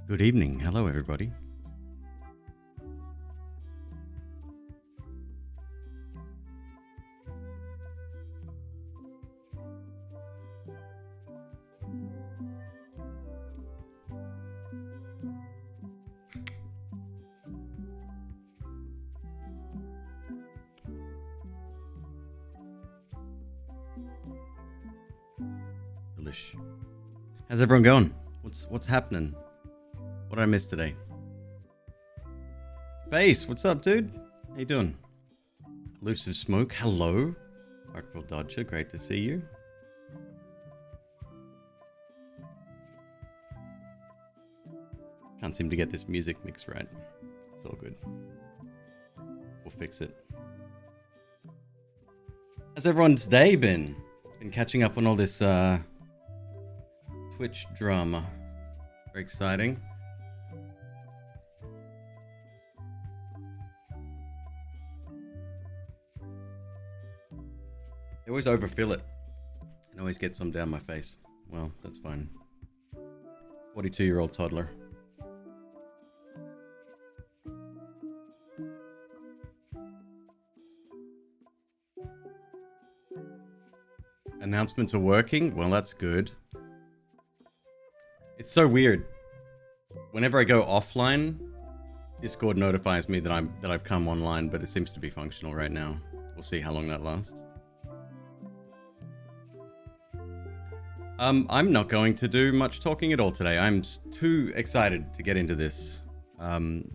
Good evening. Hello, everybody. Delish. How's everyone going? What's happening? What did I miss today? Face, what's up, dude? How you doing? Elusive Smoke, hello. Artful Dodger, great to see you. Can't seem to get this music mix right. It's all good. We'll fix it. How's everyone's day been? Been catching up on all this Twitch drama. Very exciting. I always overfill it and always get some down my face. Well, that's fine. 42-year-old toddler. Announcements are working? Well, that's good. It's so weird. Whenever I go offline, Discord notifies me that I've come online, but it seems to be functional right now. We'll see how long that lasts. I'm not going to do much talking at all today. I'm too excited to get into this.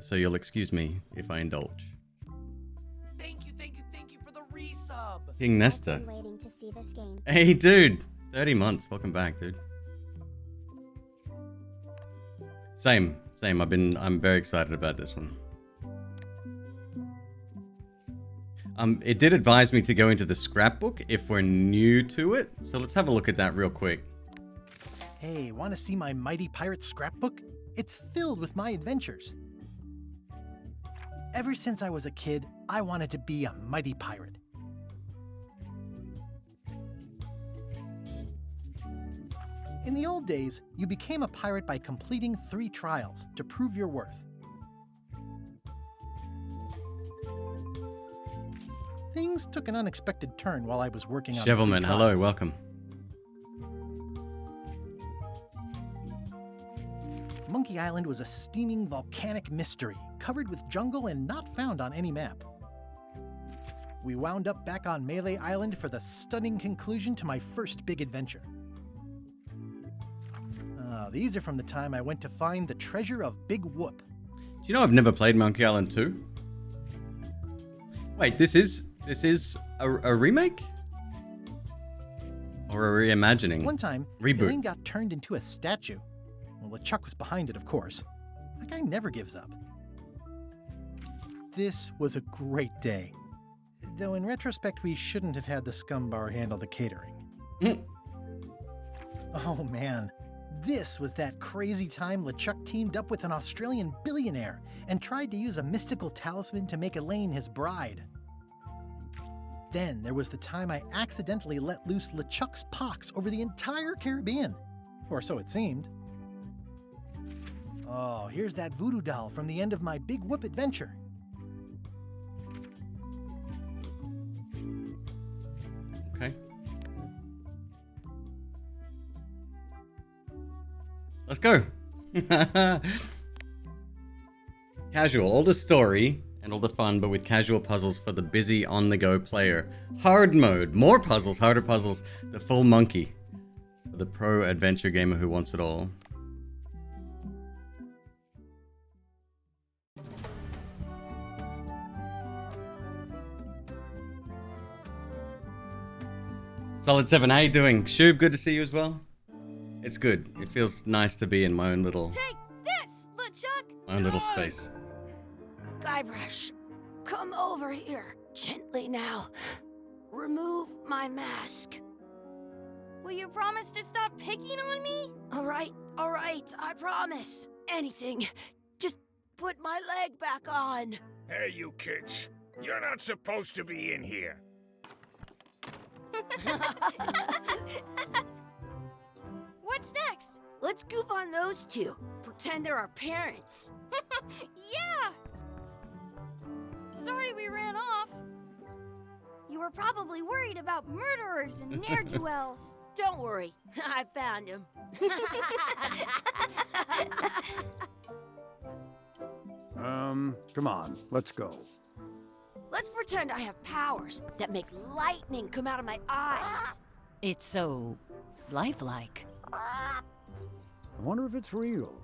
So you'll excuse me if I indulge. Thank you for the resub. King Nesta. I've been waiting to see this game. Hey, dude. 30 months. Welcome back, dude. Same. I'm very excited about this one. It did advise me to go into the scrapbook if we're new to it. So let's have a look at that real quick. Hey, want to see my Mighty Pirate scrapbook? It's filled with my adventures. Ever since I was a kid, I wanted to be a mighty pirate. In the old days, you became a pirate by completing 3 trials to prove your worth. Things took an unexpected turn while I was working on Chevelman, the hello, trials. welcome. Monkey Island was a steaming volcanic mystery, covered with jungle and not found on any map. We wound up back on Melee Island for the stunning conclusion to my first big adventure. These are from the time I went to find the treasure of Big Whoop. Do you know I've never played Monkey Island 2? Wait, this is a remake? Or a reimagining? One time, Reboot. Elaine got turned into a statue. Well, LeChuck was behind it, of course. That guy never gives up. This was a great day. Though in retrospect, we shouldn't have had the scumbar handle the catering. Oh man, this was that crazy time LeChuck teamed up with an Australian billionaire and tried to use a mystical talisman to make Elaine his bride. Then there was the time I accidentally let loose LeChuck's pox over the entire Caribbean. Or so it seemed. Oh, here's that voodoo doll from the end of my Big Whoop adventure. Okay. Let's go. Casual, all the story and all the fun, but with casual puzzles for the busy on-the-go player. Hard mode, more puzzles, harder puzzles, the full monkey. For the pro adventure gamer who wants it all. Solid 7, how you doing? Shoob, good to see you as well. It's good. It feels nice to be in my own little... Take this, LeChuck! My own little space. Guybrush, come over here. Gently now. Remove my mask. Will you promise to stop picking on me? All right, I promise. Anything. Just put my leg back on. Hey, you kids. You're not supposed to be in here. What's next? Let's goof on those two. Pretend they're our parents. Yeah! Sorry we ran off. You were probably worried about murderers and ne'er-do-wells. Don't worry, I found him. Come on, let's go. Let's pretend I have powers that make lightning come out of my eyes. It's so lifelike. I wonder if it's real.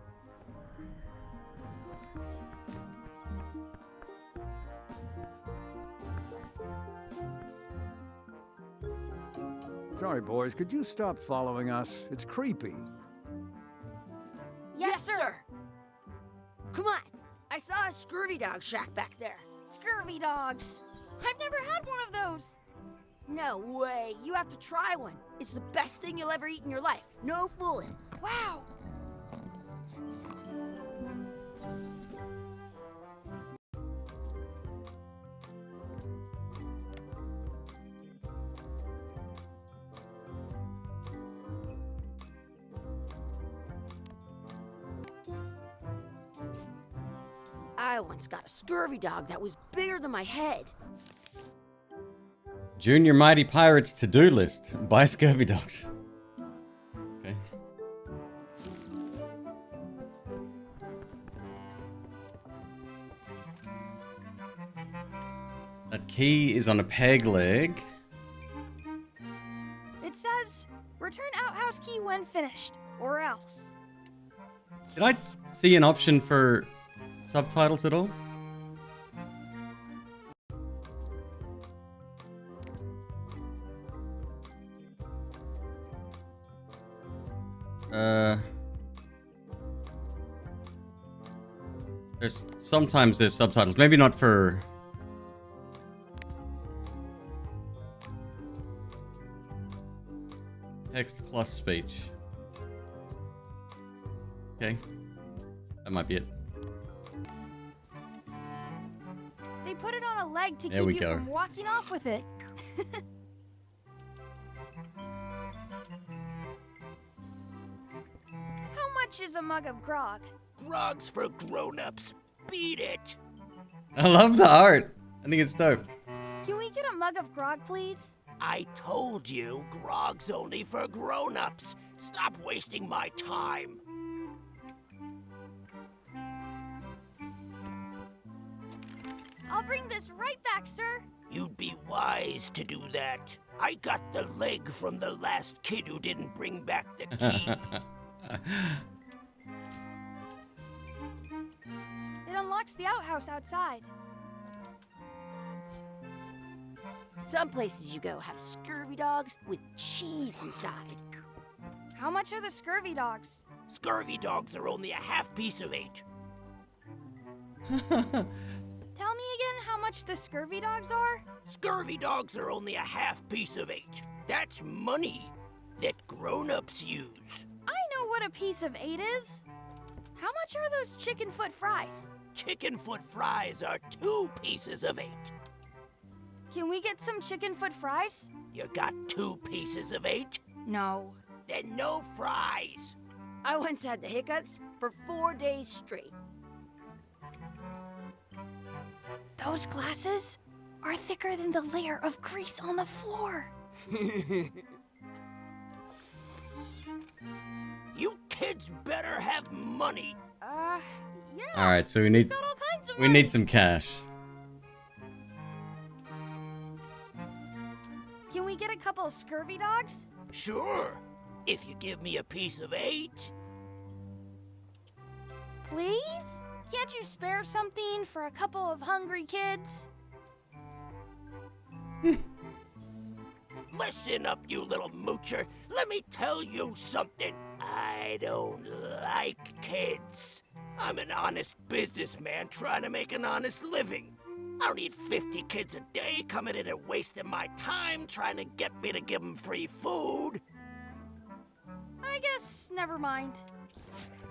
Sorry, boys, could you stop following us? It's creepy. Yes, sir. Come on. I saw a scurvy dog shack back there. Scurvy dogs. I've never had one of those. No way. You have to try one. It's the best thing you'll ever eat in your life. No fooling. Wow. I once got a scurvy dog that was bigger than my head. Junior Mighty Pirates to-do list. Buy scurvy dogs. Okay. That key is on a peg leg. It says, return outhouse key when finished, or else. Did I see an option for subtitles at all? Sometimes there's subtitles. Maybe not for... Text plus speech. Okay. That might be it. They put it on a leg to There we keep you go. from walking off with it. How much is a mug of grog? Grog's for grown-ups. Beat it. I love the art. I think it's dope. Can we get a mug of grog, please? I told you, grog's only for grown-ups. Stop wasting my time. I'll bring this right back, sir. You'd be wise to do that. I got the leg from the last kid who didn't bring back the key. It unlocks the outhouse outside. Some places you go have scurvy dogs with cheese inside. How much are the scurvy dogs? Scurvy dogs are only a half piece of 8. Tell me again how much the scurvy dogs are? Scurvy dogs are only a half piece of 8. That's money that grown-ups use. I know what a piece of 8 is. How much are those chicken foot fries? Chicken foot fries are 2 pieces of 8. Can we get some chicken foot fries? You got 2 pieces of 8? No. Then no fries. I once had the hiccups for 4 days straight. Those glasses are thicker than the layer of grease on the floor. You kids better have money. Yeah. All right, so we need Got all kinds of we money. need some cash. Can we get a couple scurvy dogs? Sure, if you give me a piece of 8. Please? Can't you spare something for a couple of hungry kids? Listen up, you little moocher. Let me tell you something. I don't like kids. I'm an honest businessman trying to make an honest living. I don't need 50 kids a day coming in and wasting my time trying to get me to give them free food. I guess never mind.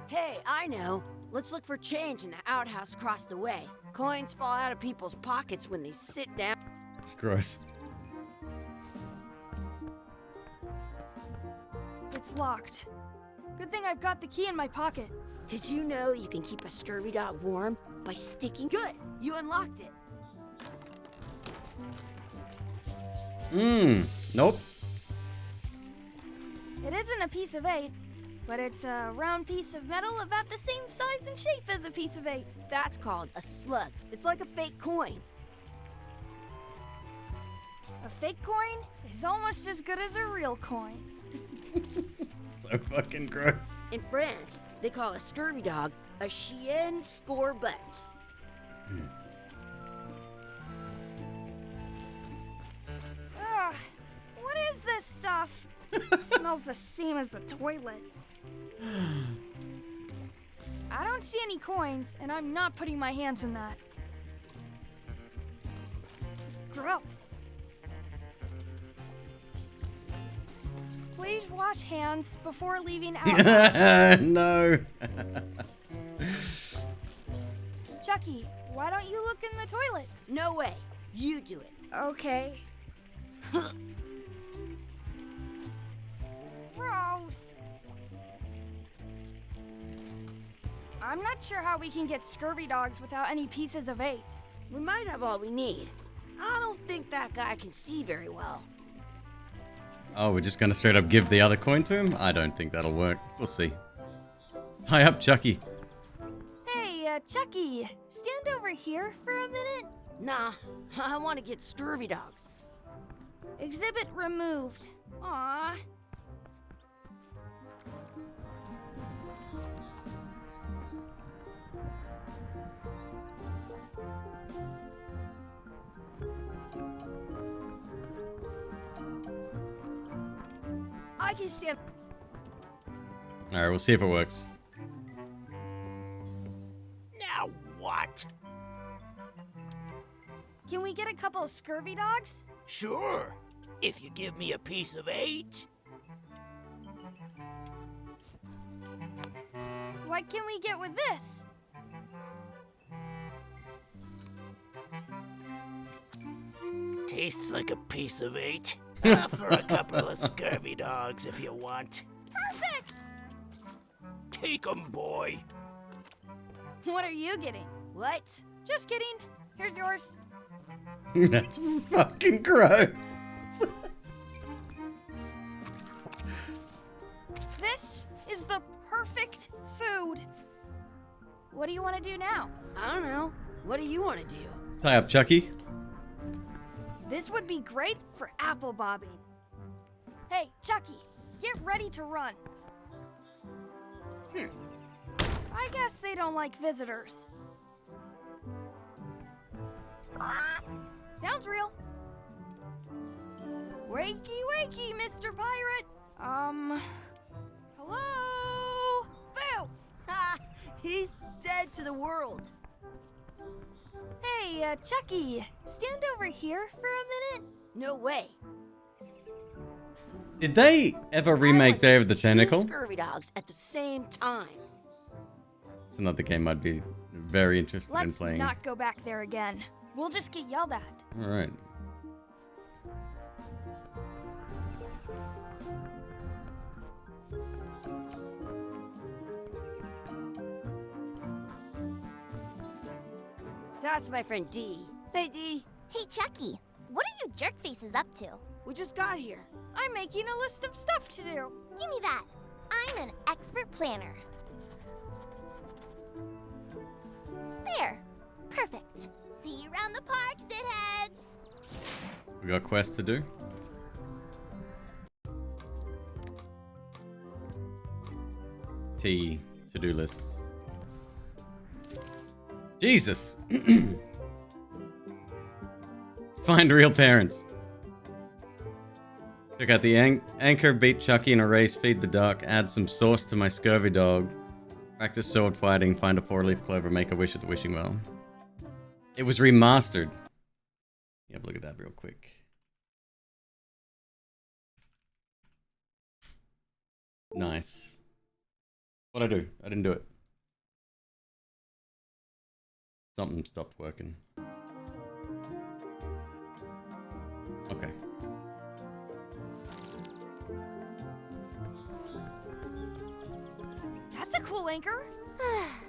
Hey, I know. Let's look for change in the outhouse across the way. Coins fall out of people's pockets when they sit down. Gross. It's locked. Good thing I've got the key in my pocket. Did you know you can keep a scurvy dog warm by sticking? Good, you unlocked it. Nope. It isn't a piece of 8, but it's a round piece of metal about the same size and shape as a piece of 8. That's called a slug. It's like a fake coin. A fake coin is almost as good as a real coin. So fucking gross. In France, they call a scurvy dog a chien scorbut. Ugh, what is this stuff? Smells the same as the toilet. I don't see any coins, and I'm not putting my hands in that. Gross. Please wash hands before leaving out. No. Chucky, why don't you look in the toilet? No way. You do it. Okay. Gross. I'm not sure how we can get scurvy dogs without any pieces of 8. We might have all we need. I don't think that guy can see very well. Oh, we're just gonna straight up give the other coin to him? I don't think that'll work. We'll see. Tie up Chucky. Hey, Chucky, stand over here for a minute. Nah, I want to get scurvy dogs. Exhibit removed. Aww. I can stand. Alright, we'll see if it works. Now what? Can we get a couple scurvy dogs? Sure, if you give me a piece of 8. What can we get with this? Tastes like a piece of 8. For a couple of scurvy dogs if you want. Perfect! Take 'em, boy. What are you getting? What? Just kidding. Here's yours. That's fucking gross. This is the perfect food. What do you want to do now? I don't know. What do you want to do? Tie up Chucky. This would be great for apple bobbing. Hey, Chucky, get ready to run. I guess they don't like visitors. Sounds real. Wakey, wakey, Mr. Pirate. Hello? Boo! Ha! He's dead to the world. Hey, Chucky, stand over here for a minute. No way. Did they ever remake Day of the Tentacle? Scurvy dogs at the same time. It's another game I'd be very interested in Let's playing. not go back there again. We'll just get yelled at. Alright. That's my friend Dee. Hey, Dee. Hey, Chucky, what are you jerk faces up to? We just got here. I'm making a list of stuff to do. Give me that. I'm an expert planner. There. Perfect. See you around the park, shitheads. We got quests to do. To-do lists. Jesus! Find real parents. Check out the anchor, beat Chucky in a race, feed the duck, add some sauce to my scurvy dog, practice sword fighting, find a 4-leaf clover, make a wish at the wishing well. It was remastered. Yeah, have a look at that real quick. Nice. What'd I do? I didn't do it. Something stopped working. Okay. cool anchor.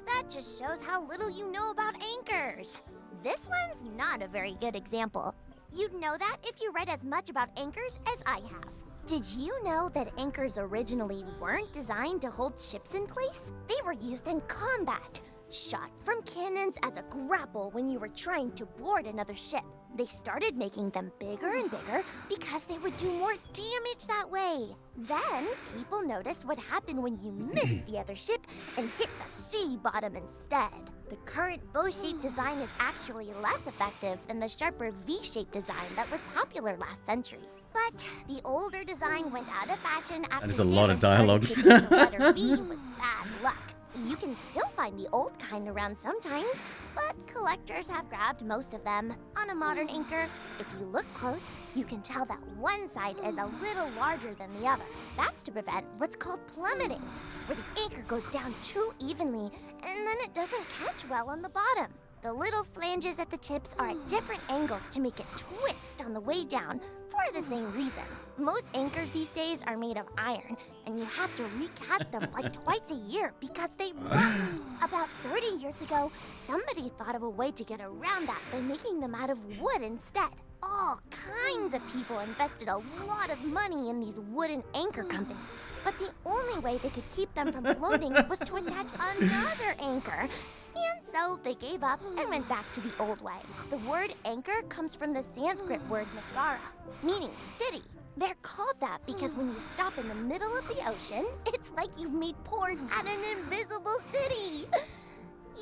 That just shows how little you know about anchors. This one's not a very good example. You'd know that if you read as much about anchors as I have. Did you know that anchors originally weren't designed to hold ships in place? They were used in combat, shot from cannons as a grapple when you were trying to board another ship. They started making them bigger and bigger because they would do more damage that way. Then, people noticed what happened when you missed the other ship and hit the sea bottom instead. The current bow-shaped design is actually less effective than the sharper V-shaped design that was popular last century. But the older design went out of fashion after That is a lot of sailors dialogue. started thinking the letter V was bad luck. You can still find the old kind around sometimes, but collectors have grabbed most of them. On a modern anchor, if you look close, you can tell that one side is a little larger than the other. That's to prevent what's called plummeting, where the anchor goes down too evenly and then it doesn't catch well on the bottom. The little flanges at the tips are at different angles to make it twist on the way down for the same reason. Most anchors these days are made of iron, and you have to recast them like twice a year because they rust. About 30 years ago, somebody thought of a way to get around that by making them out of wood instead. All kinds of people invested a lot of money in these wooden anchor companies, but the only way they could keep them from floating was to attach another anchor. And so they gave up and went back to the old way. The word anchor comes from the Sanskrit word nagara, meaning city. They're called that because when you stop in the middle of the ocean, it's like you've made port at an invisible city.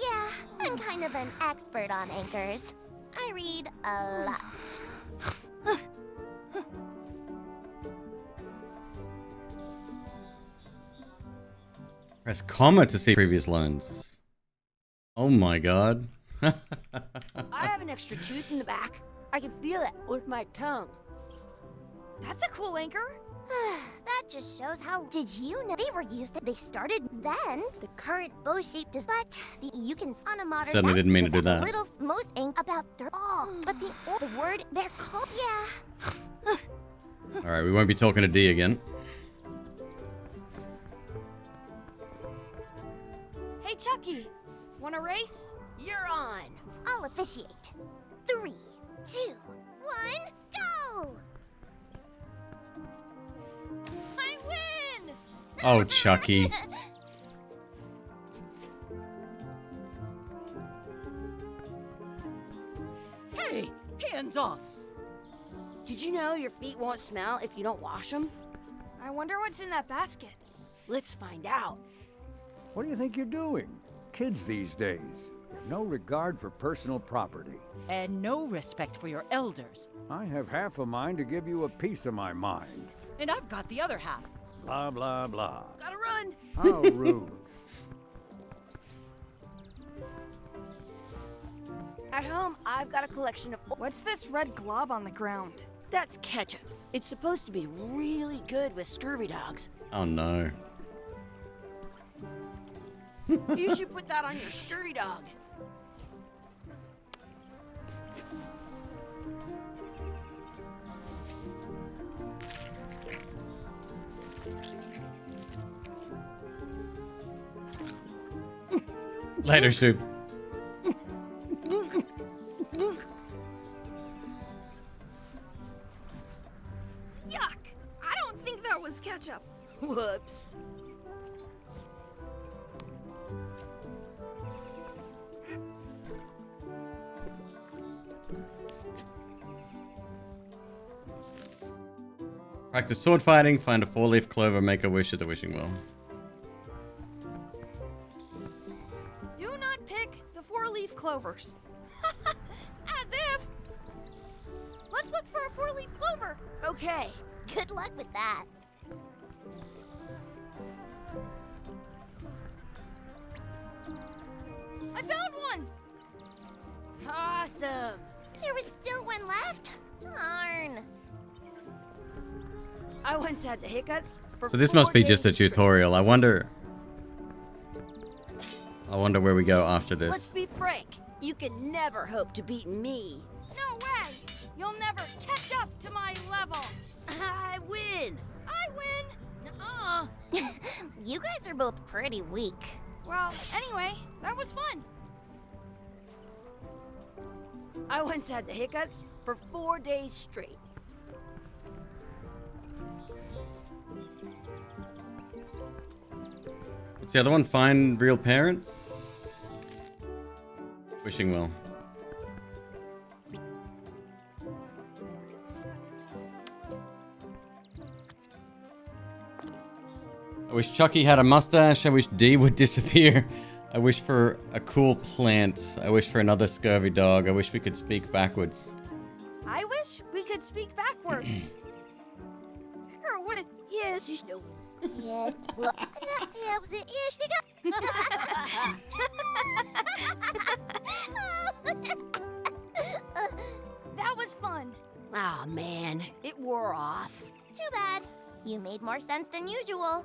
Yeah, I'm kind of an expert on anchors. I read a lot. Press comma to see previous lines. Oh my god. I have an extra tooth in the back. I can feel it with my tongue. That's a cool anchor. That just shows how. Did you know they were used? They started then. The current bow-shaped is, but you can on a modern. Certainly didn't mean to do that. Little most ink about but the word they're called. Yeah. All right, we won't be talking to D again. Hey, Chucky. Want a race? You're on. I'll officiate. 3, 2, 1, go! I win! Oh, Chucky. Hey, hands off. Did you know your feet won't smell if you don't wash them? I wonder what's in that basket. Let's find out. What do you think you're doing? Kids these days have no regard for personal property. And no respect for your elders. I have half a mind to give you a piece of my mind. And I've got the other half. Blah, blah, blah. Gotta run. How rude. At home, I've got a collection of... What's this red glob on the ground? That's ketchup. It's supposed to be really good with scurvy dogs. Oh no. You should put that on your scurvy dog. Later, Soup. Yuck! I don't think that was ketchup. Whoops. Practice sword fighting, find a 4-leaf clover, make a wish at the wishing well. Do not pick the 4-leaf clovers. As if! Let's look for a 4-leaf clover. Okay. Good luck with that. I found one! Awesome. There was still one left? Darn. I once had the hiccups for So this 4 must be just a days straight. tutorial. I wonder where we go after Let's this. be frank. You can never hope to beat me. No way! You'll never catch up to my level. I win. I win! Nuh-uh. You guys are both pretty weak. Well, anyway, that was fun. I once had the hiccups for 4 days straight. What's the other one? Find real parents? Wishing well. I wish Chucky had a mustache. I wish Dee would disappear. I wish for a cool plant. I wish for another scurvy dog. I wish we could speak backwards. I wish we could speak backwards. Girl, what is... Yes, you know. Yeah, well, yeah, was it? Yeah, she That was fun. Aw, man, it wore off. Too bad. You made more sense than usual.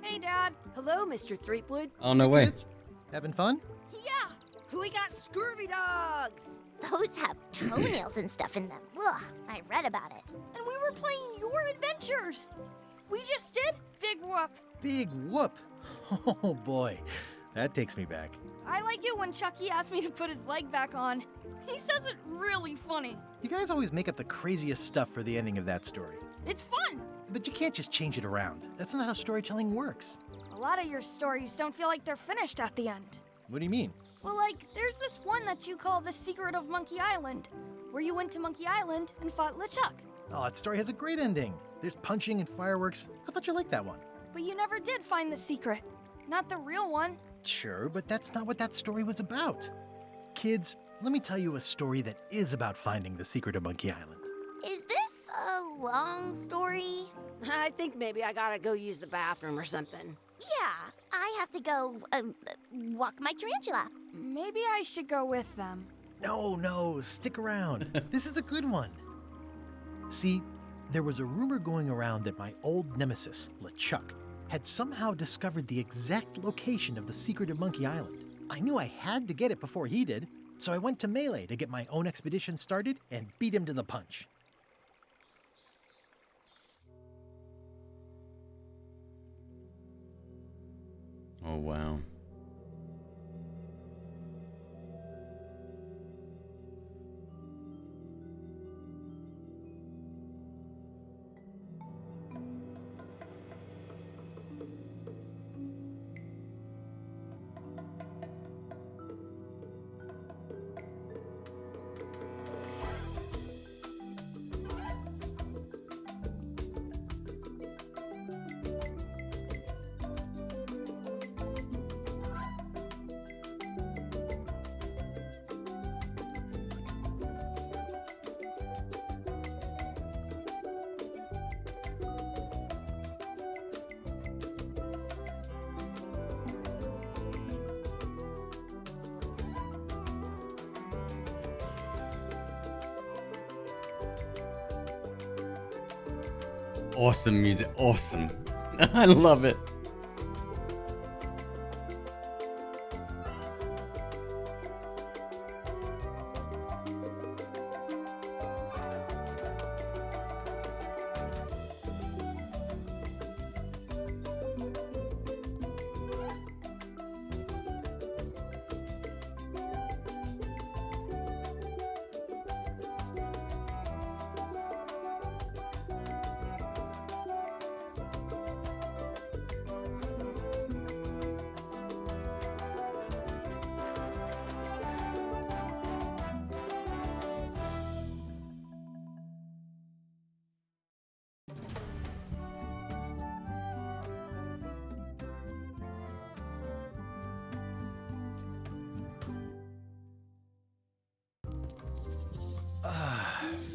Hey, Dad. Hello, Mr. Threepwood. Oh, no way. Kids, having fun? Yeah. We got scurvy dogs. Those have toenails and stuff in them. Ugh, I read about it. And we were playing your adventures. We just did Big Whoop. Big whoop. Oh boy, that takes me back. I like it when Chucky asked me to put his leg back on. He says it really funny. You guys always make up the craziest stuff for the ending of that story. It's fun. But you can't just change it around. That's not how storytelling works. A lot of your stories don't feel like they're finished at the end. What do you mean? Well, like, there's this one that you call The Secret of Monkey Island, where you went to Monkey Island and fought LeChuck. Oh, that story has a great ending. There's punching and fireworks. I thought you liked that one. But you never did find the secret. Not the real one. Sure, but that's not what that story was about. Kids, let me tell you a story that is about finding the secret of Monkey Island. Is this a long story? I think maybe I gotta go use the bathroom or something. Yeah, I have to go walk my tarantula. Maybe I should go with them. No, stick around. This is a good one. See, there was a rumor going around that my old nemesis, LeChuck, had somehow discovered the exact location of the secret of Monkey Island. I knew I had to get it before he did, so I went to Melee to get my own expedition started and beat him to the punch. Oh, wow. Awesome music. Awesome. I love it.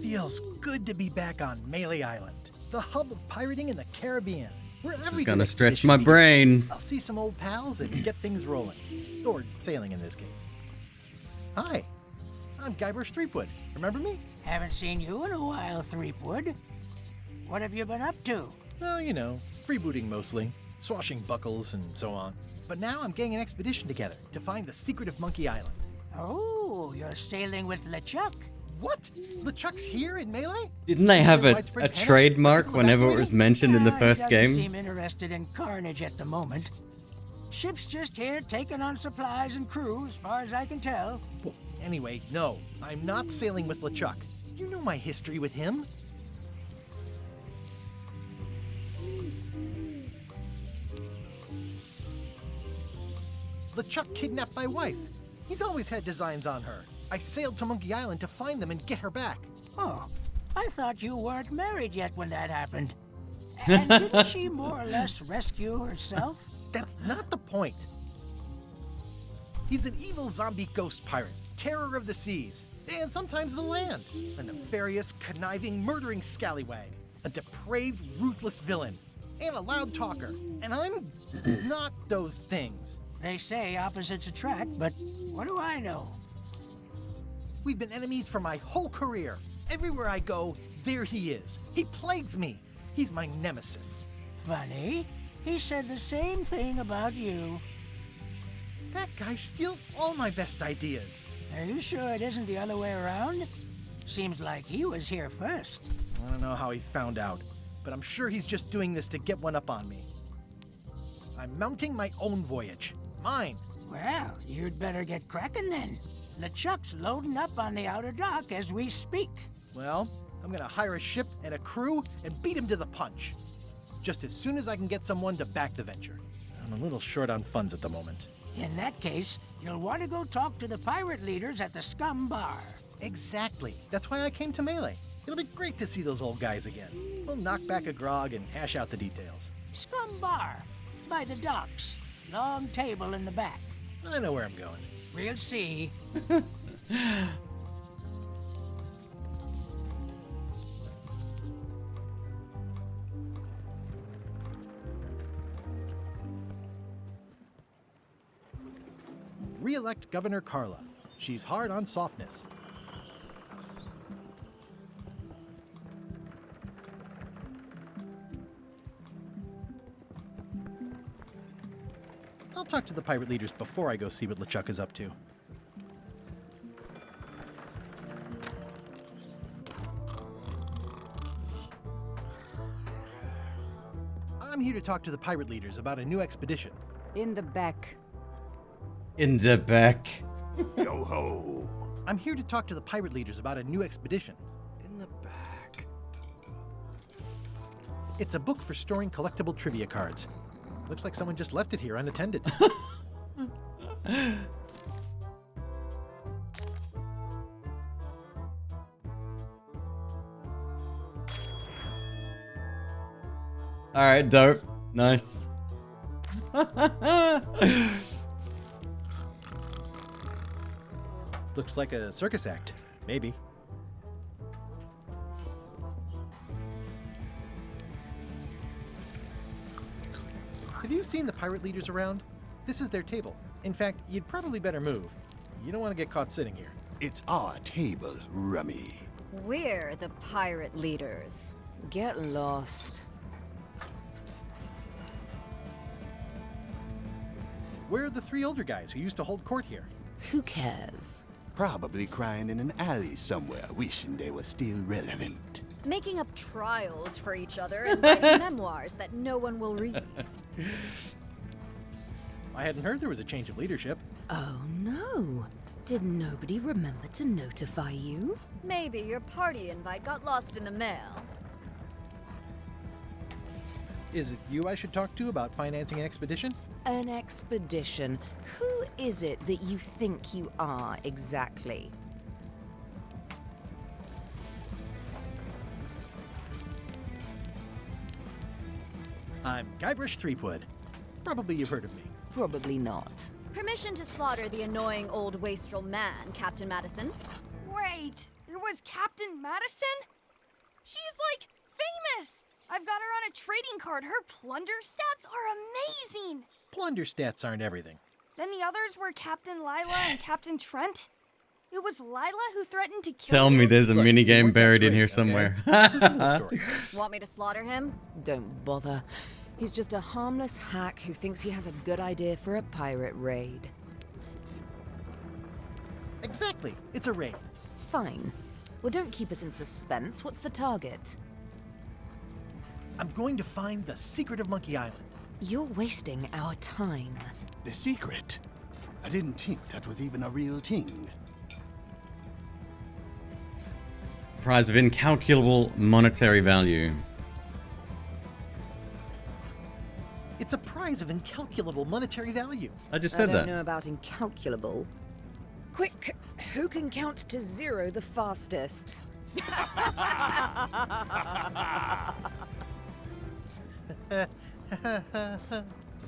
Feels good to be back on Melee Island, the hub of pirating in the Caribbean. Where This every is gonna good stretch expedition my begins. brain. I'll see some old pals and get things rolling. Or sailing in this case. Hi, I'm Guybrush Threepwood. Remember me? Haven't seen you in a while, Threepwood. What have you been up to? Well, you know, freebooting mostly, swashing buckles and so on. But now I'm getting an expedition together to find the secret of Monkey Island. Oh, you're sailing with LeChuck. What? LeChuck's here in Melee? Didn't they have a Widespread panic? trademark whenever it was mentioned in the He first doesn't game? seem interested in carnage at the moment. Ship's just here taking on supplies and crew, as far as I can tell. Well, anyway, no. I'm not sailing with LeChuck. You know my history with him. LeChuck kidnapped my wife. He's always had designs on her. I sailed to Monkey Island to find them and get her back. Oh, I thought you weren't married yet when that happened. And didn't she more or less rescue herself? That's not the point. He's an evil zombie ghost pirate, terror of the seas, and sometimes the land. A nefarious, conniving, murdering scallywag. A depraved, ruthless villain. And a loud talker. And I'm not those things. They say opposites attract, but what do I know? We've been enemies for my whole career. Everywhere I go, there he is. He plagues me. He's my nemesis. Funny, he said the same thing about you. That guy steals all my best ideas. Are you sure it isn't the other way around? Seems like he was here first. I don't know how he found out, but I'm sure he's just doing this to get one up on me. I'm mounting my own voyage. Mine. Well, you'd better get cracking then. LeChuck's loading up on the outer dock as we speak. Well, I'm gonna hire a ship and a crew and beat him to the punch. Just as soon as I can get someone to back the venture. I'm a little short on funds at the moment. In that case, you'll want to go talk to the pirate leaders at the Scum Bar. Exactly. That's why I came to Melee. It'll be great to see those old guys again. We'll knock back a grog and hash out the details. Scum Bar, by the docks. Long table in the back. I know where I'm going. We'll see. Re-elect Governor Carla. She's hard on softness. I'll talk to the pirate leaders before I go see what LeChuck is up to. I'm here to talk to the pirate leaders about a new expedition. In the back. In the back. Yo ho. I'm here to talk to the pirate leaders about a new expedition. In the back. It's a book for storing collectible trivia cards. Looks like someone just left it here unattended. Alright, dope. Nice. Looks like a circus act. Maybe. Have you seen the pirate leaders around? This is their table. In fact, you'd probably better move. You don't want to get caught sitting here. It's our table, Rummy. We're the pirate leaders. Get lost. Where are the three older guys who used to hold court here? Who cares? Probably crying in an alley somewhere, wishing they were still relevant. Making up trials for each other and writing memoirs that no one will read. I hadn't heard there was a change of leadership. Oh no. Did nobody remember to notify you? Maybe your party invite got lost in the mail. Is it you I should talk to about financing an expedition? An expedition. Who is it that you think you are exactly? I'm Guybrush Threepwood. Probably you've heard of me. Probably not. Permission to slaughter the annoying old wastrel man, Captain Madison. Wait, there was Captain Madison? She's like famous! I've got her on a trading card. Her plunder stats are amazing! Plunder stats aren't everything. Then the others were Captain Lila and Captain Trent. It was Lila who threatened to kill Tell me you? there's a Look, you minigame weren't that buried in great, here okay? somewhere. Listen to the story. Want me to slaughter him? Don't bother. He's just a harmless hack who thinks he has a good idea for a pirate raid. Exactly. It's a raid. Fine. Well, don't keep us in suspense. What's the target? I'm going to find the secret of Monkey Island. You're wasting our time. The secret? I didn't think that was even a real thing. Prize of incalculable monetary value. It's a prize of incalculable monetary value. I just I said don't that. know about incalculable. Quick, who can count to 0 the fastest?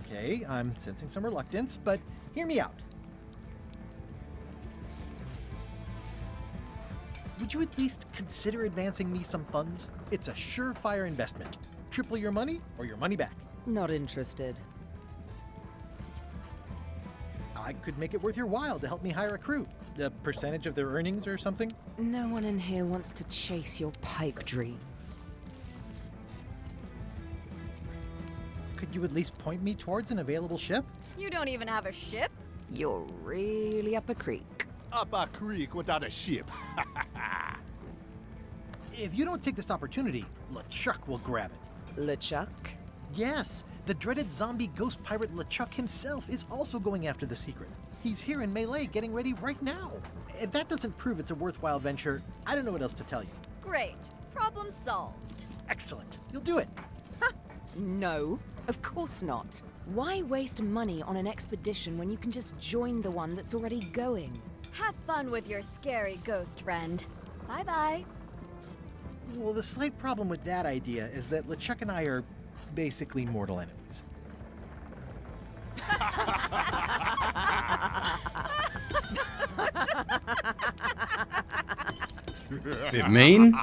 Okay, I'm sensing some reluctance, but hear me out. Would you at least consider advancing me some funds? It's a surefire investment. Triple your money or your money back. Not interested. I could make it worth your while to help me hire a crew. A percentage of their earnings or something? No one in here wants to chase your pipe dream. Could you at least point me towards an available ship? You don't even have a ship? You're really up a creek. Up a creek without a ship. If you don't take this opportunity, LeChuck will grab it. LeChuck? Yes, the dreaded zombie ghost pirate LeChuck himself is also going after the secret. He's here in Melee getting ready right now. If that doesn't prove it's a worthwhile venture, I don't know what else to tell you. Great. Problem solved. Excellent. You'll do it. No, of course not. Why waste money on an expedition when you can just join the one that's already going? Have fun with your scary ghost friend. Bye-bye. Well, the slight problem with that idea is that LeChuck and I are basically mortal enemies. Bit mean.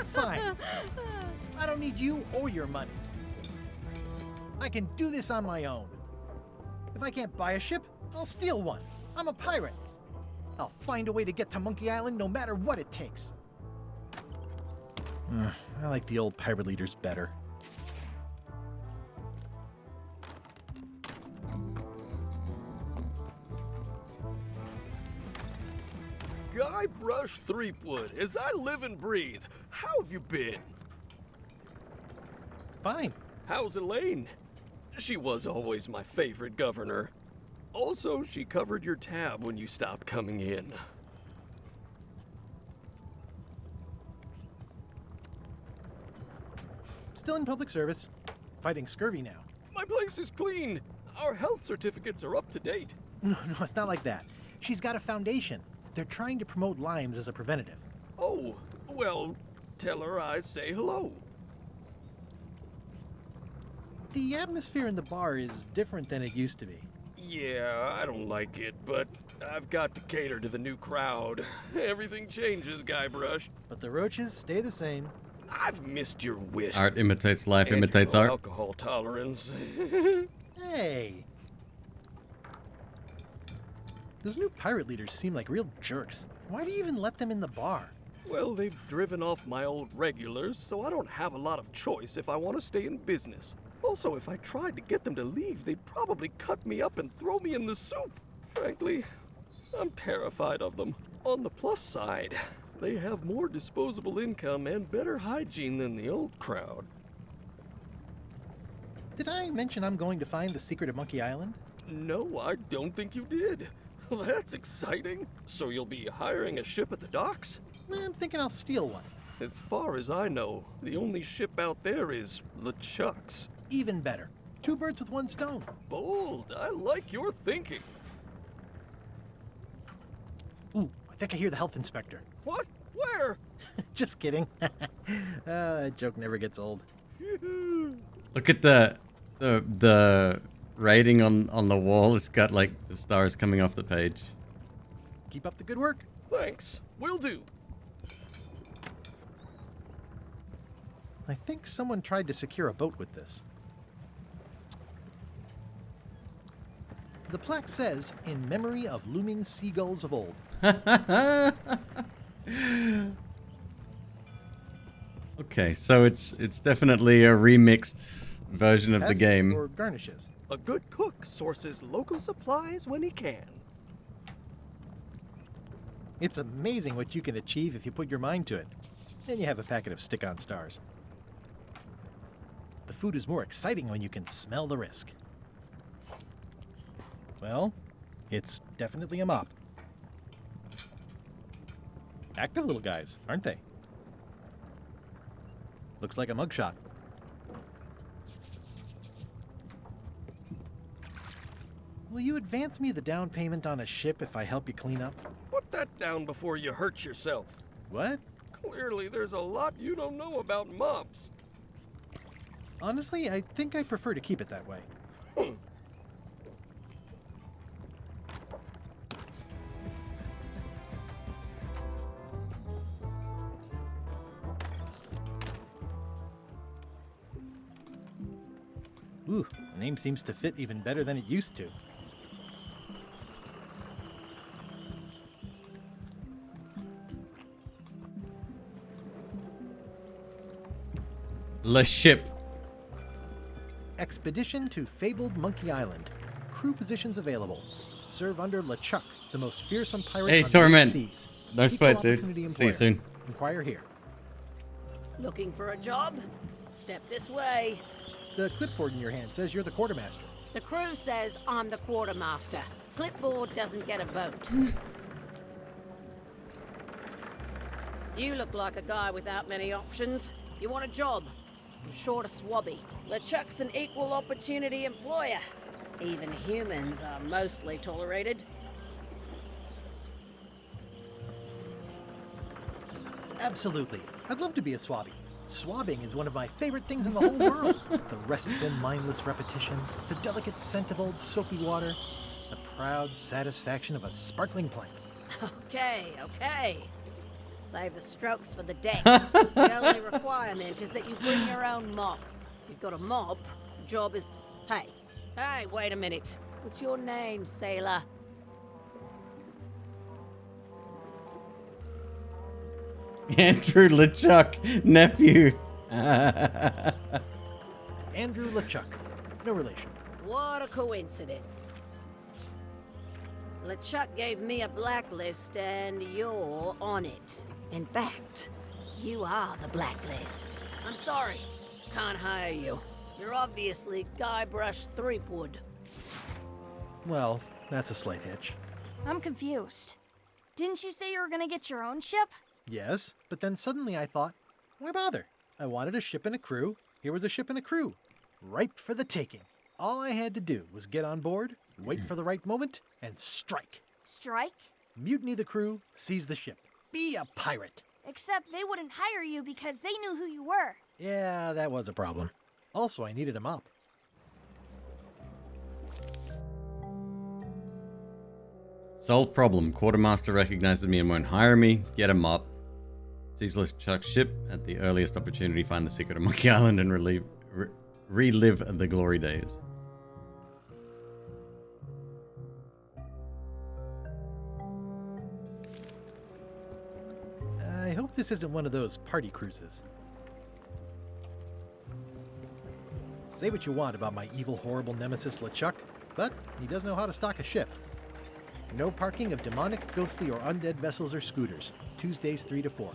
Fine. I don't need you or your money. I can do this on my own. If I can't buy a ship, I'll steal one. I'm a pirate. I'll find a way to get to Monkey Island no matter what it takes. I like the old pirate leaders better. Guybrush Threepwood, as I live and breathe, how have you been? Fine. How's Elaine? She was always my favorite governor. Also, she covered your tab when you stopped coming in. Still in public service. Fighting scurvy now. My place is clean. Our health certificates are up to date. No, it's not like that. She's got a foundation. They're trying to promote Lyme's as a preventative. Oh, well, tell her I say hello. The atmosphere in the bar is different than it used to be. Yeah, I don't like it, but I've got to cater to the new crowd. Everything changes, Guybrush. But the roaches stay the same. I've missed your wit. Art imitates life, and imitates your art. alcohol tolerance. Hey! Those new pirate leaders seem like real jerks. Why do you even let them in the bar? Well, they've driven off my old regulars, so I don't have a lot of choice if I want to stay in business. Also, if I tried to get them to leave, they'd probably cut me up and throw me in the soup. Frankly, I'm terrified of them. On the plus side, they have more disposable income and better hygiene than the old crowd. Did I mention I'm going to find the secret of Monkey Island? No, I don't think you did. Well, that's exciting. So you'll be hiring a ship at the docks? I'm thinking I'll steal one. As far as I know, the only ship out there is LeChuck's. Even better. 2 birds with 1 stone. Bold. I like your thinking. Ooh, I think I hear the health inspector. What? Where? Just kidding. That joke never gets old. Look at the rating on the wall. It's got like the stars coming off the page. Keep up the good work. Thanks. Will do. I think someone tried to secure a boat with this. The plaque says, in memory of looming seagulls of old. Okay, so it's definitely a remixed version of the pests, game. or garnishes. A good cook sources local supplies when he can. It's amazing what you can achieve if you put your mind to it. Then you have a packet of stick-on stars. The food is more exciting when you can smell the risk. Well, it's definitely a mop. Active little guys, aren't they? Looks like a mugshot. Will you advance me the down payment on a ship if I help you clean up? Put that down before you hurt yourself. What? Clearly, there's a lot you don't know about mops. Honestly, I think I prefer to keep it that way. Ooh, the name seems to fit even better than it used to. Le ship. Expedition to Fabled Monkey Island. Crew positions available. Serve under LeChuck, the most fearsome pirate Hey, on Torment. the seas. No Equal sweat, dude. opportunity See you employer. soon. Inquire here. Looking for a job? Step this way. The clipboard in your hand says you're the quartermaster. The crew says I'm the quartermaster. Clipboard doesn't get a vote. You look like a guy without many options. You want a job? I'm short of swabby. LeChuck's an equal opportunity employer. Even humans are mostly tolerated. Absolutely. I'd love to be a swabby. Swabbing is one of my favorite things in the whole world. The restful, mindless repetition, the delicate scent of old soapy water, the proud satisfaction of a sparkling plank. Okay. Save the strokes for the decks. The only requirement is that you bring your own mop. If you've got a mop, the job is... Hey, wait a minute. What's your name, sailor? Andrew LeChuck, nephew. Andrew LeChuck. No relation. What a coincidence. LeChuck gave me a blacklist and you're on it. In fact, you are the blacklist. I'm sorry, can't hire you. You're obviously Guybrush Threepwood. Well, that's a slight hitch. I'm confused. Didn't you say you were gonna get your own ship? Yes, but then suddenly I thought, why bother? I wanted a ship and a crew. Here was a ship and a crew. Ripe for the taking. All I had to do was get on board, wait for the right moment, and strike. Strike? Mutiny the crew, seize the ship. Be a pirate. Except they wouldn't hire you because they knew who you were. Yeah, that was a problem. Also, I needed a mop. Solved problem. Quartermaster recognizes me and won't hire me. Get a mop. Seize LeChuck's ship at the earliest opportunity. Find the secret of Monkey Island and relive the glory days. I hope this isn't one of those party cruises. Say what you want about my evil, horrible nemesis LeChuck, but he does know how to stock a ship. No parking of demonic, ghostly, or undead vessels or scooters. Tuesdays 3 to 4.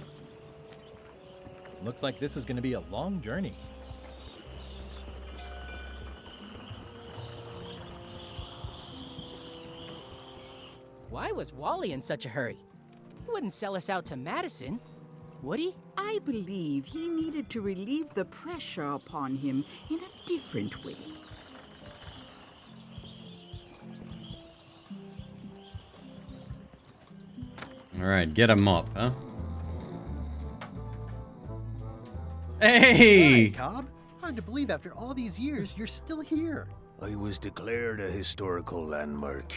Looks like this is going to be a long journey. Why was Wally in such a hurry? He wouldn't sell us out to Madison, would he? I believe he needed to relieve the pressure upon him in a different way. Alright, get a mop, huh? Hey! Hi, Cobb. Hard to believe after all these years you're still here. I was declared a historical landmark.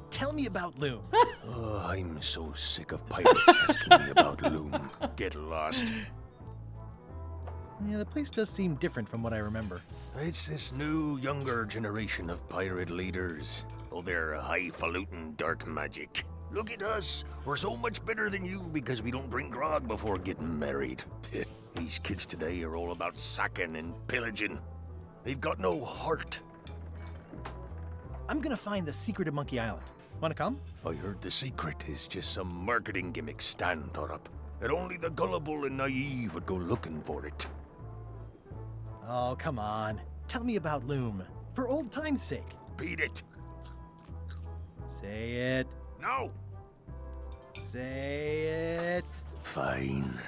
Tell me about Loom. Oh, I'm so sick of pirates asking me about Loom. Get lost. Yeah, the place does seem different from what I remember. It's this new, younger generation of pirate leaders. Oh, they're highfalutin dark magic. Look at us. We're so much better than you because we don't drink grog before getting married. These kids today are all about sacking and pillaging. They've got no heart. I'm gonna find the secret of Monkey Island. Wanna come? I heard the secret is just some marketing gimmick Stan thought up. That only the gullible and naive would go looking for it. Oh, come on. Tell me about Loom. For old time's sake. Beat it. Say it. No. Say it. Fine.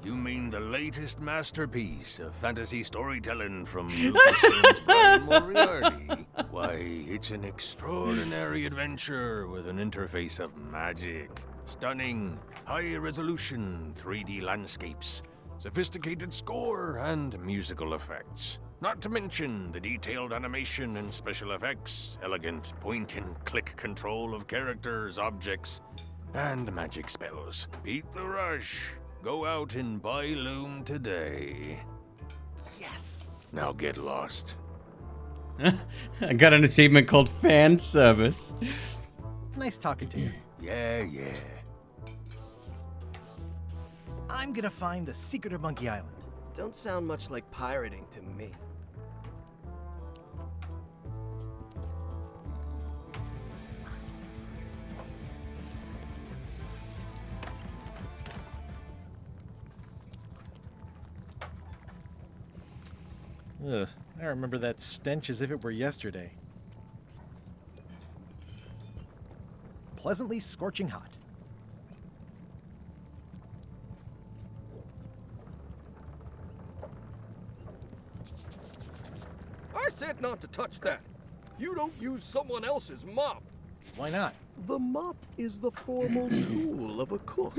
You mean the latest masterpiece of fantasy storytelling from Lucasfilm's Brian Moriarty? Why, it's an extraordinary adventure with an interface of magic. Stunning, high-resolution 3D landscapes, sophisticated score, and musical effects. Not to mention the detailed animation and special effects, elegant point-and-click control of characters, objects, and magic spells. Beat the rush. Go out and buy Loom today. Yes! Now get lost. I got an achievement called fan service. Nice talking to you. Yeah. I'm gonna find the secret of Monkey Island. Don't sound much like pirating to me. Ugh, I remember that stench as if it were yesterday. Pleasantly scorching hot. I said not to touch that. You don't use someone else's mop. Why not? The mop is the formal tool of a cook.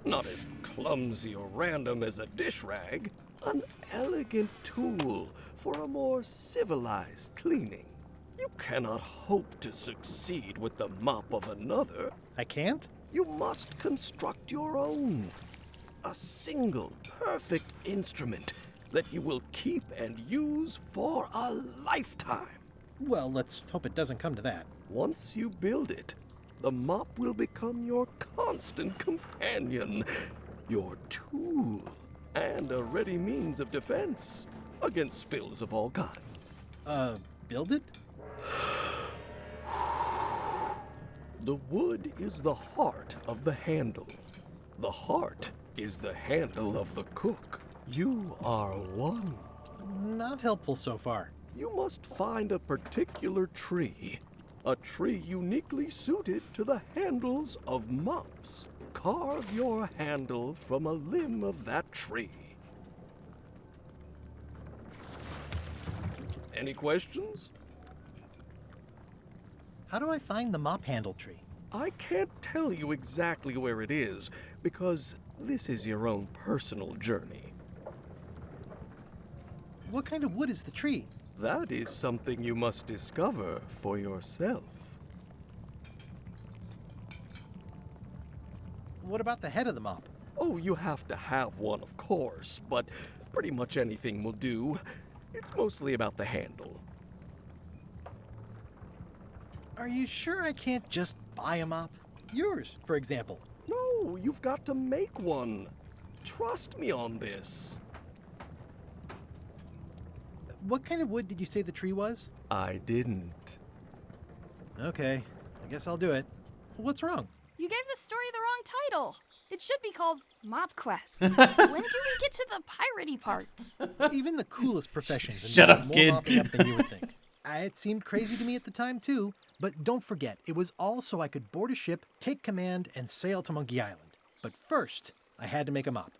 Not as clumsy or random as a dish rag. An elegant tool for a more civilized cleaning. You cannot hope to succeed with the mop of another. I can't? You must construct your own. A single, perfect instrument that you will keep and use for a lifetime. Well, let's hope it doesn't come to that. Once you build it, the mop will become your constant companion, your tool, and a ready means of defense against spills of all kinds. Build it? The wood is the heart of the handle. The heart is the handle of the cook. You are one. Not helpful so far. You must find a particular tree. A tree uniquely suited to the handles of mops. Carve your handle from a limb of that tree. Any questions? How do I find the mop handle tree? I can't tell you exactly where it is, because this is your own personal journey. What kind of wood is the tree? That is something you must discover for yourself. What about the head of the mop? Oh, you have to have one, of course, but pretty much anything will do. It's mostly about the handle. Are you sure I can't just buy a mop? Yours, for example. No, you've got to make one. Trust me on this. What kind of wood did you say the tree was? I didn't. Okay, I guess I'll do it. What's wrong? You gave the story the wrong title. It should be called Mop Quest. When do we get to the piratey parts? Even the coolest professions Shut involve up, more kid. mopping up than you would think. It seemed crazy to me at the time, too. But don't forget, it was all so I could board a ship, take command, and sail to Monkey Island. But first, I had to make a mop.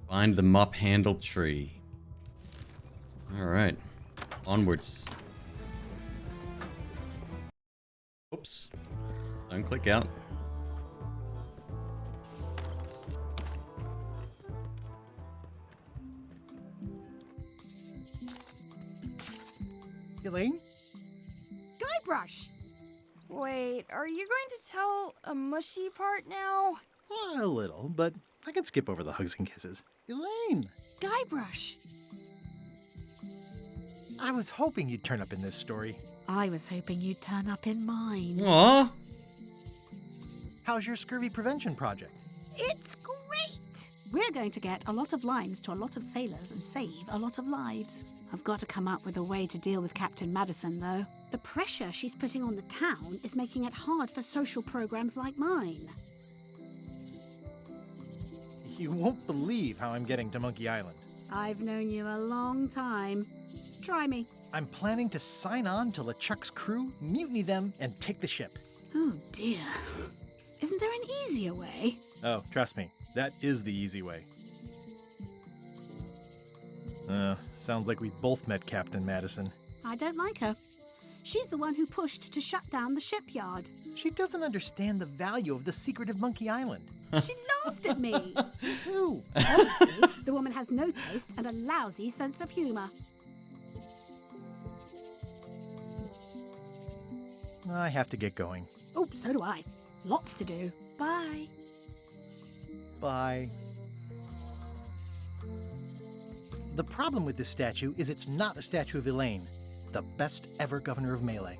Find the mop handle tree. Alright. Onwards. Oops. Don't click out. Elaine? Guybrush! Wait, are you going to tell a mushy part now? A little, but I can skip over the hugs and kisses. Elaine! Guybrush! I was hoping you'd turn up in this story. I was hoping you'd turn up in mine. Aww. How's your scurvy prevention project? It's great! We're going to get a lot of limes to a lot of sailors and save a lot of lives. I've got to come up with a way to deal with Captain Madison, though. The pressure she's putting on the town is making it hard for social programs like mine. You won't believe how I'm getting to Monkey Island. I've known you a long time. Try me. I'm planning to sign on to LeChuck's crew, mutiny them, and take the ship. Oh, dear. Isn't there an easier way? Oh, trust me, that is the easy way. Sounds like we both met Captain Madison. I don't like her. She's the one who pushed to shut down the shipyard. She doesn't understand the value of the secret of Monkey Island. She laughed at me. Me too. Honestly, the woman has no taste and a lousy sense of humor. I have to get going. Oh, so do I. Lots to do. Bye. Bye. The problem with this statue is it's not a statue of Elaine, the best ever governor of Melee.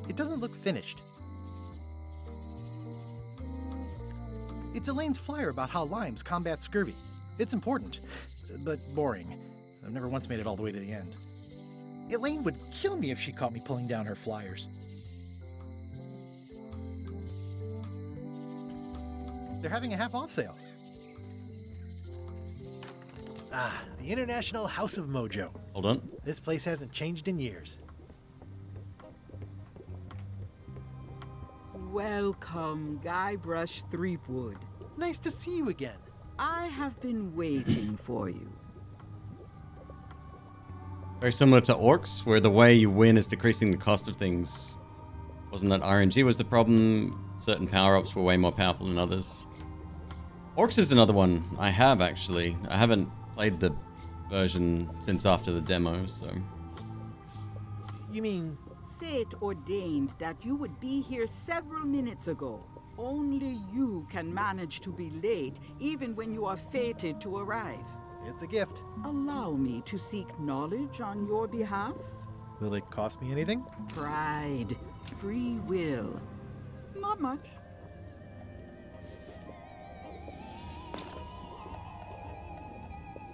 It doesn't look finished. It's Elaine's flyer about how limes combat scurvy. It's important, but boring. I've never once made it all the way to the end. Elaine would kill me if she caught me pulling down her flyers. They're having a half-off sale. Ah, the International House of Mojo. Hold on. This place hasn't changed in years. Welcome, Guybrush Threepwood. Nice to see you again. I have been waiting for you. Very similar to Orcs, where the way you win is decreasing the cost of things. Wasn't that RNG was the problem? Certain power-ups were way more powerful than others. Orcs is another one I have, actually. I haven't played the version since after the demo, so... You mean... Fate ordained that you would be here several minutes ago. Only you can manage to be late, even when you are fated to arrive. It's a gift. Allow me to seek knowledge on your behalf. Will it cost me anything? Pride, free will. Not much.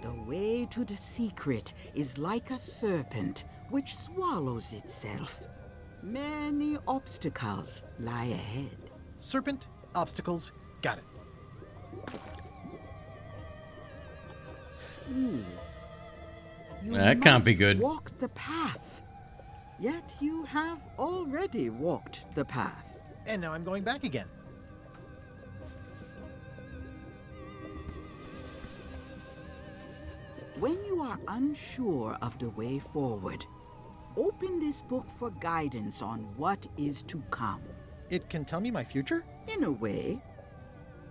The way to the secret is like a serpent which swallows itself. Many obstacles lie ahead. Serpent, obstacles, got it. That can't be good. Walk the path. Yet you have already walked the path. And now I'm going back again. When you are unsure of the way forward, open this book for guidance on what is to come. It can tell me my future? In a way.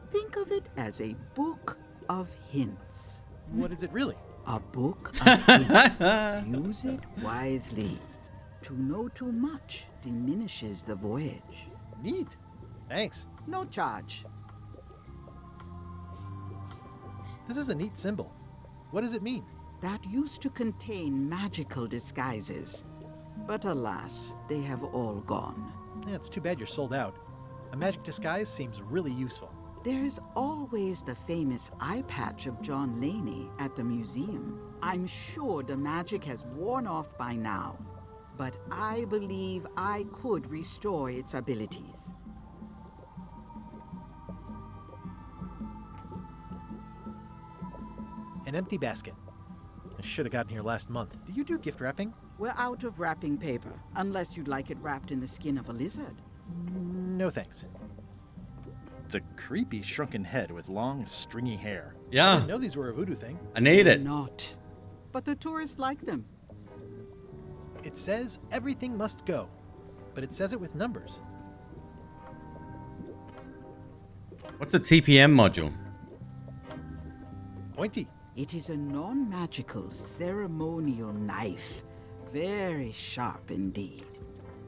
Think of it as a book of hints. What is it really? A book of hints. Use it wisely. To know too much diminishes the voyage. Neat. Thanks. No charge. This is a neat symbol. What does it mean? That used to contain magical disguises. But alas, they have all gone. Yeah, it's too bad you're sold out. A magic disguise seems really useful. There's always the famous eye patch of John Laney at the museum. I'm sure the magic has worn off by now, but I believe I could restore its abilities. An empty basket. I should have gotten here last month. Do you do gift wrapping? We're out of wrapping paper, unless you'd like it wrapped in the skin of a lizard. No thanks. It's a creepy shrunken head with long, stringy hair. Yeah. I didn't know these were a voodoo thing. I need it. Not. But the tourists like them. It says everything must go, but it says it with numbers. What's a TPM module? Pointy. It is a non-magical ceremonial knife. Very sharp indeed.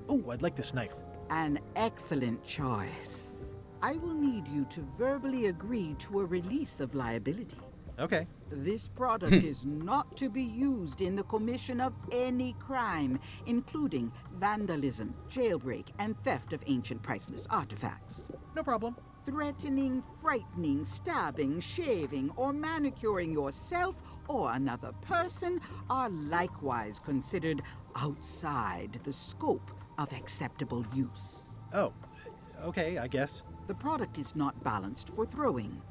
Oh, I'd like this knife. An excellent choice. I will need you to verbally agree to a release of liability. Okay. This product is not to be used in the commission of any crime, including vandalism, jailbreak, and theft of ancient priceless artifacts. No problem. Threatening, frightening, stabbing, shaving, or manicuring yourself or another person are likewise considered outside the scope of acceptable use. Oh, okay, I guess. The product is not balanced for throwing.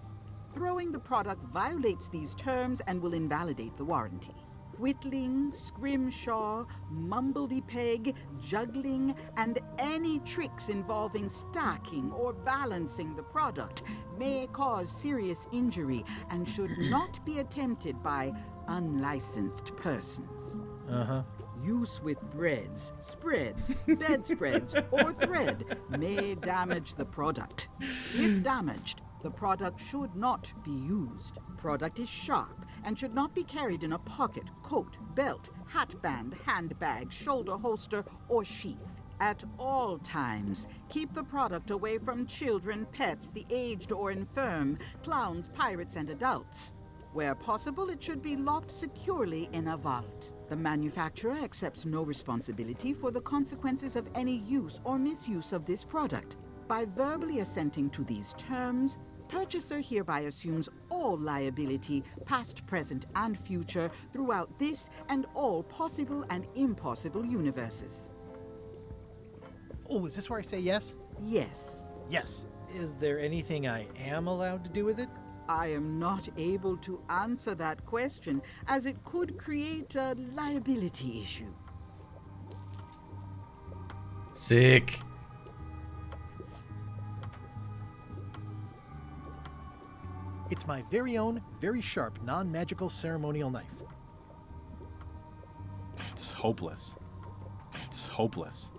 Throwing the product violates these terms and will invalidate the warranty. Whittling, scrimshaw, mumbledy-peg, juggling, and any tricks involving stacking or balancing the product may cause serious injury and should not be attempted by unlicensed persons. Uh-huh. Use with breads, spreads, bedspreads, or thread may damage the product. If damaged, the product should not be used. Product is sharp and should not be carried in a pocket, coat, belt, hatband, handbag, shoulder holster, or sheath. At all times, keep the product away from children, pets, the aged or infirm, clowns, pirates, and adults. Where possible, it should be locked securely in a vault. The manufacturer accepts no responsibility for the consequences of any use or misuse of this product. By verbally assenting to these terms, purchaser hereby assumes all liability, past, present, and future, throughout this and all possible and impossible universes. Oh, is this where I say yes? Yes. Yes. Is there anything I am allowed to do with it? I am not able to answer that question, as it could create a liability issue. Sick. It's my very own, very sharp, non-magical ceremonial knife. It's hopeless. It's hopeless.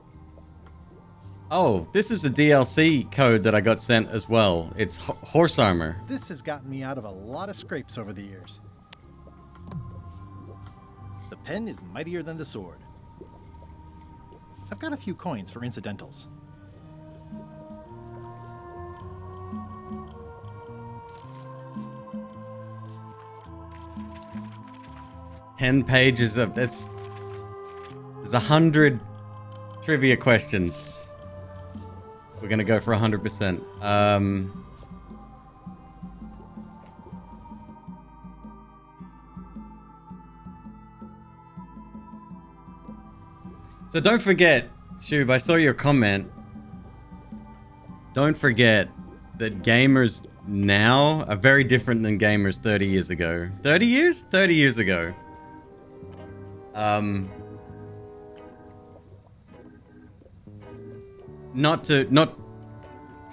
Oh, this is the DLC code that I got sent as well. It's horse armor. This has gotten me out of a lot of scrapes over the years. The pen is mightier than the sword. I've got a few coins for incidentals. Ten pages of this. There's 100 trivia questions. We're gonna go for 100%. So don't forget, Shub, I saw your comment. Don't forget that gamers now are very different than gamers 30 years ago. 30 years? 30 years ago. Not to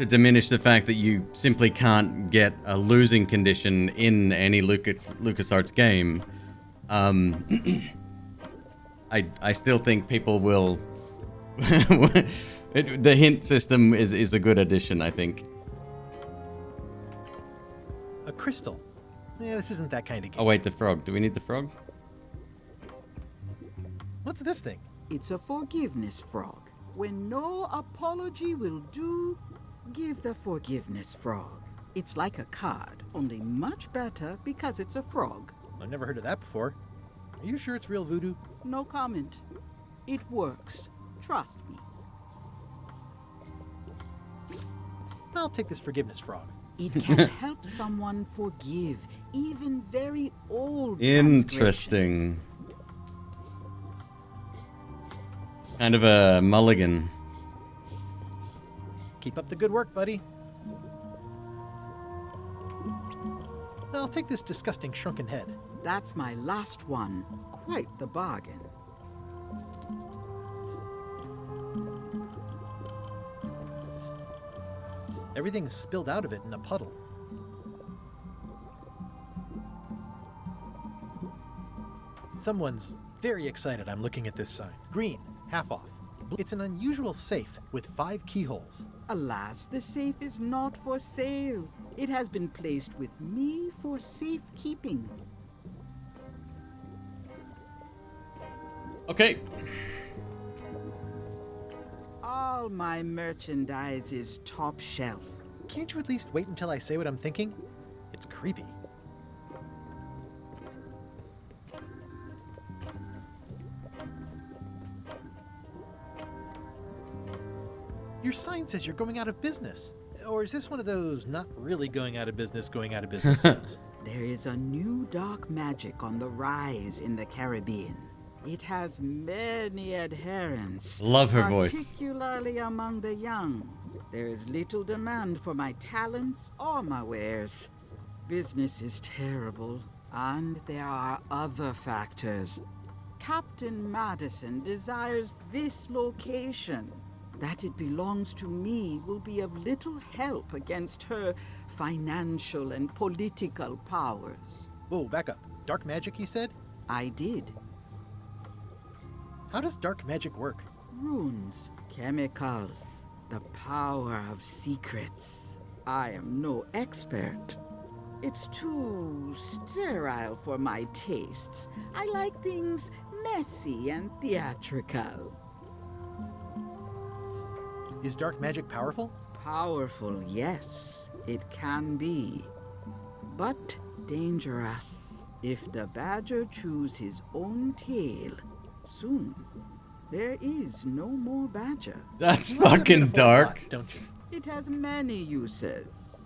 diminish the fact that you simply can't get a losing condition in any LucasArts game. I still think people will. The hint system is a good addition, I think. A crystal. Yeah, this isn't that kind of game. Oh wait, the frog. Do we need the frog? What's this thing? It's a forgiveness frog. When no apology will do, give the forgiveness frog. It's like a card, only much better because it's a frog. I've never heard of that before. Are you sure it's real voodoo? No comment. It works. Trust me. I'll take this forgiveness frog. It can help someone forgive even very old Interesting. Kind of a mulligan. Keep up the good work, buddy. I'll take this disgusting shrunken head. That's my last one. Quite the bargain. Everything's spilled out of it in a puddle. Someone's very excited I'm looking at this sign. Green, half off. It's an unusual safe with 5 keyholes. Alas, the safe is not for sale. It has been placed with me for safekeeping. Okay. All my merchandise is top shelf. Can't you at least wait until I say what I'm thinking? It's creepy. Your sign says you're going out of business. Or is this one of those not really going out of business signs? There is a new dark magic on the rise in the Caribbean. It has many adherents. Love her voice. Particularly among the young. There is little demand for my talents or my wares. Business is terrible, and there are other factors. Captain Madison desires this location. That it belongs to me will be of little help against her financial and political powers. Whoa, back up. Dark magic, you said? I did. How does dark magic work? Runes, chemicals, the power of secrets. I am no expert. It's too sterile for my tastes. I like things messy and theatrical. Is dark magic powerful? Powerful, yes, it can be. But dangerous. If the badger chews his own tail, soon there is no more badger. That's fucking dark. Lot, don't you? It has many uses.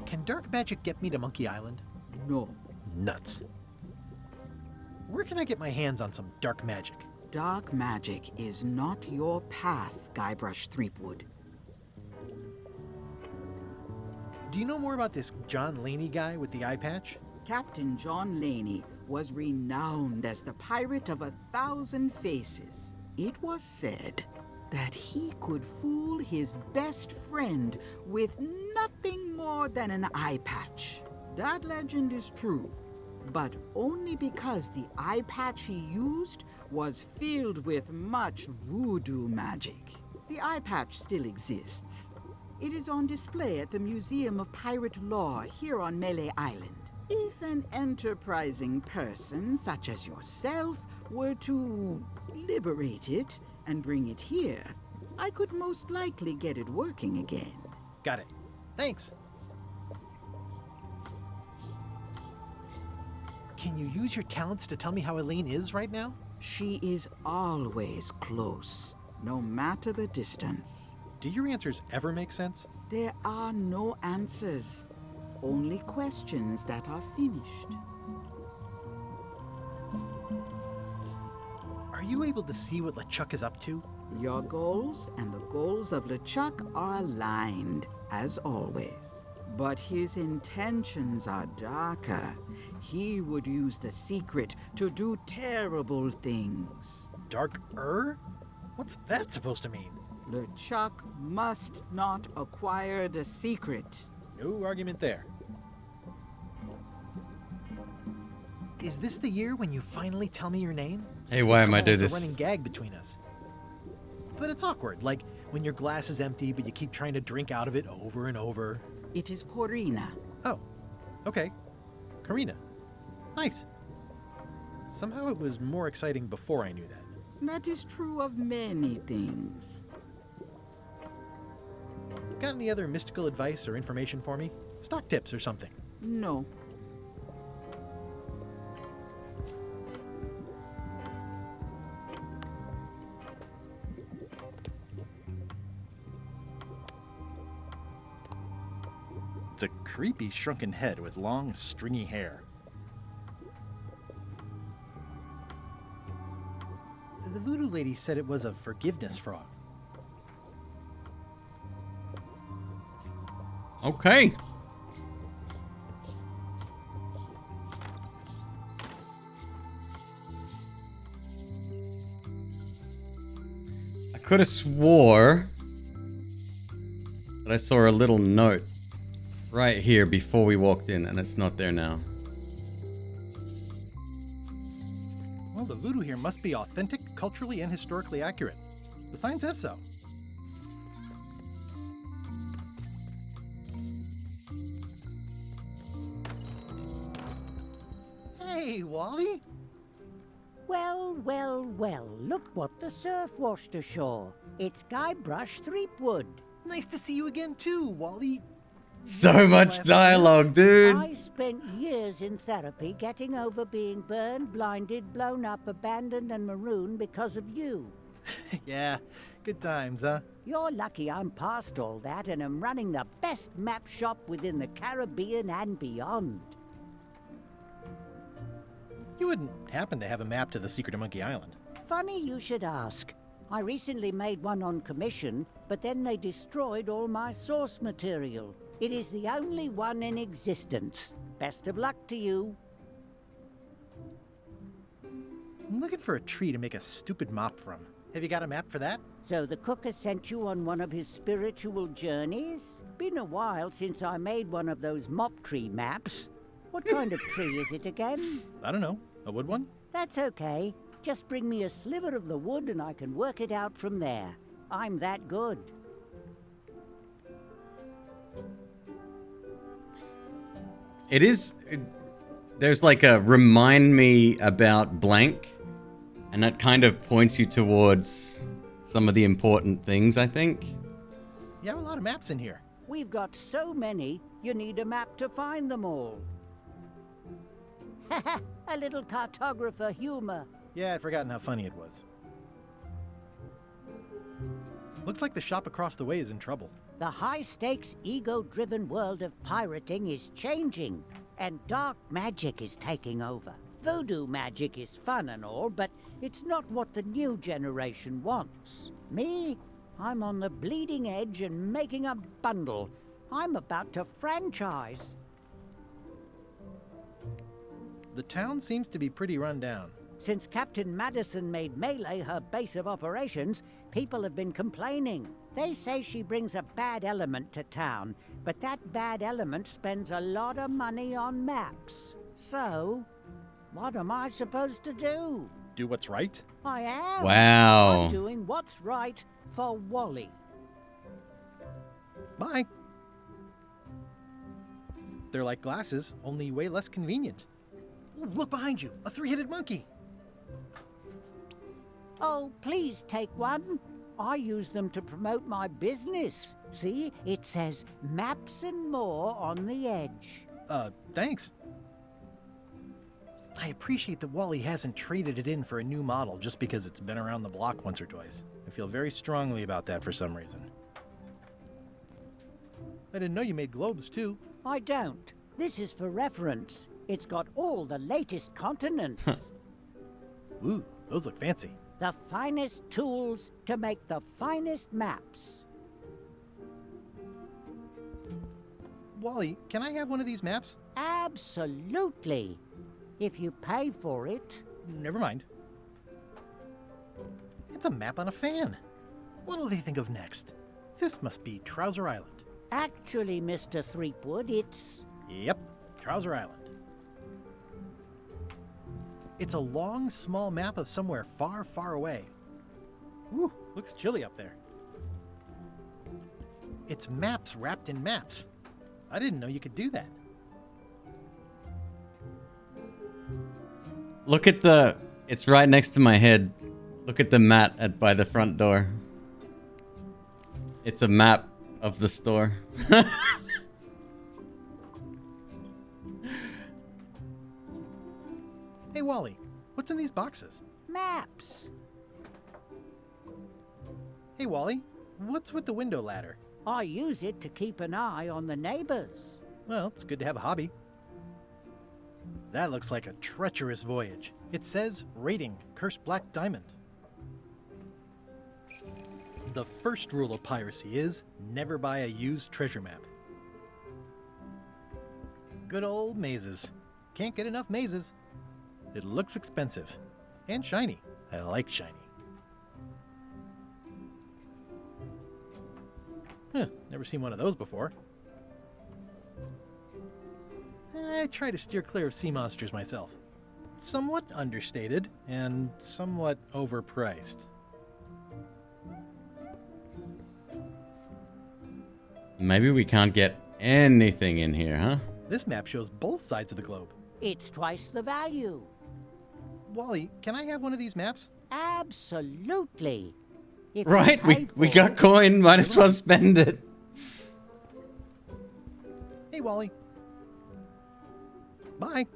Can dark magic get me to Monkey Island? No. Nuts. Where can I get my hands on some dark magic? Dark magic is not your path, Guybrush Threepwood. Do you know more about this John Laney guy with the eye patch? Captain John Laney was renowned as the pirate of 1,000 faces. It was said that he could fool his best friend with nothing more than an eye patch. That legend is true, but only because the eye patch he used was filled with much voodoo magic. The eye patch still exists. It is on display at the Museum of Pirate Lore here on Melee Island. If an enterprising person such as yourself were to liberate it and bring it here, I could most likely get it working again. Got it. Thanks. Can you use your talents to tell me how Elaine is right now? She is always close, no matter the distance. Do your answers ever make sense? There are no answers, only questions that are finished. Are you able to see what LeChuck is up to? Your goals and the goals of LeChuck are aligned, as always. But his intentions are darker. He would use the secret to do terrible things. Dark-er? What's that supposed to mean? LeChuck must not acquire the secret. No argument there. Is this the year when you finally tell me your name? Hey, why am I doing this? this? It's a running gag between us. But it's awkward, like when your glass is empty but you keep trying to drink out of it over and over. It is Corina. Oh, okay. Karina. Nice. Somehow it was more exciting before I knew that. That is true of many things. Got any other mystical advice or information for me? Stock tips or something? No. It's a creepy shrunken head with long, stringy hair. The voodoo lady said it was a forgiveness frog. Okay. I could have swore that I saw a little note right here before we walked in, and it's not there now. Well, the voodoo here must be authentic, culturally, and historically accurate. The sign says so. Hey, Wally! Well, well, well, look what the surf washed ashore. It's Guybrush Threepwood. Nice to see you again too, Wally. So much dialogue, dude. I spent years in therapy getting over being burned, blinded, blown up, abandoned, and marooned because of you. Yeah, good times, huh? You're lucky I'm past all that and am running the best map shop within the Caribbean and beyond. You wouldn't happen to have a map to the secret of Monkey Island. Funny you should ask. I recently made one on commission, but then they destroyed all my source material. It is the only one in existence. Best of luck to you. I'm looking for a tree to make a stupid mop from. Have you got a map for that? So the cook has sent you on one of his spiritual journeys? Been a while since I made one of those mop tree maps. What kind of tree is it again? I don't know. A wood one? That's okay. Just bring me a sliver of the wood and I can work it out from there. I'm that good. It is... There's like a remind me about blank, and that kind of points you towards some of the important things, I think. You have a lot of maps in here. We've got so many, you need a map to find them all. A little cartographer humor. Yeah, I'd forgotten how funny it was. Looks like the shop across the way is in trouble. The high-stakes, ego-driven world of pirating is changing, and dark magic is taking over. Voodoo magic is fun and all, but it's not what the new generation wants. Me? I'm on the bleeding edge and making a bundle. I'm about to franchise. The town seems to be pretty run down. Since Captain Madison made Melee her base of operations, people have been complaining. They say she brings a bad element to town, but that bad element spends a lot of money on maps. So, what am I supposed to do? Do what's right? I am. Wow. I'm doing what's right for Wally. Bye. They're like glasses, only way less convenient. Ooh, look behind you, a three-headed monkey. Oh, please take one. I use them to promote my business. See, it says maps and more on the edge. Thanks. I appreciate that Wally hasn't traded it in for a new model just because it's been around the block once or twice. I feel very strongly about that for some reason. I didn't know you made globes, too. I don't. This is for reference. It's got all the latest continents. Ooh, those look fancy. The finest tools to make the finest maps. Wally, can I have one of these maps? Absolutely. If you pay for it. Never mind. It's a map on a fan. What'll they think of next? This must be Trouser Island. Actually, Mr. Threepwood, it's... Yep, Trouser Island. It's a long, small map of somewhere far, far away. Ooh, looks chilly up there. It's maps wrapped in maps. I didn't know you could do that. Look at the... It's right next to my head. Look at the mat by the front door. It's a map of the store. Hey, Wally, what's in these boxes? Maps. Hey, Wally, what's with the window ladder? I use it to keep an eye on the neighbors. Well, it's good to have a hobby. That looks like a treacherous voyage. It says, rating, Cursed Black Diamond. The first rule of piracy is, never buy a used treasure map. Good old mazes. Can't get enough mazes. It looks expensive. And shiny. I like shiny. Huh, never seen one of those before. I try to steer clear of sea monsters myself. Somewhat understated and somewhat overpriced. Maybe we can't get anything in here, huh? This map shows both sides of the globe. It's twice the value. Wally, can I have one of these maps? Absolutely. If Right, we got coin, might as well spend it. Hey, Wally. Bye.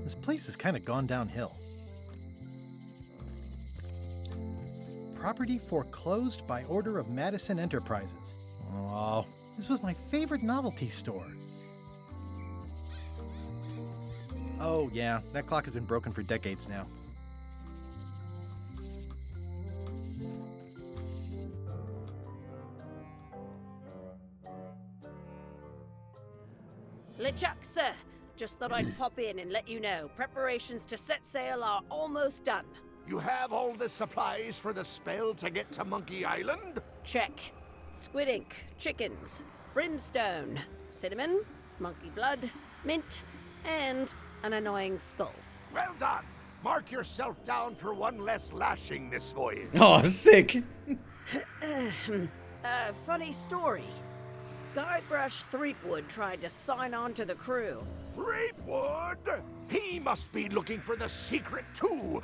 This place has kind of gone downhill. Property foreclosed by order of Madison Enterprises. Oh, this was my favorite novelty store. Oh yeah, that clock has been broken for decades now. LeChuck, sir. Just thought I'd pop in and let you know. Preparations to set sail are almost done. You have all the supplies for the spell to get to Monkey Island? Check. Squid ink, chickens, brimstone, cinnamon, monkey blood, mint, and an annoying skull. Well done. Mark yourself down for one less lashing this voyage. Oh, sick. Funny story. Guybrush Threepwood tried to sign on to the crew. Threepwood? He must be looking for the secret too.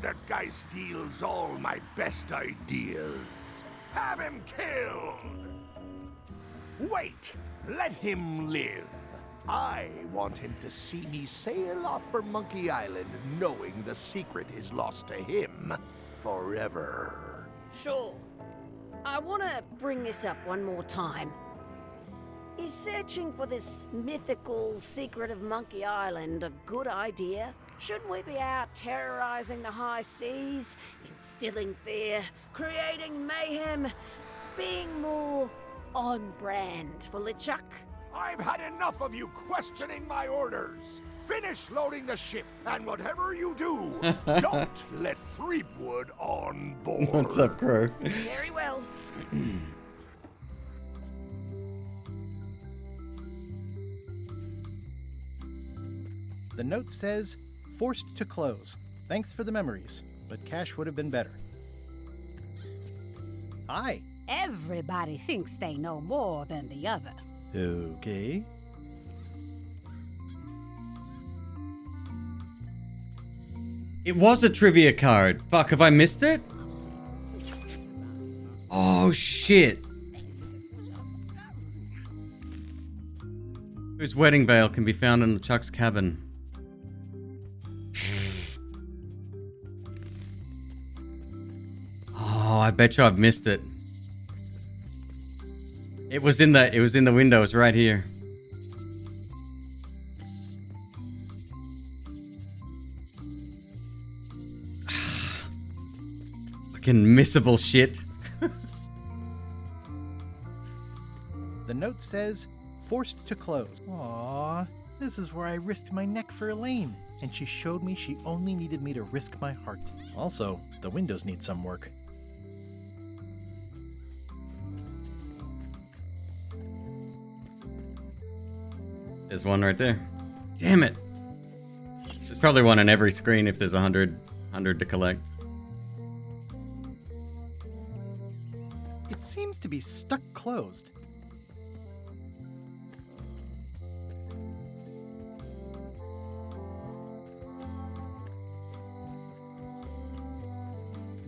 That guy steals all my best ideas. Have him killed. Wait, let him live. I want him to see me sail off for Monkey Island knowing the secret is lost to him forever. Sure. I want to bring this up one more time. Is searching for this mythical secret of Monkey Island a good idea? Shouldn't we be out terrorizing the high seas, instilling fear, creating mayhem, being more on brand for LeChuck? I've had enough of you questioning my orders. Finish loading the ship, and whatever you do, don't let Threepwood on board. What's up, Crow? Very well. The note says, forced to close. Thanks for the memories, but cash would have been better. Hi. Everybody thinks they know more than the other. Okay. It was a trivia card. Fuck, have I missed it? Oh, shit. Whose wedding veil can be found in LeChuck's cabin? Oh, I bet you I've missed it. It was in the windows right here. Fucking missable shit. The note says, forced to close. Aww, this is where I risked my neck for Elaine, and she showed me she only needed me to risk my heart. Also, the windows need some work. There's one right there. Damn it. There's probably one on every screen if there's 100 to collect. It seems to be stuck closed.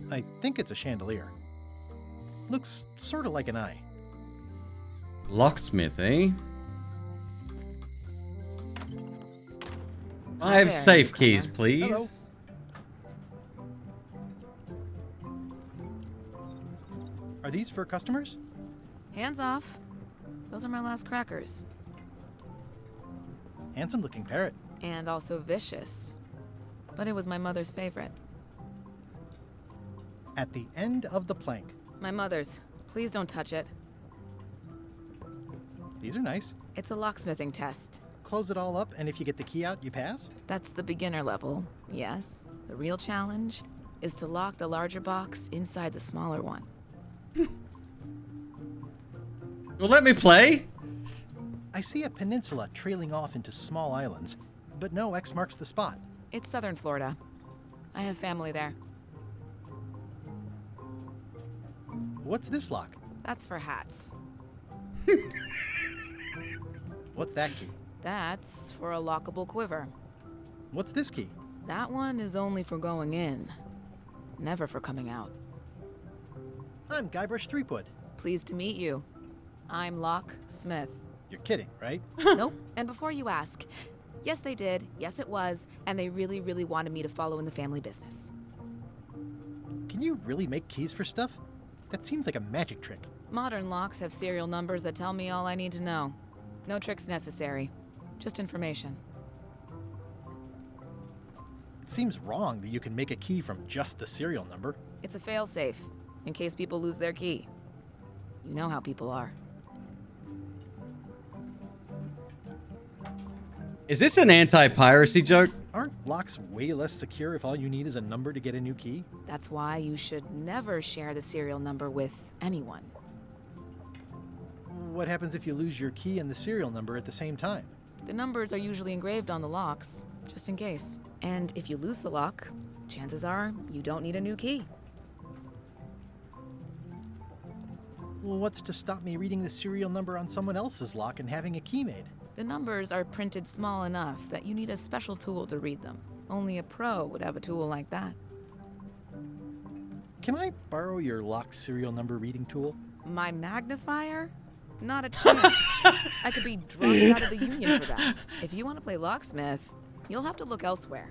I think it's a chandelier. Looks sort of like an eye. Locksmith, eh? Hi 5 there, safe newcomer. keys, please. Hello. Are these for customers? Hands off. Those are my last crackers. Handsome looking parrot. And also vicious. But it was my mother's favorite. At the end of the plank. My mother's. Please don't touch it. These are nice. It's a locksmithing test. Close it all up, and if you get the key out, you pass? That's the beginner level, yes. The real challenge is to lock the larger box inside the smaller one. Well, let me play. I see a peninsula trailing off into small islands, but no X marks the spot. It's southern Florida. I have family there. What's this lock? That's for hats. What's that key? That's for a lockable quiver. What's this key? That one is only for going in, never for coming out. I'm Guybrush Threepwood. Pleased to meet you. I'm Locksmith. You're kidding, right? Nope. And before you ask, Yes, they did. Yes, it was. And they really, really wanted me to follow in the family business. Can you really make keys for stuff? That seems like a magic trick. Modern locks have serial numbers that tell me all I need to know. No tricks necessary. Just information. It seems wrong that you can make a key from just the serial number. It's a failsafe, in case people lose their key. You know how people are. Is this an anti-piracy joke? Aren't locks way less secure if all you need is a number to get a new key? That's why you should never share the serial number with anyone. What happens if you lose your key and the serial number at the same time? The numbers are usually engraved on the locks, just in case. And if you lose the lock, chances are you don't need a new key. Well, what's to stop me reading the serial number on someone else's lock and having a key made? The numbers are printed small enough that you need a special tool to read them. Only a pro would have a tool like that. Can I borrow your lock serial number reading tool? My magnifier? Not a chance. I could be dropped out of the union for that. If you want to play locksmith, you'll have to look elsewhere.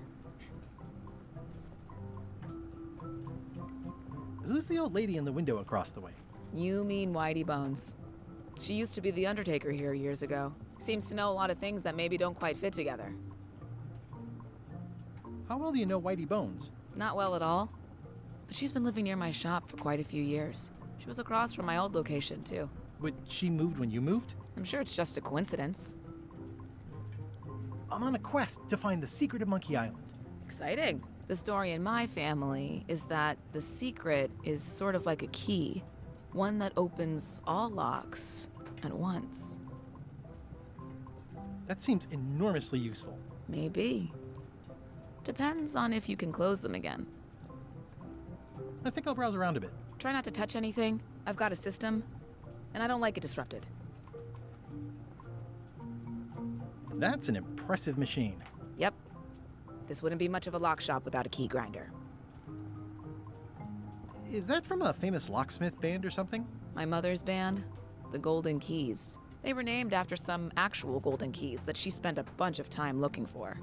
Who's the old lady in the window across the way? You mean Whitey Bones. She used to be the Undertaker here years ago. Seems to know a lot of things that maybe don't quite fit together. How well do you know Whitey Bones? Not well at all. But she's been living near my shop for quite a few years. She was across from my old location, too. But she moved when you moved? I'm sure it's just a coincidence. I'm on a quest to find the secret of Monkey Island. Exciting. The story in my family is that the secret is sort of like a key. One that opens all locks at once. That seems enormously useful. Maybe. Depends on if you can close them again. I think I'll browse around a bit. Try not to touch anything. I've got a system, and I don't like it disrupted. That's an impressive machine. Yep. This wouldn't be much of a lock shop without a key grinder. Is that from a famous locksmith band or something? My mother's band, the Golden Keys. They were named after some actual golden keys that she spent a bunch of time looking for.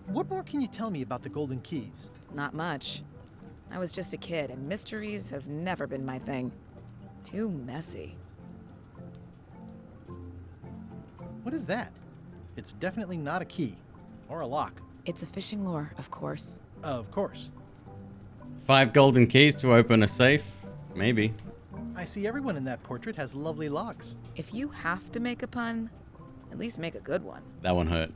What more can you tell me about the Golden Keys? Not much. I was just a kid, and mysteries have never been my thing. Too messy. What is that? It's definitely not a key. Or a lock. It's a fishing lure, of course. Of course. 5 golden keys to open a safe? Maybe. I see everyone in that portrait has lovely locks. If you have to make a pun, at least make a good one. That one hurt.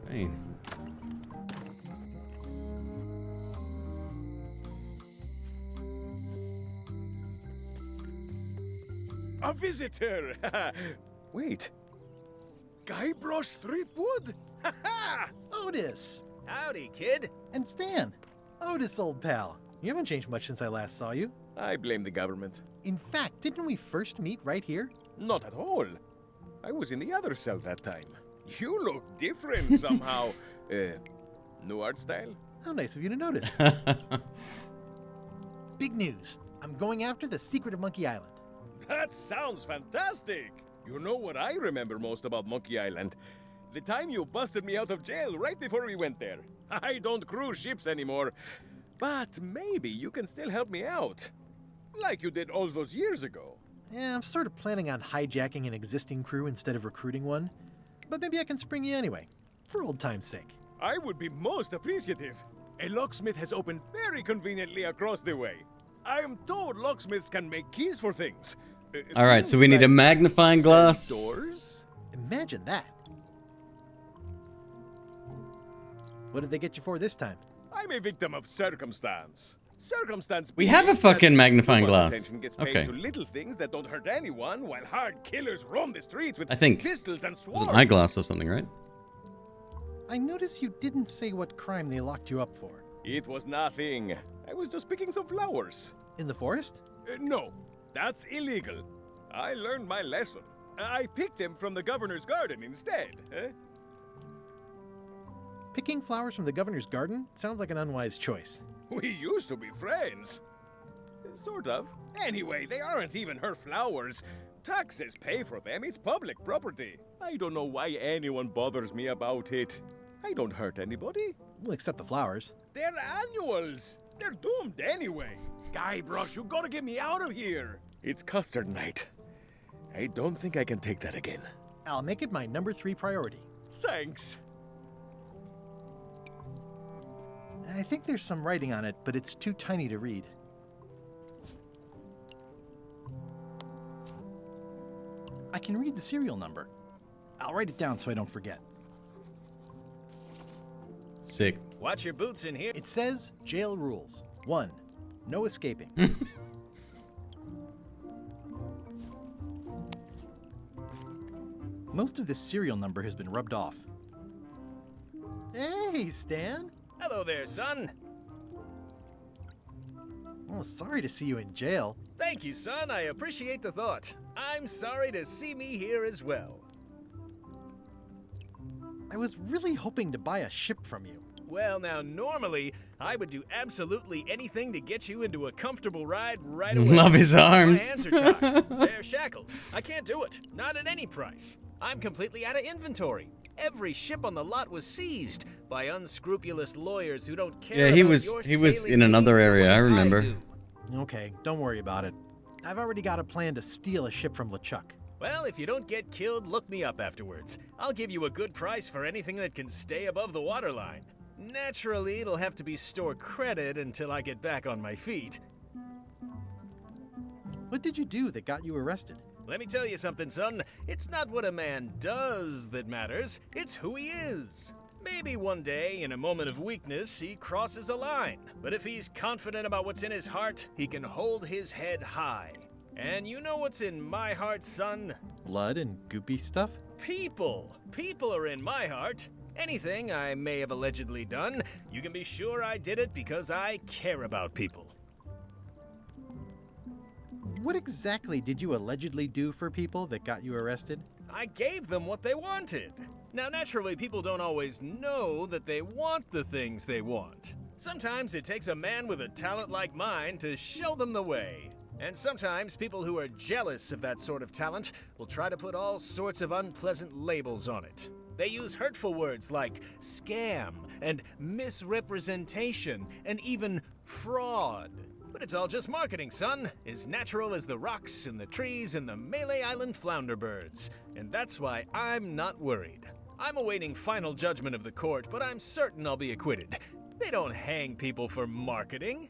Hey. A visitor! Wait. Guybrush Threepwood? Otis! Howdy, kid. And Stan. Otis, old pal. You haven't changed much since I last saw you. I blame the government. In fact, didn't we first meet right here? Not at all. I was in the other cell that time. You look different somehow. New art style? How nice of you to notice. Big news. I'm going after the secret of Monkey Island. That sounds fantastic! You know what I remember most about Monkey Island? The time you busted me out of jail right before we went there. I don't cruise ships anymore. But maybe you can still help me out. Like you did all those years ago. Yeah, I'm sort of planning on hijacking an existing crew instead of recruiting one. But maybe I can spring you anyway, for old time's sake. I would be most appreciative. A locksmith has opened very conveniently across the way. I am told locksmiths can make keys for things. All right, so we need a magnifying glass. Doors? Imagine that. What did they get you for this time? I'm a victim of circumstance. Circumstance. We have a fucking magnifying too much glass. attention gets paid Okay. to little things that don't hurt anyone, while hard killers roam the streets with I think pistols and it swords. was an eyeglass or something, right? I notice you didn't say what crime they locked you up for. It was nothing. I was just picking some flowers. In the forest? No, that's illegal. I learned my lesson. I picked them from the governor's garden instead. Picking flowers from the governor's garden sounds like an unwise choice. We used to be friends. Sort of. Anyway, they aren't even her flowers. Taxes pay for them. It's public property. I don't know why anyone bothers me about it. I don't hurt anybody. We'll accept the flowers. They're annuals. They're doomed anyway. Guybrush, you gotta get me out of here. It's custard night. I don't think I can take that again. I'll make it my number 3 priority. Thanks. I think there's some writing on it, but it's too tiny to read. I can read the serial number. I'll write it down so I don't forget. Sick. Watch your boots in here. It says jail rules. 1. No escaping. Most of this serial number has been rubbed off. Hey, Stan. Hello there, son. Oh, sorry to see you in jail. Thank you, son. I appreciate the thought. I'm sorry to see me here as well. I was really hoping to buy a ship from you. Well, now, normally, I would do absolutely anything to get you into a comfortable ride right away. Love his arms. My hands are tied. They're shackled. I can't do it. Not at any price. I'm completely out of inventory. Every ship on the lot was seized by unscrupulous lawyers who don't care Yeah, he about was your in another sailing area, needs I the way remember. do. Okay, don't worry about it. I've already got a plan to steal a ship from LeChuck. Well, if you don't get killed, look me up afterwards. I'll give you a good price for anything that can stay above the waterline. Naturally, it'll have to be store credit until I get back on my feet. What did you do that got you arrested? Let me tell you something, son. It's not what a man does that matters, it's who he is. Maybe one day, in a moment of weakness, he crosses a line. But if he's confident about what's in his heart, he can hold his head high. And you know what's in my heart, son? Blood and goopy stuff? People. People are in my heart. Anything I may have allegedly done, you can be sure I did it because I care about people. What exactly did you allegedly do for people that got you arrested? I gave them what they wanted. Now, naturally, people don't always know that they want the things they want. Sometimes it takes a man with a talent like mine to show them the way. And sometimes people who are jealous of that sort of talent will try to put all sorts of unpleasant labels on it. They use hurtful words like scam and misrepresentation and even fraud. But it's all just marketing, son. As natural as the rocks and the trees and the Malay Island flounder birds. And that's why I'm not worried. I'm awaiting final judgment of the court, but I'm certain I'll be acquitted. They don't hang people for marketing.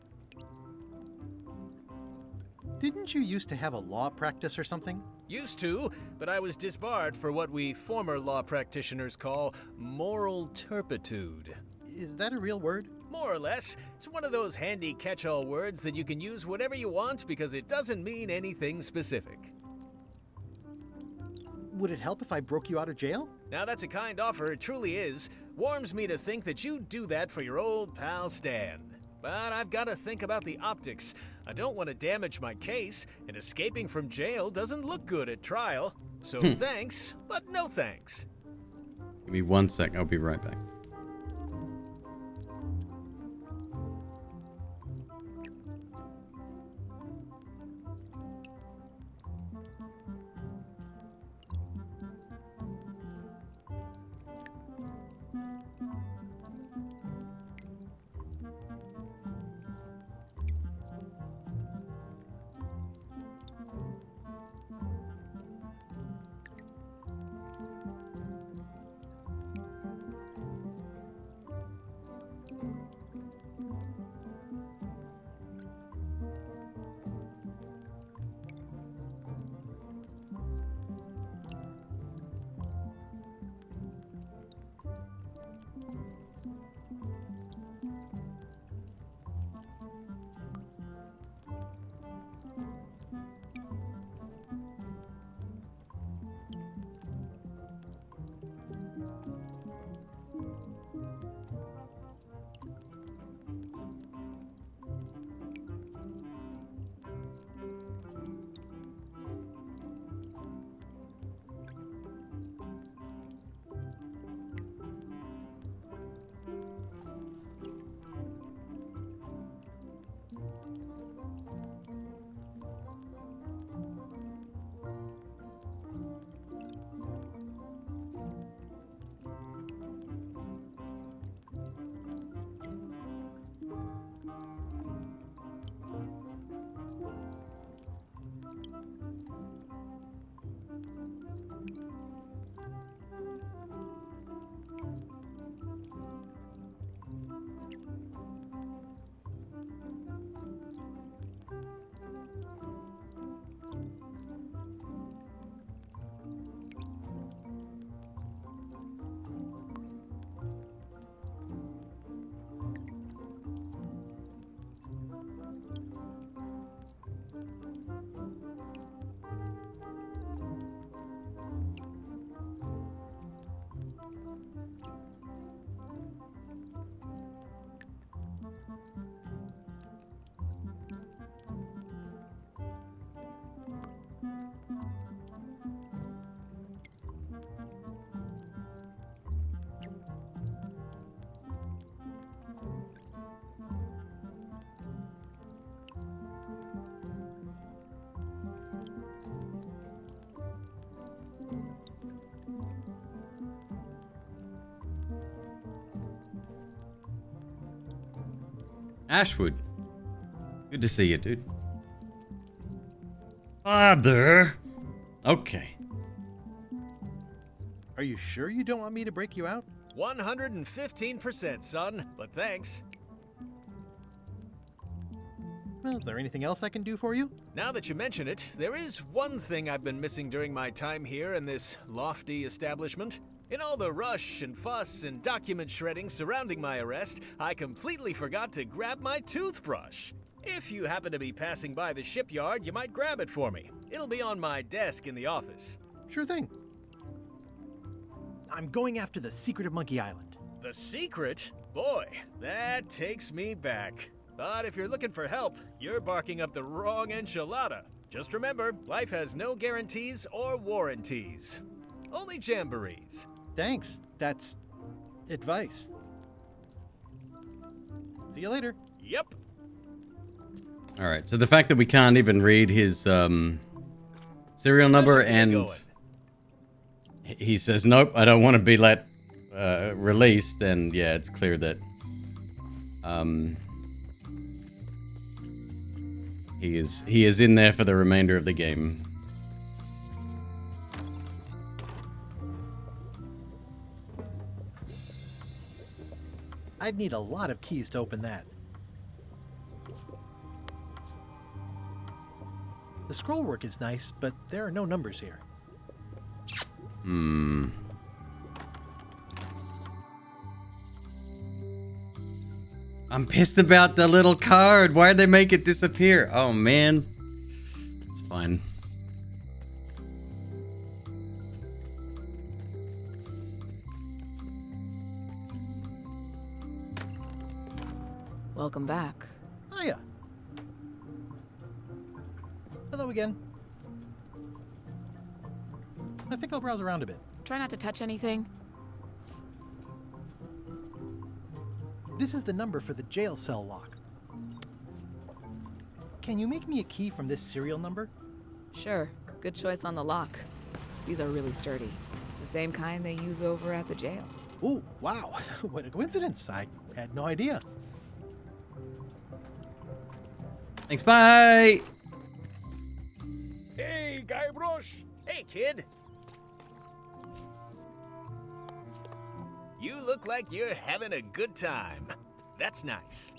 Didn't you used to have a law practice or something? Used to, but I was disbarred for what we former law practitioners call moral turpitude. Is that a real word? More or less. It's one of those handy catch-all words that you can use whatever you want because it doesn't mean anything specific. Would it help if I broke you out of jail? Now that's a kind offer, it truly is. Warms me to think that you'd do that for your old pal Stan. But I've got to think about the optics. I don't want to damage my case, and escaping from jail doesn't look good at trial. So thanks, but no thanks. Give me 1 sec. I'll be right back. Ashwood. Good to see you, dude. Father. Okay. Are you sure you don't want me to break you out? 115%, son, but thanks. Well, is there anything else I can do for you? Now that you mention it, there is one thing I've been missing during my time here in this lofty establishment. In all the rush and fuss and document shredding surrounding my arrest, I completely forgot to grab my toothbrush. If you happen to be passing by the shipyard, you might grab it for me. It'll be on my desk in the office. Sure thing. I'm going after the secret of Monkey Island. The secret? Boy, that takes me back. But if you're looking for help, you're barking up the wrong enchilada. Just remember, life has no guarantees or warranties. Only jamborees. Thanks. That's advice. See you later. Yep. All right. So the fact that we can't even read his serial number and he says, nope, I don't want to be released, then yeah, it's clear that he is in there for the remainder of the game. I'd need a lot of keys to open that. The scroll work is nice, but there are no numbers here. I'm pissed about the little card. Why'd they make it disappear? Oh, man. It's fine. Welcome back. Hiya. Hello again. I think I'll browse around a bit. Try not to touch anything. This is the number for the jail cell lock. Can you make me a key from this serial number? Sure. Good choice on the lock. These are really sturdy. It's the same kind they use over at the jail. Oh, wow. What a coincidence. I had no idea. Thanks, bye! Hey, Guybrush! Hey, kid! You look like you're having a good time. That's nice.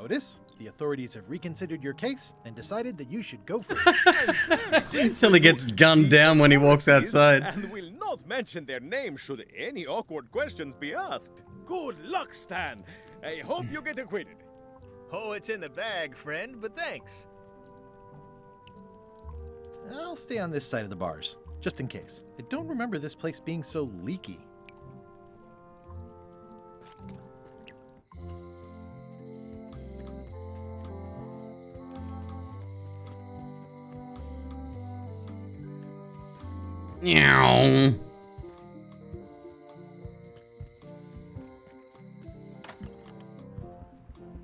Otis, the authorities have reconsidered your case and decided that you should go for it. Till he gets gunned down when he walks outside. And will not mention their name should any awkward questions be asked. Good luck, Stan. I hope you get acquitted. Oh, it's in the bag, friend, but thanks. I'll stay on this side of the bars, just in case. I don't remember this place being so leaky. Meow.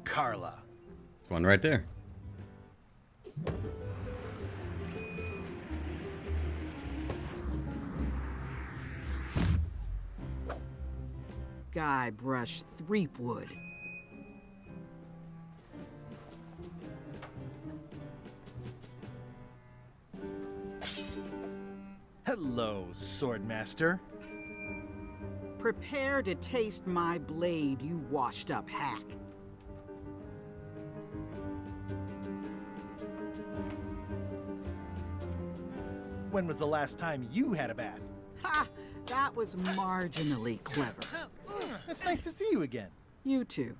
Carla. There's one right there. Guybrush Threepwood. Hello, Swordmaster. Prepare to taste my blade, you washed-up hack. When was the last time you had a bath? Ha! That was marginally clever. It's nice to see you again. You too.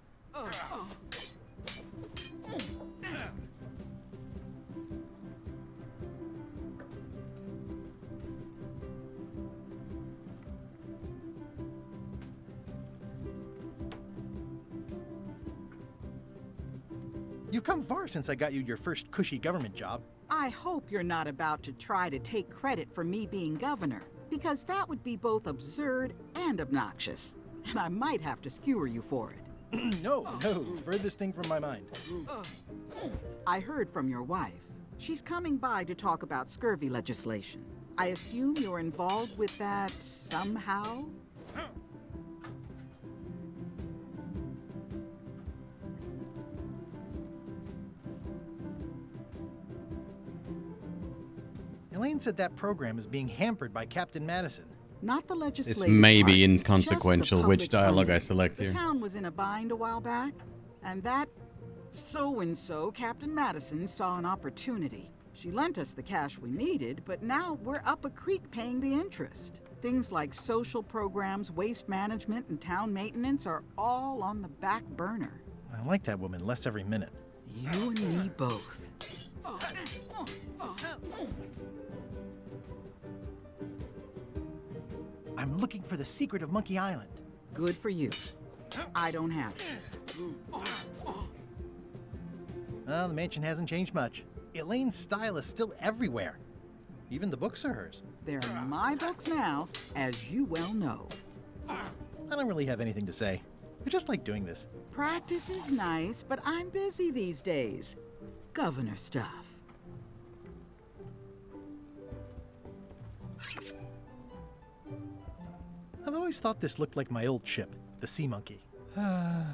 You've come far since I got you your first cushy government job. I hope you're not about to try to take credit for me being governor, because that would be both absurd and obnoxious, and I might have to skewer you for it. No, furthest thing from my mind. I heard from your wife. She's coming by to talk about scurvy legislation. I assume you're involved with that somehow? Elaine said that program is being hampered by Captain Madison. Not the legislative This may be part, inconsequential, just the which public dialogue I funding. select The here. town was in a bind a while back, and that so-and-so, Captain Madison, saw an opportunity. She lent us the cash we needed, but now we're up a creek paying the interest. Things like social programs, waste management, and town maintenance are all on the back burner. I like that woman less every minute. You and me both. I'm looking for the secret of Monkey Island. Good for you. I don't have it. Well, the mansion hasn't changed much. Elaine's style is still everywhere. Even the books are hers. They're my books now, as you well know. I don't really have anything to say. I just like doing this. Practice is nice, but I'm busy these days. Governor stuff. I've always thought this looked like my old ship, the Sea Monkey. Ugh,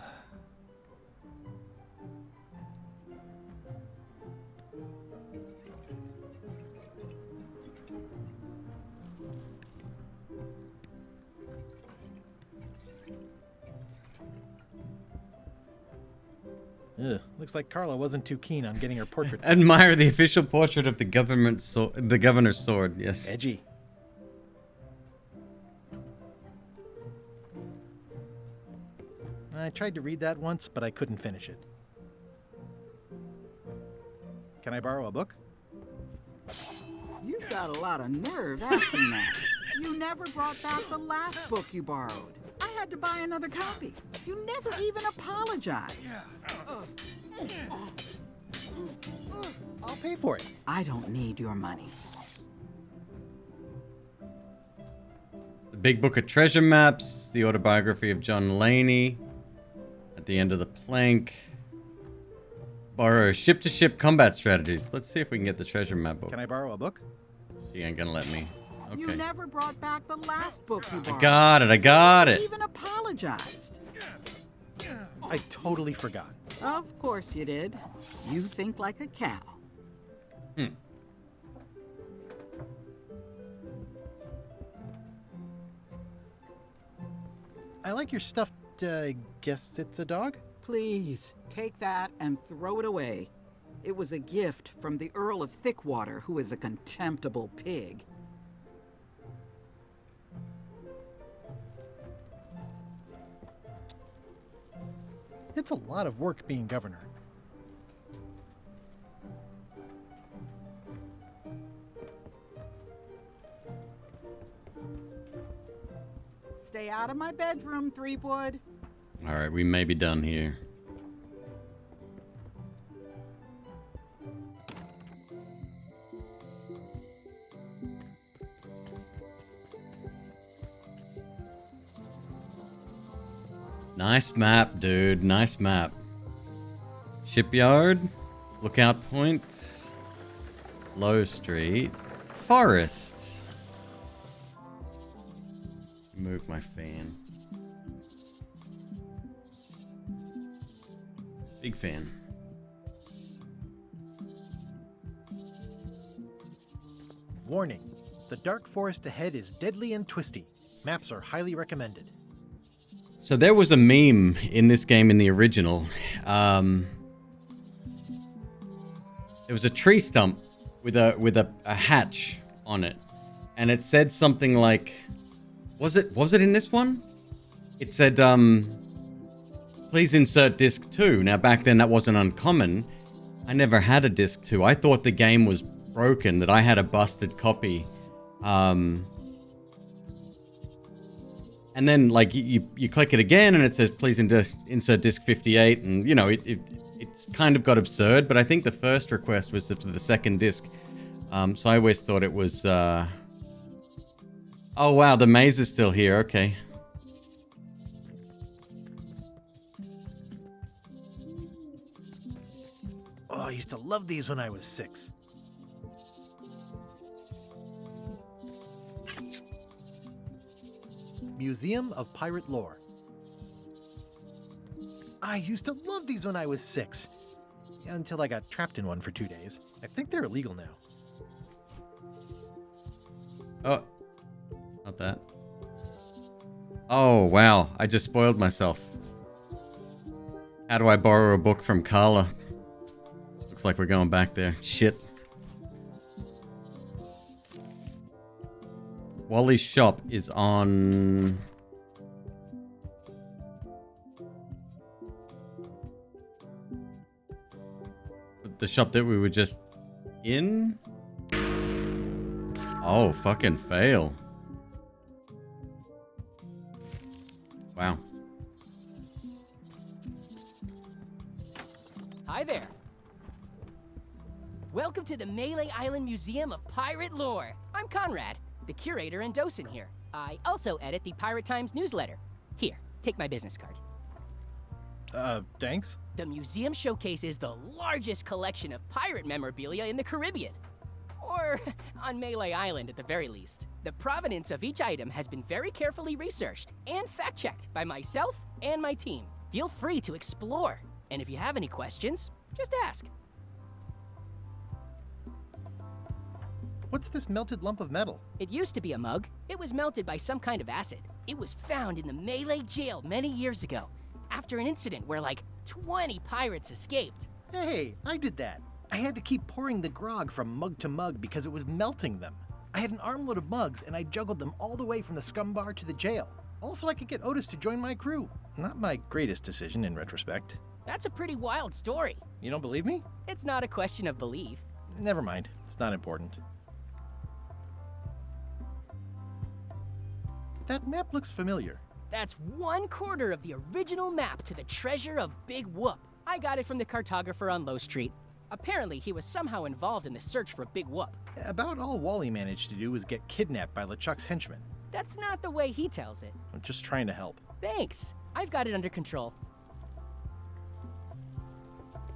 looks like Carla wasn't too keen on getting her portrait. Admire the official portrait of the the governor's sword. Yes. Edgy. I tried to read that once, but I couldn't finish it. Can I borrow a book? You've got a lot of nerve asking that. You never brought back the last book you borrowed. I had to buy another copy. You never even apologized. I'll pay for it. I don't need your money. The Big Book of Treasure Maps, the autobiography of John Laney. At the end of the plank. Borrow ship-to-ship combat strategies. Let's see if we can get the treasure map book. Can I borrow a book? She ain't gonna let me. You Okay. never brought back the last book you borrowed. I got it. You even apologized. I totally forgot. Of course you did. You think like a cow. I like your stuffed, guess it's a dog? Please, take that and throw it away. It was a gift from the Earl of Thickwater, who is a contemptible pig. It's a lot of work being governor. Stay out of my bedroom, Threepwood. Alright, we may be done here. Nice map, dude. Nice map. Shipyard. Lookout Point. Low Street. Forest. Move my fan. Big fan. Warning. The dark forest ahead is deadly and twisty. Maps are highly recommended. So there was a meme in this game in the original. There was a tree stump with a hatch on it, and it said something like, was it in this one? It said, please insert disc 2. Now back then that wasn't uncommon. I never had a disc 2. I thought the game was broken, that I had a busted copy. And then, like, you click it again, and it says, please insert disc 58, and, you know, it's kind of got absurd, but I think the first request was for the second disc. So I always thought it was, Oh, wow, the maze is still here, okay. Oh, I used to love these when I was 6. Museum of Pirate Lore. I used to love these when I was 6. Until I got trapped in one for 2 days. I think they're illegal now. Oh, not that. Oh, wow. I just spoiled myself. How do I borrow a book from Carla? Looks like we're going back there. Shit. Wally's shop is on... the shop that we were just in? Oh, fucking fail. Wow. Hi there. Welcome to the Melee Island Museum of Pirate Lore. I'm Conrad, the curator and docent here. I also edit the Pirate Times newsletter. Here, take my business card. Thanks? The museum showcases the largest collection of pirate memorabilia in the Caribbean. Or on Melee Island at the very least. The provenance of each item has been very carefully researched and fact-checked by myself and my team. Feel free to explore. And if you have any questions, just ask. What's this melted lump of metal? It used to be a mug. It was melted by some kind of acid. It was found in the Melee jail many years ago, after an incident where like 20 pirates escaped. Hey, I did that. I had to keep pouring the grog from mug to mug because it was melting them. I had an armload of mugs and I juggled them all the way from the scum bar to the jail. Also, I could get Otis to join my crew. Not my greatest decision in retrospect. That's a pretty wild story. You don't believe me? It's not a question of belief. Never mind. It's not important. That map looks familiar. That's 1/4 of the original map to the treasure of Big Whoop. I got it from the cartographer on Low Street. Apparently, he was somehow involved in the search for Big Whoop. About all Wally managed to do was get kidnapped by LeChuck's henchmen. That's not the way he tells it. I'm just trying to help. Thanks. I've got it under control.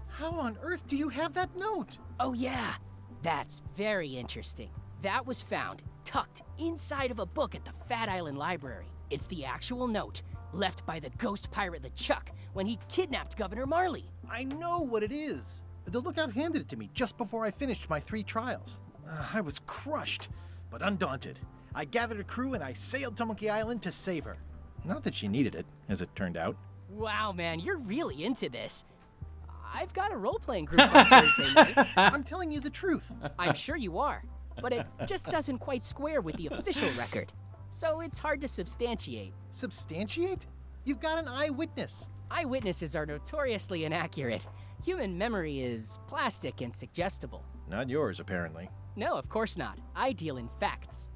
How on earth do you have that note? Oh yeah, that's very interesting. That was found tucked inside of a book at the Fat Island Library. It's the actual note left by the ghost pirate LeChuck when he kidnapped Governor Marley. I know what it is. The lookout handed it to me just before I finished my 3 trials. I was crushed, but undaunted. I gathered a crew and I sailed to Monkey Island to save her. Not that she needed it, as it turned out. Wow, man, you're really into this. I've got a role-playing group on Thursday nights. I'm telling you the truth. I'm sure you are, but it just doesn't quite square with the official record. So it's hard to substantiate. Substantiate? You've got an eyewitness. Eyewitnesses are notoriously inaccurate. Human memory is plastic and suggestible. Not yours, apparently. No, of course not. I deal in facts.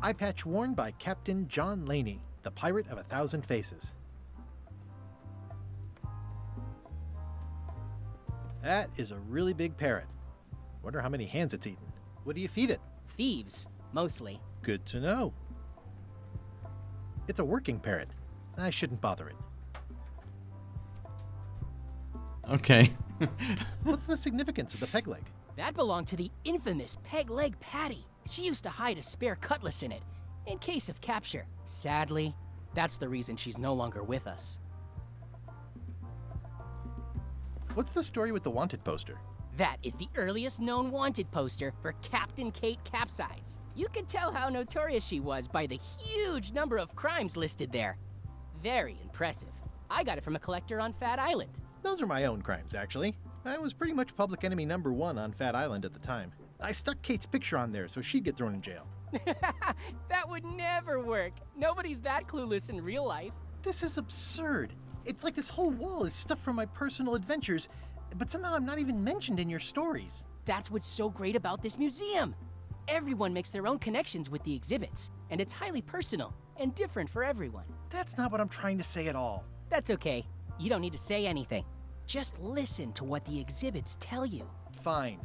Eye patch worn by Captain John Laney, the pirate of 1,000 faces. That is a really big parrot. Wonder how many hands it's eaten. What do you feed it? Thieves, mostly. Good to know. It's a working parrot. I shouldn't bother it. Okay. What's the significance of the peg leg? That belonged to the infamous Peg Leg Patty. She used to hide a spare cutlass in it, in case of capture. Sadly, that's the reason she's no longer with us. What's the story with the wanted poster? That is the earliest known wanted poster for Captain Kate Capsize. You can tell how notorious she was by the huge number of crimes listed there. Very impressive. I got it from a collector on Fat Island. Those are my own crimes, actually. I was pretty much public enemy #1 on Fat Island at the time. I stuck Kate's picture on there so she'd get thrown in jail. That would never work. Nobody's that clueless in real life. This is absurd. It's like this whole wall is stuff from my personal adventures, but somehow I'm not even mentioned in your stories. That's what's so great about this museum. Everyone makes their own connections with the exhibits, and it's highly personal and different for everyone. That's not what I'm trying to say at all. That's okay. You don't need to say anything. Just listen to what the exhibits tell you. Fine.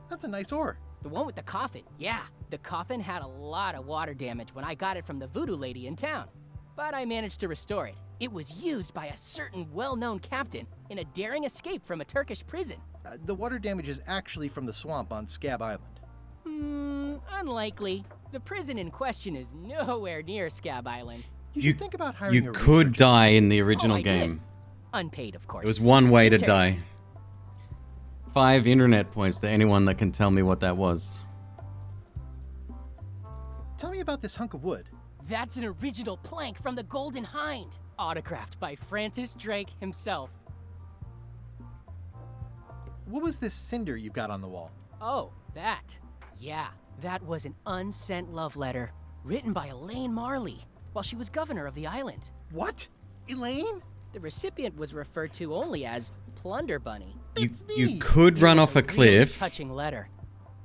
That's a nice ore. The one with the coffin, yeah. The coffin had a lot of water damage when I got it from the voodoo lady in town. But I managed to restore it. It was used by a certain well-known captain in a daring escape from a Turkish prison. The water damage is actually from the swamp on Scab Island. Unlikely. The prison in question is nowhere near Scab Island. You should think about hiring You a could research die in the original I game. did. Unpaid, of course. It was one way to Ter- die. 5 internet points to anyone that can tell me what that was. Tell me about this hunk of wood. That's an original plank from the Golden Hind, autographed by Francis Drake himself. What was this cinder you've got on the wall? Oh, that. Yeah, that was an unsent love letter, written by Elaine Marley, while she was governor of the island. What? Elaine? The recipient was referred to only as Plunder Bunny. You could run off a cliff. Touching letter.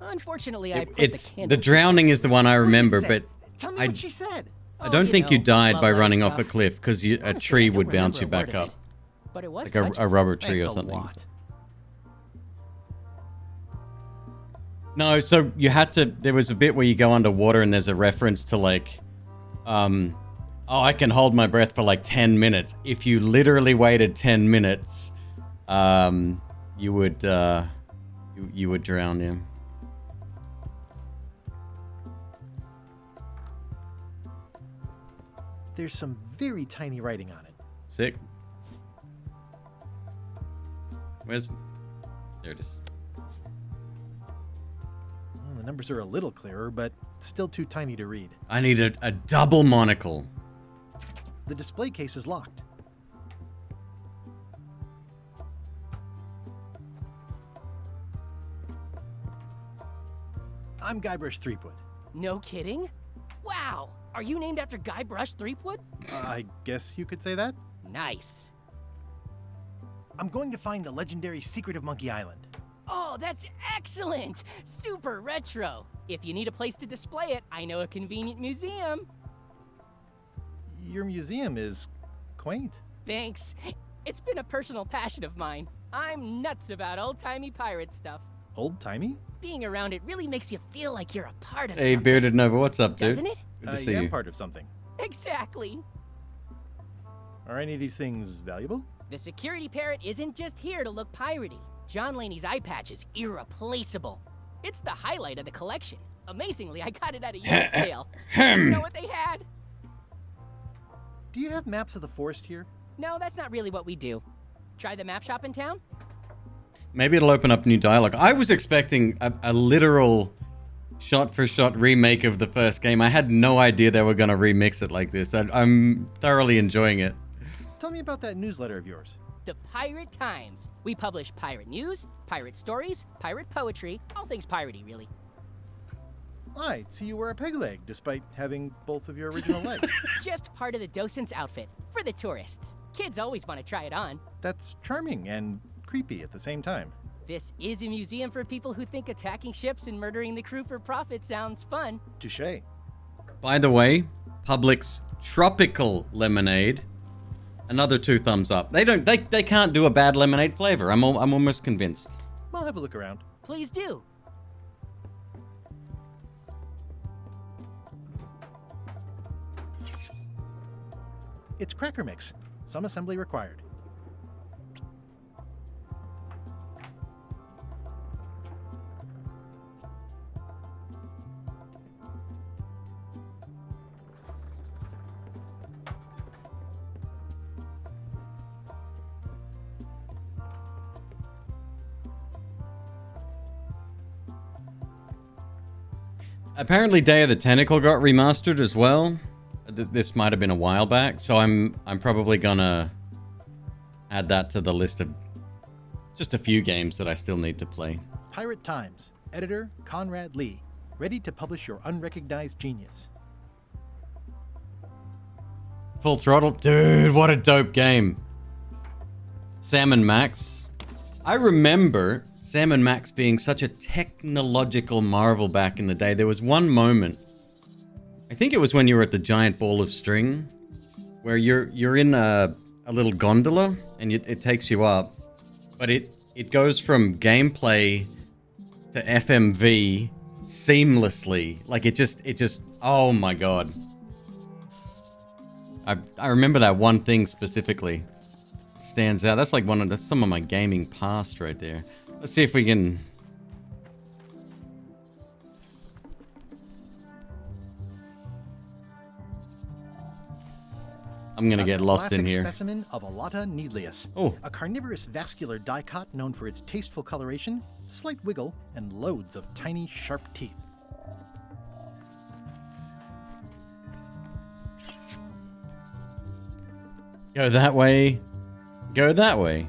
Unfortunately, I put It's the the drowning is the one I remember, but Tell me what she said. I don't think you know, died love by letter running off a stuff. cliff because a Honestly, tree I don't would bounce you remember a back word of up, it, but it was like a rubber tree Thanks or something. A lot. No, so you had to. There was a bit where you go underwater and there's a reference to like, oh, I can hold my breath for like 10 minutes. If you literally waited 10 minutes, you would you would drown. Yeah. There's some very tiny writing on it. Sick. Where's? There it is. Well, the numbers are a little clearer, but still too tiny to read. I need a double monocle. The display case is locked. I'm Guybrush Threepwood. No kidding? Wow! Are you named after Guybrush Threepwood? I guess you could say that. Nice. I'm going to find the legendary secret of Monkey Island. Oh, that's excellent! Super retro. If you need a place to display it, I know a convenient museum. Your museum is quaint. Thanks. It's been a personal passion of mine. I'm nuts about old-timey pirate stuff. Old-timey? Being around it really makes you feel like you're a part of Hey, something. Bearded Nova, what's up, dude? Doesn't it? Good to see I am you. part of something. Exactly. Are any of these things valuable? The security parrot isn't just here to look piratey. John Laney's eye patch is irreplaceable. It's the highlight of the collection. Amazingly, I got it at a unit sale. You know what they had? Do you have maps of the forest here? No, that's not really what we do. Try the map shop in town? Maybe it'll open up new dialogue. I was expecting a literal shot-for-shot remake of the first game. I had no idea they were going to remix it like this. I'm thoroughly enjoying it. Tell me about that newsletter of yours. The Pirate Times. We publish pirate news, pirate stories, pirate poetry, all things piratey, really. I see you wear a peg leg, despite having both of your original legs. Just part of the docent's outfit, for the tourists. Kids always want to try it on. That's charming and creepy at the same time. This is a museum for people who think attacking ships and murdering the crew for profit sounds fun. Touché. By the way, Publix Tropical Lemonade. Another 2 thumbs up. They can't do a bad lemonade flavor. I'm almost convinced. I'll have a look around. Please do. It's cracker mix. Some assembly required. Apparently Day of the Tentacle got remastered as well. This might have been a while back, so I'm probably gonna add that to the list of just a few games that I still need to play. Pirate Times. Editor Conrad Lee. Ready to publish your unrecognized genius. Full Throttle? Dude, what a dope game. Sam and Max. I remember Sam and Max being such a technological marvel back in the day. There was one moment, I think it was when you were at the giant ball of string, where you're in a little gondola and it takes you up, but it goes from gameplay to FMV seamlessly. Like it just oh my god. I remember that one thing specifically. Stands out. That's like that's some of my gaming past right there. Let's see if we can. I'm gonna get lost in Classic here. specimen of Alata needlius. Oh. A carnivorous vascular dicot known for its tasteful coloration, slight wiggle, and loads of tiny, sharp teeth. Go that way. Go that way.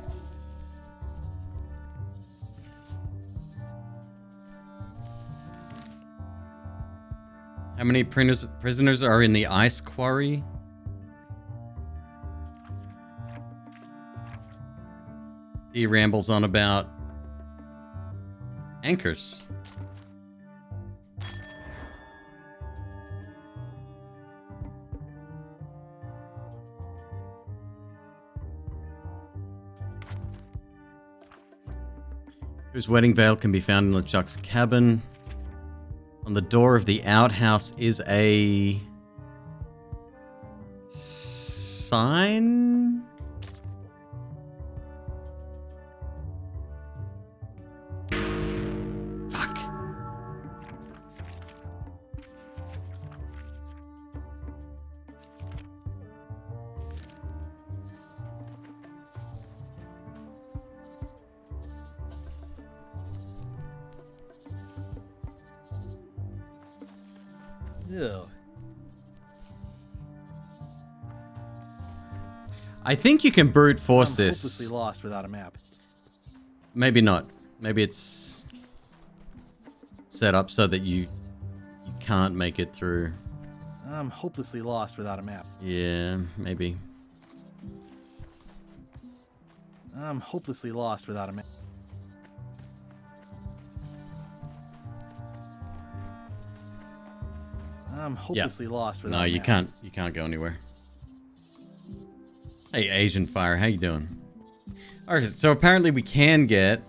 How many prisoners are in the ice quarry? He rambles on about anchors. Whose wedding veil can be found in LeChuck's cabin. On the door of the outhouse is a sign? Fuck. Ew. I think you can brute force I'm this. hopelessly lost without a map. Maybe not. Maybe it's set up so that you can't make it through. I'm hopelessly lost without a map. Yeah, maybe. I'm hopelessly lost without a map. I'm hopelessly lost without No, a you map. can't go anywhere. Hey, Asian Fire, how you doing? Alright, so apparently we can get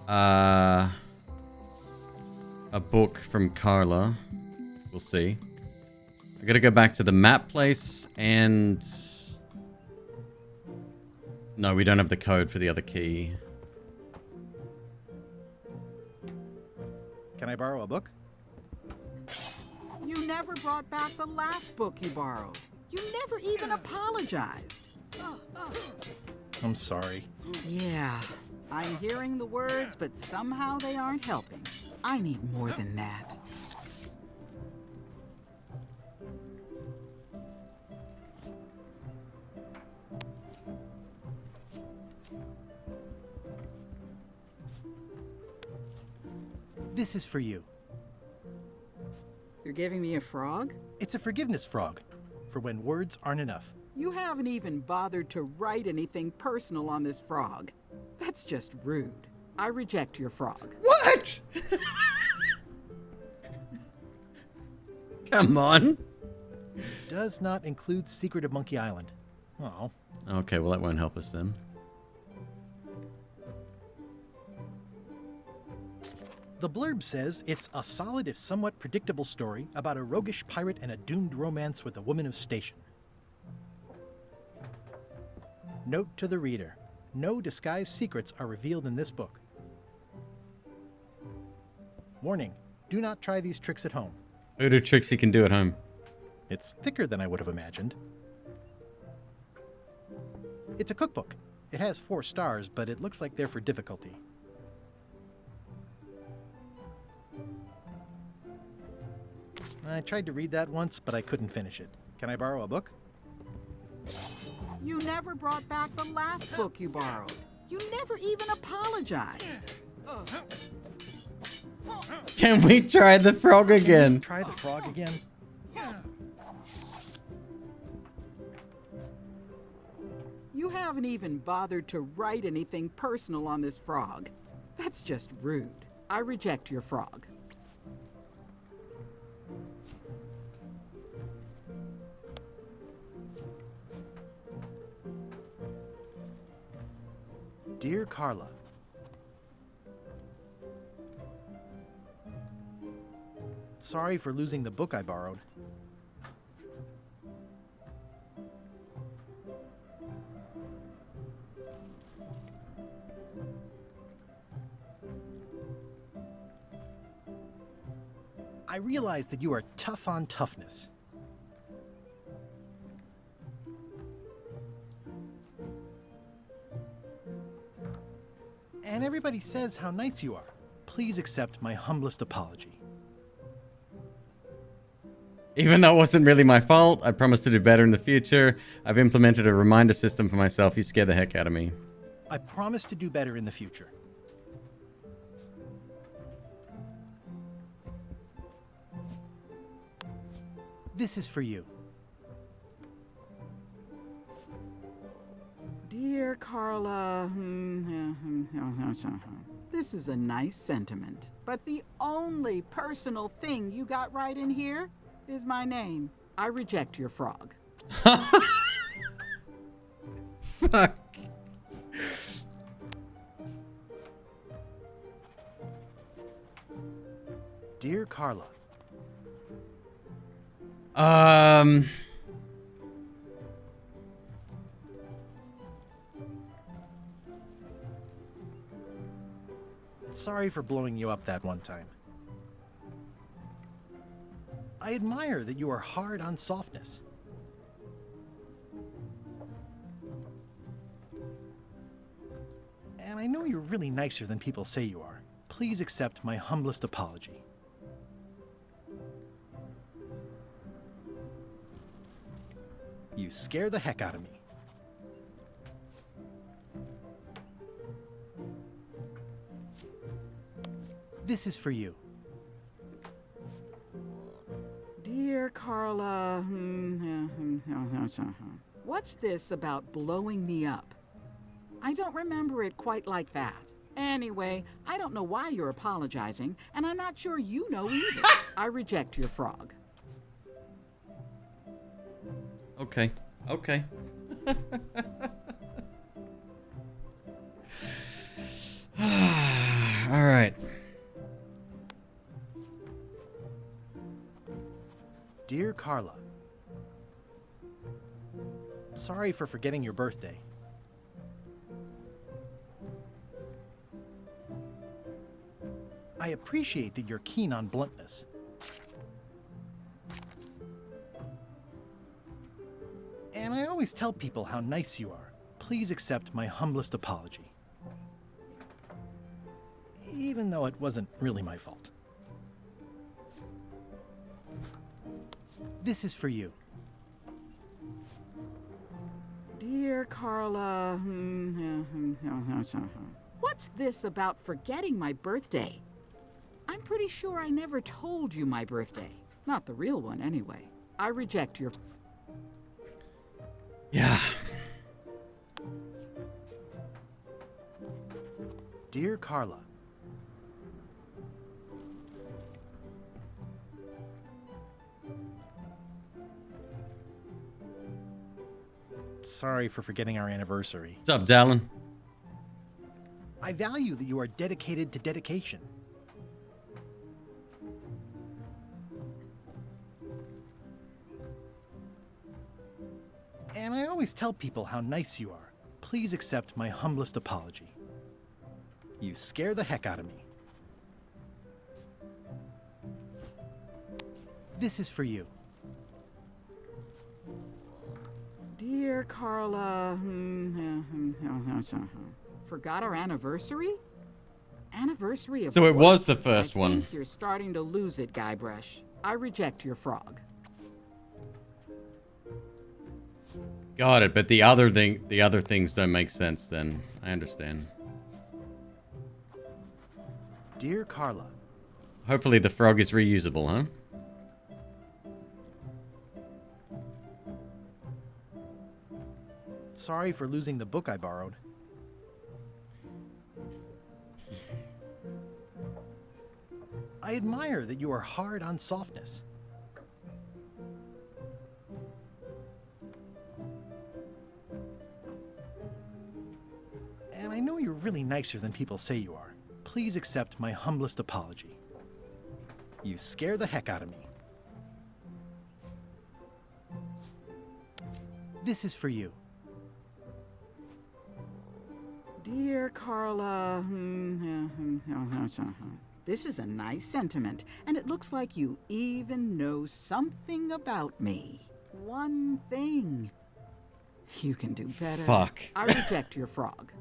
a book from Carla. We'll see. I gotta go back to the map place and... No, we don't have the code for the other key. Can I borrow a book? You never brought back the last book you borrowed. You never even apologized. I'm sorry. Yeah, I'm hearing the words, but somehow they aren't helping. I need more than that. This is for you. You're giving me a frog? It's a forgiveness frog, for when words aren't enough. You haven't even bothered to write anything personal on this frog. That's just rude. I reject your frog. What? Come on. Does not include Secret of Monkey Island. Oh. Okay, well that won't help us then. The blurb says it's a solid if somewhat predictable story about a roguish pirate and a doomed romance with a woman of station. Note to the reader. No disguised secrets are revealed in this book. Warning. Do not try these tricks at home. What are tricks you can do at home? It's thicker than I would have imagined. It's a cookbook. It has 4 stars, but it looks like they're for difficulty. I tried to read that once, but I couldn't finish it. Can I borrow a book? You never brought back the last book you borrowed. You never even apologized. Can we try the frog again? Try the frog again? You haven't even bothered to write anything personal on this frog. That's just rude. I reject your frog. Dear Carla, sorry for losing the book I borrowed. I realize that you are tough on toughness. Everybody says how nice you are. Please accept my humblest apology. Even though it wasn't really my fault, I promise to do better in the future. I've implemented a reminder system for myself. You scare the heck out of me. I promise to do better in the future. This is for you. Dear Carla, this is a nice sentiment, but the only personal thing you got right in here is my name. I reject your frog. Fuck. Dear Carla. Sorry for blowing you up that one time. I admire that you are hard on softness. And I know you're really nicer than people say you are. Please accept my humblest apology. You scare the heck out of me. This is for you. Dear Carla, what's this about blowing me up? I don't remember it quite like that. Anyway, I don't know why you're apologizing, and I'm not sure you know either. I reject your frog. Okay. Okay. All right. Dear Carla, sorry for forgetting your birthday. I appreciate that you're keen on bluntness. And I always tell people how nice you are. Please accept my humblest apology. Even though it wasn't really my fault. This is for you. Dear Carla, what's this about forgetting my birthday? I'm pretty sure I never told you my birthday. Not the real one, anyway. I reject your... Yeah. Dear Carla, sorry for forgetting our anniversary. What's up, Dallin? I value that you are dedicated to dedication. And I always tell people how nice you are. Please accept my humblest apology. You scare the heck out of me. This is for you. Dear Carla, forgot our anniversary? Anniversary of So it what? was the first I one. think you're starting to lose it, Guybrush. I reject your frog. Got it, but the other things don't make sense then. I understand. Dear Carla, Hopefully the frog is reusable, huh? sorry for losing the book I borrowed. I admire that you are hard on softness. And I know you're really nicer than people say you are. Please accept my humblest apology. You scare the heck out of me. This is for you. Dear Carla, this is a nice sentiment, and it looks like you even know something about me. One thing. You can do better. Fuck. I reject your frog.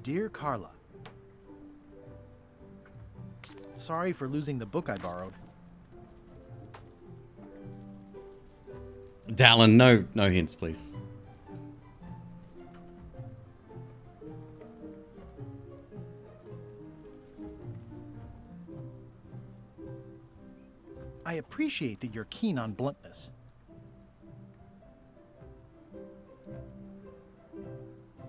Dear Carla, sorry for losing the book I borrowed. Dallin, no hints, please. I appreciate that you're keen on bluntness.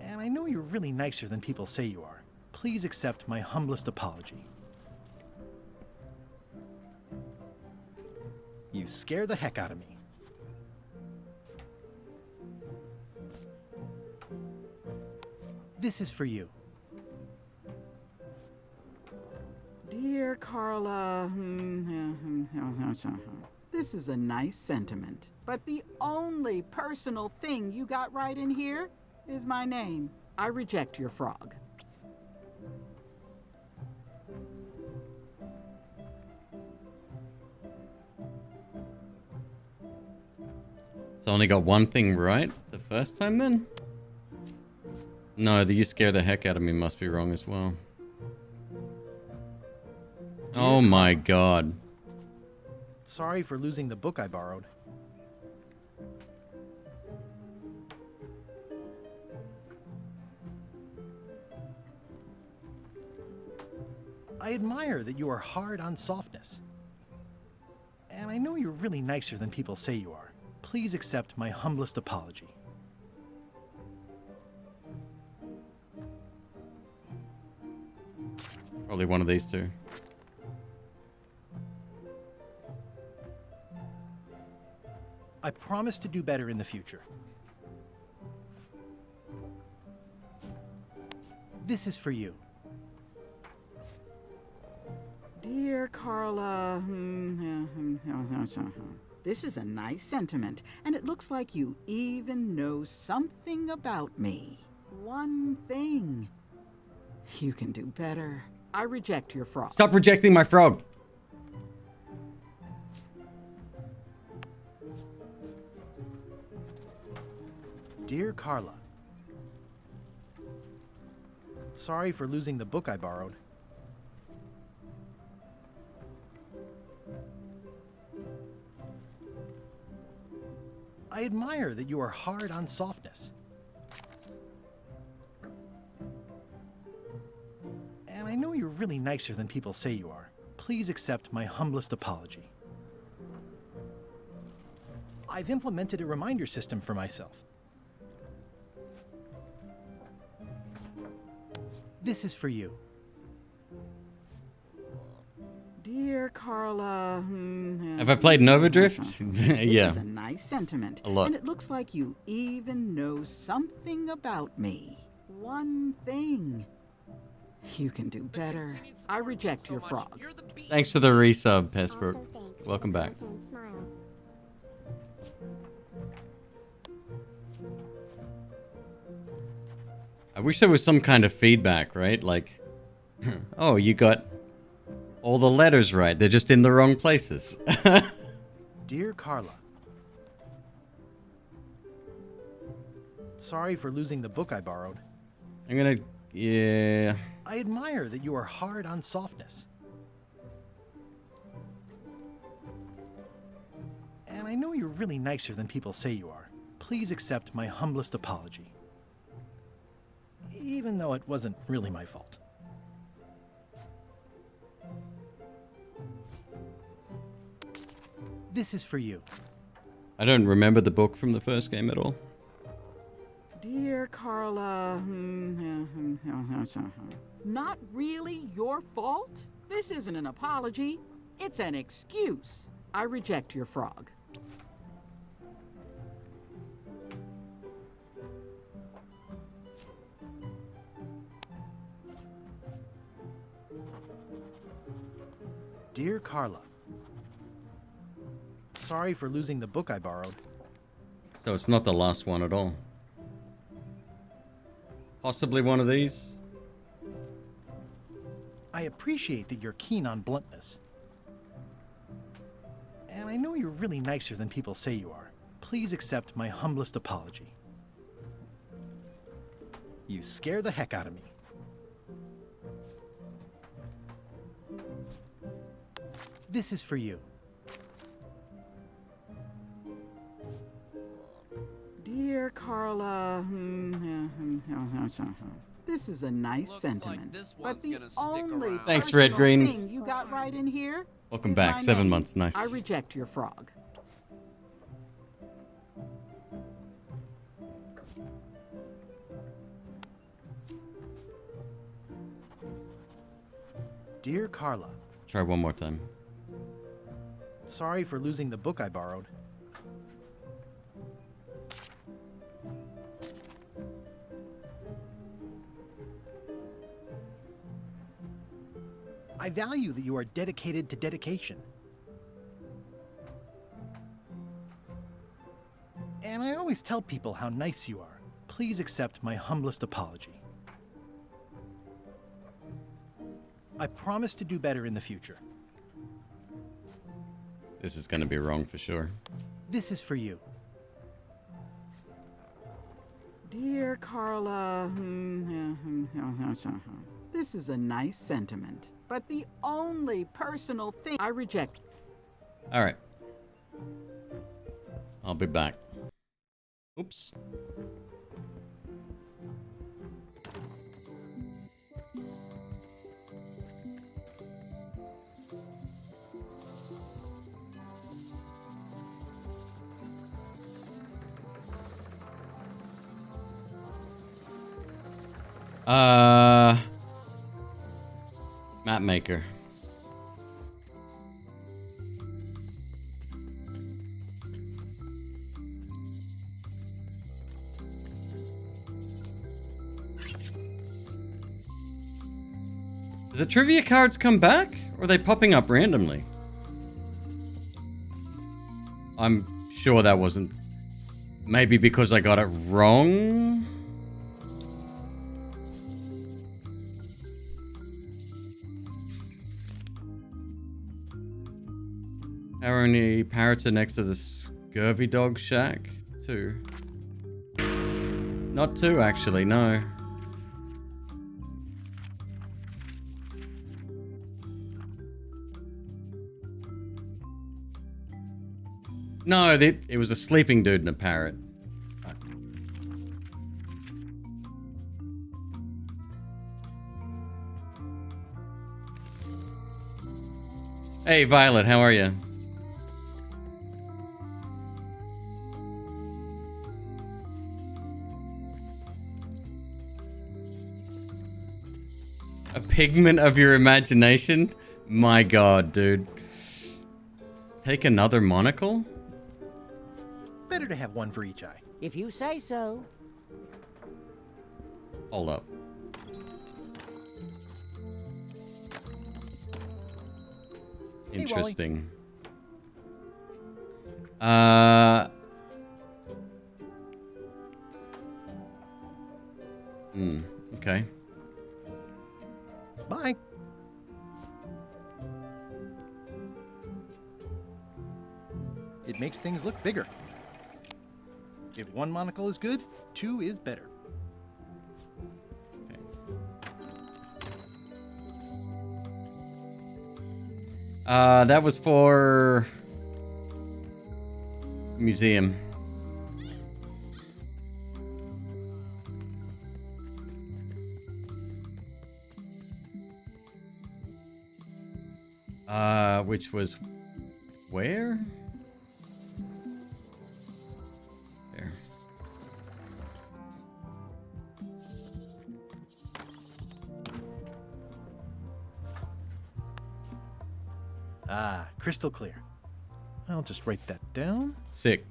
And I know you're really nicer than people say you are. Please accept my humblest apology. You scare the heck out of me. This is for you. Dear Carla, this is a nice sentiment, but the only personal thing you got right in here is my name. I reject your frog. So only got one thing right the first time then? No, the you scare the heck out of me must be wrong as well. Oh my god. Sorry for losing the book I borrowed. I admire that you are hard on softness. And I know you're really nicer than people say you are. Please accept my humblest apology. Probably one of these two. I promise to do better in the future. This is for you. Dear Carla, this is a nice sentiment, and it looks like you even know something about me. One thing. You can do better. I reject your frog. Stop rejecting my frog. Dear Carla, sorry for losing the book I borrowed. I admire that you are hard on softness. And I know you're really nicer than people say you are. Please accept my humblest apology. I've implemented a reminder system for myself. This is for you. Dear Carla, Have I played Nova Drift? Yeah. This is a nice sentiment. A lot. And it looks like you even know something about me. One thing. You can do better. I reject your frog. Thanks for the resub, Pespert. Welcome back. I wish there was some kind of feedback, right? Like, oh, you got all the letters right. They're just in the wrong places. Dear Carla, sorry for losing the book I borrowed. I'm gonna, yeah. I admire that you are hard on softness. And I know you're really nicer than people say you are. Please accept my humblest apology. Even though it wasn't really my fault. This is for you. I don't remember the book from the first game at all. Dear Carla, not really your fault? This isn't an apology. It's an excuse. I reject your frog. Dear Carla, sorry for losing the book I borrowed. So it's not the last one at all. Possibly one of these. I appreciate that you're keen on bluntness. And I know you're really nicer than people say you are. Please accept my humblest apology. You scare the heck out of me. This is for you. Dear Carla, this is a nice sentiment, but the only Thanks, Red personal Green. thing you got right in here. Welcome is back. my 7 name. months. Nice. I reject your frog. Dear Carla, Try one more time. sorry for losing the book I borrowed. I value that you are dedicated to dedication. And I always tell people how nice you are. Please accept my humblest apology. I promise to do better in the future. This is going to be wrong for sure. This is for you. Dear Carla, this is a nice sentiment, but the only personal thing I reject. All right. I'll be back. Oops. Map maker. Do the trivia cards come back? Or are they popping up randomly? I'm sure that wasn't... Maybe because I got it wrong? How many parrots are next to the scurvy dog shack? 2. Not 2, actually, no. No, it was a sleeping dude and a parrot. Hey, Violet, how are you? A pigment of your imagination? My god, dude. Take another monocle? Better to have one for each eye. If you say so. Hold up. Interesting. Okay. Bye. It makes things look bigger. If one monocle is good, 2 is better. That was for museum. Which was where? There. Ah, crystal clear. I'll just write that down. Sick.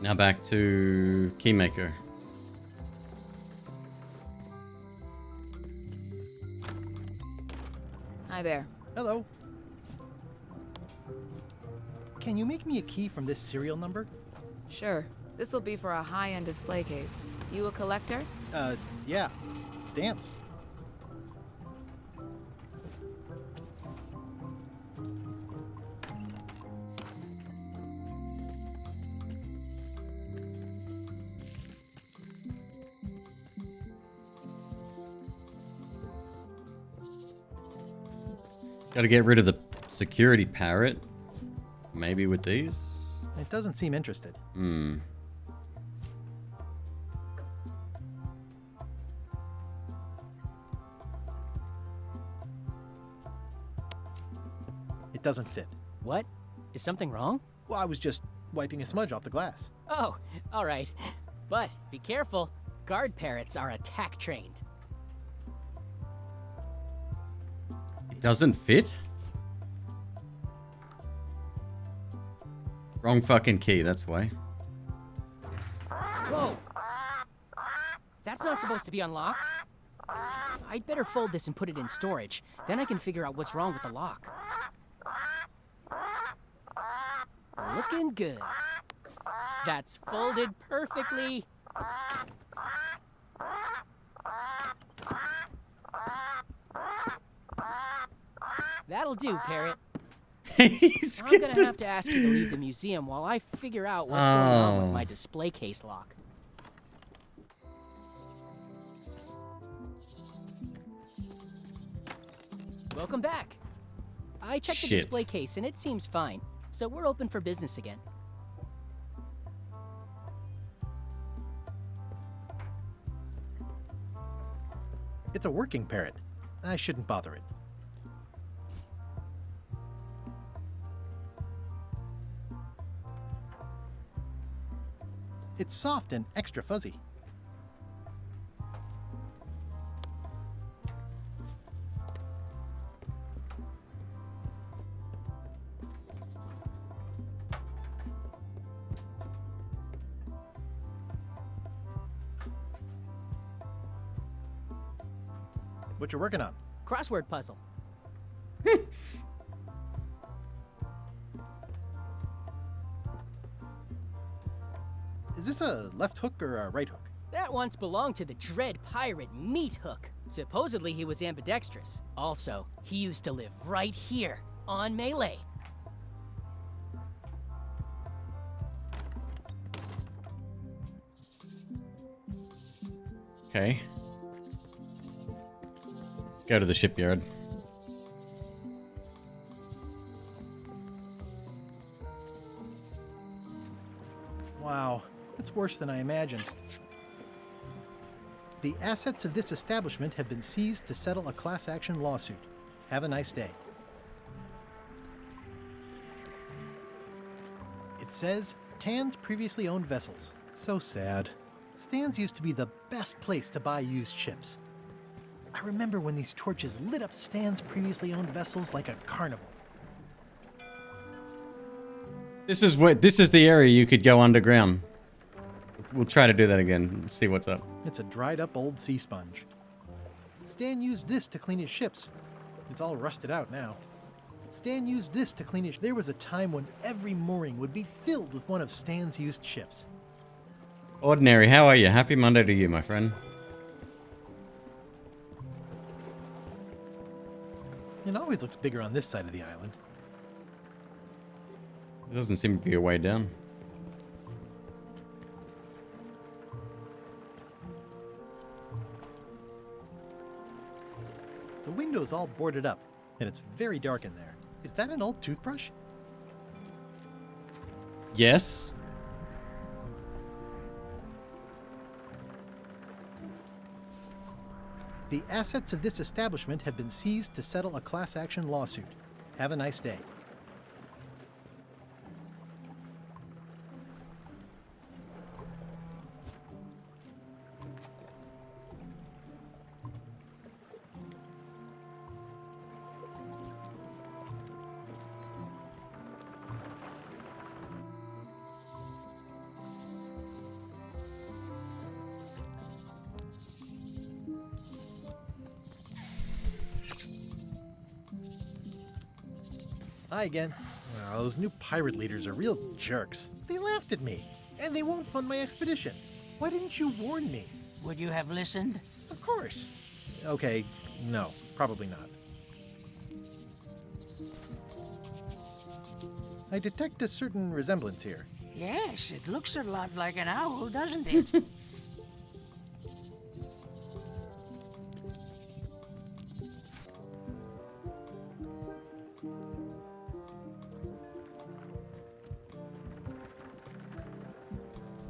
Now back to Keymaker. Hi there. Hello. Can you make me a key from this serial number? Sure. This will be for a high-end display case. You a collector? Yeah. Stamps. Gotta get rid of the security parrot. Maybe with these? It doesn't seem interested. Hmm. It doesn't fit. What? Is something wrong? Well, I was just wiping a smudge off the glass. Oh, all right. But be careful. Guard parrots are attack trained. It doesn't fit? Wrong fucking key, that's why. Whoa! That's not supposed to be unlocked. I'd better fold this and put it in storage. Then I can figure out what's wrong with the lock. Looking good. That's folded perfectly. That'll do, Parrot. I'm gonna have to ask you to leave the museum while I figure out what's going on with my display case lock. Welcome back. I checked the display case and it seems fine, so we're open for business again. It's a working parrot. I shouldn't bother it. It's soft and extra fuzzy. What you working on? Crossword puzzle. Is this a left hook or a right hook? That once belonged to the dread pirate Meat Hook. Supposedly he was ambidextrous. Also, he used to live right here, on Melee. Okay. Go to the shipyard. Wow, it's worse than I imagined. The assets of this establishment have been seized to settle a class action lawsuit. Have a nice day. It says, Tan's previously owned vessels. So sad. Stan's used to be the best place to buy used ships. I remember when these torches lit up Stan's previously owned vessels like a carnival. This is the area you could go underground. We'll try to do that again and see what's up. It's a dried up old sea sponge. Stan used this to clean his ships. It's all rusted out now. Stan used this to clean his... There was a time when every mooring would be filled with one of Stan's used ships. Ordinary, how are you? Happy Monday to you, my friend. It always looks bigger on this side of the island. There doesn't seem to be a way down. The window's all boarded up, and it's very dark in there. Is that an old toothbrush? Yes. The assets of this establishment have been seized to settle a class action lawsuit. Have a nice day. Hi again. Wow, those new pirate leaders are real jerks. They laughed at me, and they won't fund my expedition. Why didn't you warn me? Would you have listened? Of course. Okay, no, probably not. I detect a certain resemblance here. Yes, it looks a lot like an owl, doesn't it?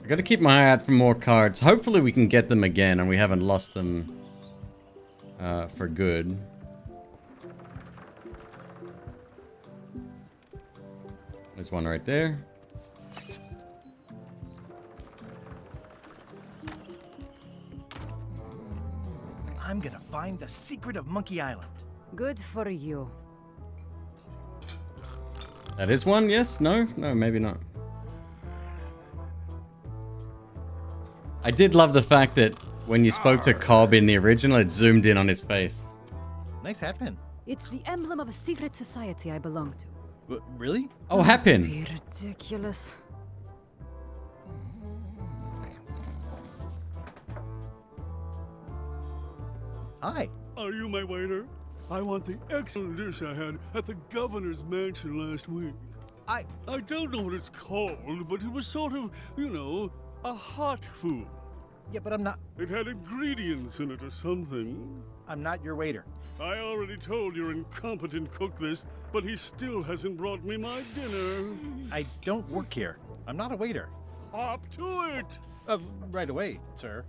I gotta keep my eye out for more cards. Hopefully we can get them again and we haven't lost them for good. There's one right there. I'm gonna find the secret of Monkey Island. Good for you. That is one, yes? No? No, maybe not. I did love the fact that when you spoke to Cobb in the original, it zoomed in on his face. Nice hat pin. It's the emblem of a secret society I belong to. Really? Oh, hat pin. Don't be ridiculous. Hi. Are you my waiter? I want the excellent dish I had at the governor's mansion last week. I don't know what it's called, but it was sort of, you know, a hot food. Yeah, but I'm not... It had ingredients in it or something. I'm not your waiter. I already told your incompetent cook this, but he still hasn't brought me my dinner. I don't work here. I'm not a waiter. Hop to it! Right away, sir.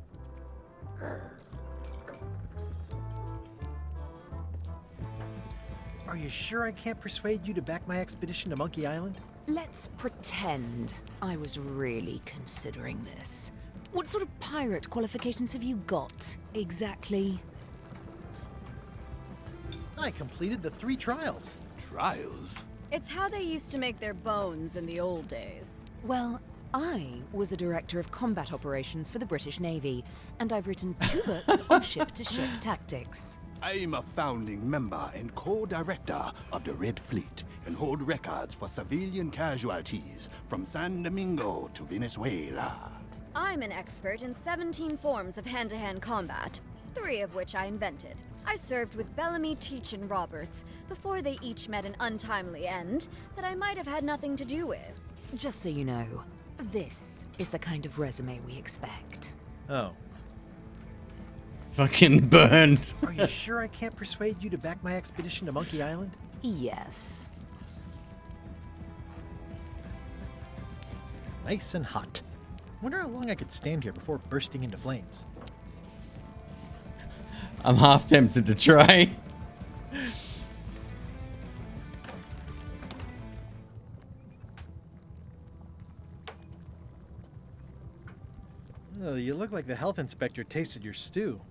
Are you sure I can't persuade you to back my expedition to Monkey Island? Let's pretend I was really considering this. What sort of pirate qualifications have you got, exactly? I completed the 3 trials. Trials? It's how they used to make their bones in the old days. Well, I was a director of combat operations for the British Navy, and I've written 2 books on ship-to-ship tactics. I'm a founding member and co-director of the Red Fleet and hold records for civilian casualties from San Domingo to Venezuela. I'm an expert in 17 forms of hand-to-hand combat, 3 of which I invented. I served with Bellamy, Teach, and Roberts before they each met an untimely end that I might have had nothing to do with. Just so you know, this is the kind of resume we expect. Oh. Fucking burned. Are you sure I can't persuade you to back my expedition to Monkey Island? Yes. Nice and hot. Wonder how long I could stand here before bursting into flames. I'm half tempted to try. Oh, you look like the health inspector tasted your stew.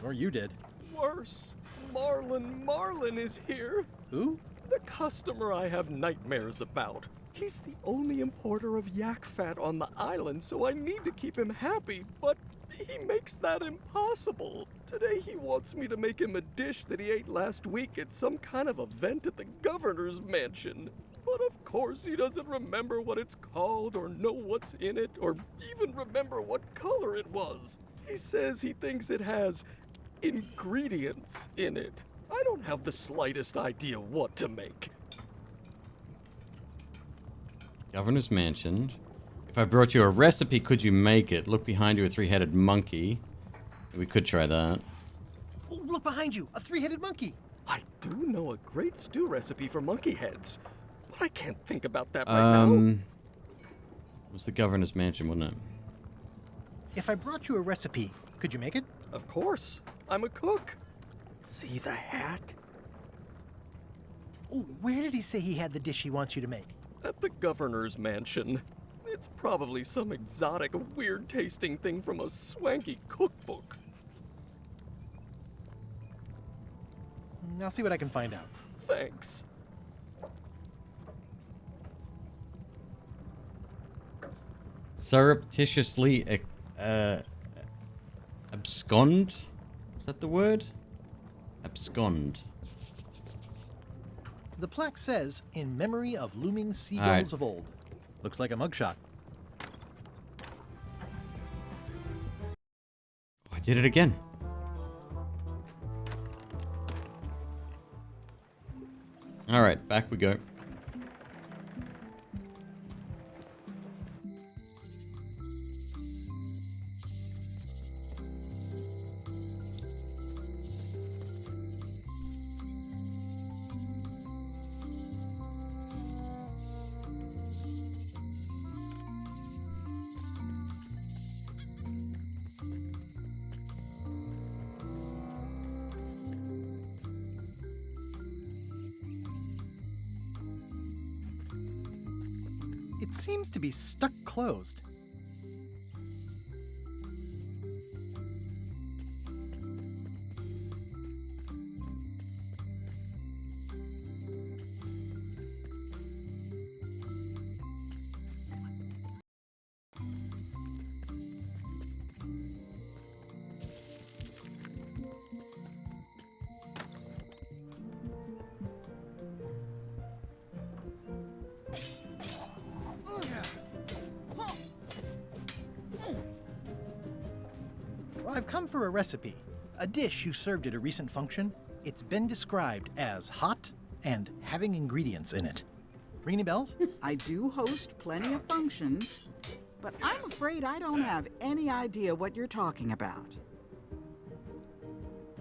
Or you did. Worse. Marlin is here. Who? The customer I have nightmares about. He's the only importer of yak fat on the island, so I need to keep him happy, but he makes that impossible. Today he wants me to make him a dish that he ate last week at some kind of event at the governor's mansion. But of course he doesn't remember what it's called or know what's in it or even remember what color it was. He says he thinks it has ingredients in it. I don't have the slightest idea what to make. Governor's Mansion. If I brought you a recipe, could you make it? Look behind you, a 3-headed monkey. We could try that. Oh, look behind you, a 3-headed monkey. I do know a great stew recipe for monkey heads, but I can't think about that right now. It was the Governor's Mansion, wasn't it? If I brought you a recipe, could you make it? Of course. I'm a cook. See the hat? Oh, where did he say he had the dish he wants you to make? At the governor's mansion. It's probably some exotic, weird-tasting thing from a swanky cookbook. I'll see what I can find out. Thanks. Surreptitiously abscond? Is that the word? Abscond. The plaque says, in memory of looming seagulls of old. Looks like a mugshot. I did it again. Alright, back we go. seems to be stuck closed. I've come for a recipe. A dish you served at a recent function. It's been described as hot and having ingredients in it. Ring any bells? I do host plenty of functions, but I'm afraid I don't have any idea what you're talking about.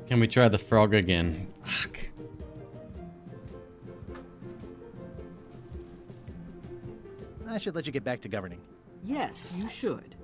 Can we try the frog again? Fuck. I should let you get back to governing. Yes, you should.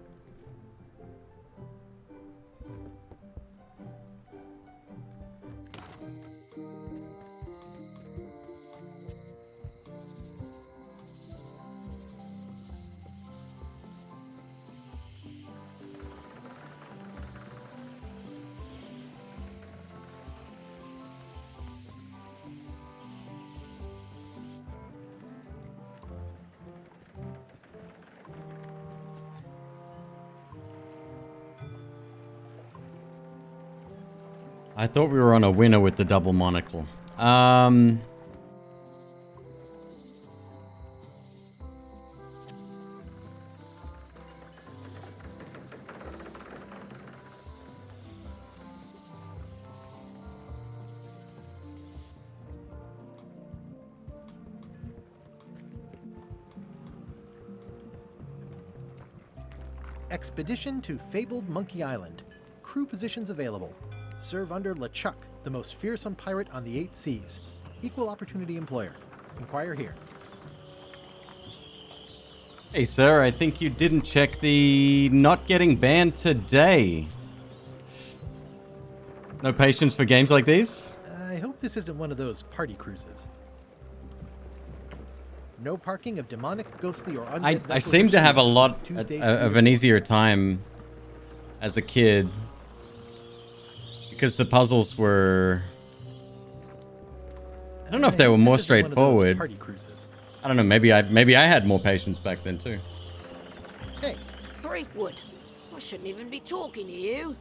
I thought we were on a winner with the double monocle. Expedition to fabled Monkey Island. Crew positions available. Serve under LeChuck, the most fearsome pirate on the 8 seas. Equal opportunity employer. Inquire here. Hey, sir, I think you didn't check the not getting banned today. No patience for games like these? I hope this isn't one of those party cruises. No parking of demonic, ghostly, or undead I seem to have a lot of an easier time as a kid. Because the puzzles were... I don't know if they were more straightforward. Party cruises. I don't know, maybe I had more patience back then too. Hey, Threepwood. I shouldn't even be talking to you.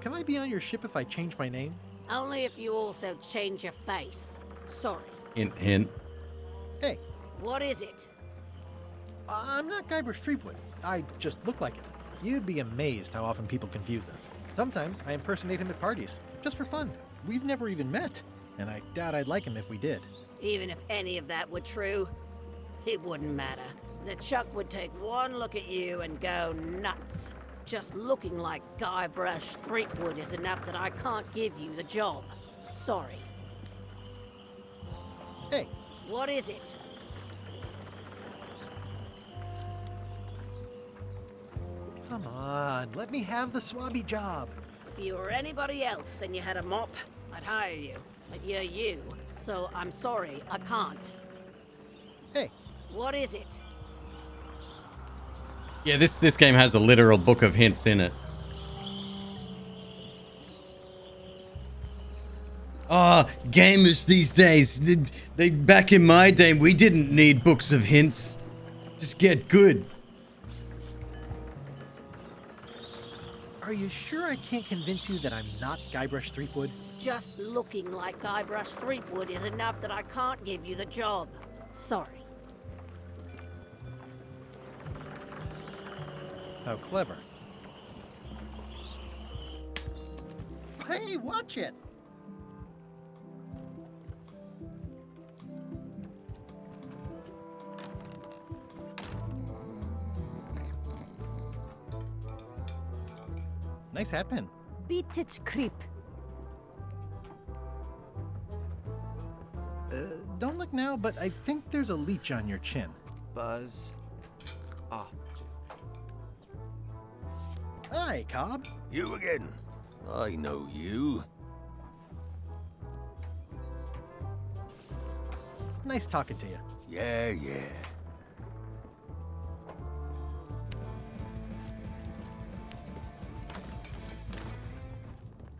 Can I be on your ship if I change my name? Only if you also change your face. Sorry. Hint, hint. Hey. What is it? I'm not Guybrush Threepwood. I just look like him. You'd be amazed how often people confuse us. Sometimes I impersonate him at parties, just for fun. We've never even met, and I doubt I'd like him if we did. Even if any of that were true, it wouldn't matter. LeChuck would take one look at you and go nuts. Just looking like Guybrush Threepwood is enough that I can't give you the job. Sorry. Hey. What is it? Come on, let me have the swabby job. If you were anybody else and you had a mop, I'd hire you. But you're you, so I'm sorry, I can't. Hey. What is it? Yeah, this game has a literal book of hints in it. Gamers these days, they back in my day, we didn't need books of hints. Just get good. Are you sure I can't convince you that I'm not Guybrush Threepwood? Just looking like Guybrush Threepwood is enough that I can't give you the job. Sorry. How clever. Hey, watch it! Nice hat pin. Beat it, creep. Don't look now, but I think there's a leech on your chin. Buzz off. Hi, Cobb. You again. I know you. Nice talking to you. Yeah, yeah.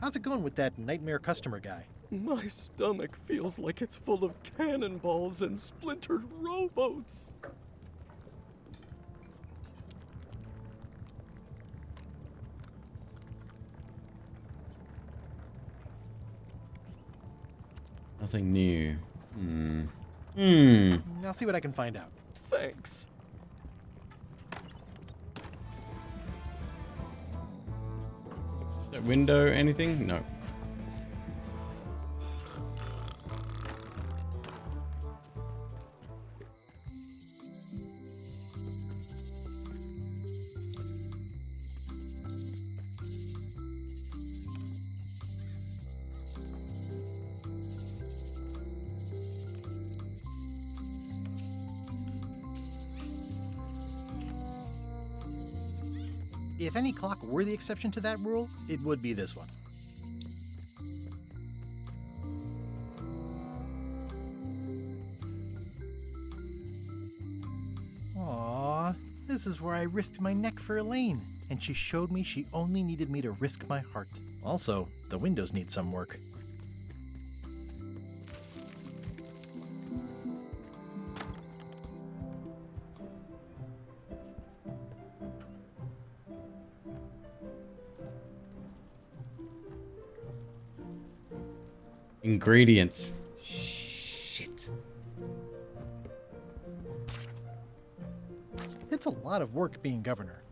How's it going with that nightmare customer guy? My stomach feels like it's full of cannonballs and splintered rowboats. Nothing new. I'll see what I can find out. Thanks. That window, anything? No. If any clock were the exception to that rule, it would be this one. Aww, this is where I risked my neck for Elaine, and she showed me she only needed me to risk my heart. Also, the windows need some work. Ingredients. Shit. It's a lot of work being governor.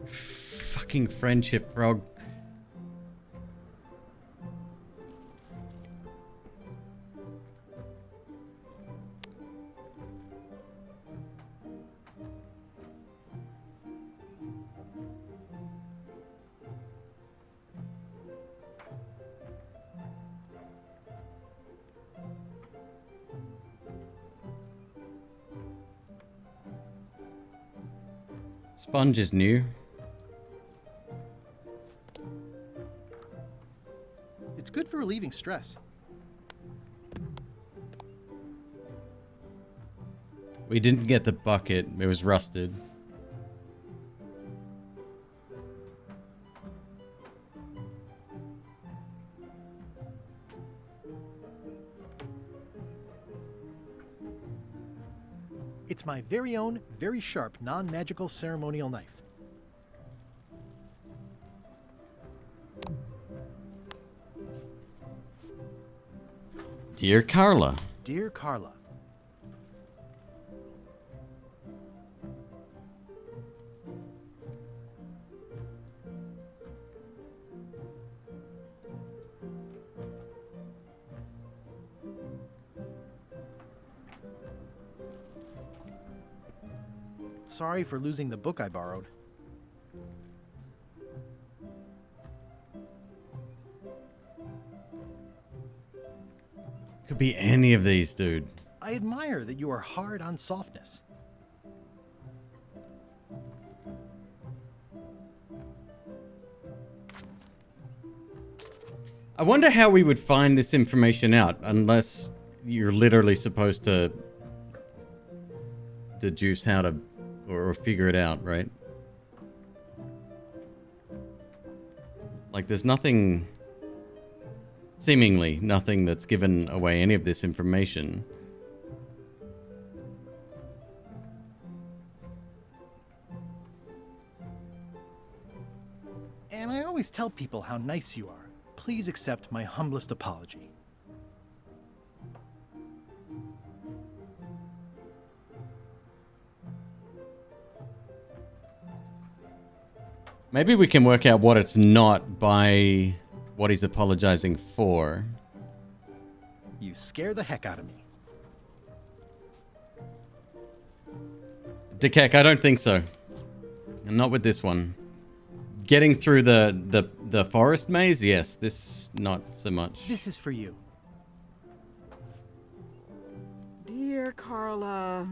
Fucking friendship, frog. Sponge is new. It's good for relieving stress. We didn't get the bucket. It was rusted. It's my very own, very sharp, non-magical ceremonial knife. Dear Carla. Dear Carla. Sorry for losing the book I borrowed. Could be any of these, dude. I admire that you are hard on softness. I wonder how we would find this information out, unless you're literally supposed to deduce how to, or figure it out, right? Like, there's nothing, seemingly nothing that's given away any of this information. And I always tell people how nice you are. Please accept my humblest apology. Maybe we can work out what it's not by what he's apologizing for. You scare the heck out of me. Dickheck, I don't think so. And not with this one. Getting through the forest maze, yes. This, not so much. This is for you. Dear Carla,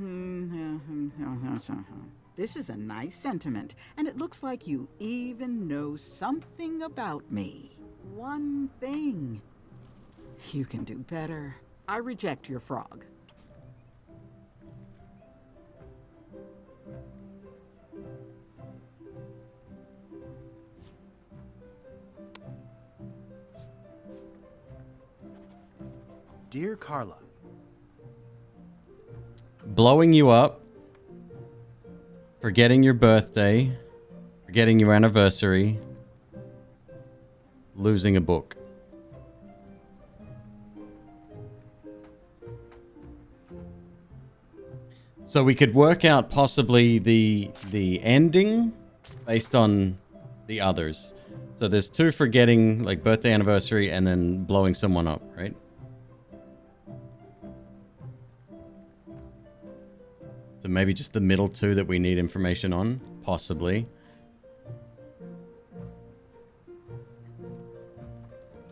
This is a nice sentiment, and it looks like you even know something about me. One thing. You can do better. I reject your frog. Dear Carla, blowing you up, forgetting your birthday, forgetting your anniversary, losing a book. So we could work out possibly the ending based on the others. So there's 2 forgetting, like birthday, anniversary, and then blowing someone up, right? So maybe just the middle 2 that we need information on, possibly.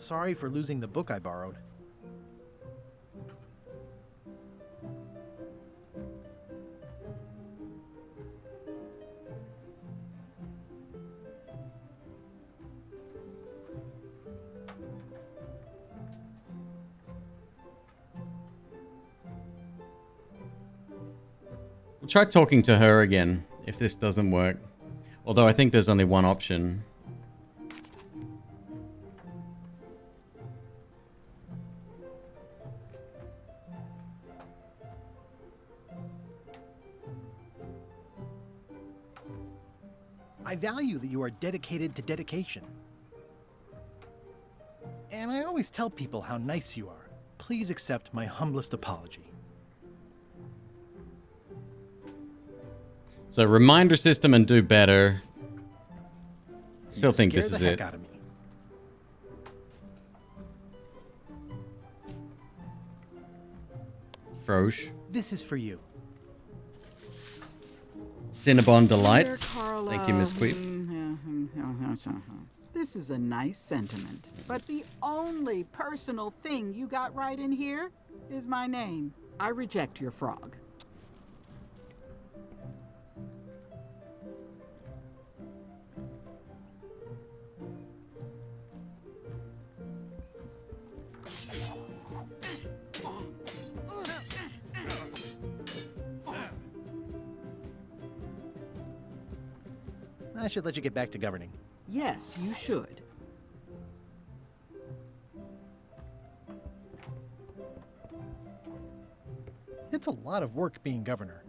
sorry for losing the book I borrowed. We'll try talking to her again if this doesn't work. Although I think there's only one option. I value that you are dedicated to dedication. And I always tell people how nice you are. Please accept my humblest apology. So reminder system and do better. Still think this is it. Out of me. Frosh. This is for you. Cinnabon Dear Delights. Carla, Thank you, Miss Queep. This is a nice sentiment, but the only personal thing you got right in here is my name. I reject your frog. I should let you get back to governing. Yes, you should. It's a lot of work being governor.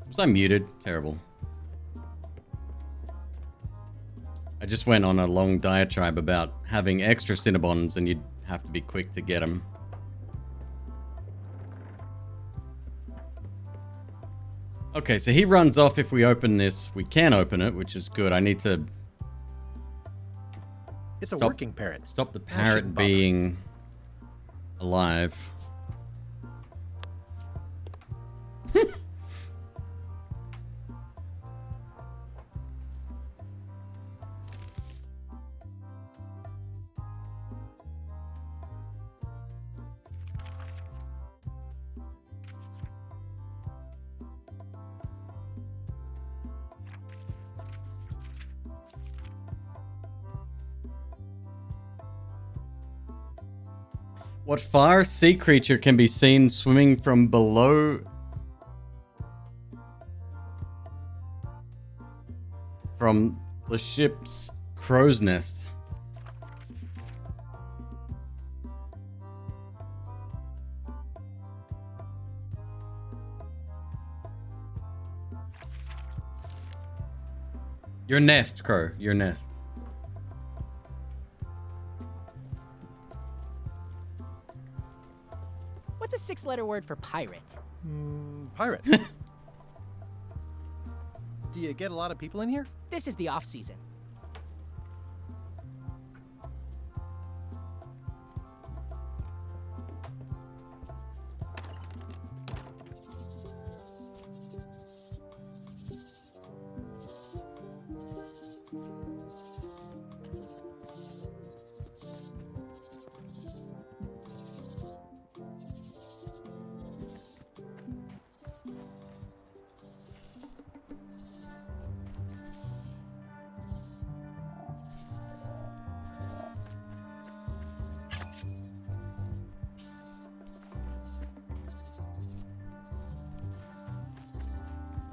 Was I muted? Terrible. I just went on a long diatribe about having extra Cinnabons and you'd have to be quick to get them. Okay, so he runs off if we open this. We can open it, which is good. I need to... It's a working parrot. Stop the parrot being alive. What fire sea creature can be seen swimming from below from the ship's crow's nest? Your nest, Crow. Your nest. What's a 6-letter word for pirate? Pirate. Do you get a lot of people in here? This is the off-season.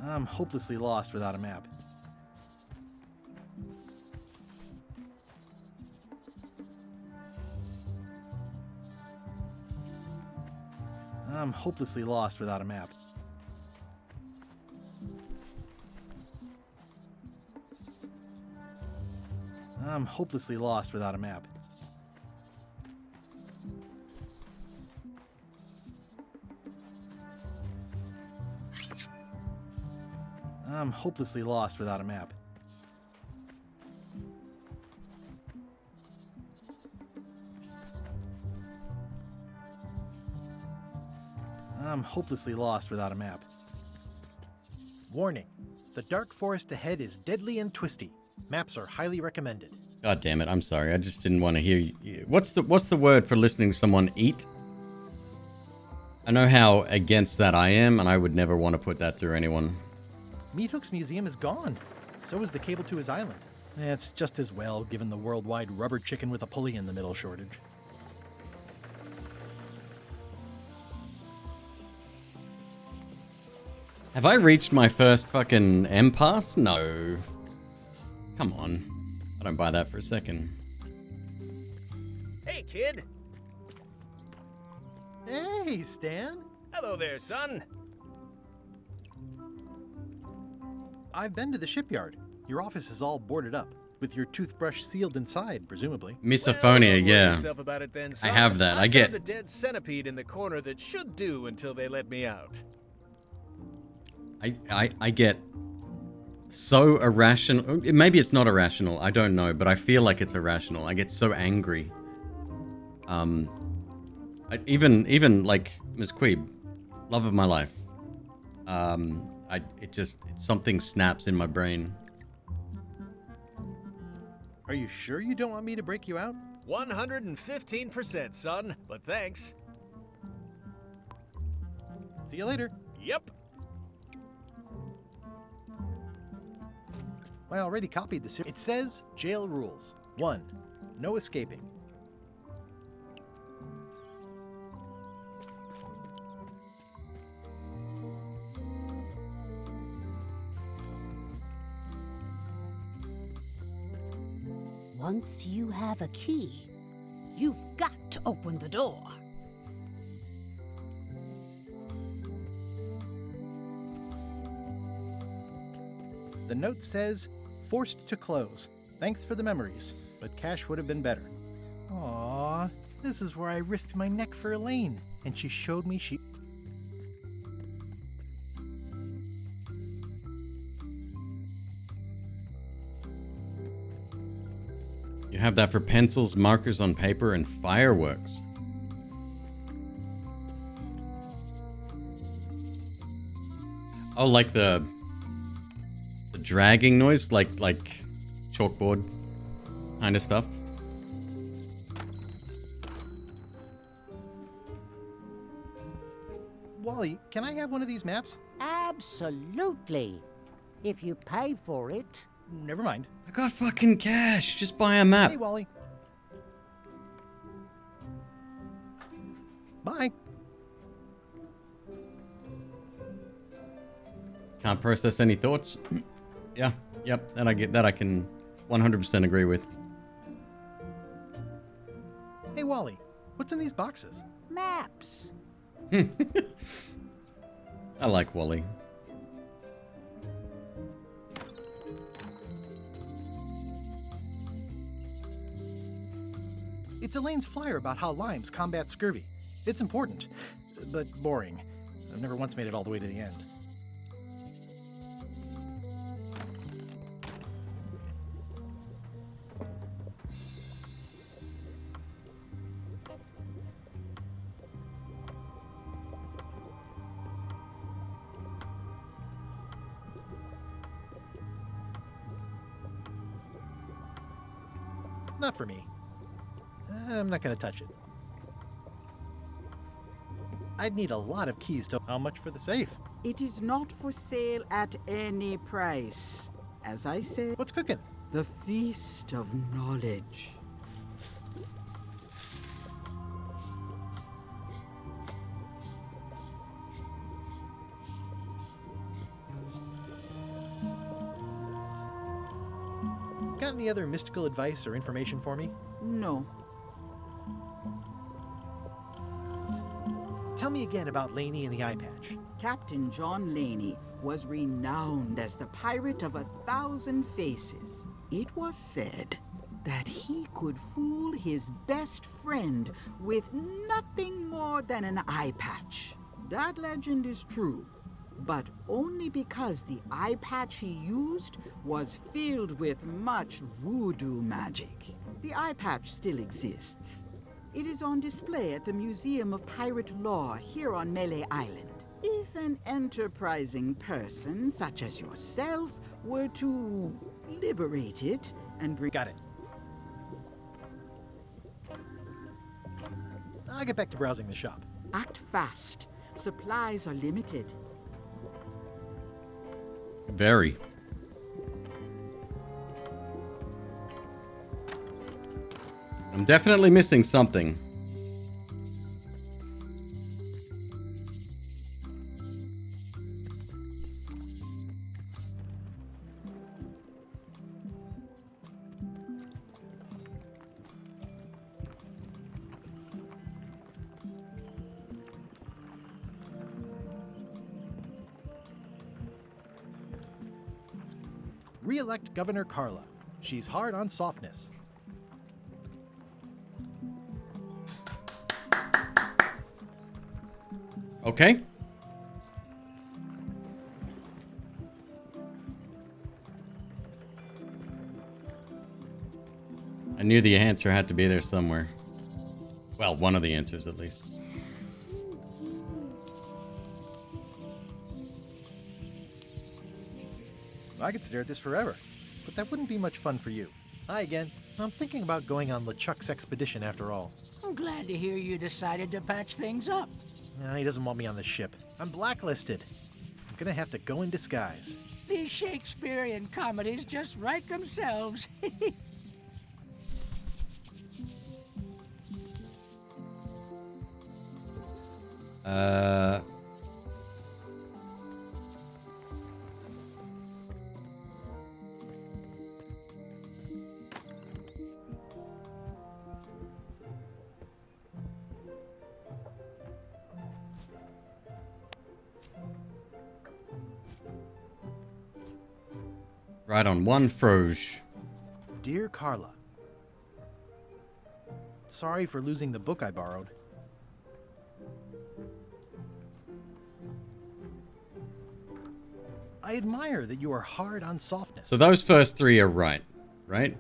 I'm hopelessly lost without a map. I'm hopelessly lost without a map. I'm hopelessly lost without a map. I'm hopelessly lost without a map. I'm hopelessly lost without a map. Warning. The dark forest ahead is deadly and twisty. Maps are highly recommended. God damn it, I'm sorry. I just didn't want to hear you. What's the word for listening to someone eat? I know how against that I am, and I would never want to put that through anyone. Meat Hook's museum is gone. So is the cable to his island. It's just as well, given the worldwide rubber chicken with a pulley in the middle shortage. Have I reached my first fucking M-Pass? No. Come on. I don't buy that for a second. Hey, kid. Hey, Stan. Hello there, son. I've been to the shipyard. Your office is all boarded up, with your toothbrush sealed inside, presumably. Misophonia, Don't worry yeah. yourself about it then, son. I have that. I get. found a dead centipede in the corner that should do until they let me out. I get so irrational. Maybe it's not irrational. I don't know, but I feel like it's irrational. I get so angry. Even like McQueeb, love of my life. Something snaps in my brain. Are you sure you don't want me to break you out? 115%, son, but thanks. See you later. Yep. I already copied the It says jail rules. 1. No escaping. Once you have a key, you've got to open the door. The note says, forced to close. Thanks for the memories, but cash would have been better. Aww, this is where I risked my neck for Elaine, and she showed me she... You have that for pencils, markers on paper, and fireworks. Oh, like the dragging noise, like chalkboard kind of stuff. Wally, can I have one of these maps? Absolutely. If you pay for it. Never mind. I got fucking cash. Just buy a map. Hey, Wally. Bye. Can't process any thoughts. Yeah, yep, that I get. That I can 100% agree with. Hey, Wally, what's in these boxes? Maps. I like Wally. It's Elaine's flyer about how limes combat scurvy. It's important, but boring. I've never once made it all the way to the end. Not for me. I'm not going to touch it. I'd need a lot of keys to... How much for the safe? It is not for sale at any price. As I said... What's cooking? The Feast of Knowledge. Got any other mystical advice or information for me? No. Tell me again about Laney and the eye patch. Captain John Laney was renowned as the pirate of 1,000 faces. It was said that he could fool his best friend with nothing more than an eye patch. That legend is true, but only because the eye patch he used was filled with much voodoo magic. The eye patch still exists. It is on display at the Museum of Pirate Lore here on Melee Island. If an enterprising person such as yourself were to liberate it and bring... Got it. I'll get back to browsing the shop. Act fast. Supplies are limited. Very. I'm definitely missing something. Re-elect Governor Carla. She's hard on softness. Okay. I knew the answer had to be there somewhere. Well, one of the answers at least. I could stare at this forever, but that wouldn't be much fun for you. Hi again. I'm thinking about going on LeChuck's expedition after all. I'm glad to hear you decided to patch things up. No, he doesn't want me on the ship. I'm blacklisted. I'm gonna have to go in disguise. These Shakespearean comedies just write themselves. Right on one froge. Dear Carla, sorry for losing the book I borrowed. I admire that you are hard on softness. So those first three are right, right?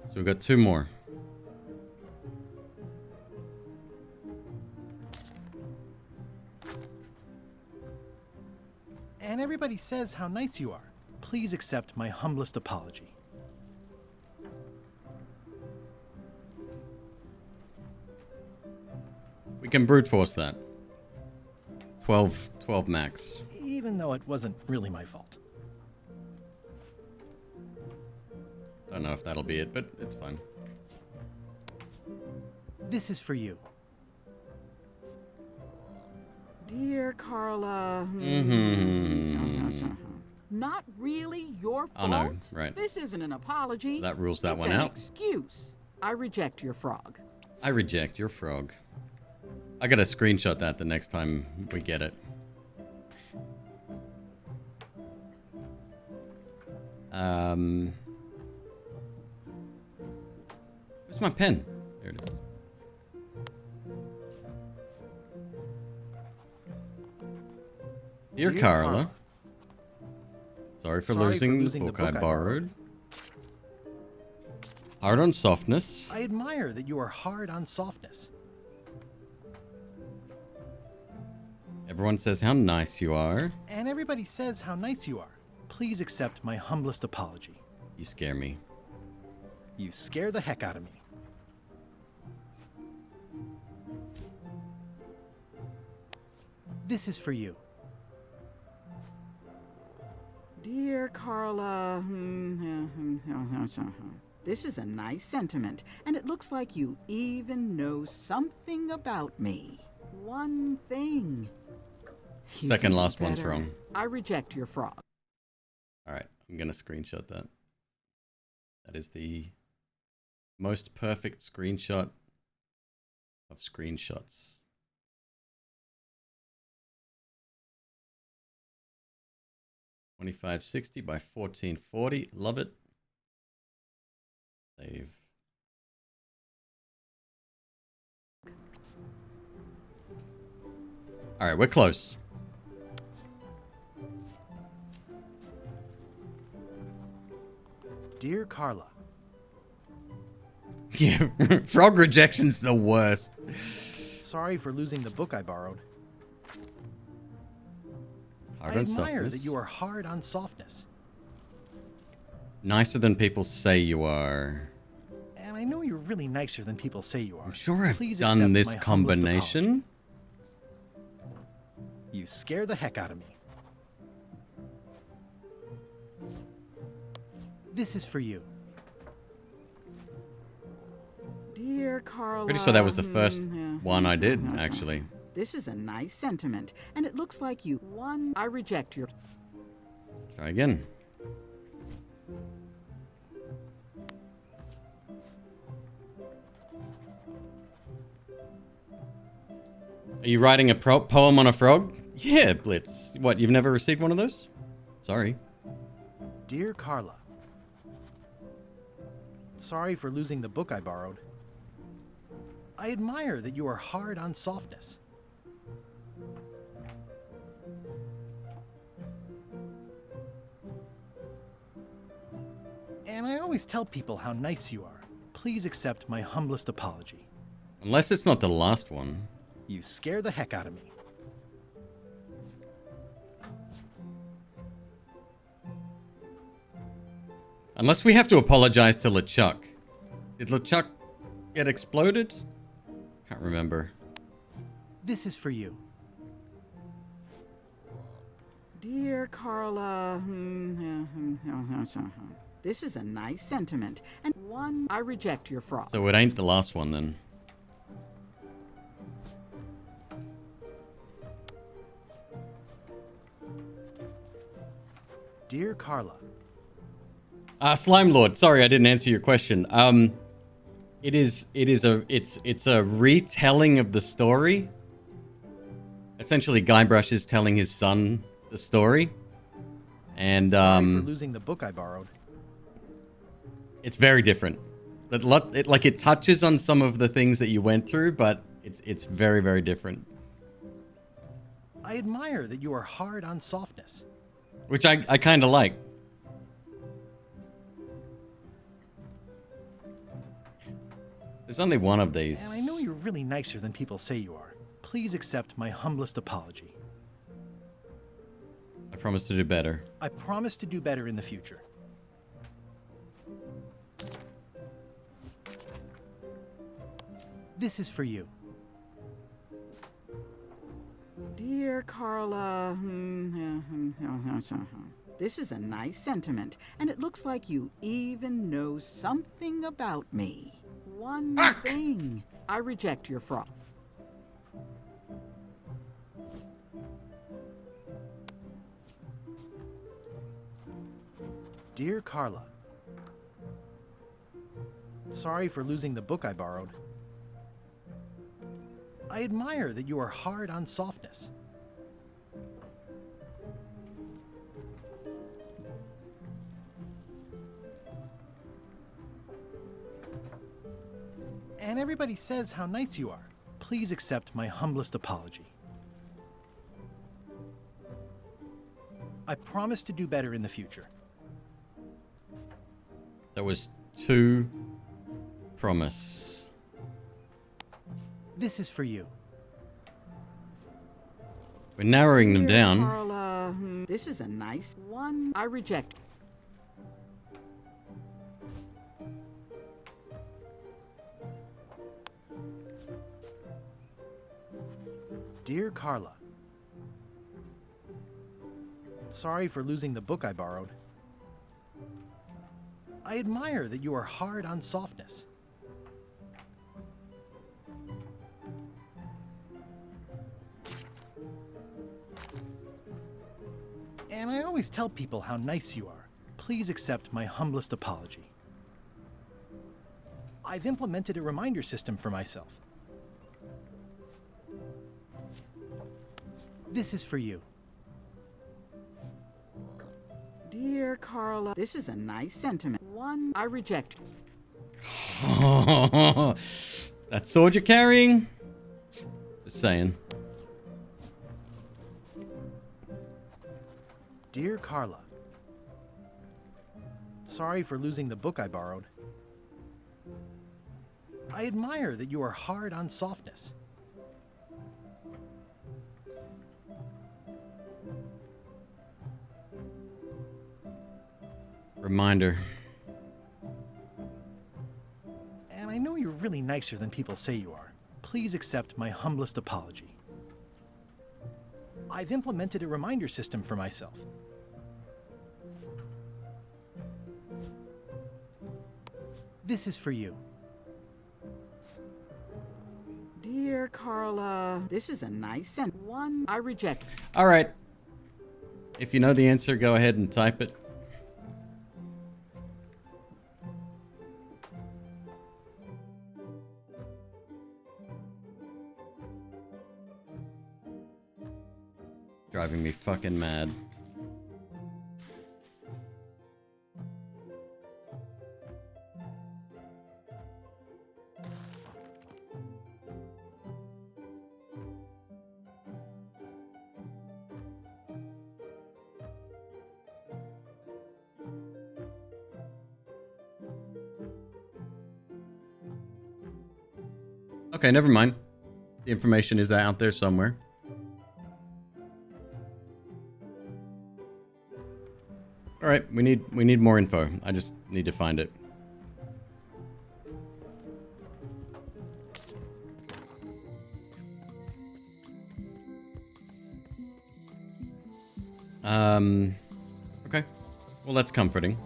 So we've got two more. And everybody says how nice you are. Please accept my humblest apology. We can brute force that. 12 max. Even though it wasn't really my fault. Don't know if that'll be it, but it's fine. This is for you. Dear Carla. Not really your fault. Oh no, right. This isn't an apology. That rules that it's one an out. Excuse. I reject your frog. I reject your frog. I gotta screenshot that the next time we get it. Where's my pen? There it is. Dear Carla, sorry for losing the book I borrowed. Hard on softness. I admire that you are hard on softness. Everyone says how nice you are. And everybody says how nice you are. Please accept my humblest apology. You scare me. You scare the heck out of me. This is for you. Dear Carla. This is a nice sentiment, and it looks like you even know something about me. One thing. You Second can do last one's better. wrong. I reject your frog. Alright, I'm gonna screenshot that. That is the most perfect screenshot of screenshots. $25.60 by $14.40. Love it. Save. Alright, we're close. Dear Carla. Yeah, frog rejection's the worst. Sorry for losing the book I borrowed. Hard I on admire softness. that you are hard on softness. Nicer than people say you are. And I know you're really nicer than people say you are. I'm sure I've Please done accept this my humblest combination. apology. You scare the heck out of me. This is for you. Dear Carla. Pretty sure that was the first one I did, actually. This is a nice sentiment, and it looks like you won. I reject your... Try again. Are you writing a poem on a frog? Yeah, Blitz. What, you've never received one of those? Sorry. Dear Carla. Sorry for losing the book I borrowed. I admire that you are hard on softness. And I always tell people how nice you are. Please accept my humblest apology. Unless it's not the last one. You scare the heck out of me. Unless we have to apologize to LeChuck. Did LeChuck get exploded? Can't remember. This is for you. Dear Carla. This is a nice sentiment, and one... I reject your frog. So it ain't the last one then. Dear Carla. Slime Lord, sorry I didn't answer your question. It's a retelling of the story. Essentially, Guybrush is telling his son the story. And Sorry for losing the book I borrowed. It's very different. It touches on some of the things that you went through, but it's very, very different. I admire that you are hard on softness. Which I kind of like. There's only one of these. And I know you're really nicer than people say you are. Please accept my humblest apology. I promise to do better. I promise to do better in the future. This is for you. Dear Carla. This is a nice sentiment, and it looks like you even know something about me. One thing. I reject your fraud. Dear Carla, sorry for losing the book I borrowed. I admire that you are hard on softness. And everybody says how nice you are. Please accept my humblest apology. I promise to do better in the future. That was 2 promise. This is for you. We're narrowing them Dear down. Carla, this is a nice one. I reject. Dear Carla, sorry for losing the book I borrowed. I admire that you are hard on softness. And I always tell people how nice you are. Please accept my humblest apology. I've implemented a reminder system for myself. This is for you. Dear Carla, this is a nice sentiment. One, I reject. That sword you're carrying? Just saying. Dear Carla, sorry for losing the book I borrowed. I admire that you are hard on softness. Reminder. And I know you're really nicer than people say you are. Please accept my humblest apology. I've implemented a reminder system for myself. This is for you. Dear Carla, this is a nice sentence. One, I reject. All right. If you know the answer, go ahead and type it. Driving me fucking mad. Okay, never mind. The information is out there somewhere. All right, we need more info. I just need to find it. Okay. Well, that's comforting.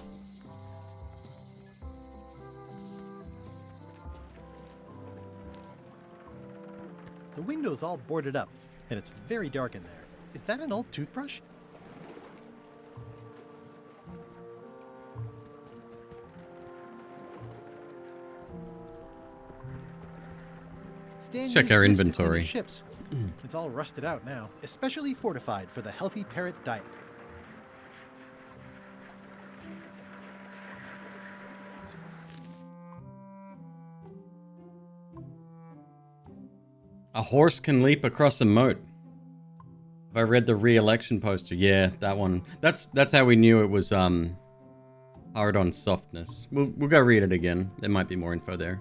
The window's all boarded up, and it's very dark in there. Is that an old toothbrush? Stan Check used our this to clean inventory. his ships. It's all rusted out now, especially fortified for the healthy parrot diet. A horse can leap across a moat. Have I read the re-election poster? Yeah, that one. That's how we knew it was hard on softness. We'll go read it again. There might be more info there.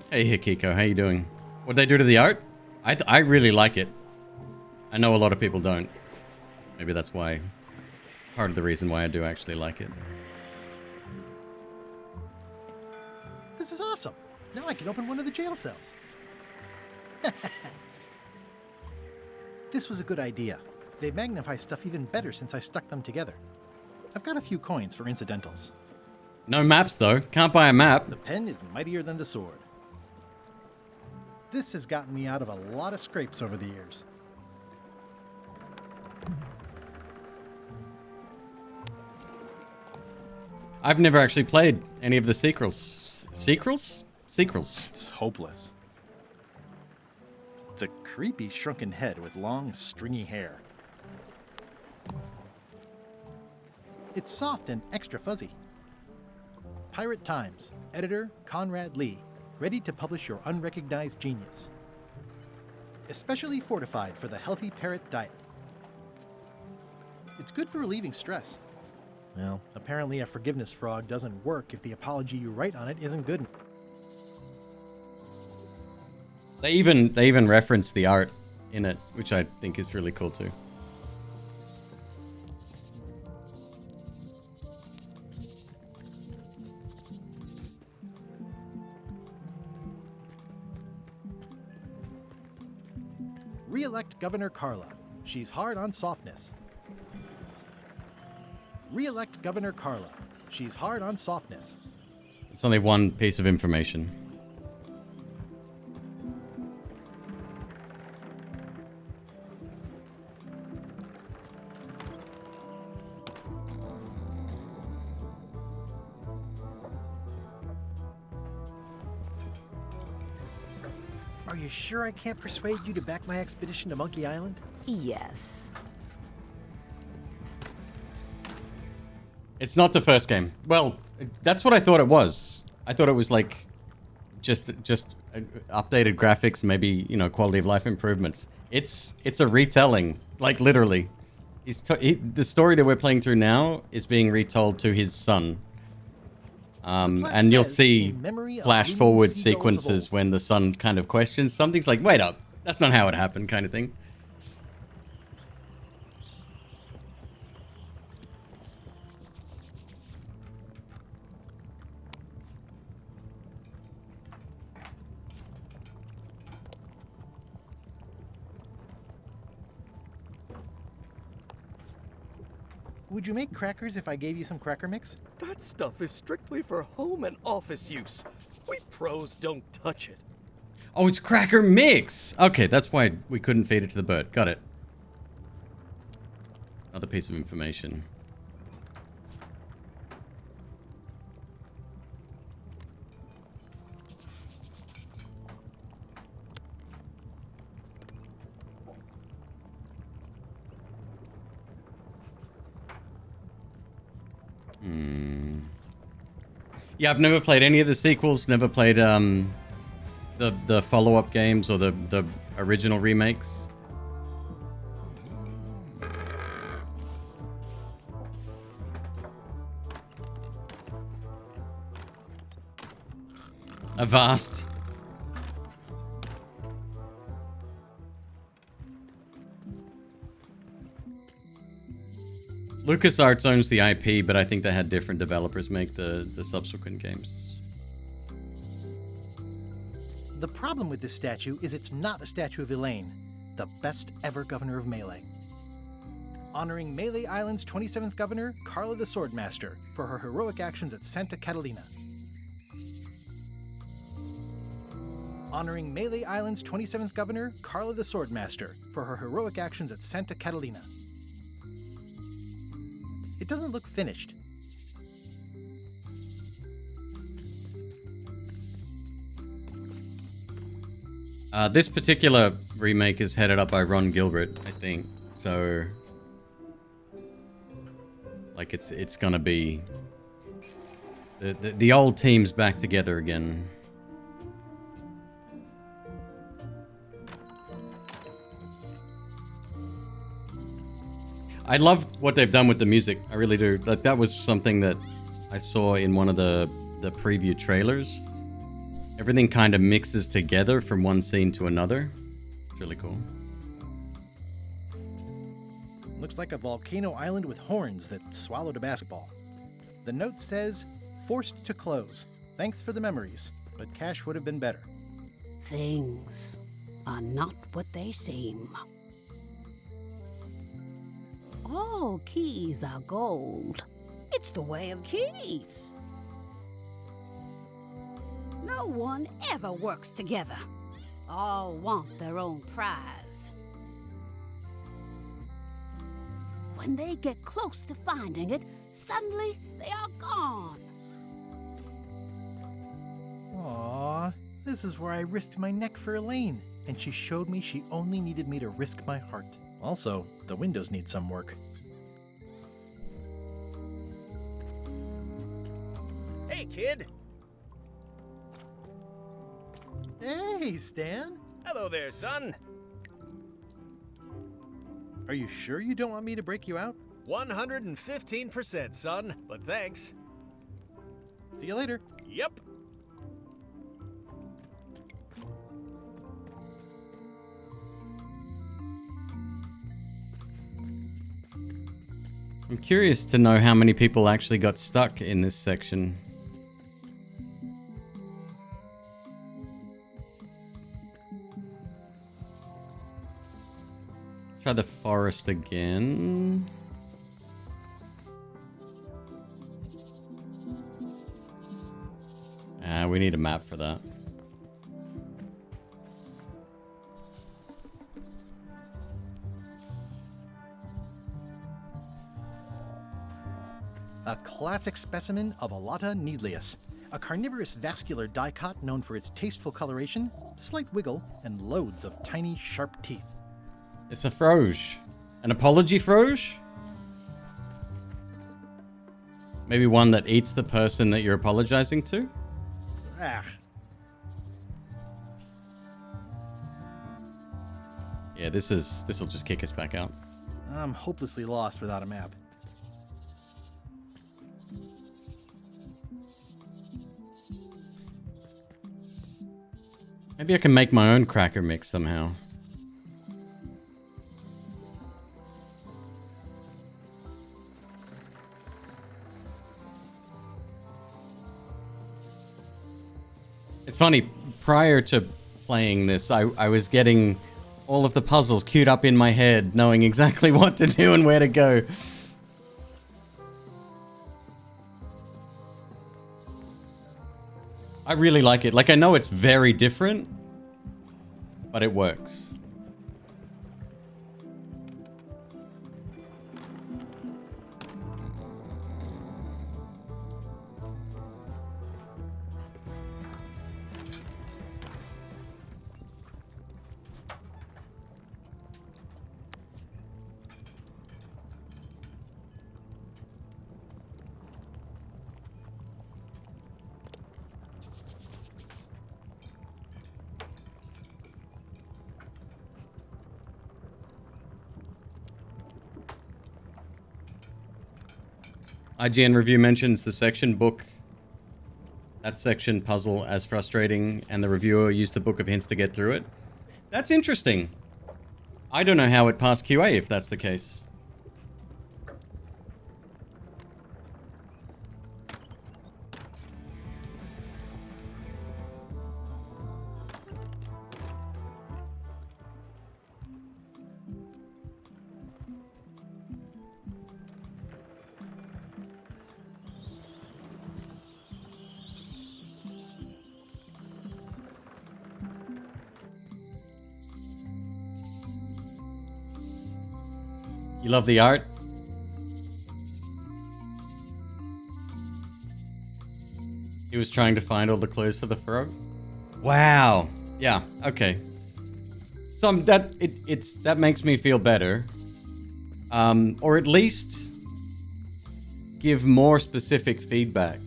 Hey Hikiko, how you doing? What'd they do to the art? I really like it. I know a lot of people don't. Maybe that's why. Part of the reason why I do actually like it. This is awesome. Now I can open one of the jail cells. This was a good idea. They magnify stuff even better since I stuck them together. I've got a few coins for incidentals. No maps, though. Can't buy a map. The pen is mightier than the sword. This has gotten me out of a lot of scrapes over the years. I've never actually played any of the sequels. Sequels? Sequels. It's hopeless. It's a creepy shrunken head with long, stringy hair. It's soft and extra fuzzy. Pirate Times, editor Conrad Lee, ready to publish your unrecognized genius. Especially fortified for the healthy parrot diet. It's good for relieving stress. Well, apparently a forgiveness frog doesn't work if the apology you write on it isn't good. They even reference the art in it, which I think is really cool too. Re-elect Governor Carla. She's hard on softness. Re-elect Governor Carla. She's hard on softness. It's only one piece of information. Are you sure I can't persuade you to back my expedition to Monkey Island? Yes. It's not the first game. Well, that's what I thought it was. I thought it was like just updated graphics, maybe, you know, quality of life improvements. It's a retelling, like literally. The story that we're playing through now is being retold to his son. And you'll see flash forward sequences when the son kind of questions something's like, wait up, that's not how it happened, kind of thing. Would you make crackers if I gave you some cracker mix? That stuff is strictly for home and office use. We pros don't touch it. Oh, it's cracker mix. Okay, that's why we couldn't feed it to the bird. Got it. Another piece of information. Yeah, I've never played any of the sequels. Never played the follow-up games or the original remakes. Avast. LucasArts owns the IP, but I think they had different developers make the subsequent games. The problem with this statue is it's not a statue of Elaine, the best ever governor of Melee. Honoring Melee Island's 27th governor, Carla the Swordmaster, for her heroic actions at Santa Catalina. Honoring Melee Island's 27th governor, Carla the Swordmaster, for her heroic actions at Santa Catalina. It doesn't look finished. This particular remake is headed up by Ron Gilbert, I think. So, like, it's gonna be the old team's back together again. I love what they've done with the music. I really do. That was something that I saw in one of the preview trailers. Everything kind of mixes together from one scene to another. It's really cool. Looks like a volcano island with horns that swallowed a basketball. The note says, forced to close. Thanks for the memories. but cash would have been better. Things are not what they seem. All keys are gold. It's the way of keys. No one ever works together. All want their own prize. When they get close to finding it, suddenly they are gone. Aww, this is where I risked my neck for Elaine, and she showed me she only needed me to risk my heart. Also, the windows need some work. Hey, kid! Hey, Stan! Hello there, son! Are you sure you don't want me to break you out? 115%, son, but thanks. See you later. Yep. I'm curious to know how many people actually got stuck in this section. Try the forest again. We need a map for that. A classic specimen of Alata needleus, a carnivorous vascular dicot known for its tasteful coloration, slight wiggle, and loads of tiny, sharp teeth. It's a froge. An apology froge? Maybe one that eats the person that you're apologizing to? Ah. Yeah, this'll just kick us back out. I'm hopelessly lost without a map. Maybe I can make my own cracker mix somehow. It's funny, prior to playing this, I was getting all of the puzzles queued up in my head, knowing exactly what to do and where to go. I really like it. Like, I know it's very different, but it works. IGN review mentions the section book, that section puzzle as frustrating, and the reviewer used the book of hints to get through it. That's interesting. I don't know how it passed QA if that's the case. You love the art? He was trying to find all the clues for the frog? Wow. Yeah, okay. So that makes me feel better. Or at least give more specific feedback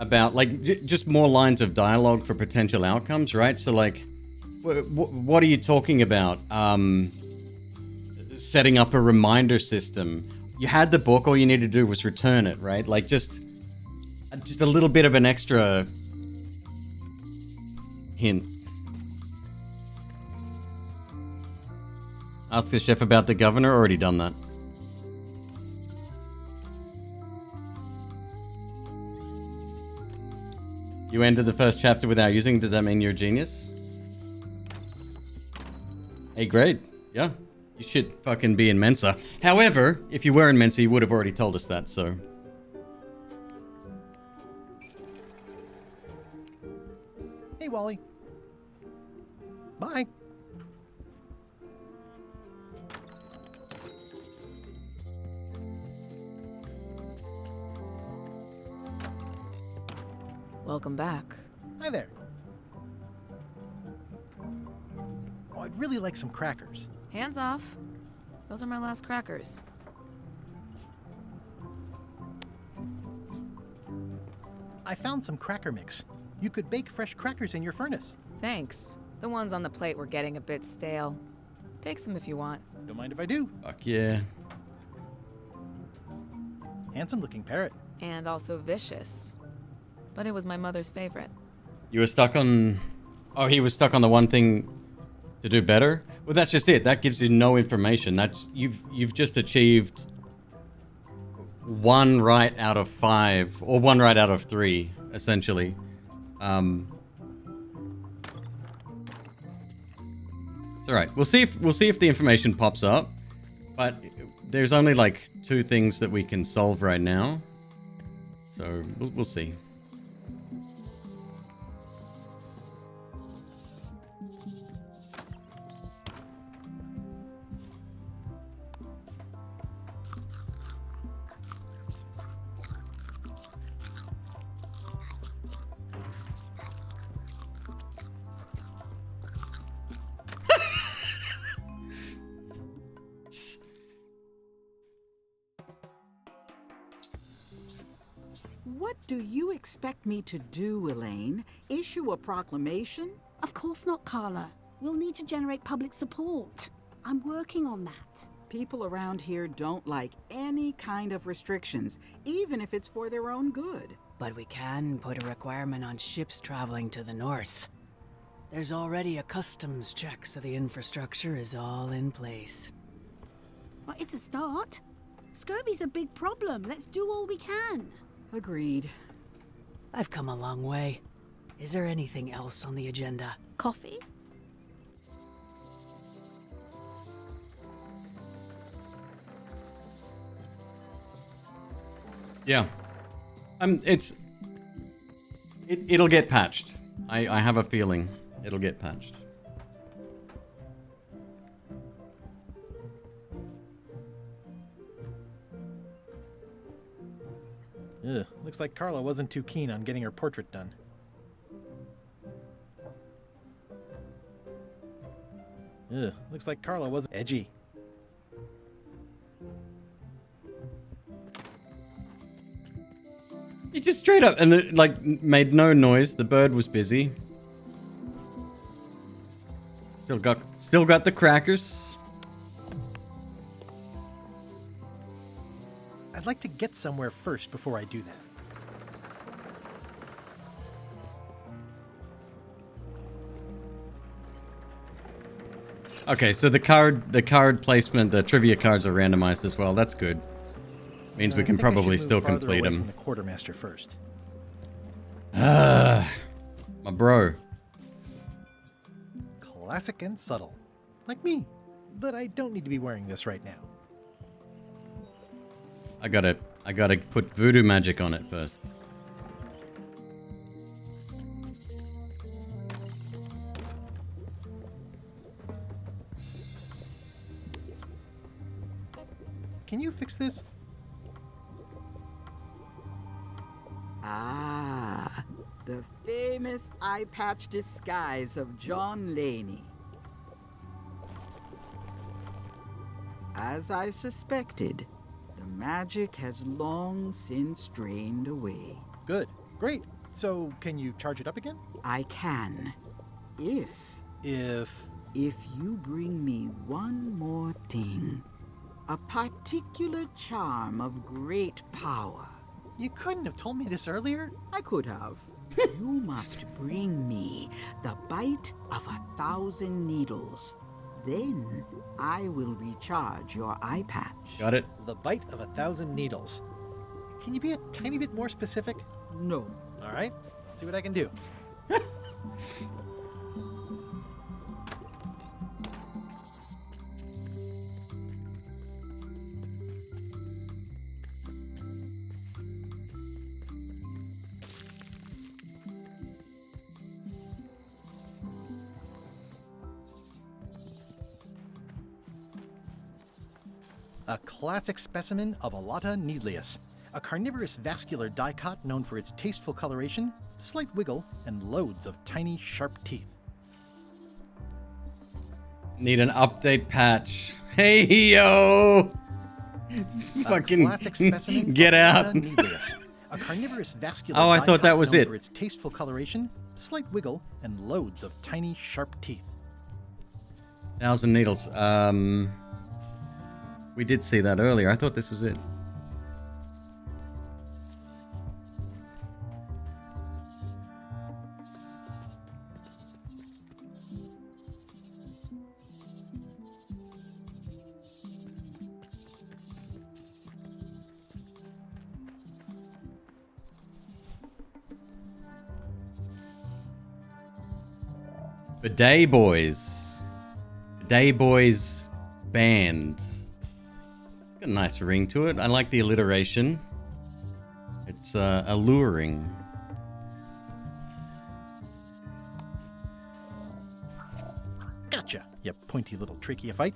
about, like, just more lines of dialogue for potential outcomes, right? So, like, what are you talking about? Setting up a reminder system. You had the book, all you needed to do was return it, right? Like, just a little bit of an extra hint. Ask the chef about the governor, already done that. You ended the first chapter without using. Does that mean you're a genius? A grade. Yeah. You should fucking be in Mensa. However, if you were in Mensa, you would have already told us that, so... Hey, Wally. Bye. Welcome back. Hi there. Oh, I'd really like some crackers. Hands off. Those are my last crackers. I found some cracker mix. You could bake fresh crackers in your furnace. Thanks. The ones on the plate were getting a bit stale. Take some if you want. Don't mind if I do. Fuck yeah. Handsome looking parrot. And also vicious. But it was my mother's favorite. You were stuck on... Oh, he was stuck on the one thing to do better? Well, that's just it. That gives you no information. That's you've just achieved 1 right out of 5, or 1 right out of 3, essentially. It's all right. We'll see if the information pops up, but there's only like 2 things that we can solve right now, so we'll see. What do you expect me to do, Elaine? Issue a proclamation? Of course not, Carla. We'll need to generate public support. I'm working on that. People around here don't like any kind of restrictions, even if it's for their own good. But we can put a requirement on ships traveling to the north. There's already a customs check, so the infrastructure is all in place. Well, it's a start. Scurvy's a big problem. Let's do all we can. Agreed. I've come a long way. Is there anything else on the agenda? Coffee? Yeah. It'll get patched. I have a feeling it'll get patched. Ugh, looks like Carla wasn't too keen on getting her portrait done. Ugh, looks like Carla wasn't edgy. He just straight up and like made no noise. The bird was busy. Still got the crackers. I'd like to get somewhere first before I do that. Okay, so the card placement, the trivia cards are randomized as well. That's good. Means we can probably still complete them. From the quartermaster first. My bro. Classic and subtle, like me. But I don't need to be wearing this right now. I gotta put voodoo magic on it first. Can you fix this? Ah, the famous eye patch disguise of John Laney. As I suspected, the magic has long since drained away. Good. Great. So, can you charge it up again? I can. If you bring me one more thing. A particular charm of great power. You couldn't have told me this earlier? I could have. You must bring me the bite of 1,000 needles. Then I will recharge your eye patch. Got it. The bite of 1,000 needles. Can you be a tiny bit more specific? No. All right. See what I can do. A classic specimen of Alata needleus, a carnivorous vascular dicot known for its tasteful coloration, slight wiggle, and loads of tiny, sharp teeth. Need an update patch. Hey, yo! Fucking classic specimen get of out. Alata needleus, a carnivorous vascular Oh, I thought that dicot was known it. for its tasteful coloration, slight wiggle, and loads of tiny, sharp teeth. 1,000 needles. We did see that earlier. I thought this was it. Bidet Boys. Bidet Boys Band. Got a nice ring to it. I like the alliteration. It's alluring. Gotcha, you pointy little tracheophyte.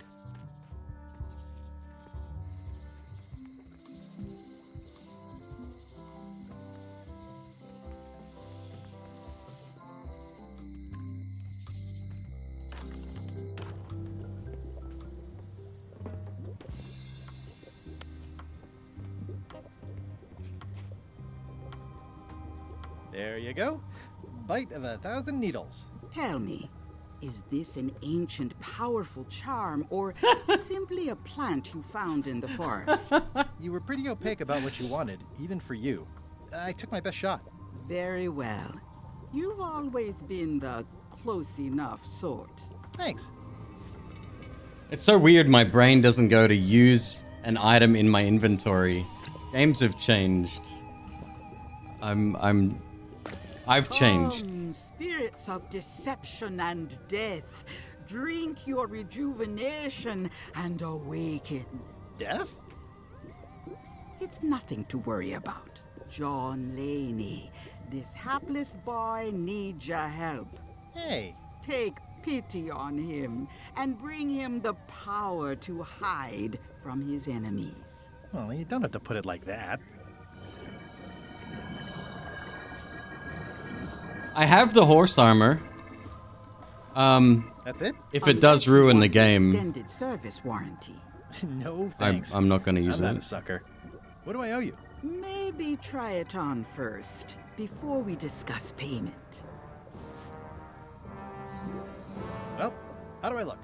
There you go. Bite of 1,000 needles. Tell me, is this an ancient, powerful charm, or simply a plant you found in the forest? You were pretty opaque about what you wanted, even for you. I took my best shot. Very well. You've always been the close enough sort. Thanks. It's so weird my brain doesn't go to use an item in my inventory. Games have changed. I've changed. Come, spirits of deception and death, drink your rejuvenation and awaken. Death? It's nothing to worry about. John Laney, this hapless boy needs your help. Hey. Take pity on him and bring him the power to hide from his enemies. Well, you don't have to put it like that. I have the horse armor. That's it? If it does ruin the game, Extended service warranty. No thanks. I'm not going to use I'm not a it. sucker. What do I owe you? Maybe try it on first, before we discuss payment. Well, how do I look?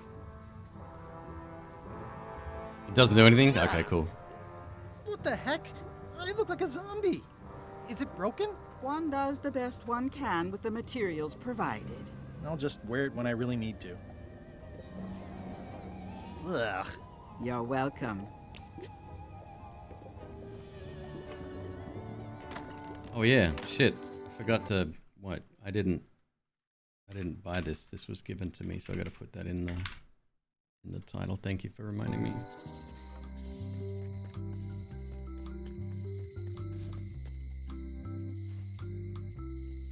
It doesn't do anything? Okay, cool. What the heck? I look like a zombie. Is it broken? One does the best one can with the materials provided. I'll just wear it when I really need to. Ugh. You're welcome. Oh yeah, shit. I forgot to what? I didn't buy this. This was given to me, so I got to put that in the title. Thank you for reminding me.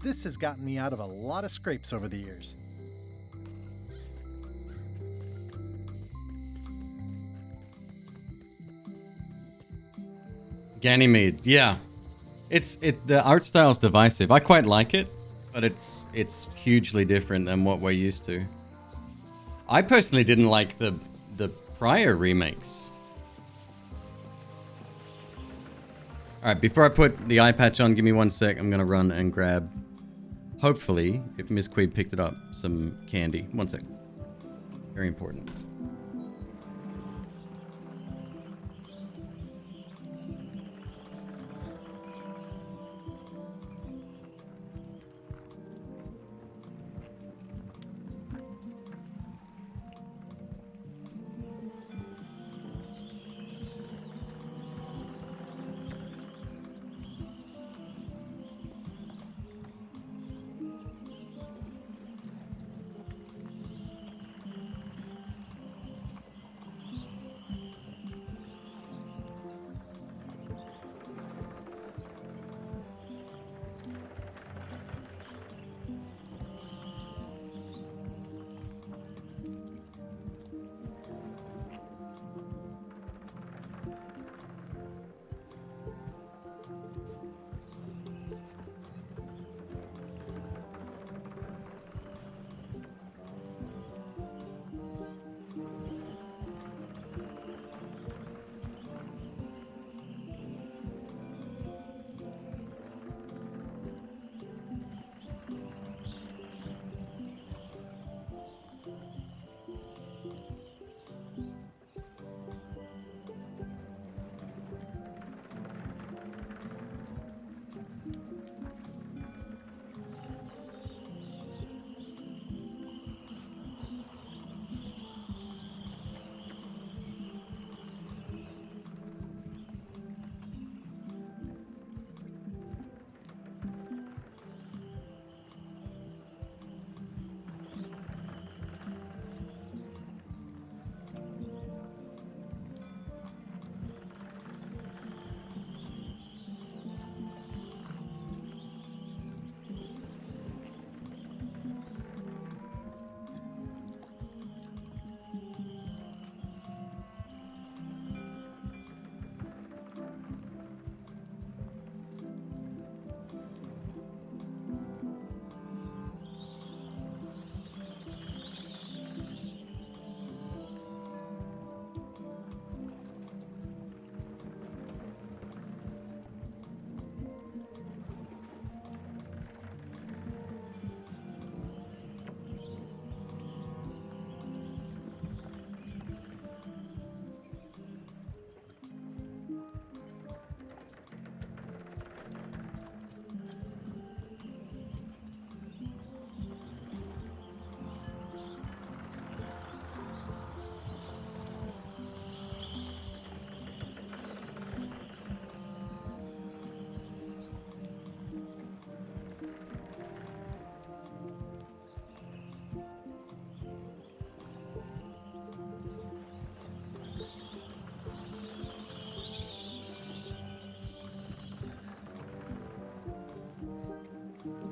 This has gotten me out of a lot of scrapes over the years. Ganymede, yeah. The art style's divisive. I quite like it, but it's hugely different than what we're used to. I personally didn't like the prior remakes. Alright, before I put the eye patch on, give me 1 sec. I'm gonna run and grab, hopefully, if McQueeb picked it up, some candy. 1 sec. Very important.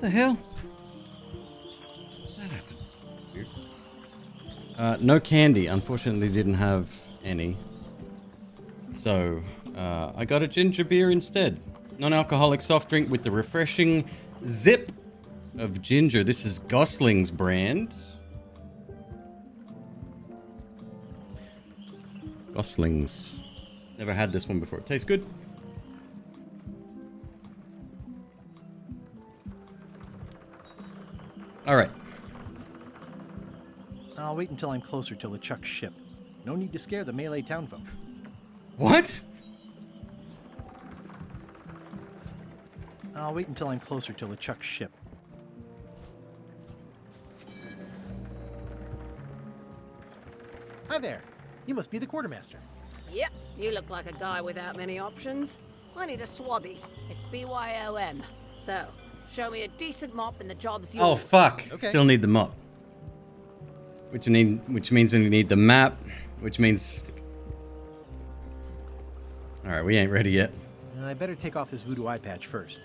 What the hell? That happened. Weird. No candy. Unfortunately, didn't have any. So, I got a ginger beer instead. Non-alcoholic soft drink with the refreshing zip of ginger. This is Gosling's brand. Gosling's. Never had this one before. It tastes good. All right. I'll wait until I'm closer to LeChuck's ship. No need to scare the melee townfolk. What? I'll wait until I'm closer to LeChuck's ship. Hi there. You must be the quartermaster. Yep, you look like a guy without many options. I need a swabby. It's BYOM. So, show me a decent mop and the job's yours. Oh fuck! Okay. Still need the mop. Which means we need the map, which means. All right, we ain't ready yet. I better take off this voodoo eye patch first.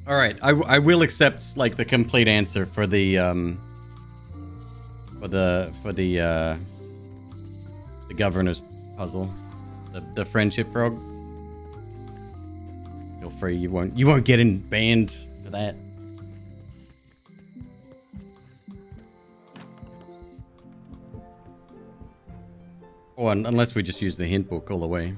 All right, I will accept like the complete answer for the governor's puzzle, the friendship frog. Feel free, you won't get banned for that. Or unless we just use the hint book all the way.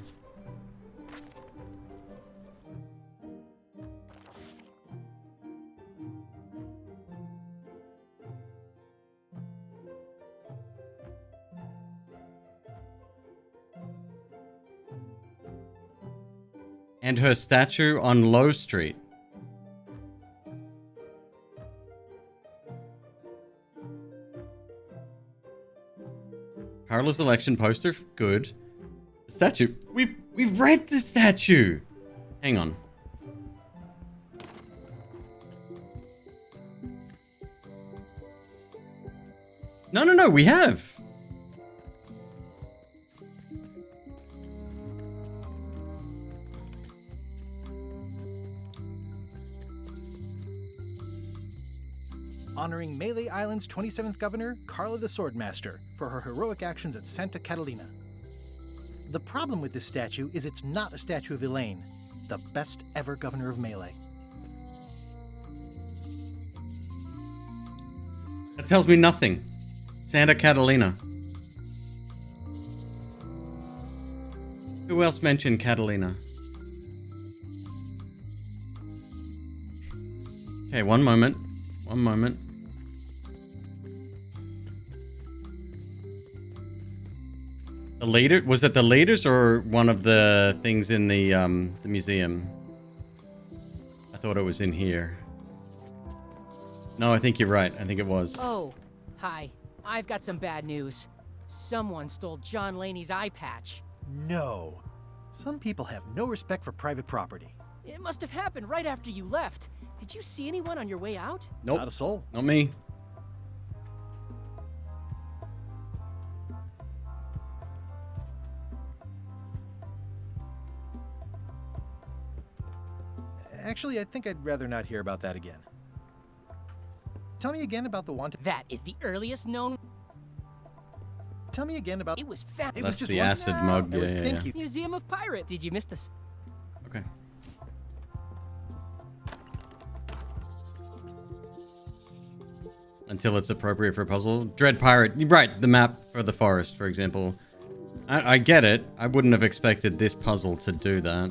And her statue on Low Street. Carla's election poster, good. The statue, we've read the statue. Hang on. No, we have. Honoring Melee Island's 27th governor, Carla the Swordmaster, for her heroic actions at Santa Catalina. The problem with this statue is it's not a statue of Elaine, the best ever governor of Melee. That tells me nothing. Santa Catalina. Who else mentioned Catalina? Okay, one moment. One moment. The leader? Was it the leaders or one of the things in the museum? I thought it was in here. No, I think you're right. I think it was. Oh, hi. I've got some bad news. Someone stole John Laney's eye patch. No. Some people have no respect for private property. It must have happened right after you left. Did you see anyone on your way out? Nope. Not a soul. Not me. Actually, I think I'd rather not hear about that again. Tell me again about the wanted. That is the earliest known. Tell me again about. It was found. It That's was just the one... acid mug. Yeah. Thank you. Museum of Pirates. Did you miss the? Okay. Until it's appropriate for a puzzle. Dread Pirate. Right, the map for the forest, for example. I get it. I wouldn't have expected this puzzle to do that.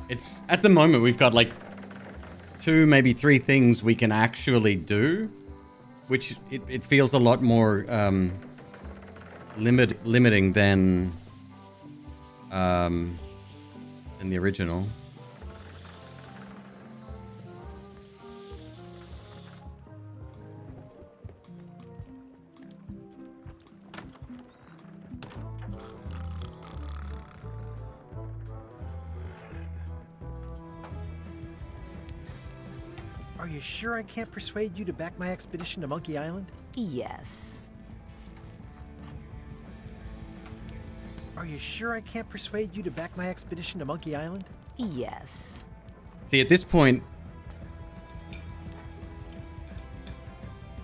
It's, at the moment, we've got like 2, maybe 3 things we can actually do. Which, it feels a lot more limiting than the original. Are you sure I can't persuade you to back my expedition to Monkey Island? Yes. Are you sure I can't persuade you to back my expedition to Monkey Island? Yes. See, at this point,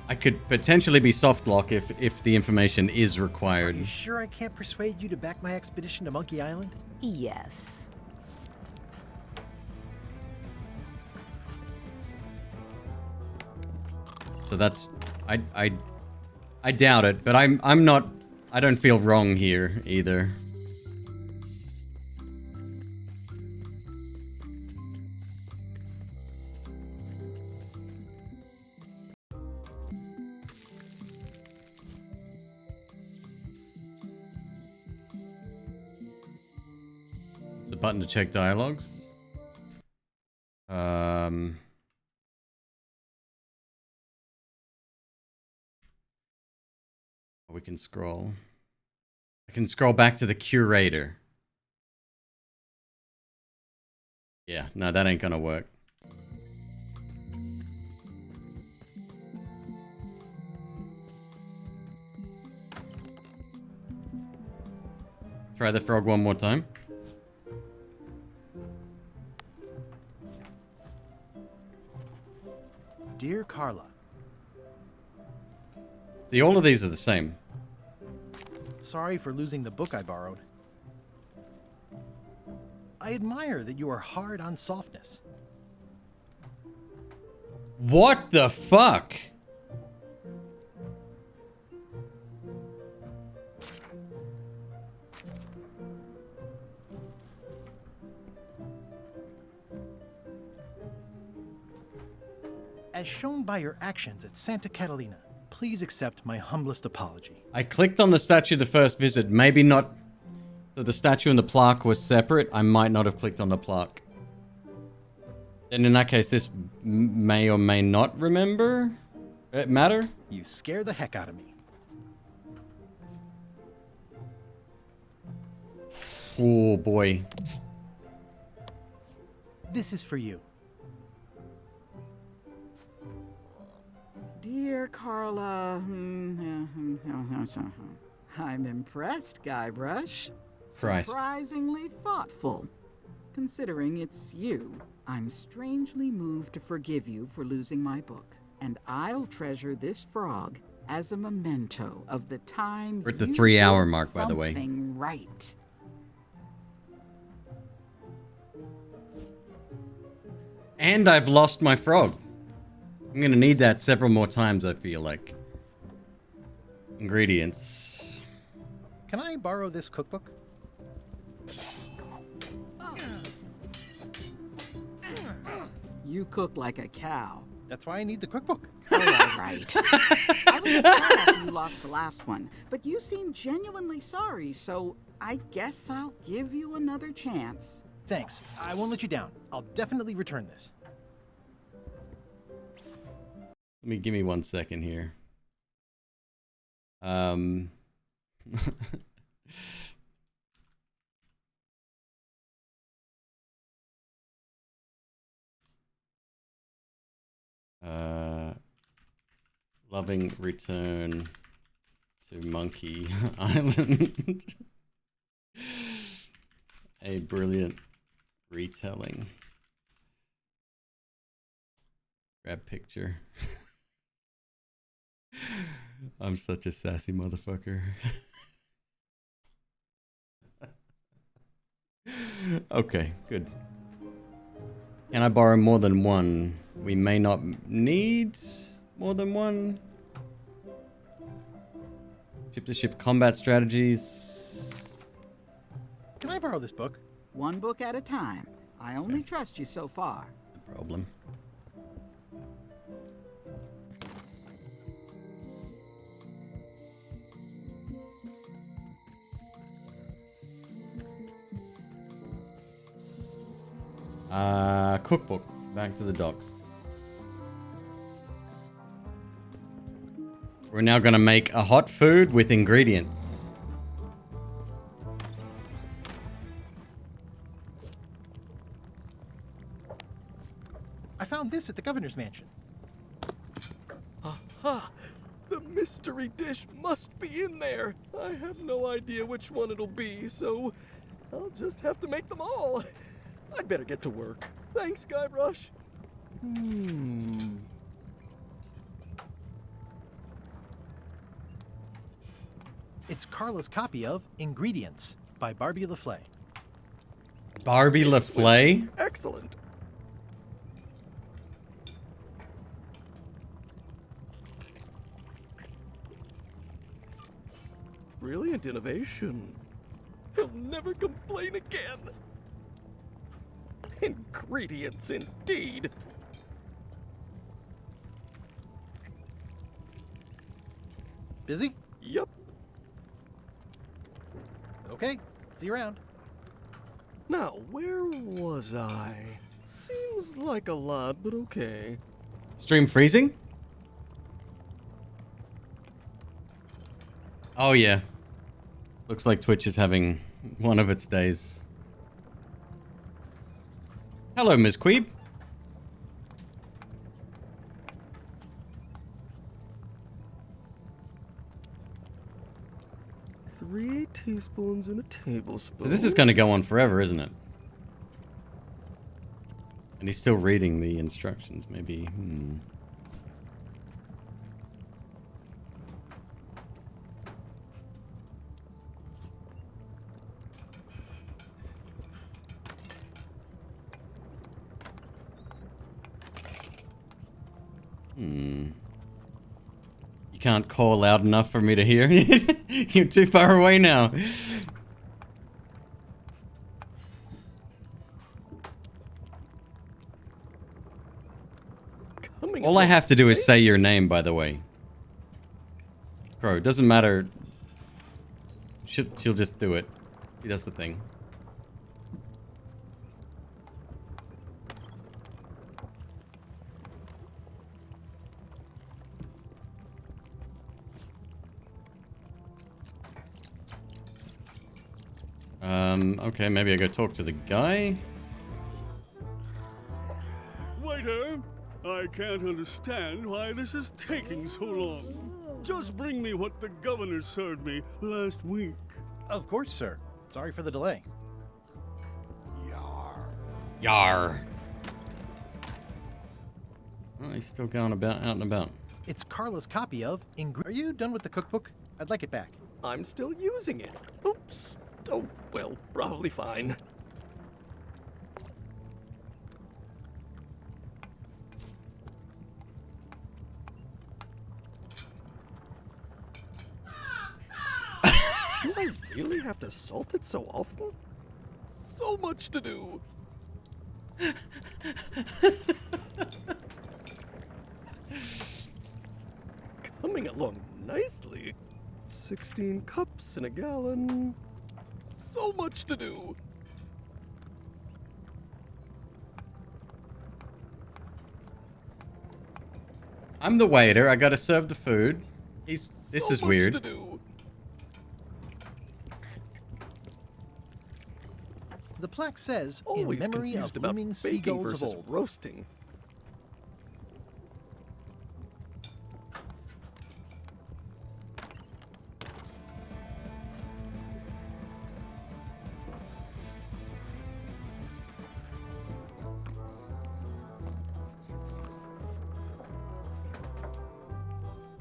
I could potentially be soft lock if the information is required. Are you sure I can't persuade you to back my expedition to Monkey Island? Yes. So that's I doubt it, but I'm not. I don't feel wrong here either. It's a button to check dialogues. We can scroll. I can scroll back to the curator. Yeah, no, that ain't gonna work. Try the frog one more time. Dear Carla. See, all of these are the same. Sorry for losing the book I borrowed. I admire that you are hard on softness. What the fuck? As shown by your actions at Santa Catalina, please accept my humblest apology. I clicked on the statue the first visit. Maybe not. So the statue and the plaque was separate. I might not have clicked on the plaque. And in that case, this may or may not matter. You scare the heck out of me. Oh boy. This is for you. Dear Carla, I'm impressed, Guybrush. Christ. Surprisingly thoughtful. Considering it's you, I'm strangely moved to forgive you for losing my book. And I'll treasure this frog as a memento of the time We're at the you 3-hour did mark, by the way. something right. And I've lost my frog. I'm gonna need that several more times, I feel like. Ingredients. Can I borrow this cookbook? You cook like a cow. That's why I need the cookbook. All right. I was upset after you lost the last one, but you seemed genuinely sorry, so I guess I'll give you another chance. Thanks. I won't let you down. I'll definitely return this. Give me 1 second here. Loving return to Monkey Island. A brilliant retelling. Grab picture. I'm such a sassy motherfucker. Okay, good. Can I borrow more than one? We may not need more than one. Ship-to-ship combat strategies. Can I borrow this book? One book at a time. I only trust you so far. No problem. Cookbook. Back to the docks. We're now gonna make a hot food with ingredients. I found this at the governor's mansion. Aha! The mystery dish must be in there. I have no idea which one it'll be, so I'll just have to make them all. I'd better get to work. Thanks, Guybrush. It's Carla's copy of Ingredients by Barbie LaFlay. Barbie LaFlay? Excellent. Brilliant innovation. He'll never complain again. Ingredients, indeed. Busy? Yup. Okay, see you around. Now, where was I? Seems like a lot, but okay. Stream freezing? Oh yeah. Looks like Twitch is having one of its days. Hello, McQueeb. 3 teaspoons in a tablespoon. So this is going to go on forever, isn't it? And he's still reading the instructions, maybe. You can't call loud enough for me to hear. You're too far away now. All I have to do is say your name, by the way. Bro, it doesn't matter. She'll just do it. He does the thing. Okay, maybe I go talk to the guy. Waiter, I can't understand why this is taking so long. Just bring me what the governor served me last week. Of course, sir. Sorry for the delay. Yar. Oh, he's still going about out and about. It's Carla's copy of Are you done with the cookbook? I'd like it back. I'm still using it. Oops. Oh, well, probably fine. Do I really have to salt it so often? So much to do. Coming along nicely. 16 cups in a gallon. So much to do. I'm the waiter. I gotta serve the food. This is weird. To do. The plaque says, Always in memory confused of about looming baking seagulls of versus old. roasting.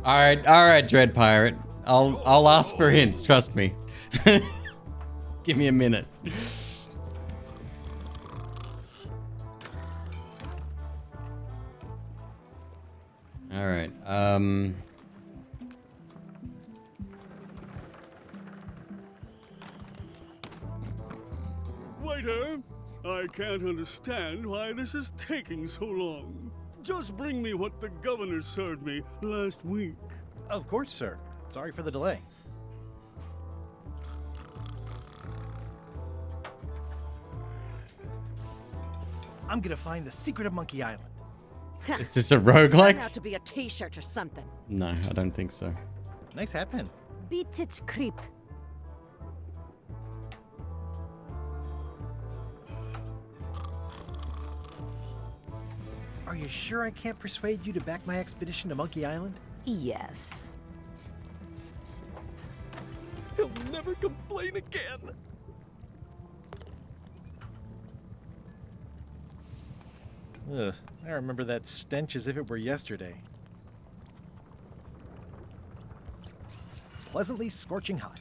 All right, Dread Pirate. I'll ask for hints. Trust me. Give me a minute. All right. Waiter, I can't understand why this is taking so long. Just bring me what the governor served me last week. Of course, sir. Sorry for the delay. I'm gonna find the secret of Monkey Island. Is this a roguelike? Turned out to be a t-shirt or something. No, I don't think so. Nice hat pin. Beat it, creep. Are you sure I can't persuade you to back my expedition to Monkey Island? Yes. never complain again. Ugh, I remember that stench as if it were yesterday. Pleasantly scorching hot.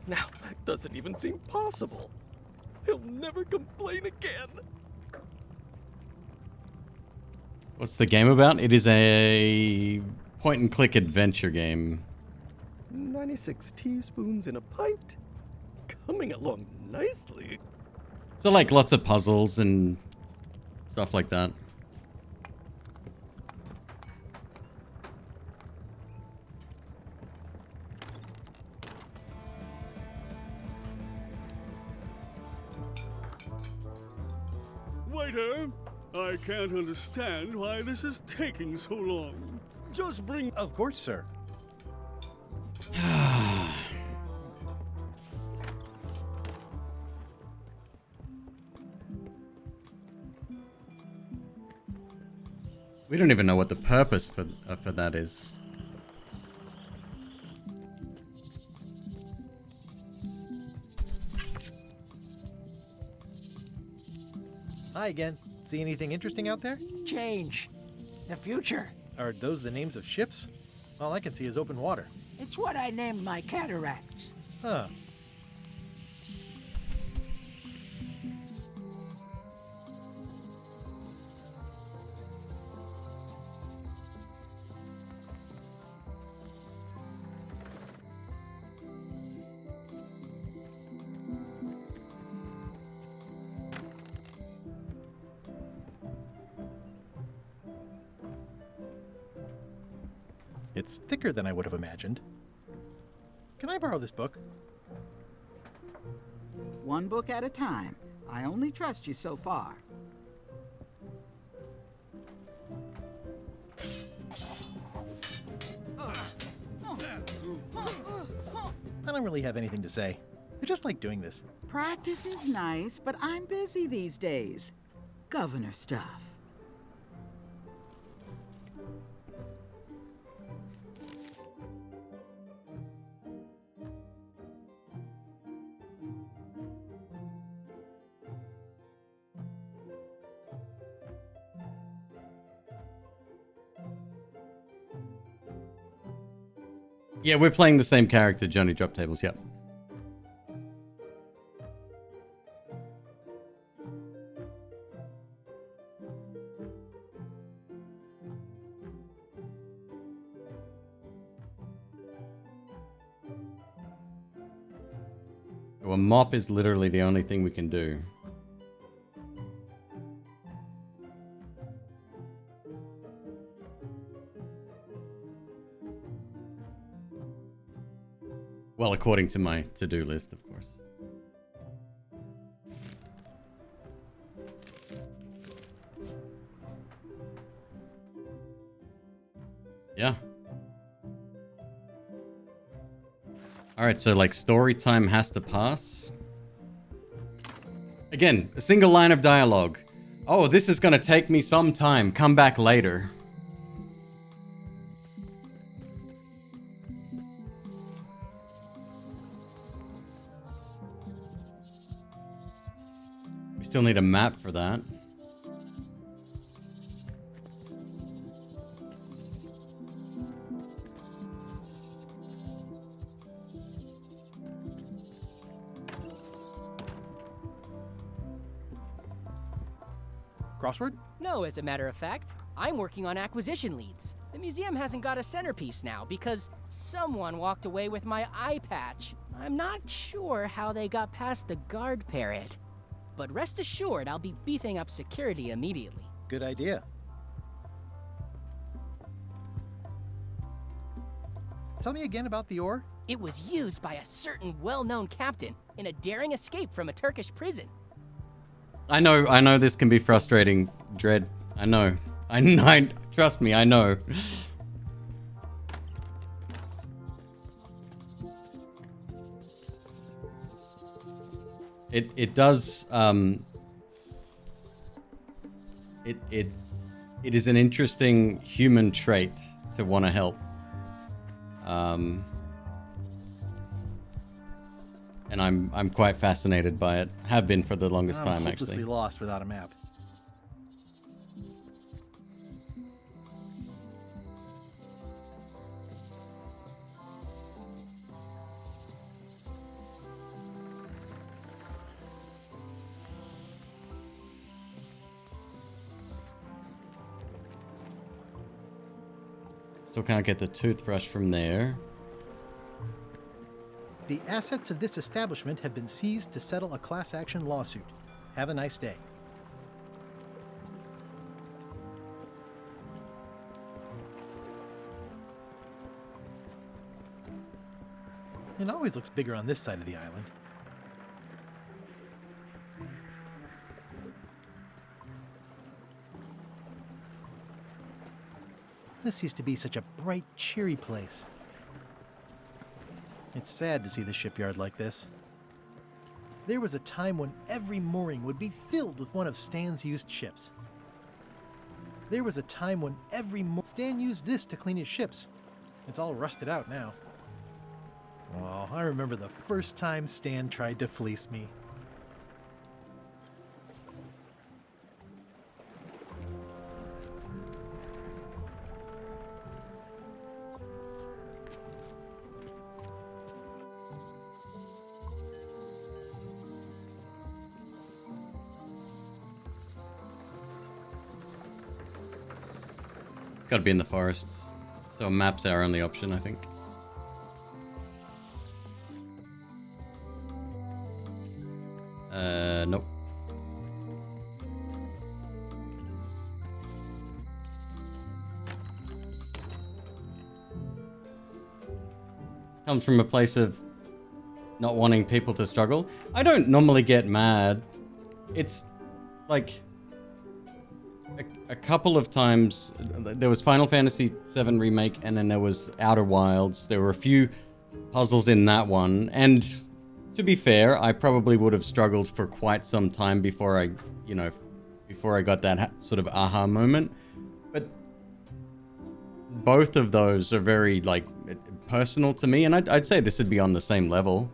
Now that doesn't even seem possible. He'll never complain again. What's the game about? It is a point-and-click adventure game. 96 teaspoons in a pint. Coming along nicely. So like lots of puzzles and stuff like that. Waiter, I can't understand why this is taking so long. Just bring... Of course, sir. We don't even know what the purpose for that is. Hi again. See anything interesting out there? Change. The future. Are those the names of ships? All I can see is open water. It's what I named my cataracts. Huh. It's thicker than I would have imagined. Can I borrow this book? One book at a time. I only trust you so far. I don't really have anything to say. I just like doing this. Practice is nice, but I'm busy these days. Governor stuff. Yeah, we're playing the same character, Johnny Drop Tables, yep. Well, mop is literally the only thing we can do. Well, according to my to-do list, of course. Yeah. Alright, so like story time has to pass. Again, a single line of dialogue. Oh, this is gonna take me some time. Come back later. We still need a map for that. Crossword? No, as a matter of fact. I'm working on acquisition leads. The museum hasn't got a centerpiece now because someone walked away with my eye patch. I'm not sure how they got past the guard parrot. But rest assured, I'll be beefing up security immediately. Good idea. Tell me again about the ore. It was used by a certain well-known captain in a daring escape from a Turkish prison. I know this can be frustrating, Dread. I know, trust me, I know. It does it is an interesting human trait to want to help. And I'm quite fascinated by it. Have been for the longest time, I'm hopelessly actually. lost without a map. Still can't get the toothbrush from there. The assets of this establishment have been seized to settle a class action lawsuit. Have a nice day. It always looks bigger on this side of the island. This used to be such a bright, cheery place. It's sad to see the shipyard like this. There was a time when every mooring would be filled with one of Stan's used ships. There was a time when Stan used this to clean his ships. It's all rusted out now. Oh, I remember the first time Stan tried to fleece me. It's got to be in the forest. So a map's our only option, I think. Nope. Comes from a place of not wanting people to struggle. I don't normally get mad. It's like a couple of times. There was Final Fantasy VII Remake, and then there was Outer Wilds. There were a few puzzles in that one, and to be fair, I probably would have struggled for quite some time before I got that sort of aha moment. But both of those are very like personal to me, and I'd say this would be on the same level.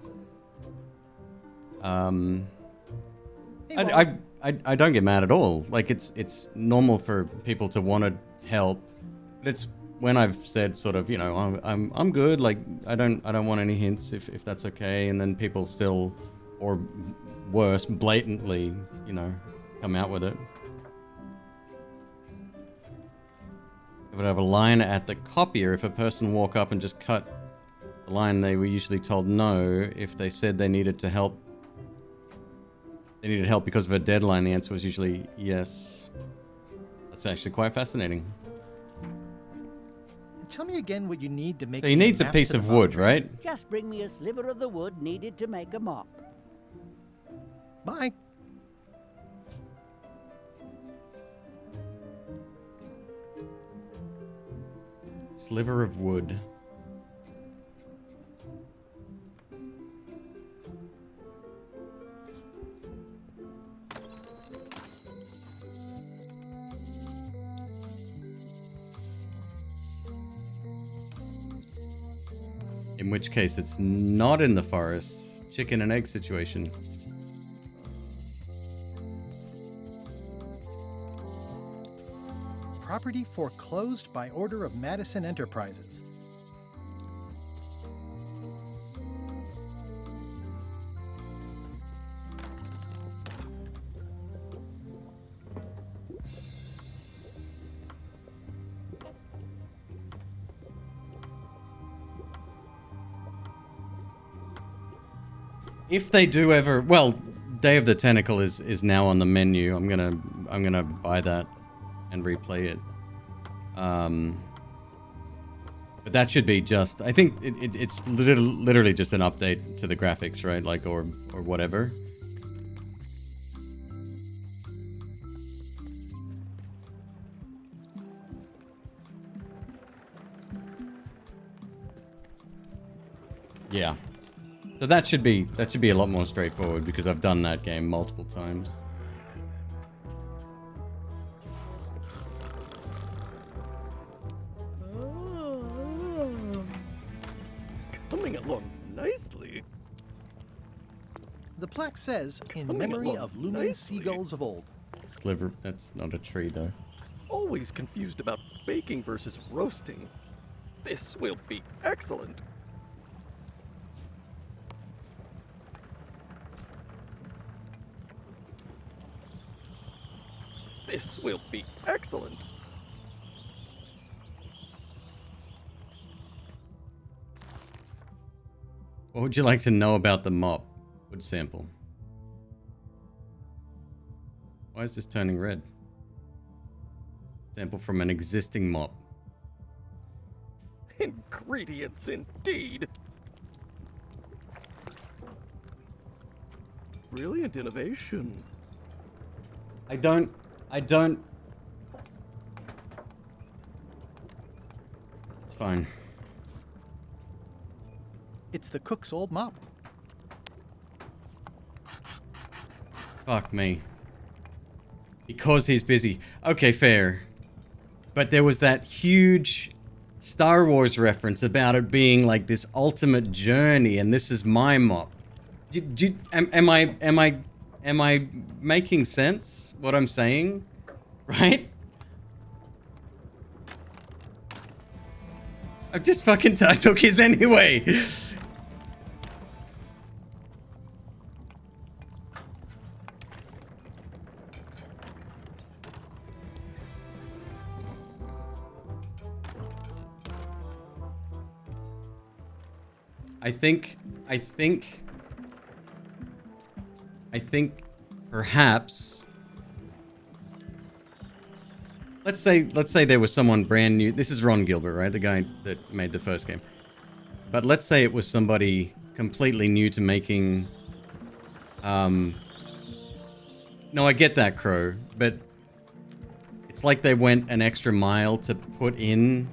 I don't get mad at all. Like it's normal for people to want to help, but it's when I've said sort of, I'm good. Like I don't want any hints if that's okay, and then people still, or worse, blatantly, come out with it. If I have a line at the copier, if a person walk up and just cut the line, they were usually told no. If they said they needed help because of a deadline, the answer was usually yes. That's actually quite fascinating. Tell me again what you need to make. So he needs a piece of wood, right? Just bring me a sliver of the wood needed to make a mop. Bye. Sliver of wood. In which case, it's not in the forest. Chicken and egg situation. Property foreclosed by order of Madison Enterprises. If they do ever, well, Day of the Tentacle is now on the menu. I'm gonna buy that and replay it. But that should be just. I think it's literally just an update to the graphics, right? Like or whatever. Yeah. So that should be a lot more straightforward because I've done that game multiple times. Coming along nicely. The plaque says, in Coming memory along of luminous nicely. seagulls of old. Sliver, that's not a tree though. Always confused about baking versus roasting. This will be excellent. This will be excellent. What would you like to know about the mop? Wood sample. Why is this turning red? Sample from an existing mop. Ingredients indeed. Brilliant innovation. I don't. It's fine. It's the cook's old mop. Fuck me. Because he's busy. Okay, fair. But there was that huge Star Wars reference about it being like this ultimate journey, and this is my mop. Am I making sense? What I'm saying, right? I just fucking I took his anyway. I think perhaps let's say there was someone brand new. This is Ron Gilbert, right? The guy that made the first game. But let's say it was somebody completely new to making no, I get that, Crow, but it's like they went an extra mile to put in.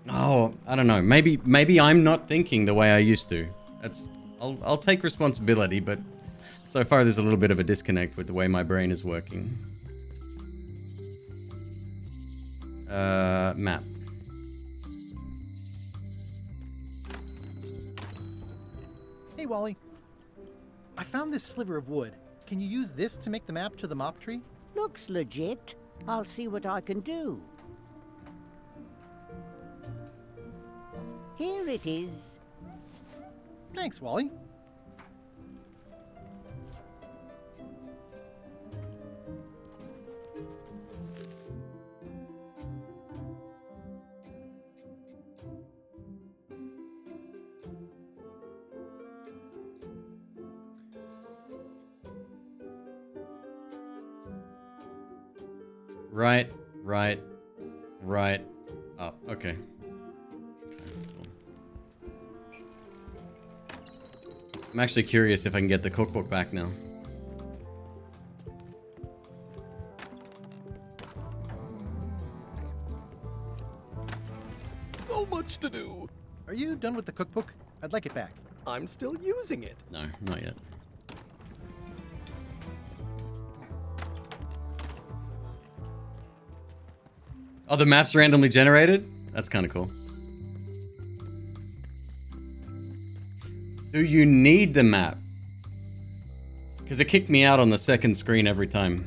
Oh, I don't know. Maybe I'm not thinking the way I used to. I'll take responsibility, but so far there's a little bit of a disconnect with the way my brain is working. Map. Hey, Wally. I found this sliver of wood. Can you use this to make the map to the mop tree? Looks legit. I'll see what I can do. Here it is. Thanks, Wally. Right. Oh, okay. I'm actually curious if I can get the cookbook back now. So much to do. Are you done with the cookbook? I'd like it back. I'm still using it. No, not yet. Oh, the map's randomly generated? That's kind of cool. Do you need the map? Because it kicked me out on the second screen every time.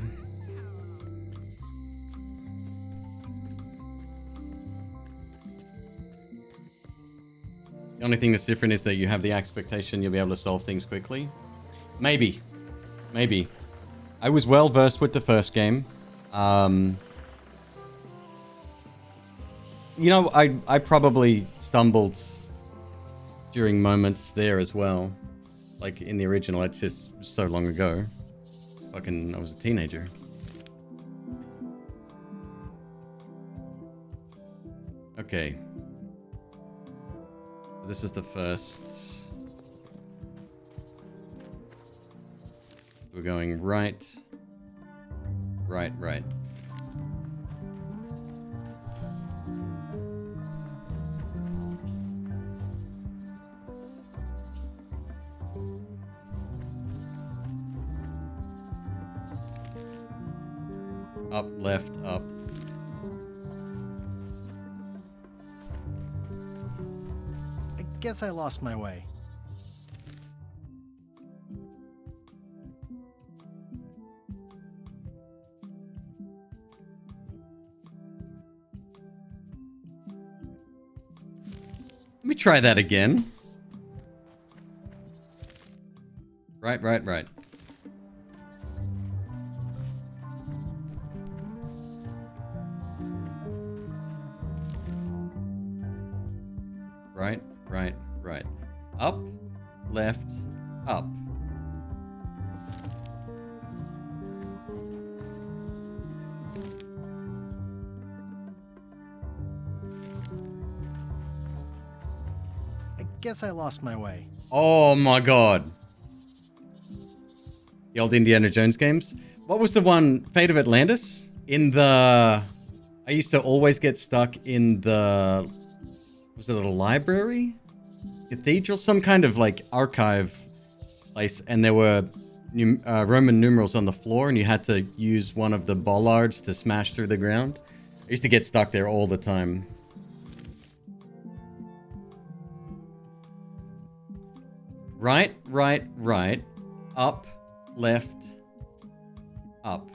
The only thing that's different is that you have the expectation you'll be able to solve things quickly. Maybe. I was well versed with the first game. You know, I probably stumbled during moments there as well. Like in the original, it's just so long ago. I was a teenager. Okay. This is the first. We're going right. Up, left, up. I guess I lost my way. Let me try that again. Right. Right. Up, left, up. I guess I lost my way. Oh my god. The old Indiana Jones games. What was the one? Fate of Atlantis? I used to always get stuck in the... Was it a library? Cathedral? Some kind of like archive place. And there were Roman numerals on the floor and you had to use one of the bollards to smash through the ground. I used to get stuck there all the time. Right. Up, left, up.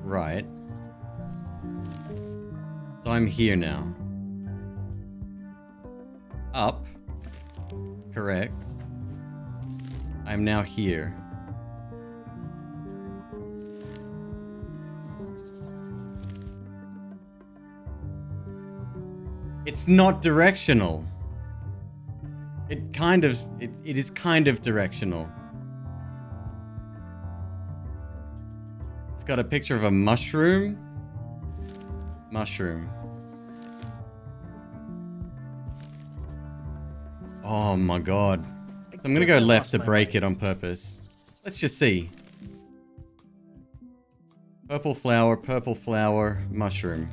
Right. So I'm here now. Up. Correct. I'm now here. It's not directional. It is kind of directional. It's got a picture of a mushroom. Oh my god. So I'm gonna go left to break it on purpose. Let's just see. Purple flower, mushroom.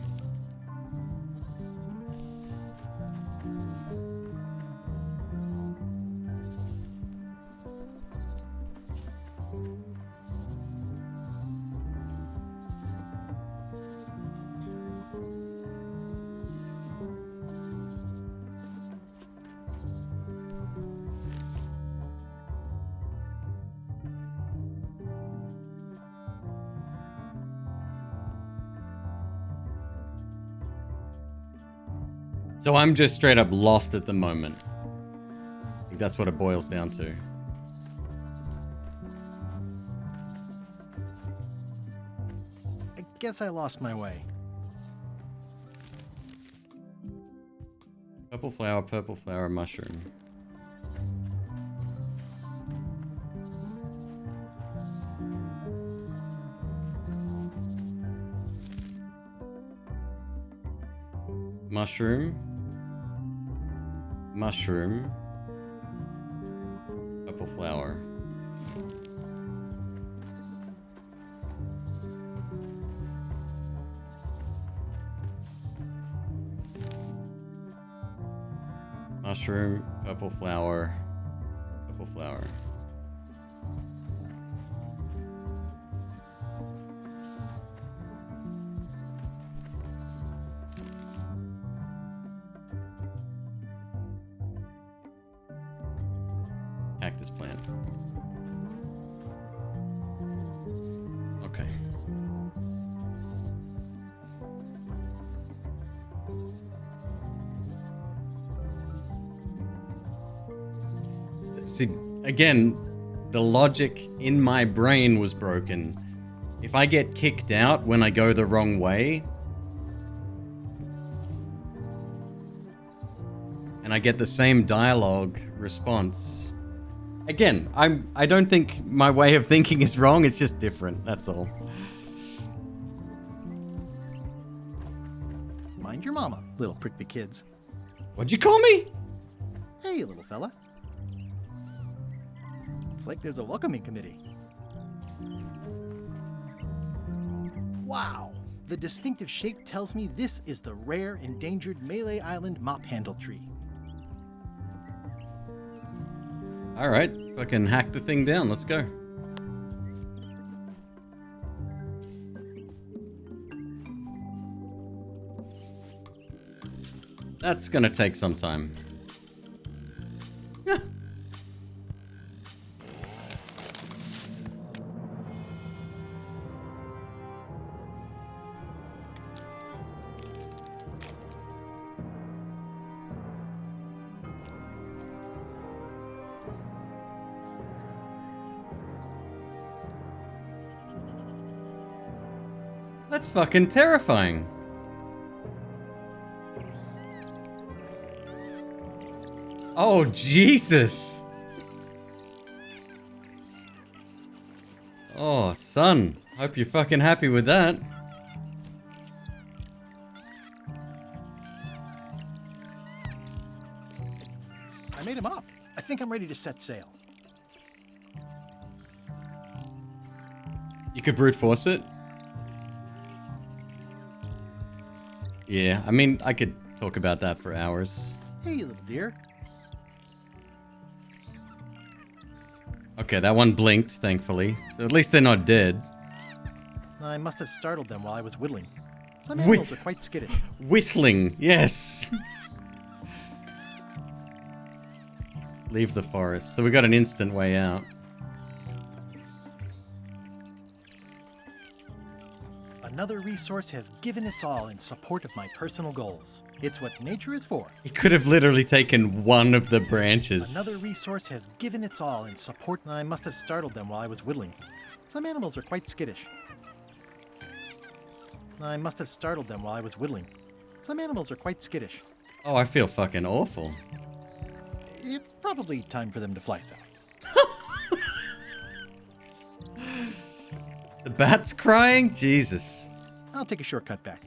So I'm just straight up lost at the moment. I think that's what it boils down to. I guess I lost my way. Purple flower, mushroom. Mushroom. Purple flower. Mushroom, purple flower. Cactus plant. Okay. See, again, the logic in my brain was broken. If I get kicked out when I go the wrong way, and I get the same dialogue response. Again, I don't think my way of thinking is wrong, it's just different, that's all. Mind your mama, little prickly kids. What'd you call me? Hey, little fella. It's like there's a welcoming committee. Wow! The distinctive shape tells me this is the rare endangered Melee Island mop handle tree. Alright, fucking hack the thing down, let's go. That's gonna take some time. That's fucking terrifying. Oh, Jesus. Oh, son. Hope you're fucking happy with that. I made him up. I think I'm ready to set sail. You could brute force it? Yeah, I mean, I could talk about that for hours. Hey, little dear. Okay, that one blinked, thankfully. So at least they're not dead. I must have startled them while I was whittling. Some animals are quite skittish. Whistling, yes. Leave the forest. So we got an instant way out. Another resource has given its all in support of my personal goals. It's what nature is for. He could have literally taken one of the branches. Another resource has given its all in support. I must have startled them while I was whittling. Some animals are quite skittish. I must have startled them while I was whittling. Some animals are quite skittish. Oh, I feel fucking awful. It's probably time for them to fly south. The bat's crying? Jesus. I'll take a shortcut back.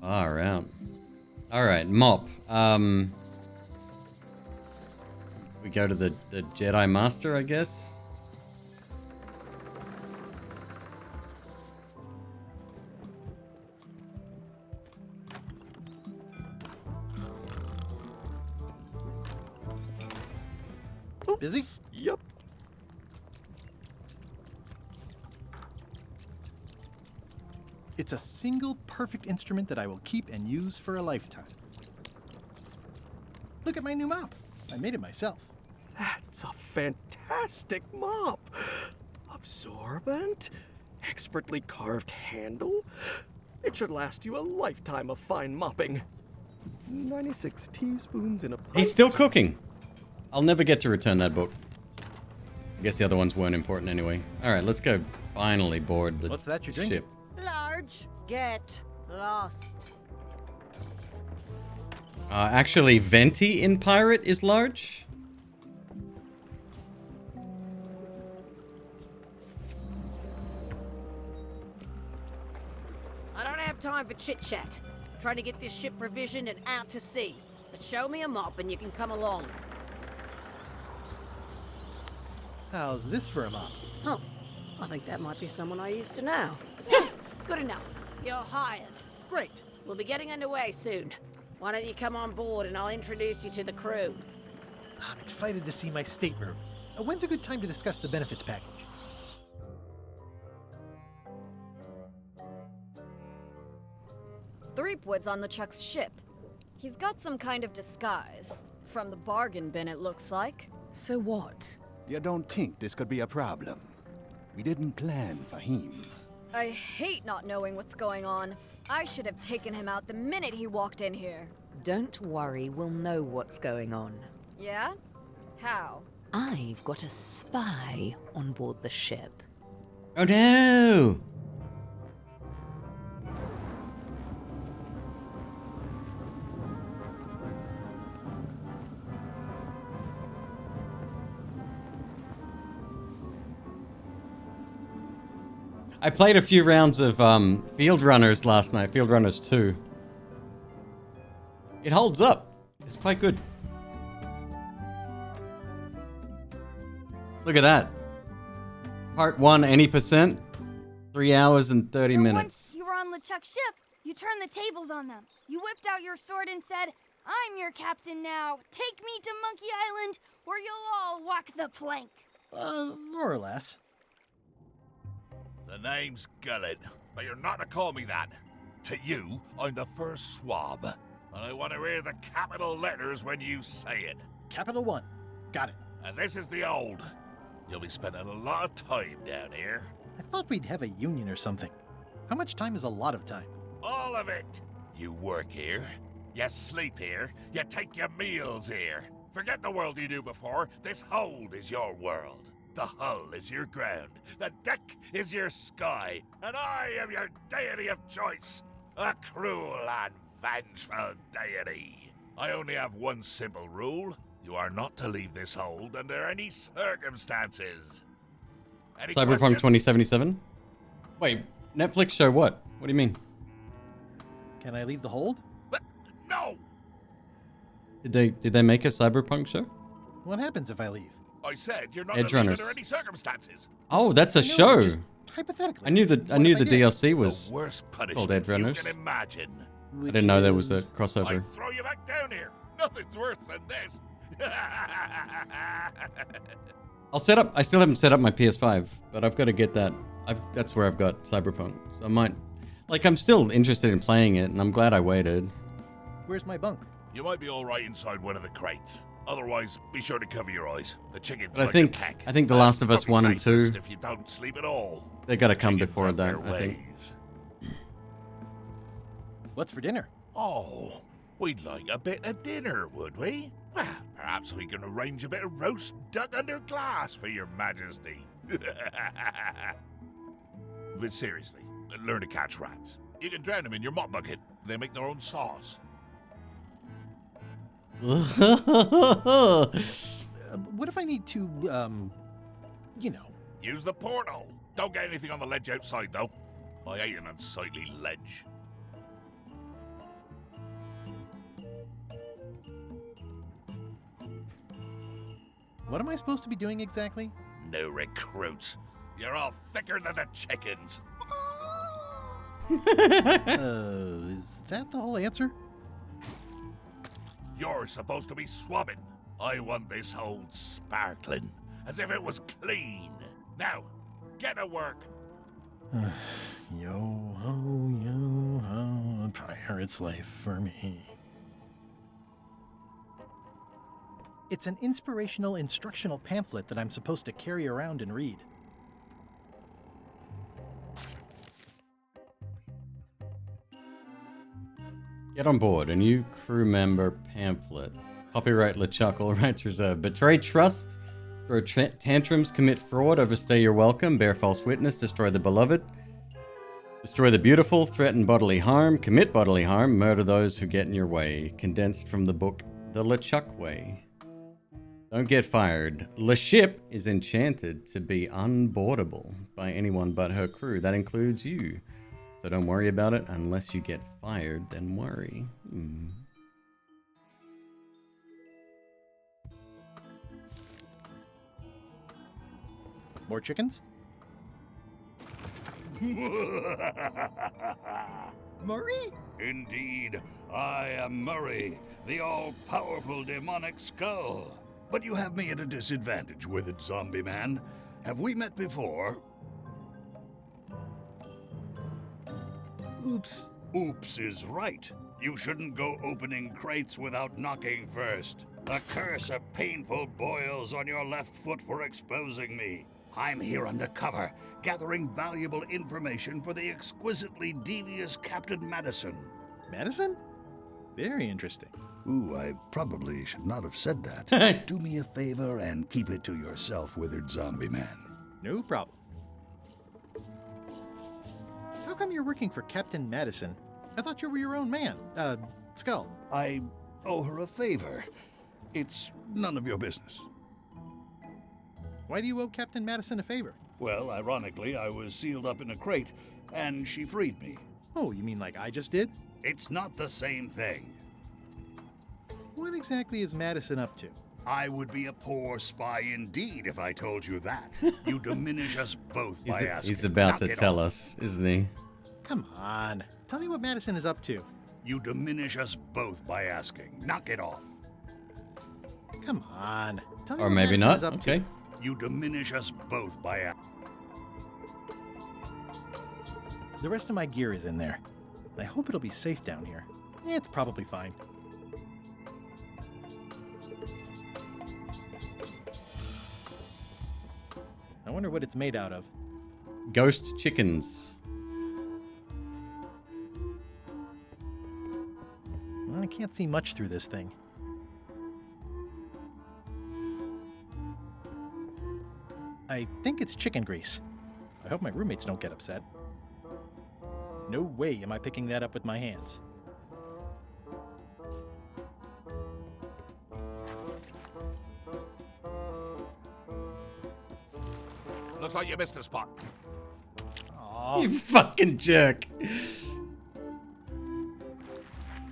Far out. Alright, mop. We go to the Jedi Master, I guess? Busy? Yep. It's a single perfect instrument that I will keep and use for a lifetime. Look at my new mop. I made it myself. That's a fantastic mop. Absorbent, expertly carved handle. It should last you a lifetime of fine mopping. 96 teaspoons in a pint. He's still cooking. I'll never get to return that book. I guess the other ones weren't important anyway. Alright, let's go finally board the What's that you're drinking? ship. Large. Get lost. Actually, Venti in Pirate is large. I don't have time for chit-chat. I'm trying to get this ship provisioned and out to sea. But show me a mop and you can come along. How's this for a mop? Oh, I think that might be someone I used to know. Good enough. You're hired. Great. We'll be getting underway soon. Why don't you come on board and I'll introduce you to the crew. I'm excited to see my stateroom. When's a good time to discuss the benefits package? Threepwood's on the Chuck's ship. He's got some kind of disguise. From the bargain bin, it looks like. So what? You don't think this could be a problem? We didn't plan for him. I hate not knowing what's going on. I should have taken him out the minute he walked in here. Don't worry, we'll know what's going on. Yeah? How? I've got a spy on board the ship. Oh no! I played a few rounds of Field Runners last night, Field Runners 2. It holds up. It's quite good. Look at that. Part 1, any percent? 3 hours and 30 minutes. Once you were on LeChuck's ship, you turned the tables on them. You whipped out your sword and said, "I'm your captain now. Take me to Monkey Island, or you'll all walk the plank." More or less. The name's Gullet, but you're not to call me that. To you, I'm the first swab, and I want to hear the capital letters when you say it. Capital 1. Got it. And this is the old. You'll be spending a lot of time down here. I thought we'd have a union or something. How much time is a lot of time? All of it. You work here, you sleep here, you take your meals here. Forget the world you knew before. This hold is your world. The hull is your ground. The deck is your sky. And I am your deity of choice. A cruel and vengeful deity. I only have one simple rule. You are not to leave this hold under any circumstances. Any Cyberpunk questions? 2077? Wait, Netflix show what? What do you mean? Can I leave the hold? No! Did they make a Cyberpunk show? What happens if I leave? I said you're not Edge to leave Runners. under any circumstances. Oh, that's a I know, show. just hypothetically. I knew the What if I did? DLC was The worst called punishment Edge Runners. you can imagine. I didn't know there was a I crossover. throw you back down here. Nothing's worse than this. I'll set up. I still haven't set up my PS5, but I've got to get that. That's where I've got Cyberpunk. So I might. Like, I'm still interested in playing it, and I'm glad I waited. Where's my bunk? You might be all right inside one of the crates. Otherwise, be sure to cover your eyes. The chicken's But like a pack. I think The Last of Us Probably 1 and 2. safest if you don't sleep at all. They got to come Chickens before have that. their I think. ways. What's for dinner? Oh, we'd like a bit of dinner, would we? Well, perhaps we can arrange a bit of roast duck under glass for your majesty. But seriously, learn to catch rats. You can drown them in your mop bucket. They make their own sauce. What if I need to, you know? Use the portal. Don't get anything on the ledge outside, though. I hate an unsightly ledge. What am I supposed to be doing exactly? No recruits. You're all thicker than the chickens. Is that the whole answer? You're supposed to be swabbing. I want this hold sparkling, as if it was clean. Now, get to work. Yo ho, a pirate's life for me. It's an inspirational instructional pamphlet that I'm supposed to carry around and read. Get on board. A new crew member pamphlet. Copyright LeChuck, all rights reserved. Betray trust, throw tantrums, commit fraud, overstay your welcome, bear false witness, destroy the beloved, destroy the beautiful, threaten bodily harm, commit bodily harm, murder those who get in your way. Condensed from the book The LeChuck Way. Don't get fired. Le ship is enchanted to be unboardable by anyone but her crew. That includes you. So don't worry about it unless you get fired, then worry. More chickens? Murray? Indeed, I am Murray, the all-powerful demonic skull. But you have me at a disadvantage, withered zombie man. Have we met before? Oops. Oops is right. You shouldn't go opening crates without knocking first. A curse of painful boils on your left foot for exposing me. I'm here undercover, gathering valuable information for the exquisitely devious Captain Madison. Madison? Very interesting. Ooh, I probably should not have said that. Do me a favor and keep it to yourself, withered zombie man. No problem. How come you're working for Captain Madison? I thought you were your own man. Skull. I owe her a favor. It's none of your business. Why do you owe Captain Madison a favor? Well, ironically, I was sealed up in a crate, and she freed me. Oh, you mean like I just did? It's not the same thing. What exactly is Madison up to? I would be a poor spy indeed if I told you that. You diminish us both by asking. He's about Knock to it tell off. us, isn't he? Come on. Tell me what Madison is up to. You diminish us both by asking. Knock it off. Come on. Tell me Or what maybe Madison not. is up Okay. to. You diminish us both by asking. The rest of my gear is in there. I hope it'll be safe down here. It's probably fine. I wonder what it's made out of. Ghost chickens. Well, I can't see much through this thing. I think it's chicken grease. I hope my roommates don't get upset. No way am I picking that up with my hands. Looks like you missed a spot. Aw. You fucking jerk.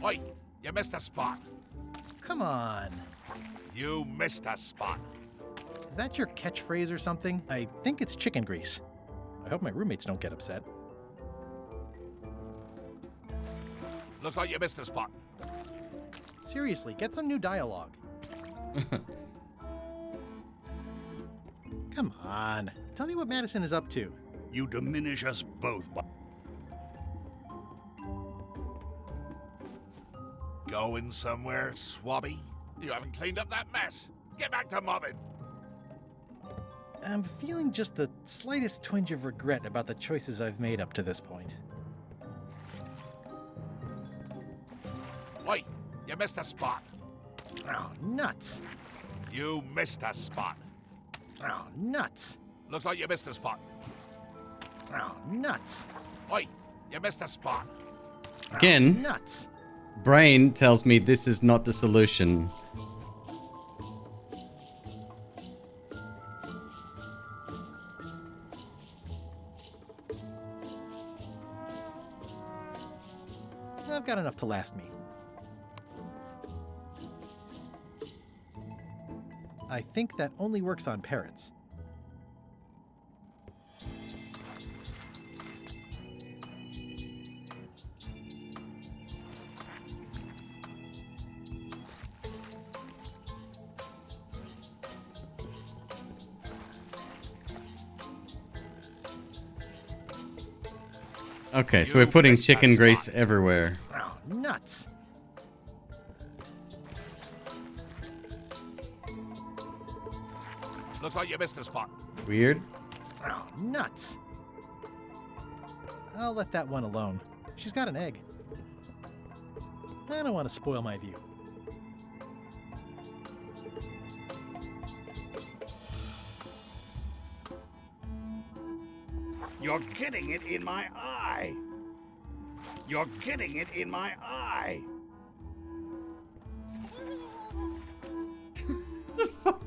Oi, you missed a spot. Come on. You missed a spot. Is that your catchphrase or something? I think it's chicken grease. I hope my roommates don't get upset. Looks like you missed a spot. Seriously, get some new dialogue. Come on. Tell me what Madison is up to. You diminish us both by... Going somewhere, swabby? You haven't cleaned up that mess. Get back to mobbing. I'm feeling just the slightest twinge of regret about the choices I've made up to this point. Oi, you missed a spot. Oh, nuts. You missed a spot. Oh, nuts. Looks like you missed a spot. Oh, nuts. Oi, you missed a spot. Again, Nuts. brain tells me this is not the solution. I've got enough to last me. I think that only works on parrots. Okay, so we're putting chicken grease everywhere. Oh, nuts. Looks like you missed a spot. Weird. Oh, nuts. I'll let that one alone. She's got an egg. I don't want to spoil my view. You're getting it in my eye. You're getting it in my eye. The fuck?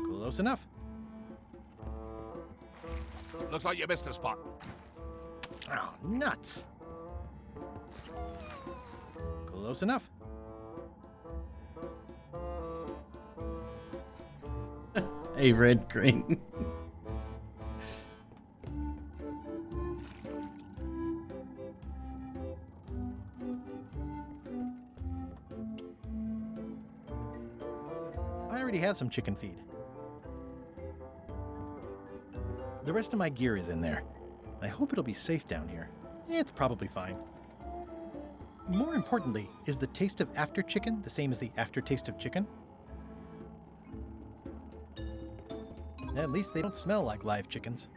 Close enough. Looks like you missed a spot. Oh, nuts. Close enough. A red green. I already had some chicken feed. The rest of my gear is in there. I hope it'll be safe down here. It's probably fine. More importantly, is the taste of after chicken the same as the aftertaste of chicken? At least they don't smell like live chickens.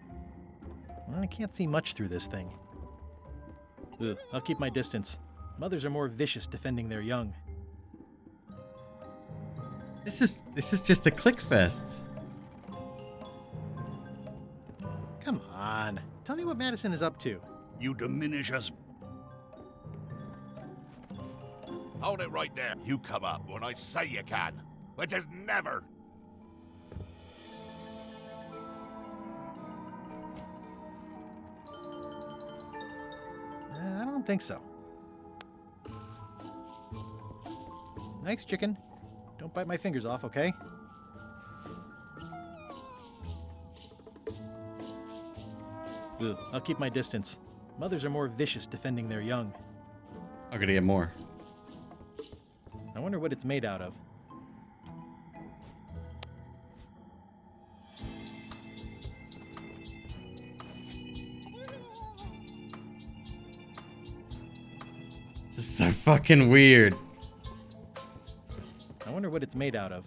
Well, I can't see much through this thing. Ugh, I'll keep my distance. Mothers are more vicious defending their young. This is just a click fest. Come on. Tell me what Madison is up to. You diminish us. Hold it right there. You come up when I say you can, which is never. I don't think so. Nice chicken. Don't bite my fingers off, okay? Ugh, I'll keep my distance. Mothers are more vicious defending their young. I'm gonna get more. I wonder what it's made out of. This is so fucking weird. I wonder what it's made out of.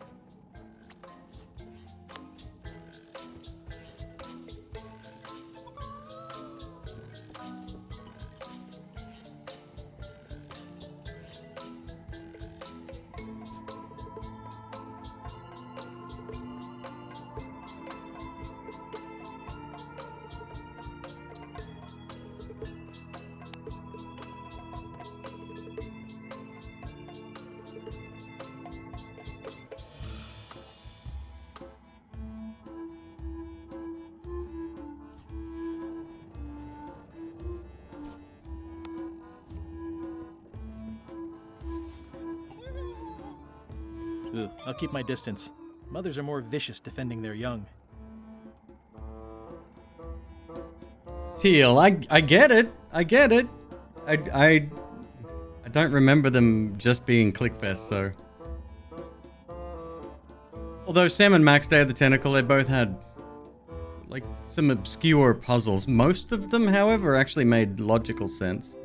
Ugh, I'll keep my distance. Mothers are more vicious defending their young. Teal, I get it. I get it. I don't remember them just being Clickfest, so. Although Sam and Max Day of the Tentacle, they both had like some obscure puzzles. Most of them, however, actually made logical sense.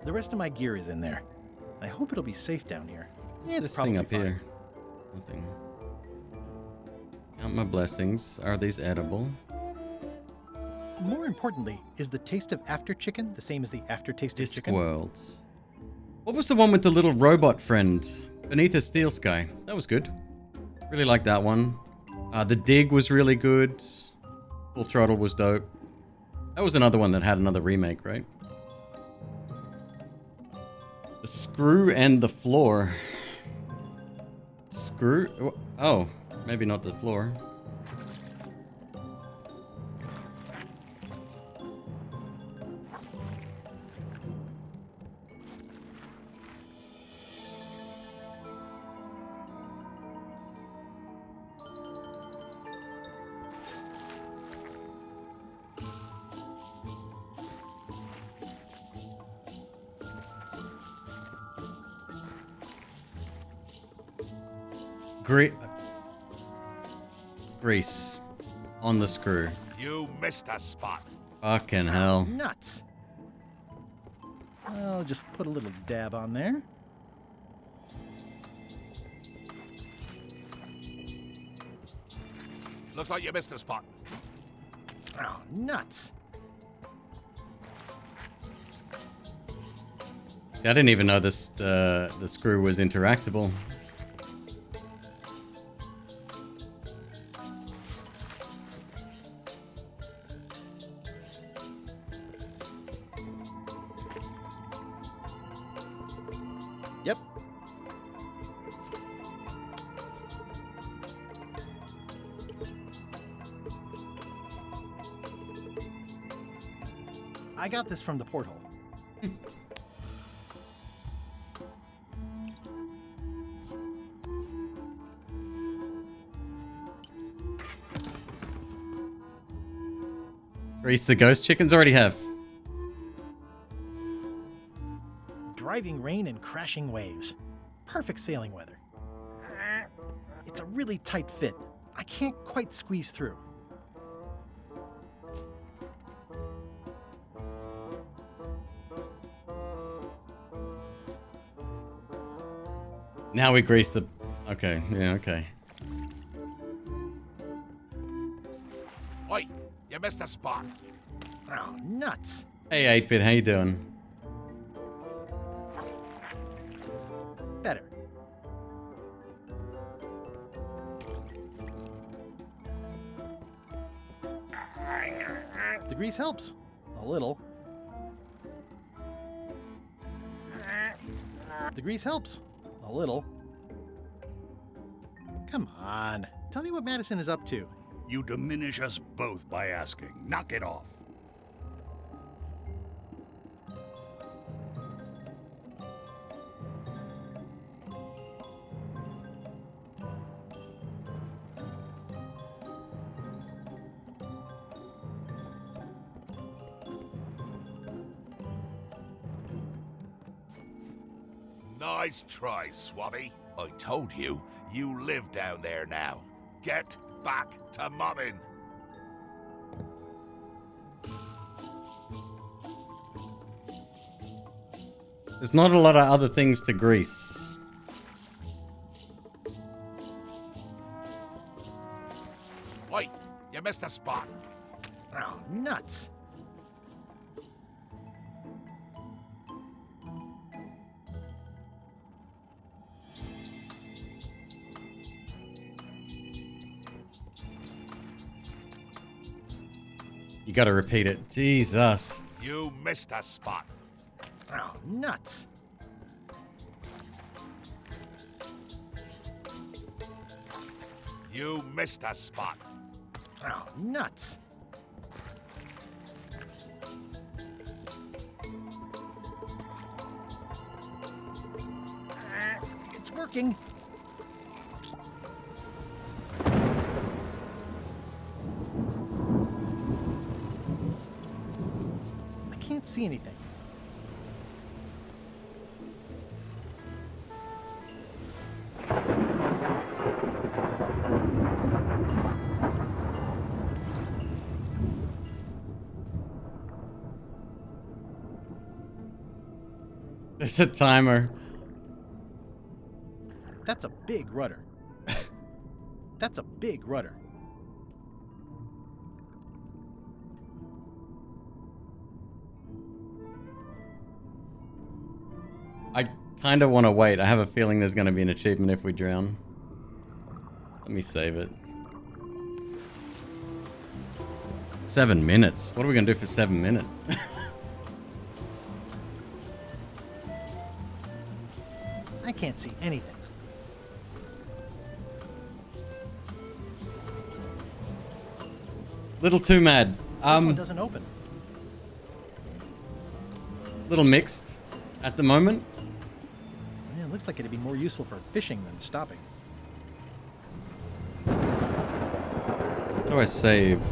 The rest of my gear is in there. I hope it'll be safe down here. It's This probably thing up fine. here. Nothing. Count my blessings. Are these edible? More importantly, is the taste of after chicken the same as the aftertaste of chicken? Discworlds. What was the one with the little robot friend? Beneath a Steel Sky. That was good. Really liked that one. The Dig was really good. Full Throttle was dope. That was another one that had another remake, right? The Screw and the Floor. Screw? Oh, maybe not the floor. Grease on the screw. You missed a spot. Fucking hell. Nuts. I'll just put a little dab on there. Looks like you missed a spot. Oh, nuts. See, I didn't even know this the screw was interactable. Yep. I got this from the porthole. Grease the ghost chickens already have. Driving rain and crashing waves. Perfect sailing weather. It's a really tight fit. I can't quite squeeze through. Now we grease the... Okay, yeah, okay. Oi, you missed a spot. Oh, nuts. Hey, 8-Bit, how you doing? Better. The grease helps. A little. The grease helps. A little. Come on. Tell me what Madison is up to. You diminish us both by asking. Knock it off. Nice try, Swabby. I told you, you live down there now. Get back to mobbing. There's not a lot of other things to grease. Wait, you missed a spot. Oh, nuts. You gotta repeat it. Jesus. You missed a spot. Oh, nuts. You missed a spot. Oh, nuts. It's working. I can't see anything. There's a timer. That's a big rudder. That's a big rudder. I kind of want to wait. I have a feeling there's going to be an achievement if we drown. Let me save it. 7 minutes. What are we going to do for 7 minutes? I can't see anything. Little too mad. This one doesn't open. Little mixed at the moment. Yeah, it looks like it'd be more useful for fishing than stopping. How do I save?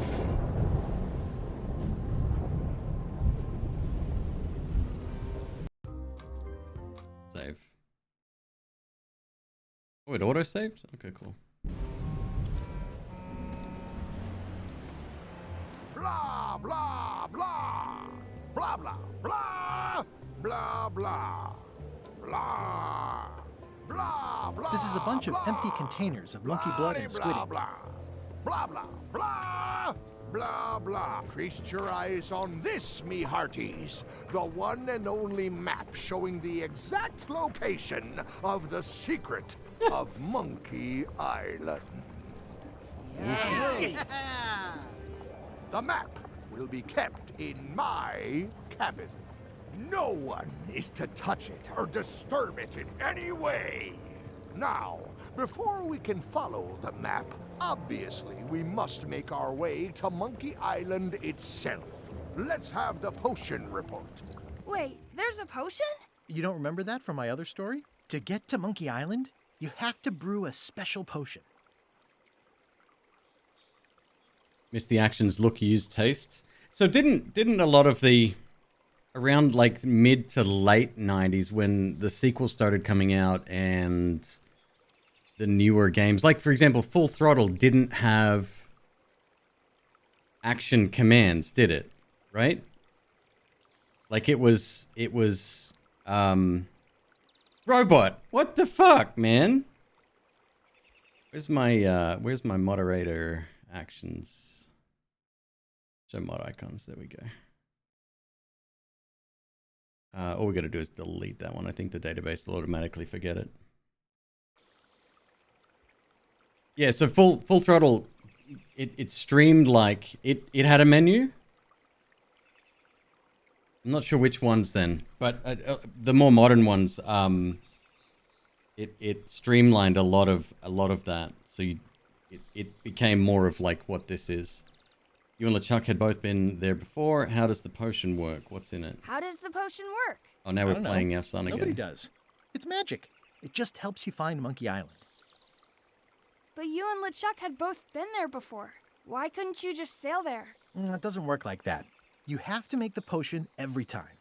Save. Oh, it auto-saved? Okay, cool. Blah, blah, blah. Blah, blah, blah. Blah, blah. Blah. Blah, blah. This is a bunch of empty containers of monkey blood and squid Blah, ink. blah. Blah, blah, blah. Blah, blah. Feast your eyes on this, me hearties. The one and only map showing the exact location of the secret of Monkey Island. The map will be kept in my cabin. No one is to touch it or disturb it in any way. Now, before we can follow the map, obviously we must make our way to Monkey Island itself. Let's have the potion report. Wait, there's a potion? You don't remember that from my other story? To get to Monkey Island, you have to brew a special potion. Miss the actions, look, use, taste. So didn't a lot of the around like mid to late 90s when the sequels started coming out and the newer games, like for example, Full Throttle didn't have action commands, did it? Right? Like it was robot. What the fuck, man? Where's my moderator actions? Show mod icons. There we go. All we got to do is delete that one. I think the database will automatically forget it. Yeah, so full throttle, it streamed like it had a menu. I'm not sure which ones then, but the more modern ones, it streamlined a lot of that. So it became more of like what this is. You and LeChuck had both been there before. How does the potion work? What's in it? How does the potion work? Oh, now we're playing our son again. Nobody does. It's magic. It just helps you find Monkey Island. But you and LeChuck had both been there before. Why couldn't you just sail there? It doesn't work like that. You have to make the potion every time.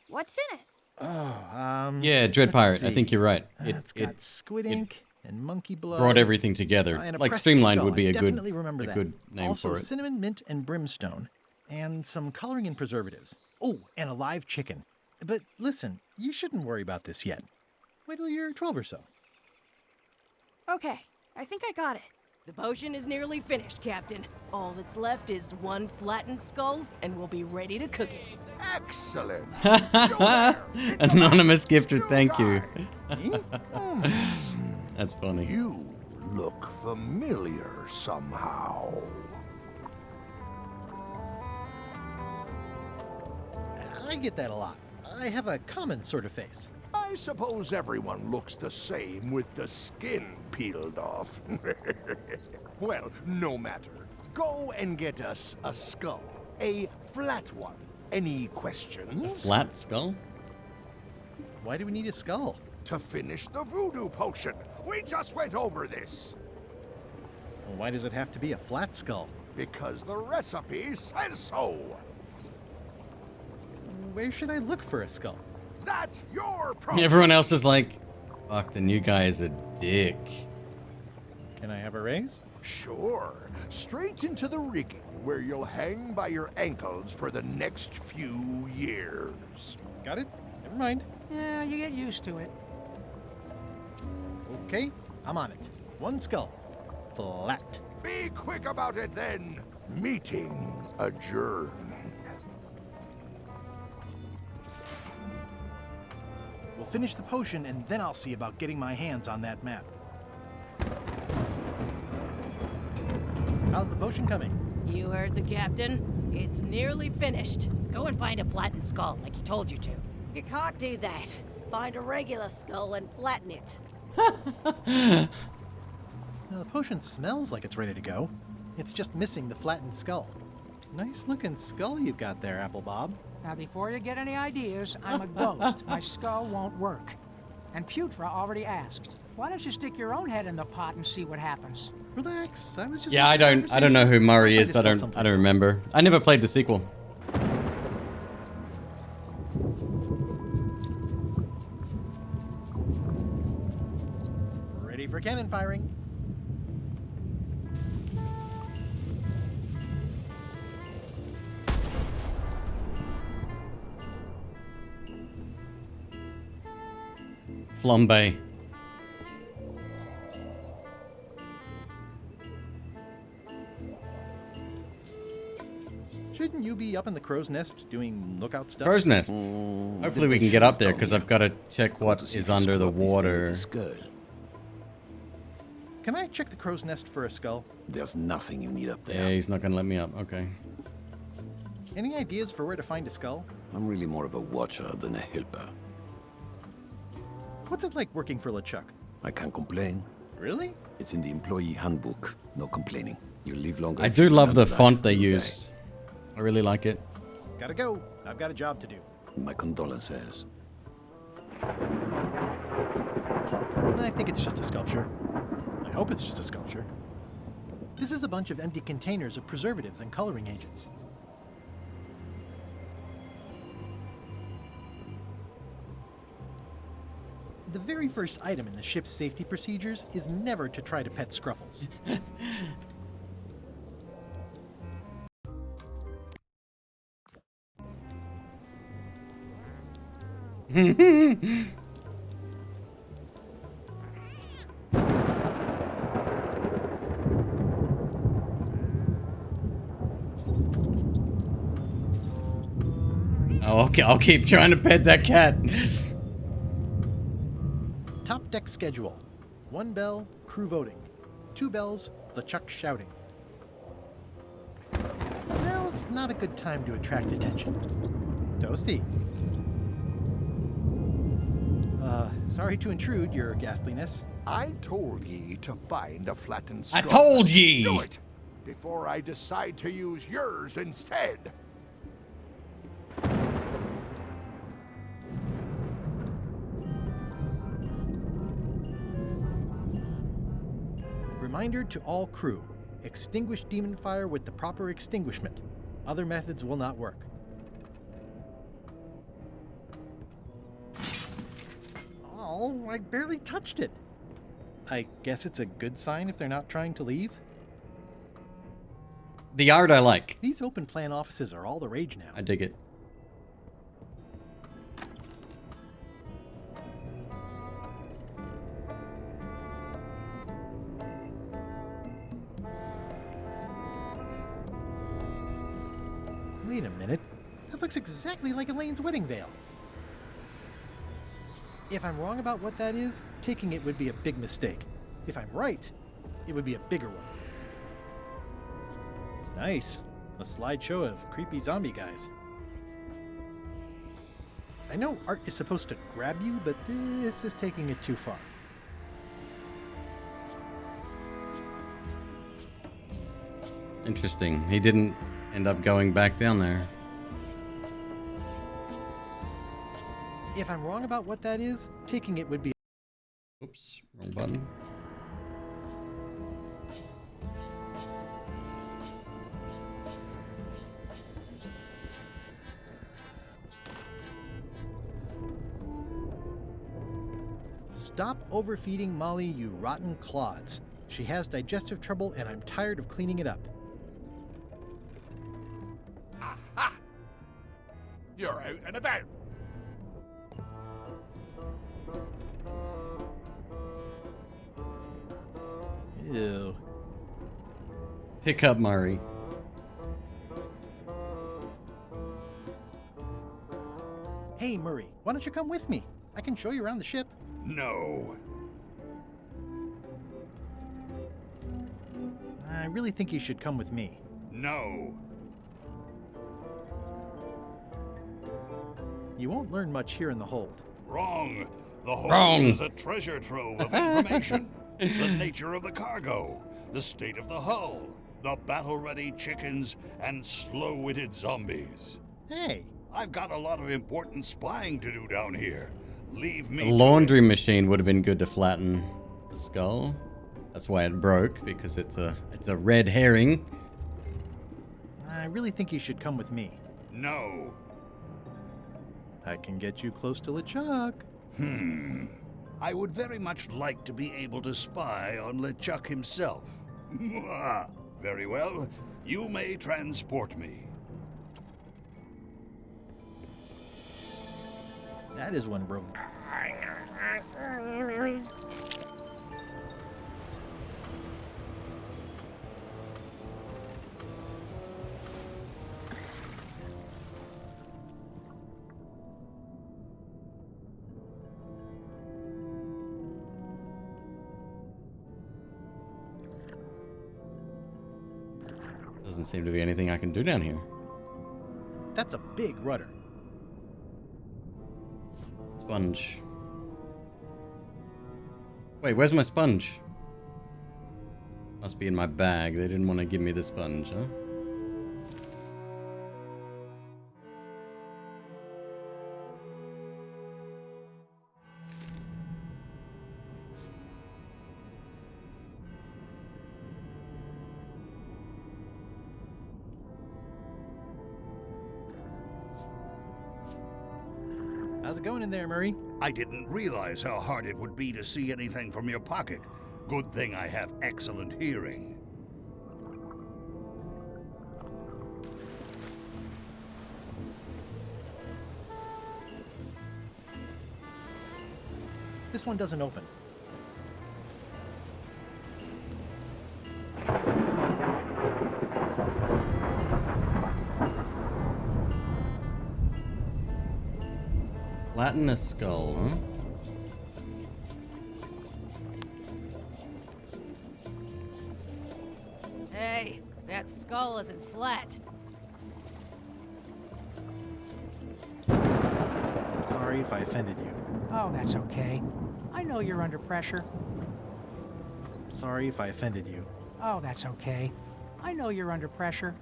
What's in it? Yeah, Dread let's Pirate. I see. think you're right. It's got squid ink and monkey blood. brought everything together. And a Like pressed Streamlined skull. would be I a definitely remember that. good name also, for it. cinnamon, mint, and brimstone, and some coloring and preservatives. Oh, and a live chicken. But listen, you shouldn't worry about this yet. Wait till you're 12 or so. Okay, I think I got it. The potion is nearly finished, Captain. All that's left is one flattened skull, and we'll be ready to cook it. Excellent. Anonymous gifter, thank you. That's funny. You look familiar somehow. I get that a lot. I have a common sort of face. I suppose everyone looks the same with the skin peeled off. Well, no matter. Go and get us a skull. A flat one. Any questions? A flat skull? Why do we need a skull? To finish the voodoo potion. We just went over this. Well, why does it have to be a flat skull? Because the recipe says so. Where should I look for a skull? That's your problem. Everyone else is like, fuck, the new guy is a dick. Can I have a raise? Sure. Straight into the rigging, where you'll hang by your ankles for the next few years. Got it? Never mind. Yeah, you get used to it. Okay, I'm on it. One skull. Flat. Be quick about it then. Meeting adjourned. We'll finish the potion, and then I'll see about getting my hands on that map. How's the potion coming? You heard the Captain. It's nearly finished. Go and find a flattened skull, like he told you to. You can't do that. Find a regular skull and flatten it. Now, the potion smells like it's ready to go. It's just missing the flattened skull. Nice looking skull you've got there, Apple Bob. Now, before you get any ideas, I'm a ghost. My skull won't work. And Putra already asked. Why don't you stick your own head in the pot and see what happens? Relax. I was just. Yeah, I don't know who Murray is. I don't remember. I never played the sequel. Ready for cannon firing. Flambe. Shouldn't you be up in the crow's nest doing lookout stuff? Crow's nest. Hopefully we can get up there because I've got to check what is under the water. Can I check the crow's nest for a skull? There's nothing you need up there. Yeah, he's not going to let me up. Okay. Any ideas for where to find a skull? I'm really more of a watcher than a helper. What's it like working for LeChuck? I can't complain. Really? It's in the employee handbook. No complaining. You live longer. I do love the font they used. I really like it. Gotta go. I've got a job to do. My condolences. I think it's just a sculpture. I hope it's just a sculpture. This is a bunch of empty containers of preservatives and coloring agents. The very first item in the ship's safety procedures is never to try to pet Scruffles. Oh, okay, I'll keep trying to pet that cat. Top deck schedule. 1 bell, crew voting. 2 bells, LeChuck shouting. Now's not a good time to attract attention. Toasty. Sorry to intrude, your ghastliness. I told ye to find a flattened skull. I told ye! Do it! Before I decide to use yours instead. Reminder to all crew. Extinguish demon fire with the proper extinguishment. Other methods will not work. Well, I barely touched it. I guess it's a good sign if they're not trying to leave. The art I like. These open plan offices are all the rage now. I dig it. Wait a minute. That looks exactly like Elaine's wedding veil. If I'm wrong about what that is, taking it would be a big mistake. If I'm right, it would be a bigger one. Nice. A slideshow of creepy zombie guys. I know art is supposed to grab you, but this is taking it too far. Interesting. He didn't end up going back down there. If I'm wrong about what that is, taking it would be... Oops, wrong button. Stop overfeeding Molly, you rotten clods. She has digestive trouble and I'm tired of cleaning it up. Aha! You're out and about. Ew. Pick up Murray. Hey, Murray, why don't you come with me? I can show you around the ship. No. I really think you should come with me. No. You won't learn much here in the hold. Wrong. The hold Wrong. is a treasure trove of information. The nature of the cargo, the state of the hull, the battle-ready chickens, and slow-witted zombies. Hey. I've got a lot of important spying to do down here. Leave me A laundry machine would have been good to flatten the skull. That's why it broke, because it's a red herring. I really think you should come with me. No. I can get you close to LeChuck. I would very much like to be able to spy on LeChuck himself. Very well. You may transport me. That is one room. Doesn't seem to be anything I can do down here. That's a big rudder. Sponge. Wait, where's my sponge? Must be in my bag. They didn't want to give me the sponge, huh? How's it going in there, Murray? I didn't realize how hard it would be to see anything from your pocket. Good thing I have excellent hearing. This one doesn't open. Flatten a skull, huh? Hey, that skull isn't flat. Sorry if I offended you. Oh, that's okay. I know you're under pressure. Sorry if I offended you. Oh, that's okay. I know you're under pressure.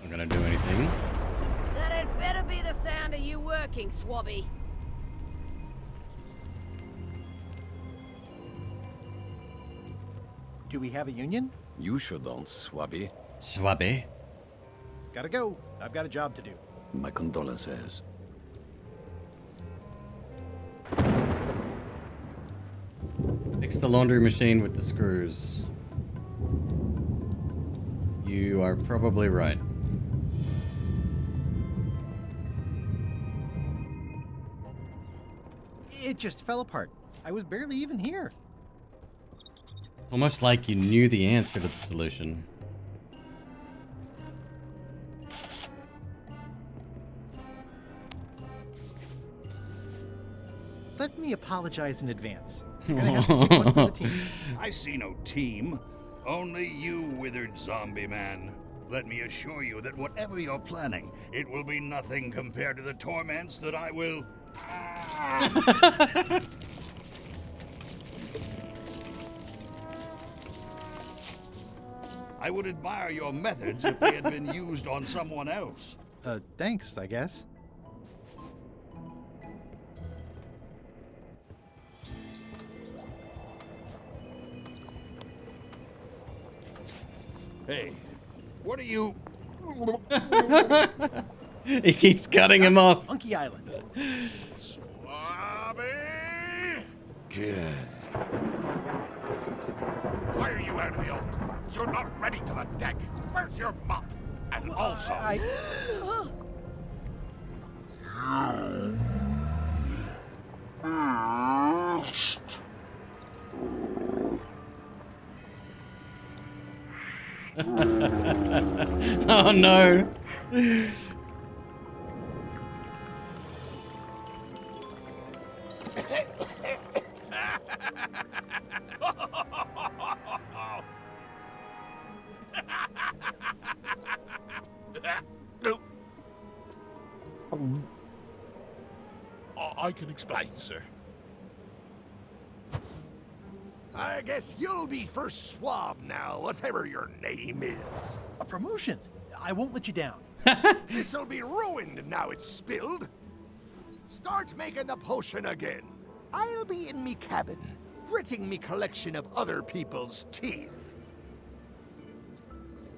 Not gonna do anything. That had better be the sound of you working, Swabby. Do we have a union? You sure don't, Swabby. Swabby? Gotta go. I've got a job to do. My condolences. Fix the laundry machine with the screws. You are probably right. It just fell apart. I was barely even here. It's almost like you knew the answer to the solution. Let me apologize in advance. You're gonna have to take one for the team. I see no team. Only you, withered zombie man. Let me assure you that whatever you're planning, it will be nothing compared to the torments that I will... I would admire your methods if they had been used on someone else. Thanks, I guess. Hey, what are you... He keeps cutting him off. Monkey Island. Swabby! Good. Why are you out of the old? You're not ready for the deck. Where's your mop? And also... Oh no. I can explain, sir. I guess you'll be first swab now, whatever your name is. A promotion. I won't let you down. This'll be ruined now it's spilled. Start making the potion again. I'll be in me cabin, gritting me collection of other people's teeth.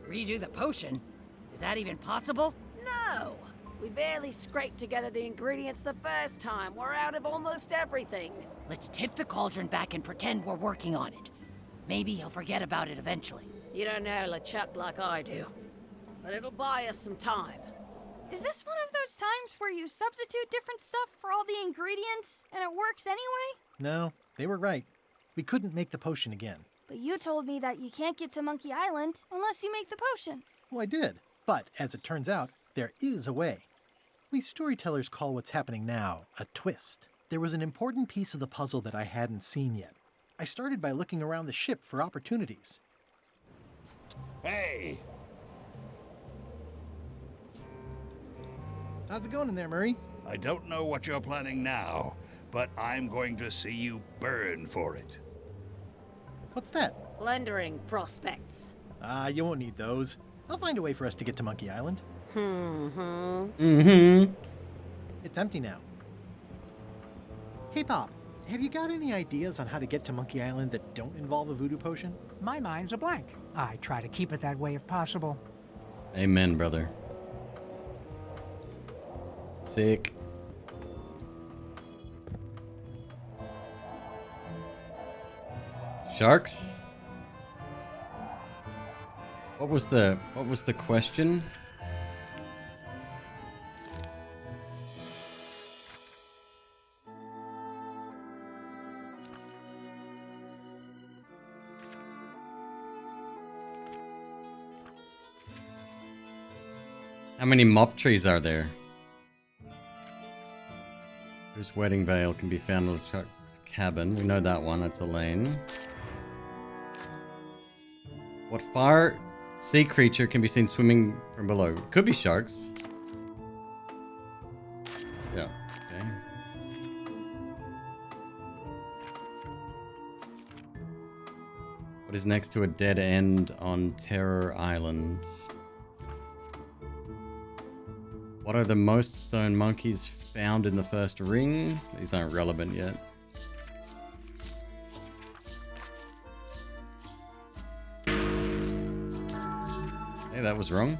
Redo the potion? Is that even possible? No! We barely scraped together the ingredients the first time. We're out of almost everything. Let's tip the cauldron back and pretend we're working on it. Maybe he'll forget about it eventually. You don't know LeChuck like I do. But it'll buy us some time. Is this one of those times where you substitute different stuff for all the ingredients and it works anyway? No, they were right. We couldn't make the potion again. But you told me that you can't get to Monkey Island unless you make the potion. Well, I did. But as it turns out, there is a way. We storytellers call what's happening now a twist. There was an important piece of the puzzle that I hadn't seen yet. I started by looking around the ship for opportunities. Hey! How's it going in there, Murray? I don't know what you're planning now, but I'm going to see you burn for it. What's that? Plundering prospects. You won't need those. I'll find a way for us to get to Monkey Island. It's empty now. Hey, Pop, have you got any ideas on how to get to Monkey Island that don't involve a voodoo potion? My mind's a blank. I try to keep it that way if possible. Amen, brother. Sick. Sharks? What was the question? How many mop trees are there? Whose wedding veil can be found in LeChuck's cabin? We know that one, that's Elaine. What fire sea creature can be seen swimming from below? Could be sharks. Yeah, okay. What is next to a dead end on Terror Island? What are the most stone monkeys found in the first ring? These aren't relevant yet. Hey, that was wrong.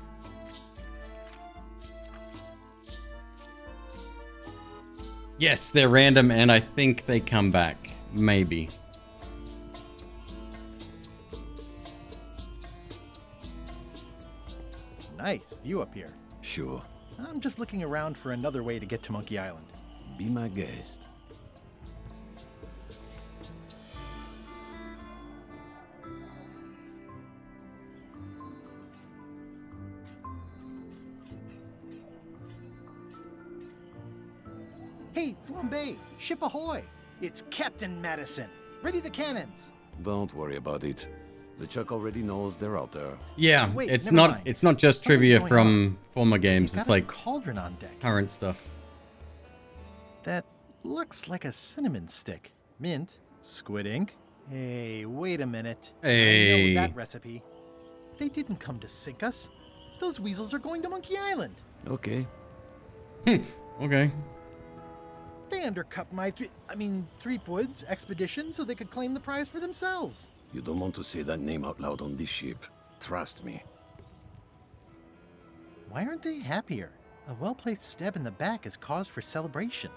Yes, they're random, and I think they come back. Maybe. Nice view up here. Sure. I'm just looking around for another way to get to Monkey Island. Be my guest. Hey, Flambe! Ship ahoy! It's Captain Madison. Ready the cannons. Don't worry about it. The Chuck already knows they're out there. Yeah, Wait, it's never not mind. it's not just Something's trivia going from former games. Got It's a like cauldron on deck. current stuff. That looks like a cinnamon stick. Mint, squid ink. Hey, wait a minute. Hey. I know that recipe. They didn't come to sink us. Those weasels are going to Monkey Island. Okay. Okay. They undercut my Threepwood's expedition so they could claim the prize for themselves. You don't want to say that name out loud on this ship. Trust me. Why aren't they happier? A well-placed stab in the back is cause for celebration.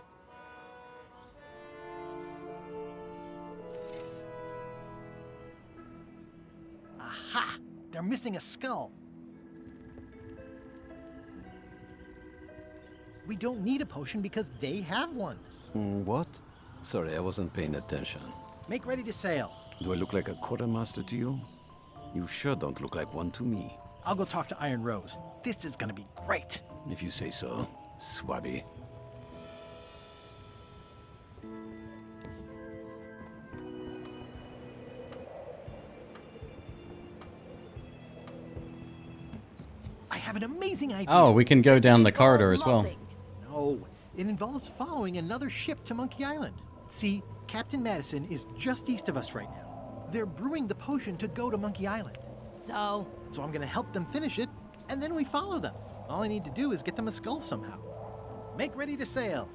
Aha! They're missing a skull. We don't need a potion because they have one. What? Sorry, I wasn't paying attention. Make ready to sail. Do I look like a quartermaster to you? You sure don't look like one to me. I'll go talk to Iron Rose. This is gonna be great. If you say so, Swabby. I have an amazing idea. Oh, we can go down the corridor as well. No, it involves following another ship to Monkey Island. See, Captain Madison is just east of us right now. They're brewing the potion to go to Monkey Island. So I'm gonna help them finish it, and then we follow them. All I need to do is get them a skull somehow. Make ready to sail.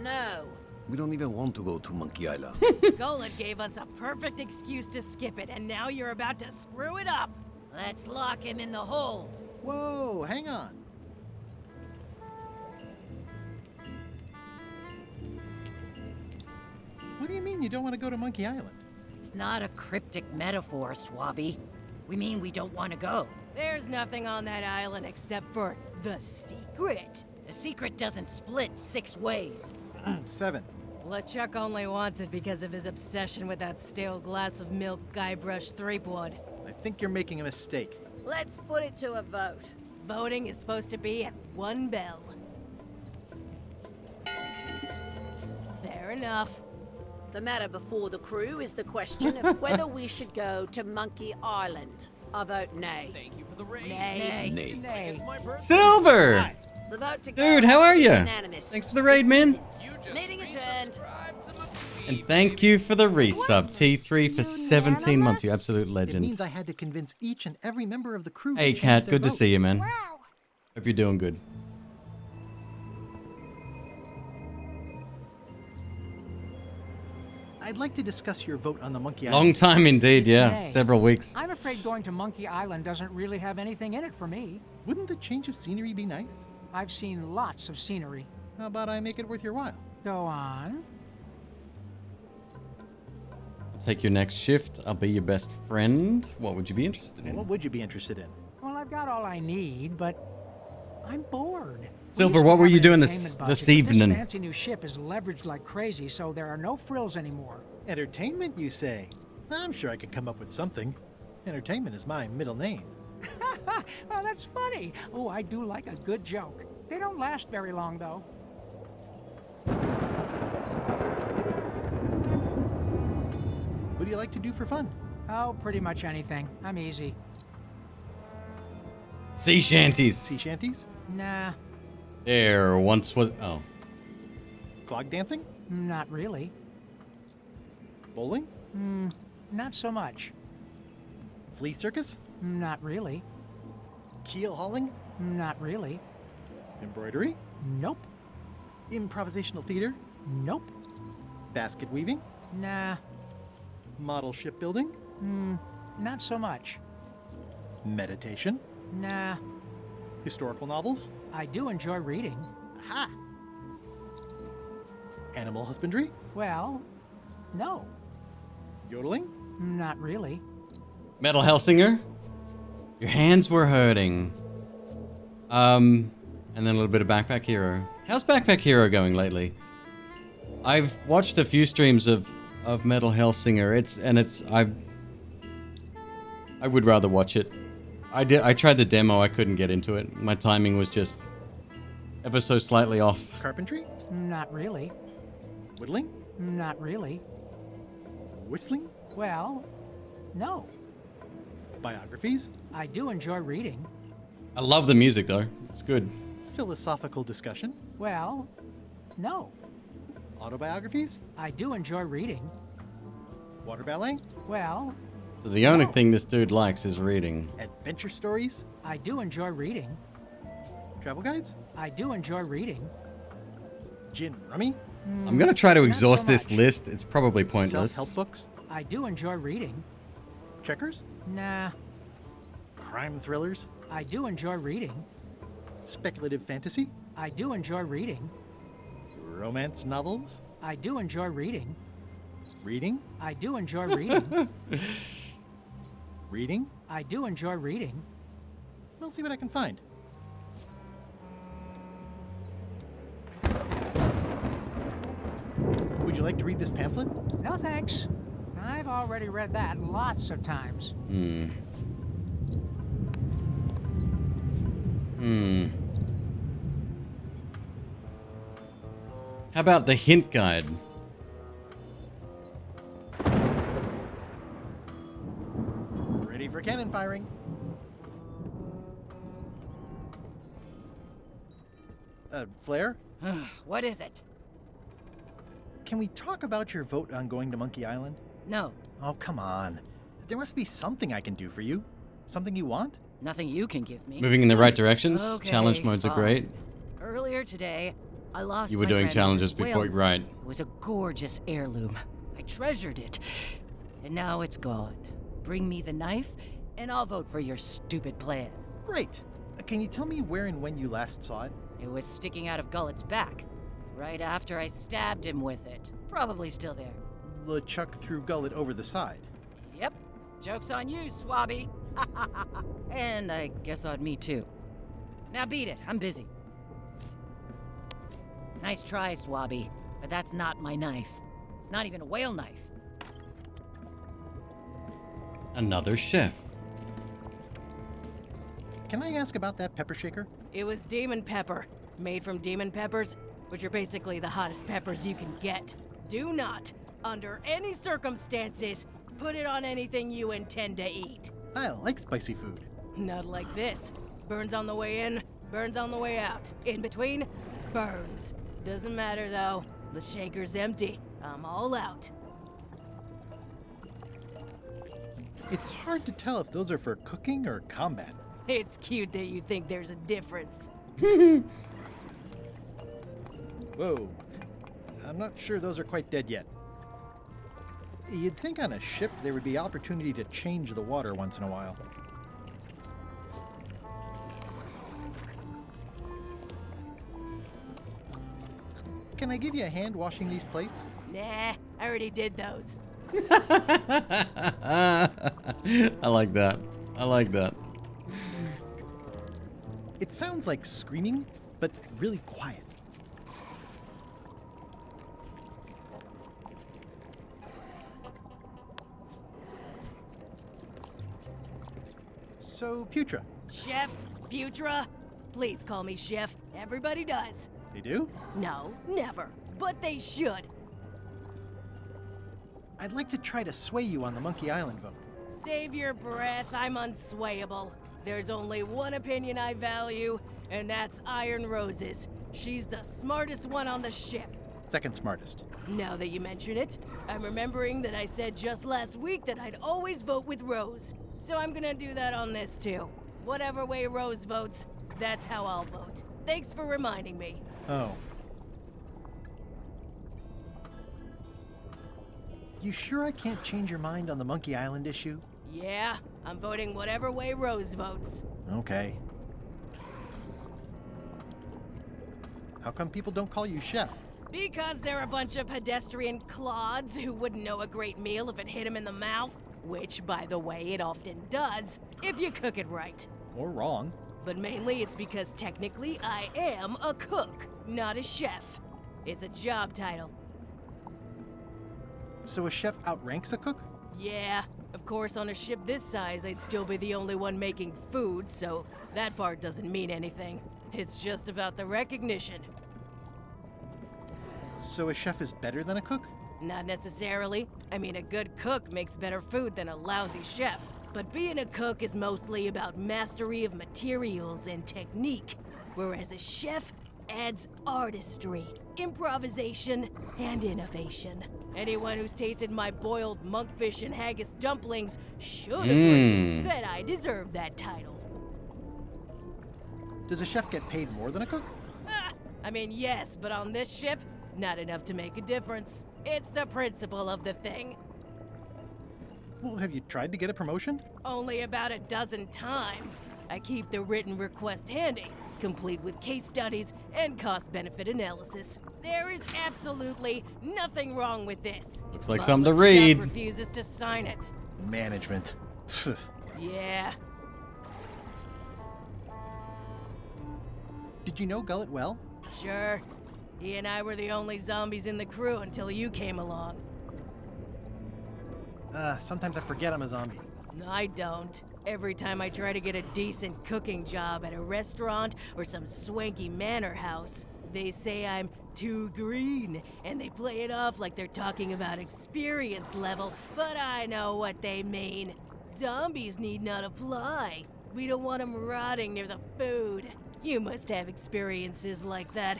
No. We don't even want to go to Monkey Island. Golan gave us a perfect excuse to skip it, and now you're about to screw it up. Let's lock him in the hole. Whoa, hang on. What do you mean you don't want to go to Monkey Island? It's not a cryptic metaphor, Swabby. We mean we don't want to go. There's nothing on that island except for the secret. The secret doesn't split 6 ways. 7. LeChuck only wants it because of his obsession with that stale glass of milk Guybrush Threepwood. I think you're making a mistake. Let's put it to a vote. Voting is supposed to be at 1 bell. Fair enough. The matter before the crew is the question of whether we should go to Monkey Island. I vote nay. Thank you for the raid. Nay. Nay. Silver! The vote to Dude, go how has are to be you? unanimous. Thanks for the raid, man. Meeting adjourned. And thank you for the resub. T3 for 17 months. You absolute It legend. means I had to convince each and every member of the crew Hey, to change Kat. their Good to vote. see you, man. Hope you're doing good. I'd like to discuss your vote on the Monkey Island. Long time indeed, yeah. Hey, Several weeks. I'm afraid going to Monkey Island doesn't really have anything in it for me. Wouldn't the change of scenery be nice? I've seen lots of scenery. How about I make it worth your while? Go on. I'll take your next shift. I'll be your best friend. What would you be interested in? What would you be interested in? Well, I've got all I need, but I'm bored. Silver, We used what to were have you an doing entertainment this budget, but evening? This fancy new ship is leveraged like crazy, so there are no frills anymore. Entertainment, you say? I'm sure I could come up with something. Entertainment is my middle name. Well, that's funny. Oh, I do like a good joke. They don't last very long, though. What do you like to do for fun? Oh, pretty much anything. I'm easy. Sea shanties. Sea shanties? Nah, There once was. Oh. Clog dancing? not really. Bowling? Not so much. Flea circus? Not really. Keel hauling? Not really. Embroidery? Nope. Improvisational theater? Nope. Basket weaving? Nah. Model shipbuilding? not so much. Meditation? Nah, Historical novels? I do enjoy reading. Aha! Animal husbandry? Well, no, Yodeling? not really. Metal Hellsinger? Your hands were hurting. And then a little bit of Backpack Hero. How's Backpack Hero going lately? I've watched a few streams of Metal Hellsinger. I would rather watch it. I tried the demo, I couldn't get into it. My timing was just ever so slightly off. Carpentry? Not really. Whittling? Not really. Whistling? Well, no. Biographies? I do enjoy reading. I love the music though. It's good. Philosophical discussion? Well, no. Autobiographies? I do enjoy reading. Water ballet? Well, So the only thing this dude likes is reading. Adventure stories? I do enjoy reading. Travel guides? I do enjoy reading. Gin rummy? I'm gonna try to Not exhaust so this much. list. It's probably pointless. Self-help books? I do enjoy reading. Checkers? Nah, Crime thrillers? I do enjoy reading. Speculative fantasy? I do enjoy reading. Romance novels? I do enjoy reading. Reading? I do enjoy reading. Reading? I do enjoy reading. We'll see what I can find. Would you like to read this pamphlet? No thanks. I've already read that lots of times. How about the hint guide? Ready for cannon firing. Flair? What is it? Can we talk about your vote on going to Monkey Island? No. Oh, come on. There must be something I can do for you. Something you want? Nothing you can give me. Moving in the right directions. Okay, Challenge modes are fine. great. Earlier today, I lost You were my doing grandmother's challenges before, whaling. right? It was a gorgeous heirloom. I treasured it. And now it's gone. Bring me the knife, and I'll vote for your stupid plan. Great. Can you tell me where and when you last saw it? It was sticking out of Gullet's back, right after I stabbed him with it. Probably still there. LeChuck threw Gullet over the side. Yep. Joke's on you, Swabby. And I guess on me too. Now beat it. I'm busy. Nice try, Swabby, but that's not my knife. It's not even a whale knife. Another chef. Can I ask about that pepper shaker? It was demon pepper, made from demon peppers, which are basically the hottest peppers you can get. Do not, under any circumstances, put it on anything you intend to eat. I like spicy food. Not like this. Burns on the way in, burns on the way out. In between, burns. Doesn't matter though. The shaker's empty. I'm all out. It's hard to tell if those are for cooking or combat. It's cute that you think there's a difference. Whoa. I'm not sure those are quite dead yet. You'd think on a ship there would be opportunity to change the water once in a while. Can I give you a hand washing these plates? Nah, I already did those. I like that. I like that. It sounds like screaming, but really quiet. So, Putra. Chef? Putra? Please call me Chef. Everybody does. They do? No, never. But they should. I'd like to try to sway you on the Monkey Island vote. Save your breath, I'm unswayable. There's only one opinion I value, and that's Iron Rose's. She's the smartest one on the ship. Second smartest. Now that you mention it, I'm remembering that I said just last week that I'd always vote with Rose. So I'm gonna do that on this too. Whatever way Rose votes, that's how I'll vote. Thanks for reminding me. Oh. You sure I can't change your mind on the Monkey Island issue? Yeah, I'm voting whatever way Rose votes. Okay. How come people don't call you chef? Because they're a bunch of pedestrian clods who wouldn't know a great meal if it hit them in the mouth. Which, by the way, it often does, if you cook it right. Or wrong. But mainly it's because technically I am a cook, not a chef. It's a job title. So a chef outranks a cook? Yeah, of course on a ship this size I'd still be the only one making food, so that part doesn't mean anything. It's just about the recognition. So a chef is better than a cook? Not necessarily. I mean, a good cook makes better food than a lousy chef. But being a cook is mostly about mastery of materials and technique, whereas a chef adds artistry, improvisation, and innovation. Anyone who's tasted my boiled monkfish and haggis dumplings should agree that I deserve that title. Does a chef get paid more than a cook? I mean, yes, but on this ship, not enough to make a difference. It's the principle of the thing. Well, have you tried to get a promotion? Only about a dozen times. I keep the written request handy, complete with case studies and cost-benefit analysis. There is absolutely nothing wrong with this. Looks like But something to the read. shop refuses to sign it. Management. Yeah. Did you know Gullet well? Sure. He and I were the only zombies in the crew until you came along. Sometimes I forget I'm a zombie. I don't. Every time I try to get a decent cooking job at a restaurant or some swanky manor house, they say I'm too green, and they play it off like they're talking about experience level, but I know what they mean. Zombies need not apply. We don't want them rotting near the food. You must have experiences like that.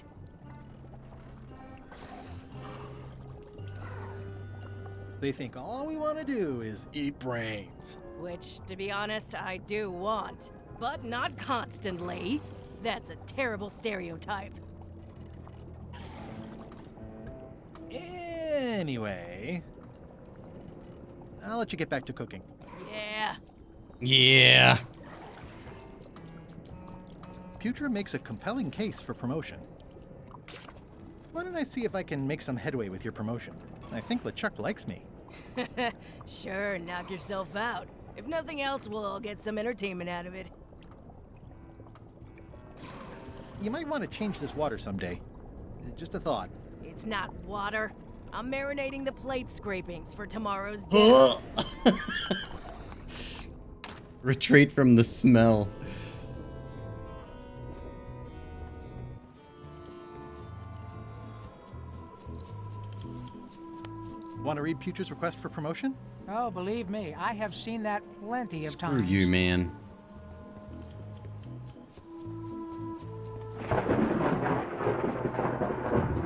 They think all we want to do is eat brains. Which, to be honest, I do want. But not constantly. That's a terrible stereotype. Anyway, I'll let you get back to cooking. Yeah. Yeah. Putra makes a compelling case for promotion. Why don't I see if I can make some headway with your promotion? I think LeChuck likes me. Sure, knock yourself out. If nothing else, we'll all get some entertainment out of it. You might want to change this water someday. Just a thought. It's not water. I'm marinating the plate scrapings for tomorrow's dinner. Retreat from the smell. Want to read Putra's request for promotion? Oh, believe me, I have seen that plenty of times. Screw you, man.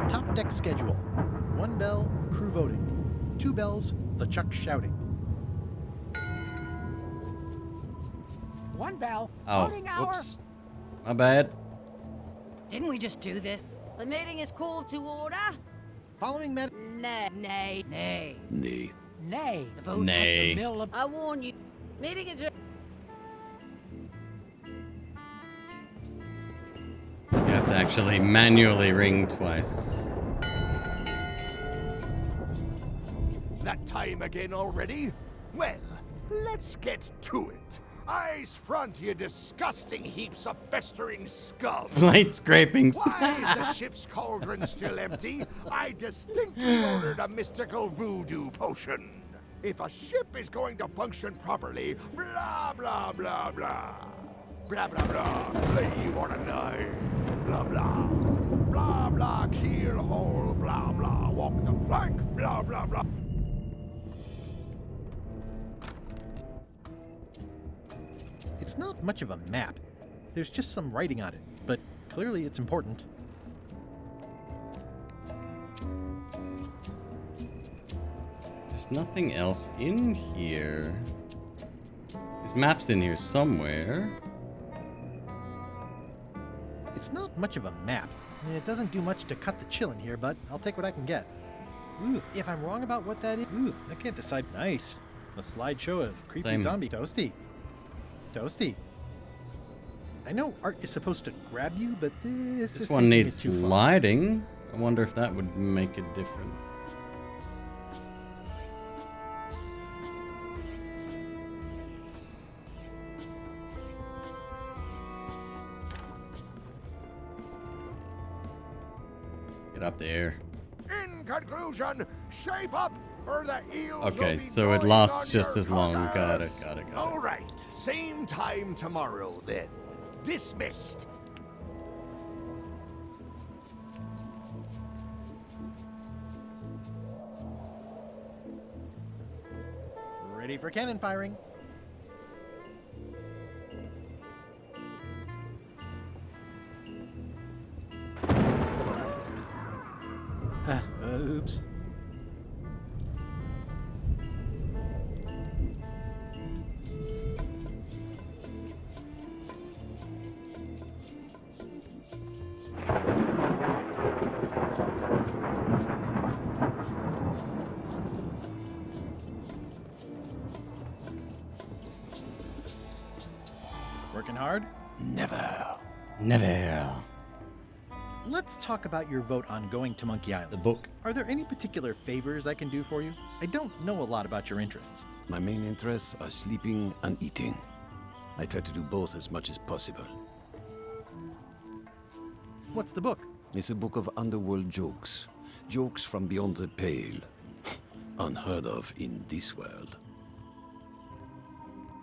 Top deck schedule. 1 bell, crew voting. 2 bells, LeChuck shouting. 1 bell. Oh, Voting hour. whoops. My bad. Didn't we just do this? The meeting is called to order. Following med... Nay. Nay. Nay. Nay. The vote Nay. has the mill of... I warn you. Meeting adjourned. You have to actually manually ring twice. That time again already? Well, let's get to it. Eyes front, you disgusting heaps of festering scum! Plate scrapings. Why is the ship's cauldron still empty? I distinctly ordered a mystical voodoo potion. If a ship is going to function properly, blah, blah, blah, blah. Blah, blah, blah, play on a knife. Blah, blah. Blah, blah, keel hole. Blah, blah, walk the plank. Blah, blah, blah. It's not much of a map. There's just some writing on it, but clearly it's important. There's nothing else in here. This map's in here somewhere. It's not much of a map. It doesn't do much to cut the chill in here, but I'll take what I can get. Ooh, if I'm wrong about what that is, I can't decide. Nice. A slideshow of creepy Same. zombie. Toasty. Toasty. I know art is supposed to grab you, but this This is one taking needs it too far. lighting. I wonder if that would make a difference. Get up there. In conclusion, shape up, or the eels Okay, will be so it gnawing lasts on just your as long. Got it, carcass. got it, got it. All right, same time tomorrow then. Dismissed. Ready for cannon firing. Oops. Working hard? Never. Never. Let's talk about your vote on going to Monkey Island. The book. Are there any particular favors I can do for you? I don't know a lot about your interests. My main interests are sleeping and eating. I try to do both as much as possible. What's the book? It's a book of underworld jokes. Jokes from beyond the pale. Unheard of in this world.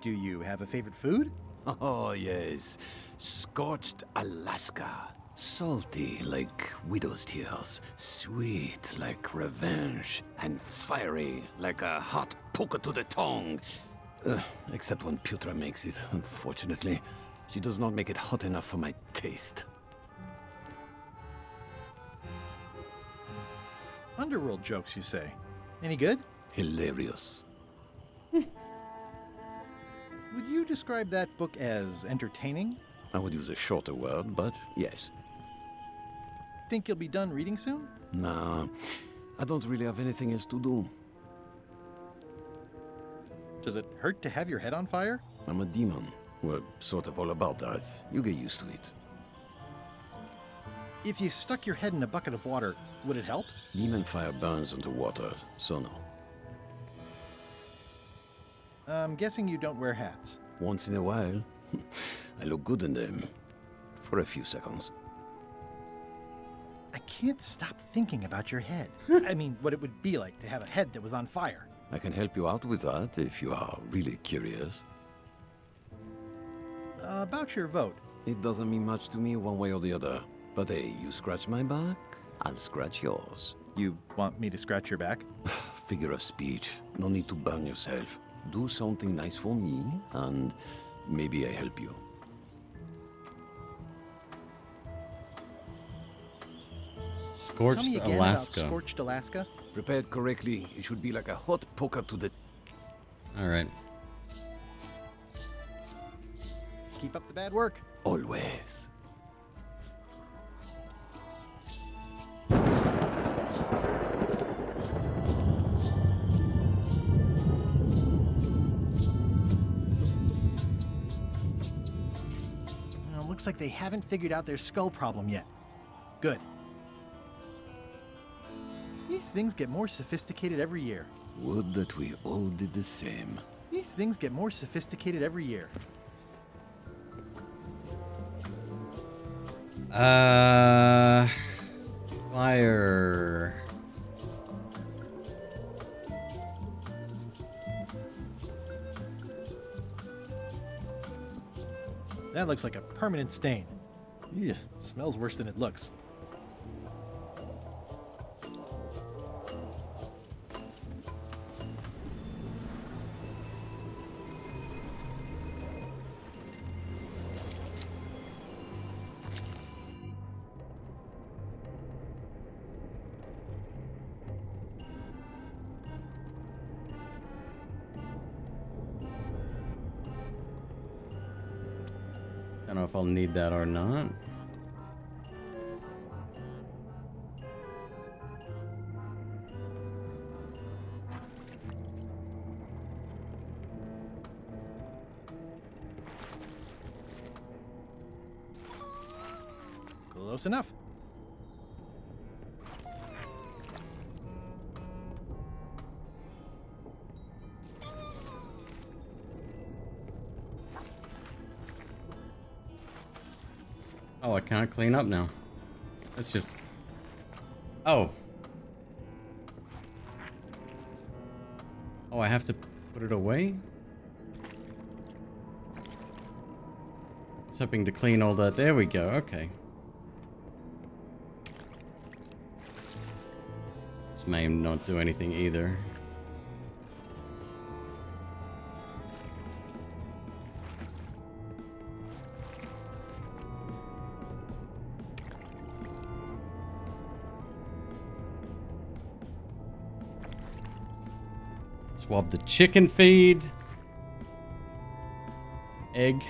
Do you have a favorite food? Oh, yes. Scorched Alaska. Salty like widow's tears. Sweet like revenge. And fiery like a hot poker to the tongue. Except when Putra makes it, unfortunately. She does not make it hot enough for my taste. Underworld jokes, you say? Any good? Hilarious. Would you describe that book as entertaining? I would use a shorter word, but yes. Think you'll be done reading soon? Nah, I don't really have anything else to do. Does it hurt to have your head on fire? I'm a demon. We're sort of all about that. You get used to it. If you stuck your head in a bucket of water, would it help? Demon fire burns underwater, so no. I'm guessing you don't wear hats. Once in a while, I look good in them. For a few seconds. I can't stop thinking about your head. I mean, what it would be like to have a head that was on fire. I can help you out with that if you are really curious. About your vote. It doesn't mean much to me one way or the other. But hey, you scratch my back, I'll scratch yours. You want me to scratch your back? Figure of speech. No need to burn yourself. Do something nice for me, and maybe I help you. Scorched Tell me again Alaska. About Scorched Alaska? Prepared correctly, it should be like a hot poker to the... Alright. Keep up the bad work. Always. Looks like they haven't figured out their skull problem yet. Good. These things get more sophisticated every year. Would that we all did the same. These things get more sophisticated every year. Fire. That looks like a permanent stain. Ew, smells worse than it looks. I don't know if I'll need that or not. Close enough. Oh, I can't clean up now. Let's just... Oh. Oh, I have to put it away? I was hoping to clean all that. There we go. Okay. This may not do anything either. Swab the chicken feed. Egg.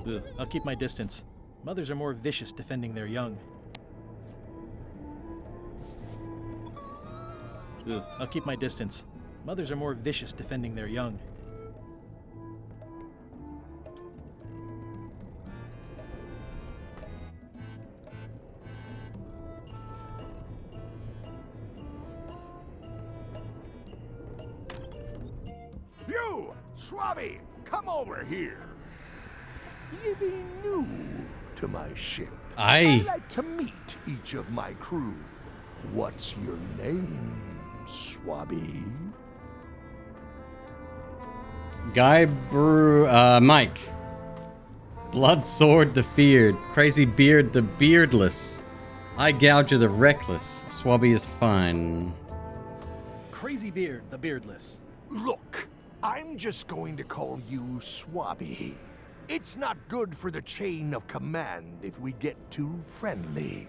Ugh, I'll keep my distance. Mothers are more vicious defending their young. Ugh, I'll keep my distance. Mothers are more vicious defending their young. You, Swabby, come over here. You be new to my ship. Aye. I like to meet each of my crew. What's your name, Swabby? Mike. Blood Sword the Feared. Crazy Beard the Beardless. Eye Gouger the Reckless. Swabby is fine. Crazy Beard, the Beardless. Look, I'm just going to call you Swabby. It's not good for the chain of command if we get too friendly.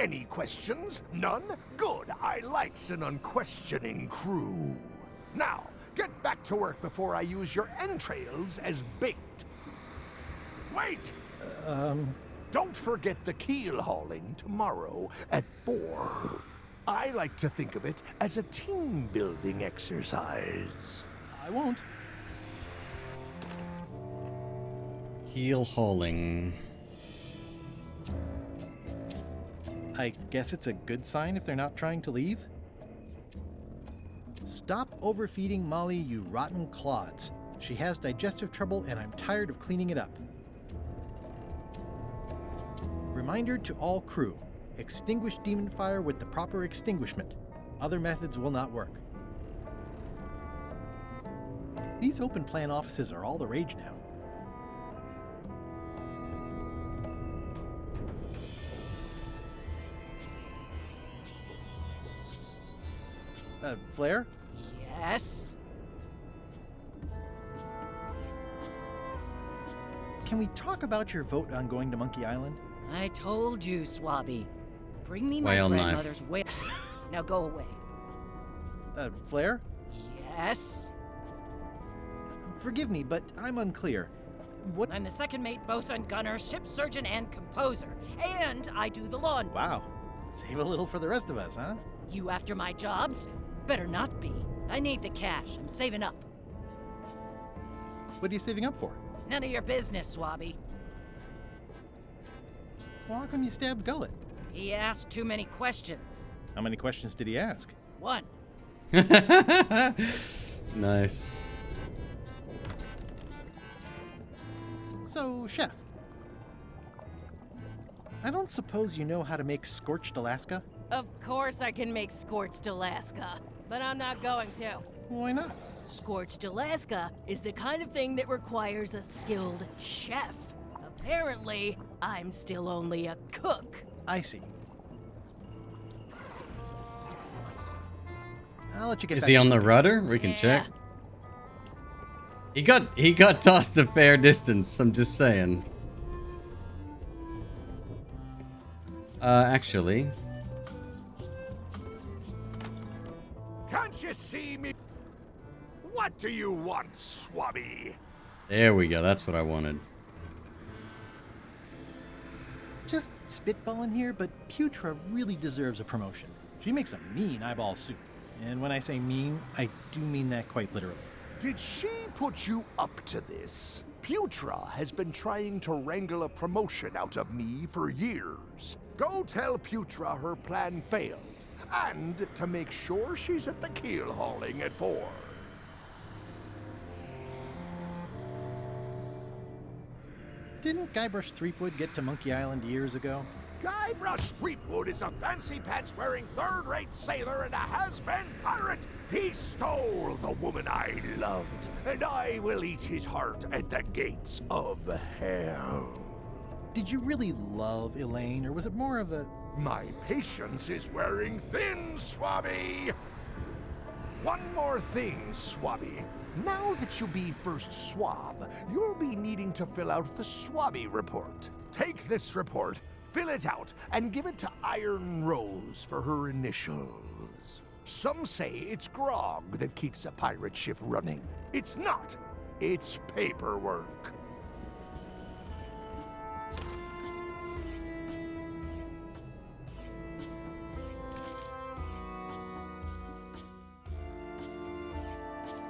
Any questions? None? Good. I likes an unquestioning crew. Now, get back to work before I use your entrails as bait. Wait! Don't forget the keel hauling tomorrow at 4. I like to think of it as a team-building exercise. I won't. Keel hauling. I guess it's a good sign if they're not trying to leave. Stop overfeeding Molly, you rotten clods. She has digestive trouble and I'm tired of cleaning it up. Reminder to all crew. Extinguish demon fire with the proper extinguishment. Other methods will not work. These open plan offices are all the rage now. Flair? Yes? Can we talk about your vote on going to Monkey Island? I told you, Swabby. Bring me my Whale knife. grandmother's whale. Now go away. Flair? Yes? Forgive me, but I'm unclear. What? I'm the second mate, bosun, gunner, ship surgeon, and composer. And I do the lawn. Wow. Save a little for the rest of us, huh? You after my jobs? Better not be. I need the cash. I'm saving up. What are you saving up for? None of your business, Swabby. Well, how come you stabbed Gullet? He asked too many questions. How many questions did he ask? 1. Nice. So, Chef, I don't suppose you know how to make scorched Alaska? Of course I can make scorched Alaska, but I'm not going to. Why not? Scorched Alaska is the kind of thing that requires a skilled chef. Apparently, I'm still only a cook. I see. I'll let you get Is back he to on the cooking. rudder? We can Yeah. check. He got tossed a fair distance, I'm just saying. Actually. Can't you see me? What do you want, Swabby? There we go, that's what I wanted. Just spitballing here, but Putra really deserves a promotion. She makes a mean eyeball soup. And when I say mean, I do mean that quite literally. Did she put you up to this? Putra has been trying to wrangle a promotion out of me for years. Go tell Putra her plan failed, and to make sure she's at the keel hauling at 4. Didn't Guybrush Threepwood get to Monkey Island years ago? Guybrush Threepwood is a fancy pants-wearing third-rate sailor and a has-been pirate. He stole the woman I loved, and I will eat his heart at the gates of hell. Did you really love Elaine, or was it more of a... My patience is wearing thin, Swabby. One more thing, Swabby. Now that you'll be first swab, you'll be needing to fill out the Swabby report. Take this report, fill it out, and give it to Iron Rose for her initials. Some say it's grog that keeps a pirate ship running. It's not. It's paperwork.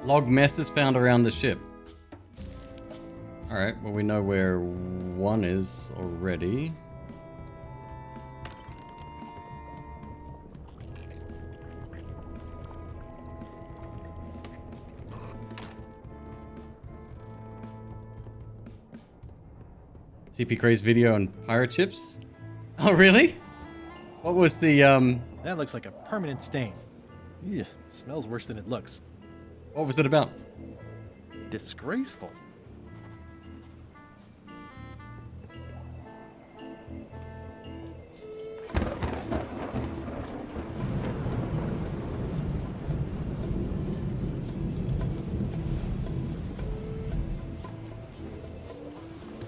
Log messes found around the ship. Alright, well we know where one is already. CP Craze video on pirate ships? Oh really? What was the That looks like a permanent stain. Ew, smells worse than it looks. What was it about? Disgraceful.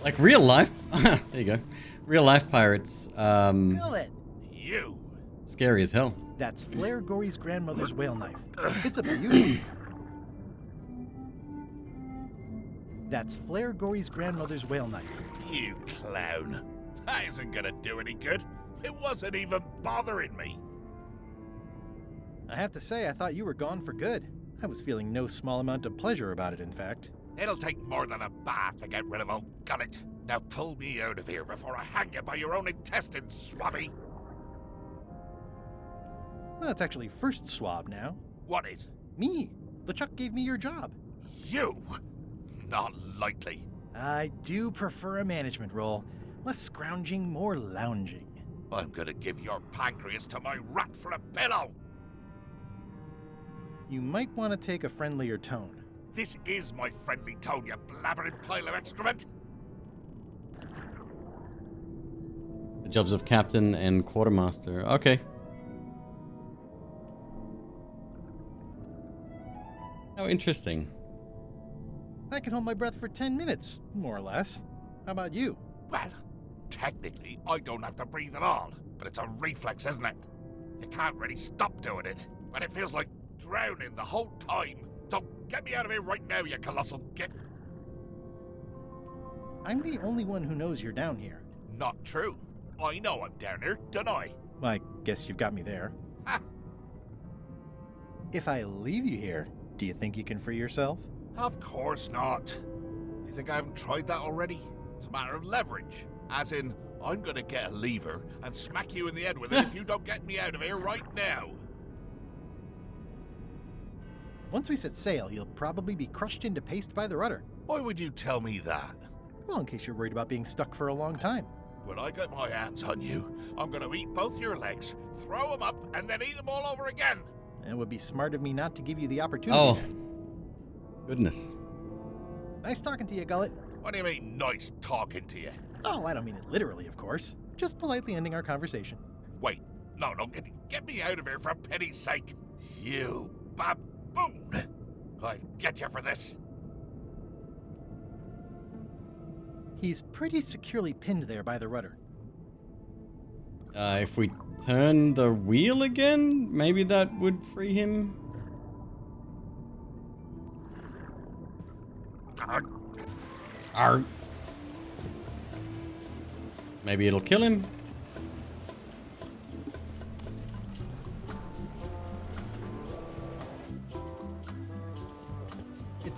Like real life? There you go. Real life pirates. Kill it. You. Scary as hell. That's Flair Gory's grandmother's whale knife. It's a beauty. That's Flair Gory's grandmother's whale knife. You clown. That isn't gonna do any good. It wasn't even bothering me. I have to say, I thought you were gone for good. I was feeling no small amount of pleasure about it, in fact. It'll take more than a bath to get rid of old Gullet. Now pull me out of here before I hang you by your own intestines, Swabby. Well, it's actually first swab now. What is? Me. LeChuck gave me your job. You? Not likely. I do prefer a management role. Less scrounging, more lounging. I'm gonna give your pancreas to my rat for a pillow. You might want to take a friendlier tone. This is my friendly tone, you blabbering pile of excrement. The jobs of captain and quartermaster. Okay. How interesting. I can hold my breath for 10 minutes, more or less. How about you? Well, technically, I don't have to breathe at all, but it's a reflex, isn't it? You can't really stop doing it, but it feels like drowning the whole time. So get me out of here right now, you colossal git. I'm the only one who knows you're down here. Not true. I know I'm down here, don't I? I guess you've got me there. If I leave you here, do you think you can free yourself? Of course not. You think I haven't tried that already? It's a matter of leverage. As in, I'm gonna get a lever and smack you in the head with it if you don't get me out of here right now. Once we set sail, you'll probably be crushed into paste by the rudder. Why would you tell me that? Well, in case you're worried about being stuck for a long time. When I get my hands on you, I'm gonna eat both your legs, throw them up, and then eat them all over again. It would be smart of me not to give you the opportunity. Oh. Goodness. Nice talking to you, Gullet. What do you mean, nice talking to you? Oh, I don't mean it literally, of course. Just politely ending our conversation. Wait, no, get me out of here for pity's sake. You baboon! I'll get you for this. He's pretty securely pinned there by the rudder. If we turn the wheel again, maybe that would free him. Arr. Maybe it'll kill him.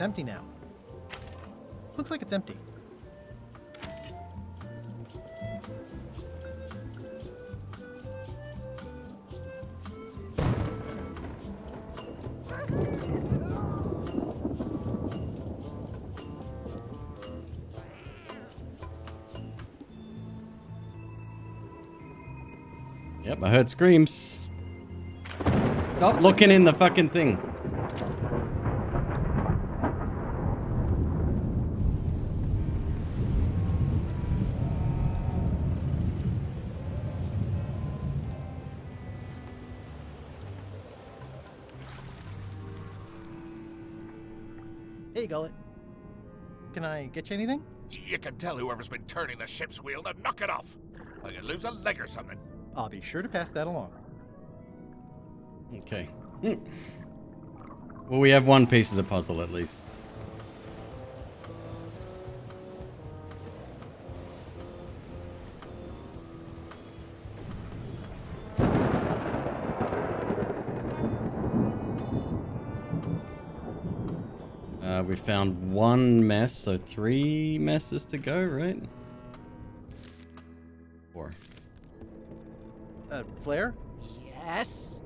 It's empty now. Looks like it's empty. Yep, I heard screams. Stop looking in the fucking thing. Hey, Gullet. Can I get you anything? You can tell whoever's been turning the ship's wheel to knock it off. I could lose a leg or something. I'll be sure to pass that along. Okay. Well, we have one piece of the puzzle at least. We found one mess, so 3 messes to go, right? 4. Flair? Yes?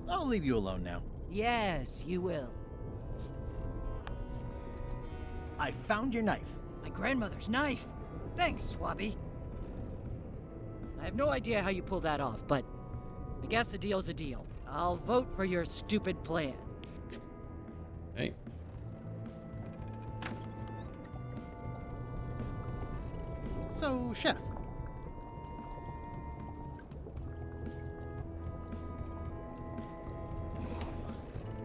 I'll leave you alone now. Yes, you will. I found your knife. My grandmother's knife. Thanks, Swabby. I have no idea how you pulled that off, but I guess a deal's a deal. I'll vote for your stupid plan. Hey. So, Chef.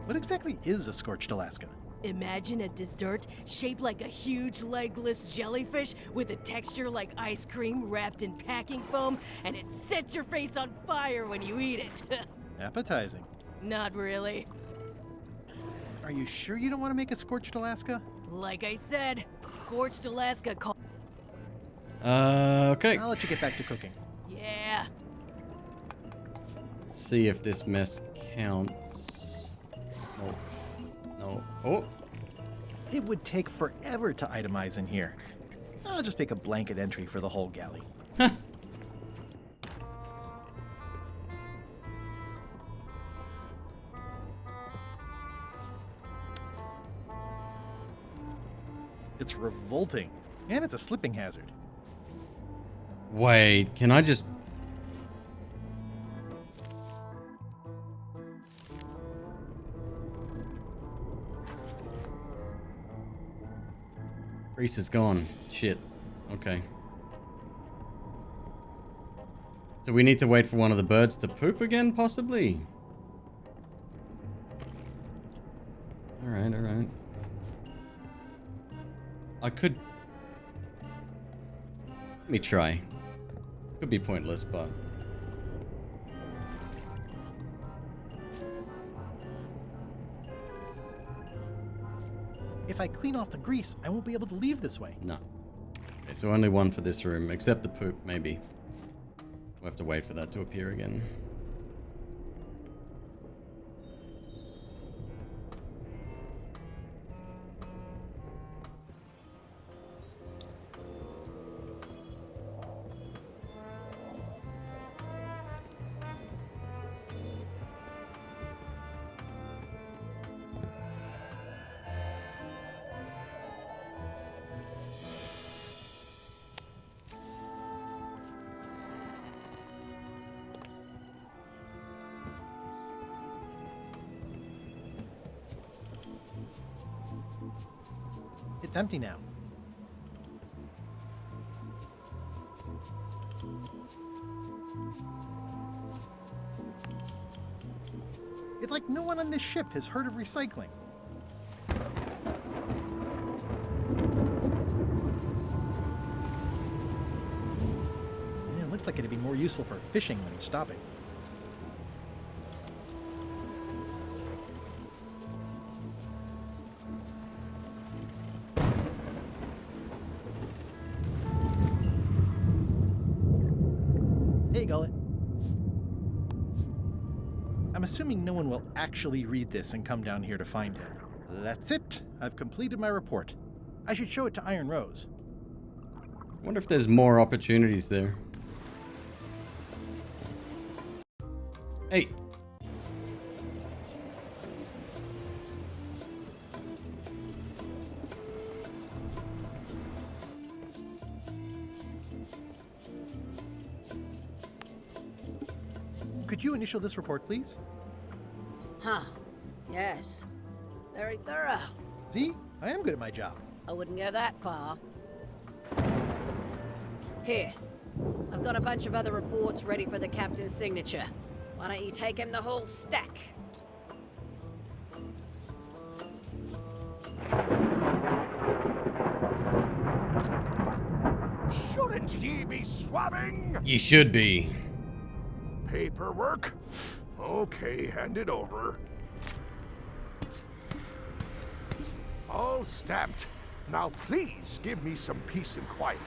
What exactly is a scorched Alaska? Imagine a dessert shaped like a huge legless jellyfish with a texture like ice cream wrapped in packing foam, and it sets your face on fire when you eat it. Appetizing. Not really. Are you sure you don't want to make a scorched Alaska? Like I said, scorched Alaska call. Okay. I'll let you get back to cooking. Yeah. Let's see if this mess counts. No. No. Oh. It would take forever to itemize in here. I'll just make a blanket entry for the whole galley. It's revolting, and it's a slipping hazard. Wait, can I just... Grease is gone. Shit. Okay. So we need to wait for one of the birds to poop again, possibly? Alright, alright. I could... Let me try. Could be pointless, but... If I clean off the grease, I won't be able to leave this way. No. Okay, so only one for this room, except the poop, maybe. We'll have to wait for that to appear again. It's empty now. It's like no one on this ship has heard of recycling. Yeah, it looks like it'd be more useful for fishing than stopping. Hey, Gullet. I'm assuming no one will actually read this and come down here to find him. That's it. I've completed my report. I should show it to Iron Rose. Wonder if there's more opportunities there. Hey. Could you initial this report, please? Huh. Yes. Very thorough. See? I am good at my job. I wouldn't go that far. Here. I've got a bunch of other reports ready for the captain's signature. Why don't you take him the whole stack? Shouldn't ye be swabbing? You should be. Paperwork? Okay, hand it over. All stamped. Now please give me some peace and quiet.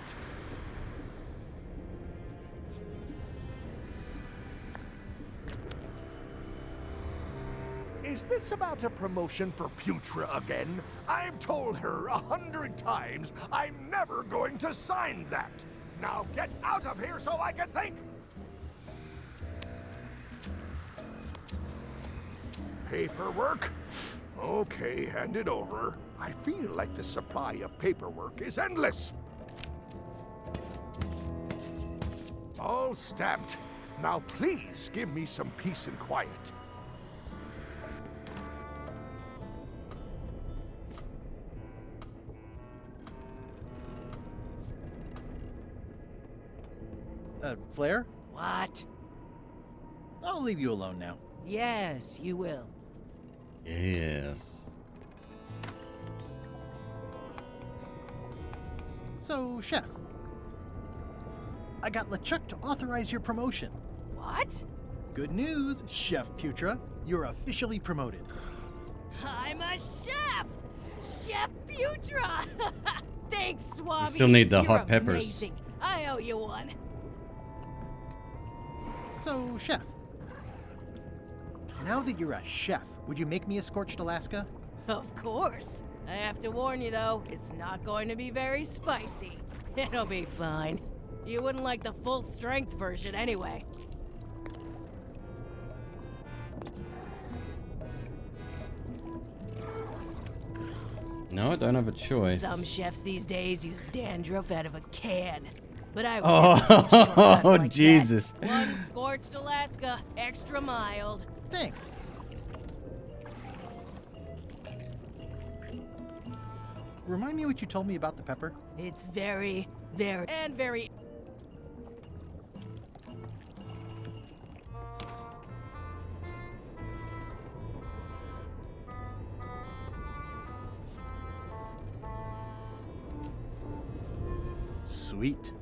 Is this about a promotion for Putra again? I've told her 100 times I'm never going to sign that. Now get out of here so I can think! Paperwork? Okay, hand it over. I feel like the supply of paperwork is endless. All stamped. Now please give me some peace and quiet. Flair? What? I'll leave you alone now. Yes, you will. Yes. So, Chef, I got LeChuck to authorize your promotion. What? Good news, Chef Putra. You're officially promoted. I'm a chef! Chef Putra! Thanks, Swabby. We still need the You're hot peppers. Amazing. I owe you one. So, Chef, now that you're a chef, would you make me a scorched Alaska? Of course. I have to warn you, though, it's not going to be very spicy. It'll be fine. You wouldn't like the full-strength version anyway. No, I don't have a choice. Some chefs these days use dandruff out of a can. But I Oh, like Jesus. That. One scorched Alaska, extra mild. Thanks. Remind me what you told me about the pepper? It's very Sweet.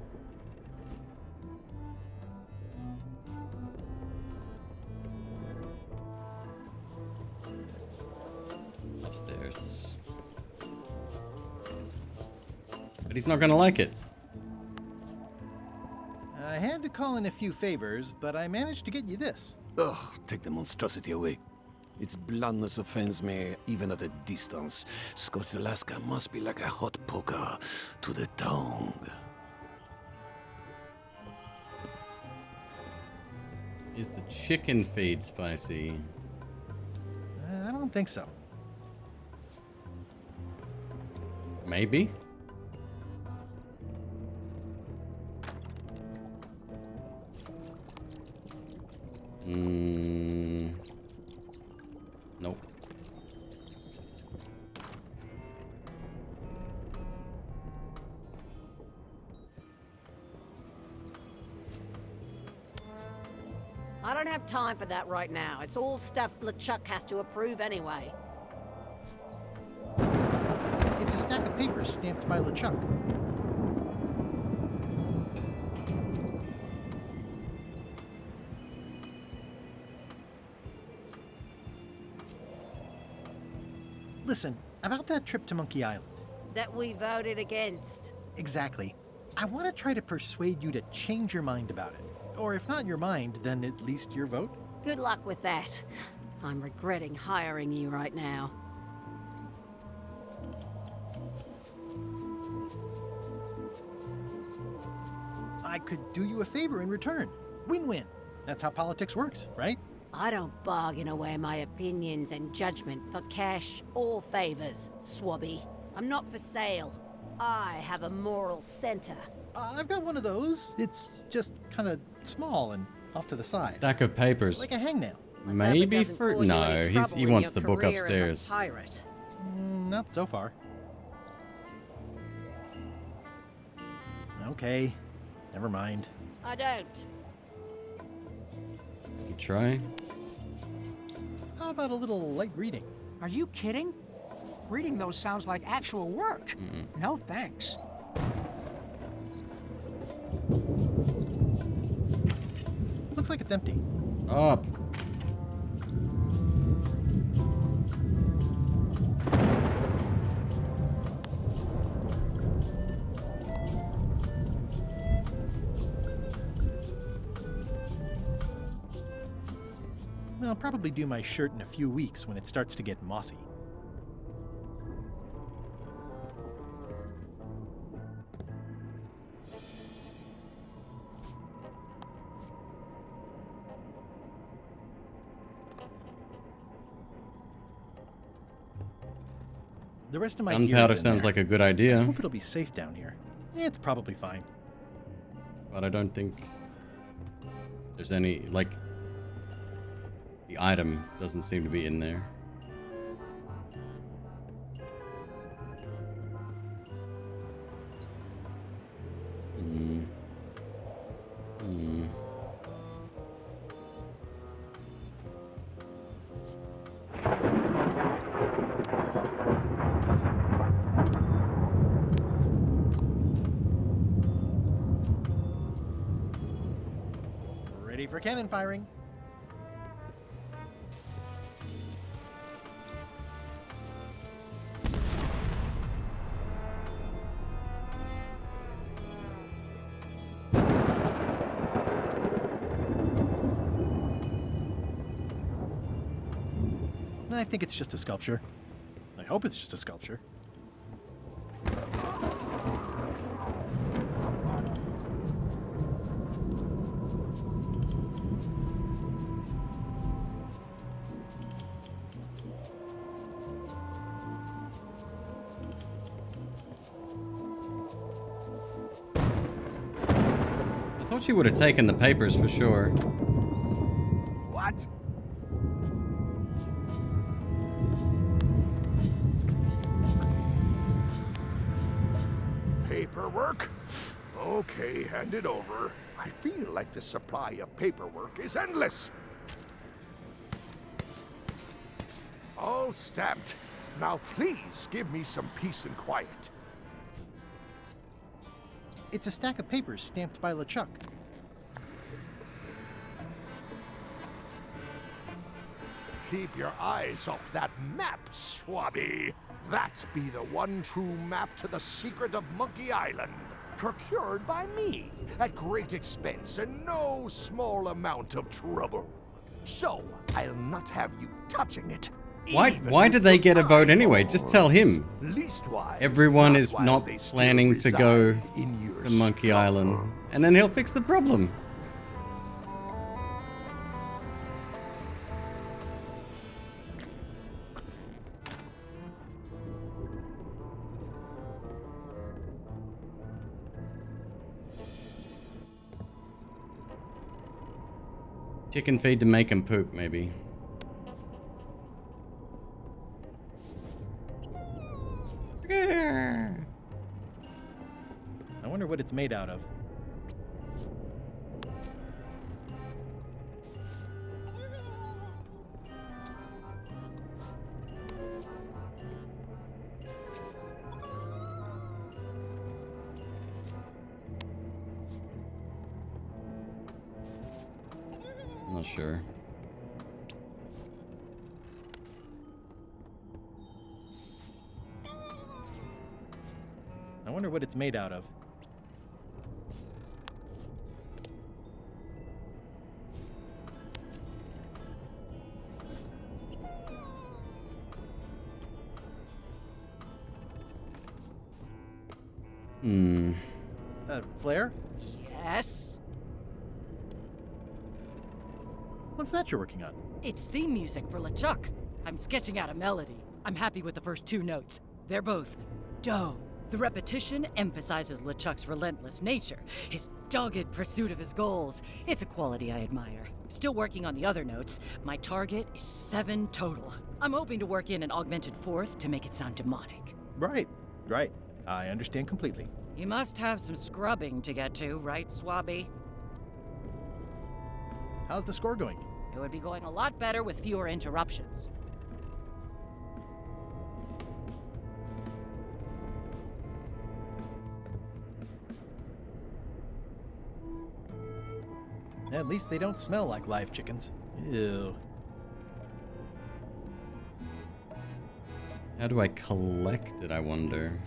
Upstairs. But he's not gonna like it. I had to call in a few favors, but I managed to get you this. Ugh, take the monstrosity away. Its blandness offends me, even at a distance. Scorched Alaska must be like a hot poker to the tongue. Is the chicken feed spicy? I don't think so. Maybe? Nope. I don't have time for that right now. It's all stuff LeChuck has to approve anyway. It's a stack of papers stamped by LeChuck. Listen, about that trip to Monkey Island. That we voted against. Exactly. I want to try to persuade you to change your mind about it. Or if not your mind, then at least your vote. Good luck with that. I'm regretting hiring you right now. I could do you a favor in return. Win-win. That's how politics works, right? I don't bargain away my opinions and judgment for cash or favors, Swabby. I'm not for sale. I have a moral center. I've got one of those. It's just kind of small and off to the side. Stack of papers. Like a hangnail. Maybe for... No, he wants the book upstairs. Pirate. Not so far. Okay. Never mind. I don't. You try? How about a little light reading? Are you kidding? Reading those sounds like actual work. No thanks. Looks like it's empty. Up. I'll probably do my shirt in a few weeks when it starts to get mossy. The rest of my gear Gunpowder is in sounds there. like a good I idea, hope it'll be safe down here. It's probably fine. but I don't think there's any, like, the item doesn't seem to be in there. Ready for cannon firing. I think it's just a sculpture. I hope it's just a sculpture. I thought you would have taken the papers for sure. What? Paperwork? Okay, hand it over. I feel like the supply of paperwork is endless. All stamped. Now please give me some peace and quiet. It's a stack of papers stamped by LeChuck. Keep your eyes off that map, Swabby. That be the one true map to the secret of Monkey Island. Procured by me at great expense and no small amount of trouble. So, I'll not have you touching it. Why did they get a vote anyway? Just tell him. Leastwise, Everyone not is while not they still planning to go reside in your to Monkey Island. And then he'll fix the problem. Chicken feed to make him poop, maybe. I wonder what it's made out of. Not sure. I wonder what it's made out of. Flair? Yes? What's that you're working on? It's theme music for LeChuck. I'm sketching out a melody. I'm happy with the first 2 notes. They're both do. The repetition emphasizes LeChuck's relentless nature, his dogged pursuit of his goals. It's a quality I admire. Still working on the other notes. My target is 7 total. I'm hoping to work in an augmented 4th to make it sound demonic. Right. I understand completely. You must have some scrubbing to get to, right, Swabby? How's the score going? It would be going a lot better with fewer interruptions. At least they don't smell like live chickens. Ew. How do I collect it, I wonder?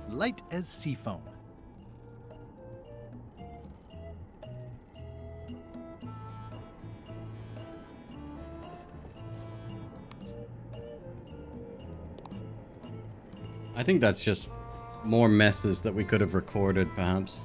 Light as sea foam. I think that's just more messes that we could have recorded, perhaps.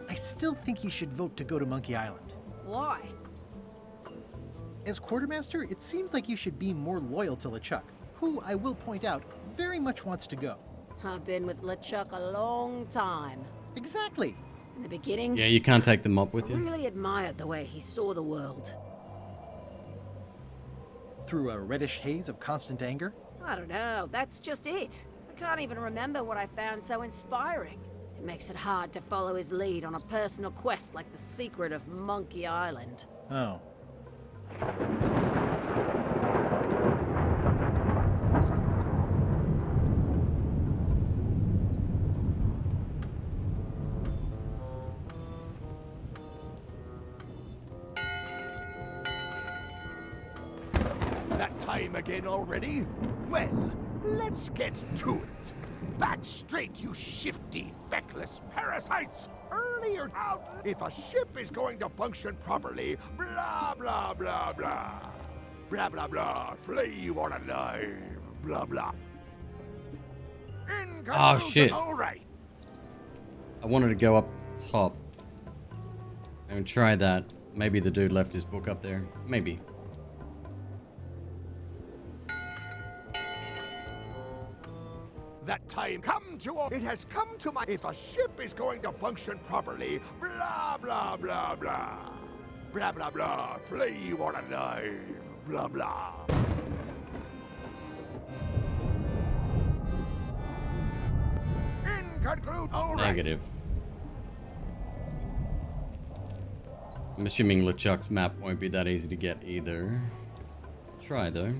I still think you should vote to go to Monkey Island. Why? As quartermaster, it seems like you should be more loyal to LeChuck, who, I will point out, very much wants to go. I've been with LeChuck a long time. Exactly. In the beginning, Yeah, you can't take them up with I you. really admired the way he saw the world. Through a reddish haze of constant anger? I don't know, that's just it. I can't even remember what I found so inspiring. It makes it hard to follow his lead on a personal quest like the secret of Monkey Island. Oh. That time again already? Well, let's get to it. Back straight, you shifty, feckless parasites! Earlier out, if a ship is going to function properly, blah, blah, blah, blah. Blah, blah, blah, flay you all alive, blah, blah. In Oh, shit. All right. I wanted to go up top and try that. Maybe the dude left his book up there. Maybe. That time it has come to my, if a ship is going to function properly, blah, blah, blah, blah. Blah, blah, blah, flay you all alive, blah, blah. In conclude, all right. Negative. I'm assuming LeChuck's map won't be that easy to get either. Try though.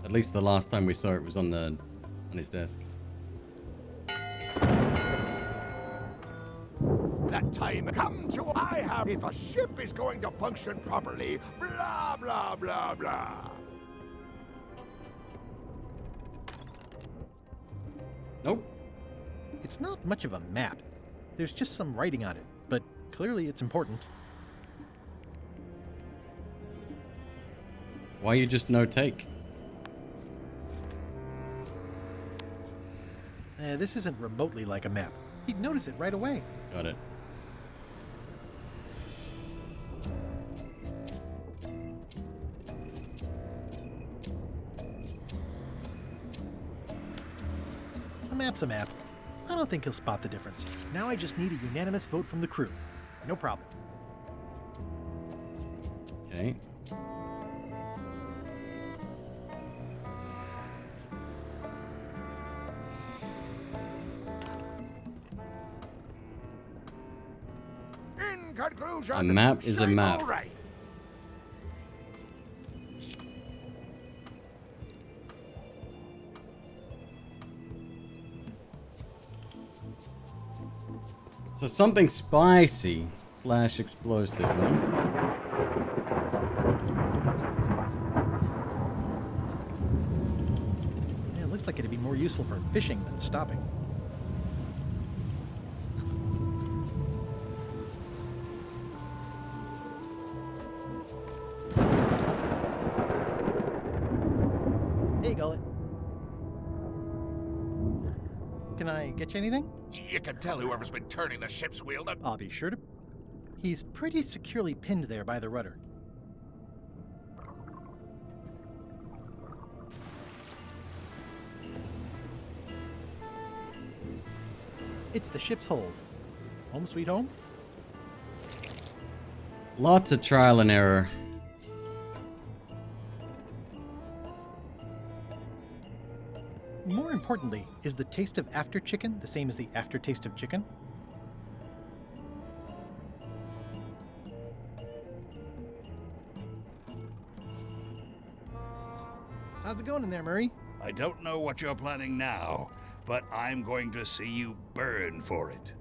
At least the last time we saw it was on his desk. That time I have, if a ship is going to function properly, blah, blah, blah, blah. Nope. It's not much of a map. There's just some writing on it, but clearly it's important. Why you just no take? This isn't remotely like a map. He'd notice it right away. Got it. A map's a map. I don't think he'll spot the difference. Now I just need a unanimous vote from the crew. No problem. Okay. In conclusion, A map is a map. All right. So something spicy / explosive, huh? Yeah, it looks Looks like it'd be more useful for fishing than stopping. Hey, Gullet. Can I get you anything? You can tell whoever's been turning the ship's wheel that... I'll be sure to. He's pretty securely pinned there by the rudder. It's the ship's hold. Home sweet home? Lots of trial and error. More importantly, is the taste of after chicken the same as the aftertaste of chicken? How's it going in there, Murray? I don't know what you're planning now, but I'm going to see you burn for it.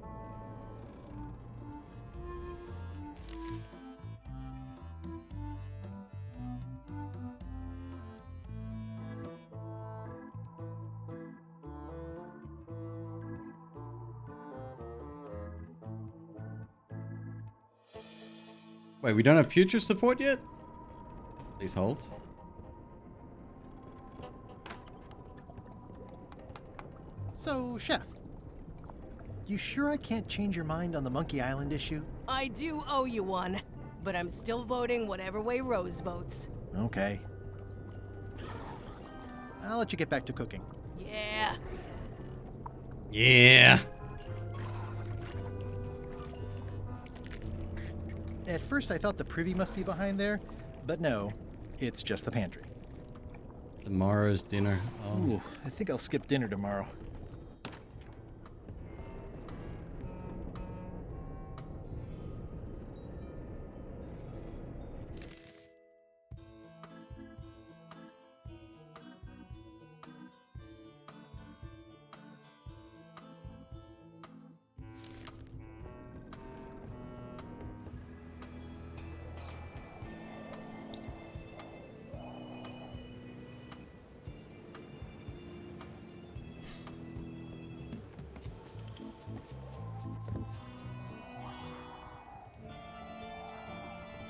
Wait, we don't have future support yet? Please hold. So, Chef, you sure I can't change your mind on the Monkey Island issue? I do owe you one, but I'm still voting whatever way Rose votes. Okay. I'll let you get back to cooking. Yeah. Yeah. At first I thought the privy must be behind there, but no, it's just the pantry. Tomorrow's dinner. Oh. Ooh, I think I'll skip dinner tomorrow.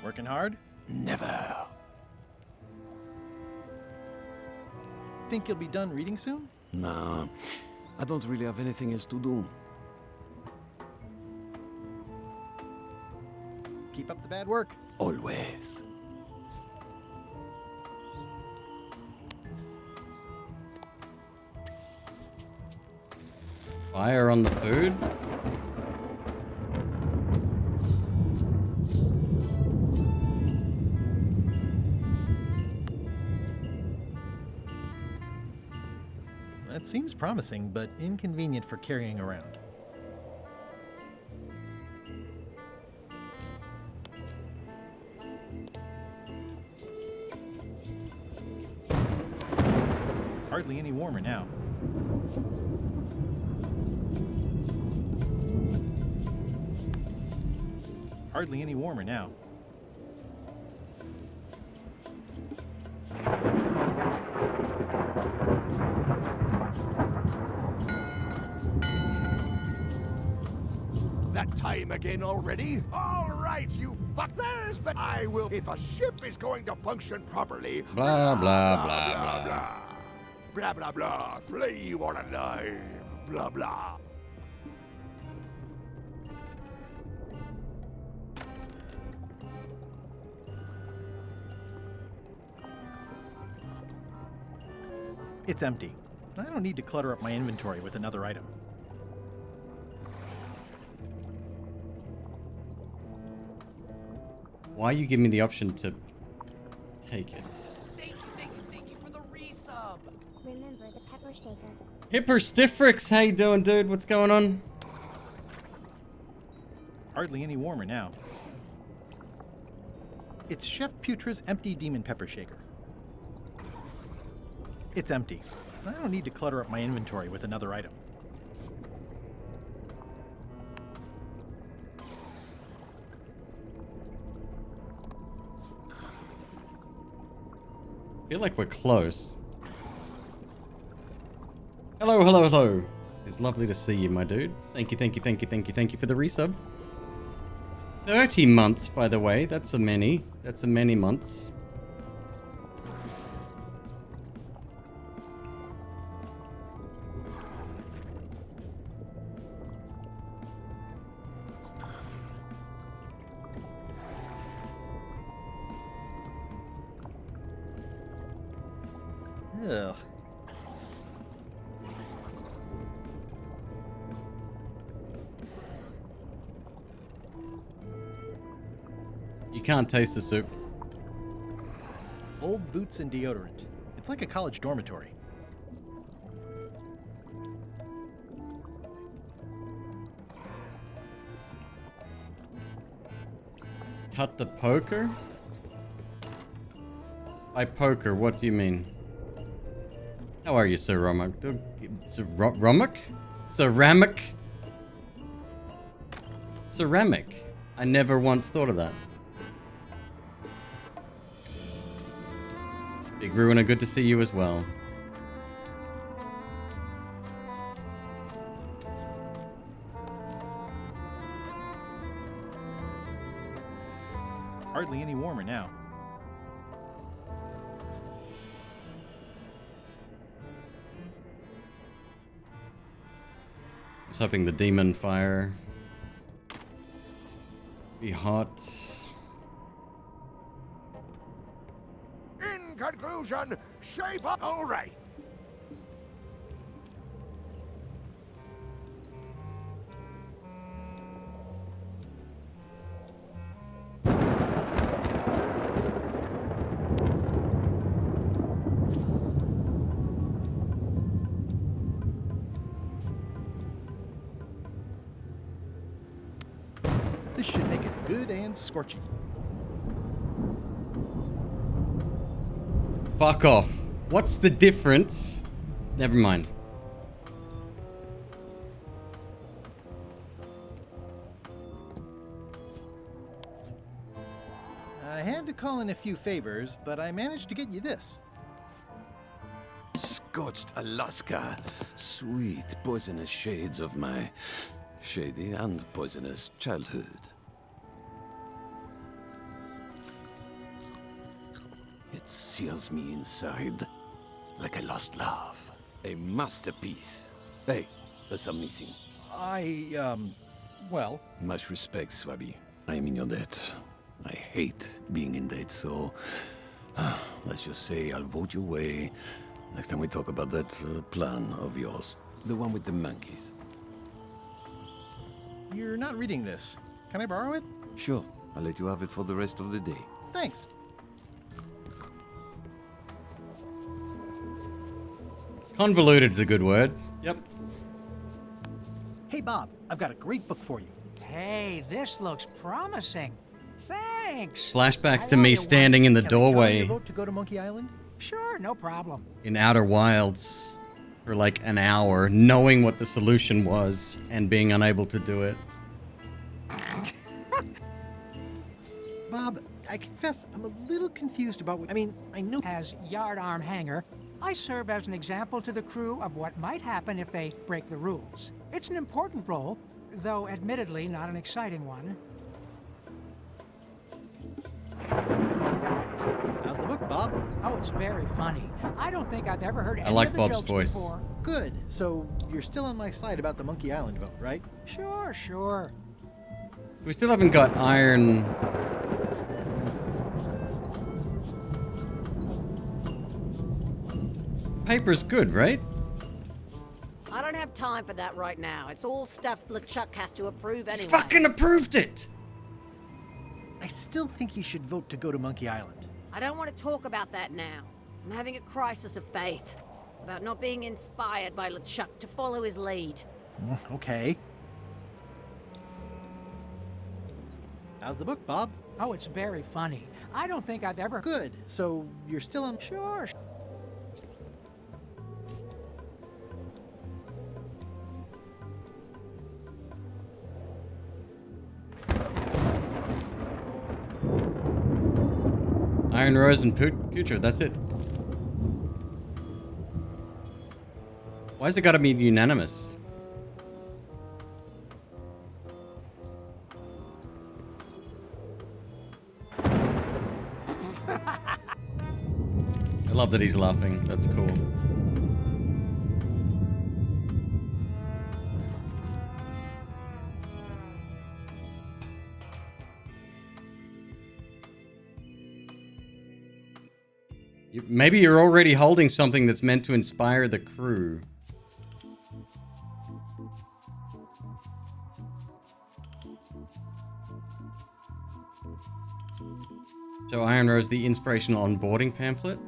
Working hard? Never. Think you'll be done reading soon? Nah, I don't really have anything else to do. Keep up the bad work. Always. Fire on the food? That seems promising, but inconvenient for carrying around. Hardly any warmer now. Hardly any warmer now. That time again already? All right, you butlers, but I will if a ship is going to function properly. Blah, blah, blah, blah. Blah, blah, blah, blah. Play or alive. Blah, blah. It's empty. I don't need to clutter up my inventory with another item. Why you give me the option to take it? Thank you for the resub. Remember the pepper shaker. Hipper Stiffrix, how you doing, dude? What's going on? Hardly any warmer now. It's Chef Putra's empty demon pepper shaker. It's empty. I don't need to clutter up my inventory with another item. I feel like we're close. Hello, hello, hello. It's lovely to see you, my dude. Thank you, thank you, thank you, thank you, thank you for the resub. 30 months, by the way. That's a many. That's a many months. Ugh. You can't taste the soup. Old boots and deodorant. It's like a college dormitory. Cut the poker? By poker, what do you mean? How are you, Sir Romak? Romak? Ceramic? Ceramic. I never once thought of that. Big Ruiner, good to see you as well. Hardly any warmer now. I was hoping the demon fire be hot. In conclusion, shape up. All right. This should make it good and scorchy. Fuck off. What's the difference? Never mind. I had to call in a few favors, but I managed to get you this. Scorched Alaska. Sweet poisonous shades of my shady and poisonous childhood. It seals me inside like a lost love. A masterpiece. Hey, there's some missing. Well... Much respect, Swabby. I am in your debt. I hate being in debt, so... let's just say I'll vote your way next time we talk about that plan of yours. The one with the monkeys. You're not reading this. Can I borrow it? Sure, I'll let you have it for the rest of the day. Thanks. Convoluted is a good word. Yep. Hey, Bob, I've got a great book for you. Hey, this looks promising. Thanks. Flashbacks to me standing in the Can I count on doorway your vote to go to Monkey Island? Sure, no problem. in Outer Wilds for like an hour, knowing what the solution was and being unable to do it. Bob, I confess I'm a little confused about what... I know... As yardarm hanger, I serve as an example to the crew of what might happen if they break the rules. It's an important role, though admittedly not an exciting one. How's the book, Bob? Oh, it's very funny. I don't think I've ever heard any like of the Bob's jokes voice. before. Good. So you're still on my side about the Monkey Island vote, right? Sure. We still haven't got iron. Paper's good, right? I don't have time for that right now. It's all stuff LeChuck has to approve anyway. Fucking approved it! I still think you should vote to go to Monkey Island. I don't want to talk about that now. I'm having a crisis of faith about not being inspired by LeChuck to follow his lead. Okay. How's the book, Bob? Oh, it's very funny. I don't think I've ever... Good. So you're still on... Sure. Iron Rose and Putrid, that's it. Why's it gotta be unanimous? I love that he's laughing. That's cool. Maybe you're already holding something that's meant to inspire the crew. So Iron Rose, the inspirational onboarding pamphlet?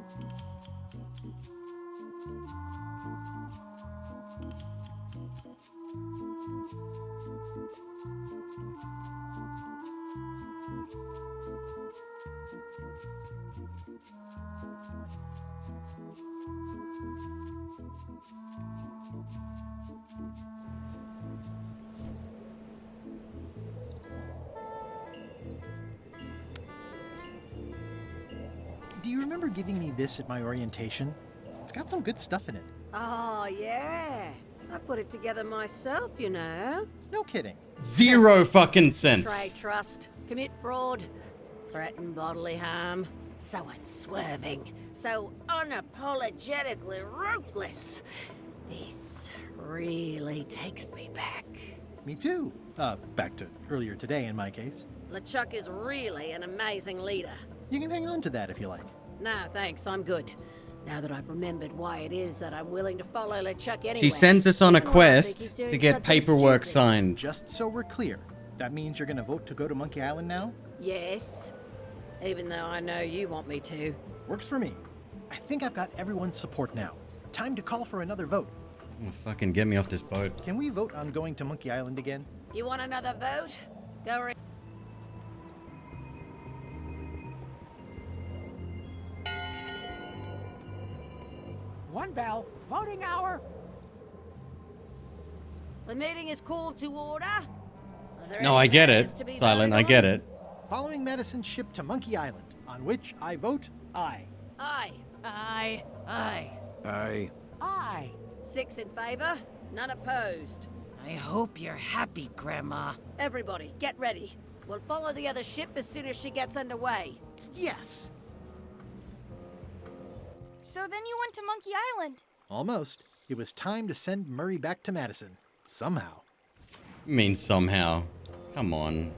Do you remember giving me this at my orientation? It's got some good stuff in it. Oh, yeah. I put it together myself, you know. No kidding. Zero fucking sense. Betray trust, commit fraud, threaten bodily harm. So unswerving, so unapologetically ruthless. This really takes me back. Me too. Back to earlier today in my case. LeChuck is really an amazing leader. You can hang on to that if you like. Nah, thanks, I'm good. Now that I've remembered why it is that I'm willing to follow LeChuck anyway. She sends us on a even when I think he's quest doing to get something paperwork stupid. signed. Just so we're clear, that means you're gonna vote to go to Monkey Island now? Yes. Even though I know you want me to. Works for me. I think I've got everyone's support now. Time to call for another vote. Oh, fucking get me off this boat. Can we vote on going to Monkey Island again? You want another vote? Go re- One bell. Voting hour. The meeting is called to order. No, I get it. Silent, I get it. Following Madison's ship to Monkey Island, on which I vote aye. Aye. Aye. Aye. Aye. Aye. 6 in favor, none opposed. I hope you're happy, Grandma. Everybody, get ready. We'll follow the other ship as soon as she gets underway. Yes! So then you went to Monkey Island. Almost. It was time to send Murray back to Madison. Somehow. I mean, somehow. Come on.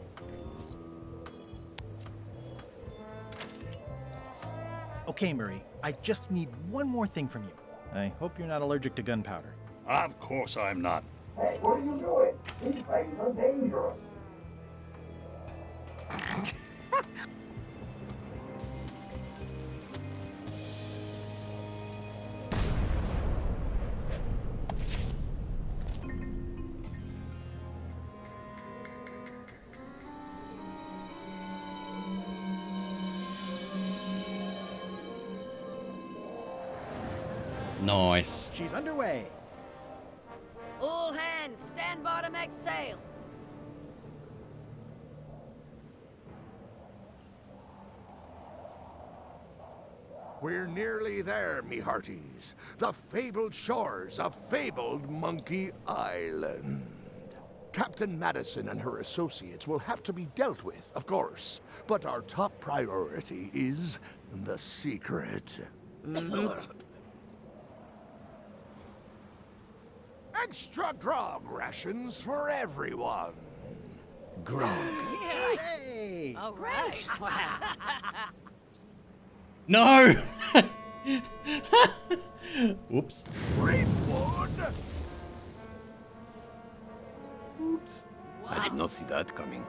Okay, Murray, I just need one more thing from you. I hope you're not allergic to gunpowder. Of course I'm not. Hey, what are you doing? These things are dangerous. Nice. She's underway. All hands, stand by to make sail. We're nearly there, me hearties. The fabled shores of fabled Monkey Island. Captain Madison and her associates will have to be dealt with, of course. But our top priority is the secret. Extra grog rations for everyone. Grog. Hey! All right. No! Whoops. Greenwood! Oops. I did not see that coming.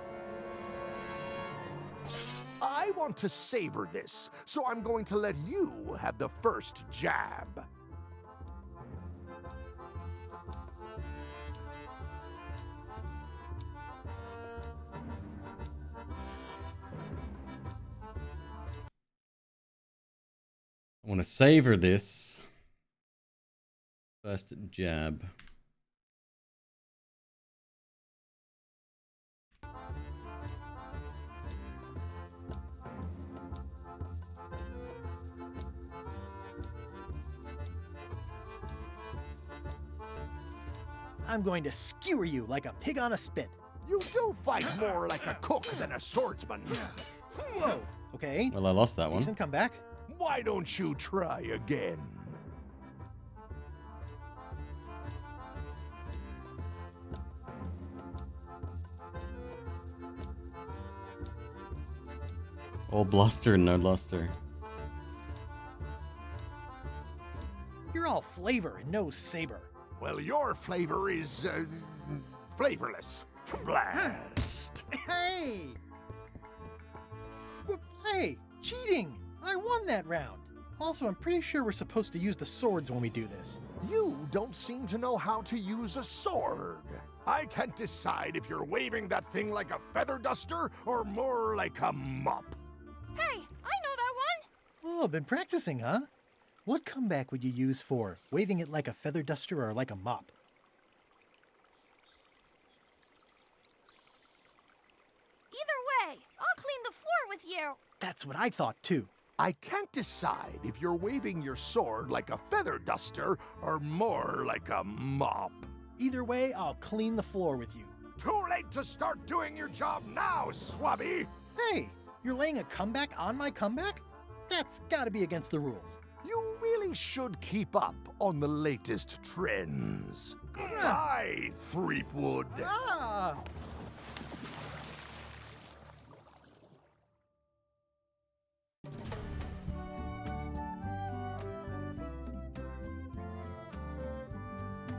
I want to savor this, so I'm going to let you have the first jab. I want to savor this. First jab. I'm going to skewer you like a pig on a spit. You do fight more like a cook than a swordsman. Whoa. Okay. Well, I lost that one. Decent comeback. Why don't you try again? All bluster and no luster. You're all flavor and no saber. Well, your flavor is flavorless. Blast. Hey! Hey, cheating! I won that round. Also, I'm pretty sure we're supposed to use the swords when we do this. You don't seem to know how to use a sword. I can't decide if you're waving that thing like a feather duster or more like a mop. Hey, I know that one! Oh, been practicing, huh? What comeback would you use for waving it like a feather duster or like a mop? Either way, I'll clean the floor with you. That's what I thought, too. I can't decide if you're waving your sword like a feather duster or more like a mop. Either way, I'll clean the floor with you. Too late to start doing your job now, Swabby! Hey, you're laying a comeback on my comeback? That's gotta be against the rules. You really should keep up on the latest trends. Goodbye, Threepwood. Ah!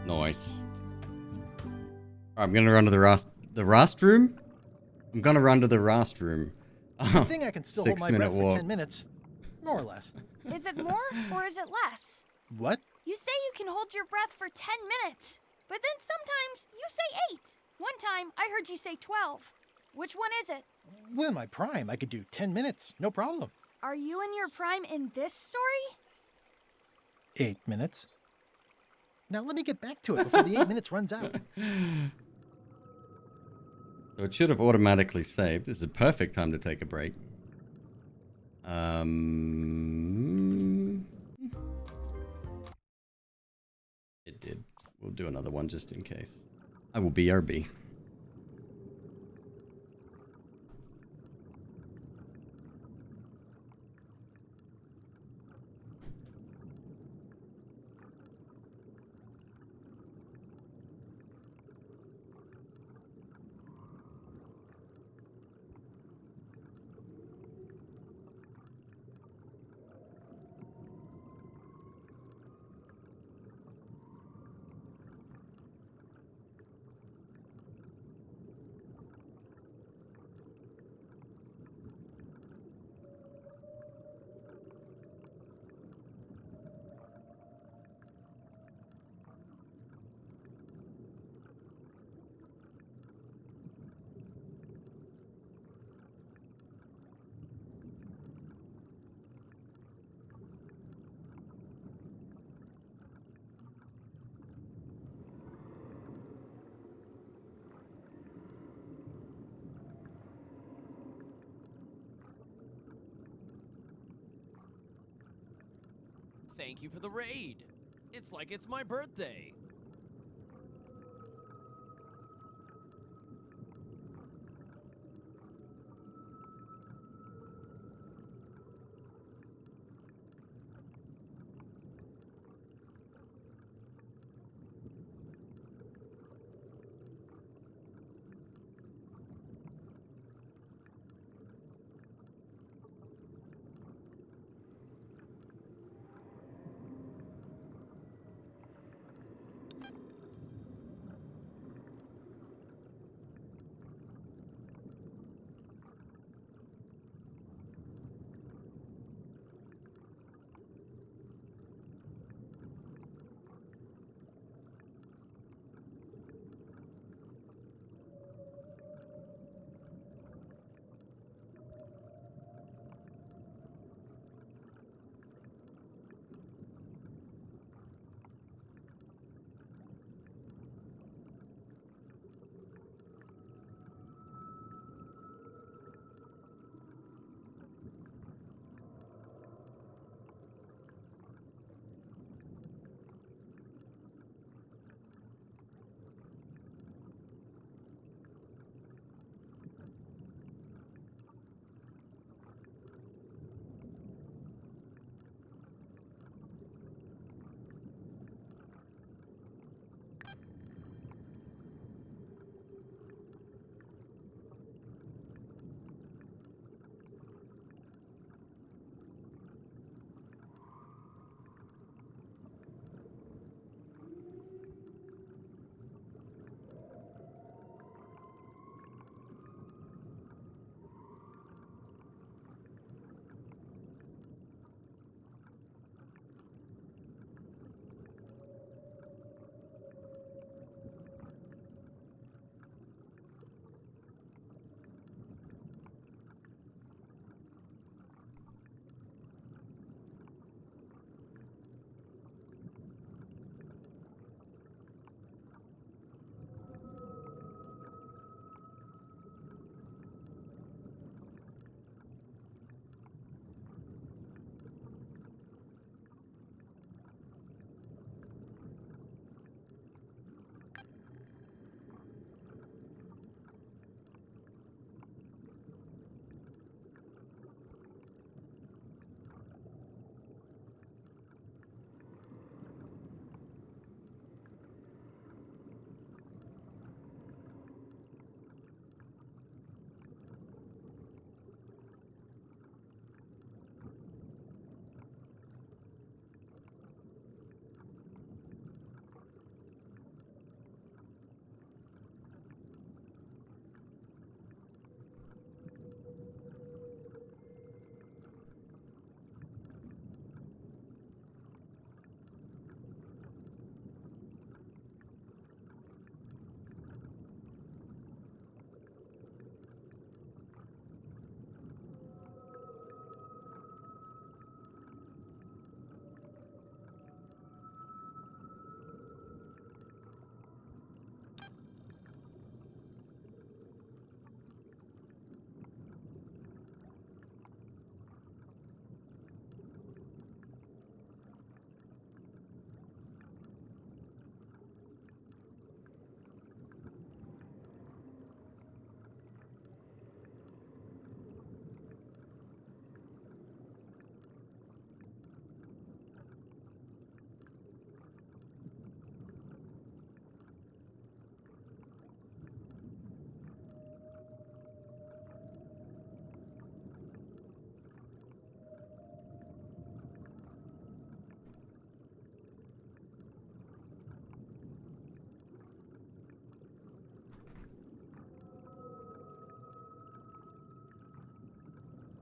Nice. I'm gonna run to the rostrum? I'm gonna run to the rostrum. I think I can still hold my breath for 10 minutes. More or less. Is it more or is it less? What? You say you can hold your breath for 10 minutes, but then sometimes you say 8. One time I heard you say 12. Which one is it? Well, in my prime, I could do 10 minutes, no problem. Are you in your prime in this story? 8 minutes. Now let me get back to it before the 8 minutes runs out. So it should have automatically saved. This is a perfect time to take a break. It did. We'll do another one just in case. I will BRB. Thank you for the raid. It's like it's my birthday.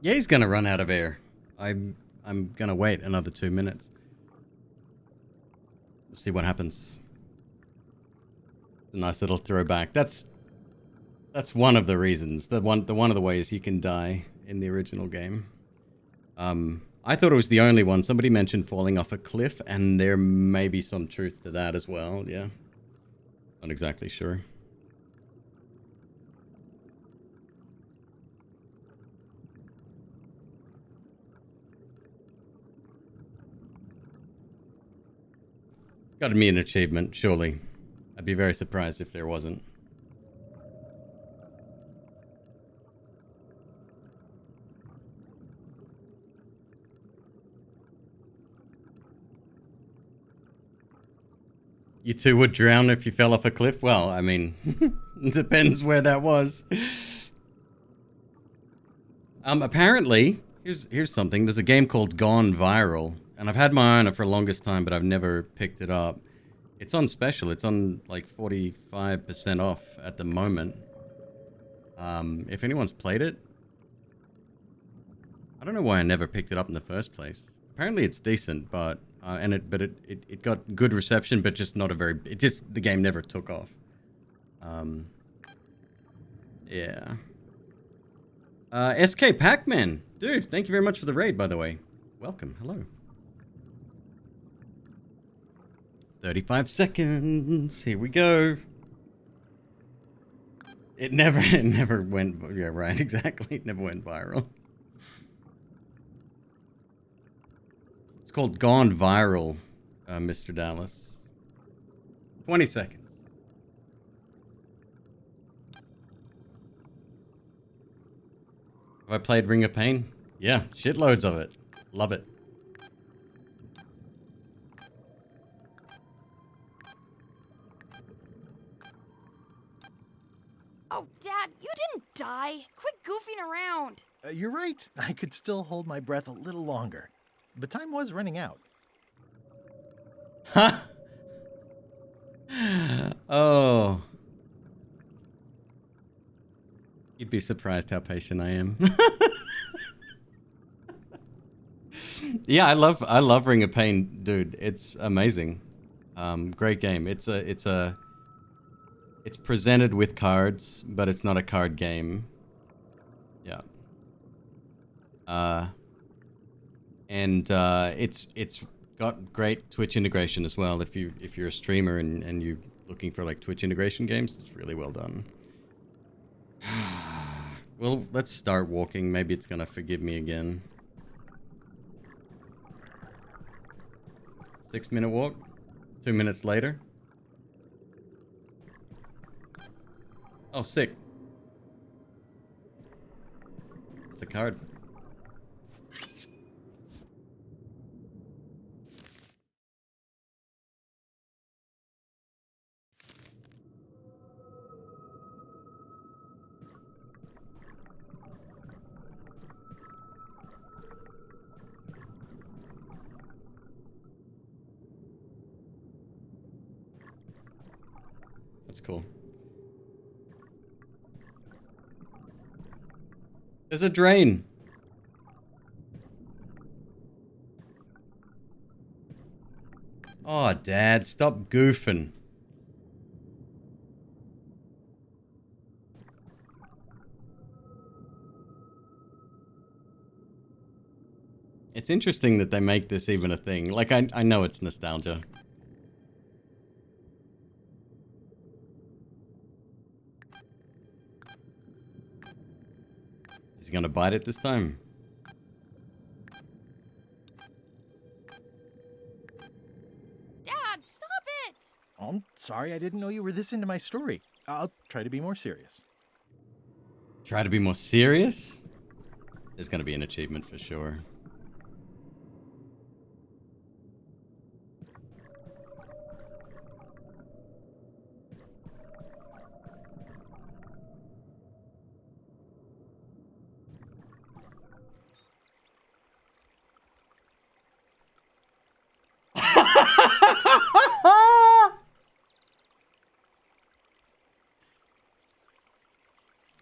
Yeah, he's gonna run out of air. I'm gonna wait another 2 minutes. Let's see what happens. A nice little throwback. That's one of the reasons. One of the ways you can die in the original game. I thought it was the only one. Somebody mentioned falling off a cliff, and there may be some truth to that as well. Yeah, not exactly sure. Got to be an achievement, surely. I'd be very surprised if there wasn't. You two would drown if you fell off a cliff? Well, I mean, it depends where that was. Apparently, here's something. There's a game called Gone Viral, and I've had my eye on it for the longest time, but I've never picked it up. It's on special. It's on like 45% off at the moment. If anyone's played it, I don't know why I never picked it up in the first place. Apparently, it's decent, but it got good reception, but just not a very. The game never took off. Yeah. SK Pac-Man, dude, thank you very much for the raid, by the way. Welcome, hello. 35 seconds. Here we go. It never went. Yeah, right. Exactly. It never went viral. It's called Gone Viral, Mr. Dallas. 20 seconds. Have I played Ring of Pain? Yeah, shitloads of it. Love it. Oh, Dad, you didn't die. Quit goofing around. You're right. I could still hold my breath a little longer. But time was running out. Huh? Oh. You'd be surprised how patient I am. Yeah, I love Ring of Pain, dude. It's amazing. Great game. It's presented with cards, but it's not a card game. Yeah. And it's got great Twitch integration as well. If you're a streamer and you're looking for like Twitch integration games, it's really well done. Well, let's start walking. Maybe it's gonna forgive me again. 6-minute walk. 2 minutes later. Oh, sick. It's a card. That's cool. There's a drain. Oh, Dad, stop goofing. It's interesting that they make this even a thing. Like, I know it's nostalgia. Is he gonna bite it this time? Dad, stop it! I'm sorry, I didn't know you were this into my story. I'll try to be more serious. Try to be more serious? There's gonna be an achievement for sure.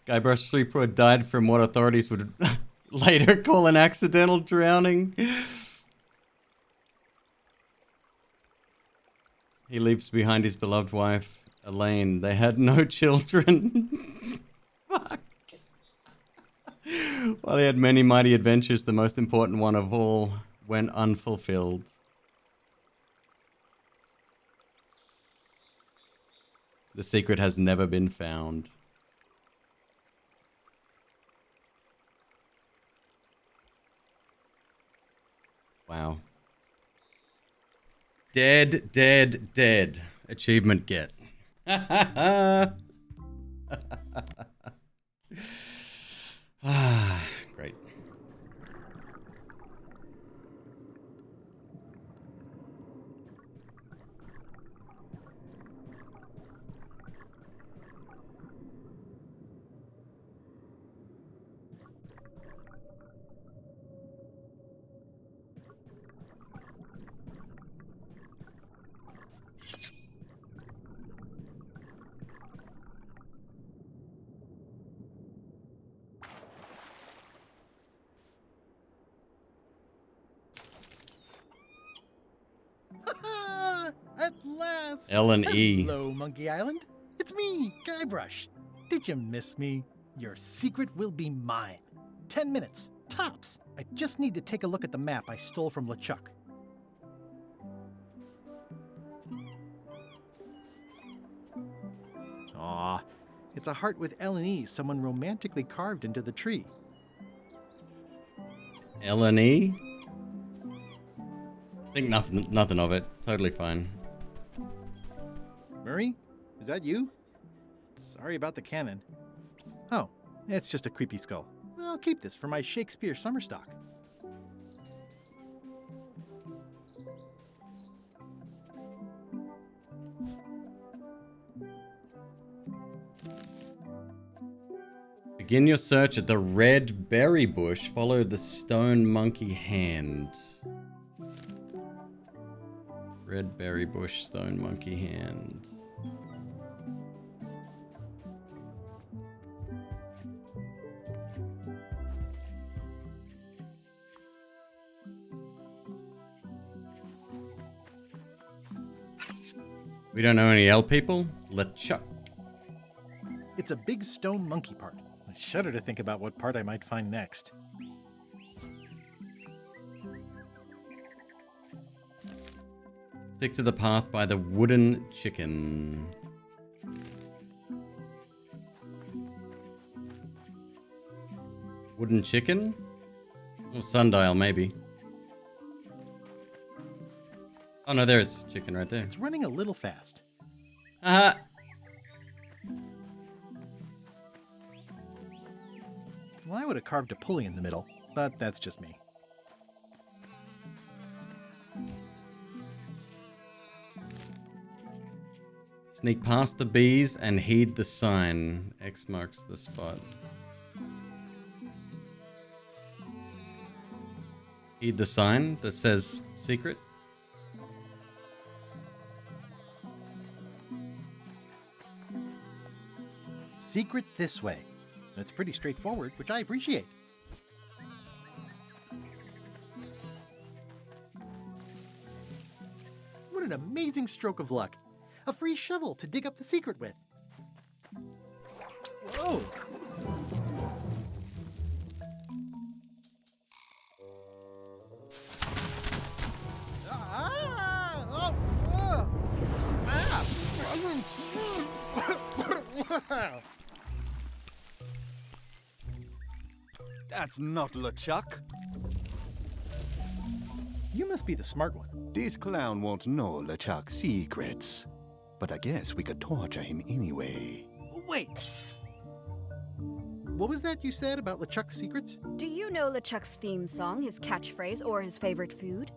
Guybrush Threepwood died from what authorities would Later call an accidental drowning. He leaves behind his beloved wife, Elaine. They had no children. Fuck. While he had many mighty adventures, the most important one of all went unfulfilled. The secret has never been found. Wow. Dead, dead, dead. Achievement get. Great. At last! L&E. Hello, Monkey Island. It's me, Guybrush. Did you miss me? Your secret will be mine. 10 minutes, tops. I just need to take a look at the map I stole from LeChuck. Aw, it's a heart with L&E someone romantically carved into the tree. L&E? Think nothing of it. Totally fine. Murray, is that you? Sorry about the cannon. Oh, it's just a creepy skull. I'll keep this for my Shakespeare summer stock. Begin your search at the red berry bush. Follow the stone monkey hand. Red berry bush, stone monkey hand. We don't know any L people? LeChuck. It's a big stone monkey part. I shudder to think about what part I might find next. Stick to the path by the wooden chicken. Wooden chicken? Or sundial, maybe. Oh no, there's chicken right there. It's running a little fast. Uh-huh. Well, I would have carved a pulley in the middle, but that's just me. Sneak past the bees and heed the sign. X marks the spot. Heed the sign that says secret. Secret this way. It's pretty straightforward, which I appreciate. What an amazing stroke of luck. A free shovel to dig up the secret with. Whoa! That's not LeChuck. You must be the smart one. This clown won't know LeChuck's secrets. But I guess we could torture him anyway. Wait! What was that you said about LeChuck's secrets? Do you know LeChuck's theme song, his catchphrase, or his favorite food?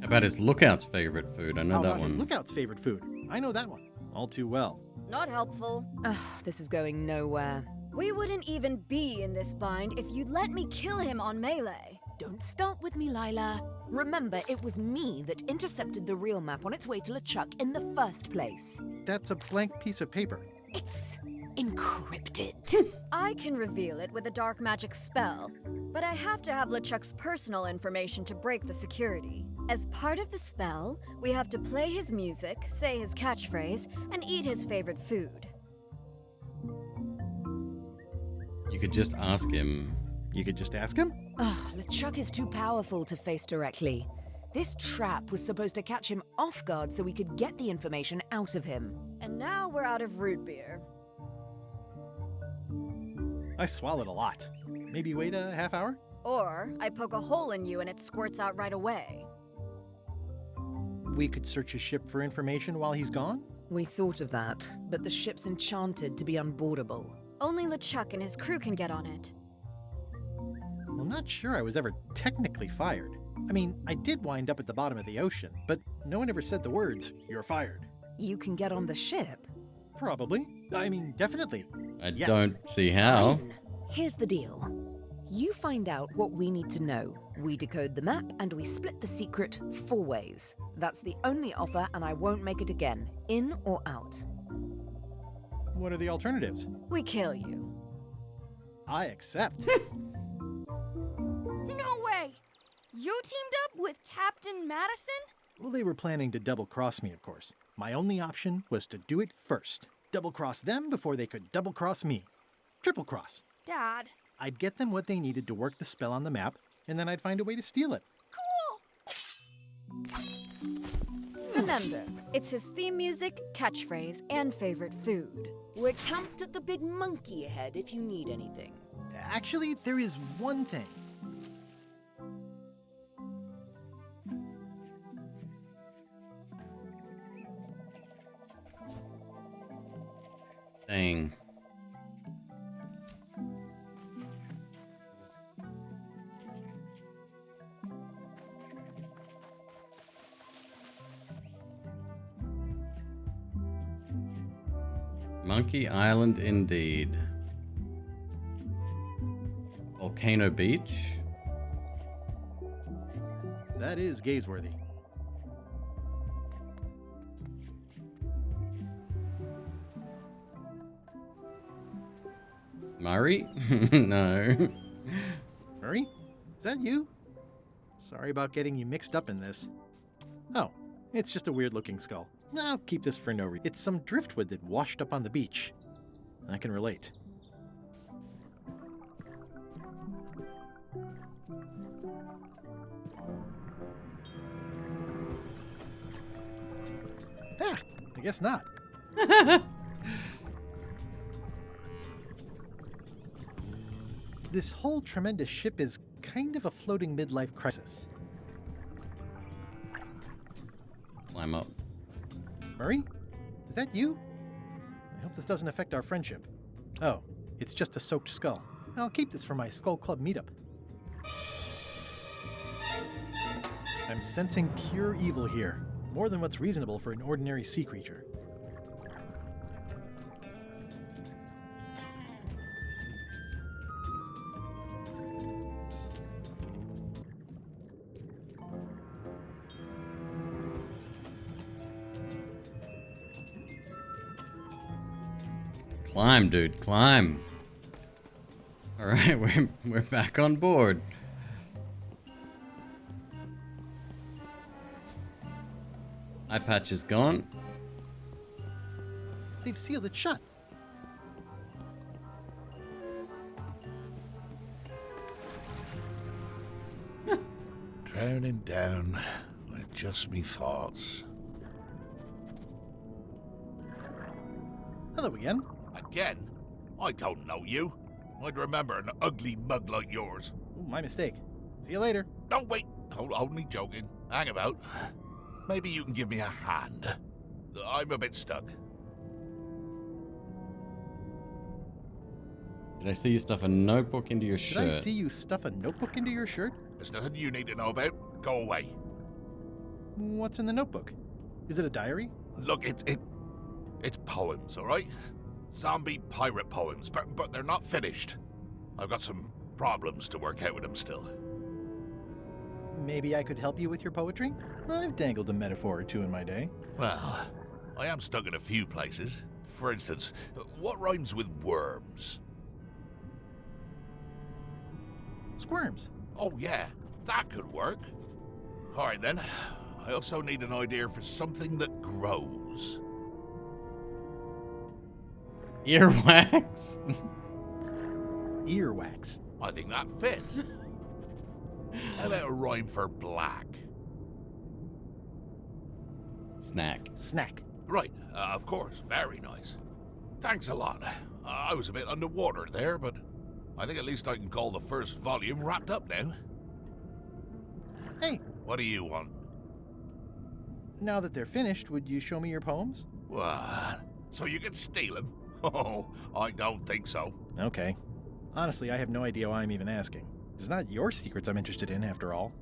How about his lookout's favorite food? I know How that about his one. lookout's favorite food? I know that one. All too well. Not helpful. Ugh, this is going nowhere. We wouldn't even be in this bind if you'd let me kill him on Melee. Don't start with me, Lila. Remember, it was me that intercepted the real map on its way to LeChuck in the first place. That's a blank piece of paper. It's incredible. Decrypt it. I can reveal it with a dark magic spell, but I have to have LeChuck's personal information to break the security. As part of the spell, we have to play his music, say his catchphrase, and eat his favorite food. You could just ask him. You could just ask him? LeChuck is too powerful to face directly. This trap was supposed to catch him off guard so we could get the information out of him. And now we're out of root beer. I swallowed a lot. Maybe wait a half hour? Or I poke a hole in you and it squirts out right away. We could search his ship for information while he's gone? We thought of that, but the ship's enchanted to be unboardable. Only LeChuck and his crew can get on it. I'm not sure I was ever technically fired. I mean, I did wind up at the bottom of the ocean, but no one ever said the words, "You're fired." You can get on the ship? Probably. I mean, definitely. I Yes. don't see how. Fine. Here's the deal. You find out what we need to know. We decode the map, and we split the secret 4 ways. That's the only offer, and I won't make it again. In or out. What are the alternatives? We kill you. I accept. No way! You teamed up with Captain Madison? Well, they were planning to double-cross me, of course. My only option was to do it first. Double-cross them before they could double-cross me. Triple-cross. Dad. I'd get them what they needed to work the spell on the map, and then I'd find a way to steal it. Cool! Remember, it's his theme music, catchphrase, and favorite food. We're camped at the Big Monkey ahead if you need anything. Actually, there is one thing. Dang. Monkey Island indeed. Volcano Beach. That is gazeworthy. Murray? No. Murray? Is that you? Sorry about getting you mixed up in this. Oh, it's just a weird-looking skull. I'll keep this for no reason. It's some driftwood that washed up on the beach. I can relate. Ah, I guess not. This whole tremendous ship is kind of a floating midlife crisis. Climb up. Murray? Is that you? I hope this doesn't affect our friendship. Oh, it's just a soaked skull. I'll keep this for my Skull Club meetup. I'm sensing pure evil here, more than what's reasonable for an ordinary sea creature. Climb, dude, climb. All right, we're back on board. Eye patch is gone. They've sealed it shut. Drowning down with just me thoughts. Hello again. Again? I don't know you. I'd remember an ugly mug like yours. Ooh, my mistake. See you later. No, wait. Only joking. Hang about. Maybe you can give me a hand. I'm a bit stuck. Did I see you stuff a notebook into your shirt? Did I see you stuff a notebook into your shirt? There's nothing you need to know about. Go away. What's in the notebook? Is it a diary? Look, it's poems, all right? Zombie pirate poems, but they're not finished. I've got some problems to work out with them still. Maybe I could help you with your poetry? I've dangled a metaphor or two in my day. Well, I am stuck in a few places. For instance, what rhymes with worms? Squirms. Oh yeah, that could work. Alright then. I also need an idea for something that grows. Earwax. Earwax. I think that fits. How about a rhyme for black? Snack. Snack. Right, of course. Very nice. Thanks a lot. I was a bit underwater there, but I think at least I can call the first volume wrapped up now. Hey. What do you want? Now that they're finished, would you show me your poems? What? So you can steal them? Oh, I don't think so. Okay. Honestly, I have no idea why I'm even asking. It's not your secrets I'm interested in, after all.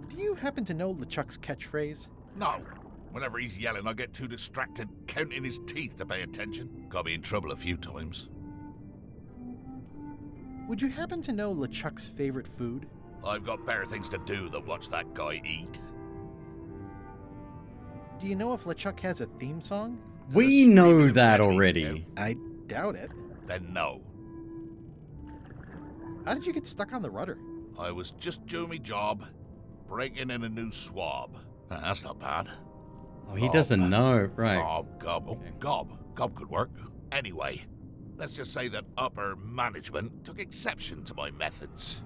Do you happen to know LeChuck's catchphrase? No. Whenever he's yelling, I get too distracted counting his teeth to pay attention. Got me in trouble a few times. Would you happen to know LeChuck's favorite food? I've got better things to do than watch that guy eat. Do you know if LeChuck has a theme song? We know that already. I doubt it. Then no. How did you get stuck on the rudder? I was just doing my job, breaking in a new swab. That's not bad. Oh, he doesn't know, right? Fob, gob, okay. Gob could work. Anyway, let's just say that upper management took exception to my methods.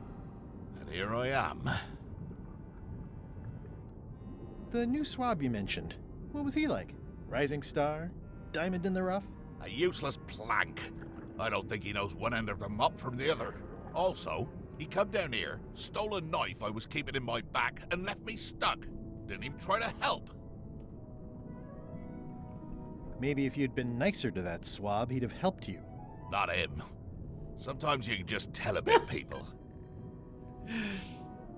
And here I am. The new swab you mentioned, what was he like? Rising star? Diamond in the rough? A useless plank. I don't think he knows one end of the mop from the other. Also, he come down here, stole a knife I was keeping in my back, and left me stuck. Didn't even try to help. Maybe if you'd been nicer to that swab, he'd have helped you. Not him. Sometimes you can just tell about people.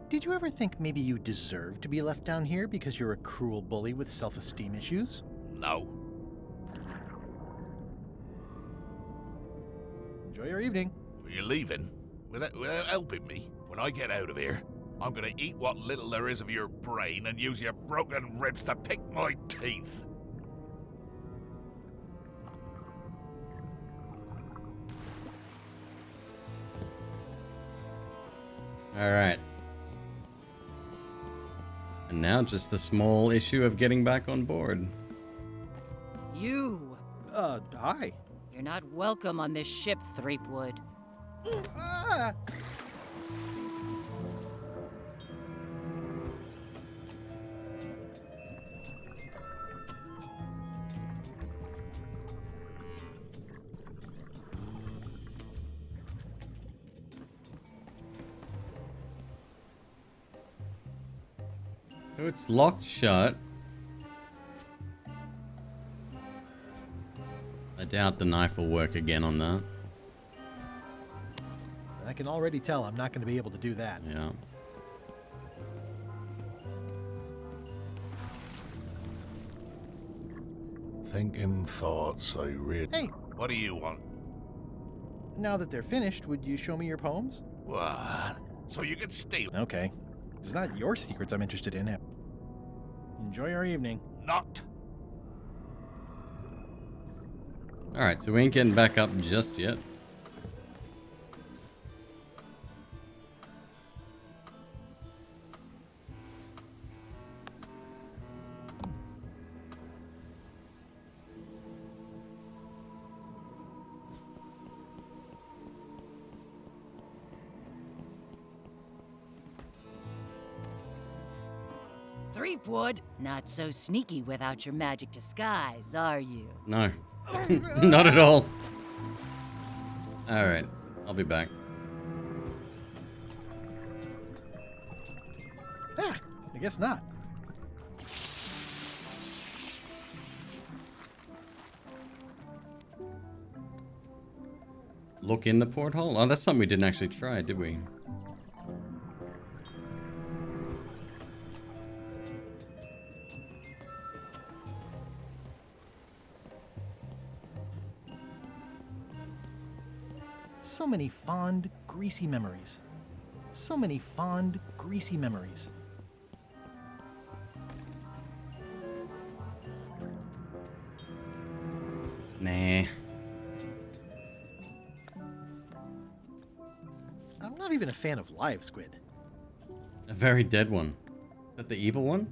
Did you ever think maybe you deserve to be left down here because you're a cruel bully with self-esteem issues? No. Enjoy your evening. You're leaving? Without helping me? When I get out of here, I'm gonna eat what little there is of your brain and use your broken ribs to pick my teeth. Alright. And now just the small issue of getting back on board. You! Hi. You're not welcome on this ship, Threepwood. Ah! So it's locked shut. I doubt the knife will work again on that. I can already tell I'm not going to be able to do that. Yeah. Thinking thoughts I read. Hey. What do you want? Now that they're finished, would you show me your poems? What? So you can steal? Okay. It's not your secrets I'm interested in. Enjoy our evening. Not. Alright, so we ain't getting back up just yet. Threepwood, not so sneaky without your magic disguise, are you? No. Not at all. Alright, I'll be back. Ah, I guess not. Look in the porthole? Oh, that's something we didn't actually try, did we? So many fond, greasy memories. So many fond, greasy memories. Nah. I'm not even a fan of live squid. A very dead one. Is that the evil one?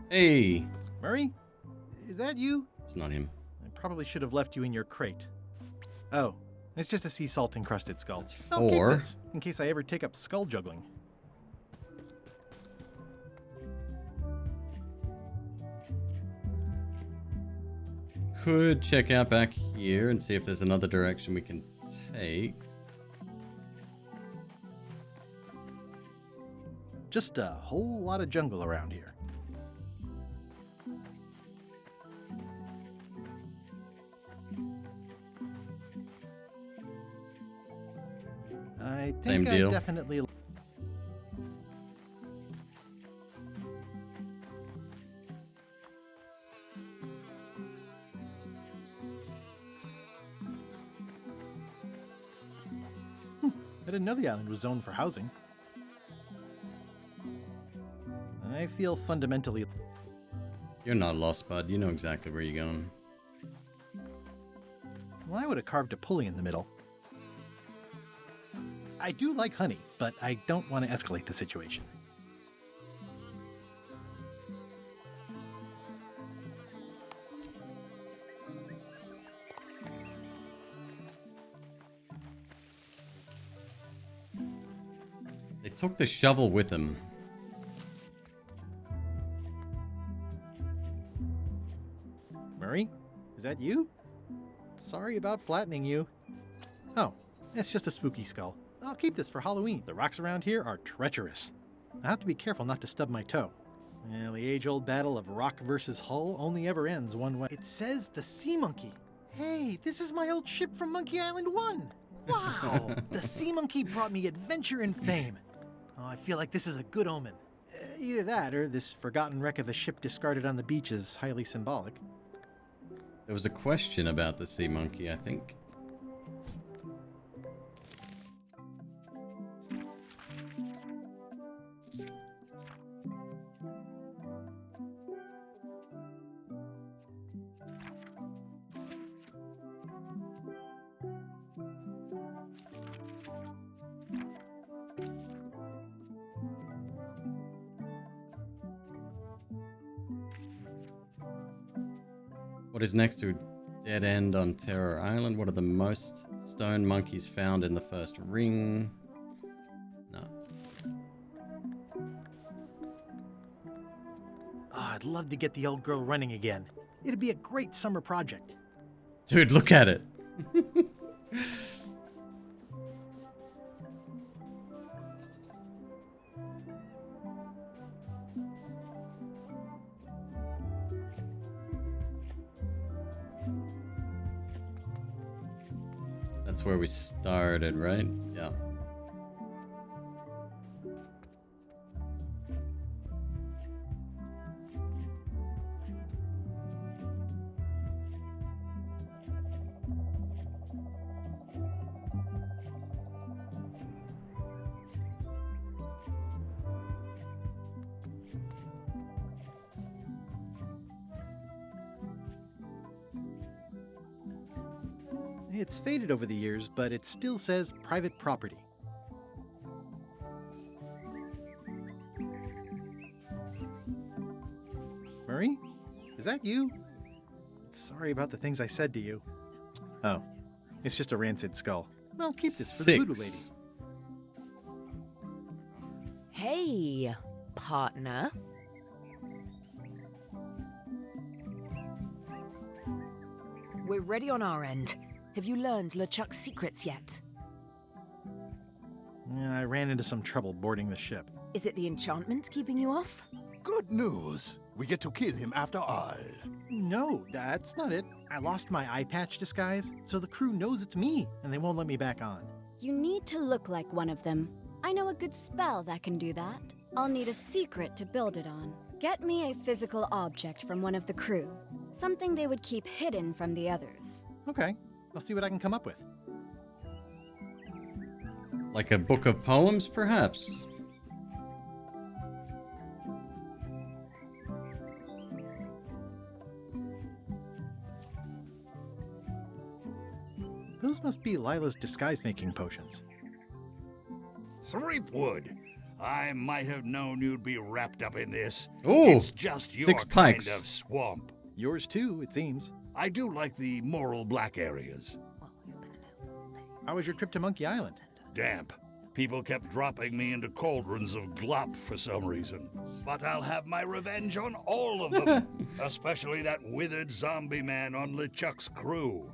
Hey! Murray? Is that you? It's not him. I probably should have left you in your crate. Oh, it's just a sea salt encrusted skull. I'll keep 4. this, in case I ever take up skull juggling. Could check out back here and see if there's another direction we can take. Just a whole lot of jungle around here. I Same think I deal. definitely... I didn't know the island was zoned for housing. I feel fundamentally... You're not lost, bud. You know exactly where you're going. Well, I would have carved a pulley in the middle. I do like honey, but I don't want to escalate the situation. They took the shovel with them. Murray? Is that you? Sorry about flattening you. Oh, it's just a spooky skull. I'll keep this for Halloween. The rocks around here are treacherous. I have to be careful not to stub my toe. Well, the age-old battle of rock versus hull only ever ends one way. It says the sea monkey. Hey, this is my old ship from Monkey Island 1. Wow, the sea monkey brought me adventure and fame. Oh, I feel like this is a good omen. Either that or this forgotten wreck of a ship discarded on the beach is highly symbolic. There was a question about the sea monkey, I think. What is next to a dead end on Terror Island? What are the most stone monkeys found in the first ring? No. Oh, I'd love to get the old girl running again. It'd be a great summer project. Dude, look at it. That's where we started, right? Yeah. It's faded over the years, but it still says private property. Murray? Is that you? Sorry about the things I said to you. Oh, it's just a rancid skull. I'll keep this for the voodoo lady. Hey, partner. We're ready on our end. Have you learned LeChuck's secrets yet? I ran into some trouble boarding the ship. Is it the enchantment keeping you off? Good news. We get to kill him after all. No, that's not it. I lost my eye patch disguise, so the crew knows it's me, and they won't let me back on. You need to look like one of them. I know a good spell that can do that. I'll need a secret to build it on. Get me a physical object from one of the crew. Something they would keep hidden from the others. Okay, I'll see what I can come up with. Like a book of poems, perhaps? Those must be Lila's disguise-making potions. Threepwood, I might have known you'd be wrapped up in this. Ooh, it's just your 6 pikes. kind of swamp. Yours too, it seems. I do like the moral black areas. How was your trip to Monkey Island? Damp. People kept dropping me into cauldrons of glop for some reason. But I'll have my revenge on all of them. Especially that withered zombie man on LeChuck's crew.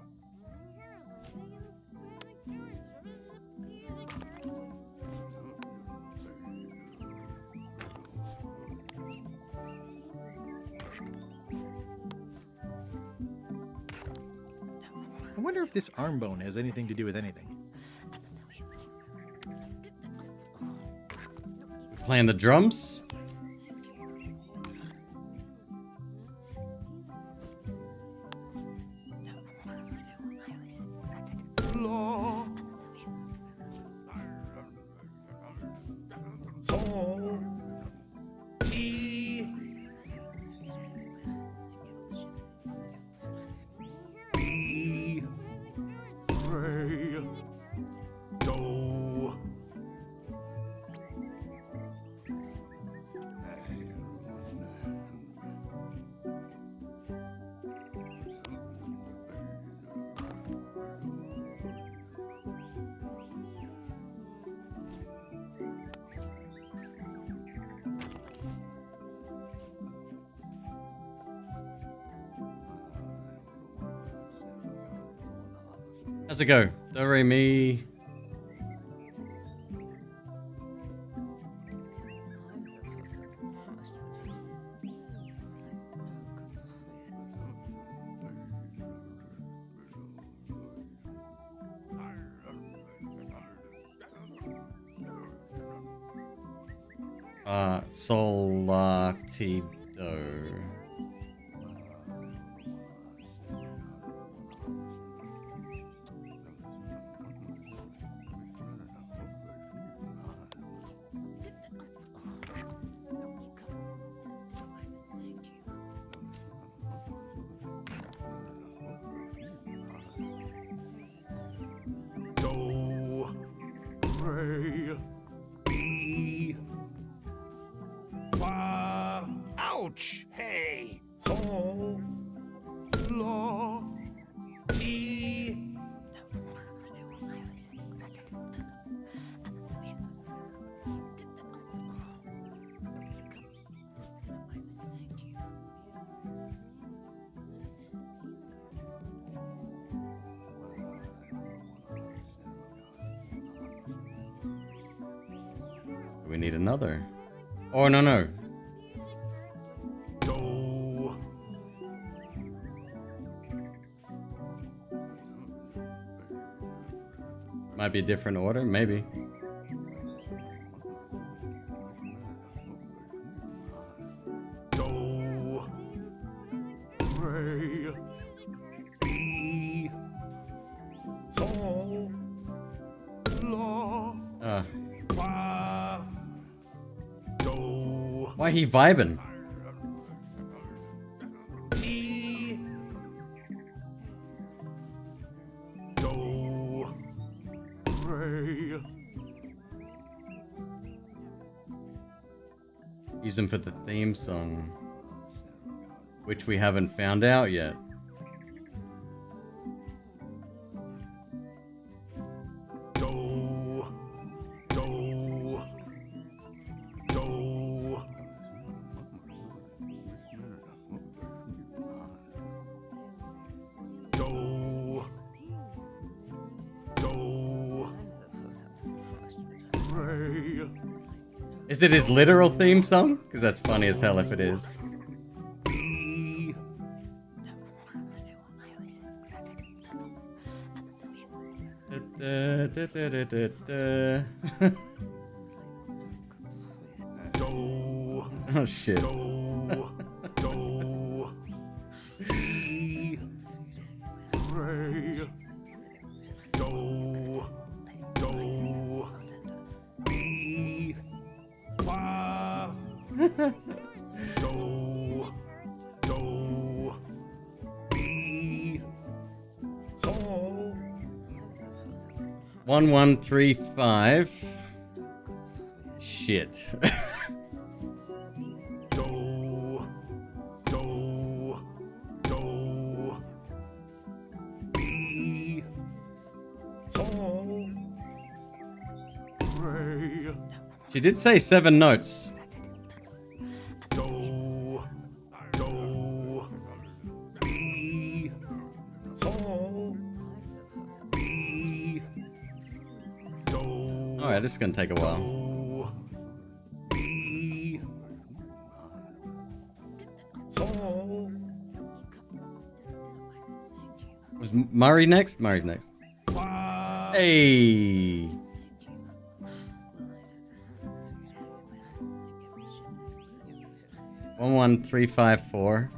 I wonder if this arm bone has anything to do with anything. Playing the drums? How's it go? Do re mi. Sol la ti do. Ouch! Hey! So, la, ti. We need another. Oh, no. Might be a different order, maybe. Do, re, mi, sol, la, fa, do. Why he vibing? Use them for the theme song, which we haven't found out yet. Do, do, do. Do, do, re. Is it his literal theme song? Because that's funny as hell if it is. Oh shit. 1135. Shit. She did say 7 notes. Alright, this is gonna take a while. Was Murray next? Murray's next. Hey! 11354.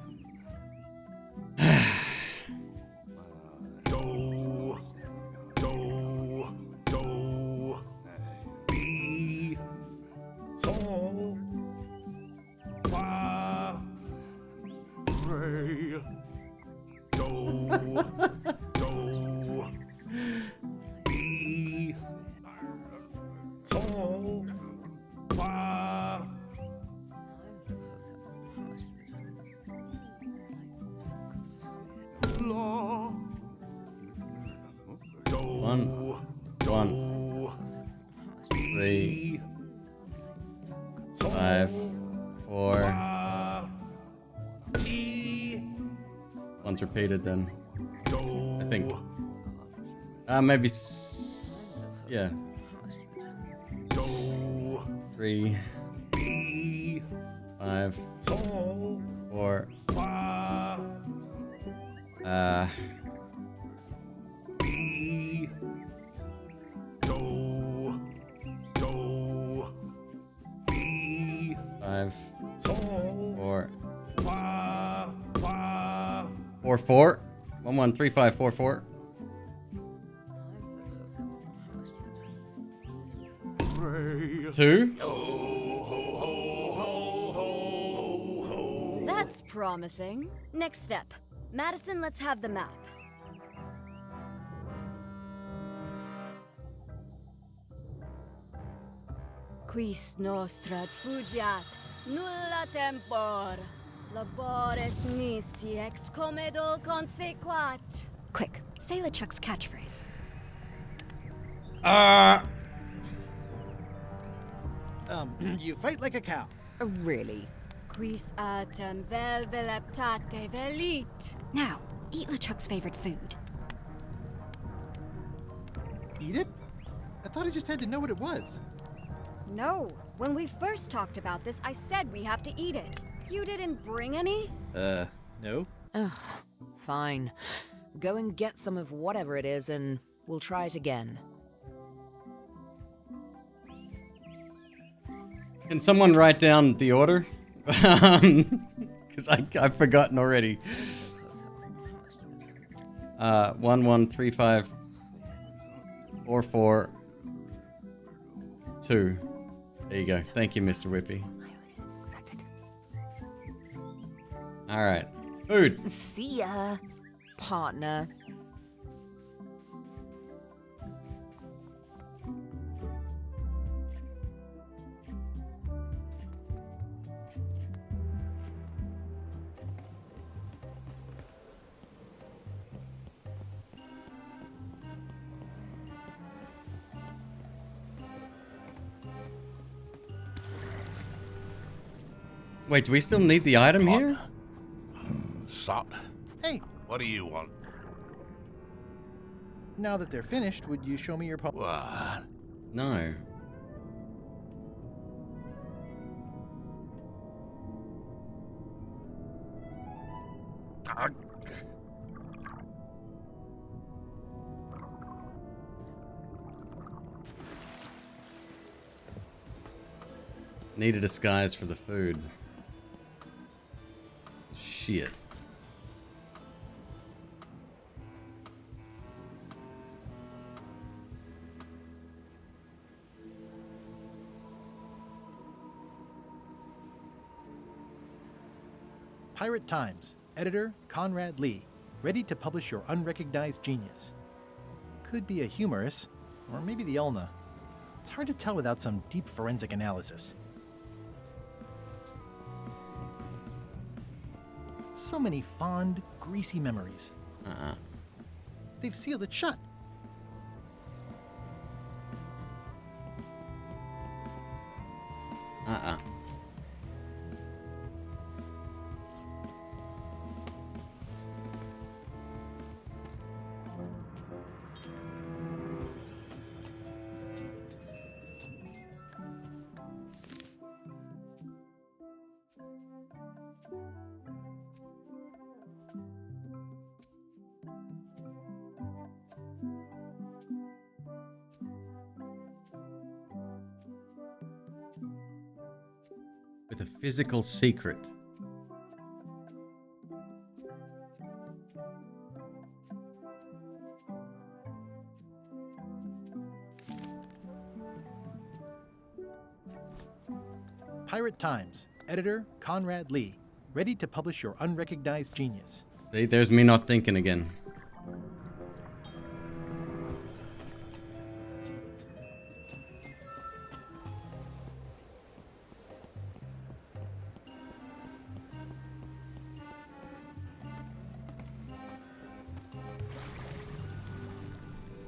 One, 3, 5, 4. Once repeated, then I think. Maybe. Yeah. 3, 5, 4. Four, 4. 113544. Two. That's promising. Next step. Madison, let's have the map. Quis nostra fugiat, nulla tempor. Labores nisi ex comedo consequat. Quick, say LeChuck's catchphrase. You fight like a cow. Really? Quis autem vel veleptate velit. Now, eat LeChuck's favorite food. Eat it? I thought I just had to know what it was. No, when we first talked about this, I said we have to eat it. You didn't bring any? No. Ugh, fine. Go and get some of whatever it is and we'll try it again. Can someone write down the order? Because I've forgotten already. 113544 2. There you go. Thank you, Mr. Whippy. Alright. Food. See ya, partner. Wait, do we still need the item here? Sot. Hey. What do you want? Now that they're finished, would you show me your What? No. Need a disguise for the food. Shit. Pirate Times. Editor Conrad Lee. ready to publish your unrecognized genius. Could be a humorous, or maybe the ulna. It's hard to tell without some deep forensic analysis. So many fond, greasy memories. They've sealed it shut. With a physical secret. Pirate Times, editor Conrad Lee, ready to publish your unrecognized genius. See, there's me not thinking again.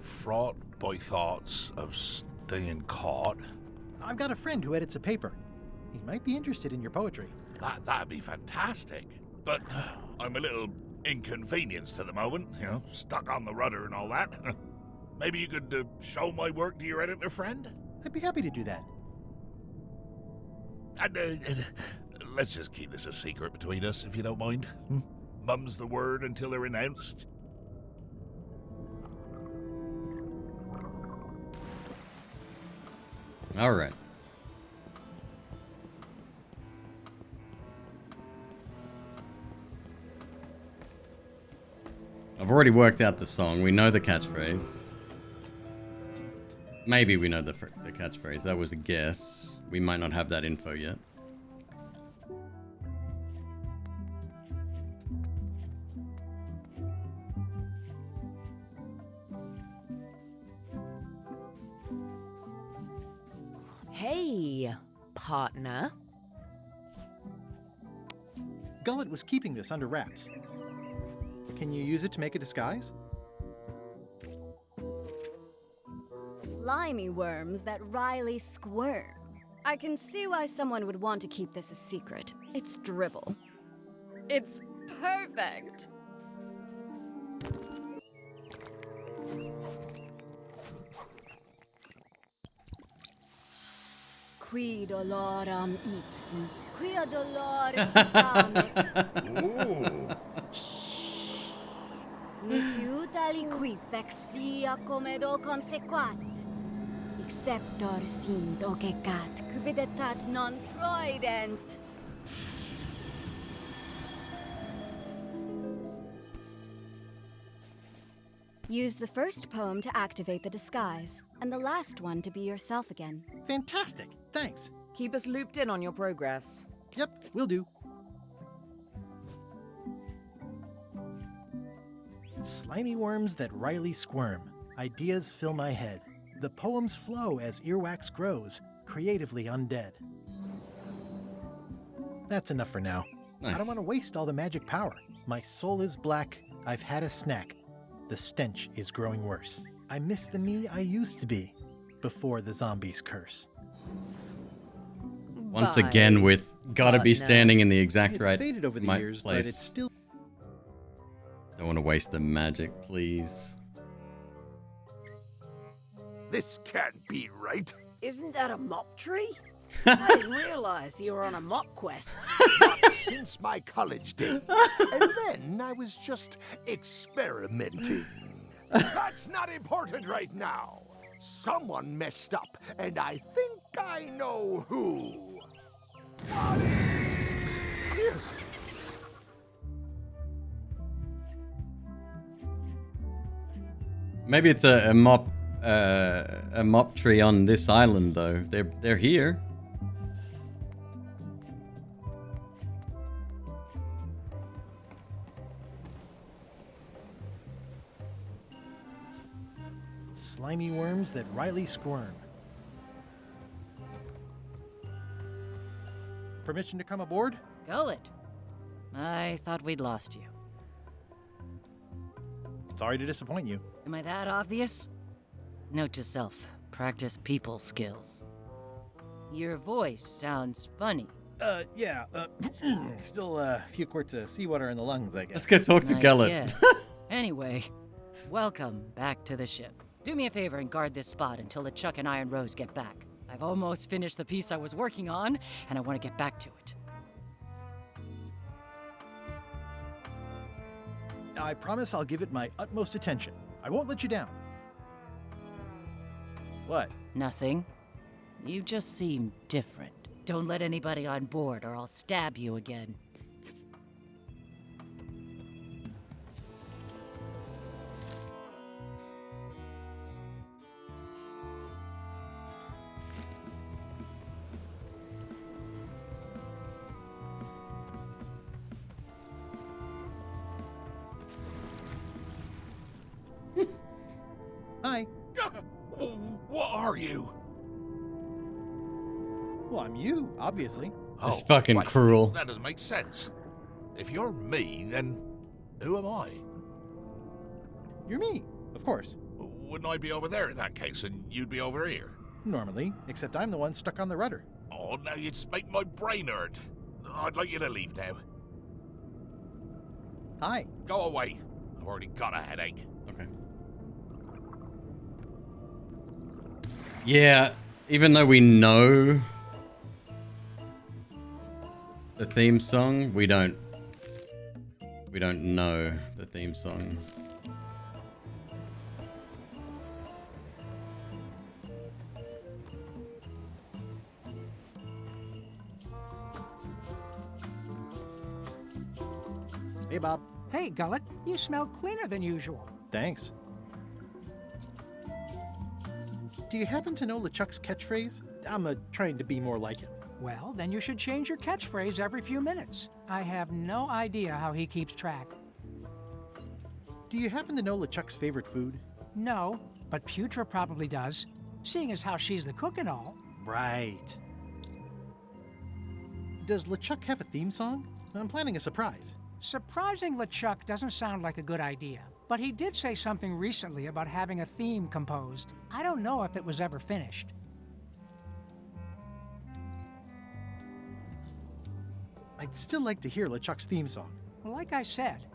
Fraught by thoughts of staying caught. I've got a friend who edits a paper. He might be interested in your poetry. That'd be fantastic. But I'm a little inconvenienced at the moment, you know, stuck on the rudder and all that. Maybe you could show my work to your editor friend? I'd be happy to do that. And let's just keep this a secret between us, if you don't mind. Mum's the word until they're announced. All right. I've already worked out the song. We know the catchphrase. Maybe we know the catchphrase. That was a guess. We might not have that info yet. Hey, partner. Gullet was keeping this under wraps. Can you use it to make a disguise? Slimy worms that wryly squirm. I can see why someone would want to keep this a secret. It's drivel. It's perfect. Qui doloram ipsum, quia doloris pamet. Ooh. Nisi utali qui vexia comedo consequat. Exceptor sint ocecat, cupiditat non proident. Use the first poem to activate the disguise, and the last one to be yourself again. Fantastic! Thanks. Keep us looped in on your progress. Yep, will do. Slimy worms that wryly squirm. Ideas fill my head. The poems flow as earwax grows, creatively undead. That's enough for now. Nice. I don't want to waste all the magic power. My soul is black. I've had a snack. The stench is growing worse. I miss the me I used to be before the zombies curse. Once again with gotta be standing in the exact It's right faded over the years, place. but it's still... Don't want to waste the magic, please. This can't be right. Isn't that a mop tree? I didn't realize you were on a mop quest. Not since my college days. And then I was just experimenting. That's not important right now. Someone messed up, and I think I know who. Maybe it's a mop tree on this island though. They're here. Slimy worms that Riley squirm. Permission to come aboard? Gullet. I thought we'd lost you. Sorry to disappoint you. Am I that obvious? Note to self, practice people skills. Your voice sounds funny. Yeah, still a few quarts of seawater in the lungs, I guess. Let's go talk to Gullet. Yes. Anyway, welcome back to the ship. Do me a favor and guard this spot until LeChuck and Iron Rose get back. I've almost finished the piece I was working on, and I want to get back to it. I promise I'll give it my utmost attention. I won't let you down. What? Nothing. You just seem different. Don't let anybody on board or I'll stab you again. Hi. What are you? Well, I'm you, obviously. It's fucking cruel. That doesn't make sense. If you're me, then who am I? You're me, of course. Wouldn't I be over there in that case, and you'd be over here? Normally, except I'm the one stuck on the rudder. Oh, now you just make my brain hurt. I'd like you to leave now. Hi. Go away. I've already got a headache. Okay. Yeah, even though we know the theme song, we don't know the theme song. Hey, Bob. Hey, Gullet, you smell cleaner than usual. Thanks. Do you happen to know LeChuck's catchphrase? I'm trying to be more like him. Well, then you should change your catchphrase every few minutes. I have no idea how he keeps track. Do you happen to know LeChuck's favorite food? No, but Putra probably does, seeing as how she's the cook and all. Right. Does LeChuck have a theme song? I'm planning a surprise. Surprising LeChuck doesn't sound like a good idea, but he did say something recently about having a theme composed. I don't know if it was ever finished. I'd still like to hear LeChuck's theme song. Well, like I said,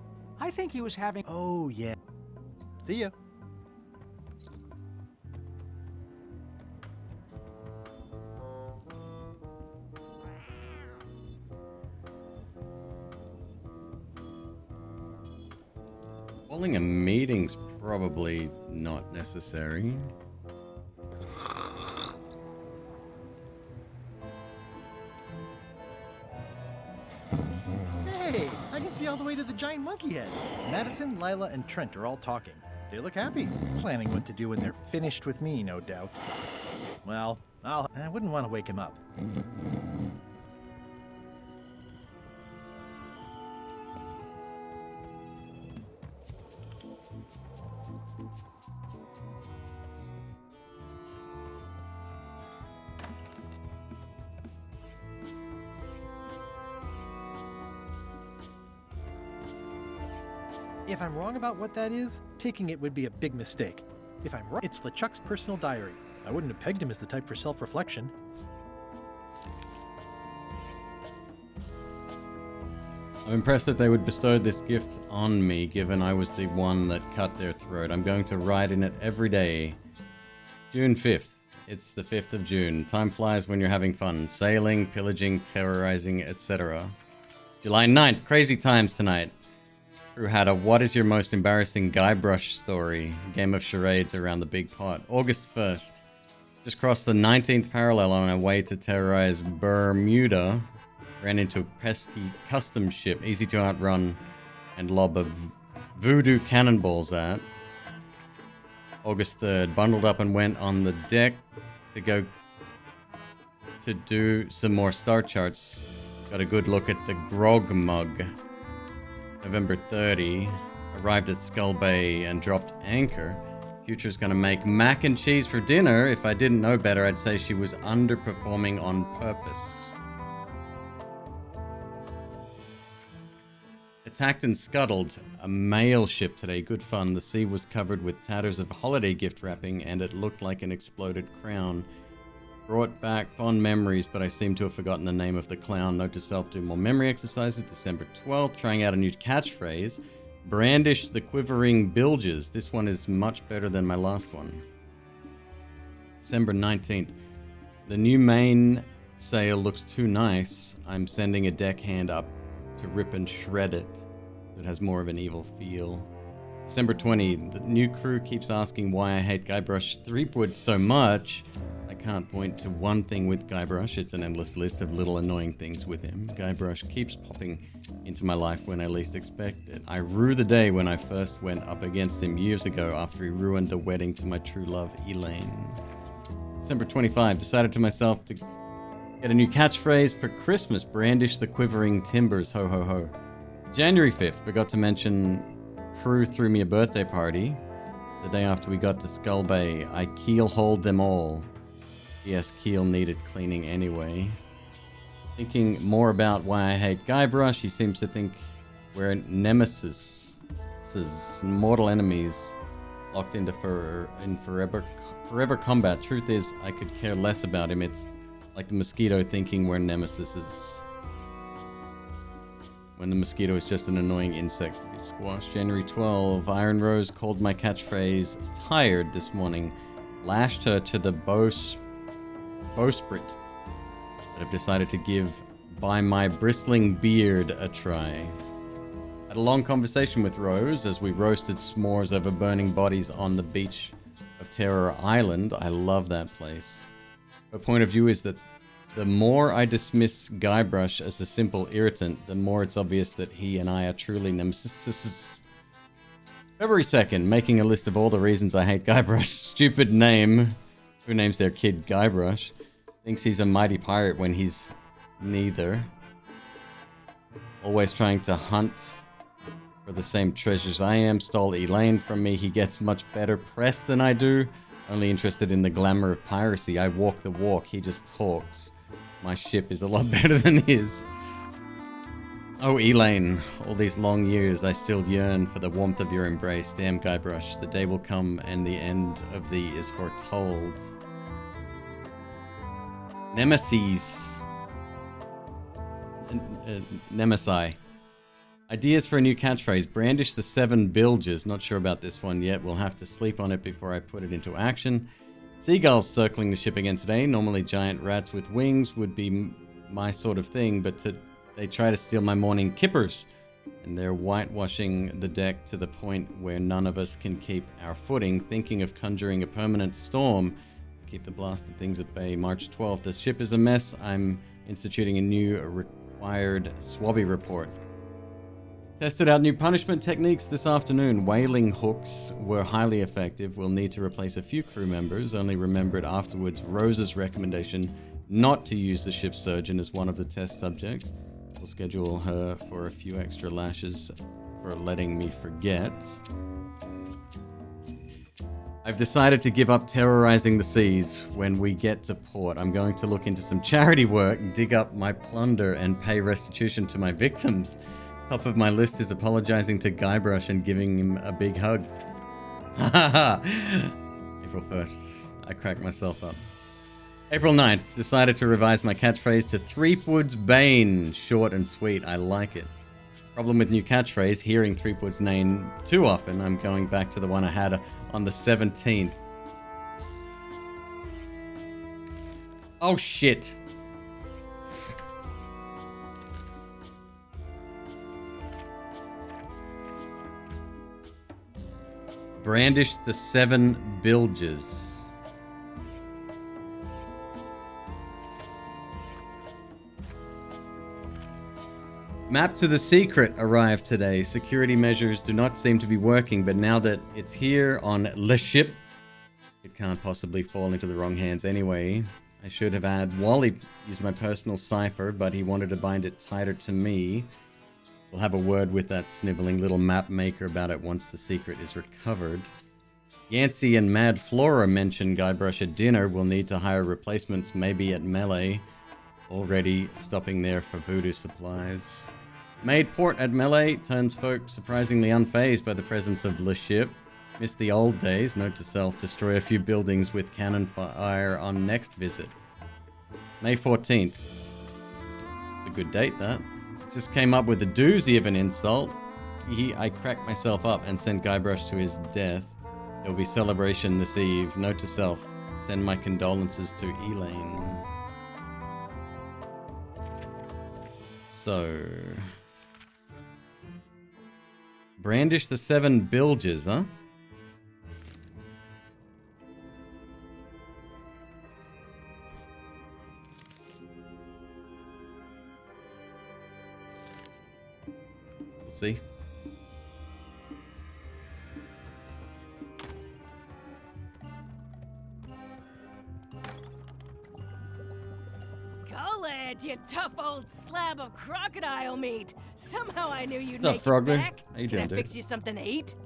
I think he was having... Oh, yeah. See ya. Calling a meeting's probably not necessary. Hey, I can see all the way to the giant monkey head. Madison, Lila, and Trent are all talking. They look happy, planning what to do when they're finished with me, no doubt. Well, I wouldn't want to wake him up. If I'm wrong about what that is, taking it would be a big mistake. If I'm right, it's LeChuck's personal diary. I wouldn't have pegged him as the type for self-reflection. I'm impressed that they would bestow this gift on me, given I was the one that cut their throat. I'm going to ride in it every day. June 5th. It's the 5th of June. Time flies when you're having fun. Sailing, pillaging, terrorizing, etc. July 9th. Crazy times tonight. Crew had a what is your most embarrassing Guybrush story? Game of charades around the big pot. August 1st. Just crossed the 19th parallel on our way to terrorize Bermuda. Ran into a pesky customs ship, easy to outrun and lob a voodoo cannonballs at. August 3rd. Bundled up and went on the deck to go to do some more star charts. Got a good look at the grog mug. November 30, arrived at Skull Bay and dropped anchor. Future's gonna make mac and cheese for dinner. If I didn't know better, I'd say she was underperforming on purpose. Attacked and scuttled a mail ship today. Good fun. The sea was covered with tatters of holiday gift wrapping, and it looked like an exploded crown. Brought back fond memories, but I seem to have forgotten the name of the clown. Note to self, do more memory exercises. December 12th, trying out a new catchphrase. Brandish the quivering bilges. This one is much better than my last one. December 19th. The new mainsail looks too nice. I'm sending a deckhand up to rip and shred it. It has more of an evil feel. December 20. The new crew keeps asking why I hate Guybrush Threepwood so much. I can't point to one thing with Guybrush. It's an endless list of little annoying things with him. Guybrush keeps popping into my life when I least expect it. I rue the day when I first went up against him years ago after he ruined the wedding to my true love, Elaine. December 25. Decided to myself to get a new catchphrase for Christmas. Brandish the quivering timbers. Ho ho ho. January 5th. Forgot to mention crew threw me a birthday party. The day after we got to Skull Bay, I keel-hauled them all. Yes, keel needed cleaning anyway. Thinking more about why I hate Guybrush, he seems to think we're nemesis, mortal enemies, locked into forever combat. Truth is, I could care less about him. It's like the mosquito thinking we're nemesises, when the mosquito is just an annoying insect to be squashed. January 12, Iron Rose called my catchphrase tired this morning. Lashed her to the bowsprit. But I've decided to give By My Bristling Beard a try. Had a long conversation with Rose as we roasted s'mores over burning bodies on the beach of Terror Island. I love that place. Her point of view is that the more I dismiss Guybrush as a simple irritant, the more it's obvious that he and I are truly nemesis. February 2nd, making a list of all the reasons I hate Guybrush. Stupid name. Who names their kid Guybrush? Thinks he's a mighty pirate when he's neither. Always trying to hunt for the same treasures I am. Stole Elaine from me. He gets much better press than I do. Only interested in the glamour of piracy. I walk the walk. He just talks. My ship is a lot better than his. Oh, Elaine, all these long years I still yearn for the warmth of your embrace. Damn Guybrush, the day will come and the end of thee is foretold. Nemesis. Nemesi. Ideas for a new catchphrase. Brandish the 7 bilges. Not sure about this one yet. We'll have to sleep on it before I put it into action. Seagulls circling the ship again today. Normally giant rats with wings would be my sort of thing, but they try to steal my morning kippers. And they're whitewashing the deck to the point where none of us can keep our footing. Thinking of conjuring a permanent storm to keep the blasted things at bay. March 12th. The ship is a mess. I'm instituting a new required Swabby report. Tested out new punishment techniques this afternoon. Whaling hooks were highly effective. We'll need to replace a few crew members. Only remembered afterwards Rose's recommendation not to use the ship's surgeon as one of the test subjects. We'll schedule her for a few extra lashes for letting me forget. I've decided to give up terrorizing the seas when we get to port. I'm going to look into some charity work, dig up my plunder, and pay restitution to my victims. Top of my list is apologizing to Guybrush and giving him a big hug. Ha ha ha! April 1st. I cracked myself up. April 9th. Decided to revise my catchphrase to Threepwood's Bane. Short and sweet. I like it. Problem with new catchphrase. Hearing Threepwood's name too often. I'm going back to the one I had on the 17th. Oh shit. Brandish the 7 bilges. Map to the Secret arrived today. Security measures do not seem to be working, but now that it's here on Le Ship, it can't possibly fall into the wrong hands anyway. I should have had Wally use my personal cipher, but he wanted to bind it tighter to me. We'll have a word with that sniveling little map maker about it once the secret is recovered. Yancey and Mad Flora mention Guybrush at dinner. We'll need to hire replacements, maybe at Melee. Already stopping there for voodoo supplies. Made port at Melee, turns folk surprisingly unfazed by the presence of Le Ship. Miss the old days, note to self, destroy a few buildings with cannon fire on next visit. May 14th. A good date, that. Just came up with a doozy of an insult. I cracked myself up and sent Guybrush to his death. There will be celebration this eve. Note to self, send my condolences to Elaine. So... brandish the 7 bilges, huh? We'll see. Go it, you tough old slab of crocodile meat. Somehow I knew you'd What's make up, Frogman? it back. How you Can doing, I dude? fix you something to eat?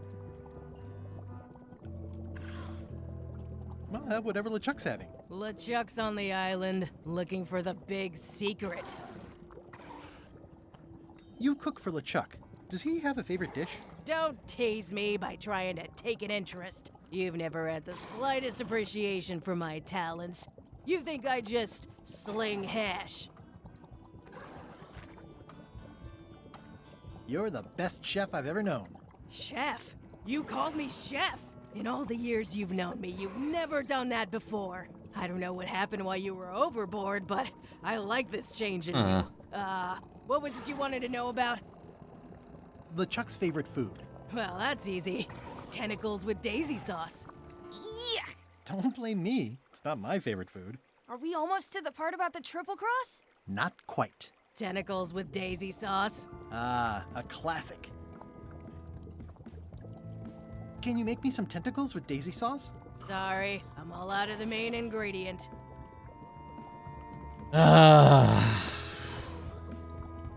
Well, have whatever LeChuck's having. LeChuck's on the island, looking for the big secret. You cook for LeChuck. Does he have a favorite dish? Don't tease me by trying to take an interest. You've never had the slightest appreciation for my talents. You think I just sling hash. You're the best chef I've ever known. Chef? You called me chef? In all the years you've known me, you've never done that before. I don't know what happened while you were overboard, but I like this change in you. What was it you wanted to know about? LeChuck's favorite food. Well, that's easy. Tentacles with daisy sauce. Yeah. Don't blame me. It's not my favorite food. Are we almost to the part about the triple cross? Not quite. Tentacles with daisy sauce. Ah, a classic. Can you make me some tentacles with daisy sauce? Sorry, I'm all out of the main ingredient. Do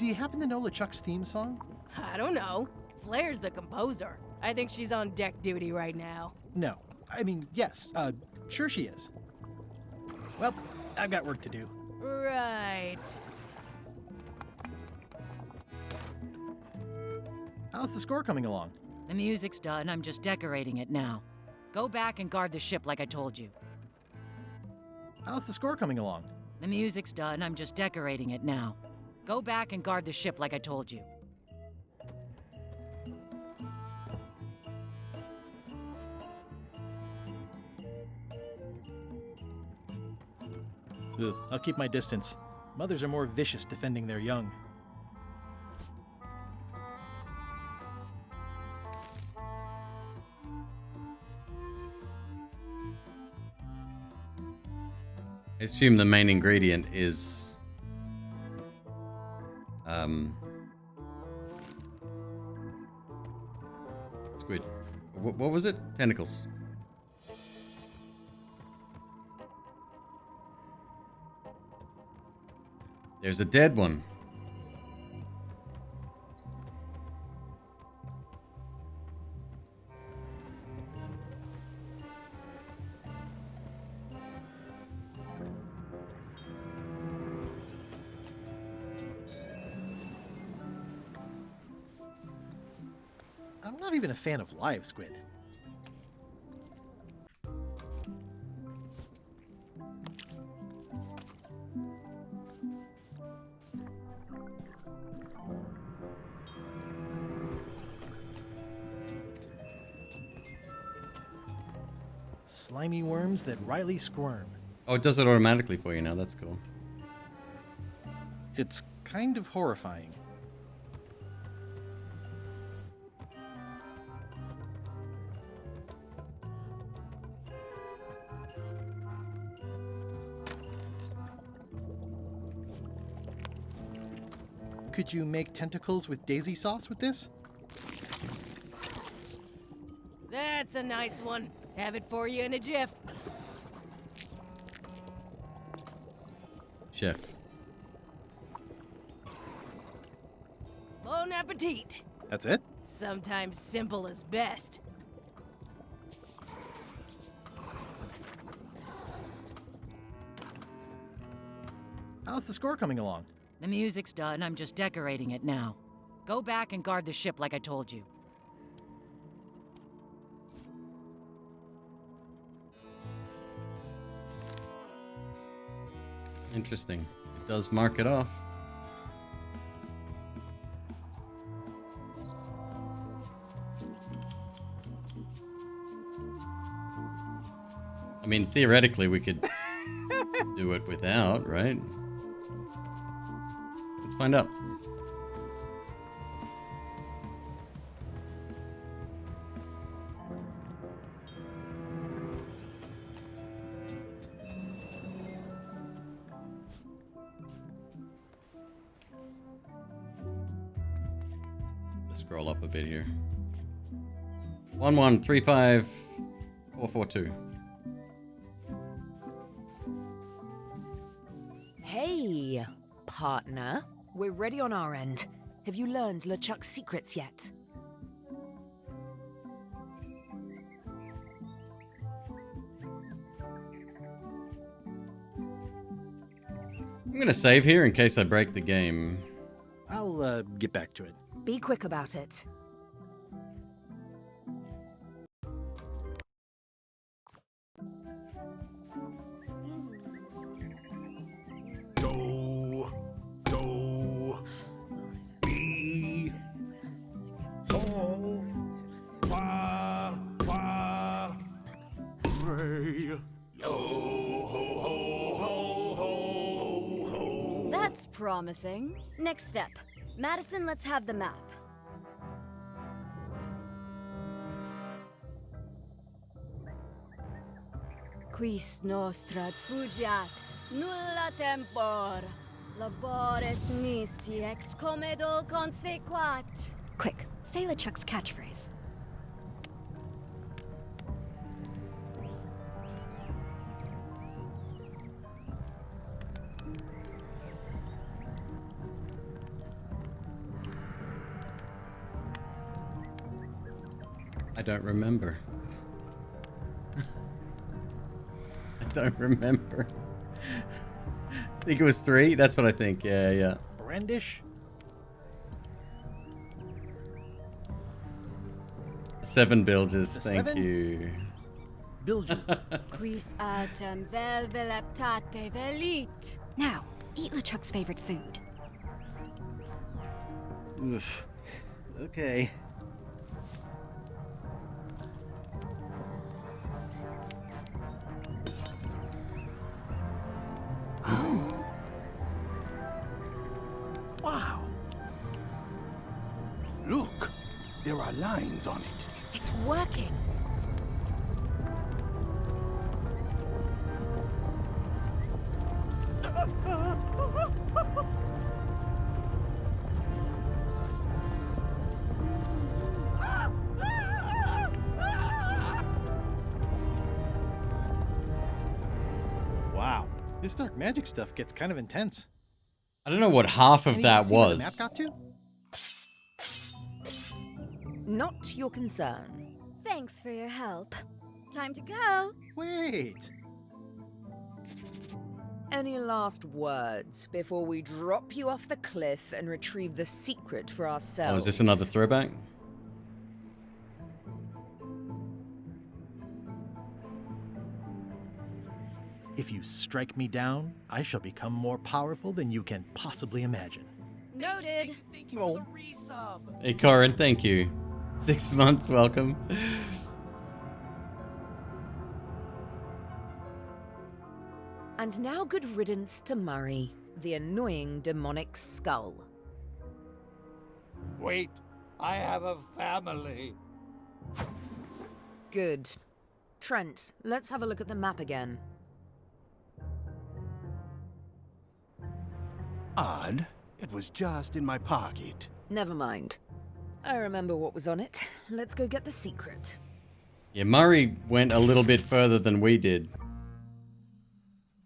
you happen to know LeChuck's theme song? I don't know. Flair's the composer. I think she's on deck duty right now. No. I mean, yes. Sure she is. Well, I've got work to do. Right. How's the score coming along? The music's done, I'm just decorating it now. Go back and guard the ship like I told you. How's the score coming along? The music's done, I'm just decorating it now. Go back and guard the ship like I told you. Ugh, I'll keep my distance. Mothers are more vicious defending their young. I assume the main ingredient is squid. What was it? Tentacles. There's a dead one. I'm not even a fan of live squid. Slimy worms that Riley squirm. Oh, it does it automatically for you now. That's cool. It's kind of horrifying. Could you make tentacles with daisy sauce with this? That's a nice one. Have it for you in a jiff. Chef. Bon appetit. That's it? Sometimes simple is best. How's the score coming along? The music's done, I'm just decorating it now. Go back and guard the ship like I told you. Interesting. It does mark it off. I mean, theoretically, we could do it without, right? Let's find out. Scroll up a bit here. 1135442. Hey, partner. We're ready on our end. Have you learned LeChuck's secrets yet? I'm gonna save here in case I break the game. I'll get back to it. Be quick about it. That's promising. Next step. Madison, let's have the map. Quis nostra fugiat, nulla tempor. Labores nisi ex comedo consequat. Quick, say LeChuck's catchphrase. I don't remember. I don't remember. I think it was 3. That's what I think. Yeah. Brandish? 7 bilges. The Thank 7? you. Bilges. Quis autem vel veleptate velit. Now, eat LeChuck's favorite food. Oof. Okay. Wow. Look, there are lines on it. It's working. Wow. This dark magic stuff gets kind of intense. I don't know what half of Anyone that see where was. the map got to? Not your concern. Thanks for your help. Time to go. Wait. Any last words before we drop you off the cliff and retrieve the secret for ourselves? Oh, is this another throwback? If you strike me down, I shall become more powerful than you can possibly imagine. Noted. Thank you for the resub. Hey, Corin, thank you. 6 months, welcome. And now good riddance to Murray, the annoying demonic skull. Wait, I have a family. Good. Trent, let's have a look at the map again. Odd. It was just in my pocket. Never mind. I remember what was on it. Let's go get the secret. Yeah, Murray went a little bit further than we did.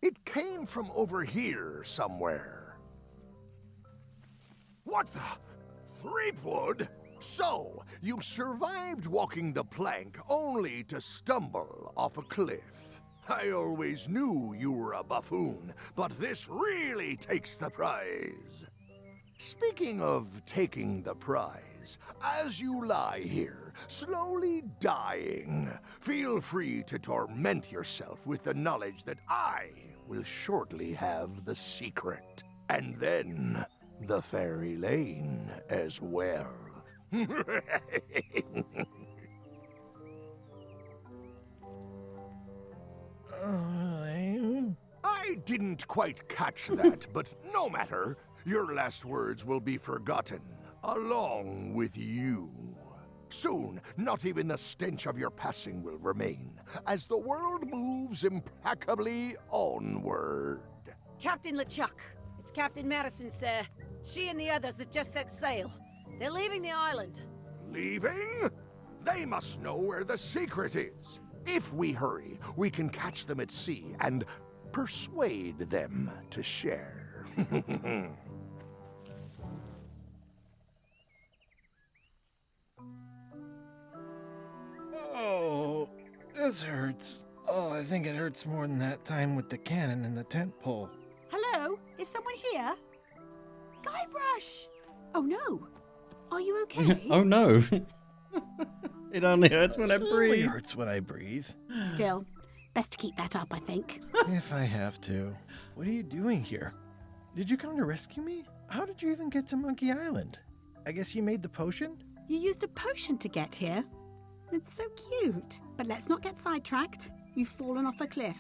It came from over here somewhere. What the? Threepwood? So, you survived walking the plank only to stumble off a cliff. I always knew you were a buffoon, but this really takes the prize. Speaking of taking the prize, as you lie here, slowly dying, feel free to torment yourself with the knowledge that I will shortly have the secret. And then the fairy lane as well. I didn't quite catch that, but no matter. Your last words will be forgotten, along with you. Soon, not even the stench of your passing will remain, as the world moves implacably onward. Captain LeChuck, it's Captain Madison, sir. She and the others have just set sail. They're leaving the island. Leaving? They must know where the secret is. If we hurry, we can catch them at sea and persuade them to share. Oh, this hurts. Oh, I think it hurts more than that time with the cannon and the tent pole. Hello? Is someone here? Guybrush! Oh no. Are you okay? Oh no. It only hurts when I It only breathe. hurts when I breathe. Still, best to keep that up, I think. If I have to. What are you doing here? Did you come to rescue me? How did you even get to Monkey Island? I guess you made the potion? You used a potion to get here. It's so cute. But let's not get sidetracked. You've fallen off a cliff.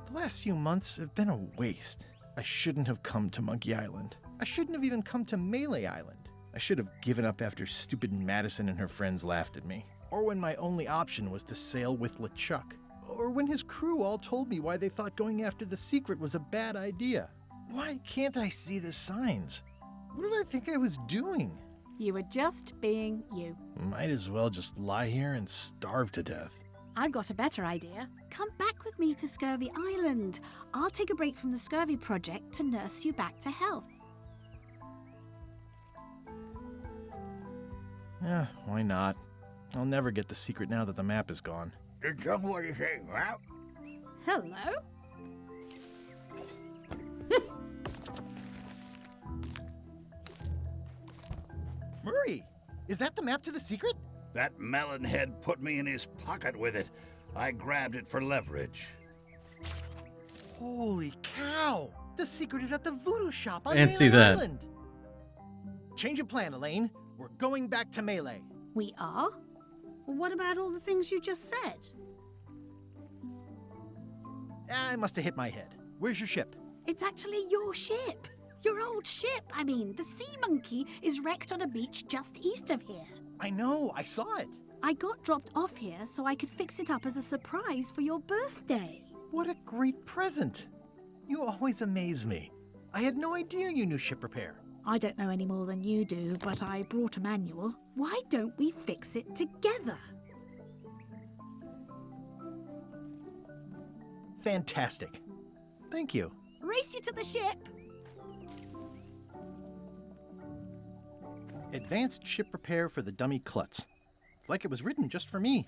The last few months have been a waste. I shouldn't have come to Monkey Island. I shouldn't have even come to Melee Island. I should have given up after stupid Madison and her friends laughed at me. Or when my only option was to sail with LeChuck. Or when his crew all told me why they thought going after the secret was a bad idea. Why can't I see the signs? What did I think I was doing? You were just being you. Might as well just lie here and starve to death. I've got a better idea. Come back with me to Scurvy Island. I'll take a break from the Scurvy project to nurse you back to health. Yeah, why not? I'll never get the secret now that the map is gone. Tell me what you say, Ralph. Hello? Murray, is that the map to the secret? That melonhead put me in his pocket with it. I grabbed it for leverage. Holy cow! The secret is at the voodoo shop on Fancy Melee that. Island. Change of plan, Elaine. We're going back to Melee. We are? Well, what about all the things you just said? I must have hit my head. Where's your ship? It's actually your ship. Your old ship. I mean, the Sea Monkey is wrecked on a beach just east of here. I know, I saw it. I got dropped off here so I could fix it up as a surprise for your birthday. What a great present. You always amaze me. I had no idea you knew ship repair. I don't know any more than you do, but I brought a manual. Why don't we fix it together? Fantastic. Thank you. Race you to the ship. Advanced ship repair for the dummy klutz. It's like it was written just for me.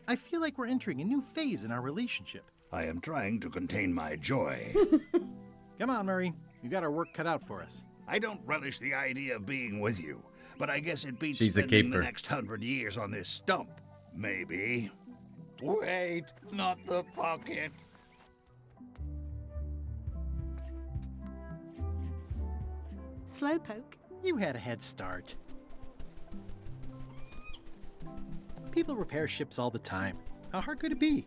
I feel like we're entering a new phase in our relationship. I am trying to contain my joy. Come on, Murray. You got our work cut out for us. I don't relish the idea of being with you, but I guess it beats She's a spending the keeper. next 100 years on this stump. Maybe. Wait, not the pocket. Slowpoke. You had a head start. People repair ships all the time. How hard could it be?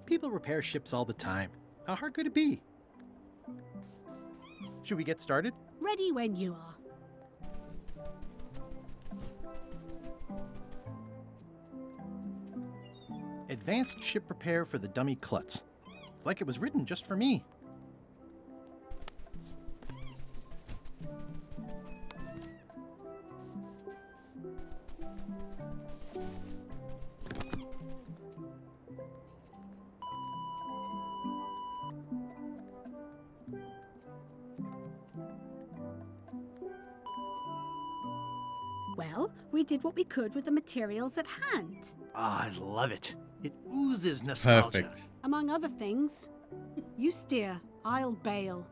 People repair ships all the time. How hard could it be? Should we get started? Ready when you are. Advanced ship repair for the dummy klutz. It's like it was written just for me. Well, we did what we could with the materials at hand. Ah, I love it. It oozes nostalgia. Perfect. Among other things. You steer, I'll bail.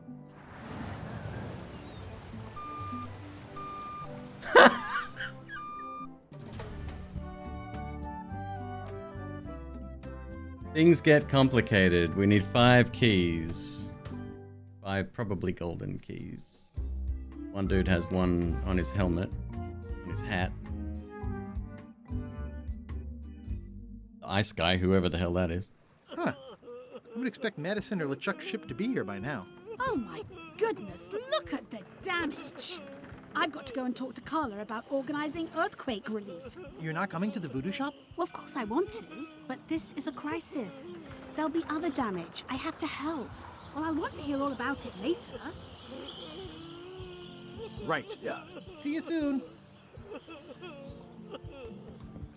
Things get complicated. We need 5 keys. 5 probably golden keys. One dude has one on his helmet, on his hat. The ice guy, whoever the hell that is. Huh. I would expect Madison or LeChuck's ship to be here by now. Oh my goodness, look at the damage! I've got to go and talk to Carla about organizing earthquake relief. You're not coming to the voodoo shop? Well, of course I want to, but this is a crisis. There'll be other damage. I have to help. Well, I'll want to hear all about it later. Right. See you soon.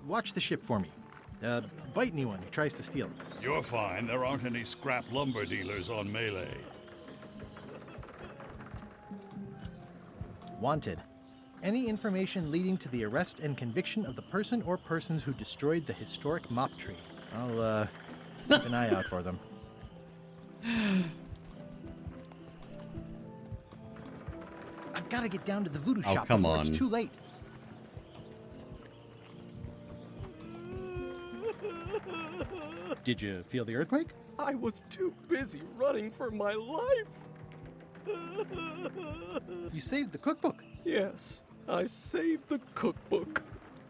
Watch the ship for me. Bite anyone who tries to steal. You're fine. There aren't any scrap lumber dealers on Melee. Wanted. Any information leading to the arrest and conviction of the person or persons who destroyed the historic mop tree. I'll, keep an eye out for them. I've got to get down to the voodoo shop before it's too late. Did you feel the earthquake? I was too busy running for my life. You saved the cookbook. Yes, I saved the cookbook.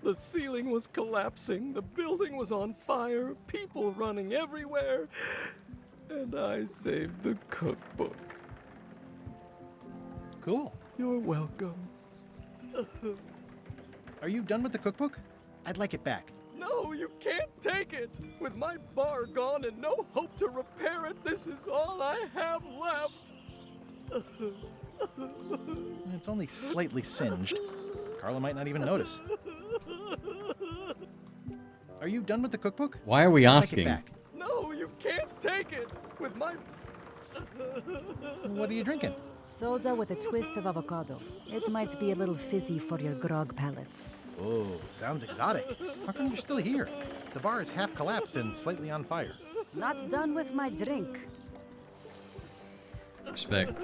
The ceiling was collapsing, the building was on fire, people running everywhere, and I saved the cookbook. Cool. You're welcome. Are you done with the cookbook? I'd like it back. No, you can't take it. With my bar gone and no hope to repair it, this is all I have left. It's only slightly singed. Carla might not even notice. Are you done with the cookbook? Why are we I'd asking? Like it back. No, you can't take it. With my... What are you drinking? Soda with a twist of avocado. It might be a little fizzy for your grog palates. Oh, sounds exotic. How come you're still here? The bar is half collapsed and slightly on fire. Not done with my drink. Respect.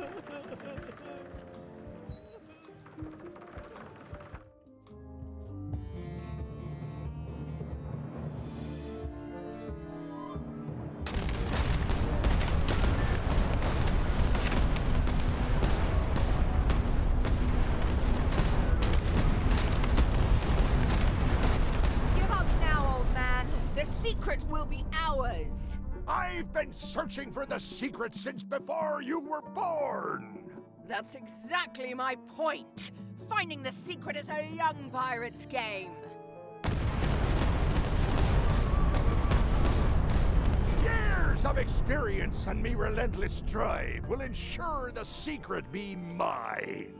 Give up now, old man. The secret will be ours. I've been searching for the secret since before you were born! That's exactly my point. Finding the secret is a young pirate's game. Years of experience and me relentless drive will ensure the secret be mine.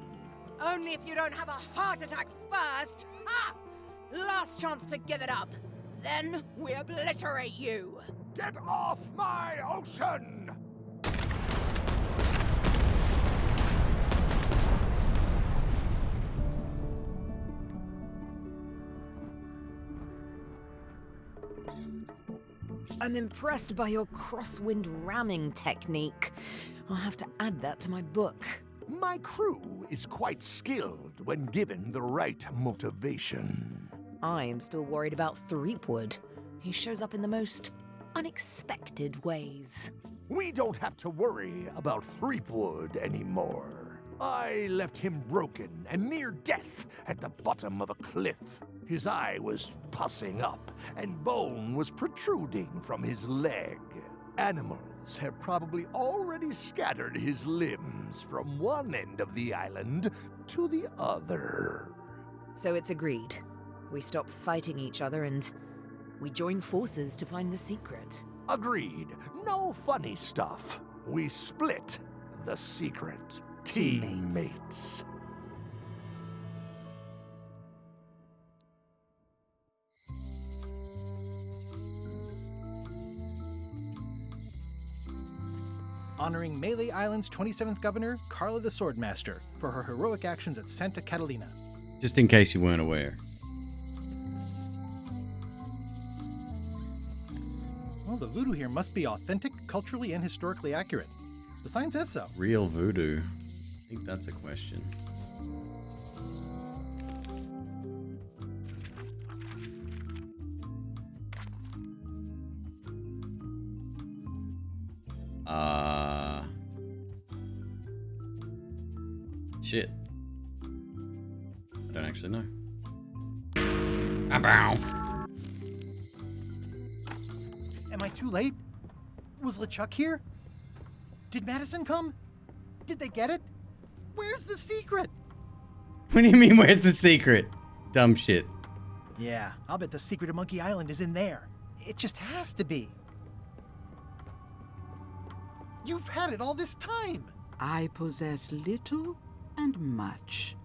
Only if you don't have a heart attack first. Ha! Last chance to give it up. Then we obliterate you. Get off my ocean! I'm impressed by your crosswind ramming technique. I'll have to add that to my book. My crew is quite skilled when given the right motivation. I am still worried about Threepwood. He shows up in the most unexpected ways. We don't have to worry about Threepwood anymore. I left him broken and near death at the bottom of a cliff. His eye was pussing up, and bone was protruding from his leg. Animals have probably already scattered his limbs from one end of the island to the other. So it's agreed. We stop fighting each other and we join forces to find the secret. Agreed. No funny stuff. We split the secret. Teammates. Honoring Melee Island's 27th governor, Carla the Swordmaster, for her heroic actions at Santa Catalina. Just in case you weren't aware. Well, the voodoo here must be authentic, culturally, and historically accurate. The sign says so. Real voodoo. I think that's a question. Shit. I don't actually know. Bow. Am I too late? Was LeChuck here? Did Madison come? Did they get it? Where's the secret? What do you mean, where's the secret? Dumb shit. Yeah, I'll bet the secret of Monkey Island is in there. It just has to be. You've had it all this time. I possess little and much.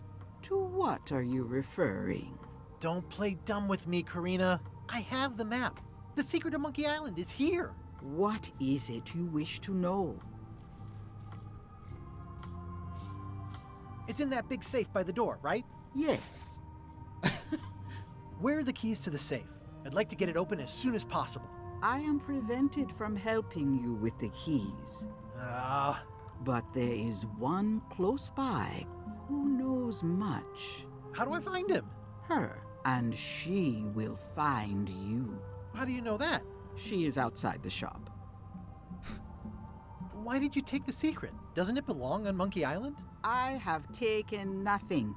To what are you referring? Don't play dumb with me, Karina. I have the map. The secret of Monkey Island is here. What is it you wish to know? It's in that big safe by the door, right? Yes. Where are the keys to the safe? I'd like to get it open as soon as possible. I am prevented from helping you with the keys. But there is one close by who knows much. How do I find him? Her, and she will find you. How do you know that? She is outside the shop. Why did you take the secret? Doesn't it belong on Monkey Island? I have taken nothing.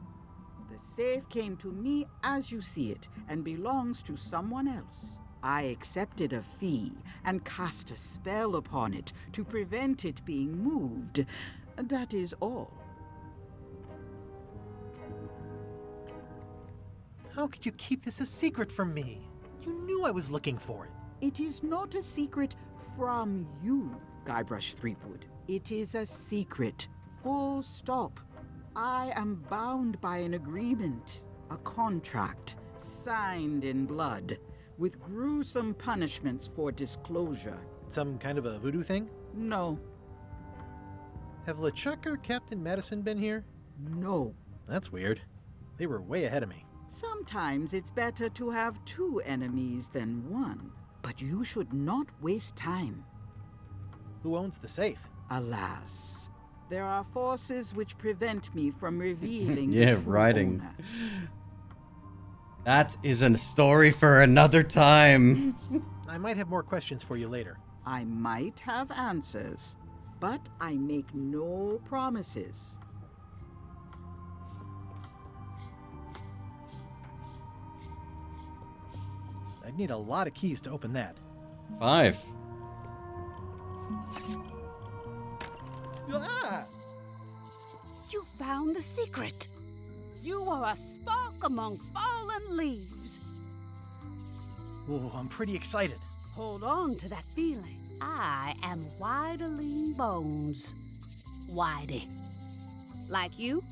The safe came to me as you see it and belongs to someone else. I accepted a fee and cast a spell upon it to prevent it being moved. That is all. How could you keep this a secret from me? You knew I was looking for it. It is not a secret from you, Guybrush Threepwood. It is a secret. Full stop. I am bound by an agreement, a contract, signed in blood, with gruesome punishments for disclosure. Some kind of a voodoo thing? No. Have LeChuck or Captain Madison been here? No. That's weird. They were way ahead of me. Sometimes it's better to have two enemies than one, but you should not waste time. Who owns the safe? Alas, there are forces which prevent me from revealing yeah, the true writing. owner. That is a story for another time. I might have more questions for you later. I might have answers, but I make no promises. I'd need a lot of keys to open that. 5. Ah! You found the secret. You are a spark among fallen leaves. Oh, I'm pretty excited. Hold on to that feeling. I am Whiteling Bones. Whitey. Like you,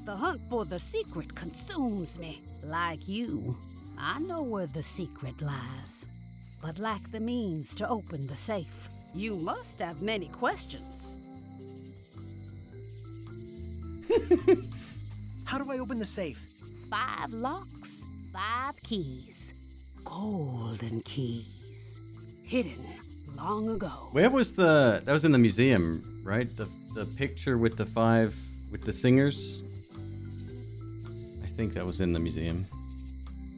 the hunt for the secret consumes me. Like you, I know where the secret lies, but lack the means to open the safe. You must have many questions. How do I open the safe? 5 locks, 5 keys. Golden keys. Hidden long ago. Where was that was in the museum, right? The picture with the 5 with the singers. I think that was in the museum.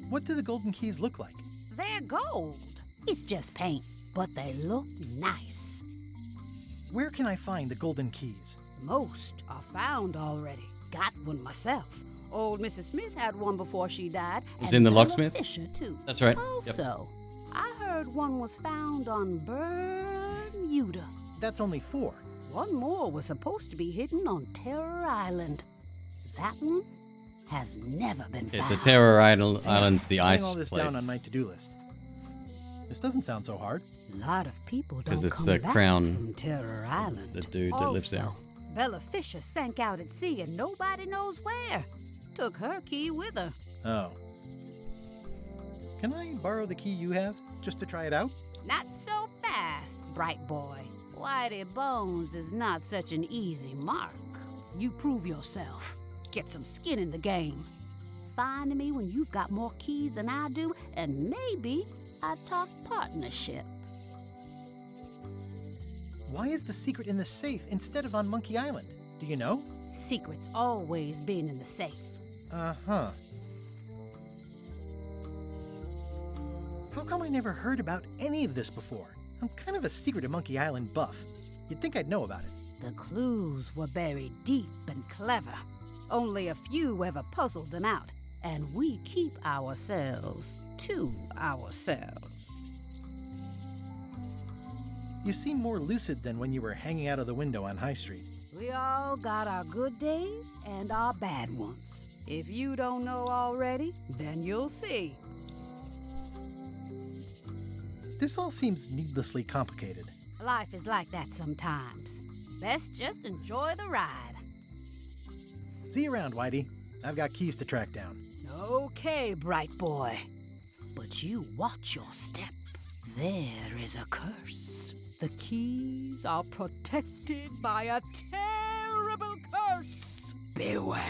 What do the golden keys look like? They're gold. It's just paint, but they look nice. Where can I find the golden keys? Most are found already. Got one myself. Old Mrs. Smith had one before she died. It was and in the Bella locksmith? Fisher, too. That's right. Also, I heard one was found on Bermuda. That's only 4. One more was supposed to be hidden on Terror Island. That one has never been Okay, found. so Terror Island's the ice Putting all this place. down on my to-do list. This doesn't sound so hard. A lot of people don't 'Cause it's come the back crown, from Terror Island. the dude that lives there. Also, Bella Fisher sank out at sea and nobody knows where. Took her key with her. Oh. Can I borrow the key you have, just to try it out? Not so fast, bright boy. Whitey Bones is not such an easy mark. You prove yourself. Get some skin in the game. finding me when you've got more keys than I do, and maybe I'd talk partnership. Why is the secret in the safe instead of on Monkey Island? Do you know? Secret's always been in the safe. Uh-huh. How come I never heard about any of this before? I'm kind of a Secret of Monkey Island buff. You'd think I'd know about it. The clues were buried deep and clever. Only a few ever puzzled them out, and we keep ourselves to ourselves. You seem more lucid than when you were hanging out of the window on High Street. We all got our good days and our bad ones. If you don't know already, then you'll see. This all seems needlessly complicated. Life is like that sometimes. Best just enjoy the ride. See you around, Whitey. I've got keys to track down. Okay, bright boy. But you watch your step. There is a curse. The keys are protected by a terrible curse. Beware.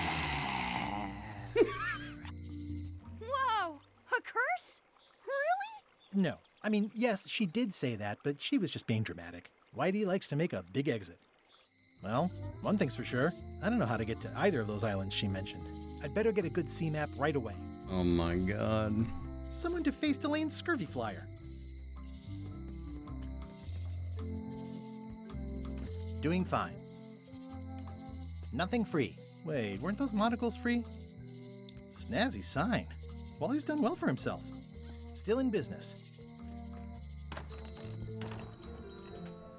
Whoa! A curse? Really? No. I mean, yes, she did say that, but she was just being dramatic. Whitey likes to make a big exit. Well, one thing's for sure. I don't know how to get to either of those islands she mentioned. I'd better get a good sea map right away. Oh my god. Someone defaced Elaine's scurvy flyer. Doing fine. Nothing free. Wait, weren't those monocles free? Snazzy sign. Wally's done well for himself. Still in business.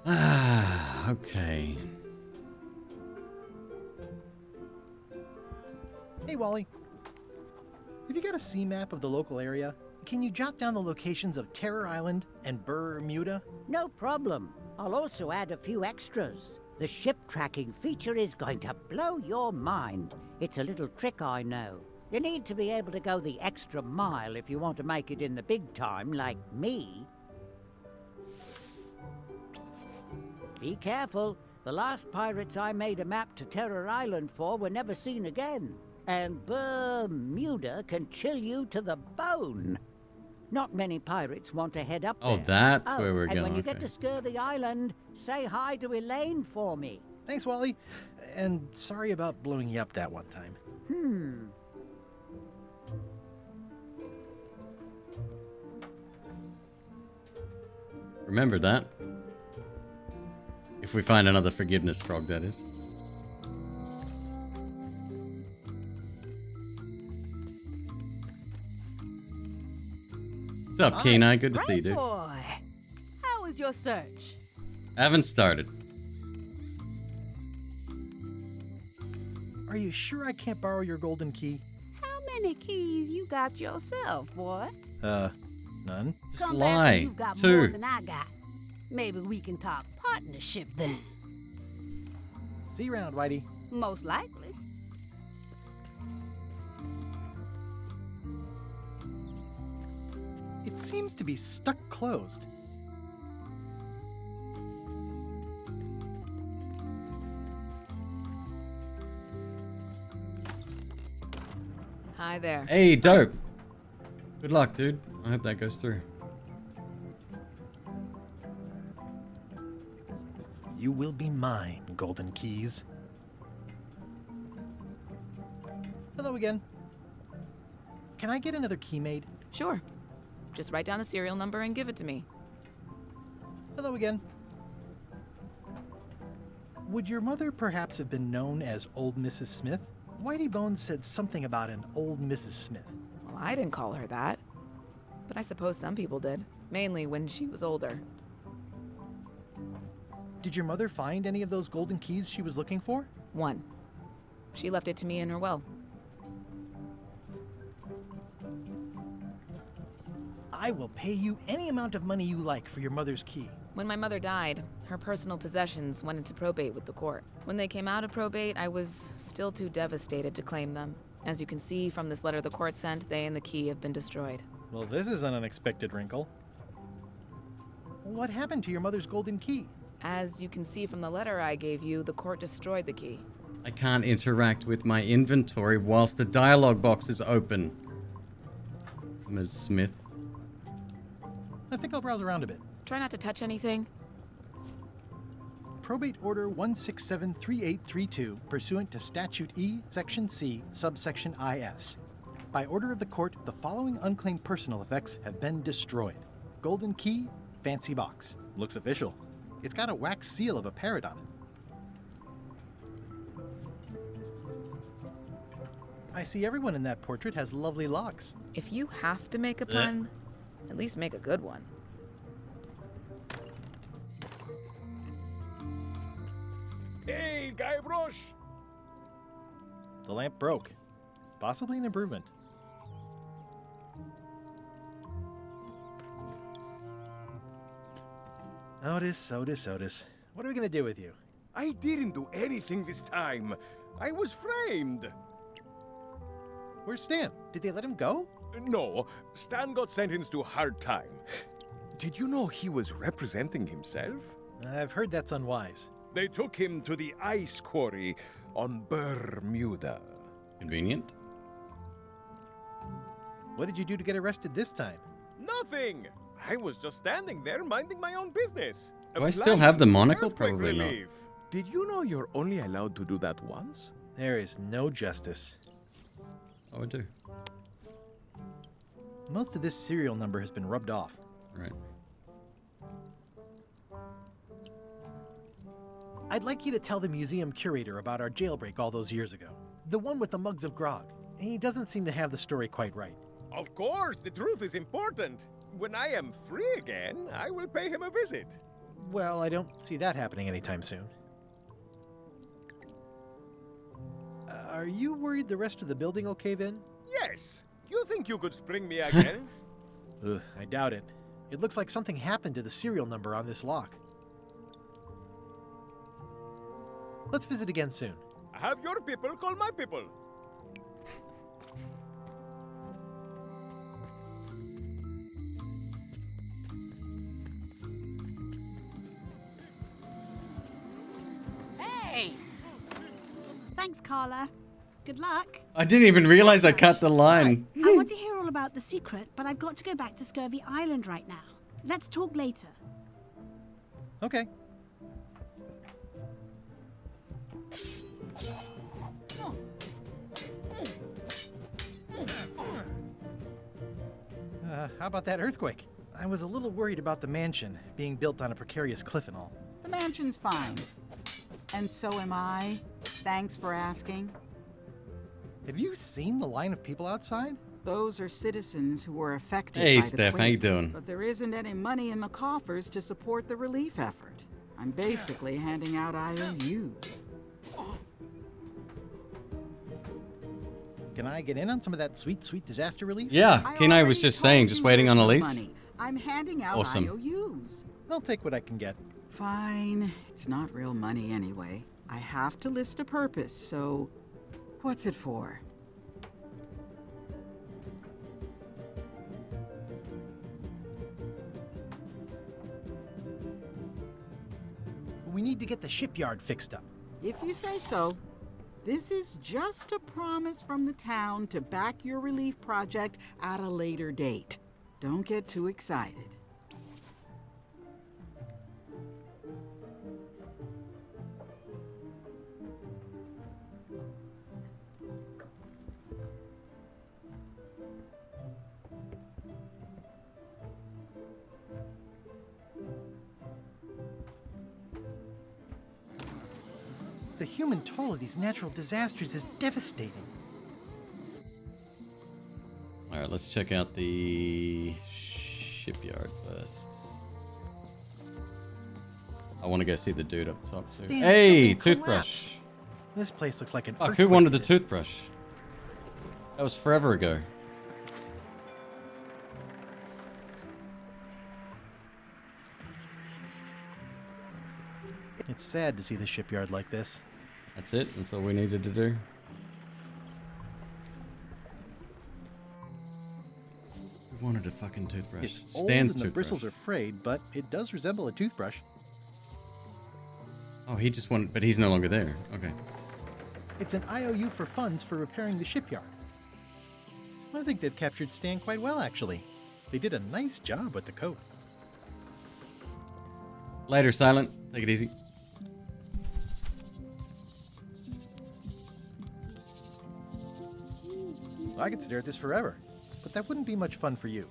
Ah, okay. Hey, Wally. Have you got a sea map of the local area? Can you jot down the locations of Terror Island and Bermuda? No problem. I'll also add a few extras. The ship tracking feature is going to blow your mind. It's a little trick, I know. You need to be able to go the extra mile if you want to make it in the big time, like me. Be careful. The last pirates I made a map to Terror Island for were never seen again. And Bermuda can chill you to the bone. Not many pirates want to head up there. Oh, that's where we're and going. when you Okay. get to Scurvy Island, say hi to Elaine for me. Thanks, Wally. And sorry about blowing you up that one time. Remember that. If we find another forgiveness frog, that is. What's up, Kenai? Good to see you, dude. Boy, how was your search? I haven't started. Are you sure I can't borrow your golden key? How many keys you got yourself, boy? None. Just Come lie. back when you've got 2. more than I got. Maybe we can talk partnership then. See you around, Whitey. Most likely. It seems to be stuck closed. Hi there. Hey, dope. Good luck, dude. I hope that goes through. You will be mine, golden keys. Hello again. Can I get another key made? Sure. Just write down the serial number and give it to me. Hello again. Would your mother perhaps have been known as Old Mrs. Smith? Whitey Bones said something about an old Mrs. Smith. Well, I didn't call her that. But I suppose some people did. Mainly when she was older. Did your mother find any of those golden keys she was looking for? 1. She left it to me in her will. I will pay you any amount of money you like for your mother's key. When my mother died, her personal possessions went into probate with the court. When they came out of probate, I was still too devastated to claim them. As you can see from this letter the court sent, they and the key have been destroyed. Well, this is an unexpected wrinkle. What happened to your mother's golden key? As you can see from the letter I gave you, the court destroyed the key. I can't interact with my inventory whilst the dialogue box is open. Ms. Smith. I think I'll browse around a bit. Try not to touch anything. Probate Order 1673832, pursuant to Statute E, Section C, subsection IS. By order of the court, the following unclaimed personal effects have been destroyed. Golden key, fancy box. Looks official. It's got a wax seal of a parrot on it. I see everyone in that portrait has lovely locks. If you have to make a pun, at least make a good one. Hey, Guybrush! The lamp broke. Possibly an improvement. Otis. What are we gonna do with you? I didn't do anything this time. I was framed. Where's Stan? Did they let him go? No, Stan got sentenced to hard time. Did you know he was representing himself? I've heard that's unwise. They took him to the ice quarry on Bermuda. Convenient. What did you do to get arrested this time? Nothing! I was just standing there minding my own business. Do I still have the monocle? Probably not. Did you know you're only allowed to do that once? There is no justice. Oh, I do. Most of this serial number has been rubbed off. Right. I'd like you to tell the museum curator about our jailbreak all those years ago. The one with the mugs of grog. He doesn't seem to have the story quite right. Of course, the truth is important. When I am free again, I will pay him a visit. Well, I don't see that happening anytime soon. Are you worried the rest of the building will cave in? Yes. You think you could spring me again? Ugh, I doubt it. It looks like something happened to the serial number on this lock. Let's visit again soon. Have your people call my people. Hey! Thanks, Carla. Good luck. I didn't even realize I cut the line. I want to hear all about the secret, but I've got to go back to Scurvy Island right now. Let's talk later. Okay. How about that earthquake? I was a little worried about the mansion being built on a precarious cliff and all. The mansion's fine. And so am I. Thanks for asking. Have you seen the line of people outside? Those are citizens who were affected Hey, by the Steph, quake. how you doing? But there isn't any money in the coffers to support the relief effort. I'm basically handing out IOUs. Can I get in on some of that sweet, sweet disaster relief? Yeah, Kenai was just saying, just waiting on Elise. Money. I'm handing out Awesome. IOUs. I'll take what I can get. Fine. It's not real money anyway. I have to list a purpose, so what's it for? We need to get the shipyard fixed up. If you say so. This is just a promise from the town to back your relief project at a later date. Don't get too excited. The human toll of these natural disasters is devastating. All right, let's check out the shipyard first. I want to go see the dude up top. Too. Stan's Hey, building toothbrush. collapsed. This place looks like an Fuck, who earthquake wanted the did. toothbrush? That was forever ago. It's sad to see the shipyard like this. That's it. That's all we needed to do. Who wanted a fucking toothbrush? It's old Stan's and the toothbrush. bristles are frayed, but it does resemble a toothbrush. Oh, he just wanted, but he's no longer there. Okay. It's an IOU for funds for repairing the shipyard. I think they've captured Stan quite well, actually. They did a nice job with the coat. Later, Silent. Take it easy. I could stare at this forever, but that wouldn't be much fun for you.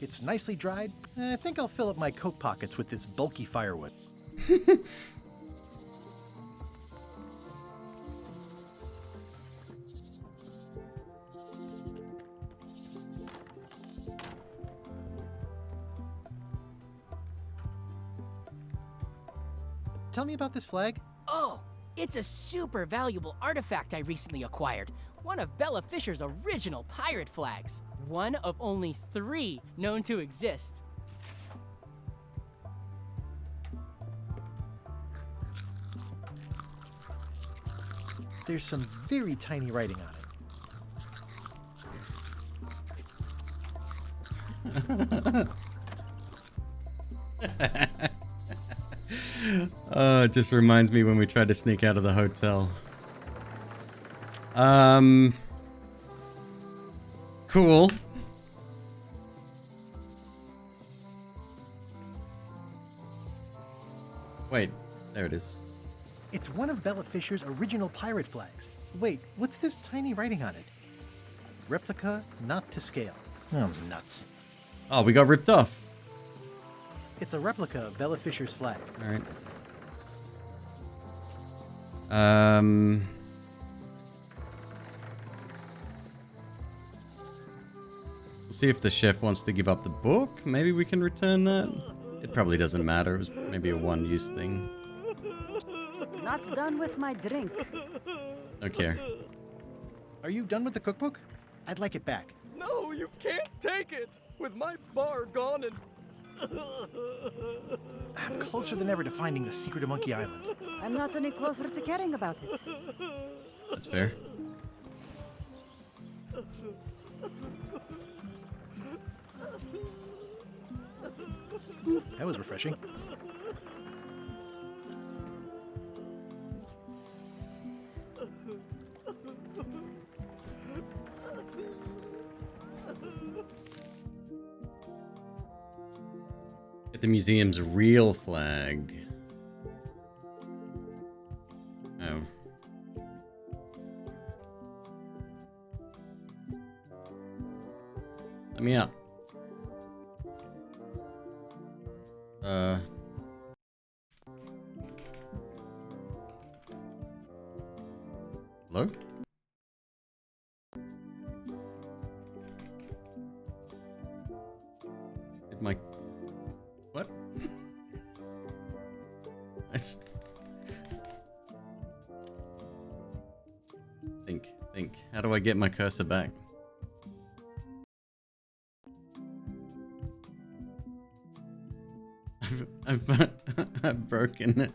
It's nicely dried. I think I'll fill up my coat pockets with this bulky firewood. Tell me about this flag. Oh, it's a super valuable artifact I recently acquired. One of Bella Fisher's original pirate flags. One of only 3 known to exist. There's some very tiny writing on it. It just reminds me when we tried to sneak out of the hotel. Cool. Wait, there it is. It's one of Bella Fisher's original pirate flags. Wait, what's this tiny writing on it? Replica not to scale. Oh, nuts. Oh, we got ripped off. It's a replica of Bella Fisher's flag. All right. We'll see if the chef wants to give up the book. Maybe we can return that. It probably doesn't matter. It was maybe a one-use thing. Not done with my drink. Don't care. Are you done with the cookbook? I'd like it back. No, you can't take it! With my bar gone and... I'm closer than ever to finding the secret of Monkey Island. I'm not any closer to caring about it. That's fair. That was refreshing. Get the museum's real flag. Oh. Let me out. Hello? Did my... What? Think. How do I get my cursor back? I've broken it.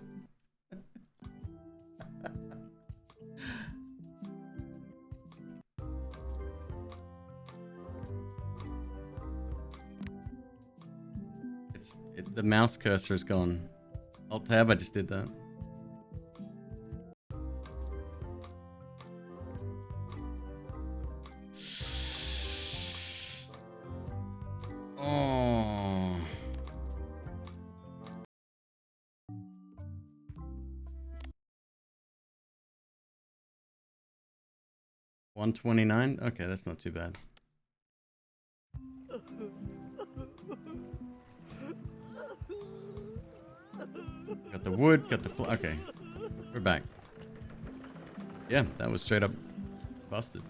The mouse cursor is gone. Alt tab, I just did that. Oh. $129? Okay, that's not too bad. Got the wood, got the okay. We're back. Yeah, that was straight up busted.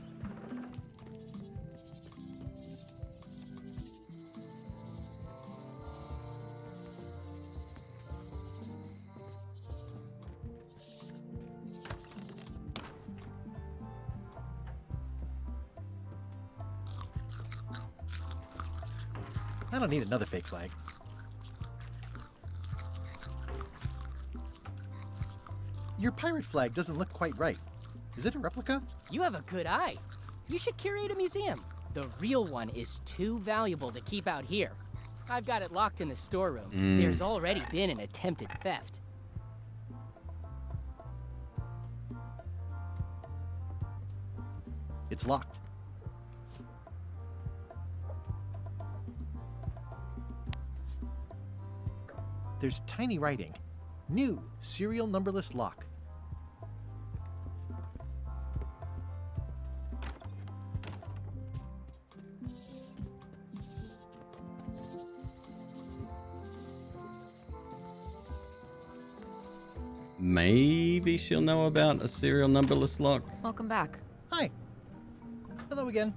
I don't need another fake flag. Your pirate flag doesn't look quite right. Is it a replica? You have a good eye. You should curate a museum. The real one is too valuable to keep out here. I've got it locked in the storeroom. There's already been an attempted theft. It's locked. There's tiny writing. New serial numberless lock. Maybe she'll know about a serial numberless lock. Welcome back. Hi. Hello again.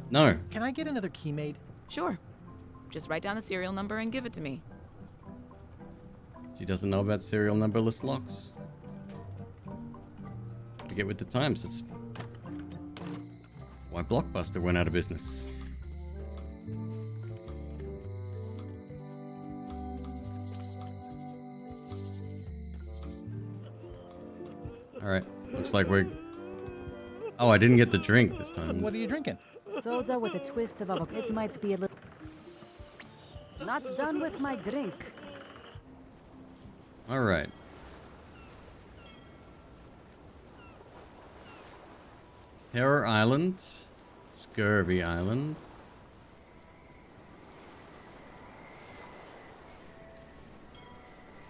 No. Can I get another key made? Sure. Just write down the serial number and give it to me. She doesn't know about serial numberless locks. To get with the times. It's why Blockbuster went out of business. Alright, looks like we're... Oh, I didn't get the drink this time. What are you drinking? Soda with a twist of avocado. It might be a little... Not done with my drink. Alright. Terror Island. Scurvy Island.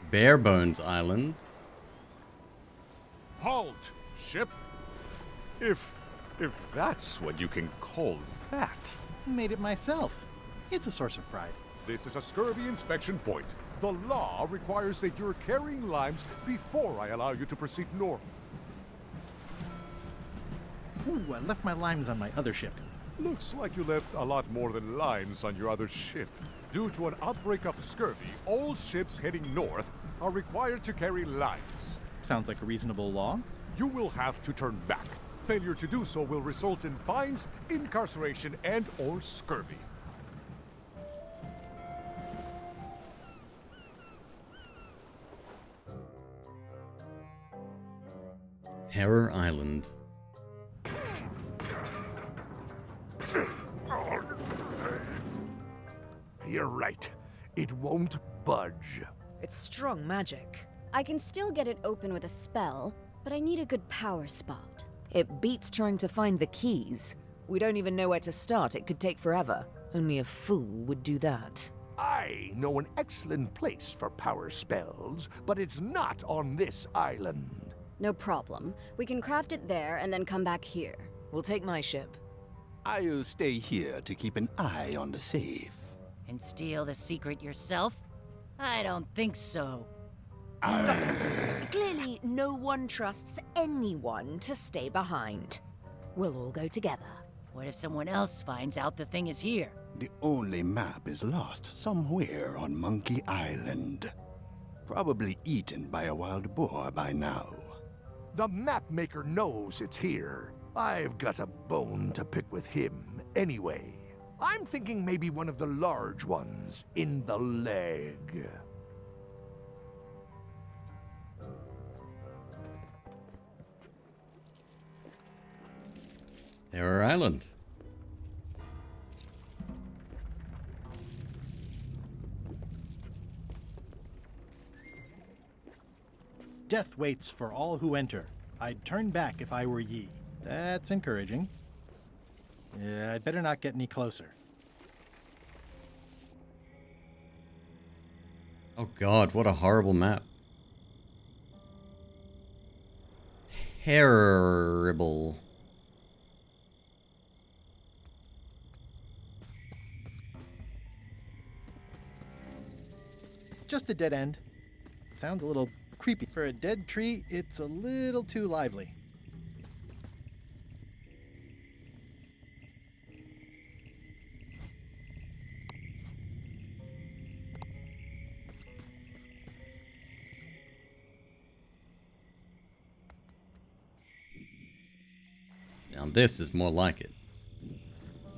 Barebones Island. Halt, ship! If that's what you can call that. Made it myself. It's a source of pride. This is a scurvy inspection point. The law requires that you're carrying limes before I allow you to proceed north. Ooh, I left my limes on my other ship. Looks like you left a lot more than limes on your other ship. Due to an outbreak of scurvy, all ships heading north are required to carry limes. Sounds like a reasonable law. You will have to turn back. Failure to do so will result in fines, incarceration, and/or scurvy. Terror Island. You're right. It won't budge. It's strong magic. I can still get it open with a spell, but I need a good power spot. It beats trying to find the keys. We don't even know where to start. It could take forever. Only a fool would do that. I know an excellent place for power spells, but it's not on this island. No problem. We can craft it there and then come back here. We'll take my ship. I'll stay here to keep an eye on the safe. And steal the secret yourself? I don't think so. Stop it. Clearly, no one trusts anyone to stay behind. We'll all go together. What if someone else finds out the thing is here? The only map is lost somewhere on Monkey Island. Probably eaten by a wild boar by now. The map maker knows it's here. I've got a bone to pick with him anyway. I'm thinking maybe one of the large ones in the leg. Terror Island. Death waits for all who enter. I'd turn back if I were ye. That's encouraging. Yeah, I'd better not get any closer. Oh god, what a horrible map. Terrible. Just a dead end. Sounds a little creepy. For a dead tree, it's a little too lively. Now this is more like it.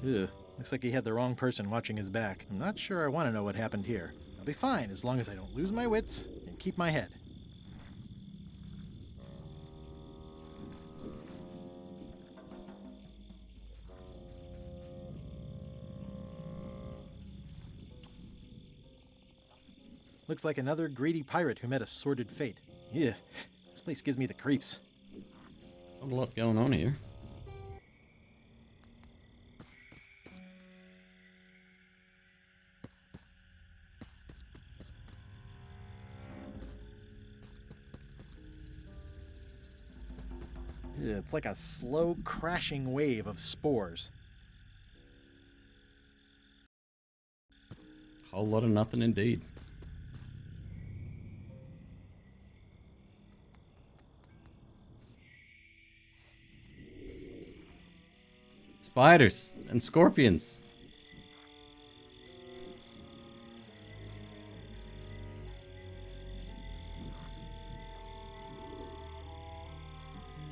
Ugh, looks like he had the wrong person watching his back. I'm not sure I want to know what happened here. I'll be fine as long as I don't lose my wits and keep my head. Looks like another greedy pirate who met a sordid fate. Yeah, This place gives me the creeps. Not a lot going on here. It's like a slow crashing wave of spores. Whole lot of nothing indeed. Spiders and scorpions.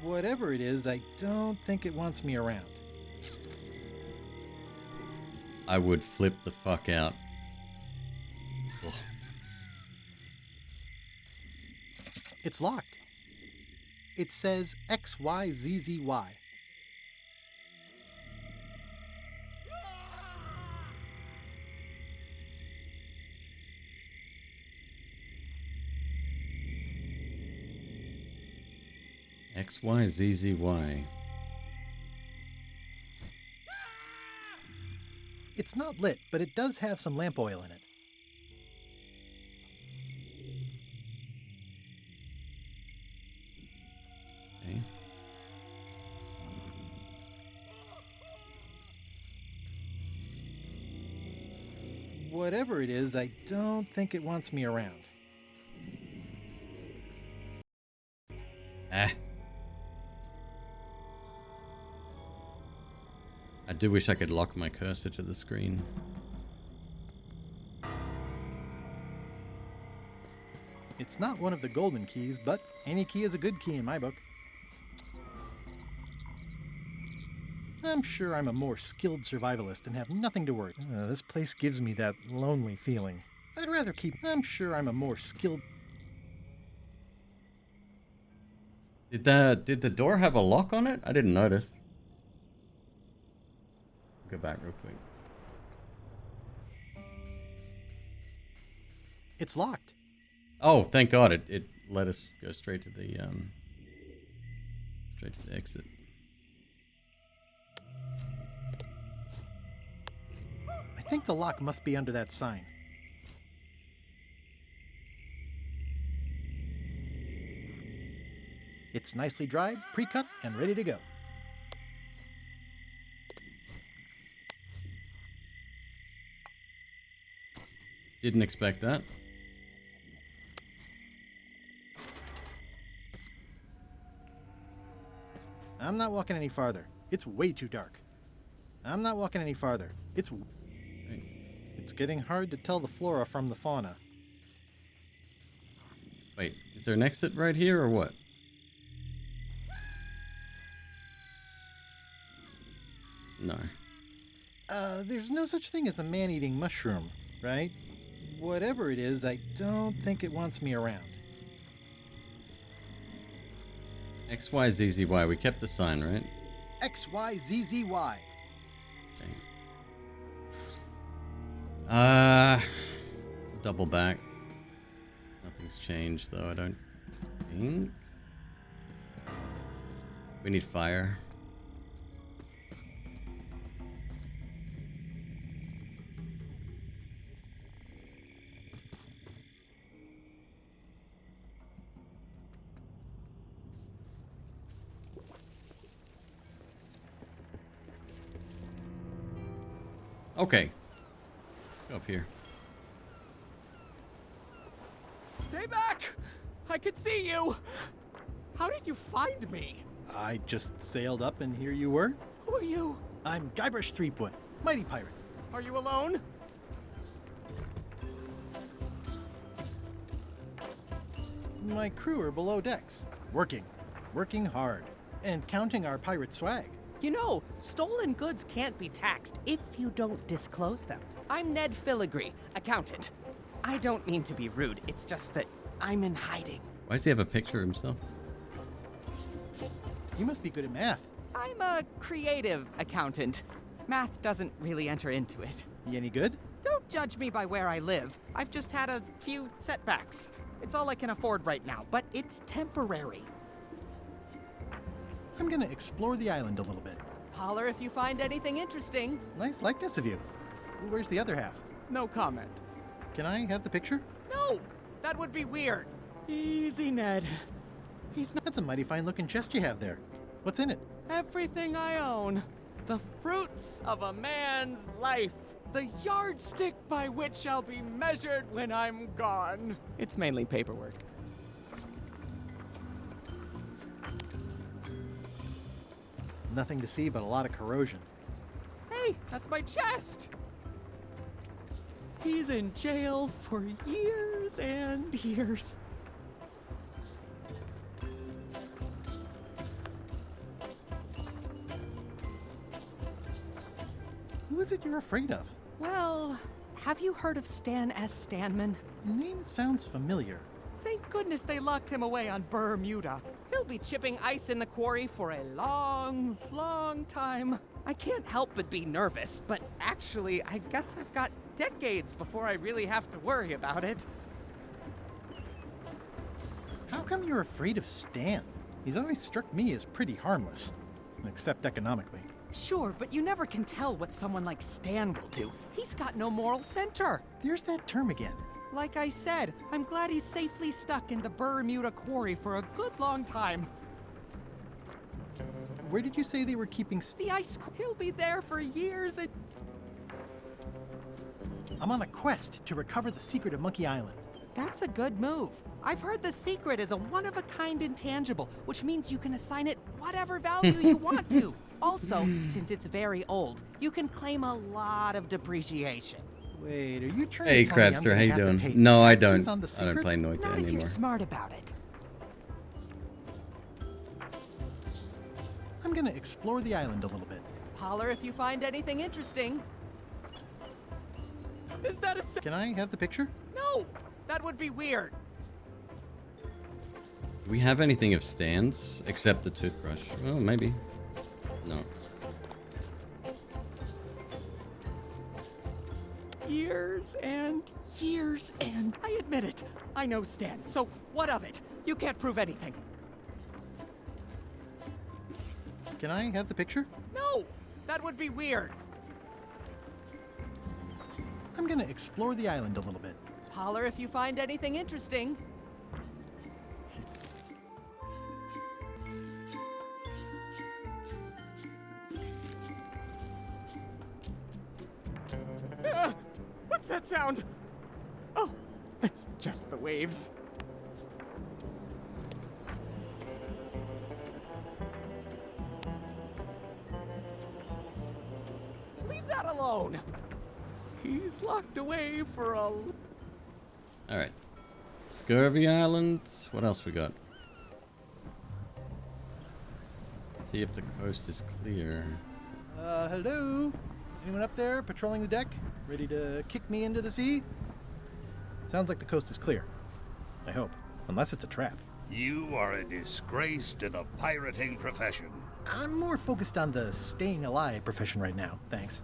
Whatever it is, I don't think it wants me around. I would flip the fuck out. Ugh. It's locked. It says XYZZY. XYZZY. It's not lit, but it does have some lamp oil in it. Okay. Whatever it is, I don't think it wants me around. Ah. I do wish I could lock my cursor to the screen. It's not one of the golden keys, but any key is a good key in my book. I'm sure I'm a more skilled survivalist and have nothing to worry. This place gives me that lonely feeling. I'd rather keep... I'm sure I'm a more skilled... Did the door have a lock on it? I didn't notice. Go back real quick. It's locked. Oh, thank God! It let us go straight to the exit. I think the lock must be under that sign. It's nicely dried, pre-cut, and ready to go. Didn't expect that. I'm not walking any farther. It's way too dark. I'm not walking any farther. It's getting hard to tell the flora from the fauna. Wait, is there an exit right here or what? No. There's no such thing as a man-eating mushroom, right? Whatever it is, I don't think it wants me around. XYZZY. We kept the sign, right? XYZZY. Okay. Double back. Nothing's changed though, I don't think. We need fire. Okay. Let's go up here. Stay back! I can see you! How did you find me? I just sailed up and here you were. Who are you? I'm Guybrush Threepwood, mighty pirate. Are you alone? My crew are below decks, working hard, and counting our pirate swag. You know, stolen goods can't be taxed if you don't disclose them. I'm Ned Filigree, accountant. I don't mean to be rude, it's just that I'm in hiding. Why does he have a picture of himself? You must be good at math. I'm a creative accountant. Math doesn't really enter into it. You any good? Don't judge me by where I live. I've just had a few setbacks. It's all I can afford right now, but it's temporary. I'm gonna explore the island a little bit. Holler if you find anything interesting. Nice likeness of you. Where's the other half? No comment. Can I have the picture? No! That would be weird. Easy, Ned. He's not. That's a mighty fine looking chest you have there. What's in it? Everything I own. The fruits of a man's life. The yardstick by which I'll be measured when I'm gone. It's mainly paperwork. Nothing to see but a lot of corrosion. Hey, that's my chest! He's in jail for years and years. Who is it you're afraid of? Well, have you heard of Stan S. Stanman? The name sounds familiar. Thank goodness they locked him away on Bermuda. He'll be chipping ice in the quarry for a long, long time. I can't help but be nervous, but actually, I guess I've got decades before I really have to worry about it. How come you're afraid of Stan? He's always struck me as pretty harmless, except economically. Sure, but you never can tell what someone like Stan will do. He's got no moral center. There's that term again. Like I said, I'm glad he's safely stuck in the Bermuda quarry for a good long time. Where did you say they were keeping the ice? He'll be there for years and... I'm on a quest to recover the secret of Monkey Island. That's a good move. I've heard the secret is a one-of-a-kind intangible, which means you can assign it whatever value you want to. Also, since it's very old, you can claim a lot of depreciation. Wait, are you trying Hey, to tell me I'm Crabster, gonna how you have to doing? pay No, I taxes don't. on the I don't secret? play Noita Not if anymore. you're smart about it. I'm gonna explore the island a little bit. Holler if you find anything interesting. Is that a... Can I have the picture? No! That would be weird. Do we have anything of Stan's except the toothbrush? Oh, maybe. No. Years and years and... I admit it. I know Stan, so what of it? You can't prove anything. Can I have the picture? No! That would be weird. I'm gonna explore the island a little bit. Holler if you find anything interesting. What's that sound? Oh, it's just the waves. Leave that alone. He's locked away for a... Alright. Scurvy Island. What else we got? See if the coast is clear. Hello? Anyone up there patrolling the deck? Ready to kick me into the sea? Sounds like the coast is clear. I hope. Unless it's a trap. You are a disgrace to the pirating profession. I'm more focused on the staying alive profession right now, thanks.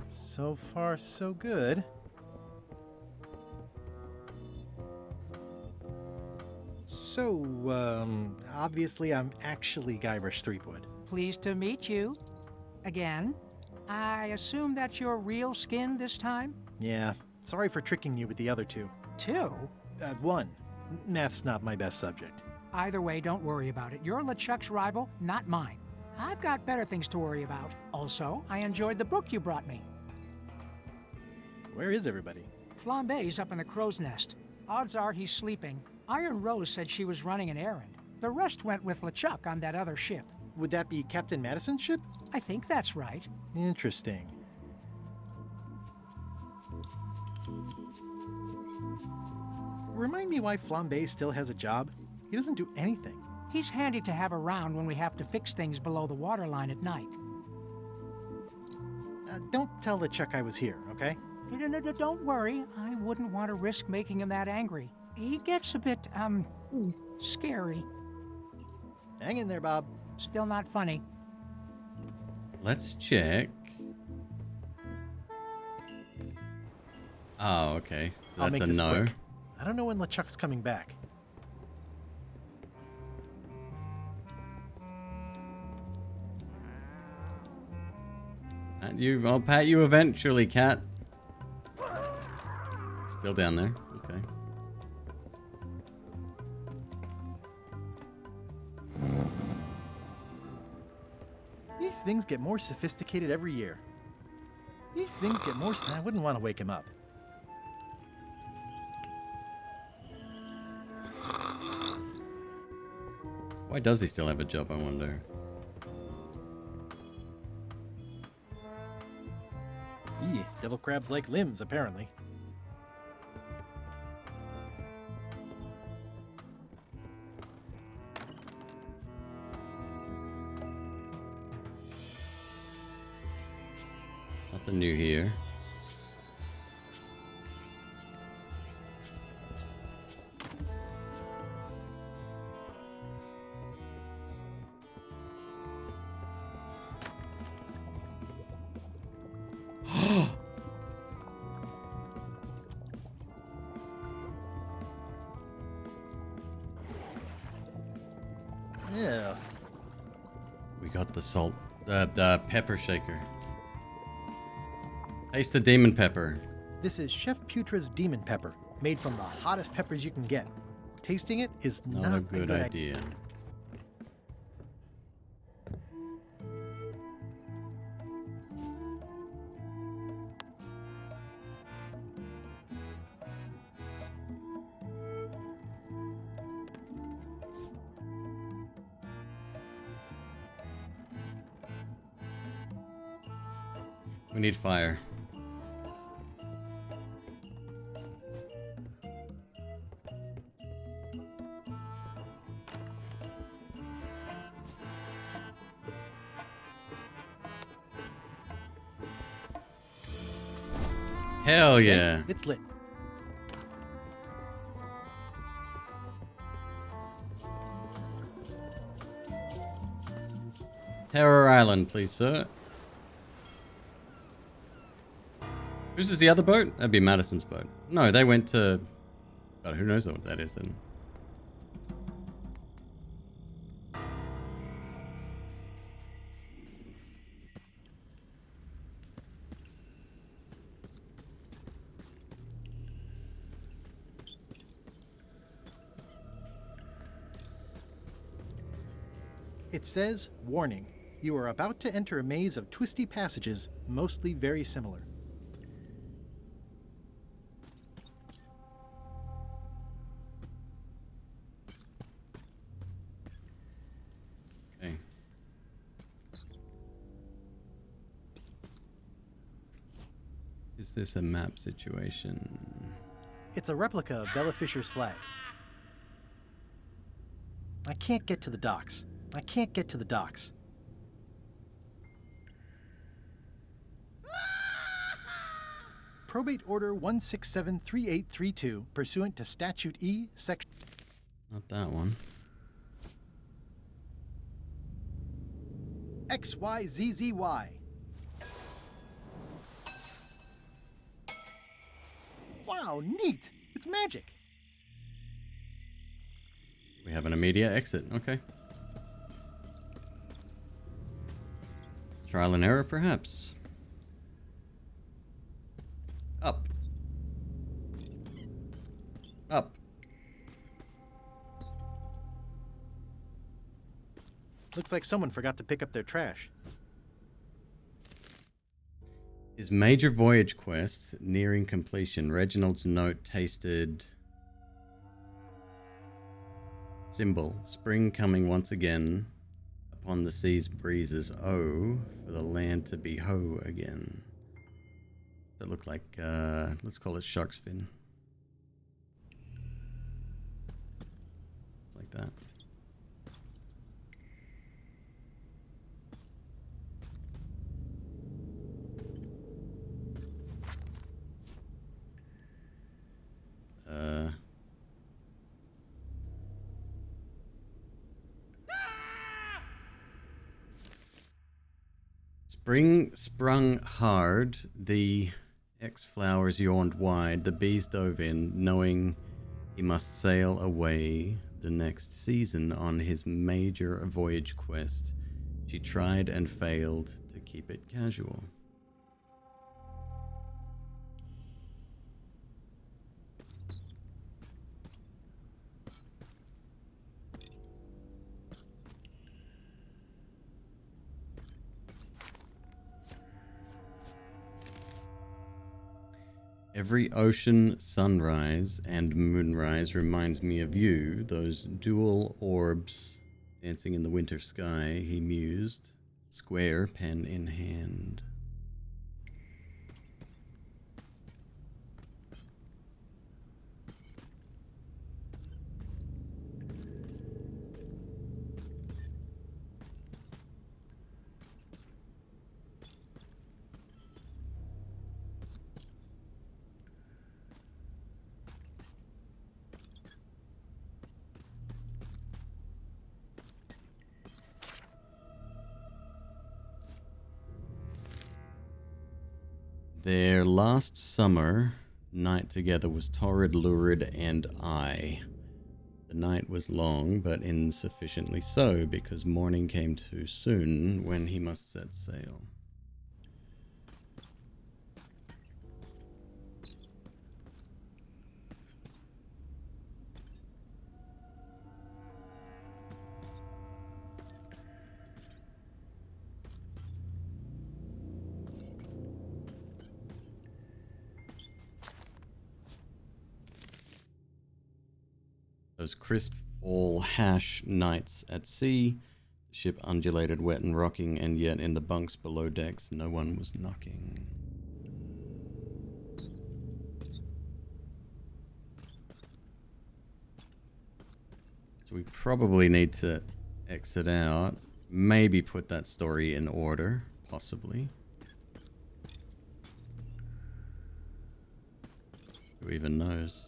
So far, so good. So, obviously I'm actually Guybrush Threepwood. Pleased to meet you. Again. I assume that's your real skin this time? Yeah, sorry for tricking you with the other two. Two? One. Math's not my best subject. Either way, don't worry about it. You're LeChuck's rival, not mine. I've got better things to worry about. Also, I enjoyed the book you brought me. Where is everybody? Flambe's up in the crow's nest. Odds are he's sleeping. Iron Rose said she was running an errand. The rest went with LeChuck on that other ship. Would that be Captain Madison's ship? I think that's right. Interesting. Remind me why Flambe still has a job? He doesn't do anything. He's handy to have around when we have to fix things below the waterline at night. Don't tell LeChuck I was here, okay? Don't worry. I wouldn't want to risk making him that angry. He gets a bit, scary. Hang in there, Bob. Still not funny. Oh, okay. So I'll that's make a this no. quick. I don't know when LeChuck's coming back. I'll pat you eventually, cat. Still down there. Okay. These things get more sophisticated every year. These things get more... I wouldn't want to wake him up. Why does he still have a job, I wonder? Devil crabs like limbs, apparently. Nothing new here. Yeah. We got the salt, the pepper shaker. Taste the demon pepper. This is Chef Putra's demon pepper, made from the hottest peppers you can get. Tasting it is Not a good idea. We need fire. Hell yeah. It's lit. Terror Island, please, sir. Whose is the other boat? That'd be Madison's boat. No, they went to... God, who knows what that is then. It says, warning, you are about to enter a maze of twisty passages, mostly very similar. Okay. Is this a map situation? It's a replica of Bella Fisher's flag. I can't get to the docks. I can't get to the docks. Probate Order 1673832, pursuant to Statute E, Section... Not that one. XYZZY. Wow, neat! It's magic! We have an immediate exit. Okay. Trial and error, perhaps. Up. Up. Looks like someone forgot to pick up their trash. His major voyage quest nearing completion. Reginald's note tasted... Symbol. Spring coming once again. Upon the sea's breezes. Oh, for the land to be ho again. That look like, let's call it shark's fin. It's like that. Spring sprung hard, the X flowers yawned wide. The bees dove in, knowing he must sail away the next season on his major voyage quest. She tried and failed to keep it casual. Every ocean sunrise and moonrise reminds me of you, those dual orbs dancing in the winter sky, he mused, square pen in hand. Their last summer night together was torrid, lurid, and I. The night was long, but insufficiently so, because morning came too soon when he must set sail. Those crisp fall hash nights at sea, the ship undulated, wet and rocking, and yet in the bunks below decks no one was knocking. So we probably need to exit out, maybe put that story in order, possibly. Who even knows?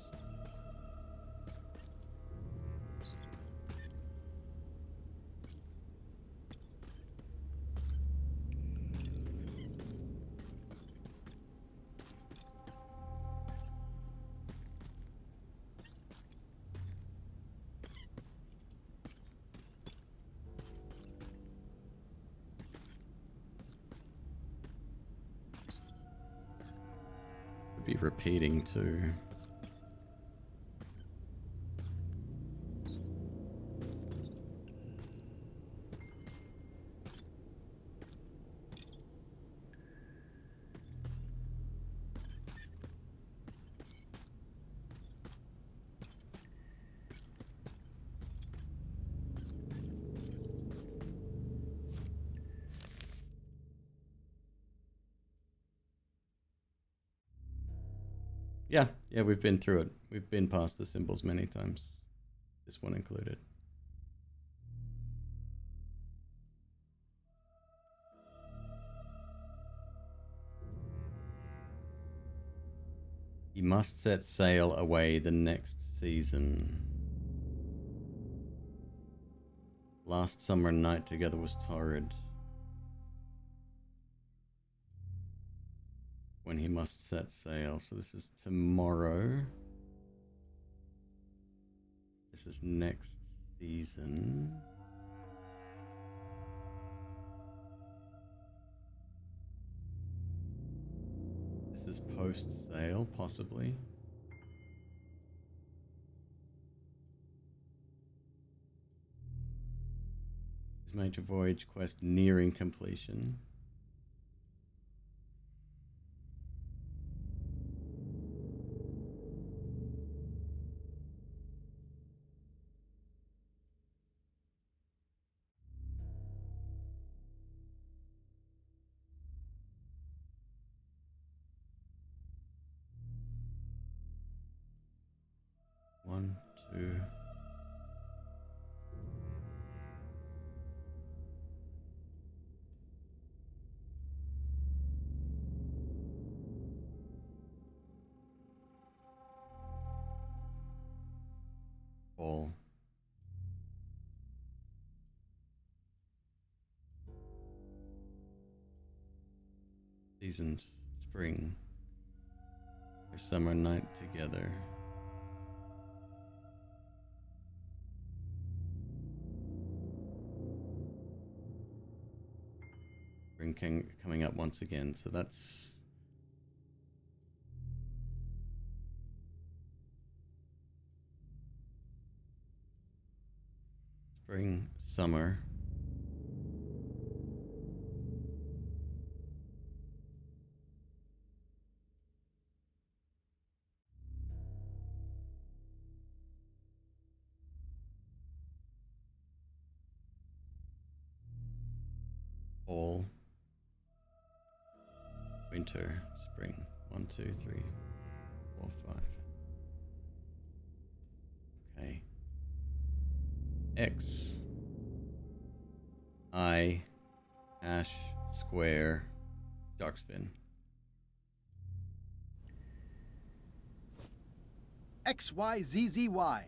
Be repeating too. Yeah, we've been through it. We've been past the symbols many times. This one included. He must set sail away the next season. Last summer night together was torrid. When he must set sail. So this is tomorrow. This is next season. This is post-sale, possibly. His major voyage quest nearing completion. One, two. Fall. Seasons. Spring. Our summer night together. Spring King coming up once again, so that's spring, summer. Fall, winter, spring. 1, 2, 3, 4, 5. Okay. X, I, hash, square, shark fin. XYZZY.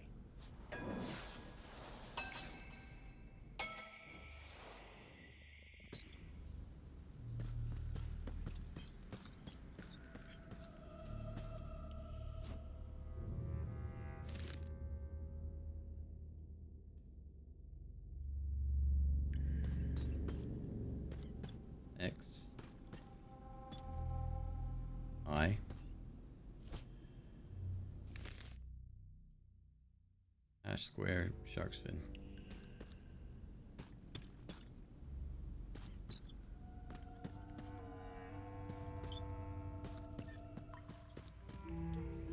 X, I, hash square, shark's fin.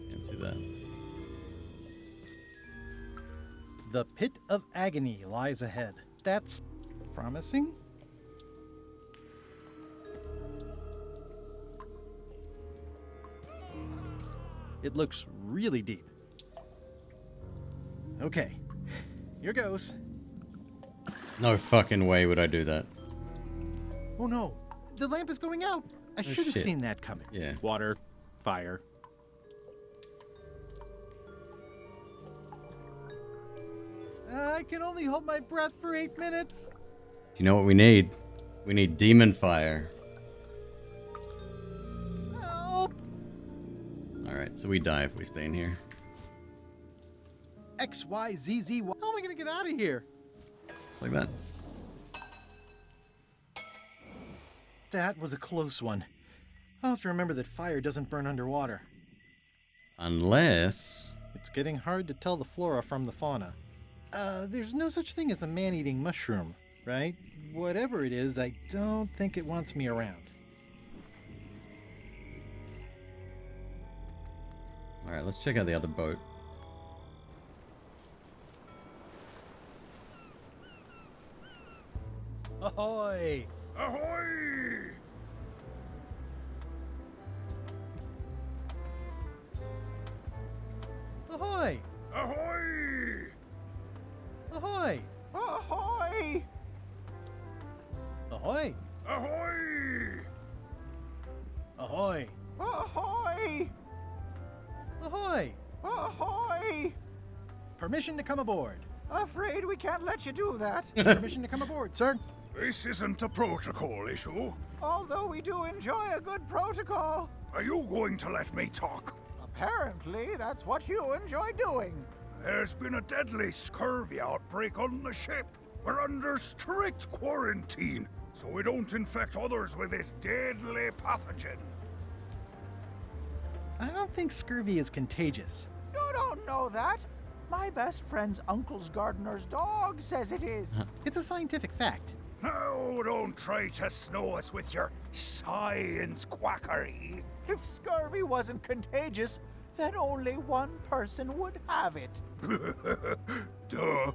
Can't see that. The pit of agony lies ahead. That's promising. It looks really deep. Okay, here goes. No fucking way would I do that. Oh no, the lamp is going out. I should have shit. seen that coming. Yeah. Water, fire. I can only hold my breath for 8 minutes. You know what we need? We need demon fire. Help! Alright, so we die if we stay in here. XYZZY. How am I gonna get out of here? Like that. That was a close one. I'll have to remember that fire doesn't burn underwater. Unless... It's getting hard to tell the flora from the fauna. There's no such thing as a man-eating mushroom, right? Whatever it is, I don't think it wants me around. Alright, let's check out the other boat. Ahoy! Ahoy! Ahoy! Ahoy! Ahoy! Ahoy! Ahoy! Ahoy! Ahoy! Ahoy! Ahoy! Ahoy! Permission to come aboard. Afraid we can't let you do that. Permission to come aboard, sir. This isn't a protocol issue. Although we do enjoy a good protocol. Are you going to let me talk? Apparently, that's what you enjoy doing. There's been a deadly scurvy outbreak on the ship. We're under strict quarantine, so we don't infect others with this deadly pathogen. I don't think scurvy is contagious. You don't know that. My best friend's uncle's gardener's dog says it is. It's a scientific fact. No, don't try to snow us with your science quackery. If scurvy wasn't contagious, then only one person would have it. Duh.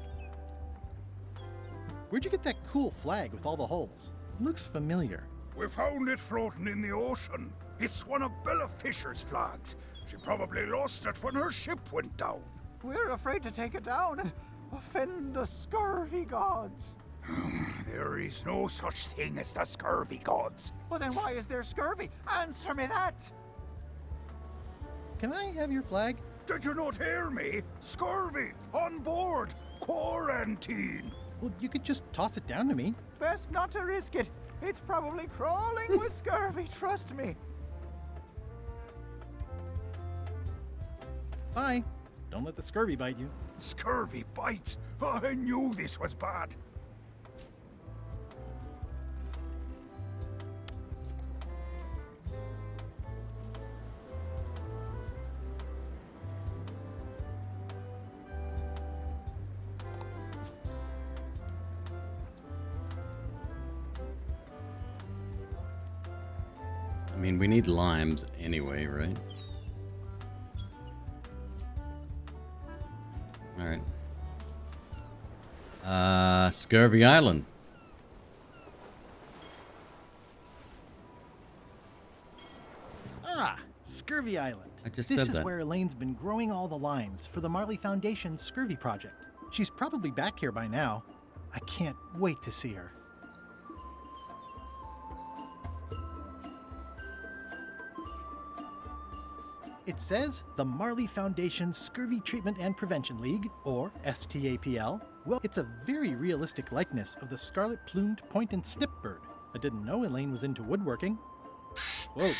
Where'd you get that cool flag with all the holes? It looks familiar. We found it floating in the ocean. It's one of Bella Fisher's flags. She probably lost it when her ship went down. We're afraid to take it down and offend the scurvy gods. There is no such thing as the scurvy gods. Well, then why is there scurvy? Answer me that! Can I have your flag? Did you not hear me? Scurvy! On board! Quarantine! Well, you could just toss it down to me. Best not to risk it. It's probably crawling with scurvy, trust me. Bye. Don't let the scurvy bite you. Scurvy bites? I knew this was bad. I mean, we need limes anyway, right? Alright. Scurvy Island. Ah, Scurvy Island. I just This said is that. where Elaine's been growing all the limes for the Marley Foundation's Scurvy Project. She's probably back here by now. I can't wait to see her. It says the Marley Foundation Scurvy Treatment and Prevention League, or STAPL. Well, it's a very realistic likeness of the scarlet-plumed point and snip bird. I didn't know Elaine was into woodworking. Whoa,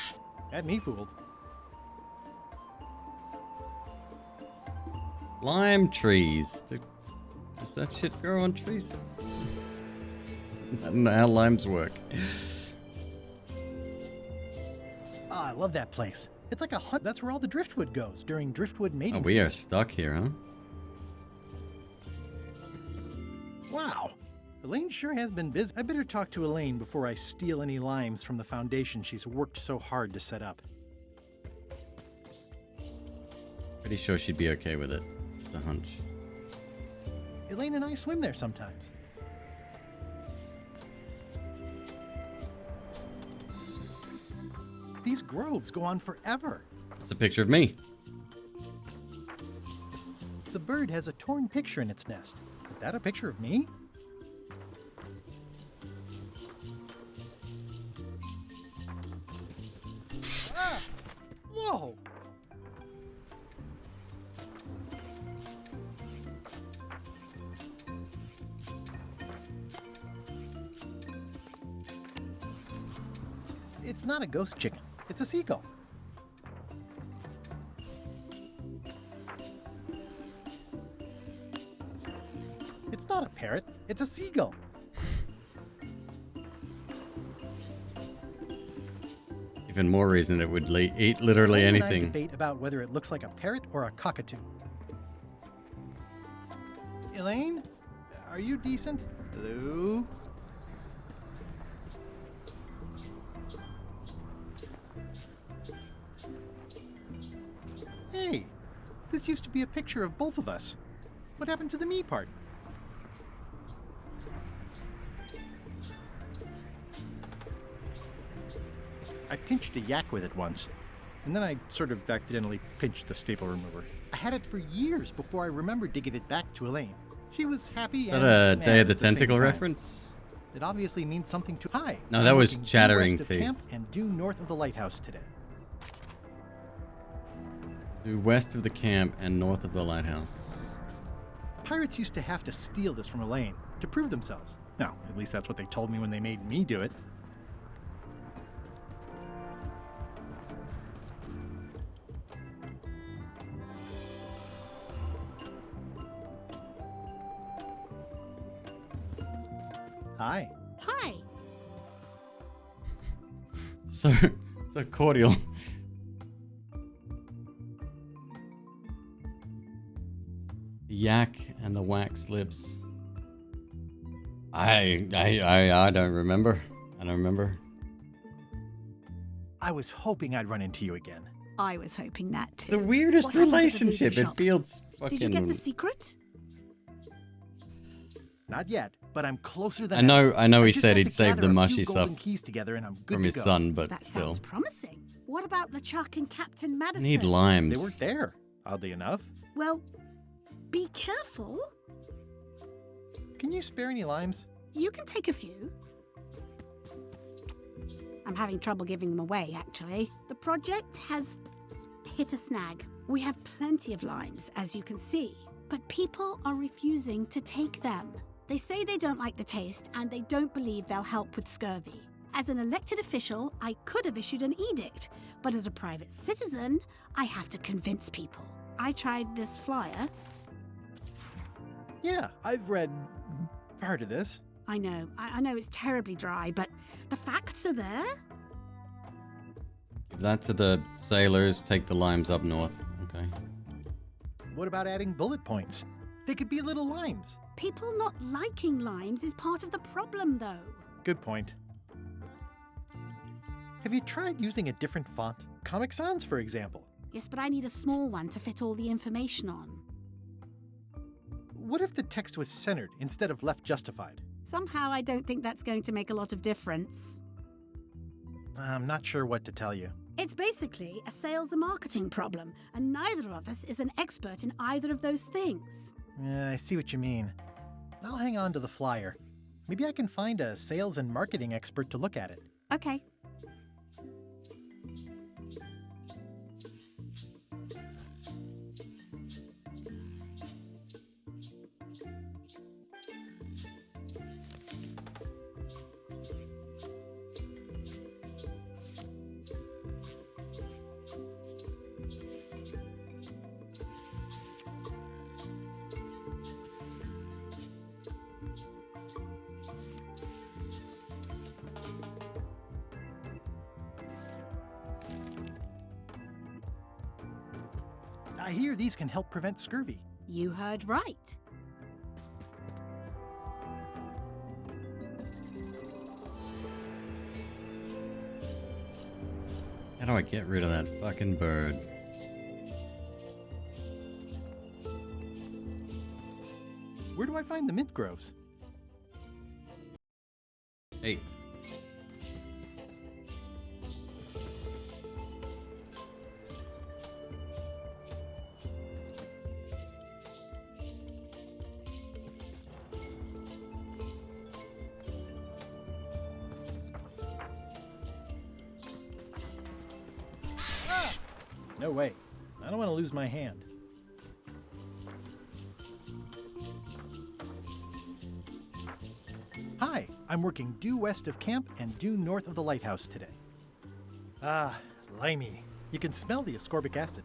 had me fooled. Lime trees. Does that shit grow on trees? I don't know how limes work. Ah, I love that place. It's like a hunt. That's where all the driftwood goes during driftwood mating Oh, we are season. stuck here, huh? Wow. Elaine sure has been busy. I better talk to Elaine before I steal any limes from the foundation she's worked so hard to set up. Pretty sure she'd be okay with it. Just a hunch. Elaine and I swim there sometimes. These groves go on forever. It's a picture of me. The bird has a torn picture in its nest. Is that a picture of me? Ah! Whoa! It's not a ghost chicken. It's a seagull. It's not a parrot. It's a seagull. Even more reason it would eat literally Elaine and I anything. debate about whether it looks like a parrot or a cockatoo. Elaine, are you decent? Hello? Hey, this used to be a picture of both of us. What happened to the me part? I pinched a yak with it once, and then I sort of accidentally pinched the staple remover. I had it for years before I remembered to give it back to Elaine. She was happy Is and that a mad Day of the at same Tentacle time. reference? It obviously means something to Hi. No, I'm that was working due chattering west of teeth. camp and due north of the lighthouse today. Due west of the camp and north of the lighthouse. Pirates used to have to steal this from Elaine to prove themselves. No, at least that's what they told me when they made me do it. Hi. Hi. So cordial. The yak and the wax lips. I don't remember. I don't remember. I was hoping I'd run into you again. I was hoping that too. The weirdest What happened to the relationship. voodoo It shop? feels fucking. Did you get the secret? Not yet, but I'm closer than I know. ever. I know. He just said have he'd to save gather the a few mushy golden stuff keys together, and I'm good from to his go. son, but That still. sounds promising. What about LeChuck and Captain Madison? Need limes. They weren't there, oddly enough. Well, be careful. Can you spare any limes? You can take a few. I'm having trouble giving them away, actually. The project has hit a snag. We have plenty of limes, as you can see, but people are refusing to take them. They say they don't like the taste, and they don't believe they'll help with scurvy. As an elected official, I could have issued an edict, but as a private citizen, I have to convince people. I tried this flyer. Yeah, I've read part of this. I know. I know it's terribly dry, but the facts are there. Give that to the sailors. Take the limes up north. Okay. What about adding bullet points? They could be little limes. People not liking limes is part of the problem, though. Good point. Have you tried using a different font? Comic Sans, for example. Yes, but I need a small one to fit all the information on. What if the text was centered instead of left justified? Somehow I don't think that's going to make a lot of difference. I'm not sure what to tell you. It's basically a sales and marketing problem, and neither of us is an expert in either of those things. Yeah, I see what you mean. I'll hang on to the flyer. Maybe I can find a sales and marketing expert to look at it. Okay. I hear these can help prevent scurvy. You heard right. How do I get rid of that fucking bird? Where do I find the mint groves? Hey. No way. I don't want to lose my hand. Hi, I'm working due west of camp and due north of the lighthouse today. Ah, limey. You can smell the ascorbic acid.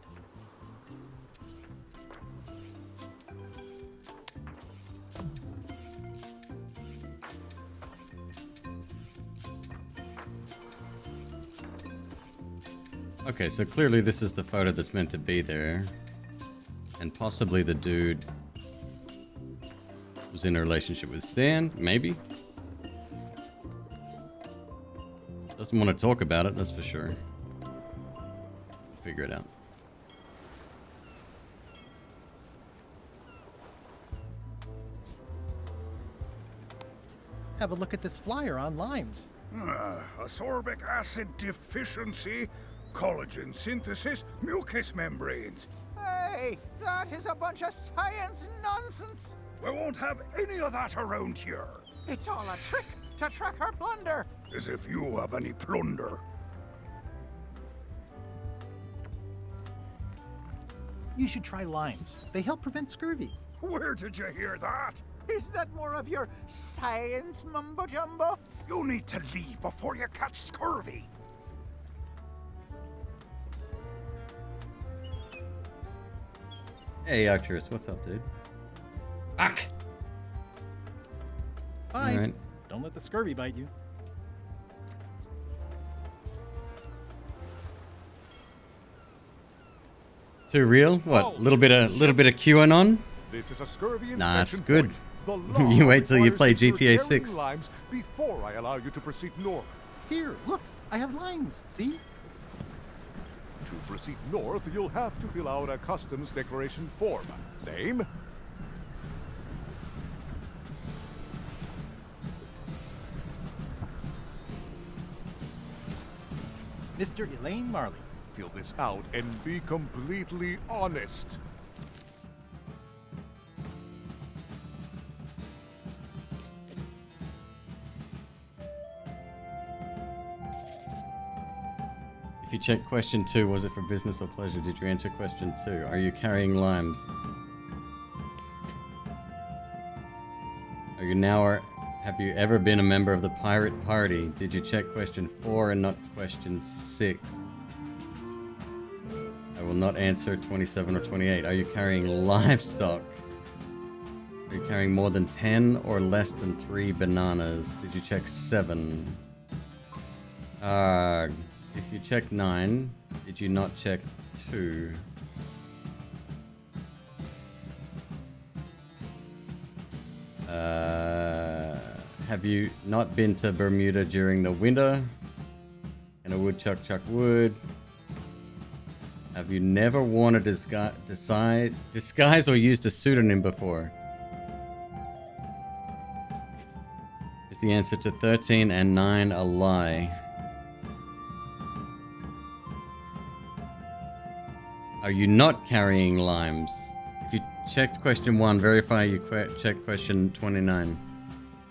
Okay, so clearly this is the photo that's meant to be there. And possibly the dude was in a relationship with Stan, maybe? Doesn't want to talk about it, that's for sure. Figure it out. Have a look at this flyer on limes. Ascorbic acid deficiency, collagen synthesis, mucous membranes. Hey, that is a bunch of science nonsense. We won't have any of that around here. It's all a trick to track our plunder. As if you have any plunder. You should try limes. They help prevent scurvy. Where did you hear that? Is that more of your science mumbo-jumbo? You need to leave before you catch scurvy. Hey, Arcturus, what's up, dude? Back! Bye. All right. Don't let the scurvy bite you. Too real? What? Little bit of QAnon? This is a scurvy Nah, it's inspection good. point. The law You wait till you requires play that you're GTA carrying 6. limes before I allow you to proceed north. Here, look, I have limes. See? To proceed north, you'll have to fill out a customs declaration form. Name? Mr. Elaine Marley. Fill this out and be completely honest. If you check question 2, was it for business or pleasure? Did you answer question 2? Are you carrying limes? Are you now or have you ever been a member of the pirate party? Did you check question 4 and not question 6? I will not answer 27 or 28. Are you carrying livestock? Are you carrying more than 10 or less than 3 bananas? Did you check 7? If you checked 9, did you not check 2? Have you not been to Bermuda during the winter? Can a woodchuck chuck wood? Have you never worn a disguise or used a pseudonym before? Is the answer to 13 and 9 a lie? Are you not carrying limes? If you checked question 1, verify you checked question 29.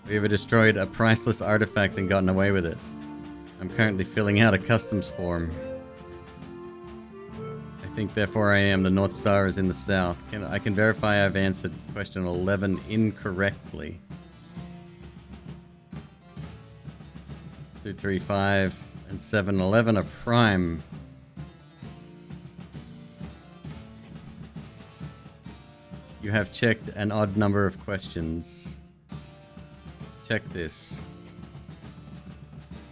Have you ever destroyed a priceless artifact and gotten away with it? I'm currently filling out a customs form. I think therefore I am. The North Star is in the south. I can verify I've answered question 11 incorrectly. 2, 3, 5, and 7, 11 are prime. You have checked an odd number of questions. Check this.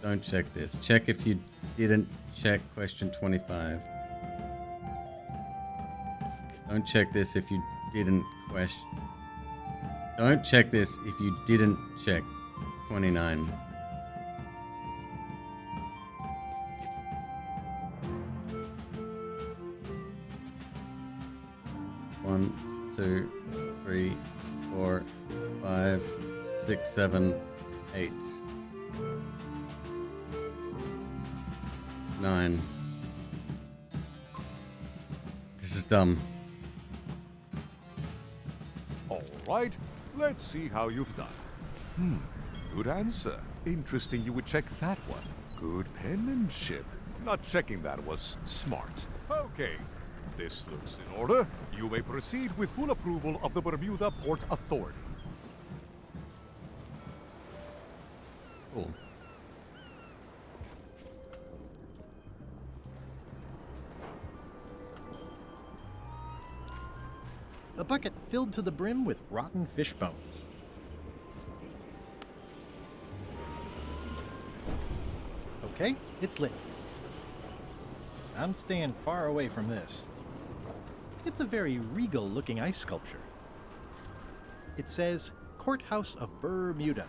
Don't check this. Check if you didn't check question 25. Don't check this if you didn't question. Don't check this if you didn't check 29. One, 2, 3, 4, 5, 6, 7, 8, 9. This is dumb. All right, let's see how you've done. Good answer. Interesting you would check that one. Good penmanship. Not checking that was smart. Okay, this looks in order. You may proceed with full approval of the Bermuda Port Authority. Cool. A bucket filled to the brim with rotten fish bones. Okay, it's lit. I'm staying far away from this. It's a very regal-looking ice sculpture. It says, Courthouse of Bermuda.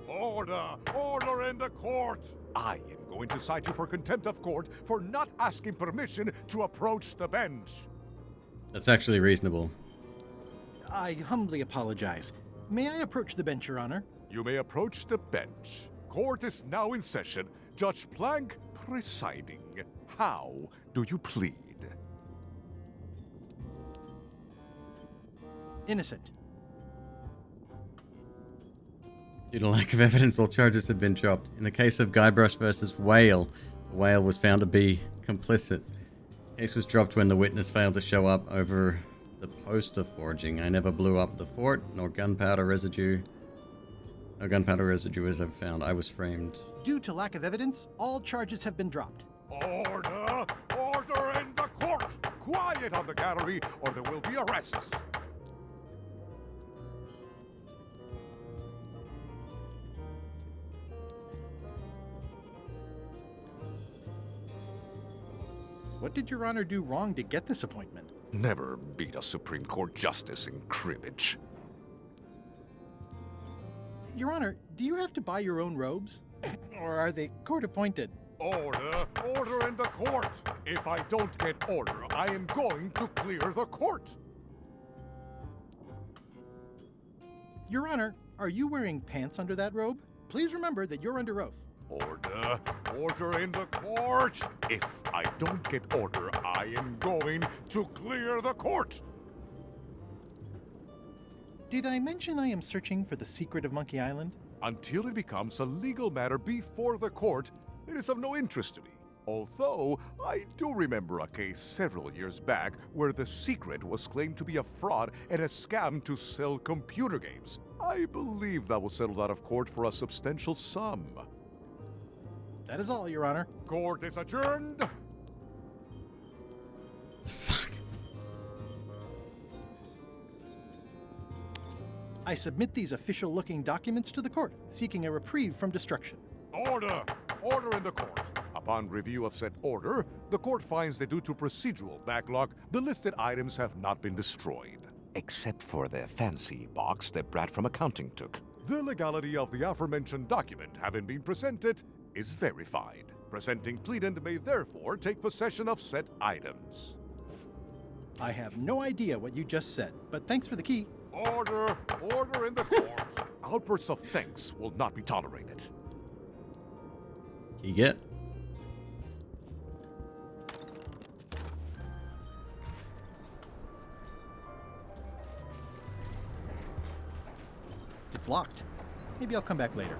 Order! Order in the court! I am going to cite you for contempt of court for not asking permission to approach the bench. That's actually reasonable. I humbly apologize. May I approach the bench, Your Honor? You may approach the bench. Court is now in session. Judge Plank presiding. How do you plead? Innocent. Due to lack of evidence, all charges have been dropped. In the case of Guybrush versus Whale, the whale was found to be complicit. The case was dropped when the witness failed to show up over the poster forging. I never blew up the fort, nor gunpowder residue. No gunpowder residue was ever found. I was framed. Due to lack of evidence, all charges have been dropped. Order! Order in the court! Quiet on the gallery, or there will be arrests. What did Your Honor do wrong to get this appointment? Never beat a Supreme Court justice in cribbage. Your Honor, do you have to buy your own robes? Or are they court-appointed? Order! Order in the court! If I don't get order, I am going to clear the court! Your Honor, are you wearing pants under that robe? Please remember that you're under oath. Order! Order in the court! If I don't get order, I am going to clear the court! Did I mention I am searching for the secret of Monkey Island? Until it becomes a legal matter before the court, it is of no interest to me. Although, I do remember a case several years back where the secret was claimed to be a fraud and a scam to sell computer games. I believe that was settled out of court for a substantial sum. That is all, Your Honor. Court is adjourned! I submit these official-looking documents to the court, seeking a reprieve from destruction. Order! Order in the court. Upon review of said order, the court finds that due to procedural backlog, the listed items have not been destroyed. Except for the fancy box that Brad from accounting took. The legality of the aforementioned document having been presented is verified. Presenting pleadant may therefore take possession of said items. I have no idea what you just said, but thanks for the key. Order! Order in the court! Outbursts of thanks will not be tolerated. You get? It's locked. Maybe I'll come back later.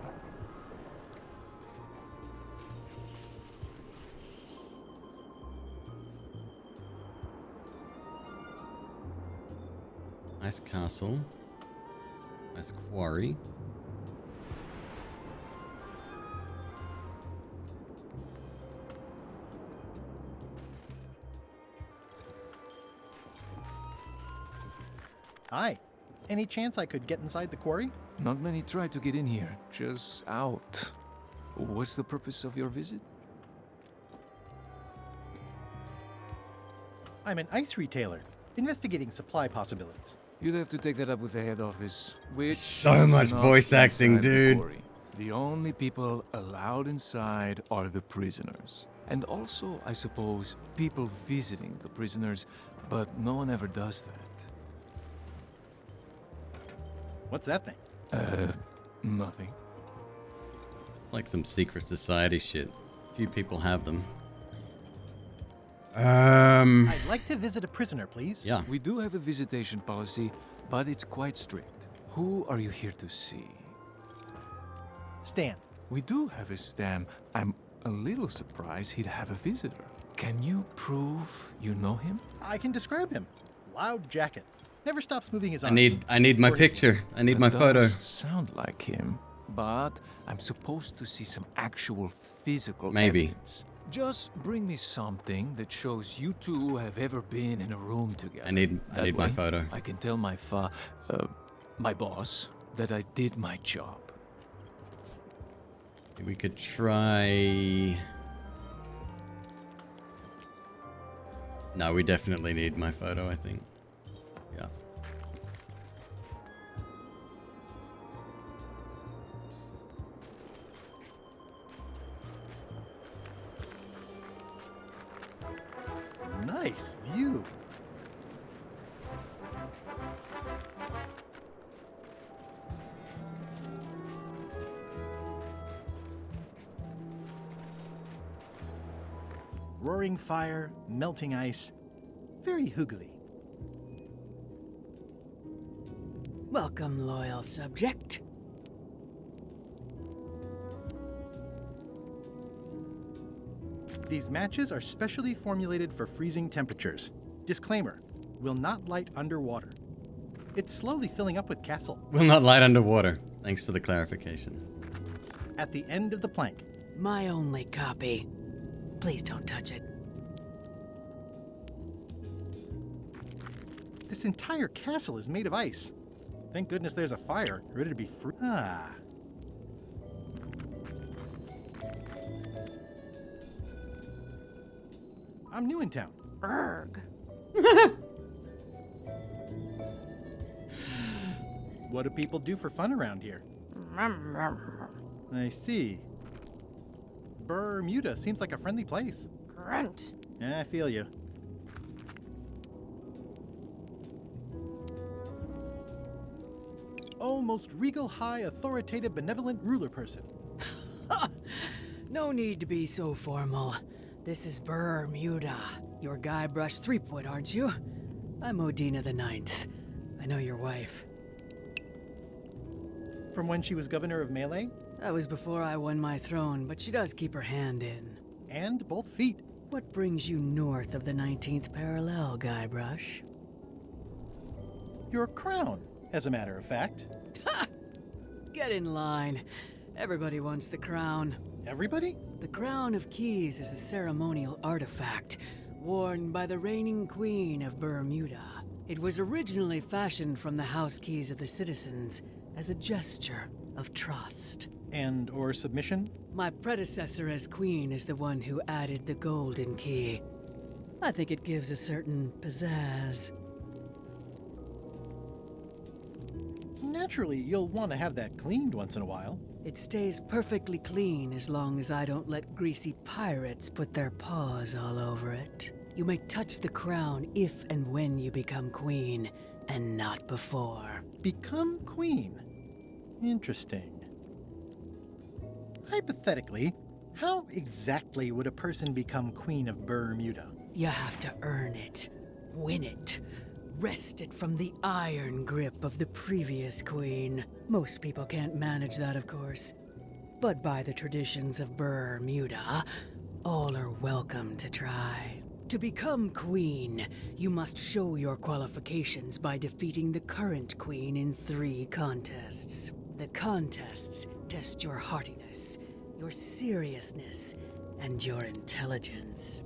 Nice castle. Nice quarry. Hi. Any chance I could get inside the quarry? Not many try to get in here, just out. What's the purpose of your visit? I'm an ice retailer, investigating supply possibilities. You'd have to take that up with the head office, which So is much not voice acting, inside the dude. quarry. The only people allowed inside are the prisoners. And also, I suppose, people visiting the prisoners, but no one ever does that. What's that thing? Nothing. It's like some secret society shit. Few people have them. I'd like to visit a prisoner, please. Yeah. We do have a visitation policy, but it's quite strict. Who are you here to see? Stan. We do have a Stan. I'm a little surprised he'd have a visitor. Can you prove you know him? I can describe him. Loud jacket. Never stops moving his I arms. need my picture. I need my That photo. does sound like him, but I'm supposed to see some actual physical Maybe. evidence. Just bring me something that shows you two have ever been in a room together. I need That my way, photo. I can tell my boss that I did my job. We could try. No, we definitely need my photo, I think. Yeah. Nice view. Roaring fire, melting ice. Very hoogly. Welcome, loyal subject. These matches are specially formulated for freezing temperatures. Disclaimer, will not light underwater. It's slowly filling up with castle. Will not light underwater. Thanks for the clarification. At the end of the plank. My only copy. Please don't touch it. This entire castle is made of ice. Thank goodness there's a fire, ready to be free. Ah. I'm new in town. Berg. What do people do for fun around here? I see. Bermuda seems like a friendly place. Grunt. Yeah, I feel you. Oh, most regal, high, authoritative, benevolent ruler person. No need to be so formal. This is Bermuda. You're Guybrush Threepwood, aren't you? I'm Odina the Ninth. I know your wife. From when she was governor of Melee? That was before I won my throne, but she does keep her hand in. And both feet. What brings you north of the 19th parallel, Guybrush? Your crown, as a matter of fact. Get in line. Everybody wants the crown. Everybody? The Crown of Keys is a ceremonial artifact worn by the reigning queen of Bermuda. It was originally fashioned from the house keys of the citizens as a gesture of trust. And or submission? My predecessor as queen is the one who added the golden key. I think it gives a certain pizzazz. Naturally, you'll want to have that cleaned once in a while. It stays perfectly clean as long as I don't let greasy pirates put their paws all over it. You may touch the crown if and when you become queen, and not before. Become queen? Interesting. Hypothetically, how exactly would a person become queen of Bermuda? You have to earn it, win it, wrest it from the iron grip of the previous queen. Most people can't manage that, of course. But by the traditions of Bermuda, all are welcome to try. To become queen, you must show your qualifications by defeating the current queen in 3 contests. The contests test your heartiness, your seriousness, and your intelligence.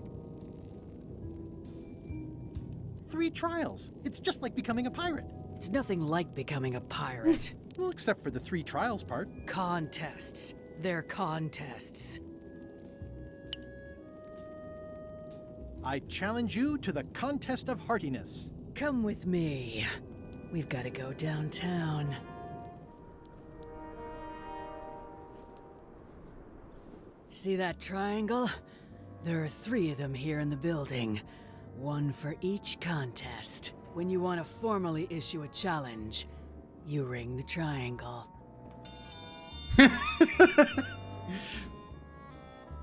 3 trials. It's just like becoming a pirate. It's nothing like becoming a pirate. Well, except for the 3 trials part. Contests. They're contests. I challenge you to the contest of heartiness. Come with me. We've got to go downtown. See that triangle? There are 3 of them here in the building. 1 for each contest. When you want to formally issue a challenge, you ring the triangle.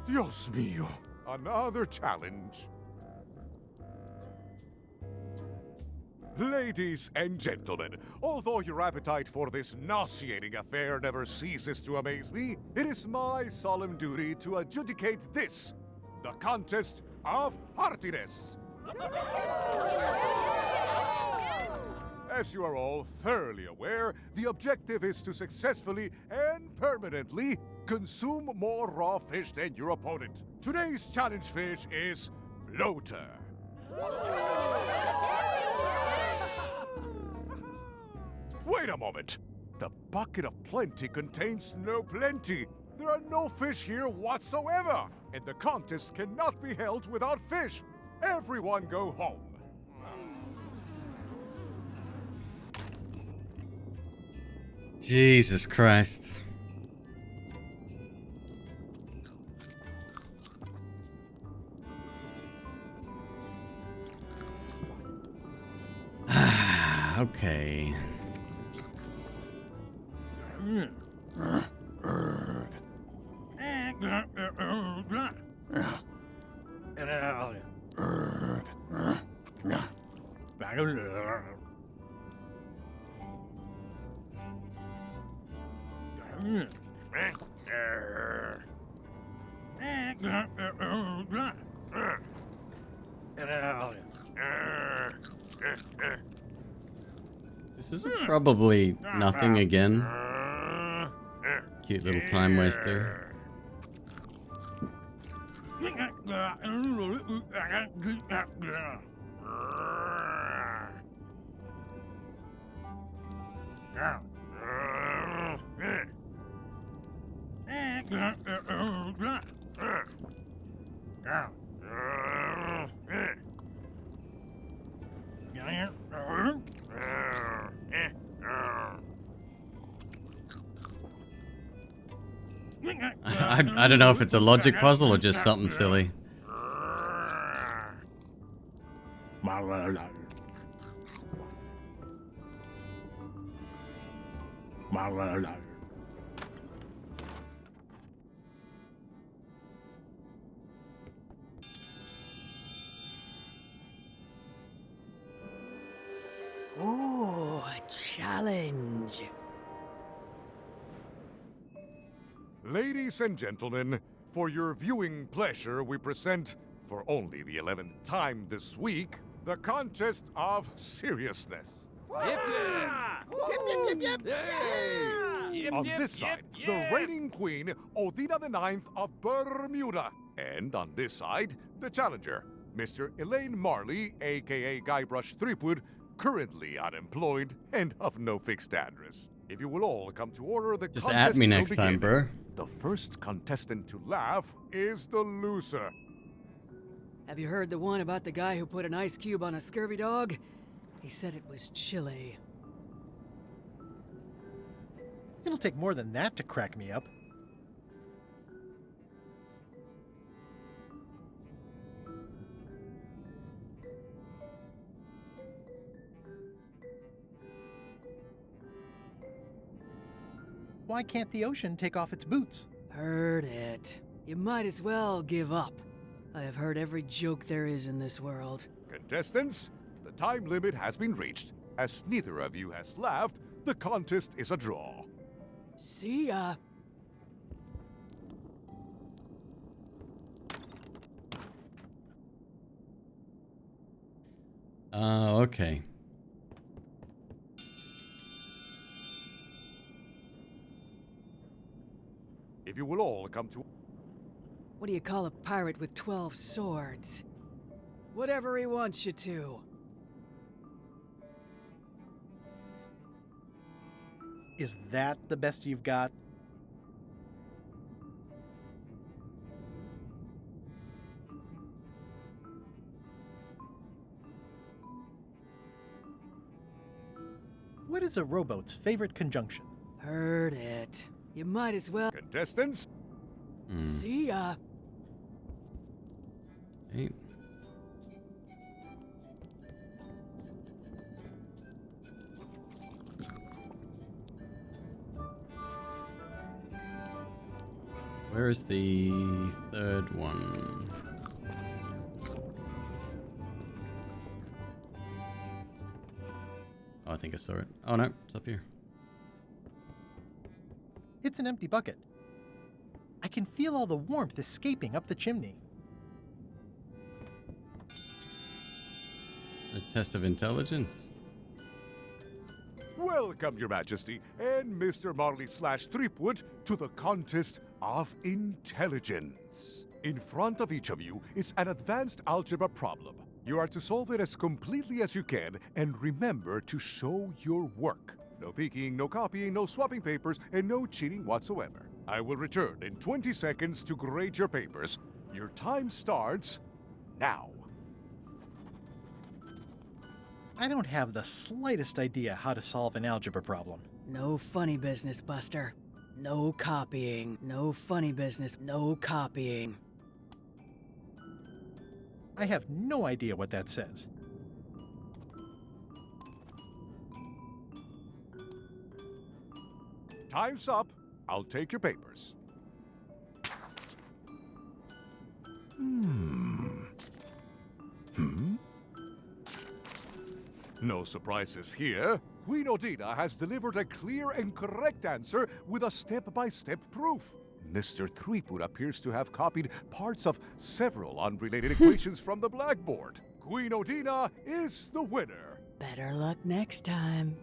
Dios mío, another challenge. Ladies and gentlemen, although your appetite for this nauseating affair never ceases to amaze me, it is my solemn duty to adjudicate this, the contest of heartiness. As you are all thoroughly aware, the objective is to successfully and permanently consume more raw fish than your opponent. Today's challenge fish is bloater. Wait a moment. The bucket of plenty contains no plenty. There are no fish here whatsoever, and the contest cannot be held without fish. Everyone go home. Jesus Christ. Okay. This is probably nothing again. Cute little time waster. I don't know if it's a logic puzzle or just something silly. Ooh, a challenge. Ladies and gentlemen, for your viewing pleasure, we present, for only the 11th time this week, the contest of seriousness. Yip, yip, yip, yip, yip. On this side, the reigning queen, Odina the Ninth of Bermuda. And on this side, the challenger, Mr. Elaine Marley, aka Guybrush Threepwood, currently unemployed and of no fixed address. If you will all come to order, the Just contest at me will next time, begin. bro. The first contestant to laugh is the loser. Have you heard the one about the guy who put an ice cube on a scurvy dog? He said it was chilly. It'll take more than that to crack me up. Why can't the ocean take off its boots? Heard it. You might as well give up. I have heard every joke there is in this world. Contestants, the time limit has been reached. As neither of you has laughed, the contest is a draw. See ya. Okay. If you will all come to... What do you call a pirate with 12 swords? Whatever he wants you to. Is that the best you've got? What is a rowboat's favorite conjunction? Heard it. You might as well. Contestants? See ya. Hey. Where is the third one? Oh, I think I saw it. Oh no, it's up here. It's an empty bucket. I can feel all the warmth escaping up the chimney. A test of intelligence. Welcome, Your Majesty, and Mr. Marley / Threepwood to the contest of intelligence. In front of each of you is an advanced algebra problem. You are to solve it as completely as you can, and remember to show your work. No peeking, no copying, no swapping papers, and no cheating whatsoever. I will return in 20 seconds to grade your papers. Your time starts now. I don't have the slightest idea how to solve an algebra problem. No funny business, Buster. No copying. No funny business. No copying. I have no idea what that says. Time's up. I'll take your papers. No surprises here. Queen Odina has delivered a clear and correct answer with a step-by-step proof. Mr. Threepwood appears to have copied parts of several unrelated equations from the blackboard. Queen Odina is the winner. Better luck next time.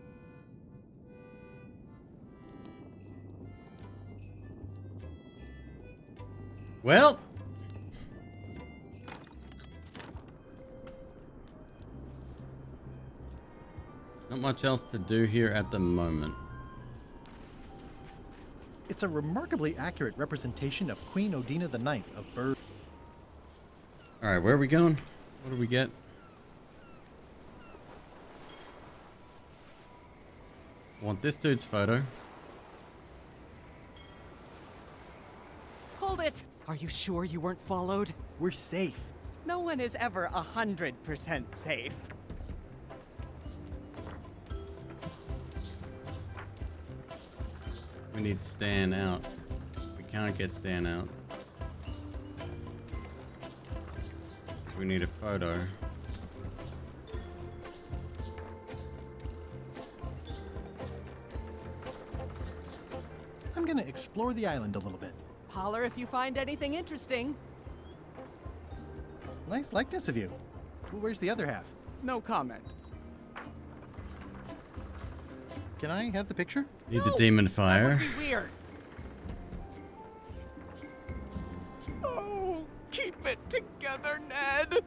Well, not much else to do here at the moment. It's a remarkably accurate representation of Queen Odina the Ninth of Bird. Alright, where are we going? What do we get? I want this dude's photo. Hold it! Are you sure you weren't followed? We're safe. No one is ever 100% safe. We need Stan out. We can't get Stan out. We need a photo. I'm gonna explore the island a little bit. Holler if you find anything interesting. Nice likeness of you. Well, where's the other half? No comment. Can I have the picture? Need the demon fire. That would be weird. Oh, keep it together, Ned.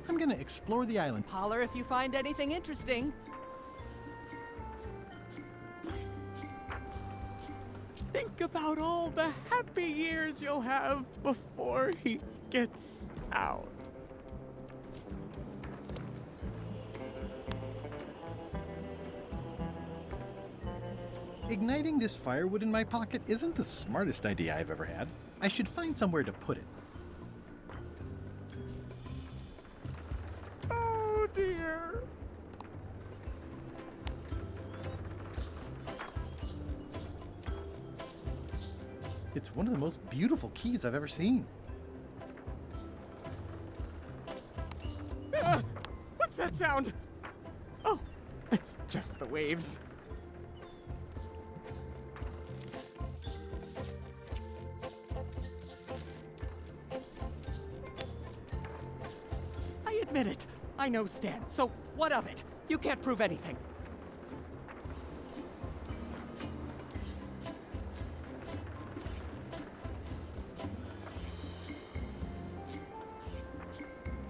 I'm gonna explore the island. Holler if you find anything interesting. Think about all the happy years you'll have before he gets out. Igniting this firewood in my pocket isn't the smartest idea I've ever had. I should find somewhere to put it. Oh dear. It's one of the most beautiful keys I've ever seen. What's that sound? Oh, it's just the waves. I admit it. I know Stan, so what of it? You can't prove anything.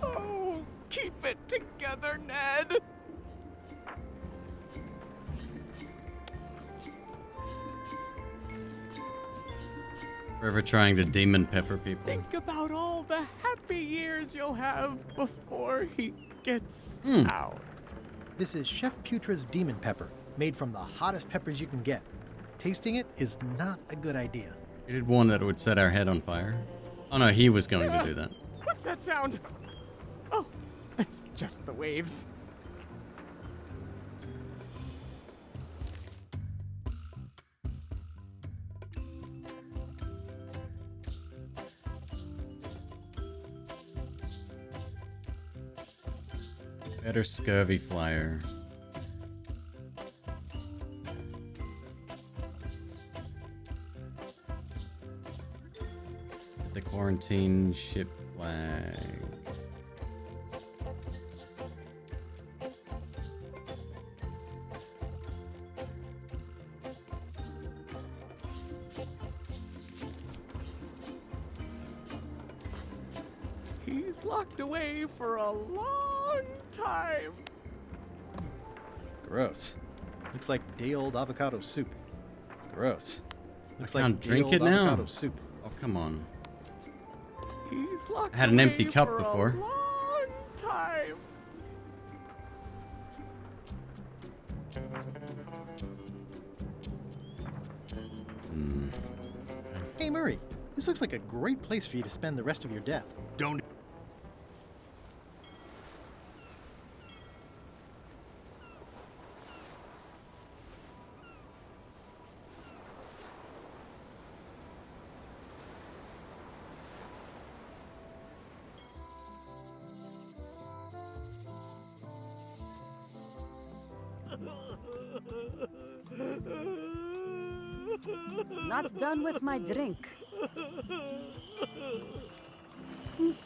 Oh, keep it together, Ned. Forever trying to demon pepper people. Think about all the happy years you'll have before he gets out. This is Chef Putra's Demon Pepper, made from the hottest peppers you can get. Tasting it is not a good idea. He did warn that it would set our head on fire. Oh no, he was going to do that. What's that sound? Oh, it's just the waves. Better scurvy flyer. The quarantine ship flag. He's locked away for a long time. Gross. Looks like day-old avocado soup. Gross. Looks like can't drink it day-old now. avocado soup. Oh, come on. He's locked I had an empty away cup for before. A long time. Hey, Murray. This looks like a great place for you to spend the rest of your death. Don't. Not done with my drink.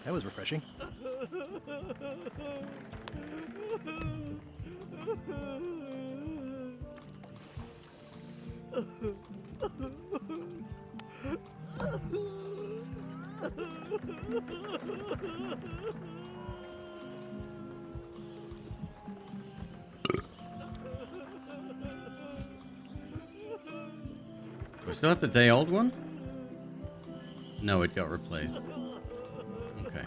That was refreshing. We still have the day old one? No, it got replaced. Okay.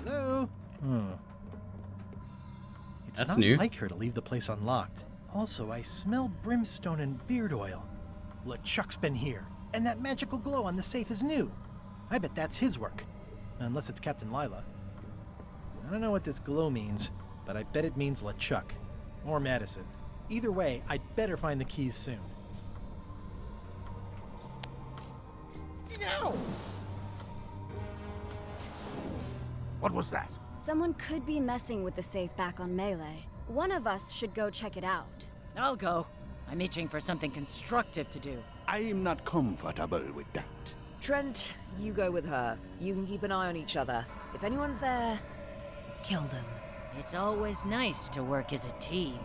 Hello? It's That's not new. like her to leave the place unlocked. Also, I smell brimstone and beard oil. LeChuck's been here, and that magical glow on the safe is new. I bet that's his work. Unless it's Captain Lila. I don't know what this glow means, but I bet it means LeChuck. Or Madison. Either way, I'd better find the keys soon. No! What was that? Someone could be messing with the safe back on Melee. One of us should go check it out. I'll go. I'm itching for something constructive to do. I'm not comfortable with that. Trent, you go with her. You can keep an eye on each other. If anyone's there, kill them. It's always nice to work as a team.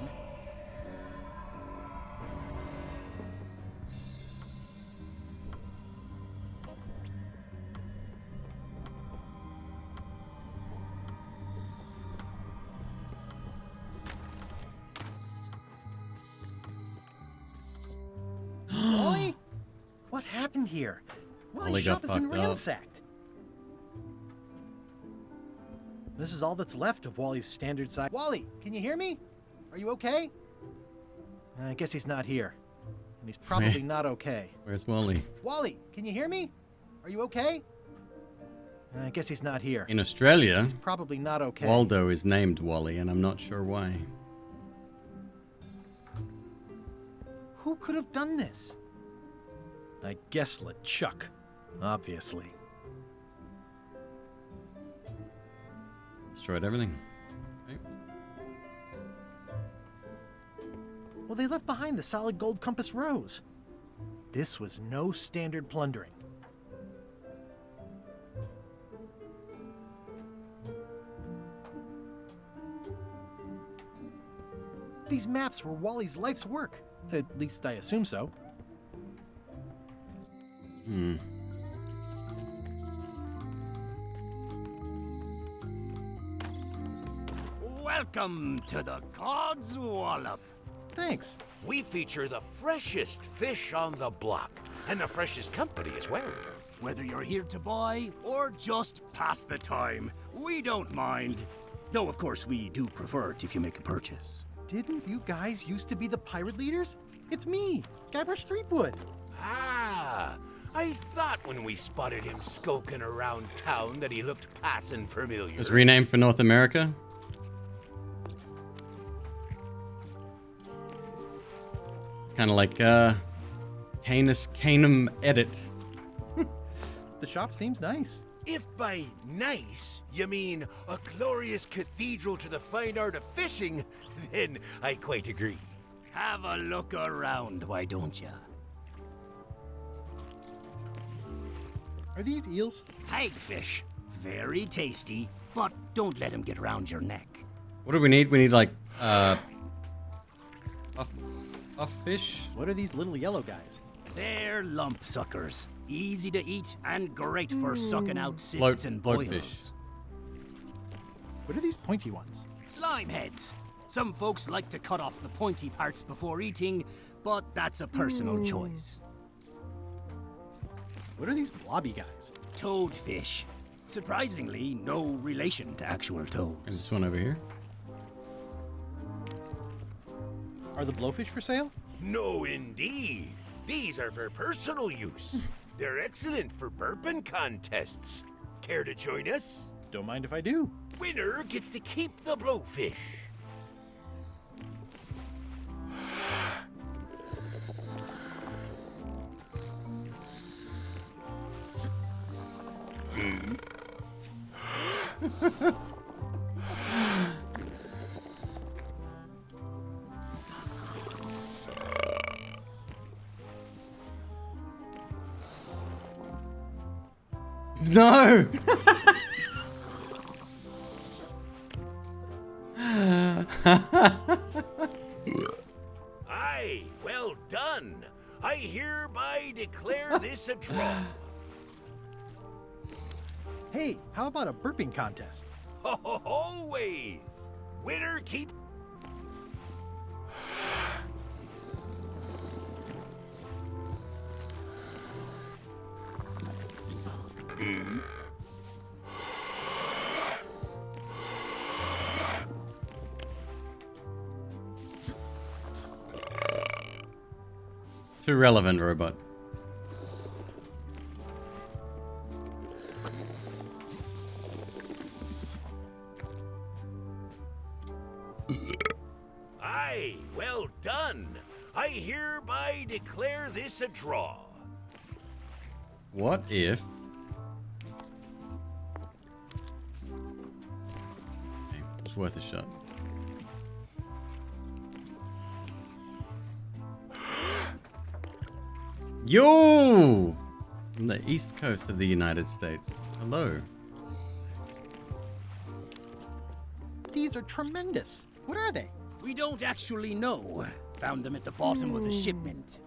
Wally? What happened here? Wally Wally's got shop has been fucked up. ransacked. This is all that's left of Wally's standard size. Wally, can you hear me? Are you okay? I guess he's not here. And he's probably not okay. Where's Wally? Wally, can you hear me? Are you okay? I guess he's not here. In Australia, He's probably not okay. Waldo is named Wally, and I'm not sure why. Who could have done this? I guess LeChuck, obviously. Destroyed everything. Okay. Well, they left behind the solid gold compass rose. This was no standard plundering. These maps were Wally's life's work. At least I assume so. Hmm. Welcome to the God's Wallop. Thanks. We feature the freshest fish on the block, and the freshest company as well. Whether you're here to buy or just pass the time, we don't mind. Though, of course, we do prefer it if you make a purchase. Didn't you guys used to be the pirate leaders? It's me, Guybrush Threepwood. Ah, I thought when we spotted him skulking around town that he looked passing familiar. It was renamed for North America. Kind of like Canum Edit. The shop seems nice. If by nice you mean a glorious cathedral to the fine art of fishing, then I quite agree. Have a look around, why don't ya? Are these eels? Hagfish. Very tasty, but don't let him get round your neck. What do we need? We need like puff fish. What are these little yellow guys? They're lump suckers. Easy to eat and great for sucking out cysts Float- and float boils. fish. What are these pointy ones? Slime heads. Some folks like to cut off the pointy parts before eating, but that's a personal choice. What are these blobby guys? Toadfish. Surprisingly, no relation to actual toads. And this one over here. Are the blowfish for sale? No, indeed. These are for personal use. They're excellent for burping contests. Care to join us? Don't mind if I do. Winner gets to keep the blowfish. No! Aye, well done. I hereby declare this a draw. Hey, how about a burping contest? Always. Winner keep. Too relevant, robot. Aye, well done. I hereby declare this a draw. What if... It's worth a shot. Yo! From the east coast of the United States. Hello. These are tremendous. What are they? We don't actually know. Found them at the bottom of the shipment.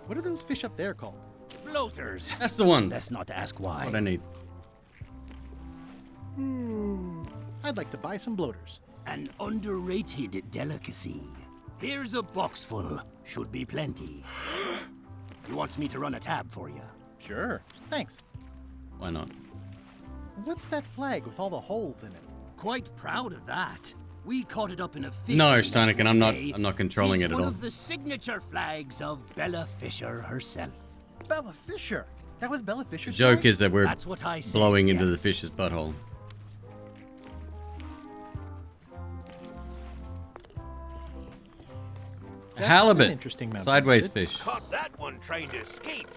What are those fish up there called? Bloaters. That's the ones. Let's not ask why. What I need. I'd like to buy some bloaters. An underrated delicacy. Here's a box full. Should be plenty. You want me to run a tab for you? Sure. Thanks. Why not? What's that flag with all the holes in it? Quite proud of that. We caught it up in a fish. No, net Steineck, one I'm day. not controlling It's it at one all. of the signature flags of Bella Fisher herself. Bella Fisher. That was Bella The Fisher's joke flag? is that we're That's what I said, blowing into the yes. fish's butthole. That's Halibut. an interesting mount. Sideways fish. Caught that one trying to escape.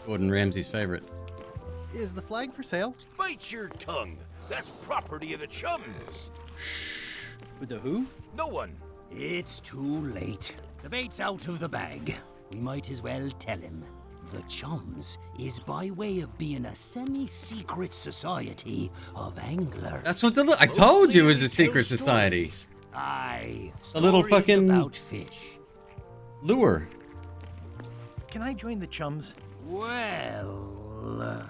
Gordon Ramsay's favorite. Is the flag for sale? Bite your tongue. That's property of the chums. With the who? No one. It's too late. The bait's out of the bag. We might as well tell him. The Chums is by way of being a semi-secret society of anglers. That's what I told you it was a secret society. Aye. A little stories fucking about fish. lure. Can I join the chums? Well,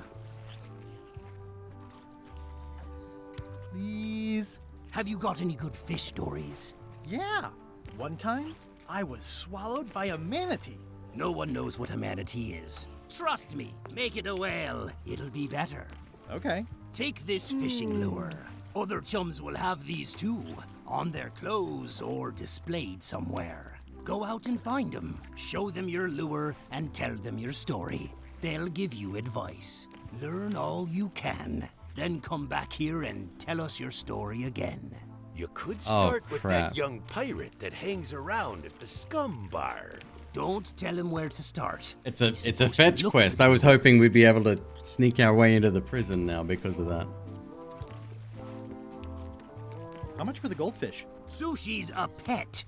Please? have you got any good fish stories? Yeah. One time, I was swallowed by a manatee. No one knows what a manatee is. Trust me, make it a whale. It'll be better. Okay. Take this fishing lure. Other chums will have these too, on their clothes or displayed somewhere. Go out and find them, show them your lure, and tell them your story. They'll give you advice. Learn all you can, then come back here and tell us your story again. You could Oh, start with crap. that young pirate that hangs around at the scum bar. Don't tell him where to start. It's a fetch quest. I was hoping we'd be able to sneak our way into the prison now because of that. How much for the goldfish? Sushi's a pet.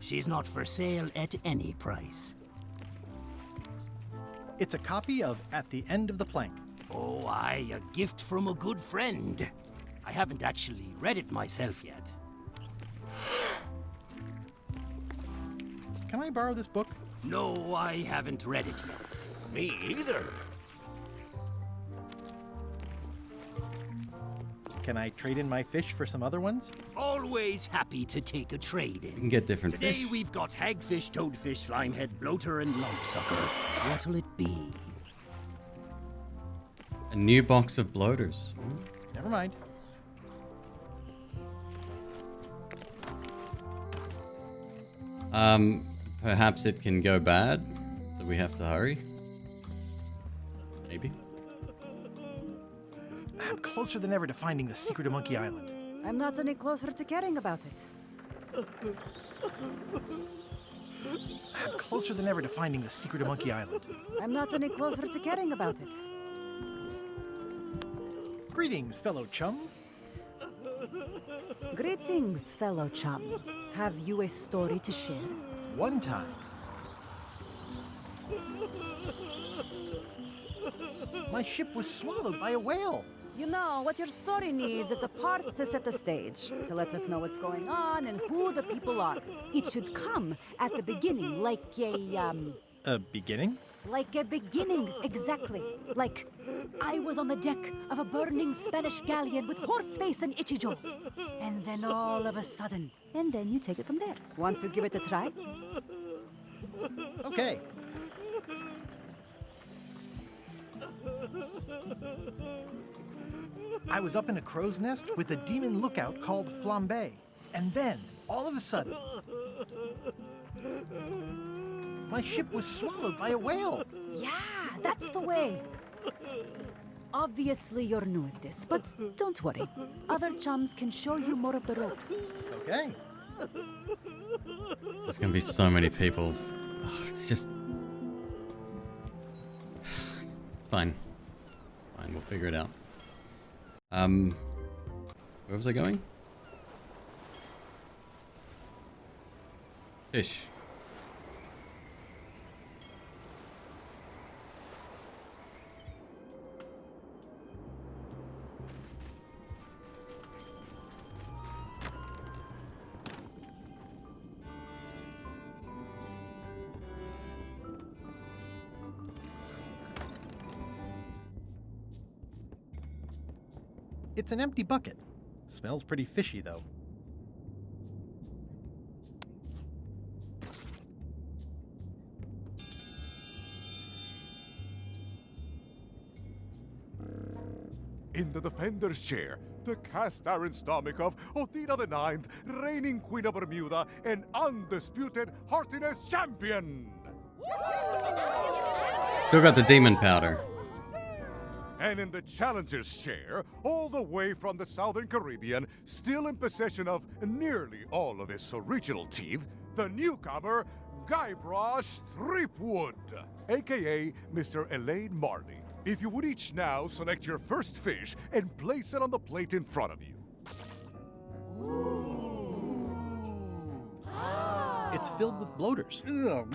She's not for sale at any price. It's a copy of At the End of the Plank. Oh, aye, a gift from a good friend. I haven't actually read it myself yet. Can I borrow this book? No, I haven't read it yet. Me either. Can I trade in my fish for some other ones? Always happy to take a trade in. You can get different Today fish. we've got hagfish, toadfish, slimehead, bloater, and lumpsucker. What'll it be? A new box of bloaters. Never mind. Perhaps it can go bad, so we have to hurry. Maybe. I'm closer than ever to finding the secret of Monkey Island. I'm not any closer to caring about it. I'm closer than ever to finding the secret of Monkey Island. I'm not any closer to caring about it. Greetings, fellow chum. Greetings, fellow chum. Have you a story to share? One time. My ship was swallowed by a whale. You know, what your story needs is a part to set the stage, to let us know what's going on and who the people are. It should come at the beginning, like A beginning? Like a beginning, exactly. Like, I was on the deck of a burning Spanish galleon with Horseface and Ichijo. And then all of a sudden, and then you take it from there. Want to give it a try? Okay. I was up in a crow's nest with a demon lookout called Flambe. And then, all of a sudden, my ship was swallowed by a whale. Yeah, that's the way. Obviously, you're new at this, but don't worry. Other chums can show you more of the ropes. Okay. There's gonna be so many people. Oh, it's just. It's fine. Fine, we'll figure it out. Where was I going? Fish. It's an empty bucket. Smells pretty fishy, though. In the defender's chair, the cast iron stomach of Othina the Ninth, reigning Queen of Bermuda and undisputed heartiness champion. Still got the demon powder. And in the challenger's chair, all the way from the Southern Caribbean, still in possession of nearly all of his original teeth, the newcomer, Guybrush Threepwood, aka Mr. Elaine Marley. If you would each now select your first fish and place it on the plate in front of you. It's filled with bloaters. And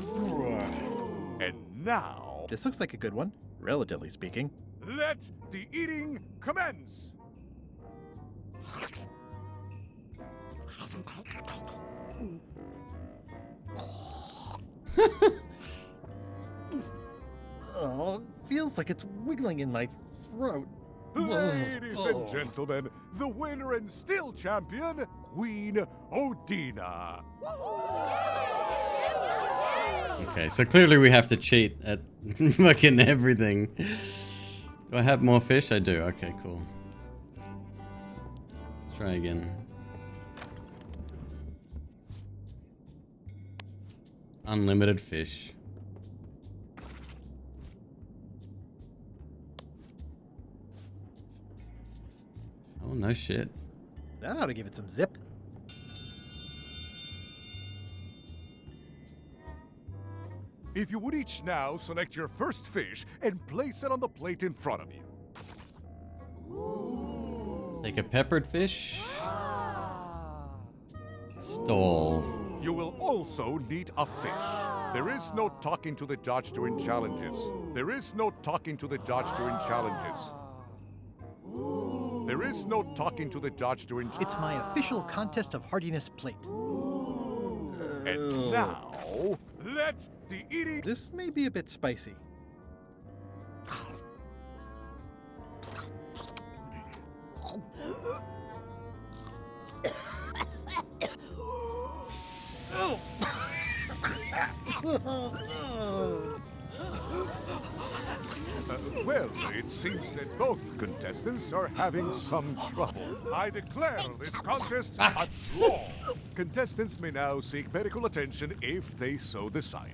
now, This looks like a good one, relatively speaking. let the eating commence! Oh, feels like it's wiggling in my throat. Ladies and gentlemen, the winner and still champion, Queen Othina. Okay, so clearly we have to cheat at fucking everything. Do I have more fish? I do. Okay, cool. Let's try again. Unlimited fish. Oh, no shit. That ought to give it some zip. If you would each now select your first fish and place it on the plate in front of you. Take a peppered fish. Stall. You will also need a fish. There is no talking to the judge during challenges. There is no talking to the judge during challenges. There is no talking to the judge during... It's my official contest of hardiness plate. And now, let the eating... This may be a bit spicy. Well, it seems that both contestants are having some trouble. I declare this contest a draw. Contestants may now seek medical attention if they so desire.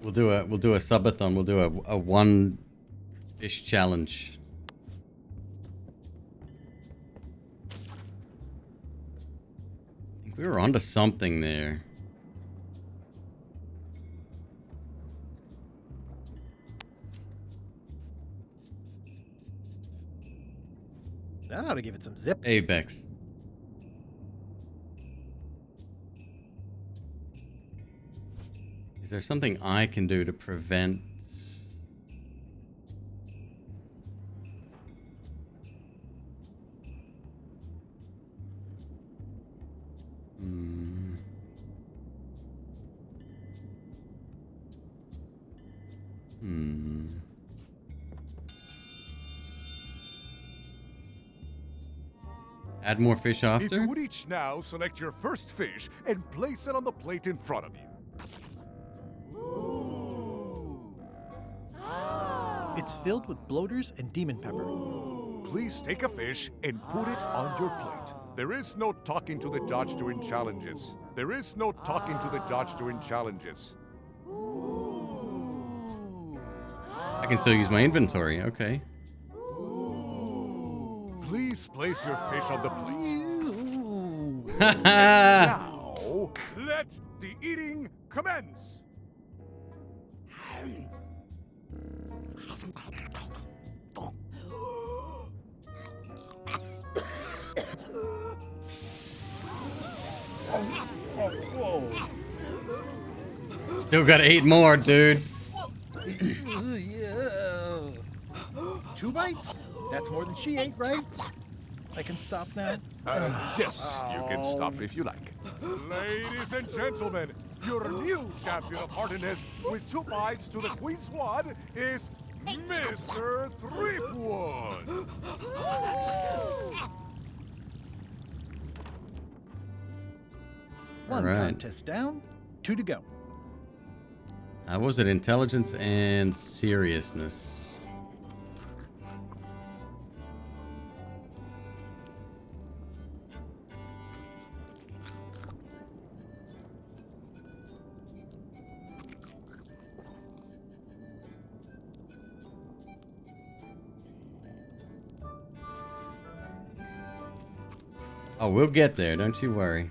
We'll do a subathon. We'll do a one fish challenge. I think we were onto something there. That ought to give it some zip. Apex. Is there something I can do to prevent... Add more fish after? If you would each now select your first fish and place it on the plate in front of you. It's filled with bloaters and demon pepper. Please take a fish and put it on your plate. There is no talking to the judge during challenges. There is no talking to the judge during challenges. I can still use my inventory, okay. Please place your fish on the plate. Now, let the eating commence. Still got 8 more, dude. Yeah. 2 bites? That's more than she ate, right? I can stop now. Yes, you can stop if you like. Ladies and gentlemen, your new champion of Hardiness with 2 bites to the Queen Squad is Mr. Threepwood. One All right. contest down, 2 to go. How was it? Intelligence and seriousness. Oh, we'll get there, don't you worry.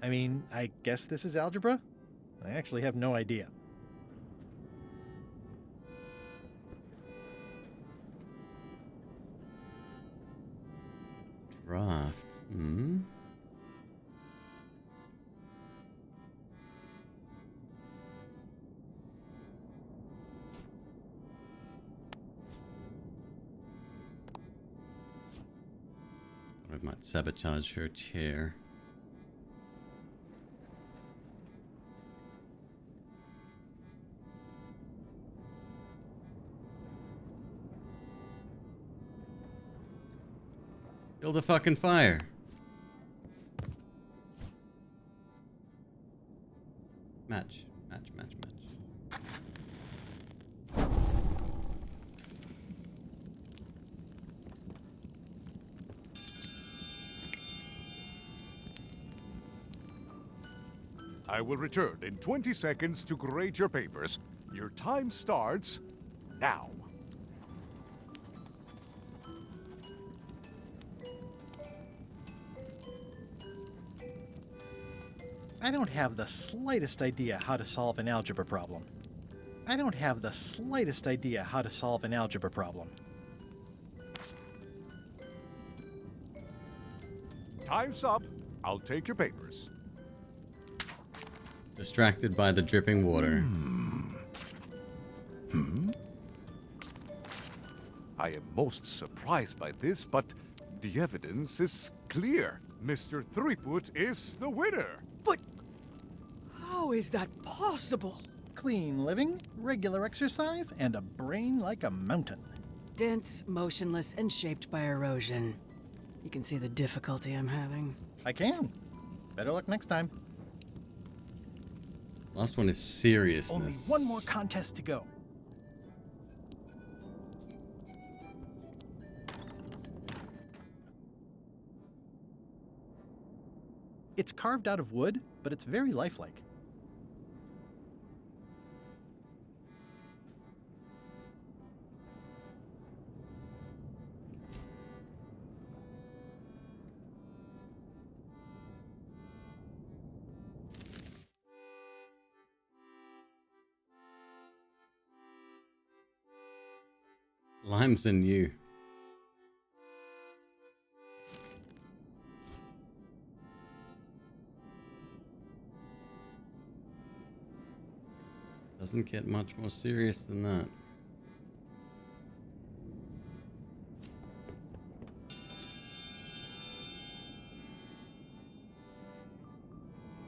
I mean, I guess this is algebra? I actually have no idea. Draft. Hmm. I might sabotage her chair. Build a fucking fire. Match. Match, match, match. I will return in 20 seconds to grade your papers. Your time starts now. I don't have the slightest idea how to solve an algebra problem. I don't have the slightest idea how to solve an algebra problem. Time's up. I'll take your papers. Distracted by the dripping water. I am most surprised by this, but the evidence is clear. Mr. Threepwood is the winner. But how is that possible? Clean living, regular exercise, and a brain like a mountain. Dense, motionless, and shaped by erosion. You can see the difficulty I'm having. I can. Better luck next time. Last one is seriousness. Only one more contest to go. It's carved out of wood, but it's very lifelike. Limes and you. Doesn't get much more serious than that.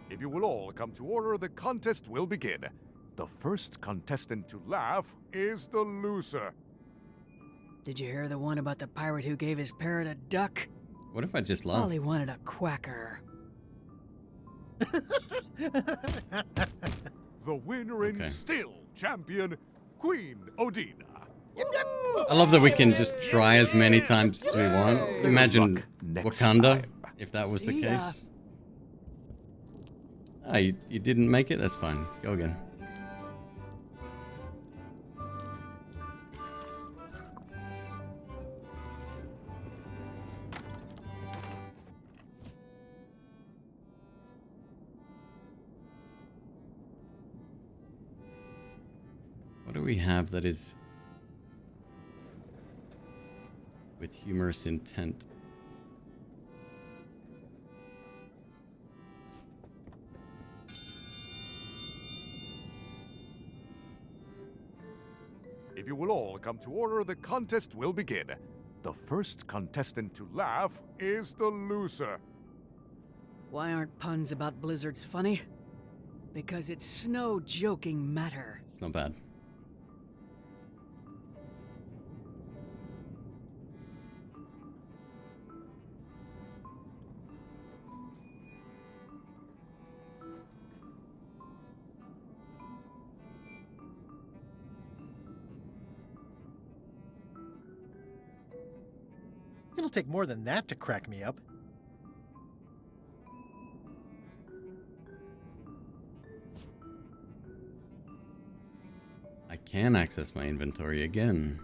If you will all come to order, the contest will begin. The first contestant to laugh is the loser. Did you hear the one about the pirate who gave his parrot a duck? What if I just All laugh? he wanted a quacker. The winner and still champion, Queen Odina. I love that we can just try as many times as we want. Imagine Wakanda, if that was the See ya. case. Ah, you didn't make it? That's fine. Go again. What do we have that is with humorous intent? If you will all come to order, the contest will begin. The first contestant to laugh is the loser. Why aren't puns about blizzards funny? Because it's no joking matter. It's not bad. It'll take more than that to crack me up. I can access my inventory again.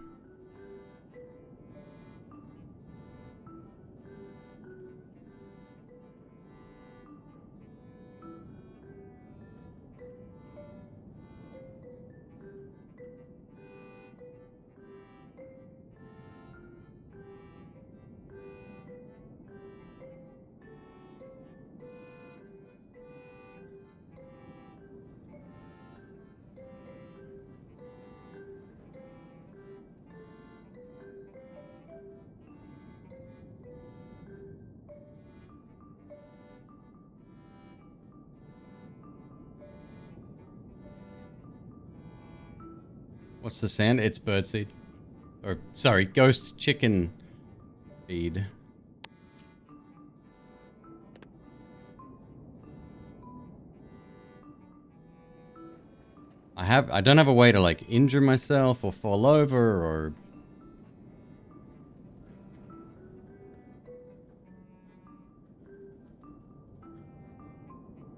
What's the sand? It's birdseed. Or, sorry, ghost chicken feed. I don't have a way to like injure myself or fall over or...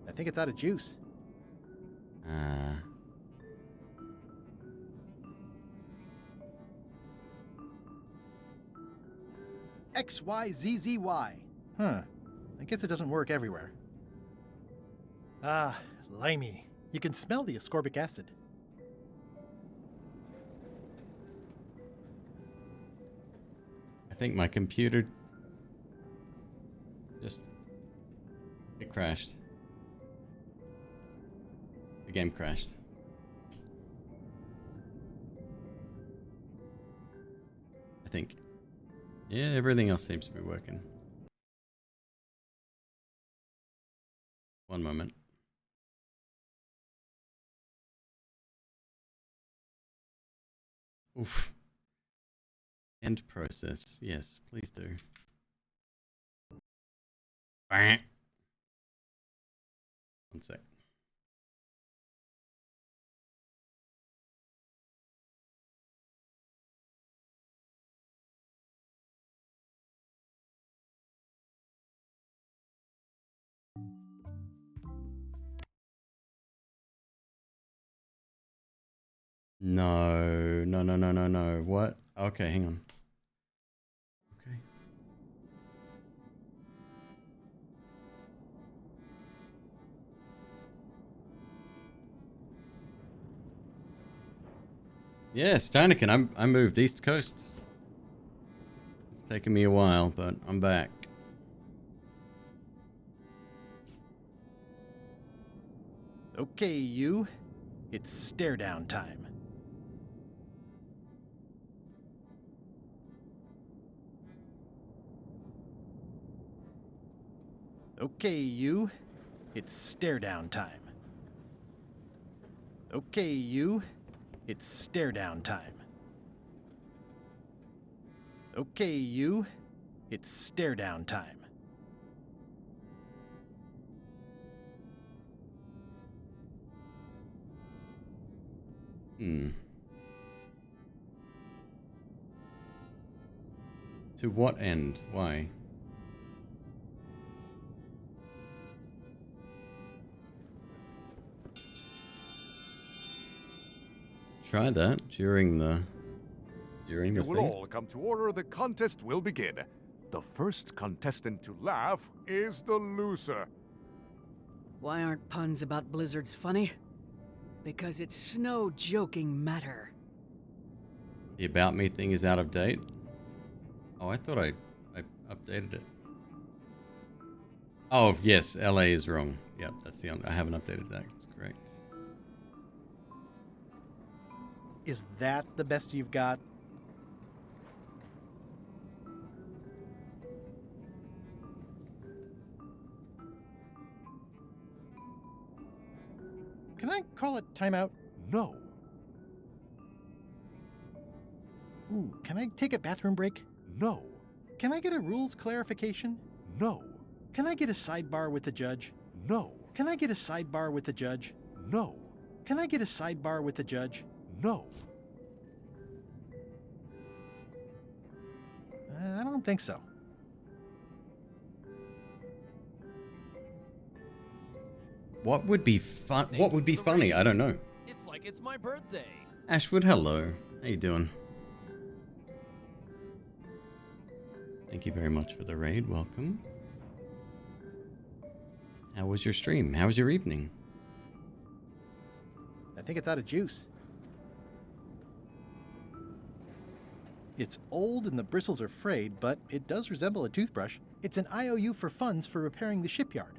I think it's out of juice. XYZZY. Huh. I guess it doesn't work everywhere. Ah, limey. You can smell the ascorbic acid. I think my computer just... it crashed. The game crashed. I think. Yeah, everything else seems to be working. One moment. Oof. End process. Yes, please do. One sec. No, no, no, no, no, no. What? Okay, hang on. Okay. Yes, Steinecken, I moved East Coast. It's taken me a while, but I'm back. Okay, you. It's stare down time. Okay, you. It's stare down time. Okay, you. It's stare down time. Okay, you. It's stare down time. To what end? Why? Try that during the If you will thing. all come to order, the contest will begin. The first contestant to laugh is the loser. Why aren't puns about blizzards funny? Because it's no joking matter. The About Me thing is out of date? Oh, I thought I updated it. Oh, yes, LA is wrong. Yep, that's the I haven't updated that. It's great. Is that the best you've got? Can I call it timeout? No. Ooh, can I take a bathroom break? No. Can I get a rules clarification? No. Can I get a sidebar with the judge? No. Can I get a sidebar with the judge? No. Can I get a sidebar with the judge? No. I don't think so. What would be fun? What would be funny? I don't know. It's like it's my birthday. Ashwood, hello. How you doing? Thank you very much for the raid. Welcome. How was your stream? How was your evening? I think it's out of juice. It's old and the bristles are frayed, but it does resemble a toothbrush. It's an IOU for funds for repairing the shipyard.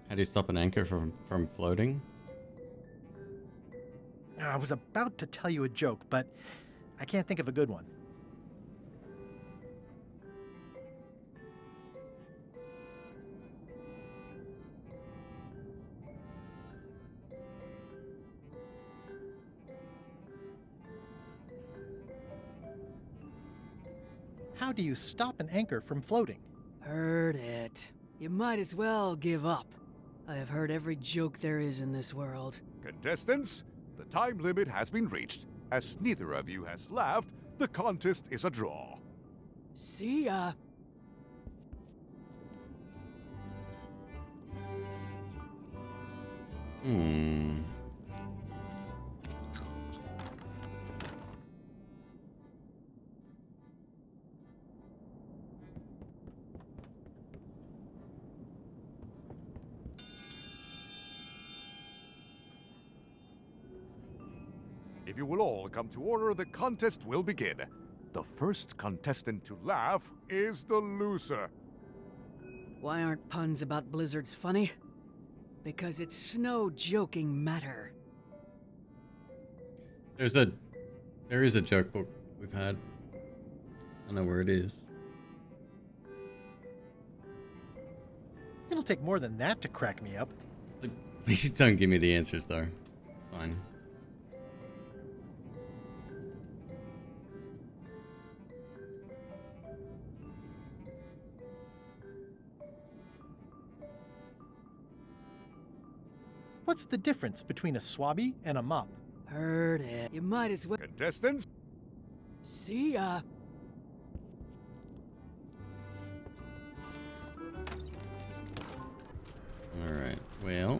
How do you stop an anchor from floating? I was about to tell you a joke, but I can't think of a good one. How do you stop an anchor from floating? Heard it. You might as well give up. I have heard every joke there is in this world. Contestants, the time limit has been reached. As neither of you has laughed, the contest is a draw. See ya. If you will all come to order, the contest will begin. The first contestant to laugh is the loser. Why aren't puns about blizzards funny? Because it's no joking matter. There is a joke book we've had. I don't know where it is. It'll take more than that to crack me up. Please don't give me the answers though. Fine. What's the difference between a swabby and a mop? Heard it. You might as well. Contestants? See ya. Alright, well.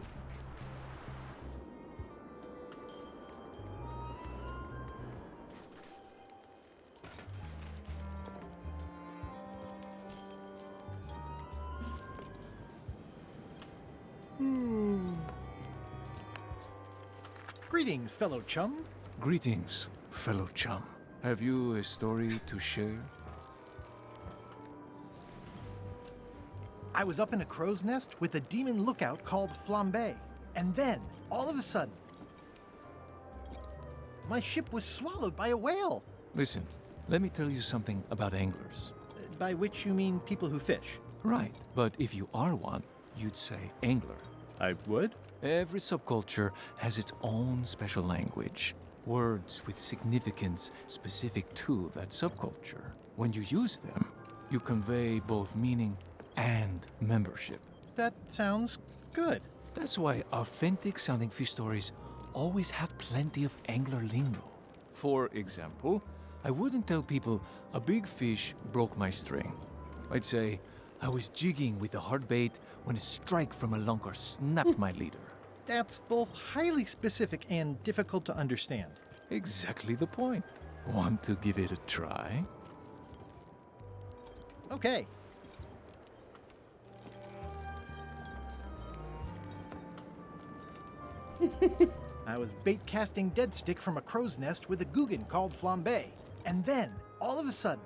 Greetings, fellow chum. Greetings, fellow chum. Have you a story to share? I was up in a crow's nest with a demon lookout called Flambe, and then, all of a sudden, my ship was swallowed by a whale. Listen, let me tell you something about anglers. By which you mean people who fish? Right, but if you are one, you'd say angler. I would? Every subculture has its own special language, words with significance specific to that subculture. When you use them, you convey both meaning and membership. That sounds good. That's why authentic sounding fish stories always have plenty of angler lingo. For example, I wouldn't tell people a big fish broke my string. I'd say I was jigging with a hard bait when a strike from a lunker snapped my leader. That's both highly specific and difficult to understand. Exactly the point. Want to give it a try? Okay. I was bait casting dead stick from a crow's nest with a Guggen called Flambe. And then, all of a sudden,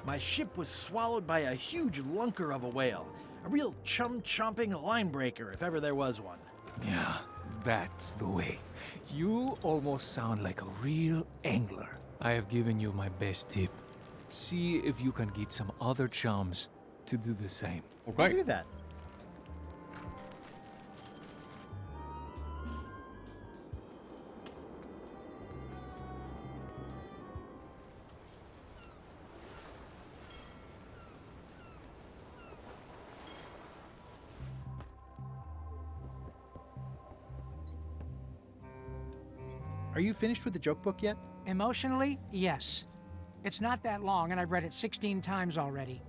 my ship was swallowed by a huge lunker of a whale. A real chum-chomping line breaker, if ever there was one. Yeah, that's the way. You almost sound like a real angler. I have given you my best tip. See if you can get some other chums to do the same. I'll do that. Are you finished with the joke book yet? Emotionally, yes. It's not that long, and I've read it 16 times already.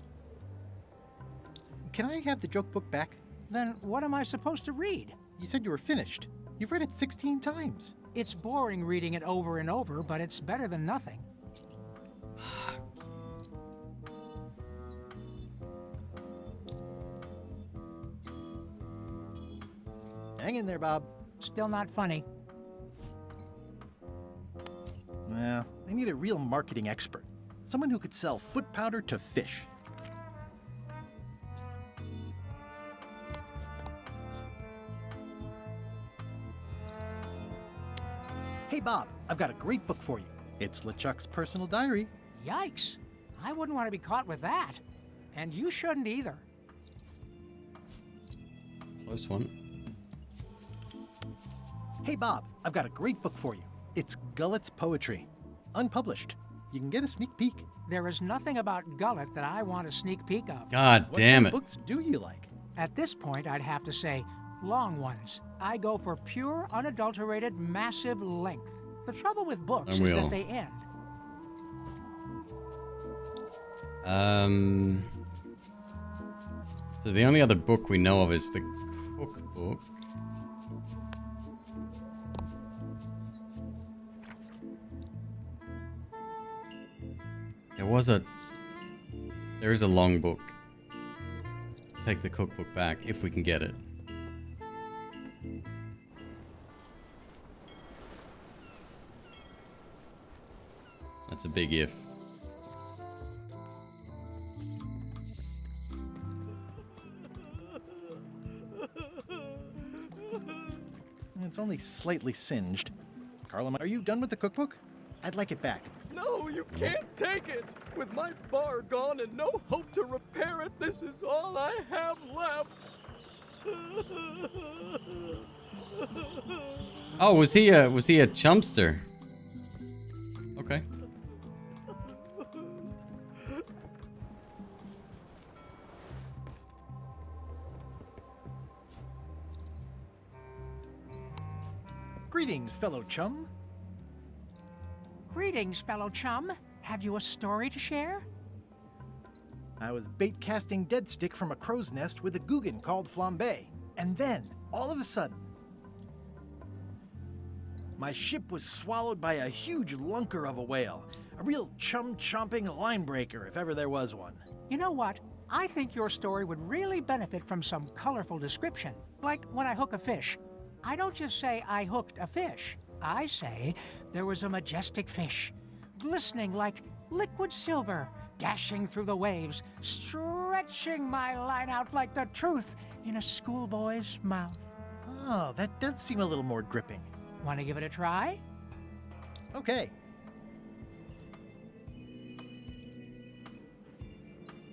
Can I have the joke book back? Then what am I supposed to read? You said you were finished. You've read it 16 times. It's boring reading it over and over, but it's better than nothing. Hang in there, Bob. Still not funny. Well, I need a real marketing expert. Someone who could sell foot powder to fish. Hey, Bob, I've got a great book for you. It's LeChuck's personal diary. Yikes. I wouldn't want to be caught with that. And you shouldn't either. Close one. Hey, Bob, I've got a great book for you. It's Gullet's poetry. Unpublished. You can get a sneak peek. There is nothing about Gullet that I want a sneak peek of. God damn it. What books do you like? At this point, I'd have to say long ones. I go for pure, unadulterated, massive length. The trouble with books is that they end. So the only other book we know of is the cookbook. There is a long book. Take the cookbook back if we can get it. That's a big if. It's only slightly singed. Carla, are you done with the cookbook? I'd like it back. No, you can't take it! With my bar gone and no hope to repair it, this is all I have left! Oh, was he a chumpster? Okay. Greetings, fellow chum. Greetings, fellow chum. Have you a story to share? I was bait casting dead stick from a crow's nest with a Guggen called Flambe. And then, all of a sudden, my ship was swallowed by a huge lunker of a whale. A real chum-chomping line breaker, if ever there was one. You know what? I think your story would really benefit from some colorful description. Like when I hook a fish. I don't just say I hooked a fish. I say there was a majestic fish, glistening like liquid silver, dashing through the waves, stretching my line out like the truth in a schoolboy's mouth. Oh, that does seem a little more gripping. Want to give it a try? Okay.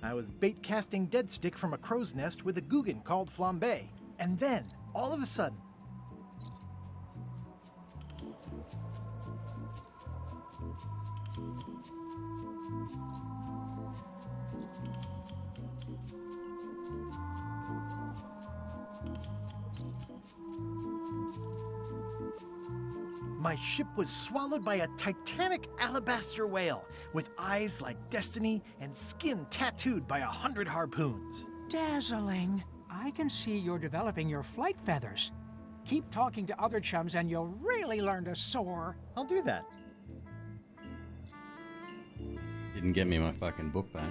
I was bait casting dead stick from a crow's nest with a Guggen called Flambe. And then, all of a sudden, My ship was swallowed by a titanic alabaster whale with eyes like destiny and skin tattooed by 100 harpoons. Dazzling. I can see you're developing your flight feathers. Keep talking to other chums and you'll really learn to soar. I'll do that. Didn't get me my fucking book back.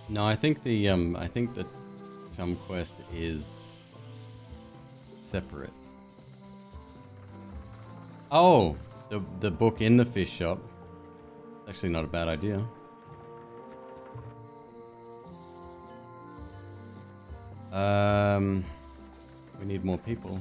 No, I think the Chum Quest is separate. Oh, the book in the fish shop. Actually, not a bad idea. We need more people.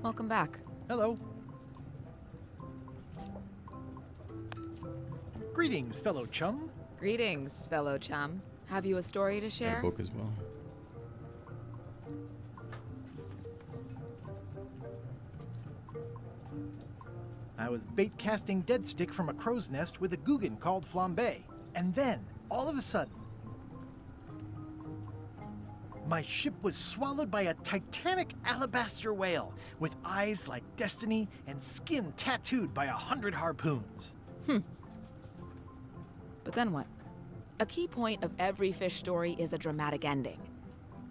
Welcome back. Hello. Greetings, fellow chum. Greetings, fellow chum. Have you a story to share? A book as well. I was bait casting dead stick from a crow's nest with a Guggen called Flambe. And then, all of a sudden, my ship was swallowed by a titanic alabaster whale with eyes like destiny and skin tattooed by 100 harpoons. But then what? A key point of every fish story is a dramatic ending.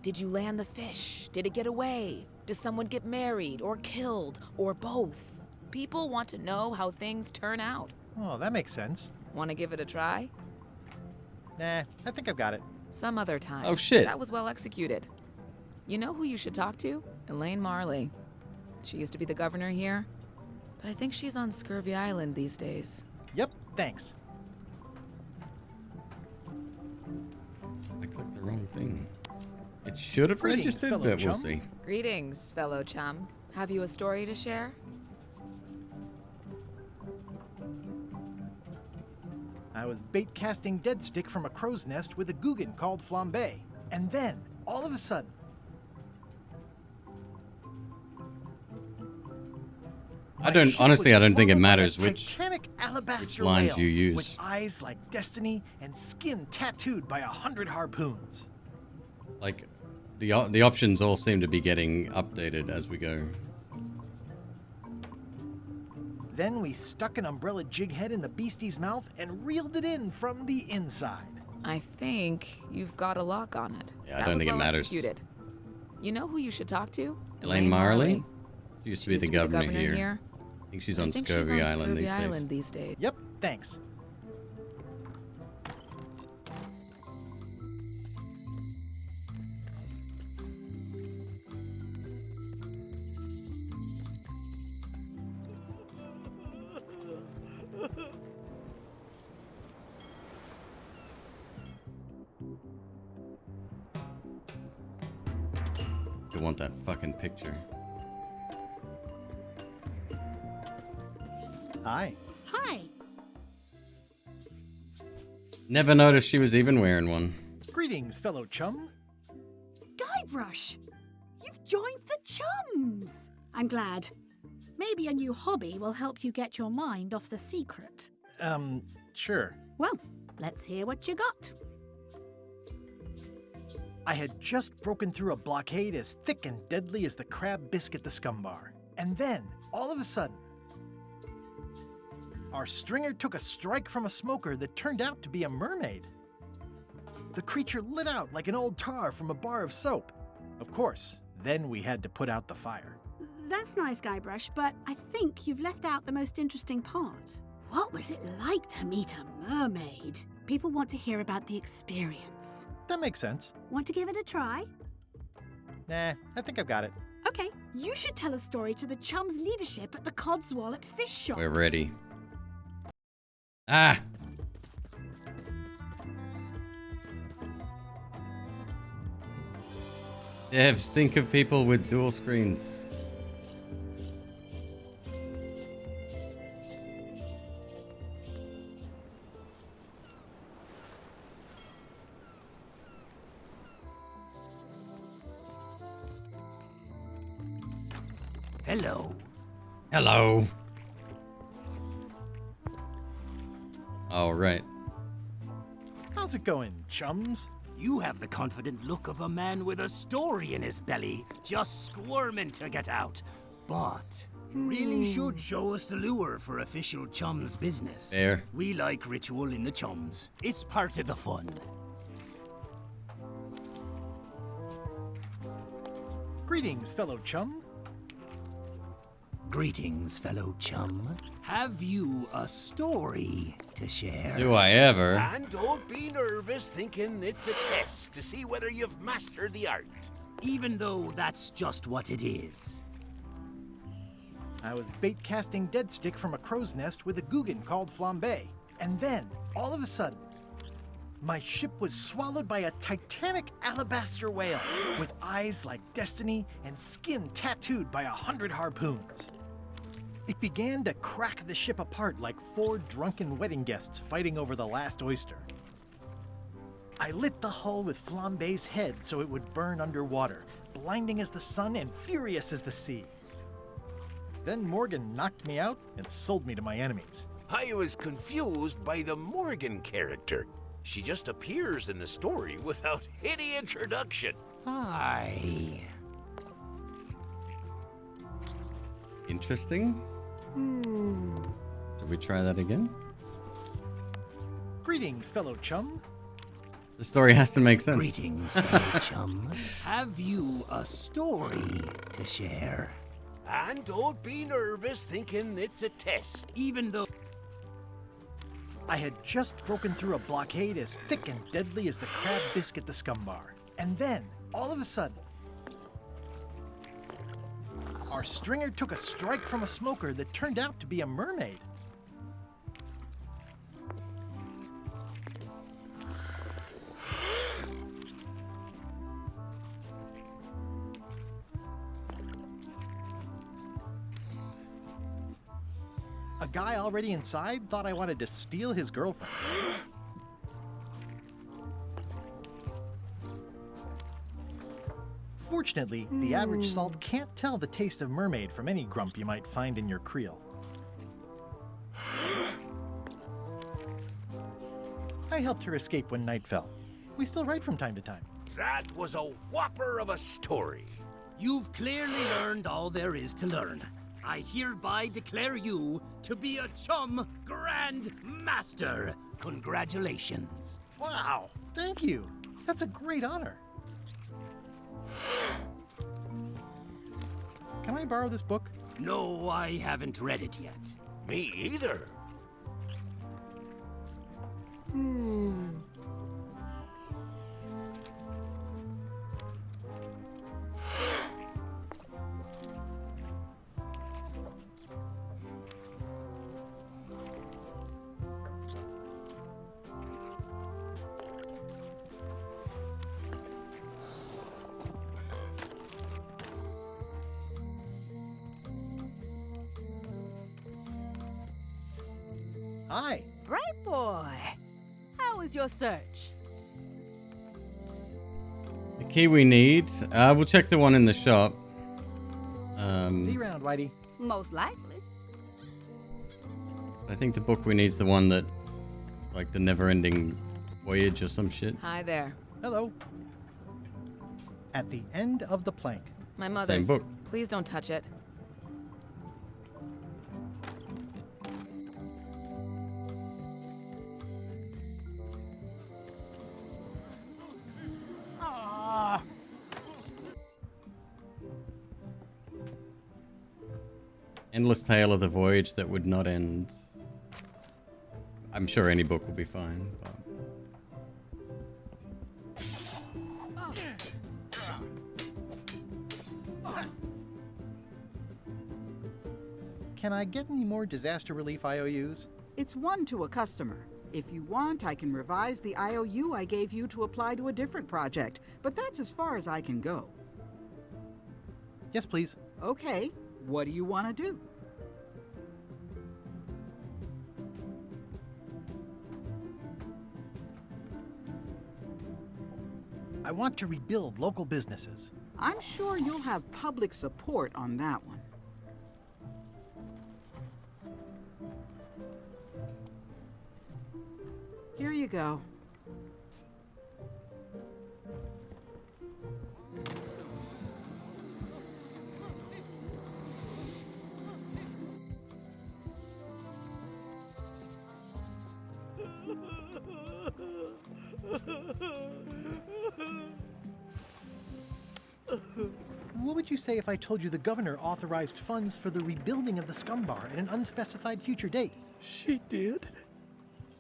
Did you land the fish? Did it get away? Does someone get married or killed or both? People want to know how things turn out. Oh, that makes sense. Want to give it a try? Nah, I think I've got it. Some other time. Oh, shit. That was well executed. You know who you should talk to? Elaine Marley. She used to be the governor here, but I think she's on Scurvy Island these days. Yep, thanks. I clicked the wrong thing. It should have Greetings, registered, fellow but we'll chum. see. Greetings, fellow chum. Have you a story to share? I was bait casting dead stick from a crow's nest with a Guggen called Flambe. And then, all of a sudden, I don't think it matters which titanic alabaster lines whale you use. with eyes like destiny and skin tattooed by 100 harpoons. Like, the options all seem to be getting updated as we go. Then we stuck an umbrella jig head in the beastie's mouth and reeled it in from the inside. I think you've got a lock on it. Yeah, I That don't was think it well matters. Executed. You know who you should talk to? Elaine Marley? She used to be the governor here. here. I think she's on Scurvy Scurvy Island these days. Island these days. Yep, thanks. Still want that fucking picture. Hi. Hi. Never noticed she was even wearing one. Greetings, fellow chum. Guybrush, you've joined the chums. I'm glad. Maybe a new hobby will help you get your mind off the secret. Sure. Well, let's hear what you got. I had just broken through a blockade as thick and deadly as the crab biscuit the scumbar. And then, all of a sudden, our stringer took a strike from a smoker that turned out to be a mermaid. The creature lit out like an old tar from a bar of soap. Of course, then we had to put out the fire. That's nice, Guybrush, but I think you've left out the most interesting part. What was it like to meet a mermaid? People want to hear about the experience. That makes sense. Want to give it a try? Nah, I think I've got it. Okay, you should tell a story to the chum's leadership at the Codswallop Fish Shop. We're ready. Ah! Devs, think of people with dual screens. Hello. Hello. All right. How's it going, chums? You have the confident look of a man with a story in his belly, just squirming to get out. But you really should show us the lure for official chums business. Fair. We like ritual in the chums. It's part of the fun. Greetings, fellow chum. Greetings, fellow chum. Have you a story to share? Do I ever? And don't be nervous thinking it's a test to see whether you've mastered the art. Even though that's just what it is. I was bait casting dead stick from a crow's nest with a Guggen called Flambe. And then, all of a sudden, my ship was swallowed by a titanic alabaster whale with eyes like destiny and skin tattooed by 100 harpoons. It began to crack the ship apart like 4 drunken wedding guests fighting over the last oyster. I lit the hull with Flambe's head so it would burn underwater, blinding as the sun and furious as the sea. Then Morgan knocked me out and sold me to my enemies. I was confused by the Morgan character. She just appears in the story without any introduction. Aye. Interesting. Should we try that again? Greetings, fellow chum. The story has to make sense. Greetings, fellow chum. Have you a story to share? And don't be nervous thinking it's a test. Even though I had just broken through a blockade as thick and deadly as the crab bisque at the Scum Bar. And then, all of a sudden, our stringer took a strike from a smoker that turned out to be a mermaid. A guy already inside thought I wanted to steal his girlfriend. Fortunately, the average salt can't tell the taste of mermaid from any grump you might find in your creel. I helped her escape when night fell. We still write from time to time. That was a whopper of a story. you've clearly learned all there is to learn. I hereby declare you to be a Chum Grand Master. Congratulations. Wow, thank you. That's a great honor. Can I borrow this book? No, I haven't read it yet. Me either. Hi. Right, boy. How was your search? The key we need. We'll check the one in the shop. See you around, Whitey. Most likely. I think the book we need is the one that, like the never-ending voyage or some shit. Hi there. Hello. At the end of the plank. My mother's. book. Please don't touch it. Endless tale of the voyage that would not end. I'm sure any book will be fine, but... can I get any more disaster relief IOUs? It's one to a customer. If you want, I can revise the IOU I gave you to apply to a different project, but that's as far as I can go. Yes, please. Okay, what do you want to do? I want to rebuild local businesses. I'm sure you'll have public support on that one. Here you go. What would you say if I told you the governor authorized funds for the rebuilding of the scum bar at an unspecified future date? She did?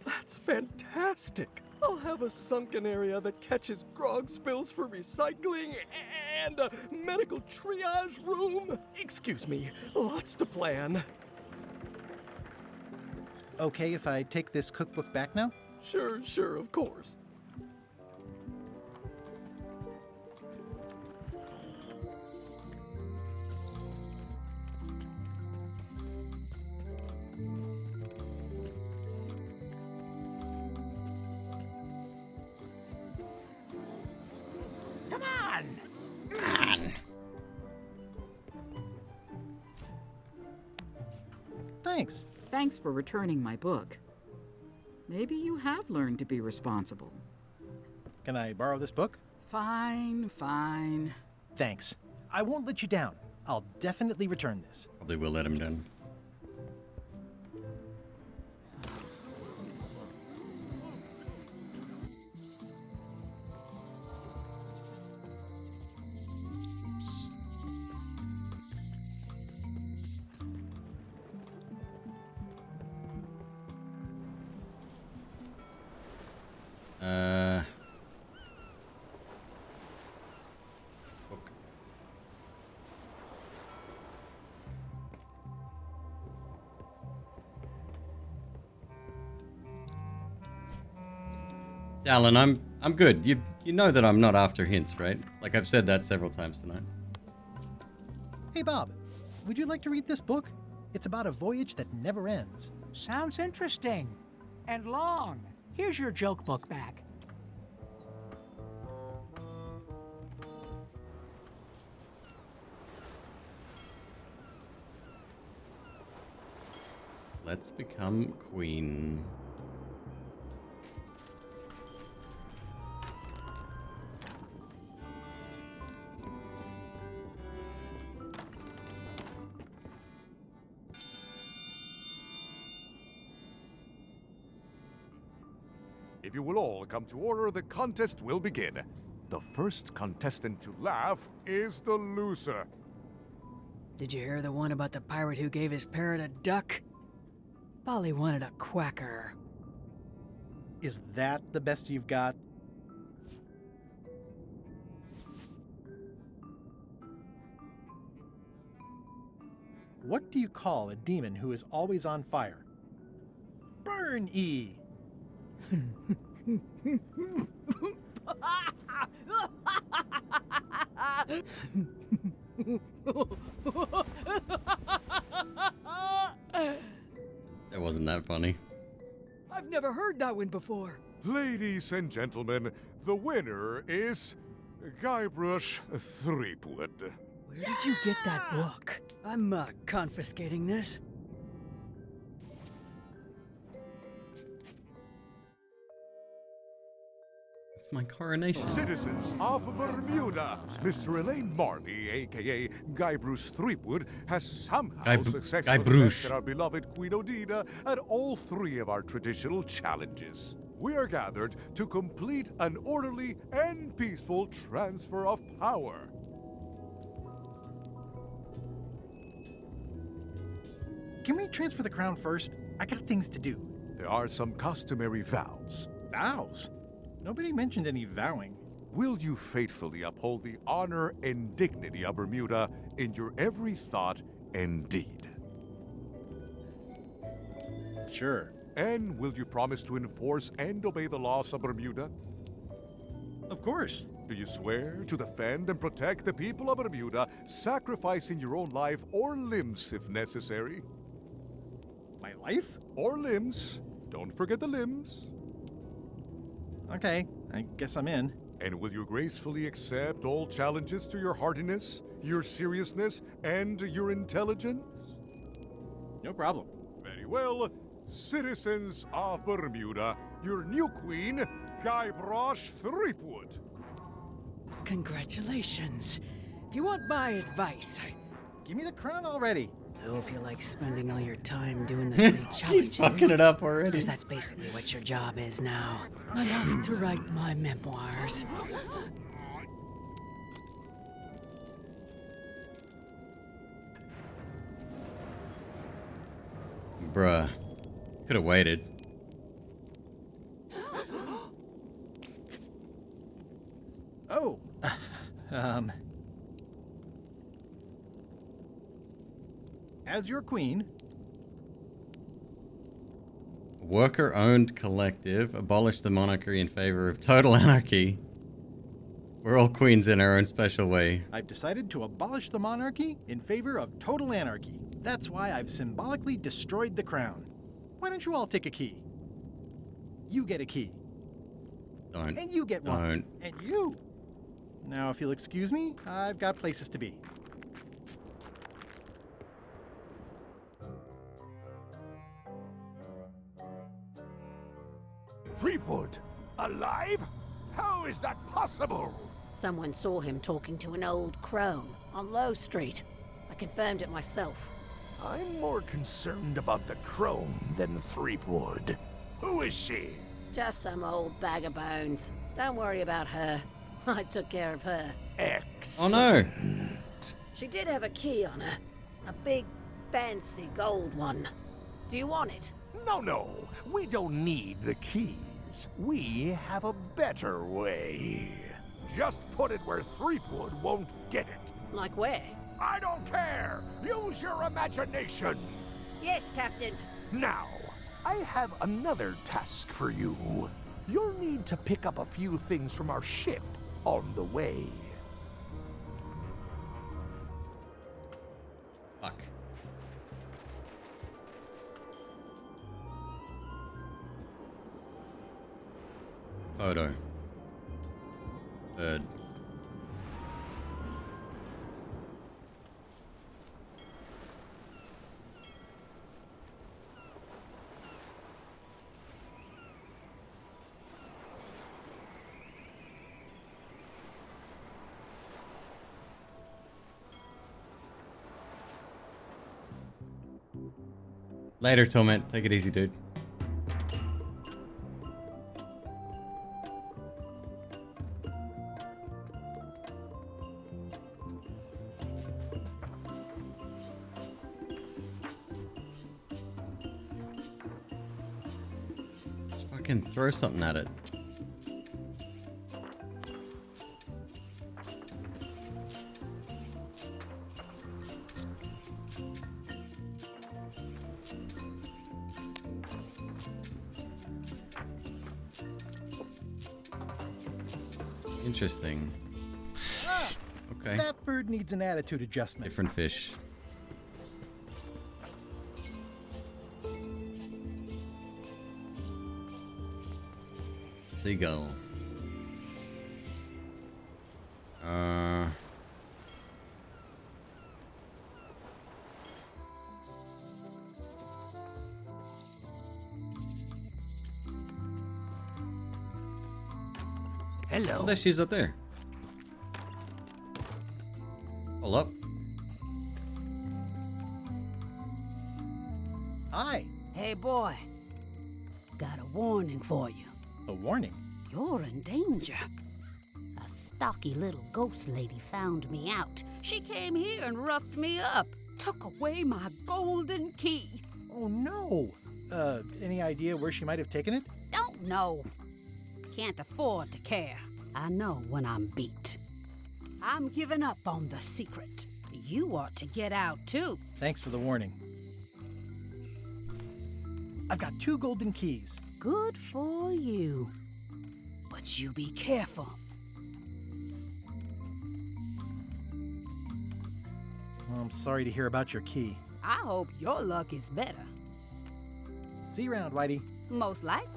That's fantastic! I'll have a sunken area that catches grog spills for recycling and a medical triage room. Excuse me, lots to plan. Okay if I take this cookbook back now? Sure, of course. Come on! Thanks. Thanks for returning my book. Maybe you have learned to be responsible. Can I borrow this book? Fine. Thanks. I won't let you down. I'll definitely return this. Probably will let him down. Book. Alan, I'm good. You know that I'm not after hints, right? Like I've said that several times tonight. Hey Bob, would you like to read this book? It's about a voyage that never ends. Sounds interesting. And long. Here's your joke book back. Let's become queen. If you will all come to order, the contest will begin. The first contestant to laugh is the loser. Did you hear the one about the pirate who gave his parrot a duck? Polly wanted a quacker. Is that the best you've got? What do you call a demon who is always on fire? Burn E! That wasn't that funny. I've never heard that one before. Ladies and gentlemen, the winner is Guybrush Threepwood. Where did you get that book? I'm confiscating this. It's my coronation. Citizens of Bermuda, Mr. Elaine Marley, aka Guybrush Threepwood, has somehow successfully bested our beloved Queen Odina at all three of our traditional challenges. We are gathered to complete an orderly and peaceful transfer of power. Can we transfer the crown first? I got things to do. There are some customary vows. Vows? Nobody mentioned any vowing. Will you faithfully uphold the honor and dignity of Bermuda in your every thought and deed? Sure. And will you promise to enforce and obey the laws of Bermuda? Of course. Do you swear to defend and protect the people of Bermuda, sacrificing your own life or limbs if necessary? My life? Or limbs. Don't forget the limbs. Okay, I guess I'm in. And will you gracefully accept all challenges to your heartiness, your seriousness, and your intelligence? No problem. Very well. Citizens of Bermuda, your new queen, Guybrush Threepwood. Congratulations. If you want my advice, Give me the crown already. I hope you like spending all your time doing the free challenges. He's fucking it up already. Because that's basically what your job is now. I'm off to write my memoirs. Bruh. Could have waited. Oh. As your queen, Worker-owned collective abolished the monarchy in favor of total anarchy. We're all queens in our own special way. I've decided to abolish the monarchy in favor of total anarchy. That's why I've symbolically destroyed the crown. Why don't you all take a key? You get a key. Don't. And you get one. Don't. And you. Now, if you'll excuse me, I've got places to be. Threepwood, alive? How is that possible? Someone saw him talking to an old crone on Low Street. I confirmed it myself. I'm more concerned about the crone than Threepwood. Who is she? Just some old bag of bones. Don't worry about her. I took care of her. Excellent. Oh no. She did have a key on her. A big, fancy gold one. Do you want it? No. We don't need the keys. We have a better way. Just put it where Threepwood won't get it. Like where? I don't care. Use your imagination. Yes, Captain. Now, I have another task for you. You'll need to pick up a few things from our ship on the way. Fuck. Photo. Bird. Later, Torment. Take it easy, dude. Just fucking throw something at it. Interesting. Okay. That bird needs an attitude adjustment. Different fish. Seagull. Hello. Oh, there she's up there. Hold up. Hi. Hey, boy. Got a warning for you. A warning? You're in danger. A stocky little ghost lady found me out. She came here and roughed me up. Took away my golden key. Oh, no. Any idea where she might have taken it? Don't know. Can't afford to care. I know when I'm beat. I'm giving up on the secret. You ought to get out, too. Thanks for the warning. I've got 2 golden keys. Good for you. But you be careful. Well, I'm sorry to hear about your key. I hope your luck is better. See you around, Whitey. Most likely.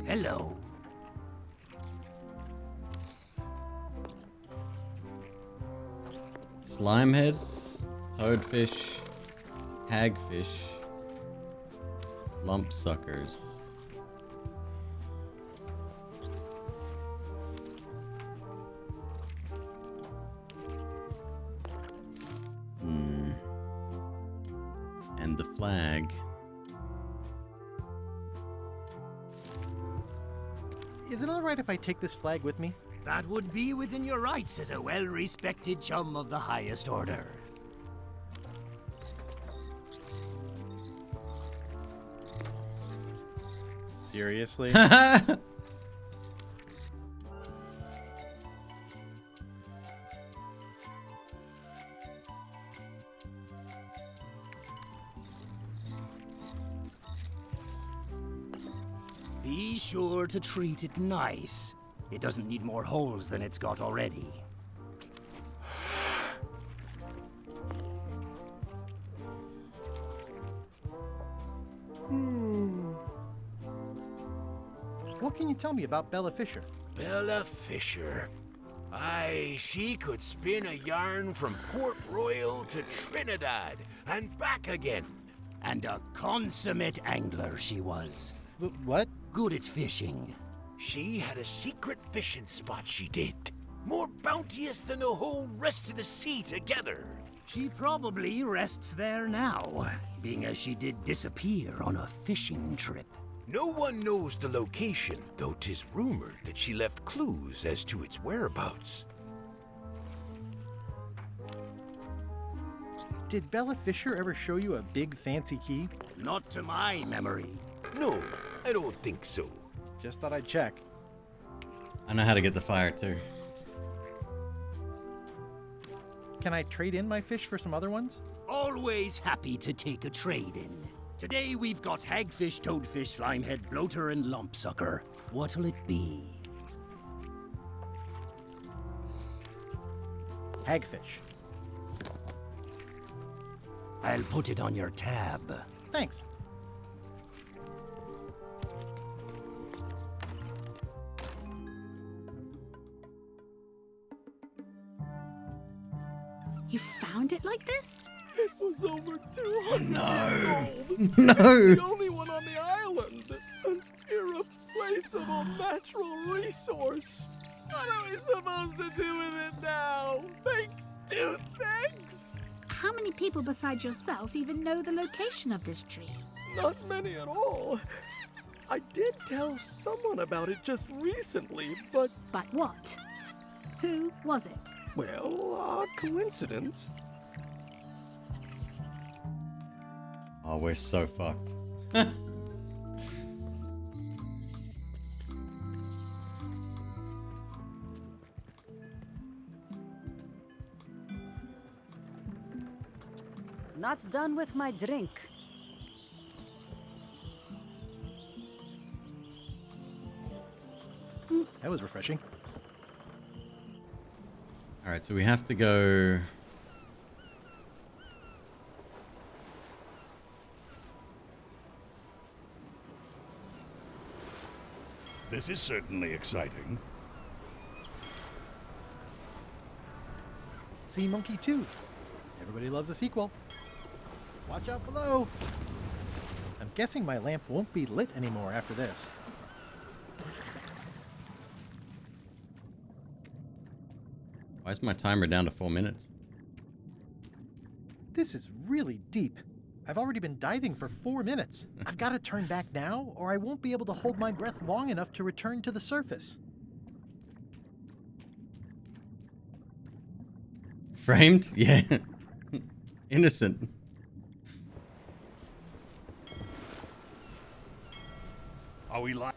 Hello. Slime heads, toadfish, hagfish, lump suckers. And the flag. Is it all right if I take this flag with me? That would be within your rights as a well-respected chum of the highest order. Seriously? Be sure to treat it nice. It doesn't need more holes than it's got already. What can you tell me about Bella Fisher? Bella Fisher. Aye, she could spin a yarn from Port Royal to Trinidad and back again. And a consummate angler she was. What? Good at fishing. She had a secret fishing spot, she did. More bounteous than the whole rest of the sea together. She probably rests there now, being as she did disappear on a fishing trip. No one knows the location, though 'tis rumored that she left clues as to its whereabouts. Did Bella Fisher ever show you a big fancy key? Not to my memory. No, I don't think so. Just thought I'd check. I know how to get the fire too. Can I trade in my fish for some other ones? Always happy to take a trade-in. Today we've got hagfish, toadfish, slimehead, bloater, and lumpsucker. What'll it be? Hagfish. I'll put it on your tab. Thanks. You found it like this? It was over 200 No. years old. No. It's the only one on the island. An irreplaceable natural resource. What are we supposed to do with it now? Make 2 things? How many people besides yourself even know the location of this tree? Not many at all. I did tell someone about it just recently, but... But what? Who was it? Well, coincidence. Oh, we're so fucked. Not done with my drink. That was refreshing. All right, so we have to go. This is certainly exciting. Sea Monkey 2. Everybody loves a sequel. Watch out below. I'm guessing my lamp won't be lit anymore after this. Why is my timer down to 4 minutes? This is really deep. I've already been diving for 4 minutes. I've got to turn back now, or I won't be able to hold my breath long enough to return to the surface. Framed? Yeah. Innocent. Are we live?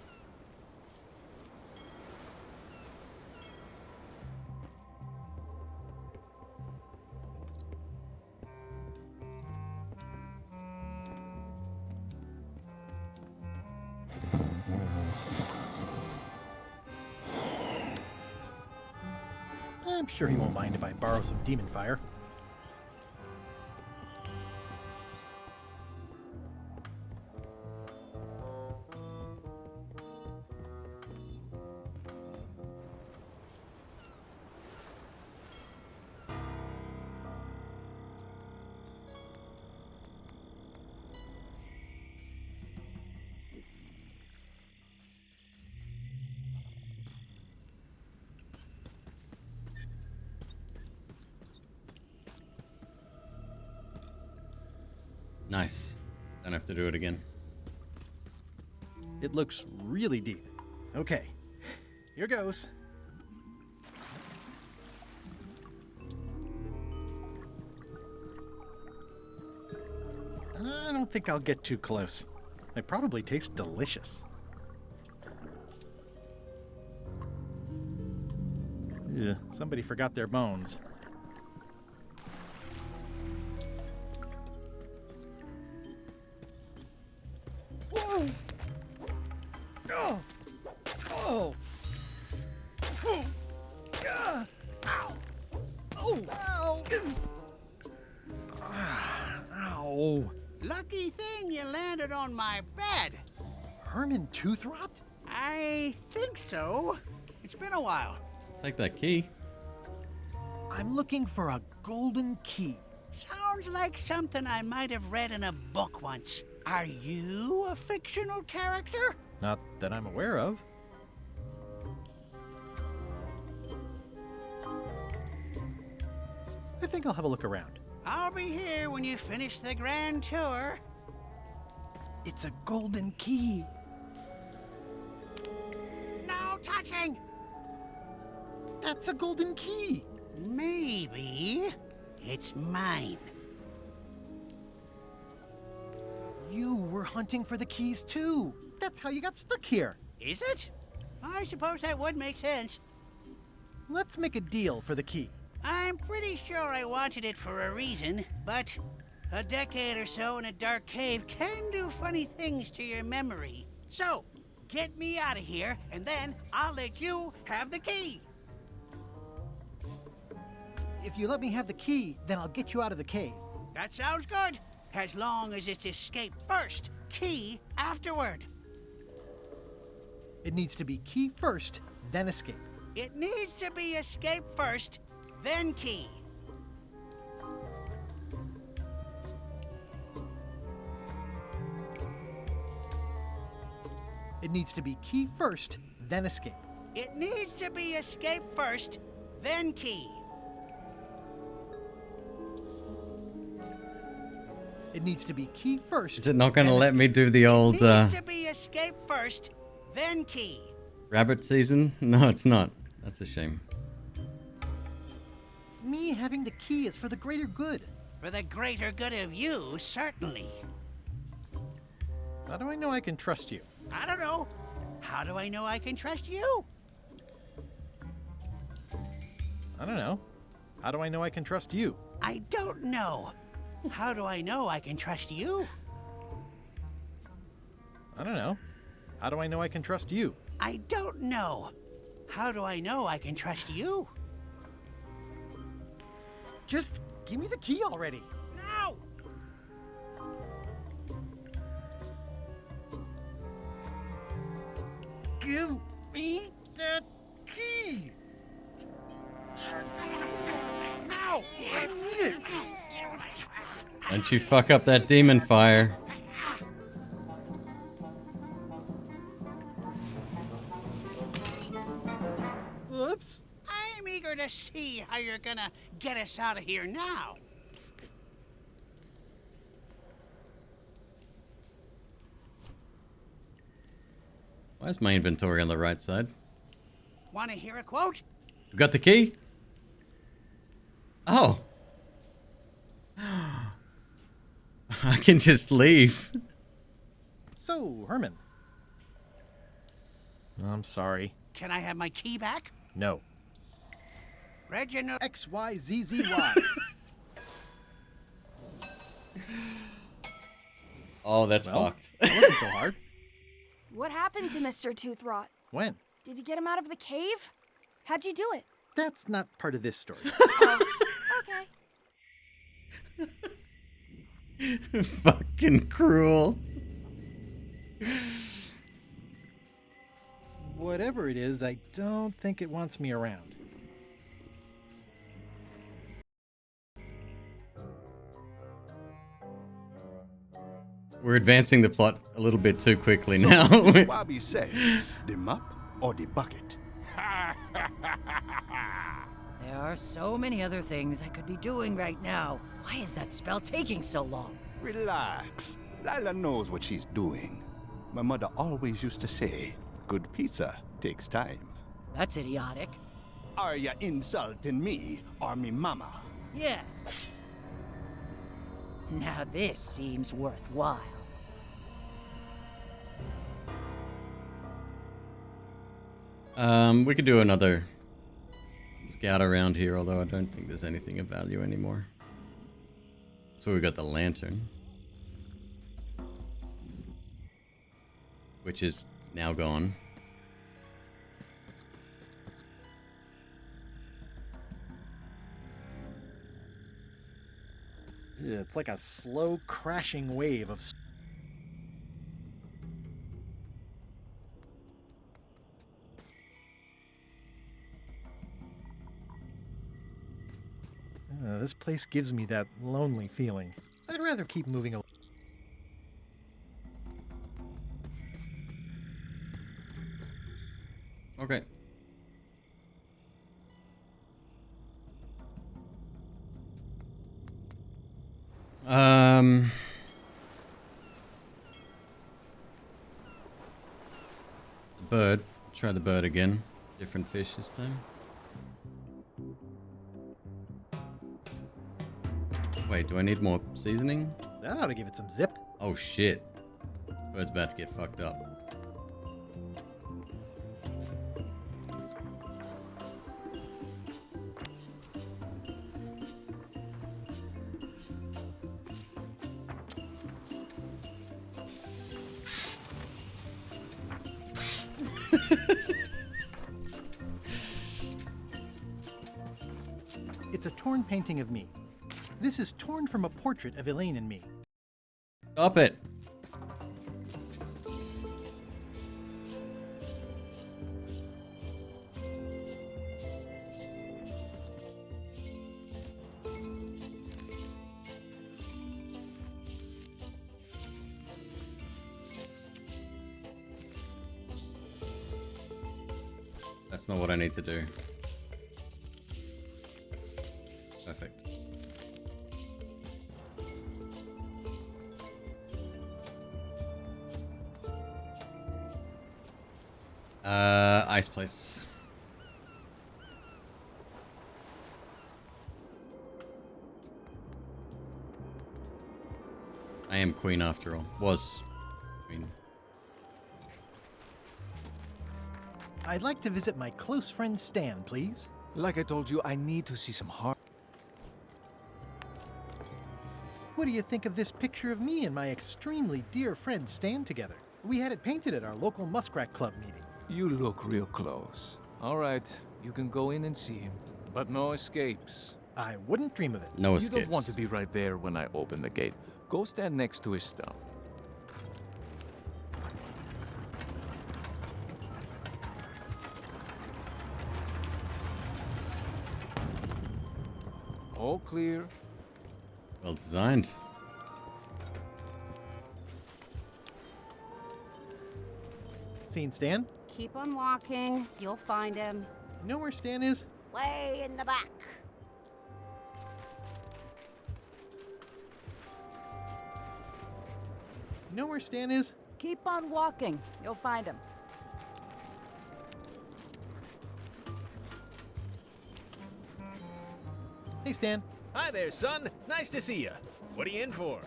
I'm sure he won't mind if I borrow some demon fire. Nice. Don't have to do it again. It looks really deep. Okay, here goes. I don't think I'll get too close. They probably taste delicious. Ugh, somebody forgot their bones. Whoa! Oh! Oh! Oh! Ah! Ow! Oh! Ow! Ow! Lucky thing you landed on my bed. Herman Toothrot? I think so. It's been a while. Take that key. I'm looking for a golden key. Sounds like something I might have read in a book once. Are you a fictional character? Not that I'm aware of. I think I'll have a look around. I'll be here when you finish the grand tour. It's a golden key. No touching! That's a golden key. Maybe it's mine. You were hunting for the keys too. That's how you got stuck here. Is it? I suppose that would make sense. Let's make a deal for the key. I'm pretty sure I wanted it for a reason, but a decade or so in a dark cave can do funny things to your memory. So, get me out of here, and then I'll let you have the key. If you let me have the key, then I'll get you out of the cave. That sounds good, as long as it's escape first, key afterward. It needs to be key first, then escape. It needs to be escape first, then key. It needs to be key first, then escape. It needs to be escape first, then key. It needs to be key first. Is it not going to let me do the old It needs to be escape first, then key. rabbit season? No, it's not. That's a shame. Me having the key is for the greater good. For the greater good of you, certainly. How do I know I can trust you? I don't know. How do I know I can trust you? I don't know. How do I know I can trust you? I don't know. How do I know I can trust you? I don't know. How do I know I can trust you? I don't know. How do I know I can trust you? Just give me the key already. No! Give me the key! No! I need it! Don't you fuck up that demon fire. Oops. I'm eager to see how you're gonna get us out of here now. Why is my inventory on the right side? Want to hear a quote? You got the key? Oh. I can just leave. So, Herman. I'm sorry. Can I have my key back? No. Reginald. XYZZY. Oh, that's Well, fucked. It wasn't so hard. What happened to Mr. Toothrot? When? Did you get him out of the cave? How'd you do it? that's not part of this story. Okay. Fucking cruel. Whatever it is, I don't think it wants me around. We're advancing the plot a little bit too quickly now. Swabby says, the mop or the bucket? There are so many other things I could be doing right now. Why is that spell taking so long? Relax. Lila knows what she's doing. My mother always used to say, good pizza takes time. That's idiotic. Are ya insulting me or me mama? Yes. Now this seems worthwhile. We could do another scout around here, although I don't think there's anything of value anymore. So we got the lantern, which is now gone. It's like a slow crashing wave of... This place gives me that lonely feeling. I'd rather keep moving along. Okay. Bird. Try the bird again. Different fish this time. Wait, do I need more seasoning? That ought to give it some zip. Oh shit. Bird's about to get fucked up. It's a torn painting of me. This is torn from a portrait of Elaine and me. Stop it. That's not what I need to do. Perfect. Ice place. I am queen after all. Was queen. I'd like to visit my close friend Stan, please. Like I told you, I need to see some heart. What do you think of this picture of me and my extremely dear friend Stan together? We had it painted at our local Muskrat Club meeting. You look real close. All right, you can go in and see him, but no escapes. I wouldn't dream of it. No You escapes. don't want to be right there when I open the gate. Go stand next to his stump. All clear. Well designed. Seen Stan? Keep on walking. You'll find him. You know where Stan is? Way in the back. You know where Stan is? Keep on walking. You'll find him. Hey, Stan. Hi there, son. Nice to see you. What are you in for?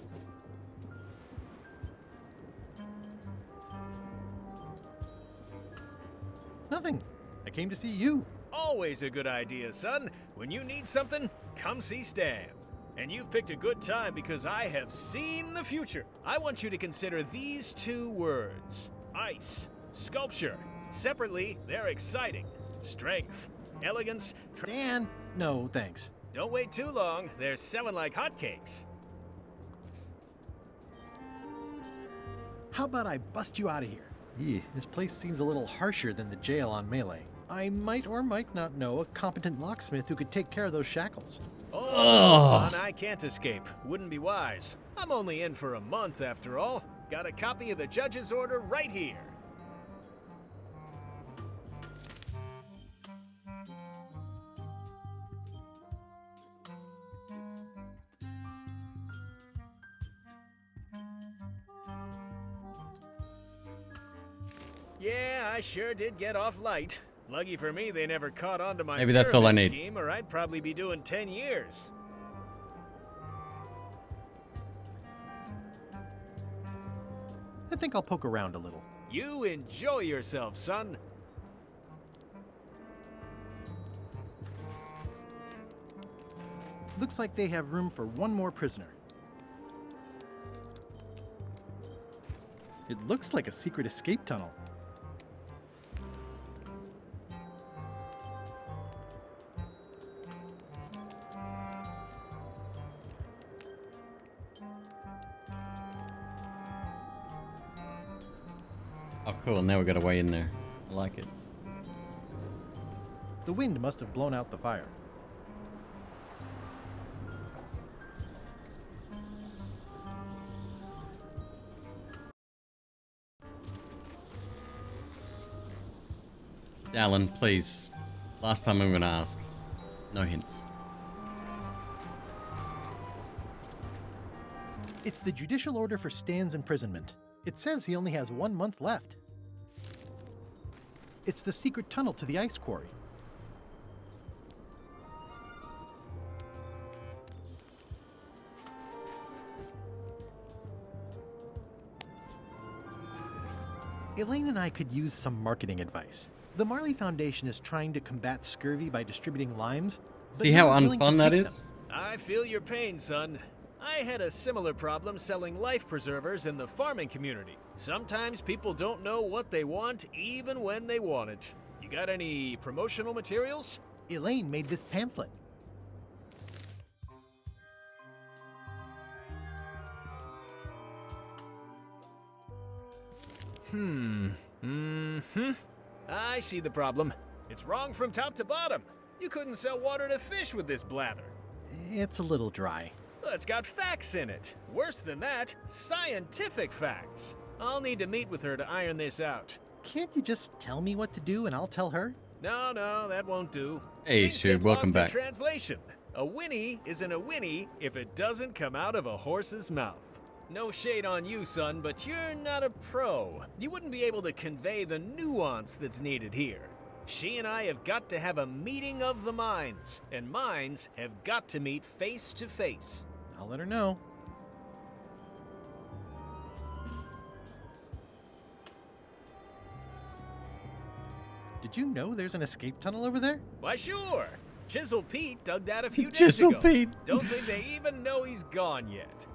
Nothing. I came to see you. Always a good idea, son. When you need something, come see Stan. And you've picked a good time because I have seen the future. I want you to consider these two words. Ice. Sculpture. Separately, they're exciting. Strength. elegance. Dan, no thanks. Don't wait too long. They're selling like hotcakes. How about I bust you out of here? This place seems a little harsher than the jail on Melee. I might or might not know a competent locksmith who could take care of those shackles. Oh, son, I can't escape. Wouldn't be wise. I'm only in for a month after all. Got a copy of the judge's order right here. Yeah, I sure did get off light. Lucky for me, they never caught on to my Maybe that's all I pyramid need. scheme, or I'd probably be doing 10 years. I think I'll poke around a little. You enjoy yourself, son. Looks like they have room for one more prisoner. It looks like a secret escape tunnel. Oh, cool. Now we got a way in there. I like it. The wind must have blown out the fire. Alan, please. Last time I'm gonna ask. No hints. It's the judicial order for Stan's imprisonment. It says he only has 1 month left. It's the secret tunnel to the ice quarry. Elaine and I could use some marketing advice. The Marley Foundation is trying to combat scurvy by distributing limes. but See no how one's willing to unfun that take is? them. I feel your pain, son. I had a similar problem selling life preservers in the farming community. Sometimes people don't know what they want, even when they want it. You got any promotional materials? Elaine made this pamphlet. I see the problem. It's wrong from top to bottom. You couldn't sell water to fish with this blather. It's a little dry. Well, it's got facts in it. Worse than that, scientific facts. I'll need to meet with her to iron this out. Can't you just tell me what to do and I'll tell her? No, that won't do. Hey, Things Shub, get welcome lost in back. Translation. A whinny isn't a whinny if it doesn't come out of a horse's mouth. No shade on you, son, but you're not a pro. You wouldn't be able to convey the nuance that's needed here. She and I have got to have a meeting of the minds, and minds have got to meet face to face. I'll let her know. Did you know there's an escape tunnel over there? Why, sure. Chisel Pete dug that a few days Chisel ago. Pete. Don't think they even know he's gone yet.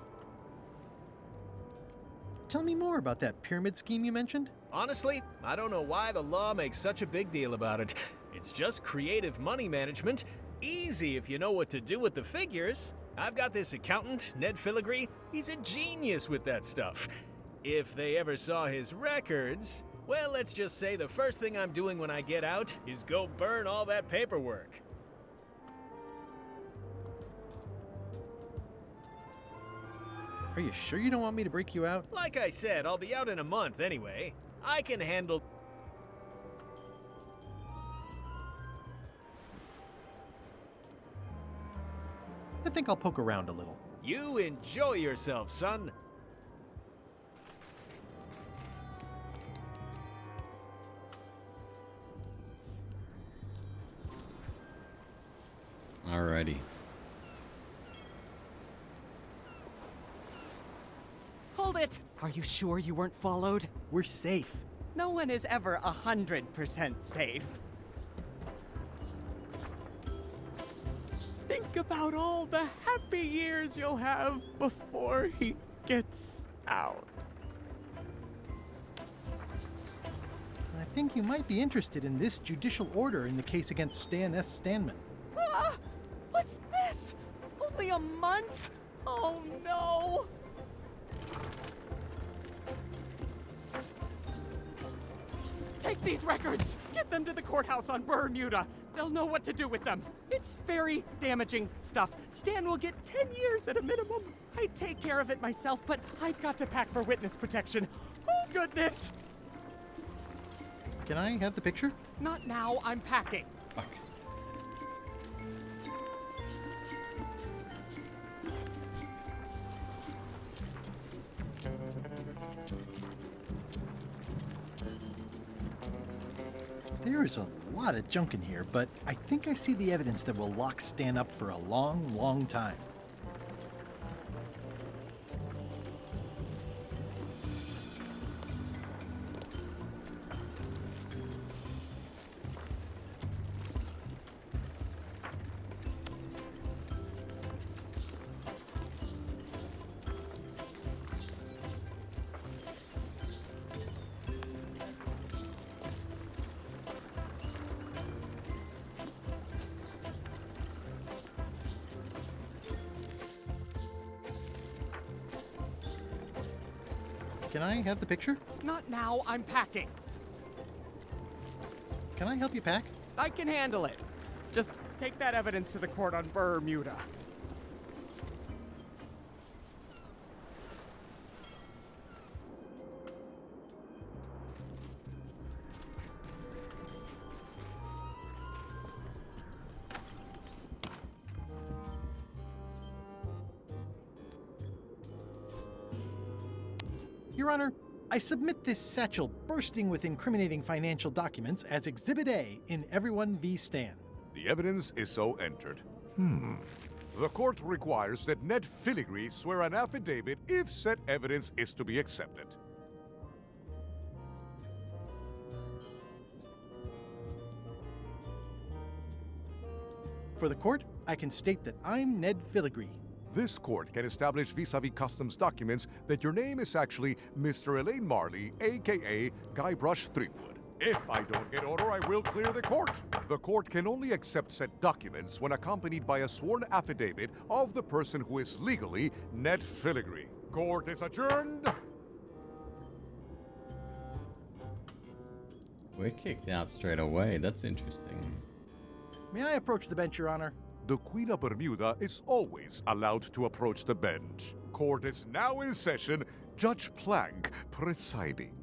Tell me more about that pyramid scheme you mentioned. Honestly, I don't know why the law makes such a big deal about it. It's just creative money management. Easy if you know what to do with the figures. I've got this accountant, Ned Filigree. He's a genius with that stuff. If they ever saw his records, well, let's just say the first thing I'm doing when I get out is go burn all that paperwork. Are you sure you don't want me to break you out? Like I said, I'll be out in a month anyway. I can handle... I think I'll poke around a little. You enjoy yourself, son. Alrighty. Hold it! Are you sure you weren't followed? We're safe. No one is ever 100% safe. Think about all the happy years you'll have before he gets out. I think you might be interested in this judicial order in the case against Stan S. Stanman. Ah! What's this? Only a month? Oh no! Take these records! Get them to the courthouse on Bermuda! They'll know what to do with them. It's very damaging stuff. Stan will get 10 years at a minimum. I'd take care of it myself, but I've got to pack for witness protection. Oh, goodness! Can I have the picture? Not now, I'm packing. There is a lot of junk in here, but I think I see the evidence that will lock Stan up for a long, long time. Can I have the picture? Not now, I'm packing. Can I help you pack? I can handle it. Just take that evidence to the court on Bermuda. Your Honor, I submit this satchel bursting with incriminating financial documents as Exhibit A in Everyone v. Stan. The evidence is so entered. The court requires that Ned Filigree swear an affidavit if said evidence is to be accepted. For the court, I can state that I'm Ned Filigree. This court can establish vis-a-vis customs documents that your name is actually Mr. Elaine Marley, aka Guybrush Threepwood. If I don't get order, I will clear the court. The court can only accept said documents when accompanied by a sworn affidavit of the person who is legally Ned Filigree. Court is adjourned. We're kicked out straight away. That's interesting. May I approach the bench, Your Honor? The Queen of Bermuda is always allowed to approach the bench. Court is now in session. Judge Plank presiding.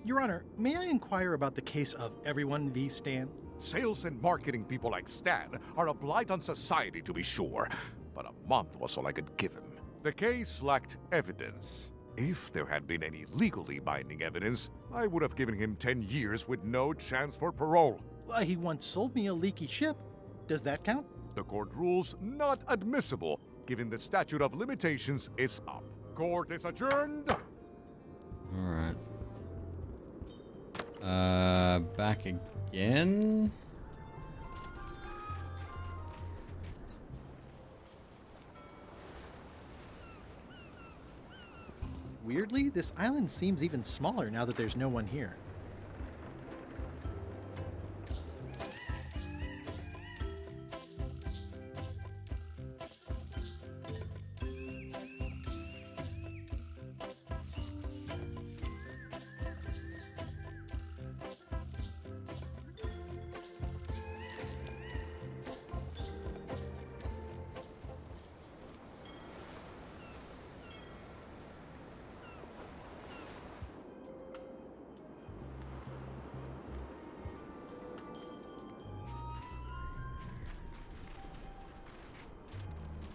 Your Honor, may I inquire about the case of Everyone v. Stan? Sales and marketing people like Stan are a blight on society, to be sure, but a month was all I could give him. The case lacked evidence. If there had been any legally binding evidence, I would have given him 10 years with no chance for parole. He once sold me a leaky ship. Does that count? The court rules not admissible, given the statute of limitations is up. Court is adjourned. Alright. Back again? Weirdly, this island seems even smaller now that there's no one here.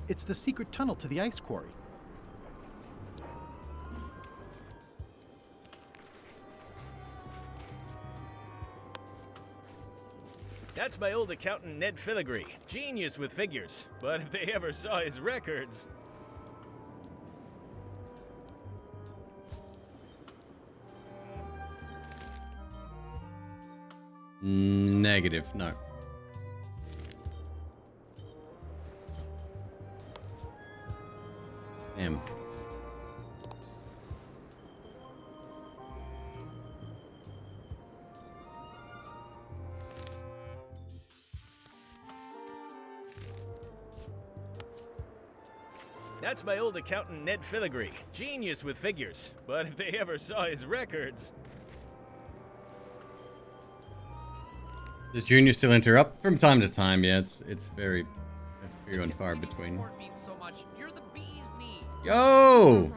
It's the secret tunnel to the ice quarry. That's my old accountant, Ned Filigree. Genius with figures. But if they ever saw his records... Negative, no. Damn. That's my old accountant Ned Filigree. Genius with figures. But if they ever saw his records... Does Junior still interrupt? From time to time, yeah. It's very few and far between. Yo!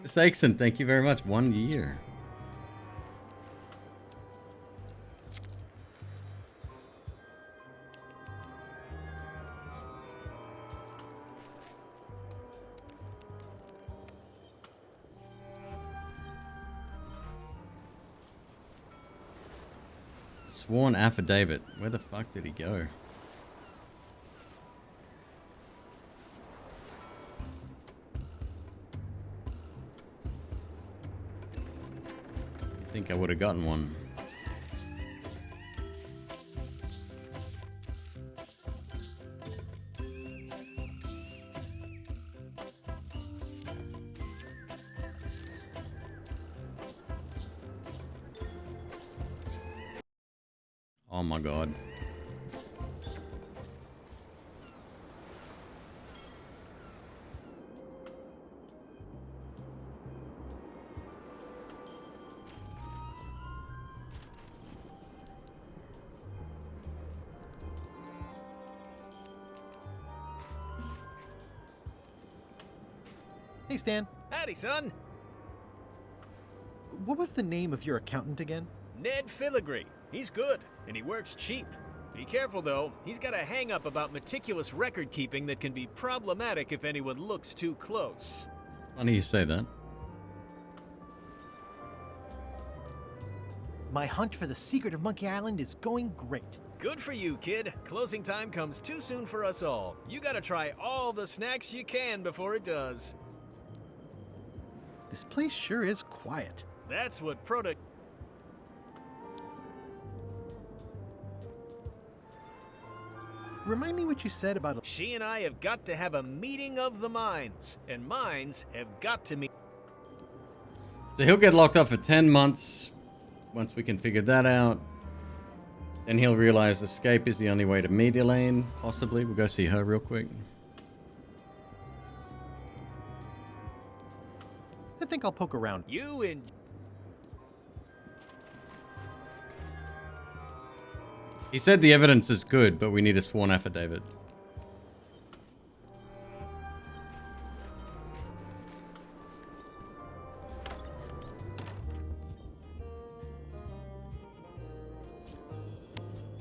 Saxon, thank you very much. 1 year. Sworn affidavit. Where the fuck did he go? I think I would have gotten one. Oh my god. Hey, Stan. Howdy, son. What was the name of your accountant again? Ned Filigree. He's good, and he works cheap. Be careful, though. He's got a hang-up about meticulous record-keeping that can be problematic if anyone looks too close. Funny you say that. My hunt for the secret of Monkey Island is going great. Good for you, kid. Closing time comes too soon for us all. You gotta try all the snacks you can before it does. This place sure is quiet. That's what Remind me what you said about... She and I have got to have a meeting of the minds, and minds have got to meet. So he'll get locked up for 10 months. Once we can figure that out. Then he'll realize escape is the only way to meet Elaine. Possibly. We'll go see her real quick. I think I'll poke around. You and... He said the evidence is good, but we need a sworn affidavit.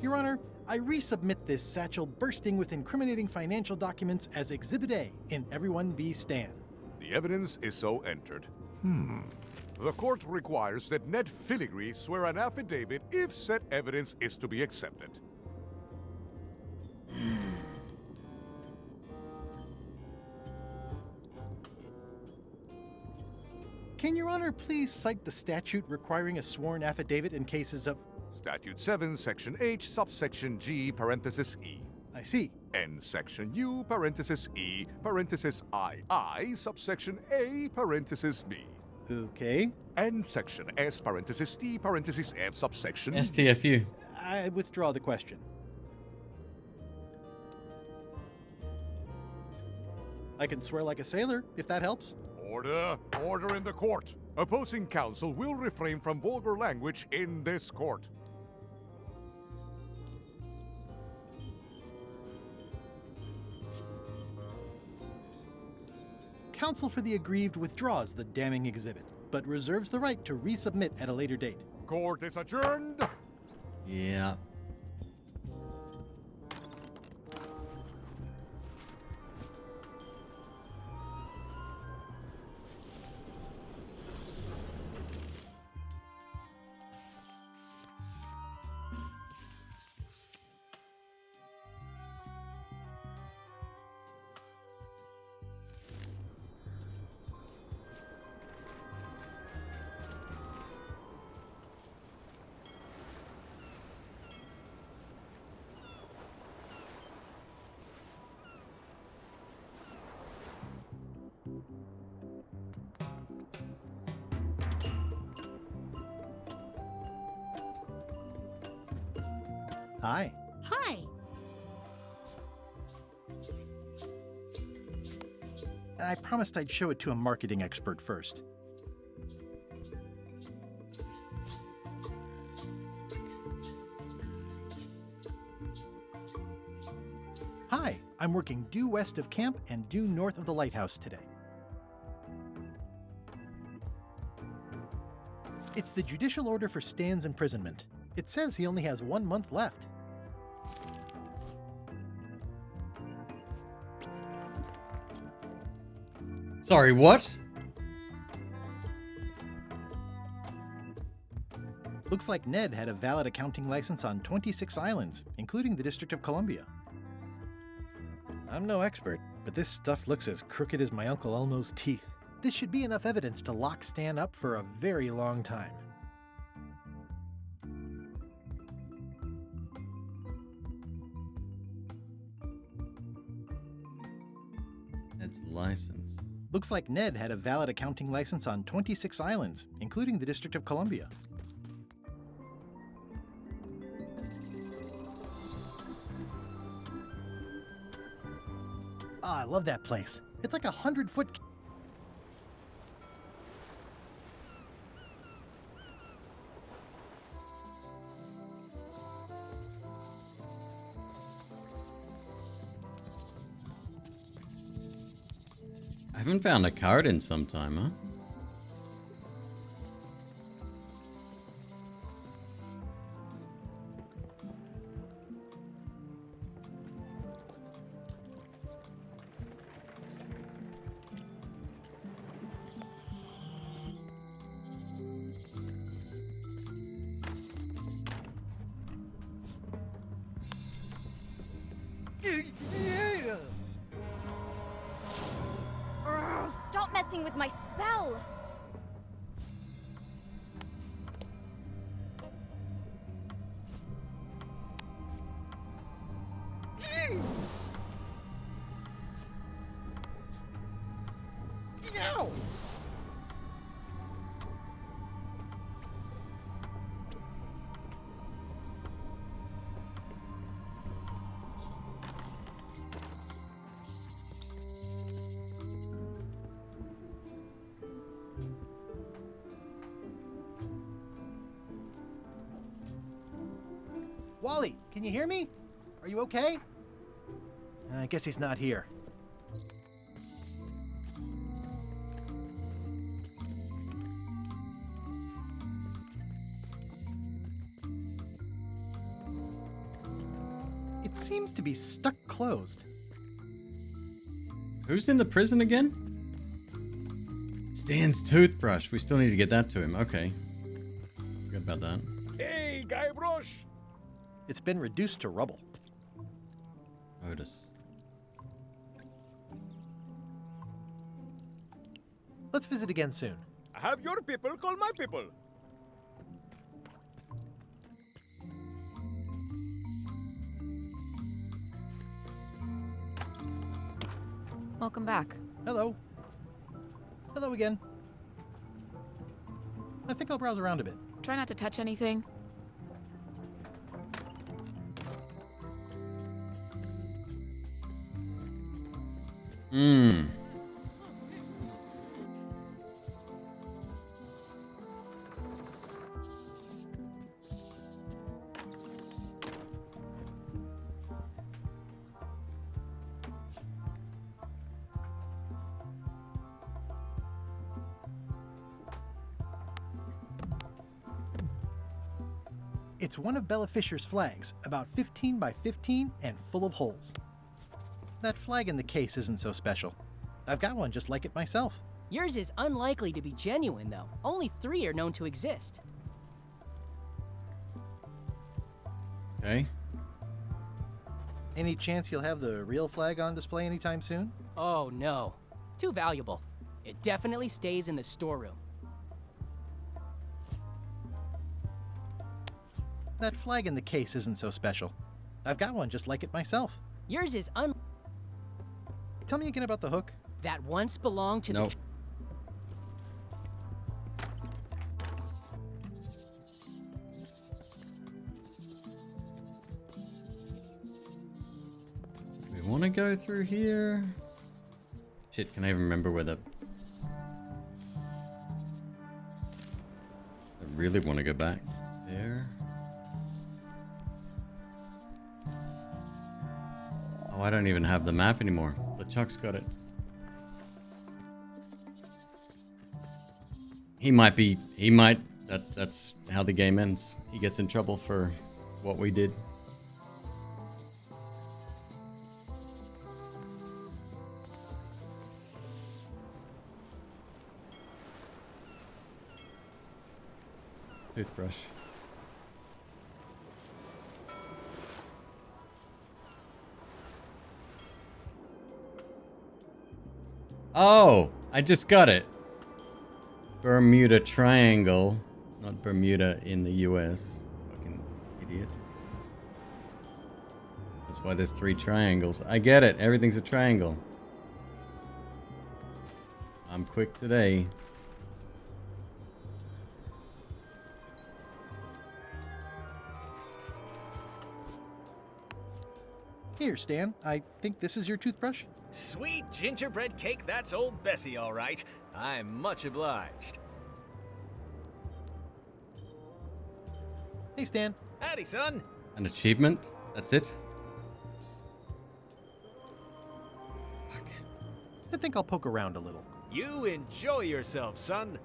Your Honor, I resubmit this satchel bursting with incriminating financial documents as Exhibit A in Everyone v. Stan. The evidence is so entered. The court requires that Ned Filigree swear an affidavit if said evidence is to be accepted. Can Your Honor please cite the statute requiring a sworn affidavit in cases of... Statute 7, Section H, subsection G, parenthesis E. I see. And Section U, parenthesis E, parenthesis II, subsection A, parenthesis B. Okay. And Section S, parenthesis T, parenthesis F, subsection STFU. I withdraw the question. I can swear like a sailor, if that helps. Order! Order in the court! Opposing counsel will refrain from vulgar language in this court. Counsel for the aggrieved withdraws the damning exhibit, but reserves the right to resubmit at a later date. Court is adjourned! Yeah. Hi. Hi. I promised I'd show it to a marketing expert first. Hi, I'm working due west of camp and due north of the lighthouse today. It's the judicial order for Stan's imprisonment. It says he only has 1 month left. Sorry, what? Looks like Ned had a valid accounting license on 26 islands, including the District of Columbia. I'm no expert, but this stuff looks as crooked as my Uncle Elmo's teeth. This should be enough evidence to lock Stan up for a very long time. Ned's license. Looks like Ned had a valid accounting license on 26 islands, including the District of Columbia. Oh, I love that place. It's like 100-foot... I haven't found a card in some time, huh? Stop messing with my spell! Ow! Wally, can you hear me? Are you okay? I guess he's not here. It seems to be stuck closed. Who's in the prison again? Stan's toothbrush. We still need to get that to him. Okay. Forgot about that. Hey, Guybrush! It's been reduced to rubble. Otis. Let's visit again soon. Have your people call my people. Welcome back. Hello. Hello again. I think I'll browse around a bit. Try not to touch anything. Hmm. It's one of Bella Fisher's flags, about 15 by 15 and full of holes. That flag in the case isn't so special. I've got one just like it myself. Yours is unlikely to be genuine, though. Only 3 are known to exist. Okay. Any chance you'll have the real flag on display anytime soon? Oh, no. Too valuable. It definitely stays in the storeroom. That flag in the case isn't so special. I've got one just like it myself. Yours is Tell me again about the hook. That once belonged to Nope. Do we want to go through here? Shit, can I even remember where the... I really want to go back there. Oh, I don't even have the map anymore. LeChuck's got it. He might, that's how the game ends. He gets in trouble for what we did. Toothbrush. Oh, I just got it. Bermuda Triangle, not Bermuda in the US. Fucking idiot. That's why there's 3 triangles. I get it. Everything's a triangle. I'm quick today. Here, Stan. I think this is your toothbrush. Sweet gingerbread cake, that's old Bessie, all right. I'm much obliged. Hey, Stan. Howdy, son. An achievement? That's it? I think I'll poke around a little. You enjoy yourself, son.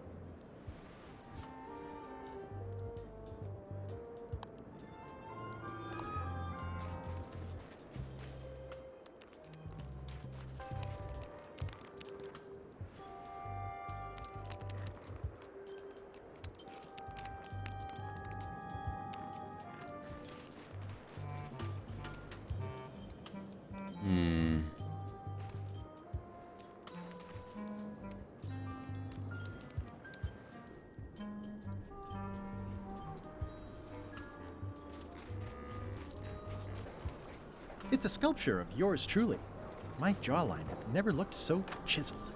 It's a sculpture of yours truly. My jawline has never looked so chiseled.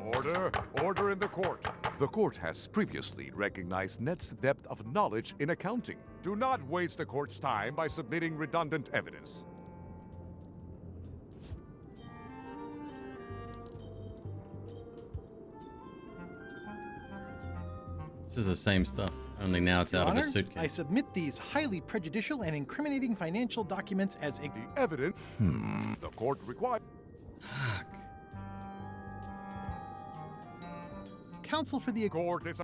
Order! Order in the court! The court has previously recognized Ned's depth of knowledge in accounting. Do not waste the court's time by submitting redundant evidence. This is the same stuff, only now it's out of a suitcase. I submit these highly prejudicial and incriminating financial documents as the evidence. The court requires. Counsel for the court is.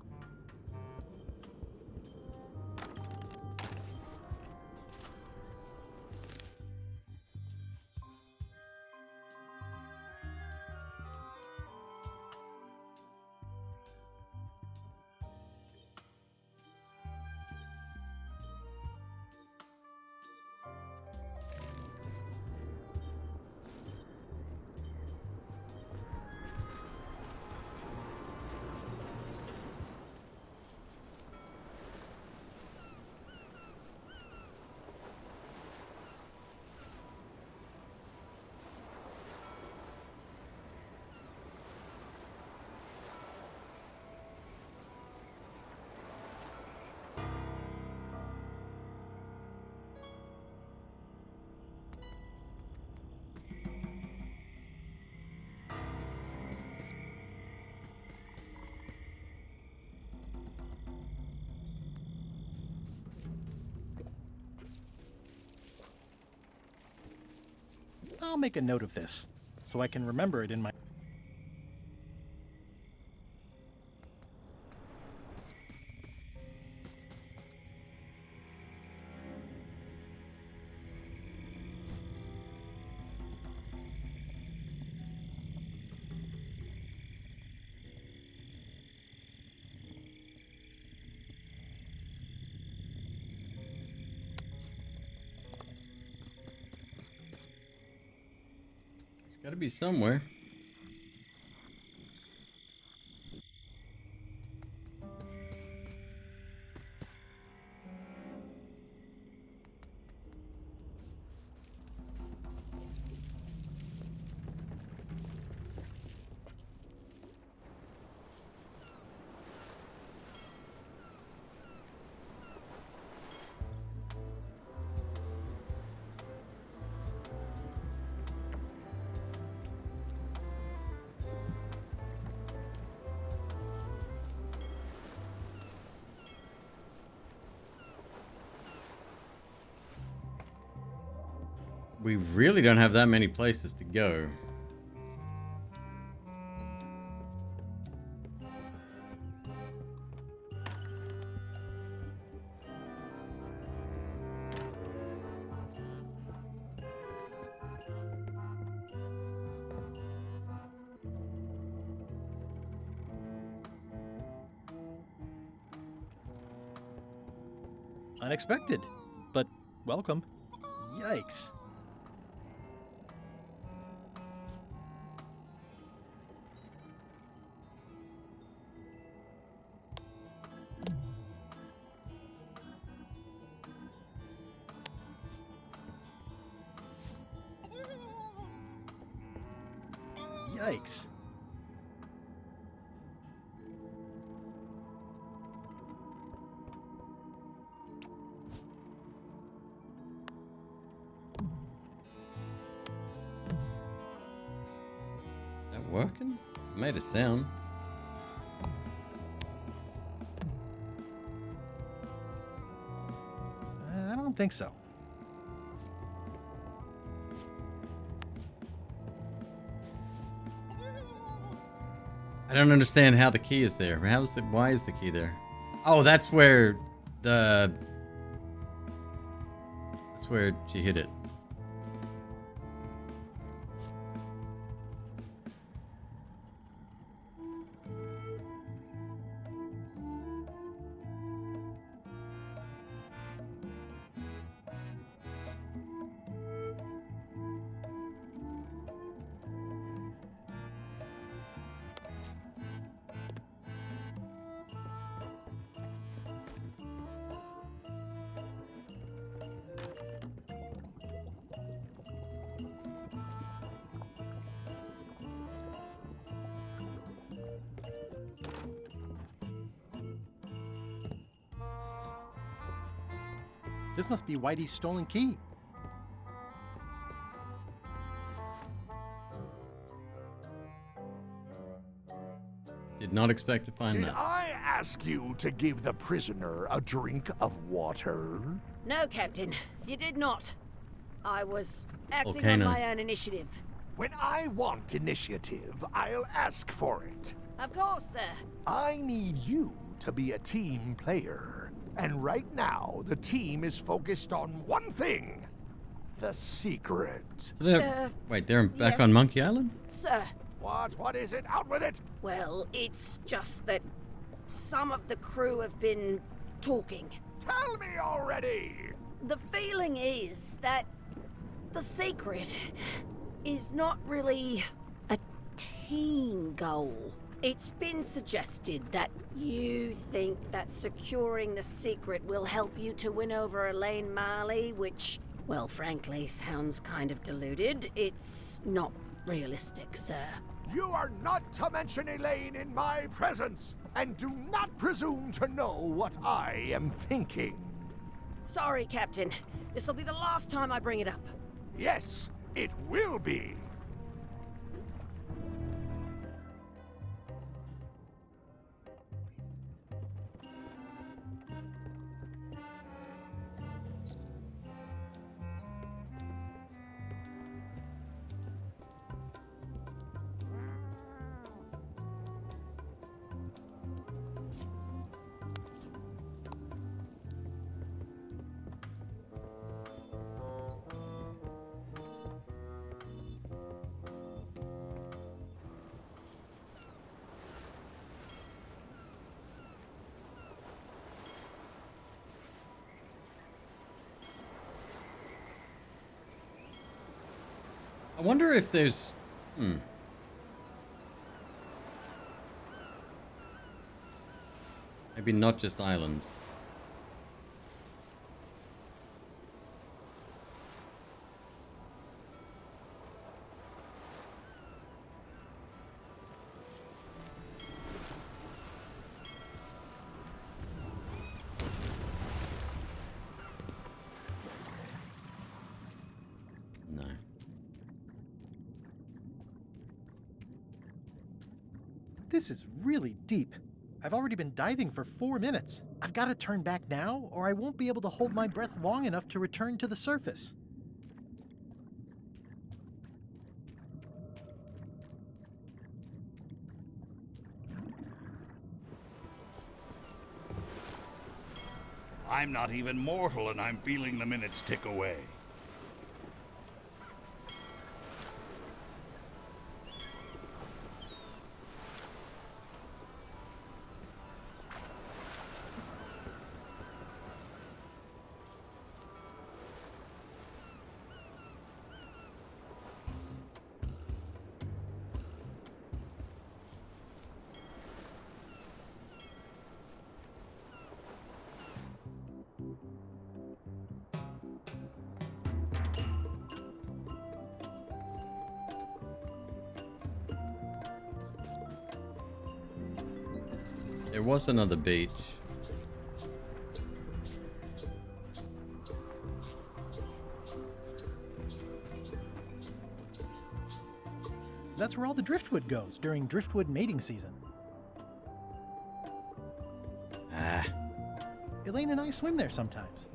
I'll make a note of this, so I can remember it in my... Gotta be somewhere. we really don't have that many places to go. Unexpected, but welcome. Yikes. Yikes. Working? Made a sound. I don't think so. I don't understand how the key is there. Why is the key there? Oh, that's where she hit it. This must be Whitey's stolen key. Did not expect to find Did that. I ask you to give the prisoner a drink of water? No, Captain, you did not. I was acting Volcano. on my own initiative. When I want initiative, I'll ask for it. Of course, sir. I need you to be a team player. And right now, the team is focused on one thing. The secret. So wait, they're back yes. on Monkey Island? Sir. What is it? Out with it! Well, it's just that some of the crew have been talking. Tell me already! The feeling is that the secret is not really a team goal. It's been suggested that you think that securing the secret will help you to win over Elaine Marley, which, well, frankly, sounds kind of deluded. It's not realistic, sir. You are not to mention Elaine in my presence, and do not presume to know what I am thinking. Sorry, Captain. This'll be the last time I bring it up. Yes, it will be. I wonder if there's... Maybe not just islands. No. This is really deep. I've already been diving for 4 minutes. I've got to turn back now, or I won't be able to hold my breath long enough to return to the surface. I'm not even mortal and I'm feeling the minutes tick away. There was another beach. That's where all the driftwood goes during driftwood mating season. Ah. Elaine and I swim there sometimes.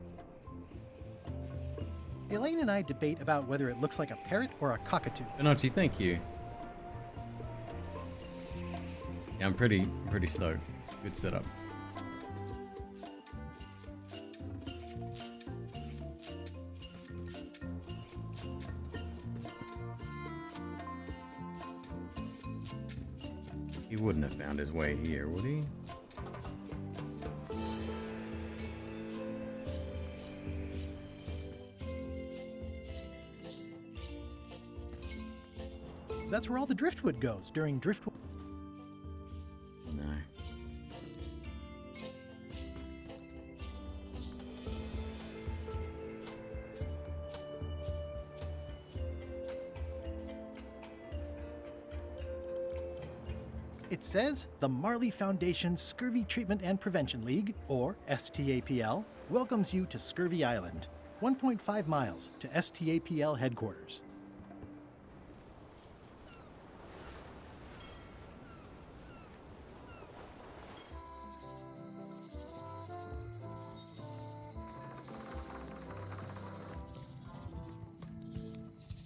Elaine and I debate about whether it looks like a parrot or a cockatoo. Benochi, thank you. Yeah, I'm pretty stoked. Good setup. He wouldn't have found his way here, would he? That's where all the driftwood goes during driftwood. No. It says the Marley Foundation Scurvy Treatment and Prevention League, or STAPL, welcomes you to Scurvy Island, 1.5 miles to STAPL headquarters.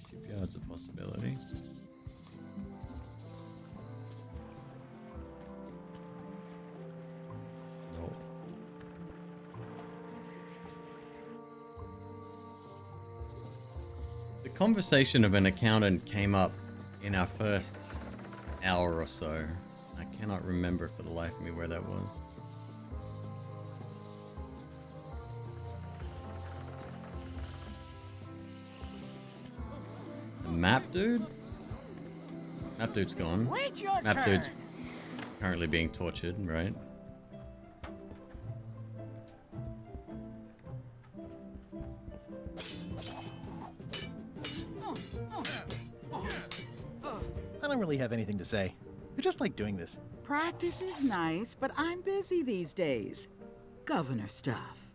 Shipyard's a possibility. No. The conversation of an accountant came up in our first hour or so. I cannot remember for the life of me where that was. The map dude? Map dude's gone. Wait your Map turn. dude's currently being tortured, right? I don't really have anything to say. I just like doing this. Practice is nice, but I'm busy these days. Governor stuff.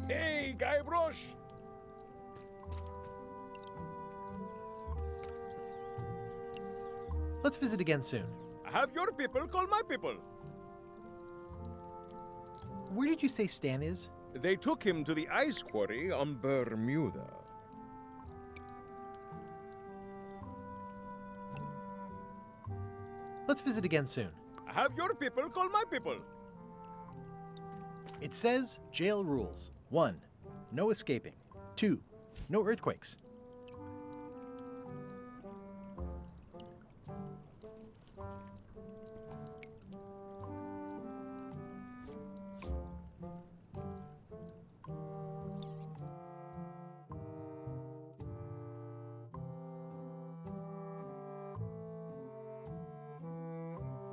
Hey, Guybrush! Let's visit again soon. Have your people call my people. Where did you say Stan is? They took him to the ice quarry on Bermuda. Let's visit again soon. Have your people call my people. It says jail rules. 1. No escaping. 2. No earthquakes.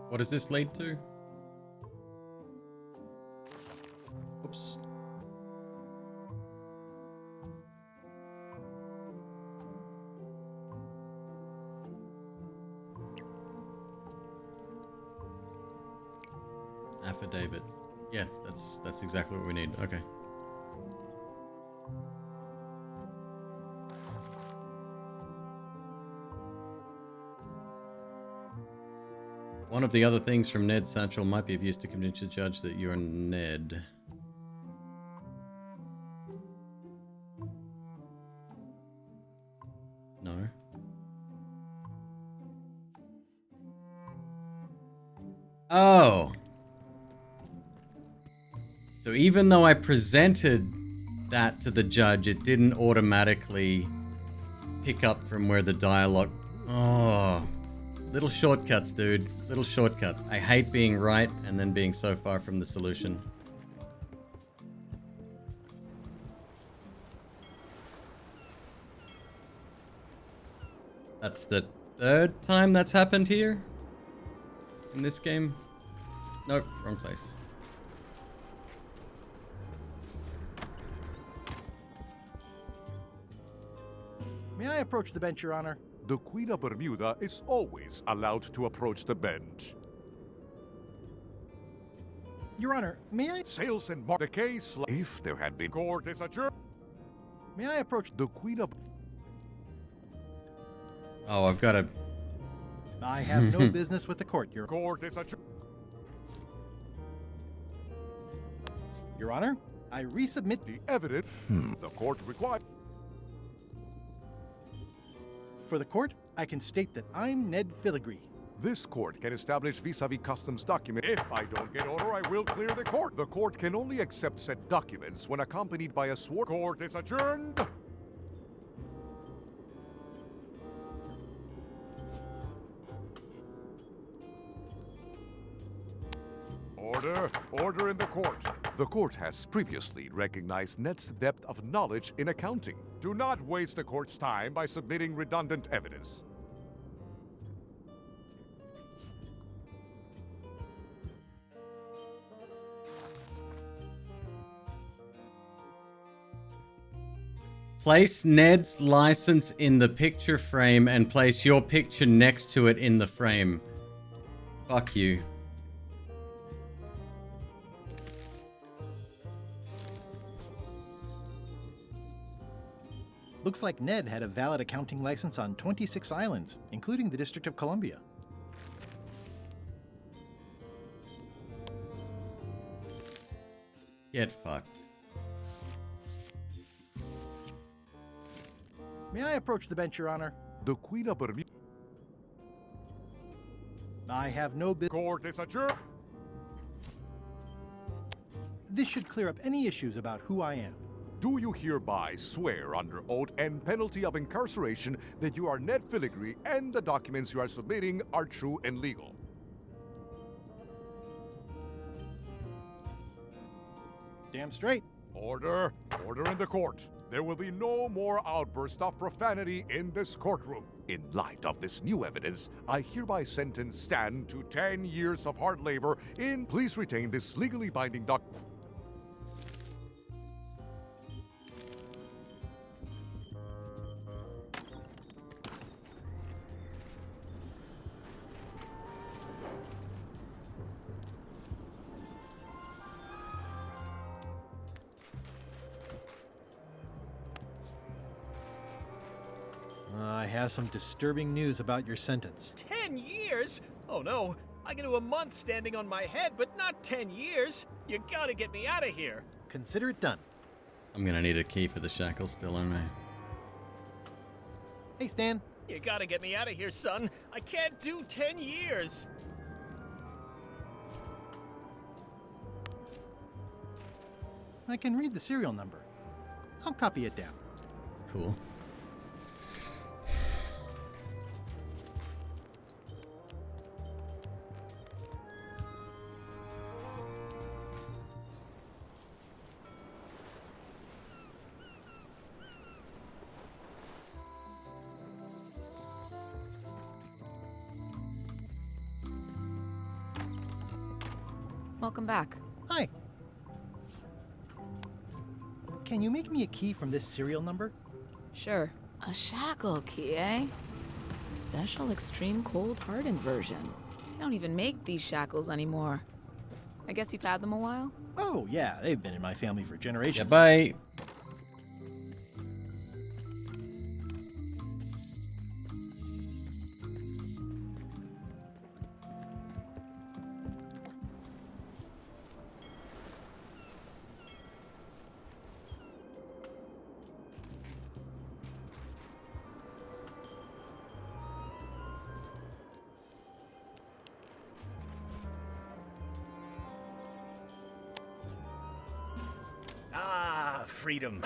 What does this lead to? Oops. Affidavit. Yeah, that's exactly what we need. Okay. One of the other things from Ned's satchel might be of use to convince the judge that you're Ned. No. Oh. So even though I presented that to the judge, it didn't automatically pick up from where the dialogue... Oh. Little shortcuts, dude. Little shortcuts. I hate being right and then being so far from the solution. That's the third time that's happened here? In this game? Nope, wrong place. May I approach the bench, Your Honor? The Queen of Bermuda is always allowed to approach the bench. Your Honor, may I... Sales and the case, if there had been court is adjourned. May I approach the Queen of... Oh, I've got to... I have no business with the court, Your... Court is adjourned. Your Honor, I resubmit the evidence. The court requires... For the court, I can state that I'm Ned Filigree. This court can establish vis-a-vis customs document. If I don't get order, I will clear the court. The court can only accept said documents when accompanied by a sworn... Court is adjourned. Order! Order in the court. The court has previously recognized Ned's depth of knowledge in accounting. Do not waste the court's time by submitting redundant evidence. Place Ned's license in the picture frame and place your picture next to it in the frame. Fuck you. Looks like Ned had a valid accounting license on 26 islands, including the District of Columbia. Get fucked. May I approach the bench, Your Honor? The Queen of Bermuda... I have no business... Court is adjourned. This should clear up any issues about who I am. Do you hereby swear under oath and penalty of incarceration that you are Ned Filigree and the documents you are submitting are true and legal? Damn straight. Order! Order in the court. There will be no more outbursts of profanity in this courtroom. In light of this new evidence, I hereby sentence Stan to 10 years of hard labor in... Please retain this legally binding document. I have some disturbing news about your sentence. 10 years? Oh no, I can do a month standing on my head, but not 10 years. You gotta get me out of here. Consider it done. I'm gonna need a key for the shackles still, aren't I? Hey, Stan. You gotta get me out of here, son. I can't do 10 years. I can read the serial number. I'll copy it down. Cool. Welcome back. Hi. Can you make me a key from this serial number? Sure. A shackle key, eh? Special extreme cold hardened version. They don't even make these shackles anymore. I guess you've had them a while? Oh, yeah. They've been in my family for generations. Yeah, bye. freedom.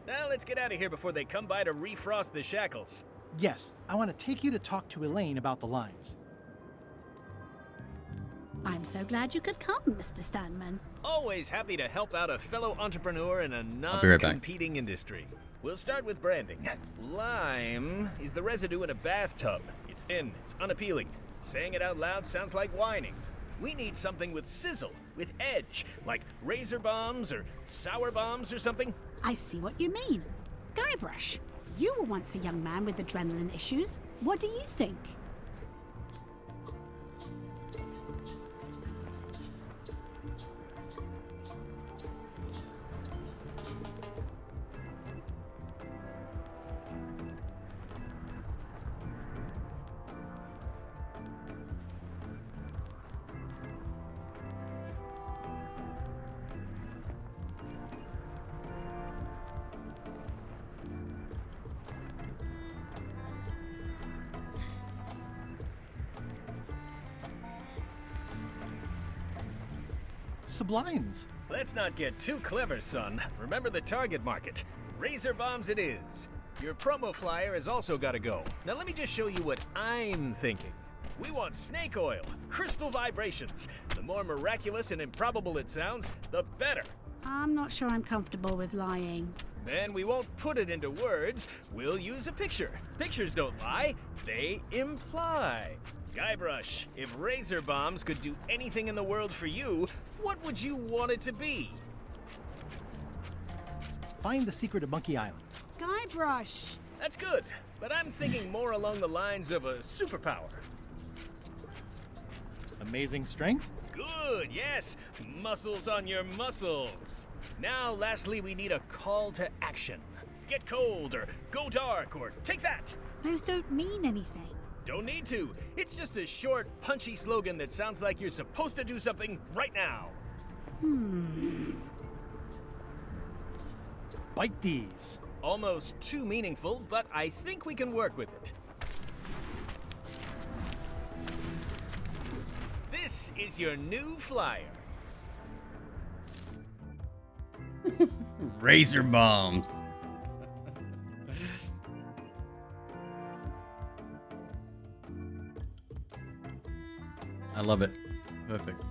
Now let's get out of here before they come by to refrost the shackles. Yes, I want to take you to talk to Elaine about the limes. I'm so glad you could come, Mr. Stanman. Always happy to help out a fellow entrepreneur in a I'll be right back. non-competing industry. We'll start with branding. Lime is the residue in a bathtub. It's thin, it's unappealing. Saying it out loud sounds like whining. We need something with sizzle, with edge, like razor bombs or sour bombs or something. I see what you mean. Guybrush, you were once a young man with adrenaline issues. What do you think? Sublimes. Let's not get too clever, son. Remember the target market. Razor bombs it is. Your promo flyer has also got to go. Now let me just show you what I'm thinking. We want snake oil, crystal vibrations. The more miraculous and improbable it sounds, the better. I'm not sure I'm comfortable with lying. Then we won't put it into words. We'll use a picture. Pictures don't lie, they imply. Guybrush, if razor bombs could do anything in the world for you, what would you want it to be? Find the secret of Monkey Island. Guybrush! That's good, but I'm thinking more along the lines of a superpower. Amazing strength? Good, yes. Muscles on your muscles. Now, lastly, we need a call to action. Get cold, or go dark, or take that. Those don't mean anything. Don't need to. It's just a short, punchy slogan that sounds like you're supposed to do something right now. Bite these. Almost too meaningful, but I think we can work with it. This is your new flyer. Razor bombs. I love it. Perfect.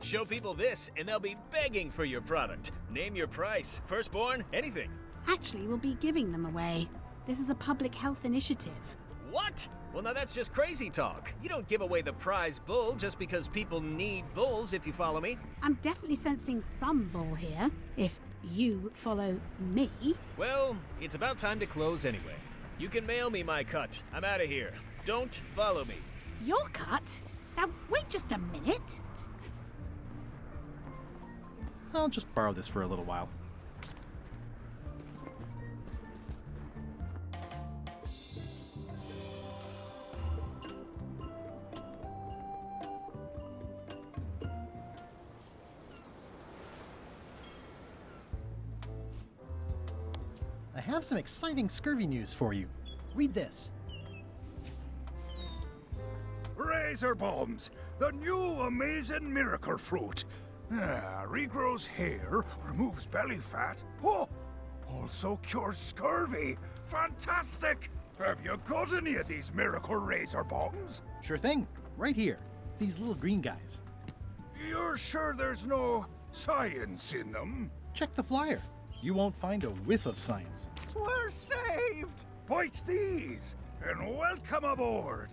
Show people this, and they'll be begging for your product. Name your price, firstborn, anything. Actually, we'll be giving them away. This is a public health initiative. What? Well, now that's just crazy talk. You don't give away the prize bull just because people need bulls, if you follow me. I'm definitely sensing some bull here, if you follow me. Well, it's about time to close anyway. You can mail me my cut. I'm out of here. Don't follow me. Your cut? Now, wait just a minute. I'll just borrow this for a little while. I have some exciting scurvy news for you. Read this. Razor bombs, the new amazing miracle fruit. Regrows hair, removes belly fat. Oh, also cures scurvy. Fantastic! Have you got any of these miracle razor bombs? Sure thing. Right here. These little green guys. You're sure there's no science in them? Check the flyer. You won't find a whiff of science. We're saved! Bite these, and welcome aboard!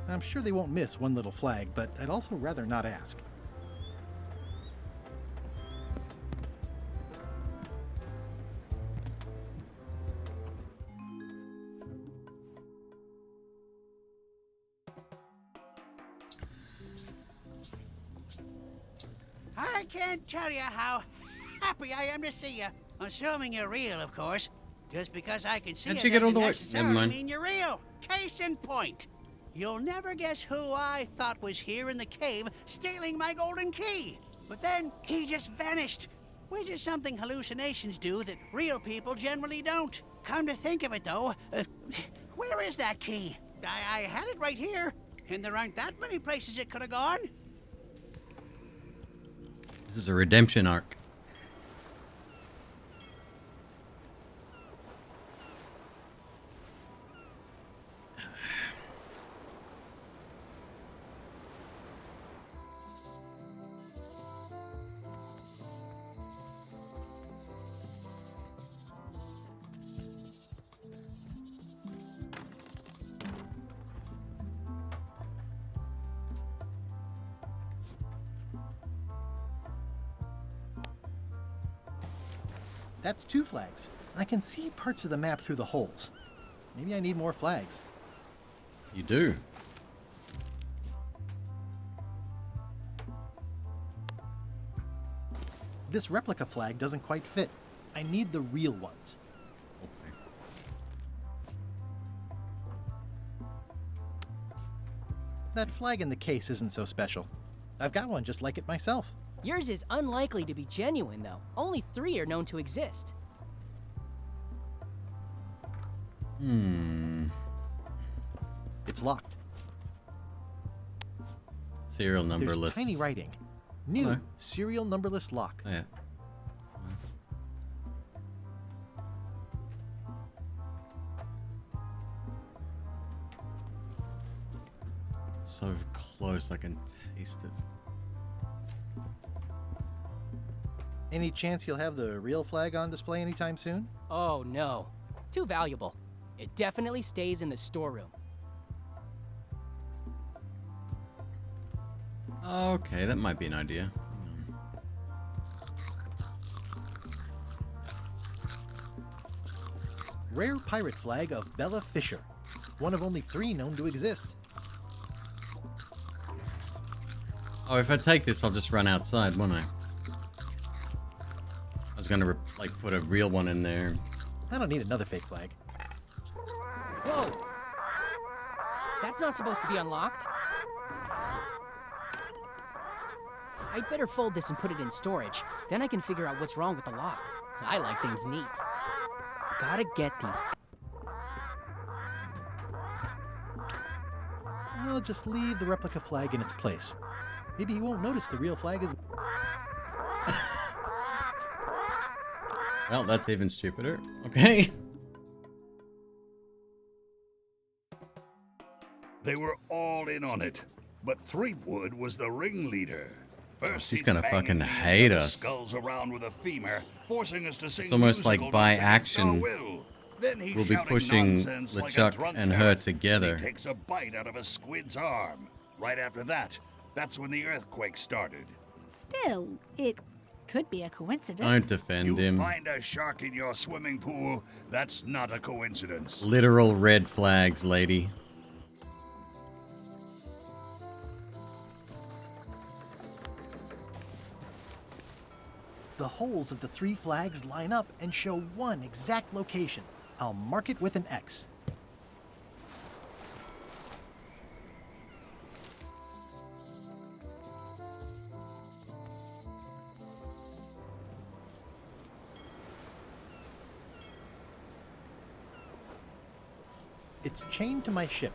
I'm sure they won't miss one little flag, but I'd also rather not ask. I can't tell you how happy I am to see you. Assuming you're real, of course. Just because I can see How'd it you get all doesn't the way? necessarily Never mind. mean you're real. Case in point. You'll never guess who I thought was here in the cave stealing my golden key. But then he just vanished, which is something hallucinations do that real people generally don't. Come to think of it, though, where is that key? I had it right here, and there aren't that many places it could have gone. This is a redemption arc. That's 2 flags. I can see parts of the map through the holes. Maybe I need more flags. You do. This replica flag doesn't quite fit. I need the real ones. Okay. That flag in the case isn't so special. I've got one just like it myself. Yours is unlikely to be genuine, though. Only 3 are known to exist. It's locked. Serial numberless. There's tiny writing. New Hello. serial numberless lock. Oh, yeah. So close, I can taste it. Any chance you'll have the real flag on display anytime soon? Oh, no. Too valuable. It definitely stays in the storeroom. Okay, that might be an idea. Rare pirate flag of Bella Fisher. One of only 3 known to exist. Oh, if I take this, I'll just run outside, won't I? I was gonna like put a real one in there. I don't need another fake flag. Whoa! That's not supposed to be unlocked. I'd better fold this and put it in storage. Then I can figure out what's wrong with the lock. I like things neat. Gotta get these. I'll just leave the replica flag in its place. Maybe he won't notice the real flag is... Well, that's even stupider. Okay. They were all in on it, but Threepwood was the ringleader. First, She's he's gonna banging fucking the hate other us. Skulls around with a femur, forcing us to sing It's almost like musical by notes against action, our will. Then he's we'll be shouting pushing nonsense like a LeChuck drunk and her parrot. together. He takes a bite out of a squid's arm. Right after that, that's when the earthquake started. Still, it could be a coincidence. Don't defend You him. find a shark in your swimming pool, that's not a coincidence. Literal red flags, lady. The holes of the 3 flags line up and show one exact location. I'll mark it with an X. It's chained to my ship.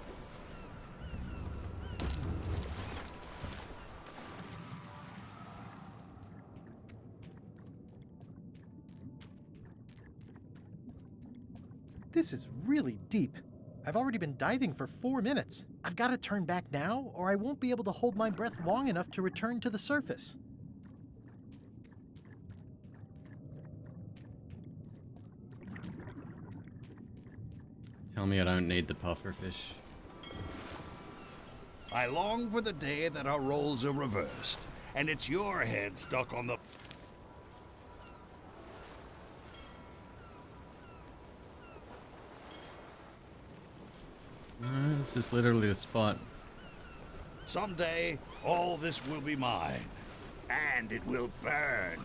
This is really deep. I've already been diving for 4 minutes. I've got to turn back now, or I won't be able to hold my breath long enough to return to the surface. Tell me I don't need the pufferfish. I long for the day that our roles are reversed, and it's your head stuck on the... This is literally the spot. Someday, all this will be mine, and it will burn.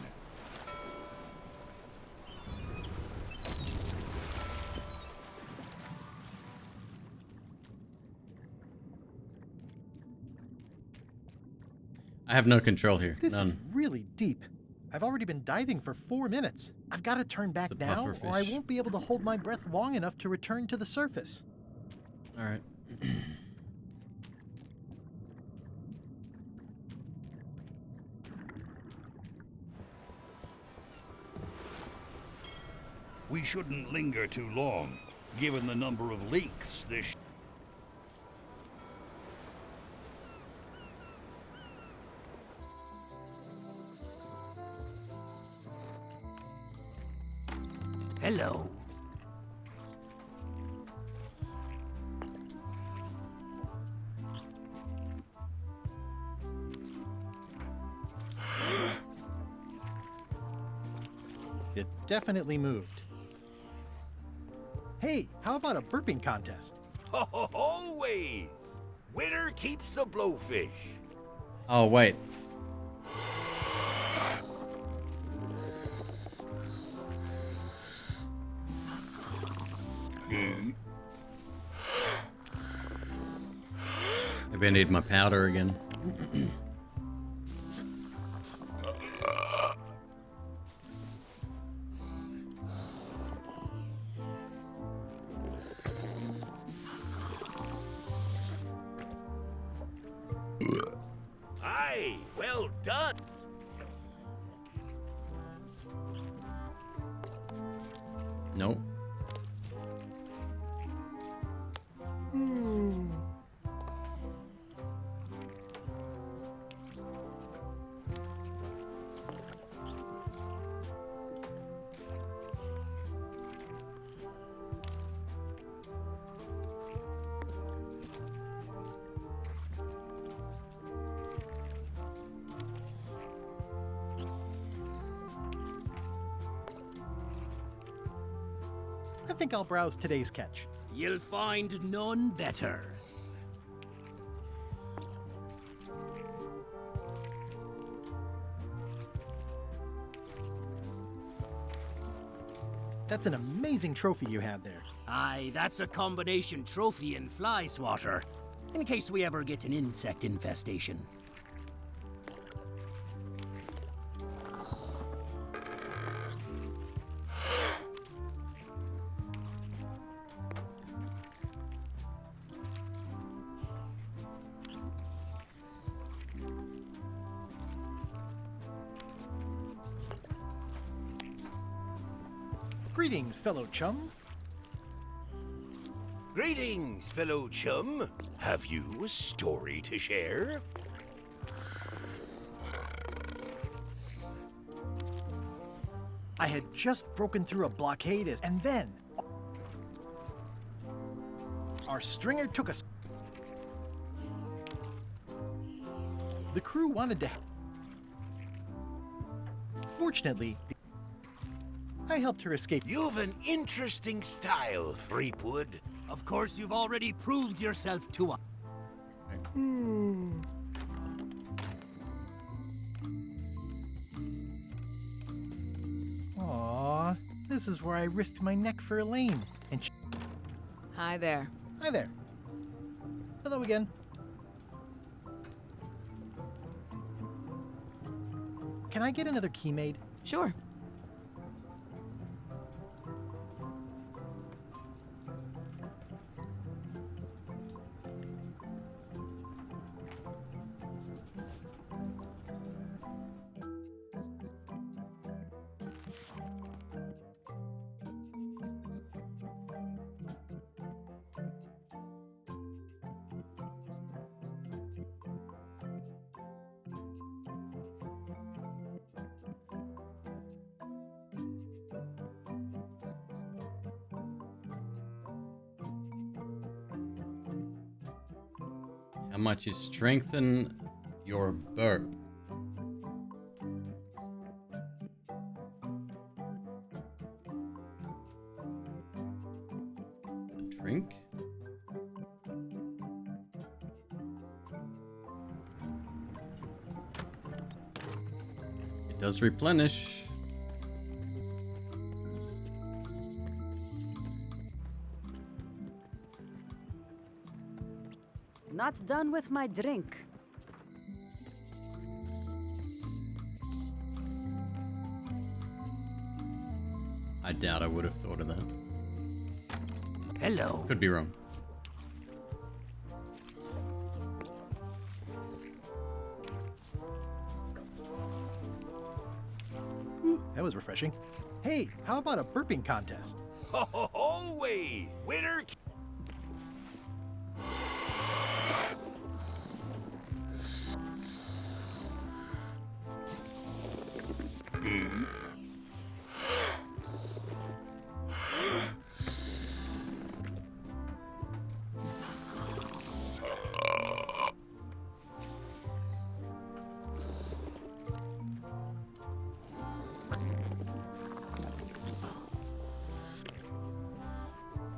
I have no control here. This None. is really deep. I've already been diving for 4 minutes. I've got to turn back The now, or I pufferfish. won't be able to hold my breath long enough to return to the surface. All right. We shouldn't linger too long, given the number of leaks this. Hello. It definitely moved. Hey, how about a burping contest? Always! Winner keeps the blowfish. Oh, wait. Maybe I need my powder again. Aye, well done. Nope. I think I'll browse today's catch. You'll find none better. That's an amazing trophy you have there. Aye, that's a combination trophy and fly swatter, in case we ever get an insect infestation. Greetings, fellow chum. Greetings, fellow chum. Have you a story to share? I had just broken through a blockade and then our stringer took us. The crew wanted to help. Fortunately, I helped her escape. You've an interesting style, Threepwood. Of course, you've already proved yourself to us. Aww, this is where I risked my neck for Elaine. And Hi there. Hi there. Hello again. Can I get another key made? Sure. How much you strengthen your burp? A drink? It does replenish. Not done with my drink. doubt I would have thought of that. Hello. Could be wrong. That was refreshing. Hey, how about a burping contest? Oh, way! Winner!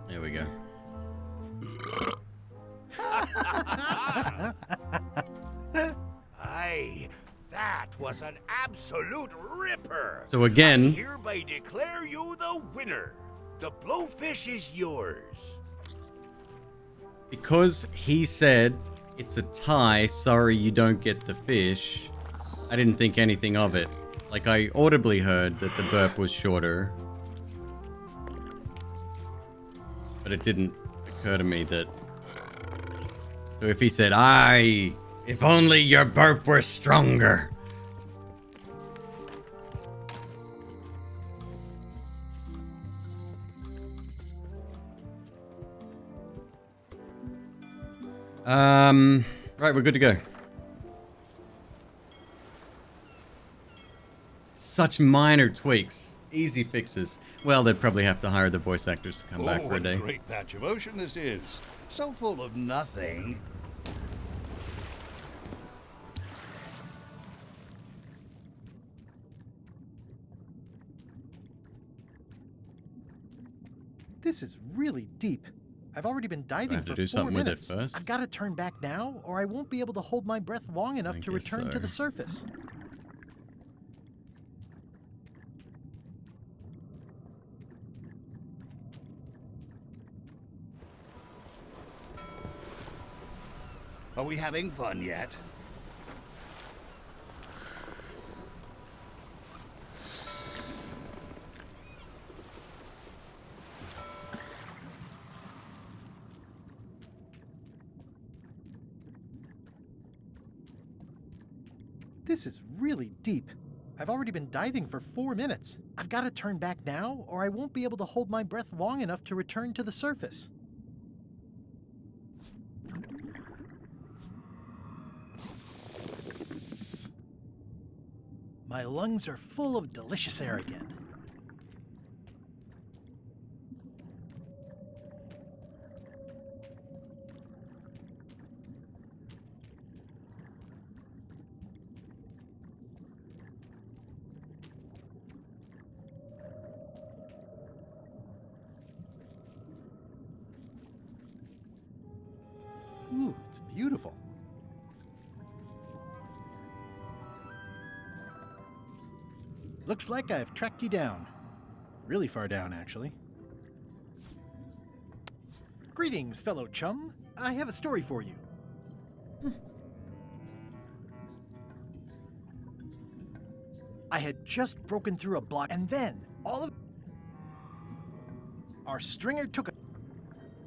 There we go. Aye, that was an absolute ripper. So again- I hereby declare you the winner. The blowfish is yours. Because he said it's a tie, sorry you don't get the fish, I didn't think anything of it. Like, I audibly heard that the burp was shorter. But it didn't occur to me that... So if he said, aye, if only your burp were stronger. Right, we're good to go. Such minor tweaks. Easy fixes. Well, they'd probably have to hire the voice actors to come back for a day. What a great patch of ocean this is. So full of nothing. This is really deep. I've already been diving have to for do 4 something with it minutes. first. I've got to turn back now, or I won't be able to hold my breath long enough to guess return to so. the surface. Are we having fun yet? This is really deep. I've already been diving for 4 minutes. I've got to turn back now, or I won't be able to hold my breath long enough to return to the surface. My lungs are full of delicious air again. Ooh, it's beautiful. Looks like I've tracked you down. Really far down, actually. Greetings, fellow chum. I have a story for you. I had just broken through a block, and then all of our stringer took a...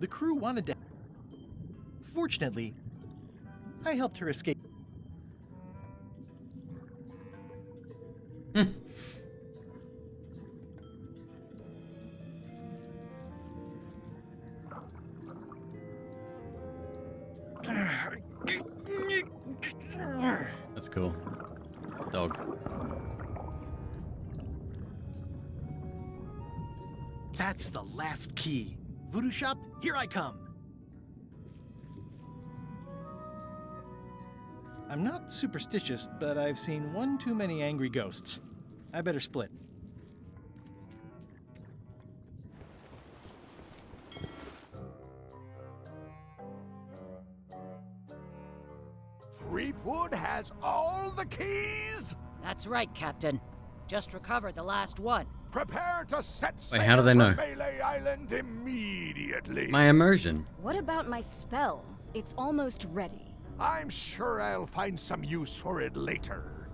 The crew wanted to... Fortunately, I helped her escape. That's cool. Dog. That's the last key. Voodoo shop, here I come. I'm not superstitious, but I've seen one too many angry ghosts. I better split. Threepwood has all the keys? That's right, Captain. Just recovered the last one. Prepare to set sail Wait, how do they for know? Melee Island immediately. My immersion. What about my spell? It's almost ready. I'm sure I'll find some use for it later.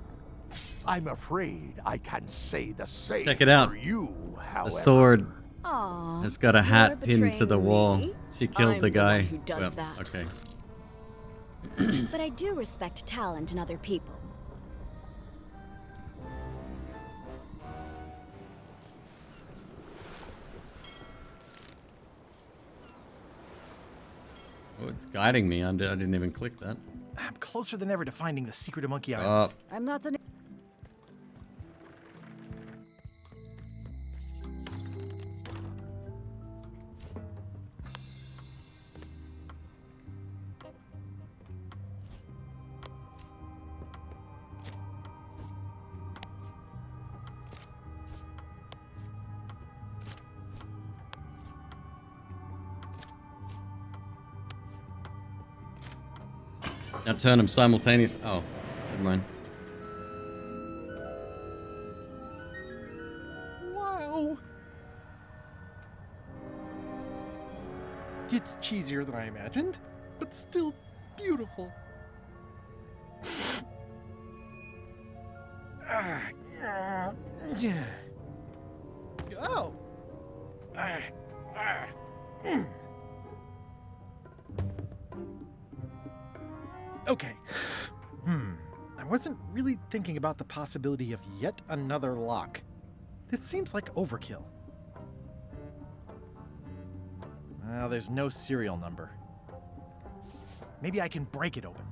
I'm afraid I can say the same Check it out. for you, however. The sword Aw, has got a hat you're pinned to the betraying wall. me? She killed I'm the the guy. one who does Well, that. okay. But I do respect talent in other people. Oh, it's guiding me. I didn't even click that. I'm closer than ever to finding the secret of Monkey Oh. Island. I'm not an. Now turn them simultaneous. Oh, never mind. Wow. It's cheesier than I imagined, but still beautiful. Oh. Okay. I wasn't really thinking about the possibility of yet another lock. This seems like overkill. Well, there's no serial number. Maybe I can break it open.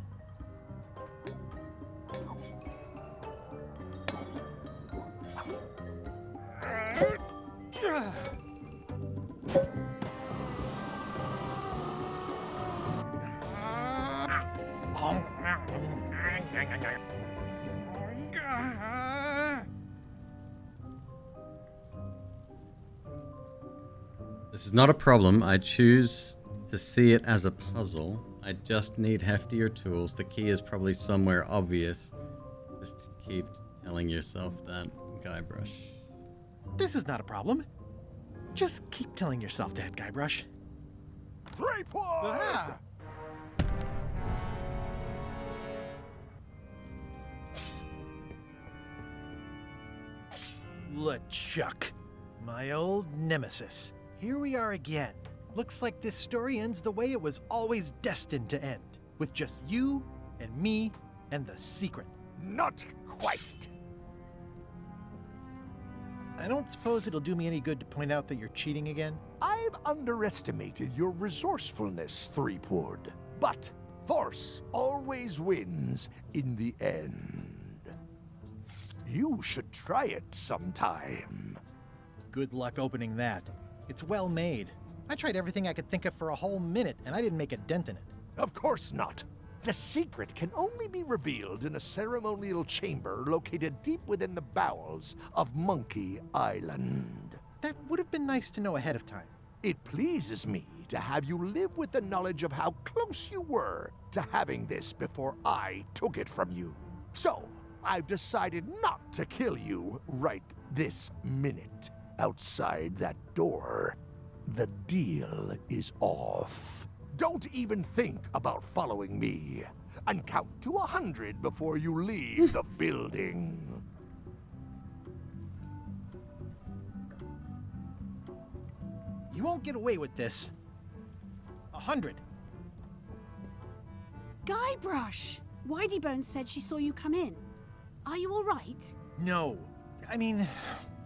This is not a problem. I choose to see it as a puzzle. I just need heftier tools. The key is probably somewhere obvious. Just keep telling yourself that, Guybrush. This is not a problem. Just keep telling yourself that, Guybrush. 3 points! Ah! LeChuck, my old nemesis. Here we are again. Looks like this story ends the way it was always destined to end, with just you and me and the secret. Not quite. I don't suppose it'll do me any good to point out that you're cheating again? I've underestimated your resourcefulness, Threepwood. But force always wins in the end. You should try it sometime. Good luck opening that. It's well made. I tried everything I could think of for a whole minute, and I didn't make a dent in it. Of course not. The secret can only be revealed in a ceremonial chamber located deep within the bowels of Monkey Island. That would have been nice to know ahead of time. It pleases me to have you live with the knowledge of how close you were to having this before I took it from you. So, I've decided not to kill you right this minute. Outside that door, the deal is off. Don't even think about following me, and count to 100 before you leave the building. You won't get away with this. 100. Guybrush! Whiteybones said she saw you come in. Are you all right? No. I mean,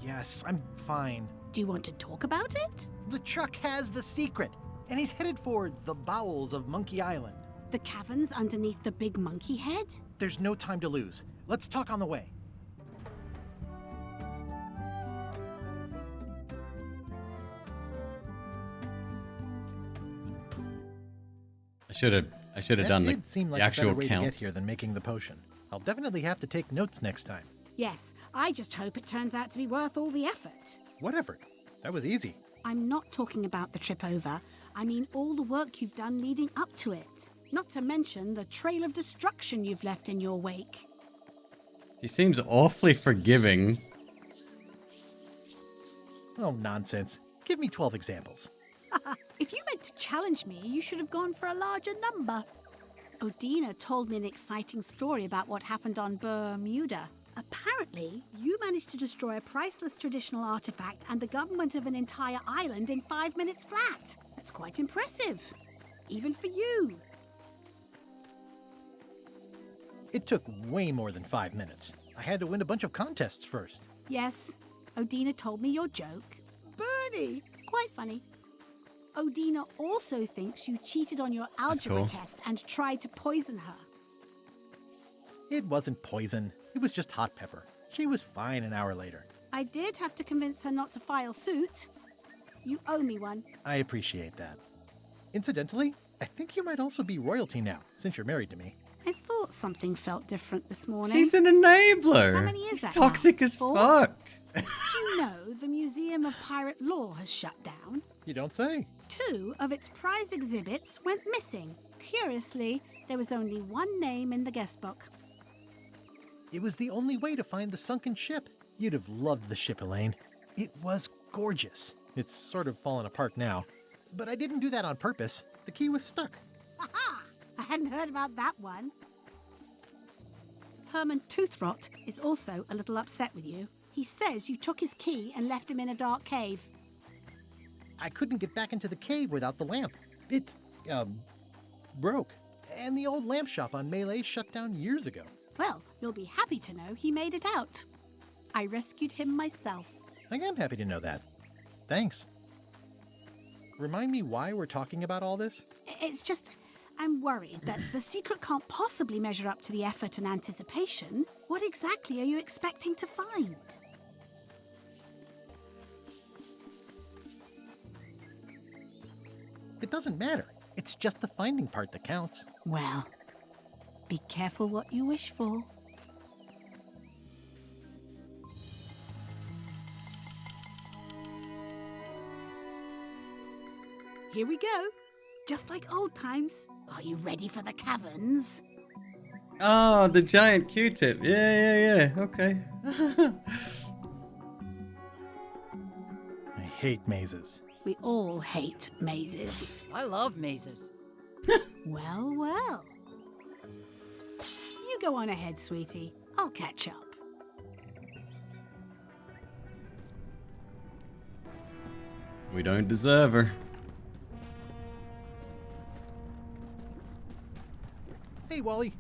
yes, I'm fine. Do you want to talk about it? LeChuck has the secret, and he's headed for the bowels of Monkey Island. The caverns underneath the big monkey head? There's no time to lose. Let's talk on the way. I should have done did seem the like actual a better way count. to get here than making the potion. I'll definitely have to take notes next time. Yes, I just hope it turns out to be worth all the effort. What effort? That was easy. I'm not talking about the trip over. I mean all the work you've done leading up to it. Not to mention the trail of destruction you've left in your wake. She seems awfully forgiving. Oh, nonsense. Give me 12 examples. If you meant to challenge me, you should have gone for a larger number. Odina told me an exciting story about what happened on Bermuda. Apparently, you managed to destroy a priceless traditional artifact and the government of an entire island in 5 minutes flat. That's quite impressive. Even for you. It took way more than 5 minutes. I had to win a bunch of contests first. Yes, Odina told me your joke. Bernie! Quite funny. Odina also thinks you cheated on your algebra cool. test and tried to poison her. It wasn't poison. It was just hot pepper. She was fine an hour later. I did have to convince her not to file suit. You owe me one. I appreciate that. Incidentally, I think you might also be royalty now, since you're married to me. I thought something felt different this morning. She's an enabler. How many is She's that toxic now? as 4? fuck. Did you know the Museum of Pirate Lore has shut down? You don't say. 2 of its prize exhibits went missing. Curiously, there was only one name in the guest book. It was the only way to find the sunken ship. You'd have loved the ship, Elaine. It was gorgeous. It's sort of fallen apart now. But I didn't do that on purpose. The key was stuck. Aha! I hadn't heard about that one. Herman Toothrot is also a little upset with you. He says you took his key and left him in a dark cave. I couldn't get back into the cave without the lamp. It, broke. And the old lamp shop on Melee shut down years ago. Well, you'll be happy to know he made it out. I rescued him myself. I am happy to know that. Thanks. Remind me why we're talking about all this? It's just, I'm worried that the secret can't possibly measure up to the effort and anticipation. What exactly are you expecting to find? It doesn't matter. It's just the finding part that counts. Well, be careful what you wish for. Here we go. Just like old times. Are you ready for the caverns? Oh, the giant Q-tip. Yeah. Okay. I hate mazes. We all hate mazes. I love mazes. Well, well. You go on ahead, sweetie. I'll catch up. We don't deserve her. Hey, Wally.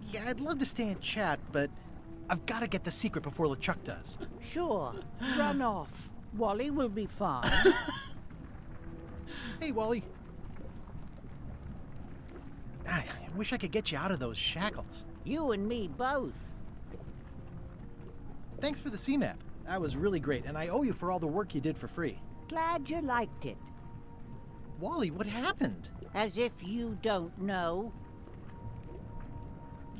Yeah, I'd love to stay and chat, but I've got to get the secret before LeChuck does. Sure. Run off. Wally will be fine. Hey, Wally. I wish I could get you out of those shackles. You and me both. Thanks for the C-map. That was really great, and I owe you for all the work you did for free. Glad you liked it. Wally, what happened? As if you don't know.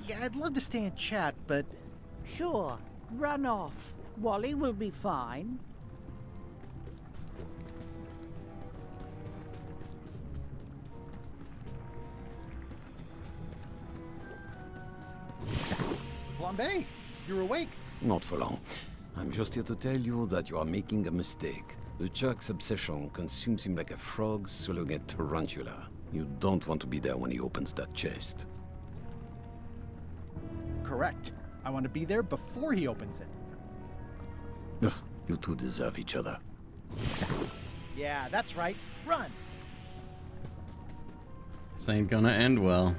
Yeah, I'd love to stay and chat, but... Sure. Run off. Wally will be fine. Flambe, you're awake. Not for long. I'm just here to tell you that you are making a mistake. LeChuck's obsession consumes him like a frog swallowing a tarantula. You don't want to be there when he opens that chest. Correct. I want to be there before he opens it. Ugh, you two deserve each other. Yeah, that's right. Run! This ain't gonna end well.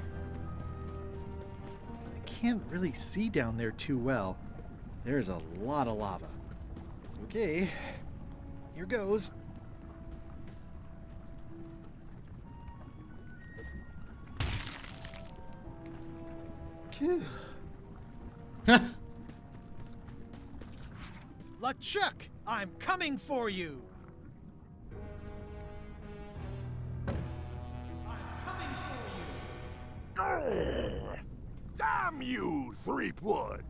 I can't really see down there too well. There's a lot of lava. Okay, here goes. Phew. LeChuck, I'm coming for you! Damn you, Threepwood!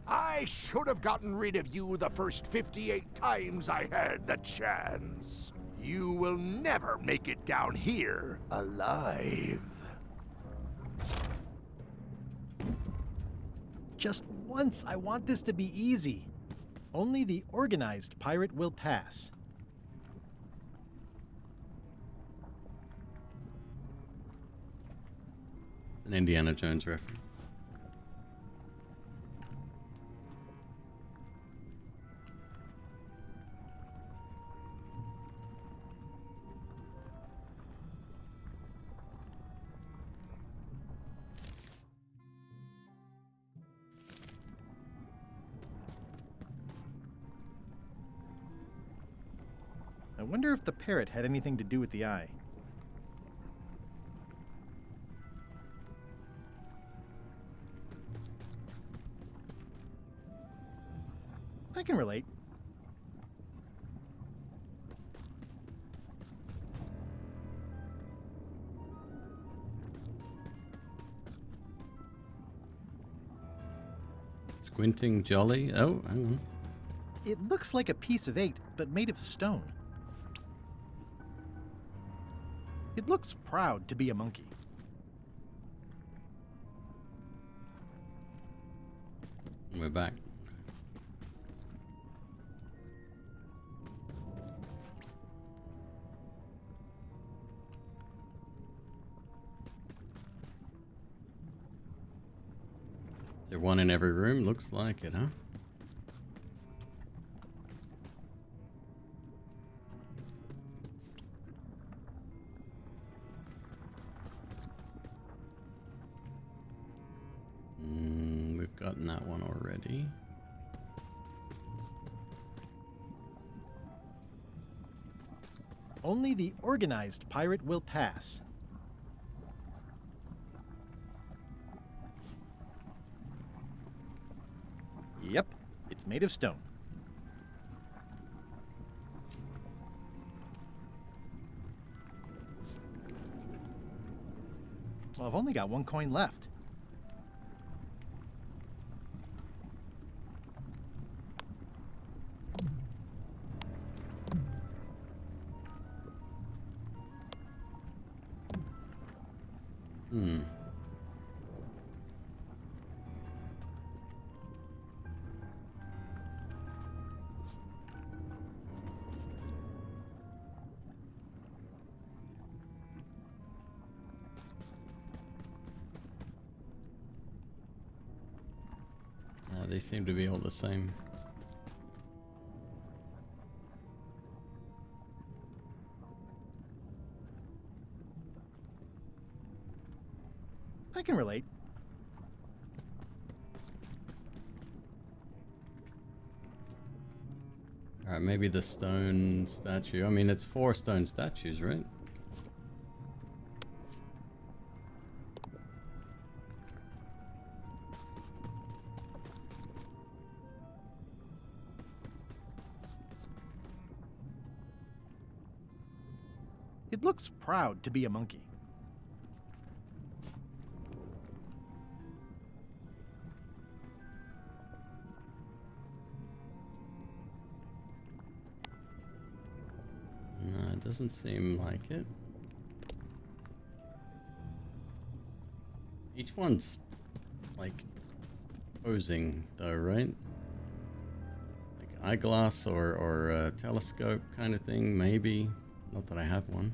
I should have gotten rid of you the first 58 times I had the chance. You will never make it down here alive. Just once, I want this to be easy. Only the organized pirate will pass. It's an Indiana Jones reference. wonder if the parrot had anything to do with the eye. I can relate. Squinting Jolly? Oh, hang on. It looks like a piece of 8, but made of stone. It looks proud to be a monkey. We're back. Is there one in every room? Looks like it, huh? We've gotten that one already. Only the organized pirate will pass. Yep, it's made of stone. Well, I've only got 1 coin left. They seem to be all the same. I can relate. Alright, maybe the stone statue. I mean, it's 4 stone statues, right? It looks proud to be a monkey. No, it doesn't seem like it. Each one's like posing though, right? Like eyeglass or a telescope kind of thing, maybe. Not that I have one.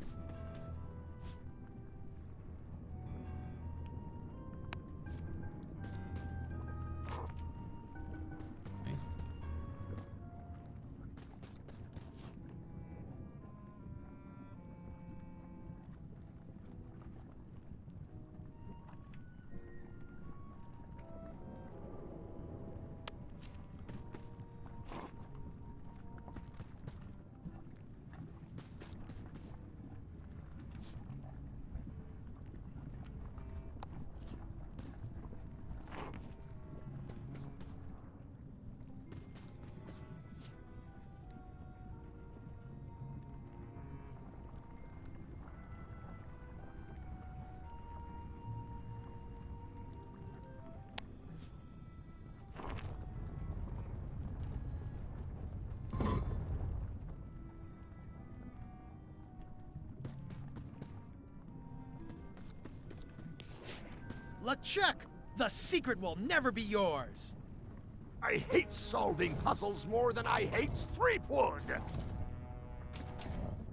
LeChuck, the secret will never be yours. I hate solving puzzles more than I hate Threepwood.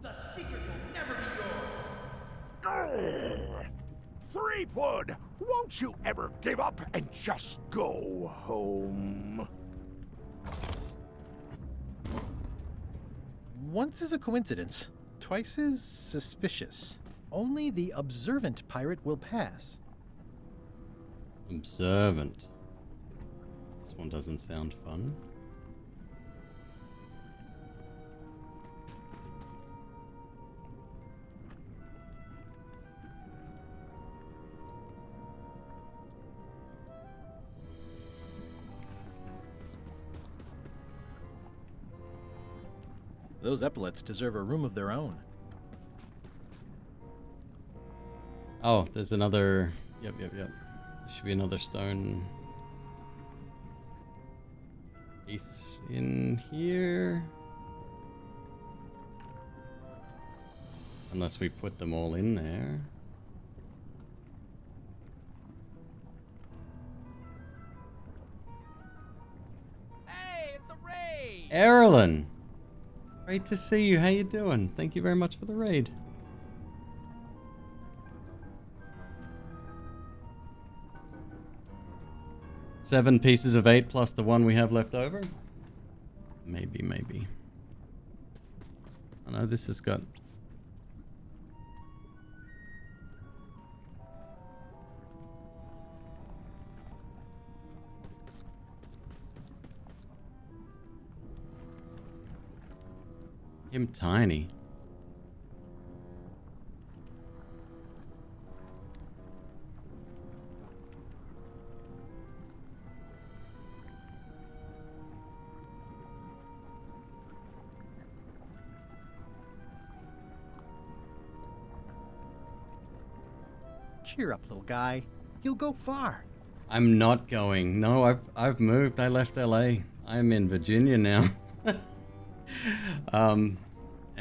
The secret will never be yours. Threepwood, won't you ever give up and just go home? Once is a coincidence, twice is suspicious. Only the observant pirate will pass. Observant. This one doesn't sound fun. Those epaulets deserve a room of their own. Oh, there's another... Yep. There should be another stone piece in here. Unless we put them all in there. Hey, it's a raid! Erilyn! Great to see you. How you doing? Thank you very much for the raid. Seven pieces of 8 plus the one we have left over? Maybe. I know this has got... him tiny. Cheer up, little guy. You'll go far. I'm not going. No, I've moved. I left LA. I'm in Virginia now.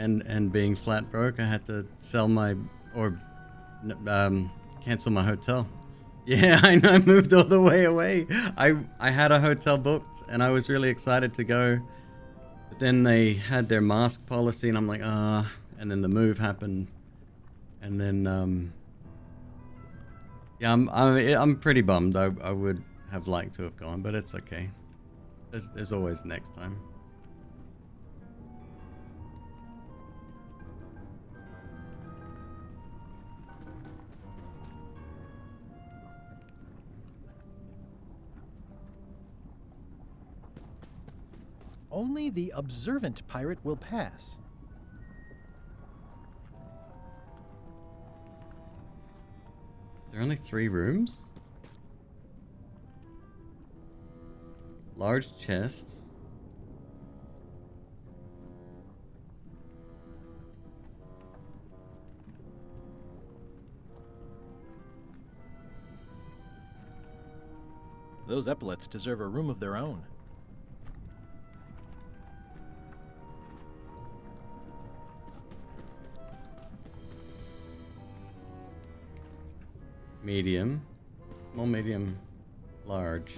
And being flat broke, I had to sell my cancel my hotel. Yeah, I know. I moved all the way away. I had a hotel booked and I was really excited to go, but then they had their mask policy and I'm like, and then the move happened, and then yeah, I'm pretty bummed. I would have liked to have gone, but it's okay. There's always next time. Only the observant pirate will pass. Is there only 3 rooms? Large chest. Those epaulets deserve a room of their own. Medium. Small, medium, large.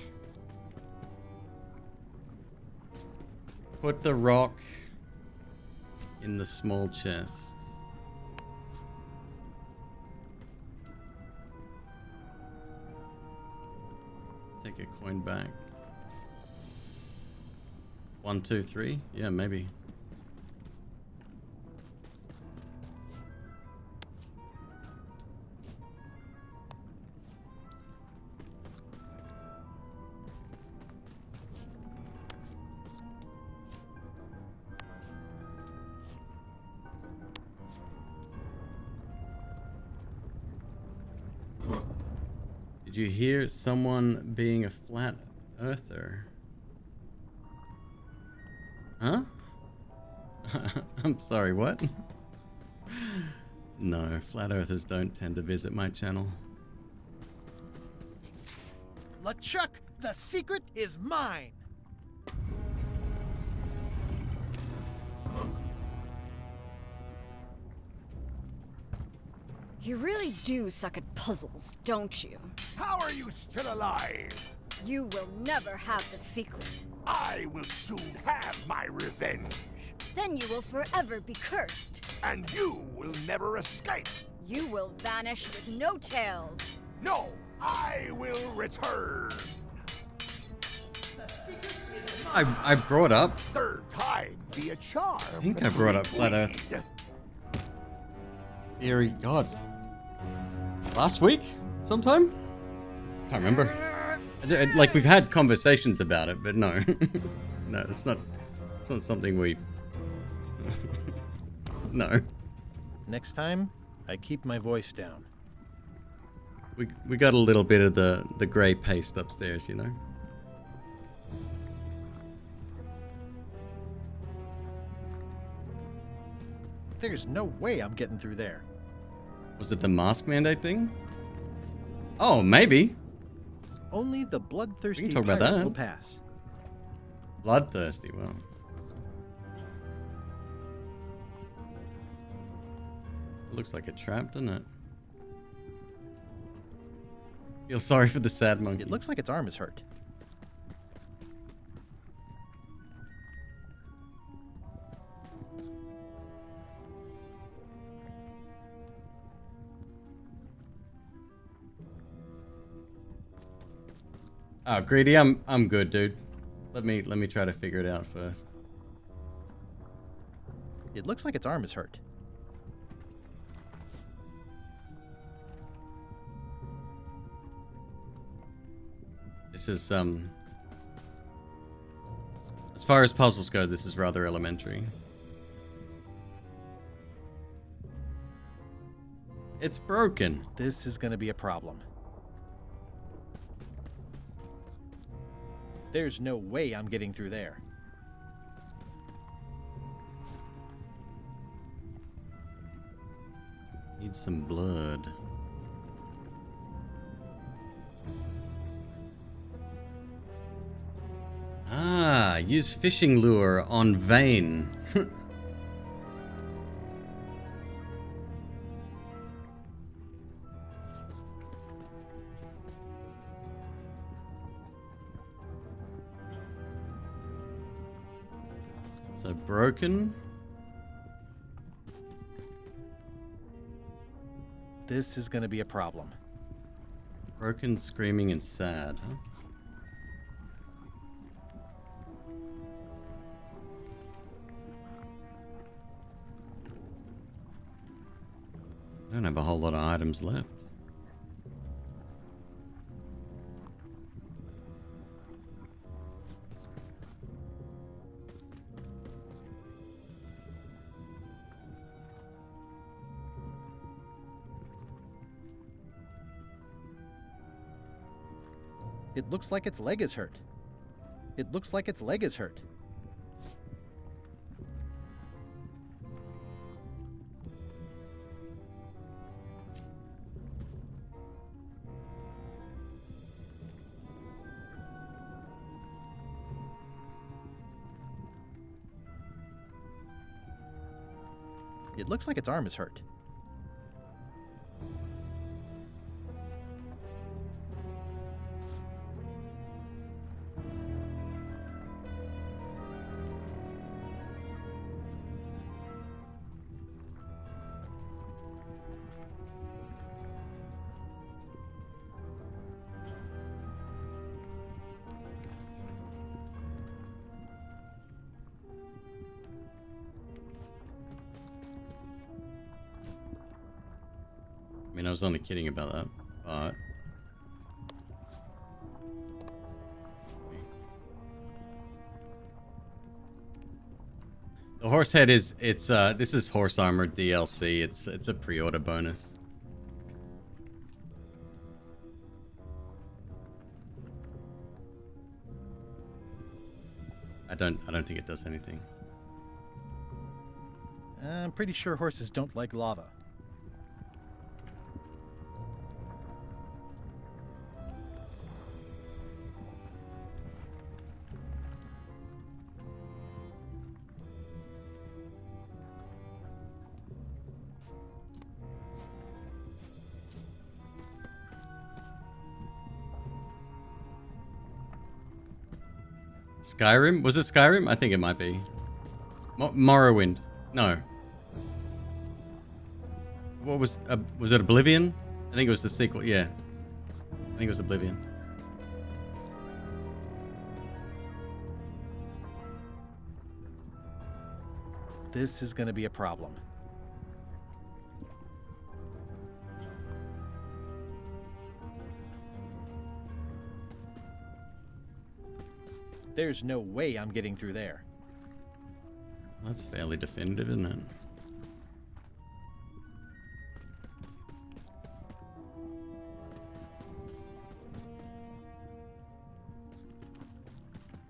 Put the rock in the small chest. Take a coin back. 1, 2, 3? Yeah, maybe. Did you hear someone being a flat earther? Huh? I'm sorry, what? No, flat earthers don't tend to visit my channel. LeChuck, the secret is mine! You really do suck at puzzles, don't you? How are you still alive? You will never have the secret. I will soon have my revenge. Then you will forever be cursed. And you will never escape. You will vanish with no tails. No, I will return. I brought up. Third time be a charm. I think I brought up flat earth theory. God. Last week? Sometime? Can't remember. Like, we've had conversations about it, but no. No, it's not something we... No. Next time, I keep my voice down. We got a little bit of the grey paste upstairs, you know? There's no way I'm getting through there. Was it the mask mandate thing? Oh, maybe. Only the bloodthirsty We can talk about pirate that. will pass. Bloodthirsty, well. Looks like a trap, doesn't it? Feel sorry for the sad monkey. It looks like its arm is hurt. Oh, Greedy, I'm good, dude. Let me try to figure it out first. It looks like its arm is hurt. This is as far as puzzles go, this is rather elementary. It's broken. This is going to be a problem. There's no way I'm getting through there. Need some blood. Ah, use fishing lure on vein. So broken. This is going to be a problem. Broken, screaming, and sad, huh? I don't have a whole lot of items left. It looks like its leg is hurt. It looks like its leg is hurt. It looks like its arm is hurt. I mean, I was only kidding about that, but... The horse head is, this is horse armor DLC. It's a pre-order bonus. I don't think it does anything. I'm pretty sure horses don't like lava. Skyrim? Was it Skyrim? I think it might be. Morrowind. No. What was it Oblivion? I think it was the sequel, yeah. I think it was Oblivion. This is going to be a problem. There's no way I'm getting through there. That's fairly definitive, isn't it?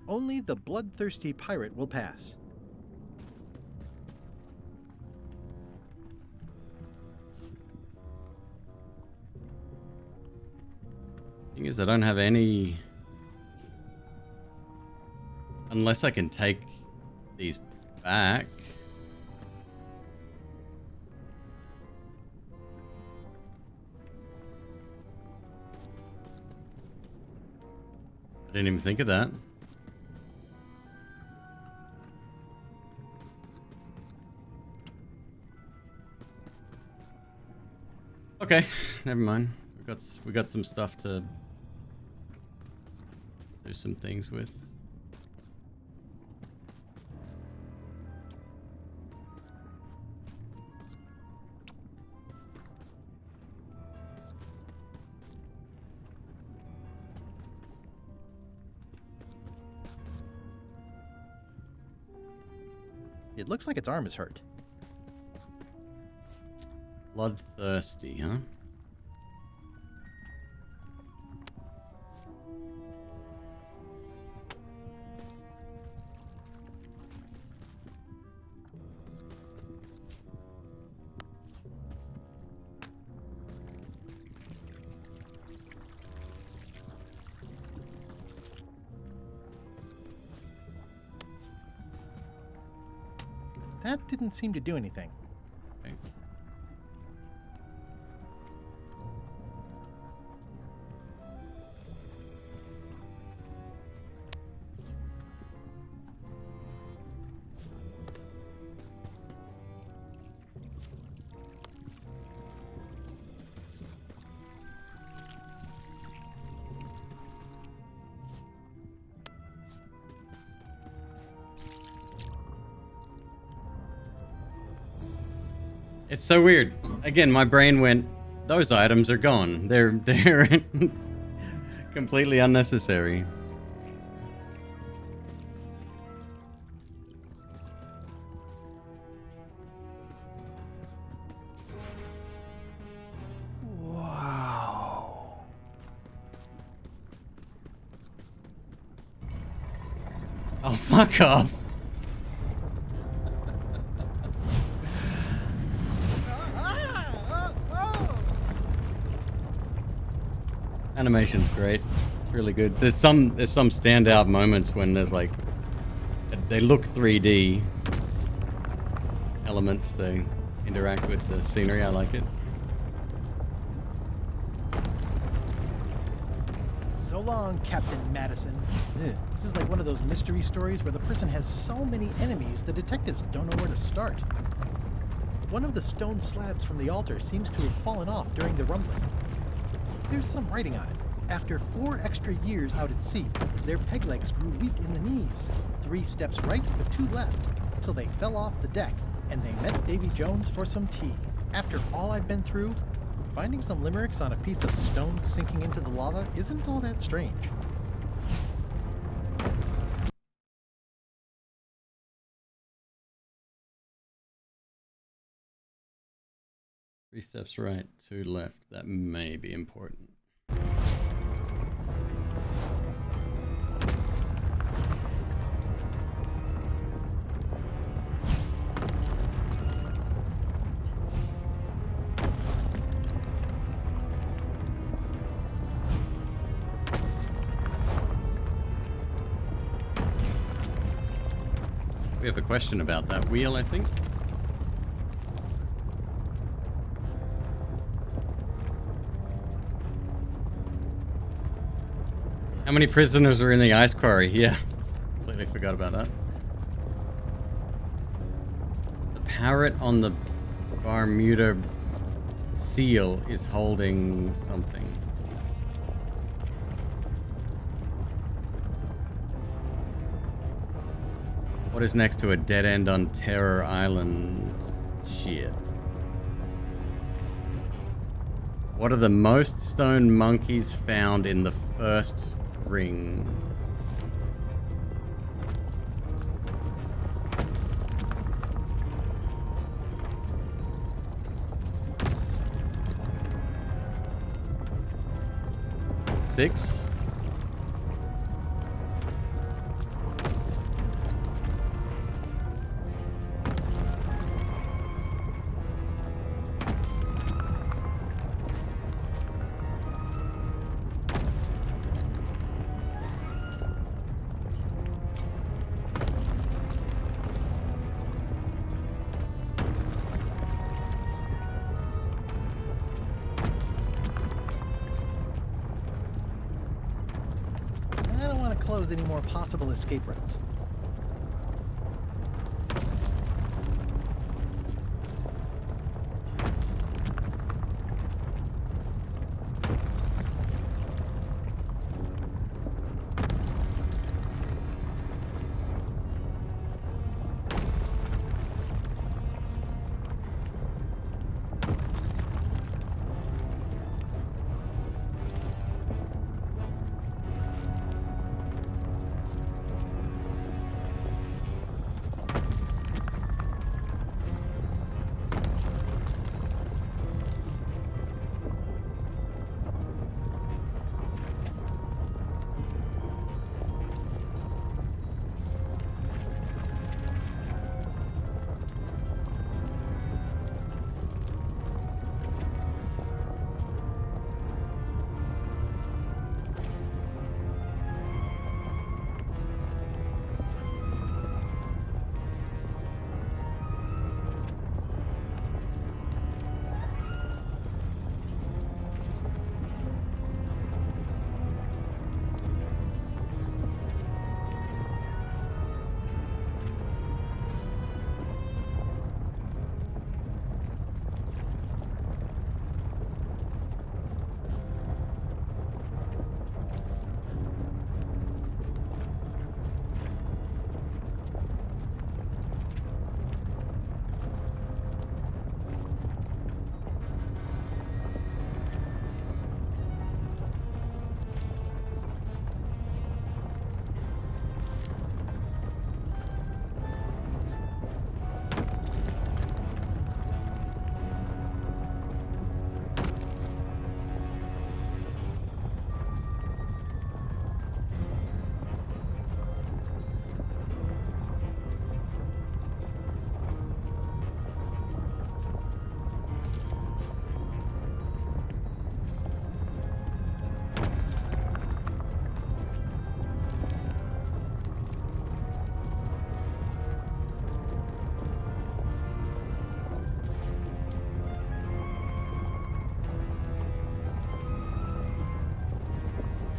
Only the bloodthirsty pirate will pass. Thing is, I don't have any... Unless I can take these back. I didn't even think of that. Okay, never mind. We got some stuff to do some things with. It looks like its arm is hurt. Bloodthirsty, huh? That didn't seem to do anything. Okay. It's so weird. Again, my brain went, those items are gone. They're completely unnecessary. Wow. Oh, fuck off. Animation's great. It's really good. There's some standout moments when there's like they look 3D elements. They interact with the scenery. I like it. So long, Captain Madison. Ugh, this is like one of those mystery stories where the person has so many enemies the detectives don't know where to start. One of the stone slabs from the altar seems to have fallen off during the rumbling. There's some writing on it. After 4 extra years out at sea, their peg legs grew weak in the knees. 3 steps right, but 2 left, till they fell off the deck, and they met Davy Jones for some tea. After all I've been through, finding some limericks on a piece of stone sinking into the lava isn't all that strange. Three steps right, 2 left. That may be important. We have a question about that wheel, I think. How many prisoners are in the ice quarry? Yeah, completely forgot about that. The parrot on the Bermuda seal is holding something. What is next to a dead end on Terror Island? Shit. What are the most stone monkeys found in the first ring? Six? close any more possible escape routes.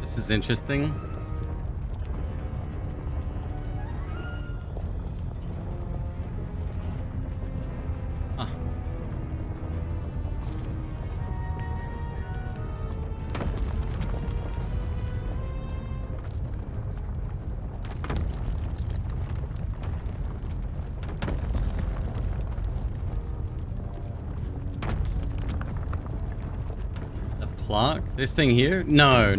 This is interesting. Huh. The plaque? This thing here? No.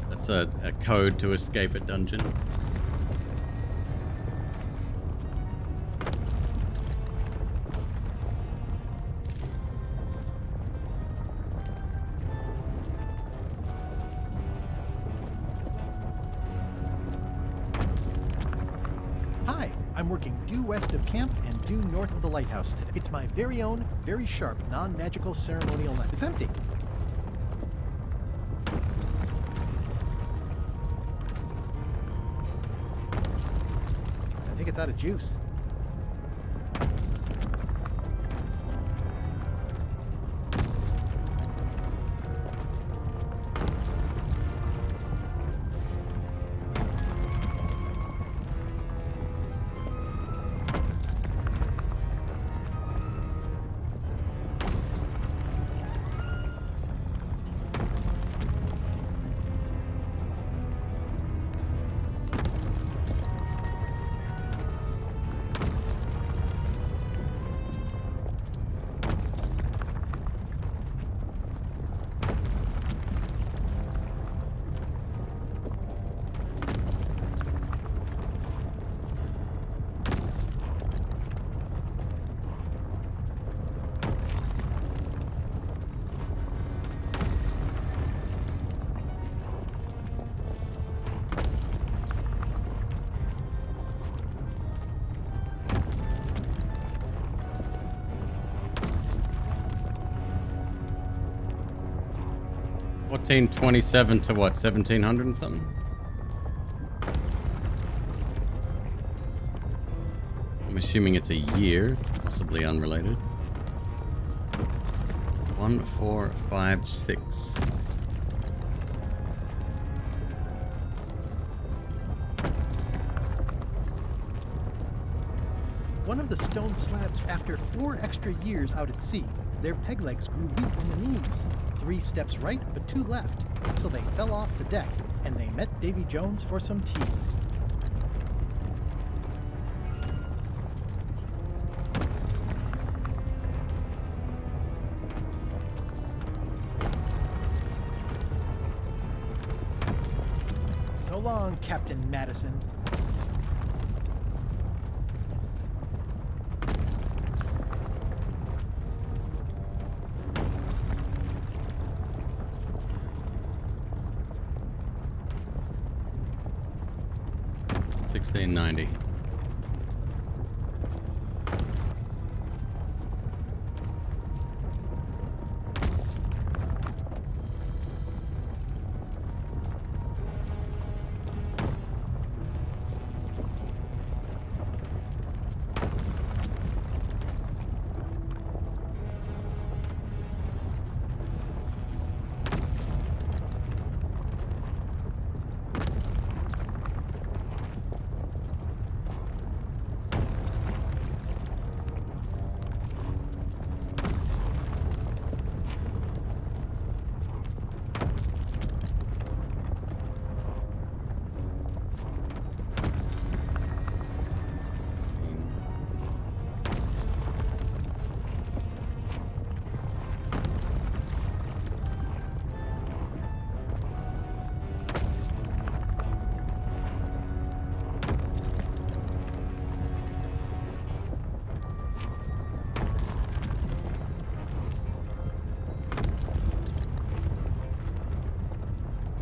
That's a code to escape a dungeon. Hi, I'm working due west of camp and due north of the lighthouse today. It's my very own, very sharp, non-magical ceremonial knife. It's empty. I think it's out of juice. $14.27 to what? 1700 and something? I'm assuming it's a year. It's possibly unrelated. 1456. One of the stone slabs. After 4 extra years out at sea, their peg legs grew weak in the knees. 3 steps right, but 2 left, till they fell off the deck, and they met Davy Jones for some tea. So long, Captain Madison. $16.90.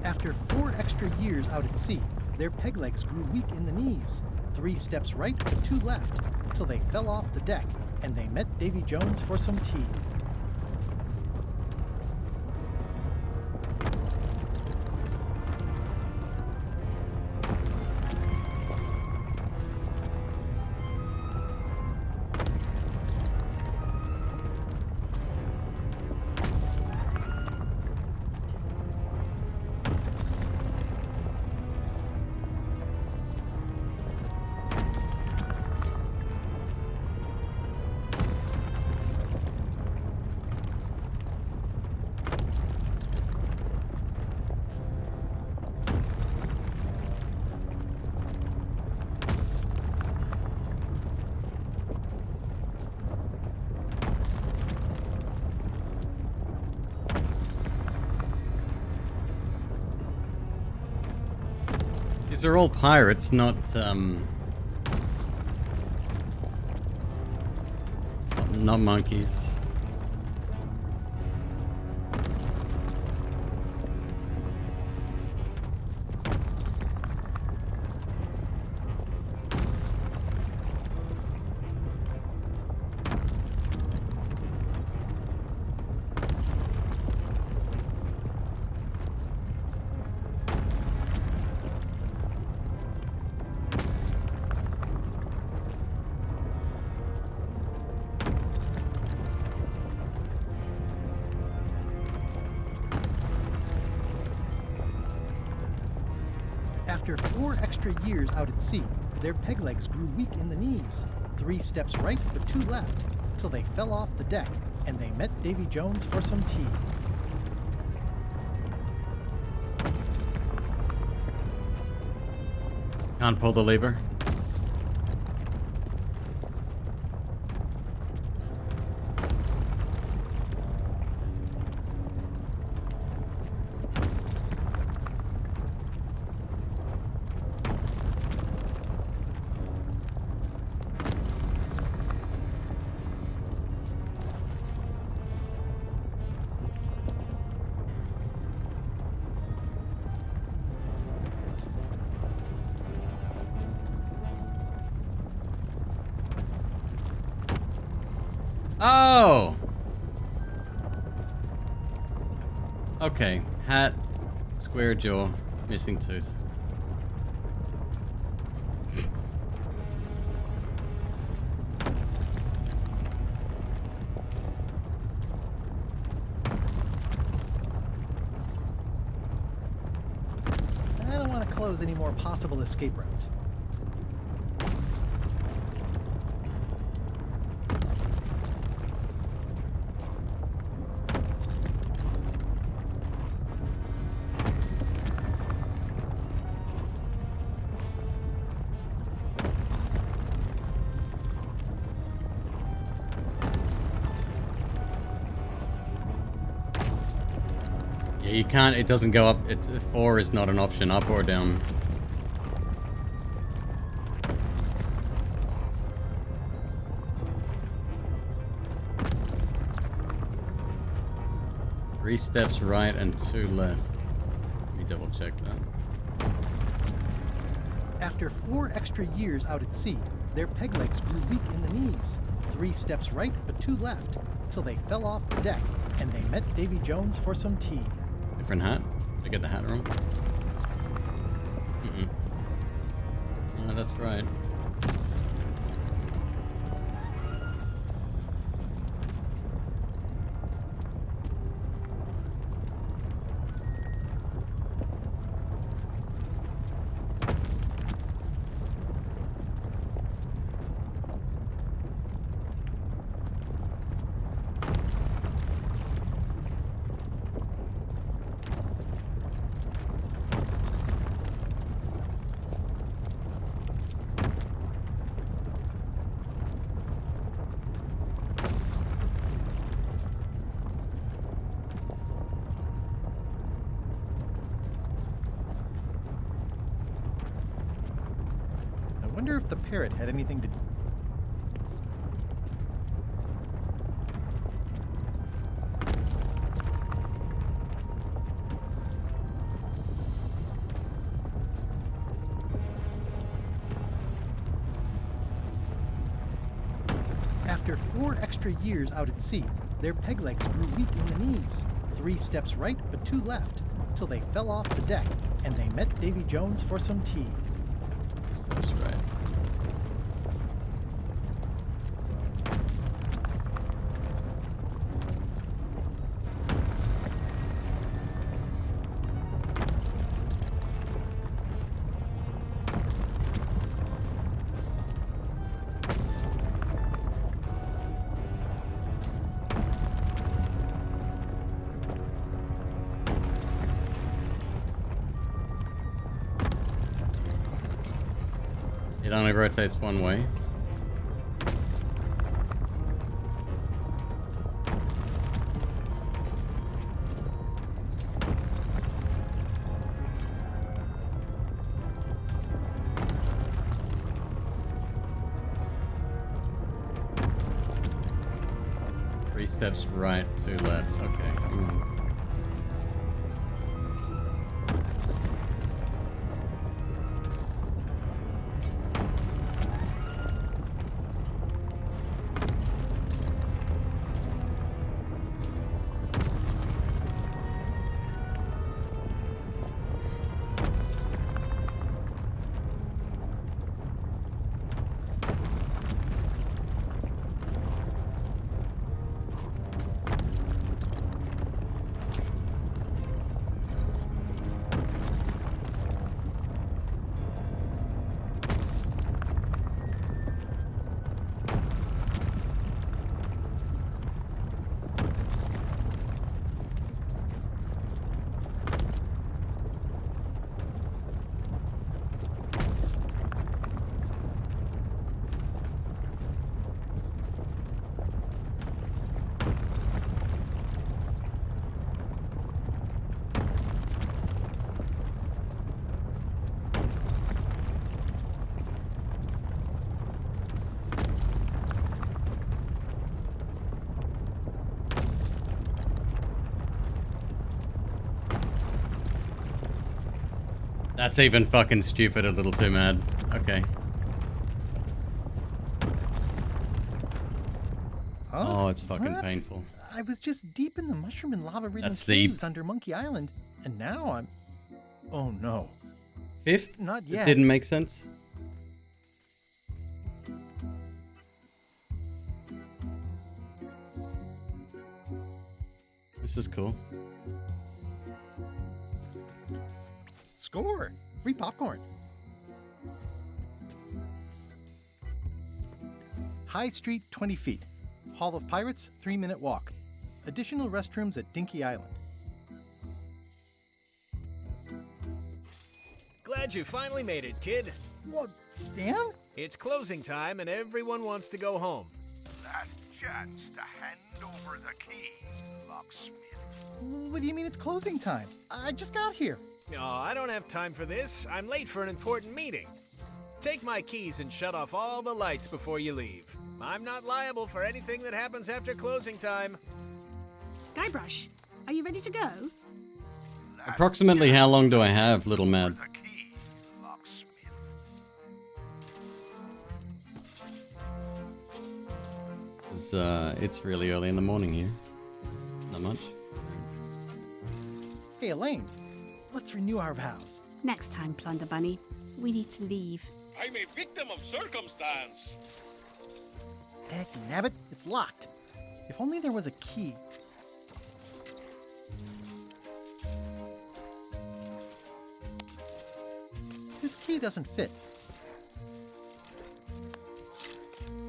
After 4 extra years out at sea, their peg legs grew weak in the knees. 3 steps right, but 2 left, till they fell off the deck, and they met Davy Jones for some tea. These are all pirates, not monkeys. After 4 extra years out at sea, their peg legs grew weak in the knees. 3 steps right, but 2 left, till they fell off the deck, and they met Davy Jones for some tea. Can't pull the lever. Oh! Okay, hat, square jaw, missing tooth. I don't want to close any more possible escape routes. Yeah, you can't, it doesn't go up. 4 is not an option, up or down. Three steps right and 2 left. Let me double check that. After 4 extra years out at sea, their peg legs grew weak in the knees. 3 steps right, but 2 left, till they fell off the deck, and they met Davy Jones for some tea. Different hat? Did I get the hat wrong? No, that's right. I wonder if the parrot had anything to do. After 4 extra years out at sea, their peg legs grew weak in the knees. 3 steps right, but 2 left, till they fell off the deck, and they met Davy Jones for some tea. That's right. It only rotates one way. Three steps right, 2 left. Okay. Ooh. That's even fucking stupid, a little too mad. Okay. Huh? Oh, it's fucking What? painful. I was just deep in the mushroom and lava-ridden That's the- caves under Monkey Island, and now I'm... Oh no. 5th? Not It yet. didn't make sense. This is cool. Score! Free popcorn. High Street, 20 feet. Hall of Pirates, 3-minute walk. Additional restrooms at Dinky Island. Glad you finally made it, kid. What, Stan? It's closing time and everyone wants to go home. Last chance to hand over the key. What do you mean it's closing time? I just got here. No, I don't have time for this. I'm late for an important meeting. Take my keys and shut off all the lights before you leave. I'm not liable for anything that happens after closing time. Guybrush, are you ready to go? Approximately how long do I have, Little Mad? It's really early in the morning here. Not much. Hey, Elaine, let's renew our vows. Next time, Plunder Bunny. We need to leave. I'm a victim of circumstance. Heck, nabbit, it's locked. If only there was a key. This key doesn't fit.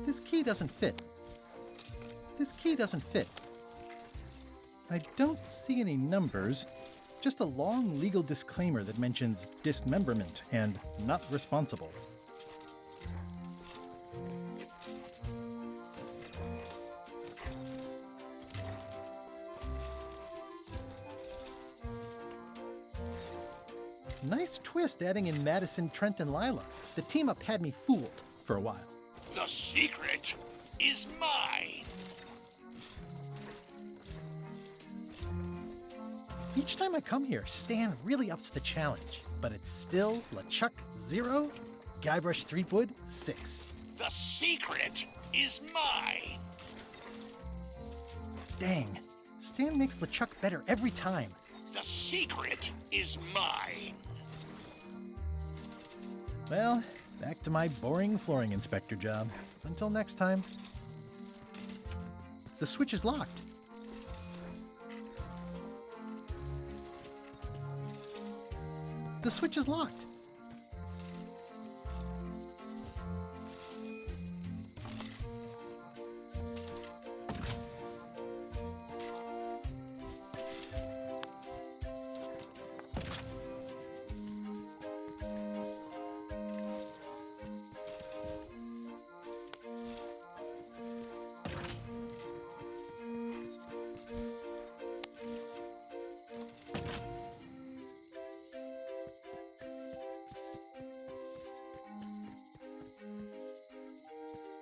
This key doesn't fit. This key doesn't fit. I don't see any numbers, just a long legal disclaimer that mentions dismemberment and not responsible. Nice twist adding in Madison, Trent, and Lila. The team up had me fooled for a while. The secret is mine. Each time I come here, Stan really ups the challenge, but it's still LeChuck 0, Guybrush Threepwood 6. The secret is mine. Dang, Stan makes LeChuck better every time. The secret is mine. Well, back to my boring flooring inspector job. Until next time. The switch is locked. The switch is locked.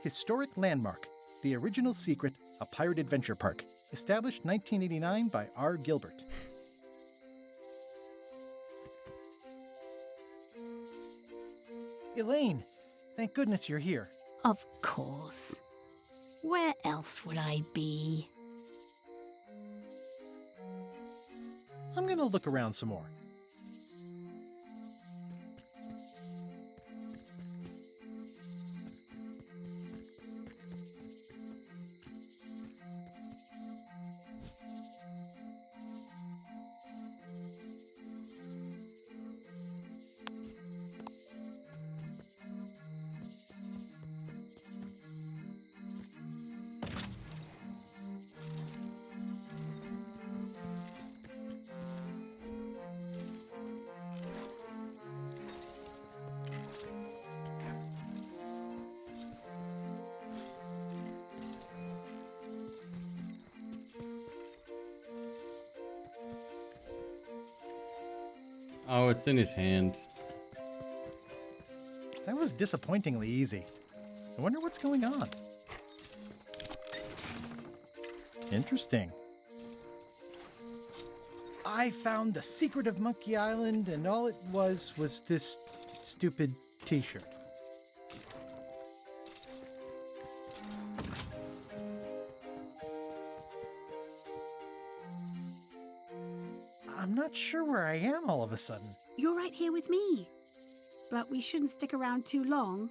Historic landmark, the original secret, a pirate adventure park, established 1989 by R. Gilbert. Elaine, thank goodness you're here. Of course. Where else would I be? I'm gonna look around some more. Oh, it's in his hand. That was disappointingly easy. I wonder what's going on. Interesting. I found the secret of Monkey Island, and all it was this stupid t-shirt. I'm not sure where I am all of a sudden. You're right here with me. But we shouldn't stick around too long.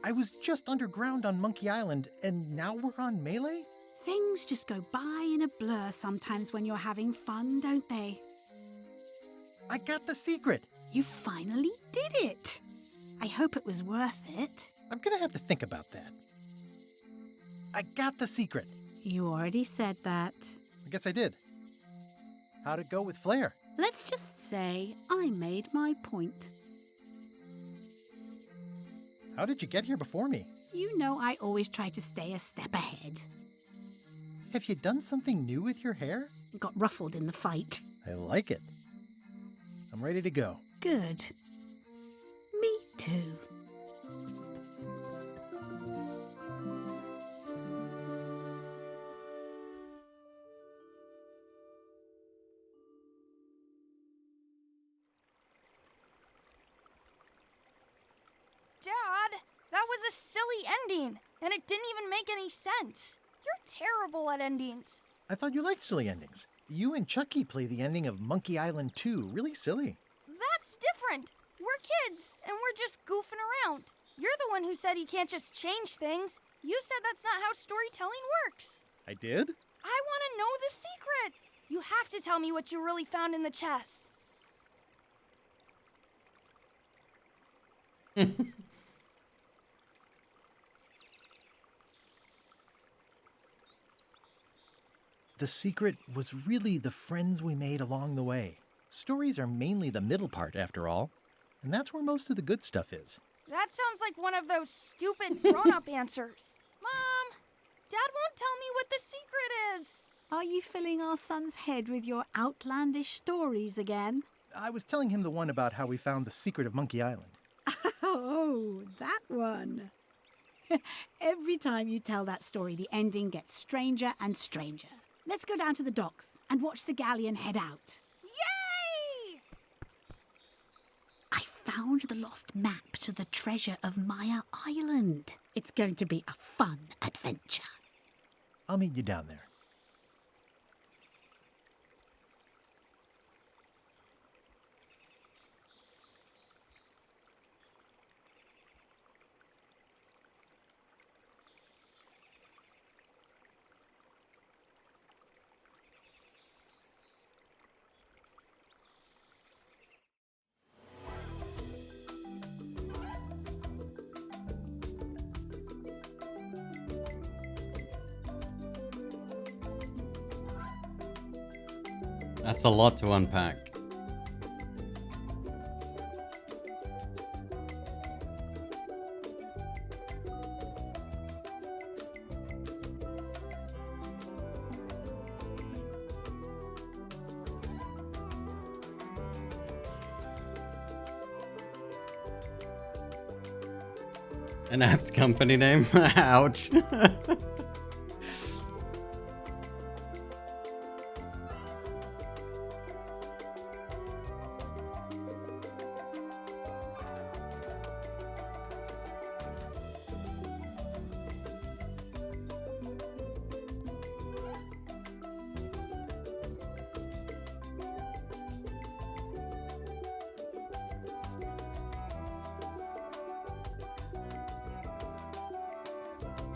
I was just underground on Monkey Island, and now we're on Melee? Things just go by in a blur sometimes when you're having fun, don't they? I got the secret. You finally did it. I hope it was worth it. I'm gonna have to think about that. I got the secret. You already said that. I guess I did. How'd it go with Flair? Let's just say I made my point. How did you get here before me? You know I always try to stay a step ahead. Have you done something new with your hair? Got ruffled in the fight. I like it. I'm ready to go. Good. Me too. Dad, that was a silly ending, and it didn't even make any sense. You're terrible at endings. I thought you liked silly endings. You and Chucky play the ending of Monkey Island 2 really silly. That's different. We're kids, and we're just goofing around. You're the one who said you can't just change things. You said that's not how storytelling works. I did? I want to know the secret. You have to tell me what you really found in the chest. The secret was really the friends we made along the way. Stories are mainly the middle part, after all, and that's where most of the good stuff is. That sounds like one of those stupid grown-up answers. Mom, Dad won't tell me what the secret is. Are you filling our son's head with your outlandish stories again? I was telling him the one about how we found the secret of Monkey Island. Oh, that one. Every time you tell that story, the ending gets stranger and stranger. Let's go down to the docks and watch the galleon head out. Yay! I found the lost map to the treasure of Maya Island. It's going to be a fun adventure. I'll meet you down there. That's a lot to unpack. An apt company name? Ouch.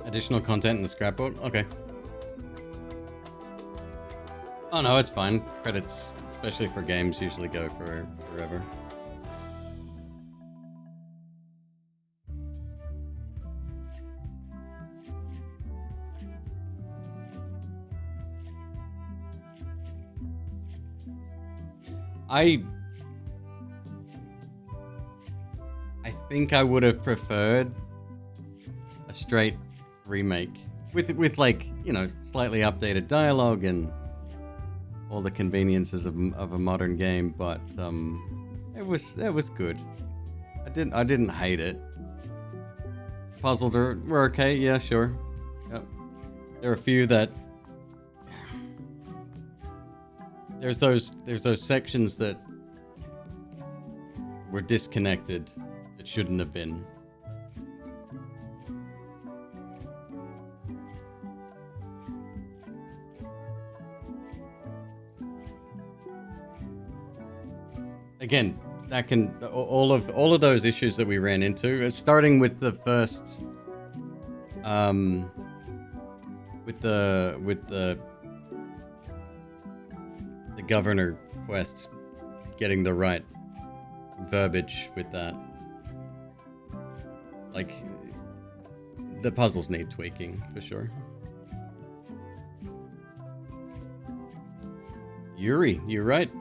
Additional content in the scrapbook? Okay. Oh no, it's fine. Credits, especially for games, usually go for forever. I think I would have preferred a straight remake with like, you know, slightly updated dialogue and all the conveniences of a modern game, but it was good. I didn't hate it. Puzzles were okay, yeah, sure. Yep. There are a few that there's those sections that were disconnected that shouldn't have been. Again, that can all of those issues that we ran into, starting with the first, with the governor quest, getting the right verbiage with that. Like, the puzzles need tweaking for sure. Yuri, you're right.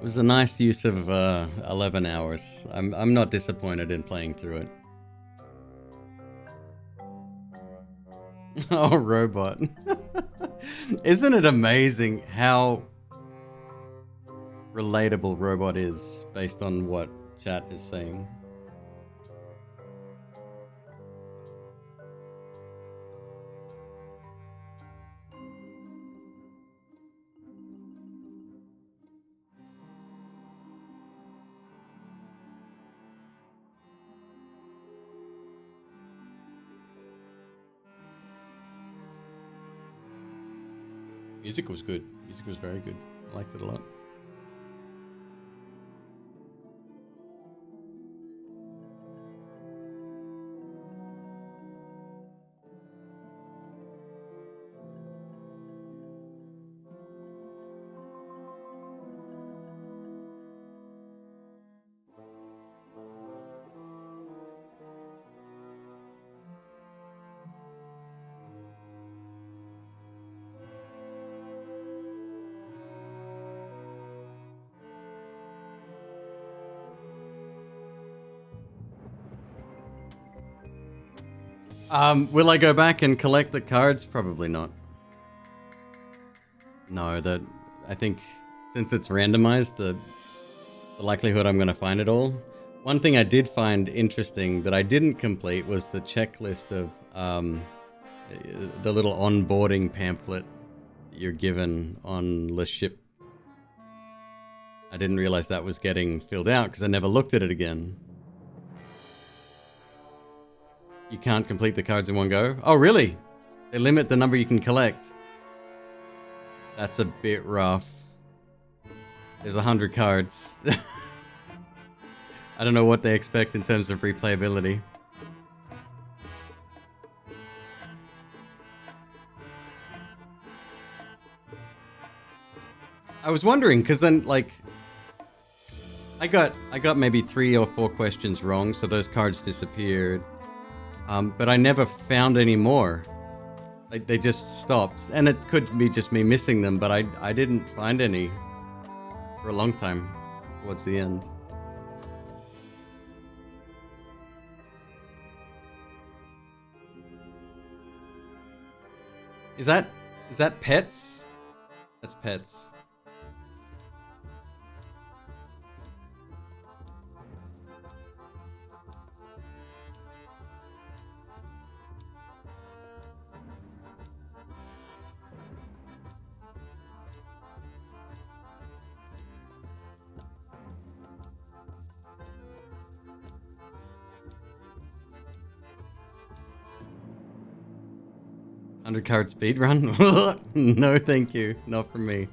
was a nice use of 11 hours. I'm not disappointed in playing through it. Oh, robot. Isn't it amazing how relatable robot is based on what chat is saying? Music was good. Music was very good. I liked it a lot. Will I go back and collect the cards? Probably not. No, I think since it's randomized, the likelihood I'm going to find it all. One thing I did find interesting that I didn't complete was the checklist of the little onboarding pamphlet you're given on the ship. I didn't realize that was getting filled out because I never looked at it again. You can't complete the cards in one go? Oh, really? They limit the number you can collect. That's a bit rough. There's 100 cards. I don't know what they expect in terms of replayability. I was wondering, because then, like, I got maybe 3 or 4 questions wrong, so those cards disappeared. But I never found any more. Like, they just stopped. And it could be just me missing them, but I didn't find any for a long time towards the end. Is that pets? That's pets. Card speed run? No, thank you. Not for me.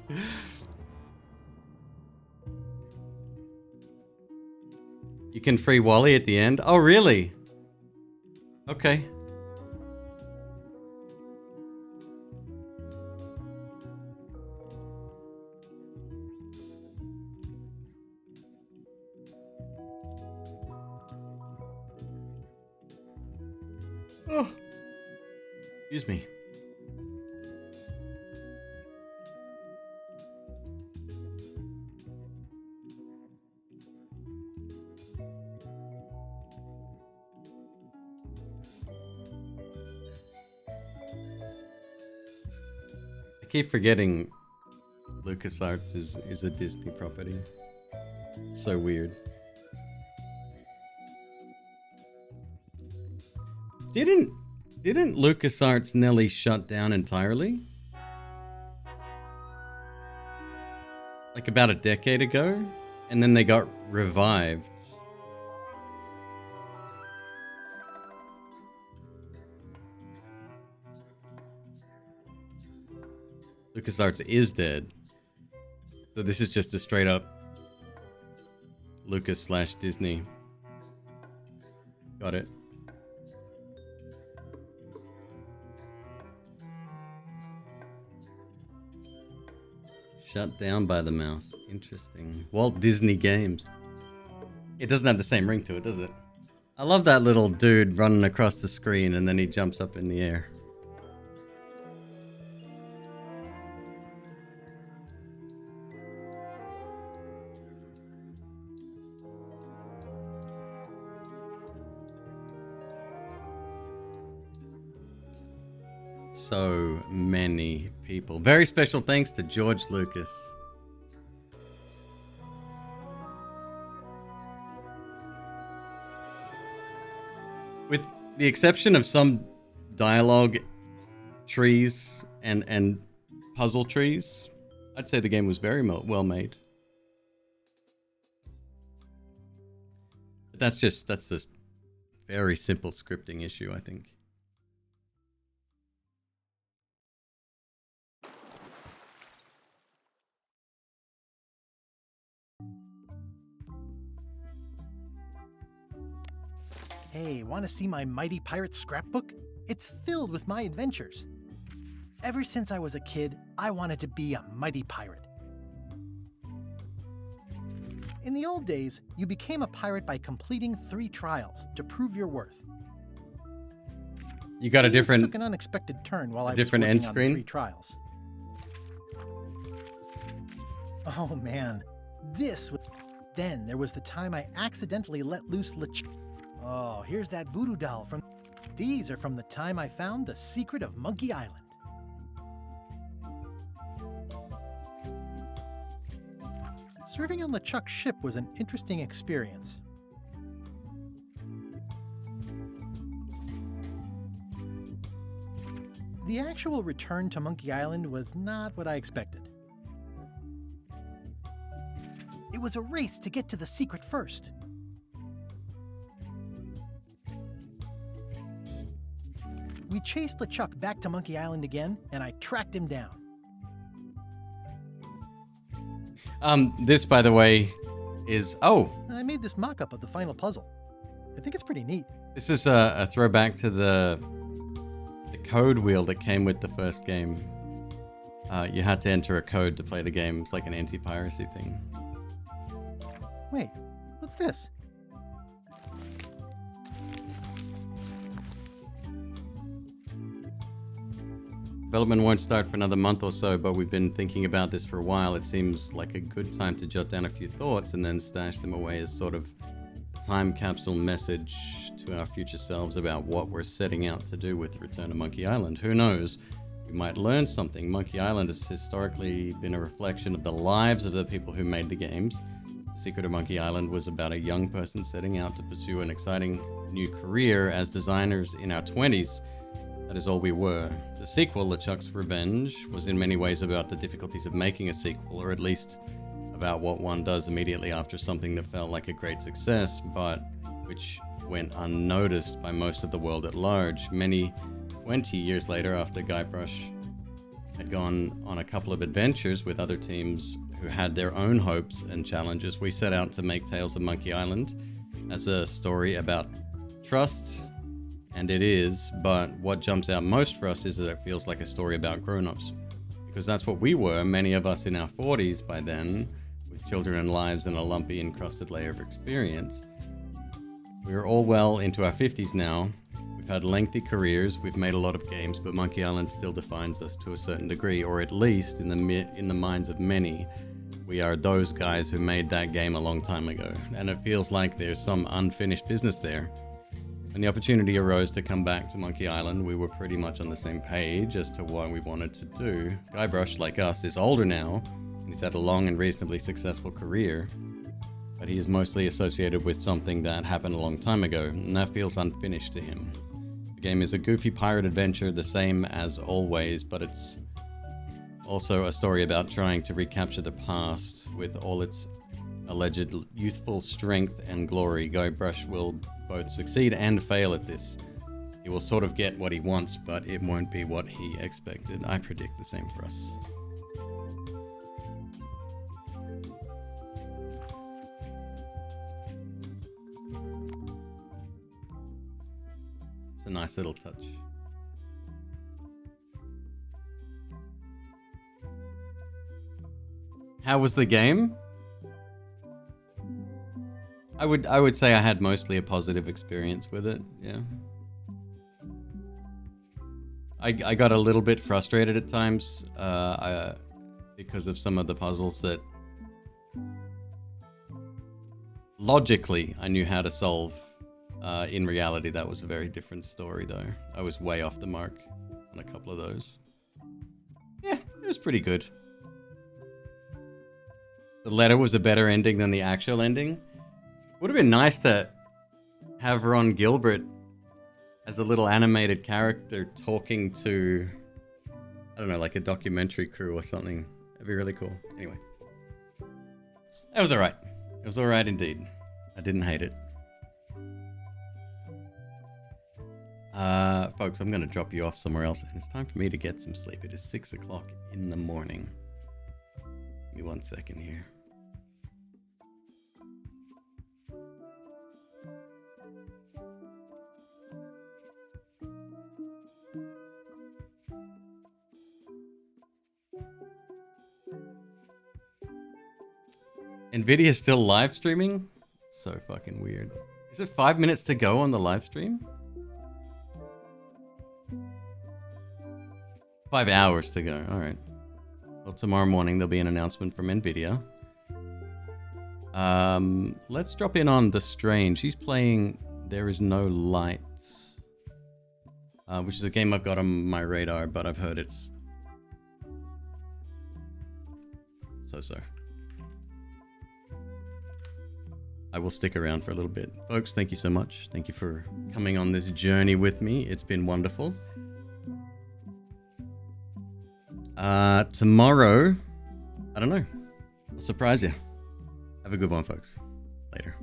You can free Wally at the end? Oh, really? Okay. Oh. Excuse me. I keep forgetting LucasArts is a Disney property. It's so weird. Didn't LucasArts nearly shut down entirely? Like about a decade ago? And then they got revived. LucasArts is dead. So this is just a straight up Lucas/Disney. Got it. Shut down by the mouse. Interesting. Walt Disney Games. It doesn't have the same ring to it, does it? I love that little dude running across the screen and then he jumps up in the air. So many people. Very special thanks to George Lucas. With the exception of some dialogue trees and puzzle trees, I'd say the game was very well made. But that's just very simple scripting issue, I think. Hey, want to see my Mighty Pirate scrapbook? It's filled with my adventures. Ever since I was a kid, I wanted to be a mighty pirate. In the old days, you became a pirate by completing 3 trials to prove your worth. You got a Things different took an unexpected turn while I was different working end on the screen? 3 trials. Oh man, this was... Then there was the time I accidentally let loose Oh, here's that voodoo doll from... These are from the time I found the secret of Monkey Island. Serving on LeChuck's ship was an interesting experience. The actual return to Monkey Island was not what I expected. It was a race to get to the secret first. We chased LeChuck back to Monkey Island again, and I tracked him down. This, by the way, is... Oh! I made this mock-up of the final puzzle. I think it's pretty neat. This is a throwback to the code wheel that came with the first game. You had to enter a code to play the game. It's like an anti-piracy thing. Wait, what's this? Development won't start for another month or so, but we've been thinking about this for a while. It seems like a good time to jot down a few thoughts and then stash them away as sort of a time capsule message to our future selves about what we're setting out to do with Return to Monkey Island. Who knows? We might learn something. Monkey Island has historically been a reflection of the lives of the people who made the games. The Secret of Monkey Island was about a young person setting out to pursue an exciting new career as designers in our 20s. That is all we were. The sequel, LeChuck's Revenge, was in many ways about the difficulties of making a sequel, or at least about what one does immediately after something that felt like a great success, but which went unnoticed by most of the world at large. Many 20 years later, after Guybrush had gone on a couple of adventures with other teams who had their own hopes and challenges, we set out to make Tales of Monkey Island as a story about trust. And it is, but what jumps out most for us is that it feels like a story about grown-ups. Because that's what we were, many of us in our 40s by then, with children and lives and a lumpy encrusted layer of experience. We are all well into our 50s now. We've had lengthy careers, we've made a lot of games, but Monkey Island still defines us to a certain degree, or at least in the minds of many. We are those guys who made that game a long time ago, and it feels like there's some unfinished business there. When the opportunity arose to come back to Monkey Island, we were pretty much on the same page as to what we wanted to do. Guybrush, like us, is older now, and he's had a long and reasonably successful career, but he is mostly associated with something that happened a long time ago, and that feels unfinished to him. The game is a goofy pirate adventure, the same as always, but it's also a story about trying to recapture the past with all its alleged youthful strength and glory. Guybrush will both succeed and fail at this. He will sort of get what he wants, but it won't be what he expected. I predict the same for us. It's a nice little touch. How was the game? I would say I had mostly a positive experience with it, yeah. I got a little bit frustrated at times because of some of the puzzles that logically I knew how to solve. In reality, that was a very different story though. I was way off the mark. on a couple of those. Yeah, it was pretty good. The letter was a better ending than the actual ending. Would have been nice to have Ron Gilbert as a little animated character talking to, I don't know, like a documentary crew or something. That'd be really cool. Anyway. That was alright. It was alright indeed. I didn't hate it. Folks, I'm going to drop you off somewhere else, and it's time for me to get some sleep. It is 6 o'clock in the morning. Give me 1 second here. Nvidia's still live streaming? So fucking weird. Is it 5 minutes to go on the live stream? 5 hours to go. All right. Well, tomorrow morning there'll be an announcement from Nvidia. Let's drop in on The Strange. He's playing There Is No Light, which is a game I've got on my radar, but I've heard it's so-so. I will stick around for a little bit. Folks, thank you so much. Thank you for coming on this journey with me. It's been wonderful. Tomorrow, I don't know. I'll surprise you. Have a good one, folks. Later.